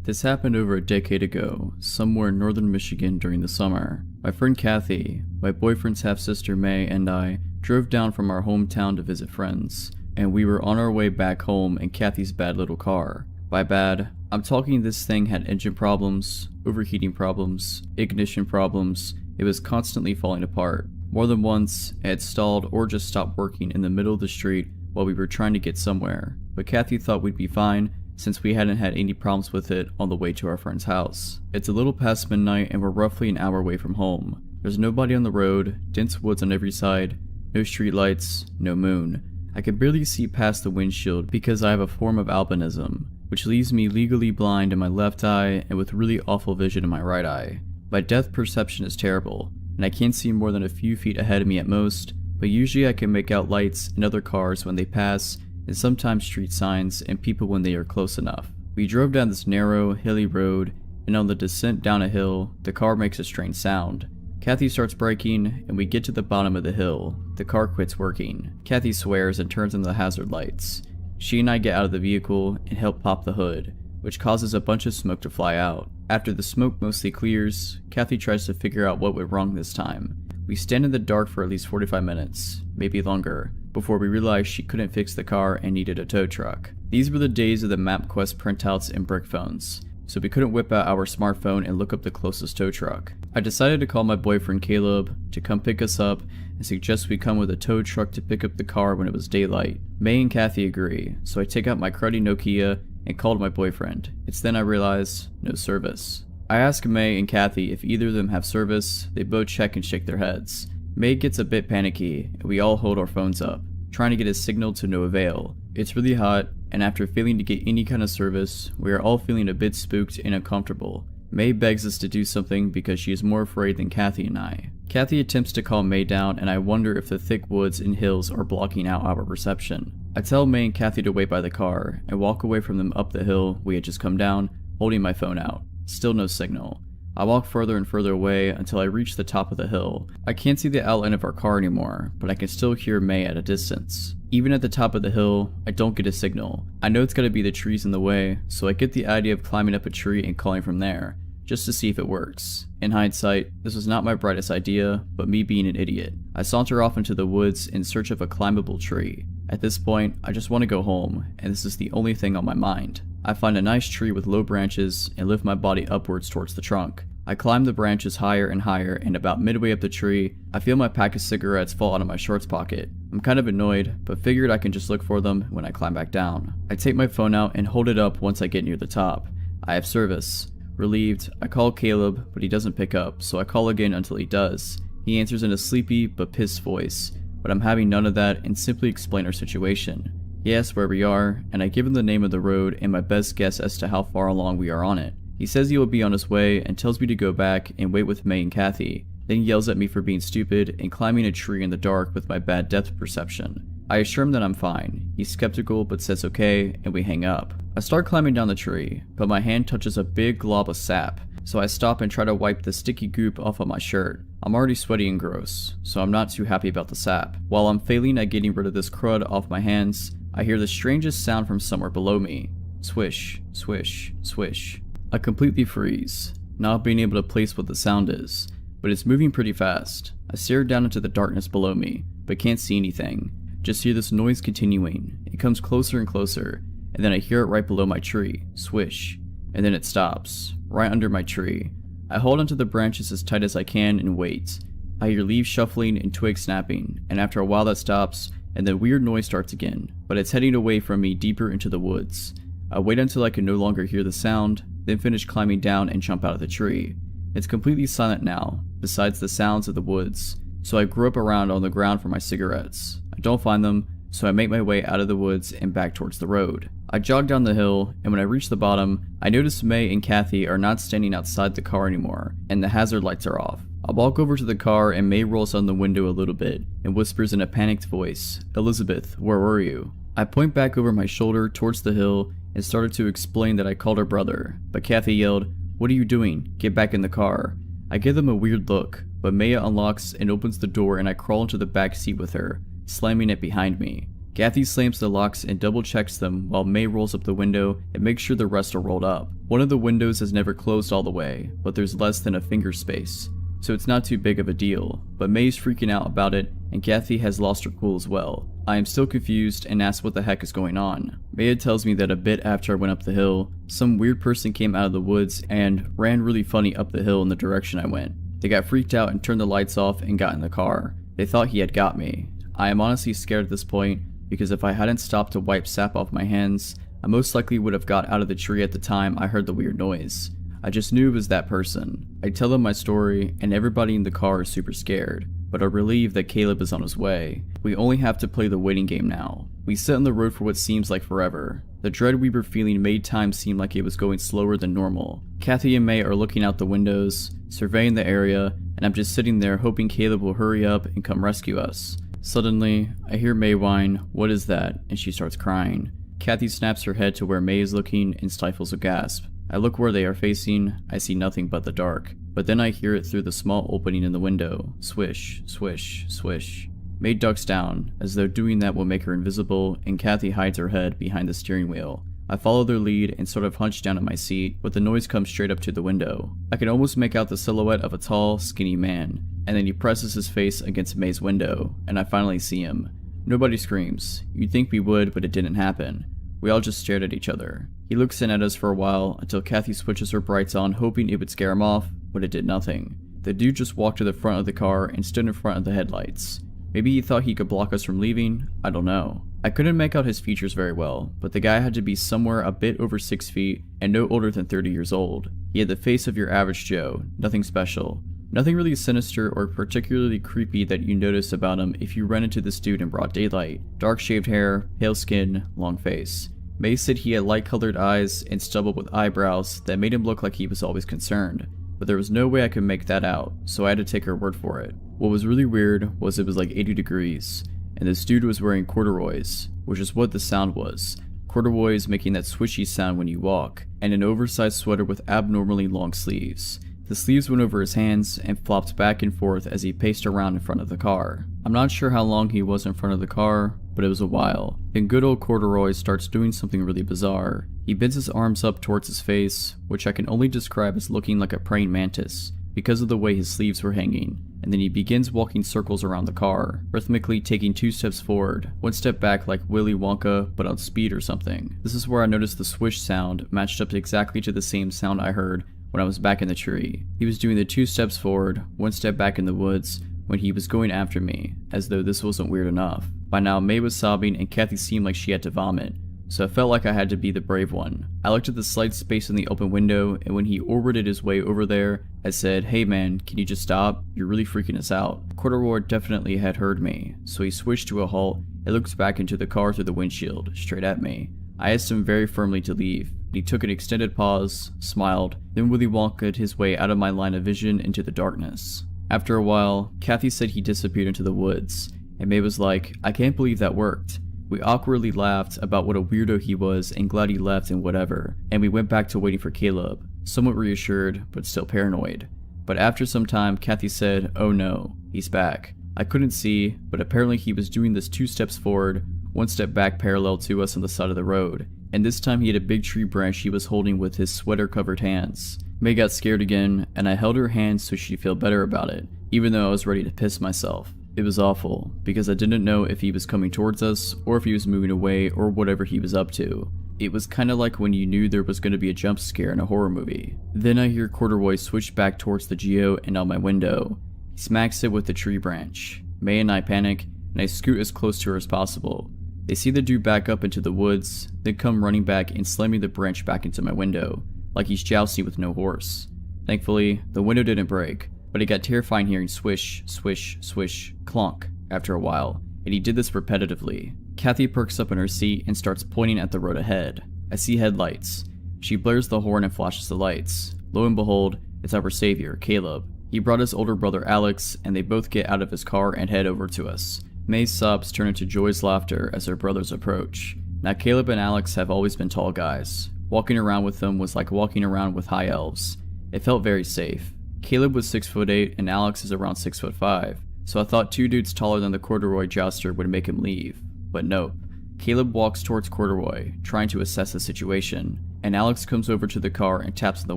This happened over a decade ago, somewhere in northern Michigan during the summer. My friend Kathy, my boyfriend's half-sister May, and I drove down from our hometown to visit friends, and we were on our way back home in Kathy's bad little car. By bad, I'm talking this thing had engine problems, overheating problems, ignition problems. It was constantly falling apart. More than once, it had stalled or just stopped working in the middle of the street while we were trying to get somewhere, but Kathy thought we'd be fine since we hadn't had any problems with it on the way to our friend's house. It's a little past midnight and we're roughly an hour away from home. There's nobody on the road, dense woods on every side, no streetlights, no moon. I can barely see past the windshield because I have a form of albinism, which leaves me legally blind in my left eye and with really awful vision in my right eye. My depth perception is terrible, and I can't see more than a few feet ahead of me at most, but usually I can make out lights and other cars when they pass, and sometimes street signs and people when they are close enough. We drove down this narrow, hilly road, and on the descent down a hill, the car makes a strange sound. Kathy starts braking, and we get to the bottom of the hill. The car quits working. Kathy swears and turns on the hazard lights. She and I get out of the vehicle and help pop the hood, which causes a bunch of smoke to fly out. After the smoke mostly clears, Kathy tries to figure out what went wrong this time. We stand in the dark for at least 45 minutes, maybe longer, before we realized she couldn't fix the car and needed a tow truck. These were the days of the MapQuest printouts and brick phones, so we couldn't whip out our smartphone and look up the closest tow truck. I decided to call my boyfriend Caleb to come pick us up and suggest we come with a tow truck to pick up the car when it was daylight. May and Kathy agree, so I take out my cruddy Nokia and called my boyfriend. It's then I realize, no service. I ask May and Kathy if either of them have service. They both check and shake their heads. May gets a bit panicky, and we all hold our phones up, trying to get a signal to no avail. It's really hot, and after failing to get any kind of service, we are all feeling a bit spooked and uncomfortable. May begs us to do something because she is more afraid than Kathy and I. Kathy attempts to calm May down, and I wonder if the thick woods and hills are blocking out our reception. I tell May and Kathy to wait by the car, and walk away from them up the hill we had just come down, holding my phone out. Still no signal. I walk further and further away until I reach the top of the hill. I can't see the outline of our car anymore, but I can still hear May at a distance. Even at the top of the hill, I don't get a signal. I know it's gotta be the trees in the way, so I get the idea of climbing up a tree and calling from there, just to see if it works. In hindsight, this was not my brightest idea, but me being an idiot. I saunter off into the woods in search of a climbable tree. At this point, I just want to go home, and this is the only thing on my mind. I find a nice tree with low branches and lift my body upwards towards the trunk. I climb the branches higher and higher, and about midway up the tree, I feel my pack of cigarettes fall out of my shorts pocket. I'm kind of annoyed, but figured I can just look for them when I climb back down. I take my phone out and hold it up once I get near the top. I have service. Relieved, I call Caleb, but he doesn't pick up, so I call again until he does. He answers in a sleepy but pissed voice, but I'm having none of that and simply explain our situation. He asks where we are, and I give him the name of the road and my best guess as to how far along we are on it. He says he will be on his way and tells me to go back and wait with May and Kathy, then yells at me for being stupid and climbing a tree in the dark with my bad depth perception. I assure him that I'm fine. He's skeptical but says okay, and we hang up. I start climbing down the tree, but my hand touches a big glob of sap, so I stop and try to wipe the sticky goop off of my shirt. I'm already sweaty and gross, so I'm not too happy about the sap. While I'm failing at getting rid of this crud off my hands, I hear the strangest sound from somewhere below me. Swish, swish, swish. I completely freeze, not being able to place what the sound is, but it's moving pretty fast. I stare down into the darkness below me, but can't see anything. Just hear this noise continuing. It comes closer and closer, and then I hear it right below my tree. Swish. And then it stops, right under my tree. I hold onto the branches as tight as I can and wait. I hear leaves shuffling and twigs snapping, and after a while that stops, and the weird noise starts again, but it's heading away from me deeper into the woods. I wait until I can no longer hear the sound, then finish climbing down and jump out of the tree. It's completely silent now, besides the sounds of the woods, so I grope around on the ground for my cigarettes. I don't find them, so I make my way out of the woods and back towards the road. I jog down the hill, and when I reach the bottom, I notice May and Kathy are not standing outside the car anymore, and the hazard lights are off. I walk over to the car and May rolls down the window a little bit and whispers in a panicked voice, "Elizabeth, where were you?" I point back over my shoulder towards the hill and started to explain that I called her brother, but Kathy yelled, "What are you doing? Get back in the car." I give them a weird look, but Maya unlocks and opens the door and I crawl into the back seat with her, slamming it behind me. Kathy slams the locks and double checks them while May rolls up the window and makes sure the rest are rolled up. One of the windows has never closed all the way, but there's less than a finger space, so it's not too big of a deal, but May's freaking out about it and Kathy has lost her cool as well. I am still confused and ask what the heck is going on. Maya tells me that a bit after I went up the hill, some weird person came out of the woods and ran really funny up the hill in the direction I went. They got freaked out and turned the lights off and got in the car. They thought he had got me. I am honestly scared at this point, because if I hadn't stopped to wipe sap off my hands, I most likely would have got out of the tree at the time I heard the weird noise. I just knew it was that person. I tell them my story, and everybody in the car is super scared, but are relieved that Caleb is on his way. We only have to play the waiting game now. We sit on the road for what seems like forever. The dread we were feeling made time seem like it was going slower than normal. Kathy and May are looking out the windows, surveying the area, and I'm just sitting there hoping Caleb will hurry up and come rescue us. Suddenly, I hear May whine, "What is that?" and she starts crying. Kathy snaps her head to where May is looking and stifles a gasp. I look where they are facing, I see nothing but the dark. But then I hear it through the small opening in the window. Swish, swish, swish. May ducks down, as though doing that will make her invisible, and Kathy hides her head behind the steering wheel. I follow their lead and sort of hunch down in my seat, but the noise comes straight up to the window. I can almost make out the silhouette of a tall, skinny man, and then he presses his face against May's window, and I finally see him. Nobody screams. You'd think we would, but it didn't happen. We all just stared at each other. He looks in at us for a while until Kathy switches her brights on, hoping it would scare him off, but it did nothing. The dude just walked to the front of the car and stood in front of the headlights. Maybe he thought he could block us from leaving? I don't know. I couldn't make out his features very well, but the guy had to be somewhere a bit over 6 feet and no older than 30 years old. He had the face of your average Joe, nothing special. Nothing really sinister or particularly creepy that you notice about him if you run into this dude in broad daylight. Dark shaved hair, pale skin, long face. May said he had light-colored eyes and stubble with eyebrows that made him look like he was always concerned, but there was no way I could make that out, so I had to take her word for it. What was really weird was it was like 80 degrees, and this dude was wearing corduroys, which is what the sound was. corduroys making that swishy sound when you walk, and an oversized sweater with abnormally long sleeves. The sleeves went over his hands and flopped back and forth as he paced around in front of the car. I'm not sure how long he was in front of the car, but it was a while. Then good old corduroy starts doing something really bizarre. He bends his arms up towards his face, which I can only describe as looking like a praying mantis because of the way his sleeves were hanging, and then he begins walking circles around the car, rhythmically taking 2 steps forward, 1 step back like Willy Wonka but on speed or something. This is where I noticed the swish sound matched up exactly to the same sound I heard when I was back in the tree. He was doing the 2 steps forward, 1 step back in the woods when he was going after me, as though this wasn't weird enough. By now May was sobbing and Kathy seemed like she had to vomit, so I felt like I had to be the brave one. I looked at the slight space in the open window, and when he orbited his way over there, I said, "Hey man, can you just stop? You're really freaking us out." Corduroy definitely had heard me, so he swished to a halt and looked back into the car through the windshield, straight at me. I asked him very firmly to leave, and he took an extended pause, smiled, then Willy Wonka'd his way out of my line of vision into the darkness. After a while, Kathy said he disappeared into the woods, and May was like, "I can't believe that worked." We awkwardly laughed about what a weirdo he was and glad he left and whatever, and we went back to waiting for Caleb, somewhat reassured but still paranoid. But after some time, Kathy said, "Oh no, he's back." I couldn't see, but apparently he was doing this 2 steps forward, 1 step back parallel to us on the side of the road, and this time he had a big tree branch he was holding with his sweater-covered hands. May got scared again, and I held her hand so she'd feel better about it, even though I was ready to piss myself. It was awful, because I didn't know if he was coming towards us, or if he was moving away, or whatever he was up to. It was kinda like when you knew there was going to be a jump scare in a horror movie. Then I hear Corduroy switch back towards the Geo and out my window. He smacks it with the tree branch. May and I panic, and I scoot as close to her as possible. They see the dude back up into the woods, then come running back and slamming the branch back into my window, like he's jousting with no horse. Thankfully, the window didn't break, but it got terrifying hearing swish, swish, swish, clunk after a while, and he did this repetitively. Kathy perks up in her seat and starts pointing at the road ahead. I see headlights. She blares the horn and flashes the lights. Lo and behold, it's our savior, Caleb. He brought his older brother Alex, and they both get out of his car and head over to us. May's sobs turn into Joy's laughter as her brothers approach. Now Caleb and Alex have always been tall guys. Walking around with them was like walking around with high elves. It felt very safe. Caleb was 6'8" and Alex is around 6'5", so I thought 2 dudes taller than the corduroy jouster would make him leave. But nope. Caleb walks towards Corduroy, trying to assess the situation, and Alex comes over to the car and taps on the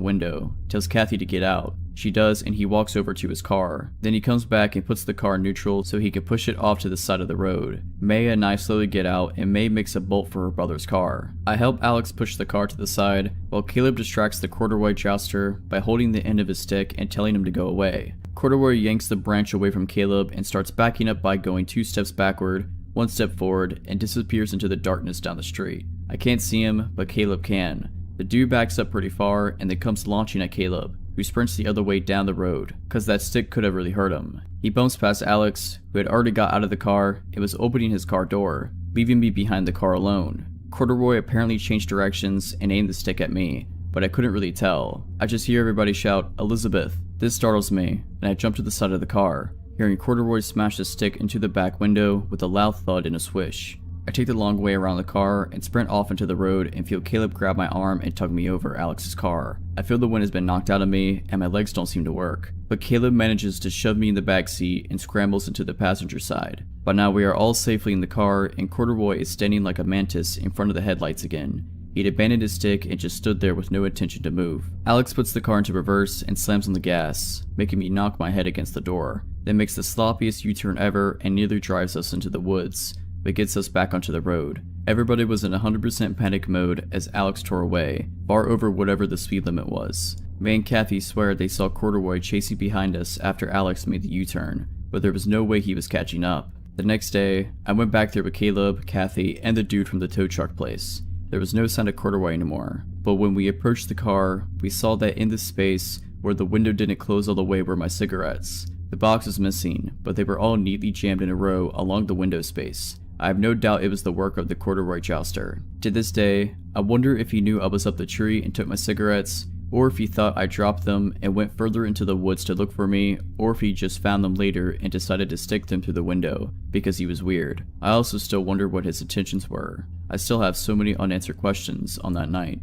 window, tells Kathy to get out. She does, and he walks over to his car. Then he comes back and puts the car in neutral so he can push it off to the side of the road. May and I slowly get out, and May makes a bolt for her brother's car. I help Alex push the car to the side, while Caleb distracts the corduroy jouster by holding the end of his stick and telling him to go away. Corduroy yanks the branch away from Caleb and starts backing up by going 2 steps backward, 1 step forward, and disappears into the darkness down the street. I can't see him, but Caleb can. The dude backs up pretty far and then comes launching at Caleb, who sprints the other way down the road, cause that stick could have really hurt him. He bumps past Alex, who had already got out of the car and was opening his car door, leaving me behind the car alone. Corduroy apparently changed directions and aimed the stick at me, but I couldn't really tell. I just hear everybody shout, "Elizabeth." This startles me, and I jump to the side of the car, hearing Corduroy smash the stick into the back window with a loud thud and a swish. I take the long way around the car and sprint off into the road and feel Caleb grab my arm and tug me over Alex's car. I feel the wind has been knocked out of me and my legs don't seem to work, but Caleb manages to shove me in the back seat and scrambles into the passenger side. By now we are all safely in the car and Corduroy is standing like a mantis in front of the headlights again. He'd abandoned his stick and just stood there with no intention to move. Alex puts the car into reverse and slams on the gas, making me knock my head against the door, then makes the sloppiest U-turn ever and nearly drives us into the woods, but gets us back onto the road. Everybody was in 100% panic mode as Alex tore away, far over whatever the speed limit was. May and Kathy swear they saw Corduroy chasing behind us after Alex made the U-turn, but there was no way he was catching up. The next day, I went back there with Caleb, Kathy, and the dude from the tow truck place. There was no sign of Corduroy anymore, but when we approached the car, we saw that in the space where the window didn't close all the way were my cigarettes. The box was missing, but they were all neatly jammed in a row along the window space. I have no doubt it was the work of the corduroy jouster. To this day, I wonder if he knew I was up the tree and took my cigarettes, or if he thought I dropped them and went further into the woods to look for me, or if he just found them later and decided to stick them through the window, because he was weird. I also still wonder what his intentions were. I still have so many unanswered questions on that night.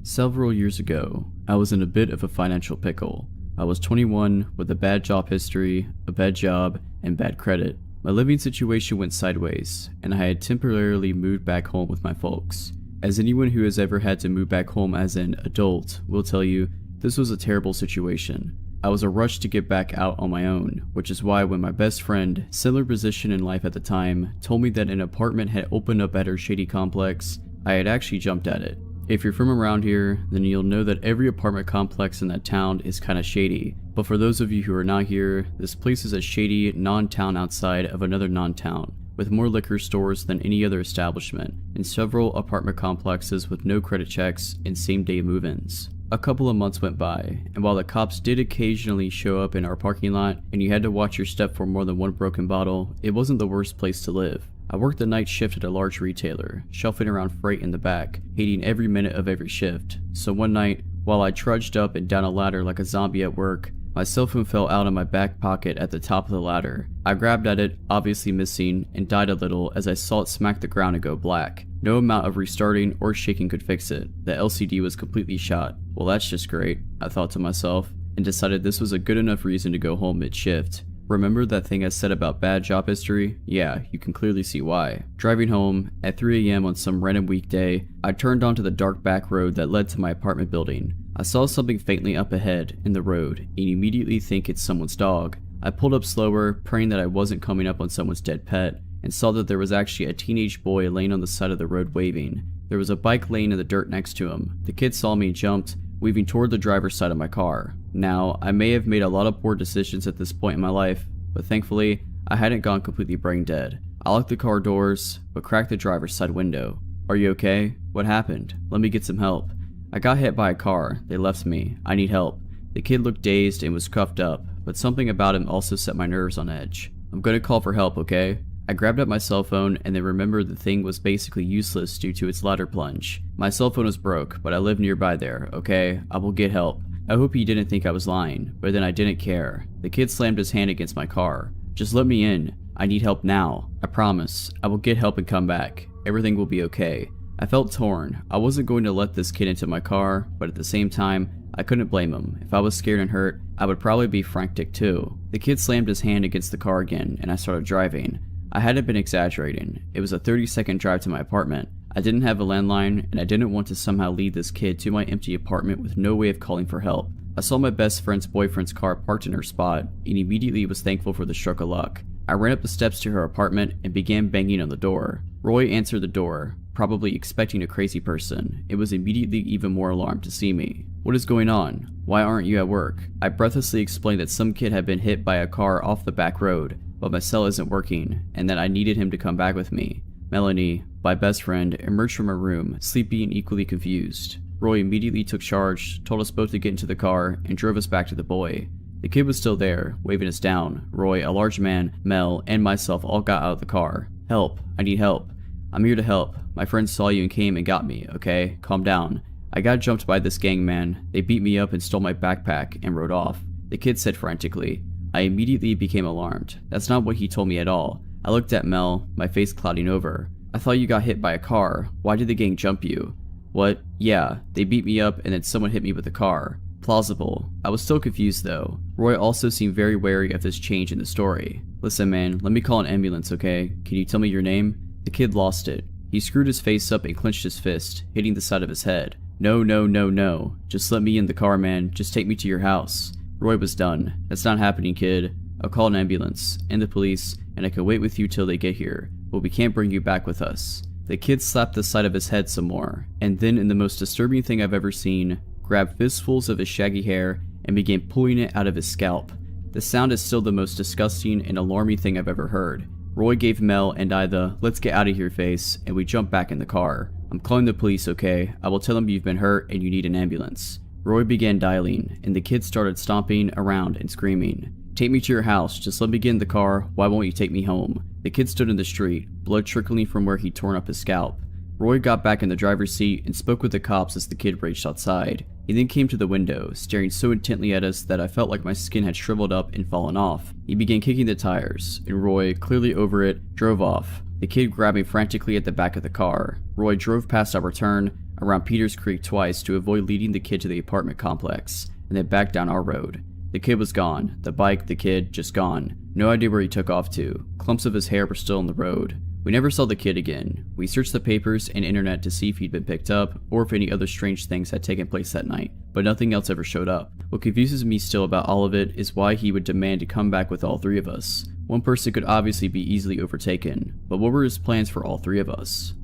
Several years ago, I was in a bit of a financial pickle. I was 21 with a bad job history, a bad job, and bad credit. My living situation went sideways, and I had temporarily moved back home with my folks. As anyone who has ever had to move back home as an adult will tell you, this was a terrible situation. I was a rush to get back out on my own, which is why when my best friend, similar position in life at the time, told me that an apartment had opened up at her shady complex, I had actually jumped at it. If you're from around here, then you'll know that every apartment complex in that town is kinda shady, but for those of you who are not here, this place is a shady non-town outside of another non-town, with more liquor stores than any other establishment, and several apartment complexes with no credit checks and same-day move-ins. A couple of months went by, and while the cops did occasionally show up in our parking lot and you had to watch your step for more than one broken bottle, it wasn't the worst place to live. I worked the night shift at a large retailer, shelving around freight in the back, hating every minute of every shift. So one night, while I trudged up and down a ladder like a zombie at work, my cell phone fell out of my back pocket at the top of the ladder. I grabbed at it, obviously missing, and died a little as I saw it smack the ground and go black. No amount of restarting or shaking could fix it. The LCD was completely shot. Well, that's just great, I thought to myself, and decided this was a good enough reason to go home mid-shift. Remember that thing I said about bad job history? Yeah, you can clearly see why. Driving home, at 3 AM on some random weekday, I turned onto the dark back road that led to my apartment building. I saw something faintly up ahead, in the road, and immediately think it's someone's dog. I pulled up slower, praying that I wasn't coming up on someone's dead pet, and saw that there was actually a teenage boy laying on the side of the road waving. There was a bike laying in the dirt next to him. The kid saw me and jumped, weaving toward the driver's side of my car. Now, I may have made a lot of poor decisions at this point in my life, but thankfully, I hadn't gone completely brain dead. I locked the car doors, but cracked the driver's side window. Are you okay? What happened? Let me get some help. I got hit by a car. They left me. I need help. The kid looked dazed and was cuffed up, but something about him also set my nerves on edge. I'm gonna call for help, okay? I grabbed up my cell phone and then remembered the thing was basically useless due to its ladder plunge. My cell phone was broke, but I live nearby there, okay? I will get help. I hope he didn't think I was lying, but then I didn't care. The kid slammed his hand against my car. Just let me in. I need help now. I promise. I will get help and come back. Everything will be okay. I felt torn. I wasn't going to let this kid into my car, but at the same time, I couldn't blame him. If I was scared and hurt, I would probably be frantic too. The kid slammed his hand against the car again, and I started driving. I hadn't been exaggerating. It was a 30-second drive to my apartment. I didn't have a landline, and I didn't want to somehow lead this kid to my empty apartment with no way of calling for help. I saw my best friend's boyfriend's car parked in her spot, and immediately was thankful for the stroke of luck. I ran up the steps to her apartment and began banging on the door. Roy answered the door, probably expecting a crazy person. It was immediately even more alarmed to see me. What is going on? Why aren't you at work? I breathlessly explained that some kid had been hit by a car off the back road, but my cell isn't working, and that I needed him to come back with me. Melanie, my best friend, emerged from her room, sleepy and equally confused. Roy immediately took charge, told us both to get into the car, and drove us back to the boy. The kid was still there, waving us down. Roy, a large man, Mel, and myself all got out of the car. Help. I need help. I'm here to help. My friends saw you and came and got me, okay? Calm down. I got jumped by this gang, man. They beat me up and stole my backpack and rode off. The kid said frantically. I immediately became alarmed. That's not what he told me at all. I looked at Mel, my face clouding over. I thought you got hit by a car. Why did the gang jump you? What? Yeah, they beat me up and then someone hit me with a car. Plausible. I was still confused though. Roy also seemed very wary of this change in the story. Listen man, let me call an ambulance, okay? Can you tell me your name? The kid lost it. He screwed his face up and clenched his fist, hitting the side of his head. No, no, no, no. Just let me in the car, man. Just take me to your house. Roy was done. That's not happening, kid. I'll call an ambulance and the police, and I can wait with you till they get here, but we can't bring you back with us. The kid slapped the side of his head some more, and then in the most disturbing thing I've ever seen, grabbed fistfuls of his shaggy hair and began pulling it out of his scalp. The sound is still the most disgusting and alarming thing I've ever heard. Roy gave Mel and I the "let's get out of here" face, and we jumped back in the car. I'm calling the police, okay? I will tell them you've been hurt and you need an ambulance. Roy began dialing, and the kid started stomping around and screaming. Take me to your house, just let me get in the car, why won't you take me home? The kid stood in the street, blood trickling from where he'd torn up his scalp. Roy got back in the driver's seat and spoke with the cops as the kid raged outside. He then came to the window, staring so intently at us that I felt like my skin had shriveled up and fallen off. He began kicking the tires, and Roy, clearly over it, drove off. The kid grabbed me frantically at the back of the car. Roy drove past our turn around Peters Creek twice to avoid leading the kid to the apartment complex, and then back down our road. The kid was gone. The bike, the kid, just gone. No idea where he took off to. Clumps of his hair were still on the road. We never saw the kid again. We searched the papers and internet to see if he'd been picked up or if any other strange things had taken place that night, but nothing else ever showed up. What confuses me still about all of it is why he would demand to come back with all three of us. One person could obviously be easily overtaken, but what were his plans for all three of us?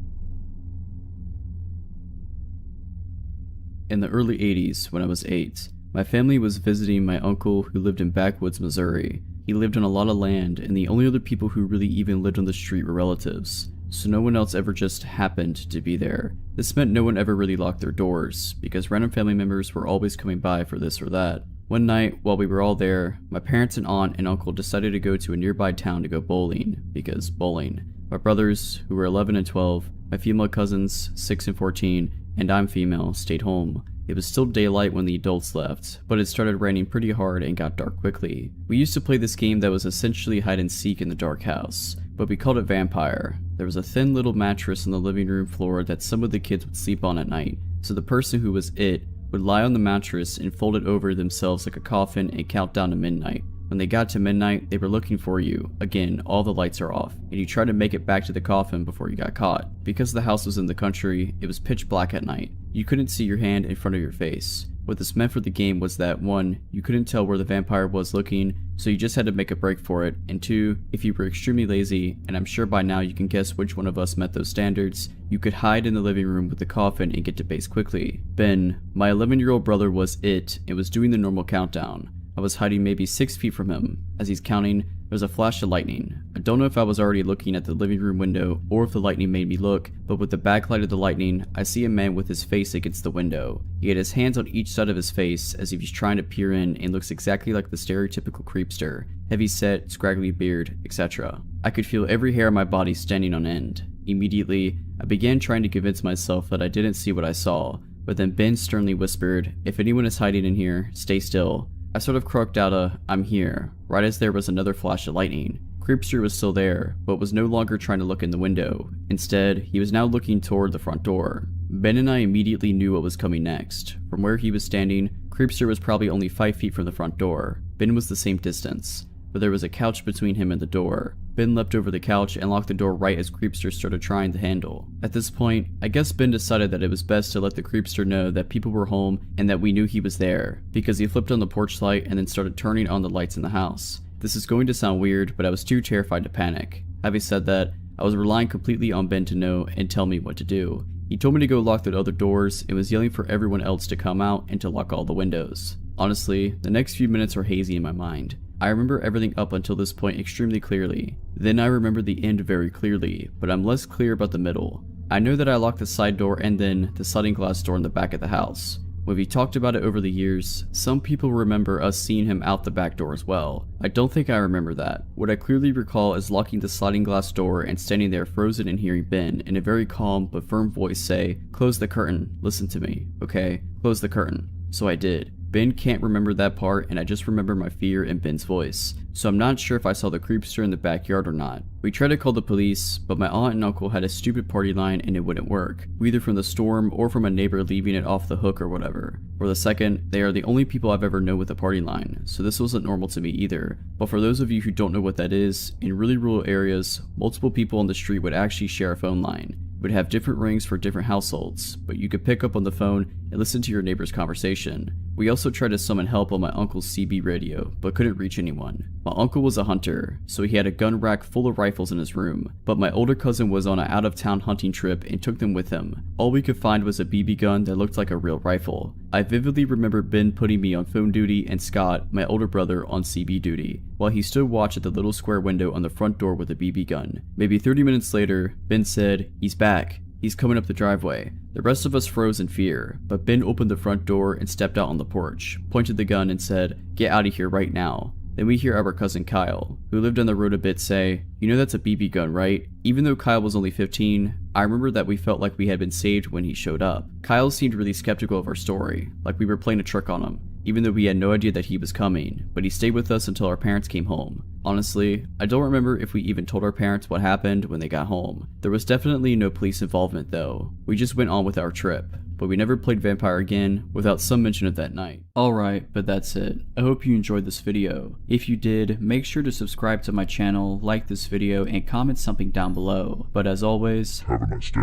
In the early 80s, when I was 8, my family was visiting my uncle who lived in backwoods Missouri. He lived on a lot of land, and the only other people who really even lived on the street were relatives, so no one else ever just happened to be there. This meant no one ever really locked their doors, because random family members were always coming by for this or that. One night, while we were all there, my parents and aunt and uncle decided to go to a nearby town to go bowling, because bowling. My brothers, who were 11 and 12, my female cousins, 6 and 14, and I'm female, stayed home. It was still daylight when the adults left, but it started raining pretty hard and got dark quickly. We used to play this game that was essentially hide and seek in the dark house, but we called it Vampire. There was a thin little mattress on the living room floor that some of the kids would sleep on at night, so the person who was it would lie on the mattress and fold it over themselves like a coffin and count down to midnight. When they got to midnight, they were looking for you. Again, all the lights are off, and you try to make it back to the coffin before you got caught. Because the house was in the country, it was pitch black at night. You couldn't see your hand in front of your face. What this meant for the game was that 1, you couldn't tell where the vampire was looking, so you just had to make a break for it, and 2, if you were extremely lazy, and I'm sure by now you can guess which one of us met those standards, you could hide in the living room with the coffin and get to base quickly. Ben, my 11-year-old brother, was it and was doing the normal countdown. I was hiding maybe 6 feet from him. As he's counting, there was a flash of lightning. I don't know if I was already looking at the living room window or if the lightning made me look, but with the backlight of the lightning, I see a man with his face against the window. He had his hands on each side of his face as if he's trying to peer in and looks exactly like the stereotypical creepster. Heavy set, scraggly beard, etc. I could feel every hair on my body standing on end. Immediately, I began trying to convince myself that I didn't see what I saw, but then Ben sternly whispered, "If anyone is hiding in here, stay still." I sort of croaked out a, "I'm here," right as there was another flash of lightning. Creepster was still there, but was no longer trying to look in the window. Instead, he was now looking toward the front door. Ben and I immediately knew what was coming next. From where he was standing, Creepster was probably only 5 feet from the front door. Ben was the same distance, but there was a couch between him and the door. Ben leapt over the couch and locked the door right as Creepster started trying the handle. At this point, I guess Ben decided that it was best to let the Creepster know that people were home and that we knew he was there, because he flipped on the porch light and then started turning on the lights in the house. This is going to sound weird, but I was too terrified to panic. Having said that, I was relying completely on Ben to know and tell me what to do. He told me to go lock the other doors and was yelling for everyone else to come out and to lock all the windows. Honestly, the next few minutes are hazy in my mind. I remember everything up until this point extremely clearly. Then I remember the end very clearly, but I'm less clear about the middle. I know that I locked the side door and then the sliding glass door in the back of the house. When we talked about it over the years, some people remember us seeing him out the back door as well. I don't think I remember that. What I clearly recall is locking the sliding glass door and standing there frozen and hearing Ben in a very calm but firm voice say, "Close the curtain, listen to me, okay? Close the curtain." So I did. Ben can't remember that part, and I just remember my fear in Ben's voice, so I'm not sure if I saw the creepster in the backyard or not. We tried to call the police, but my aunt and uncle had a stupid party line and it wouldn't work, either from the storm or from a neighbor leaving it off the hook or whatever. For the second, they are the only people I've ever known with a party line, so this wasn't normal to me either. But for those of you who don't know what that is, in really rural areas, multiple people on the street would actually share a phone line. Would have different rings for different households, but you could pick up on the phone and listen to your neighbor's conversation. We also tried to summon help on my uncle's CB radio, but couldn't reach anyone. My uncle was a hunter, so he had a gun rack full of rifles in his room, but my older cousin was on an out-of-town hunting trip and took them with him. All we could find was a BB gun that looked like a real rifle. I vividly remember Ben putting me on phone duty and Scott, my older brother, on CB duty, while he stood watch at the little square window on the front door with a BB gun. Maybe 30 minutes later, Ben said, "He's back. He's coming up the driveway." The rest of us froze in fear, but Ben opened the front door and stepped out on the porch, pointed the gun and said, "Get out of here right now." Then we hear our cousin Kyle, who lived on the road a bit, say, "You know that's a BB gun, right?" Even though Kyle was only 15, I remember that we felt like we had been saved when he showed up. Kyle seemed really skeptical of our story, like we were playing a trick on him, even though we had no idea that he was coming, but he stayed with us until our parents came home. Honestly, I don't remember if we even told our parents what happened when they got home. There was definitely no police involvement though. We just went on with our trip, but we never played Vampire again without some mention of that night. Alright, but that's it. I hope you enjoyed this video. If you did, make sure to subscribe to my channel, like this video, and comment something down below. But as always, Have a nice day.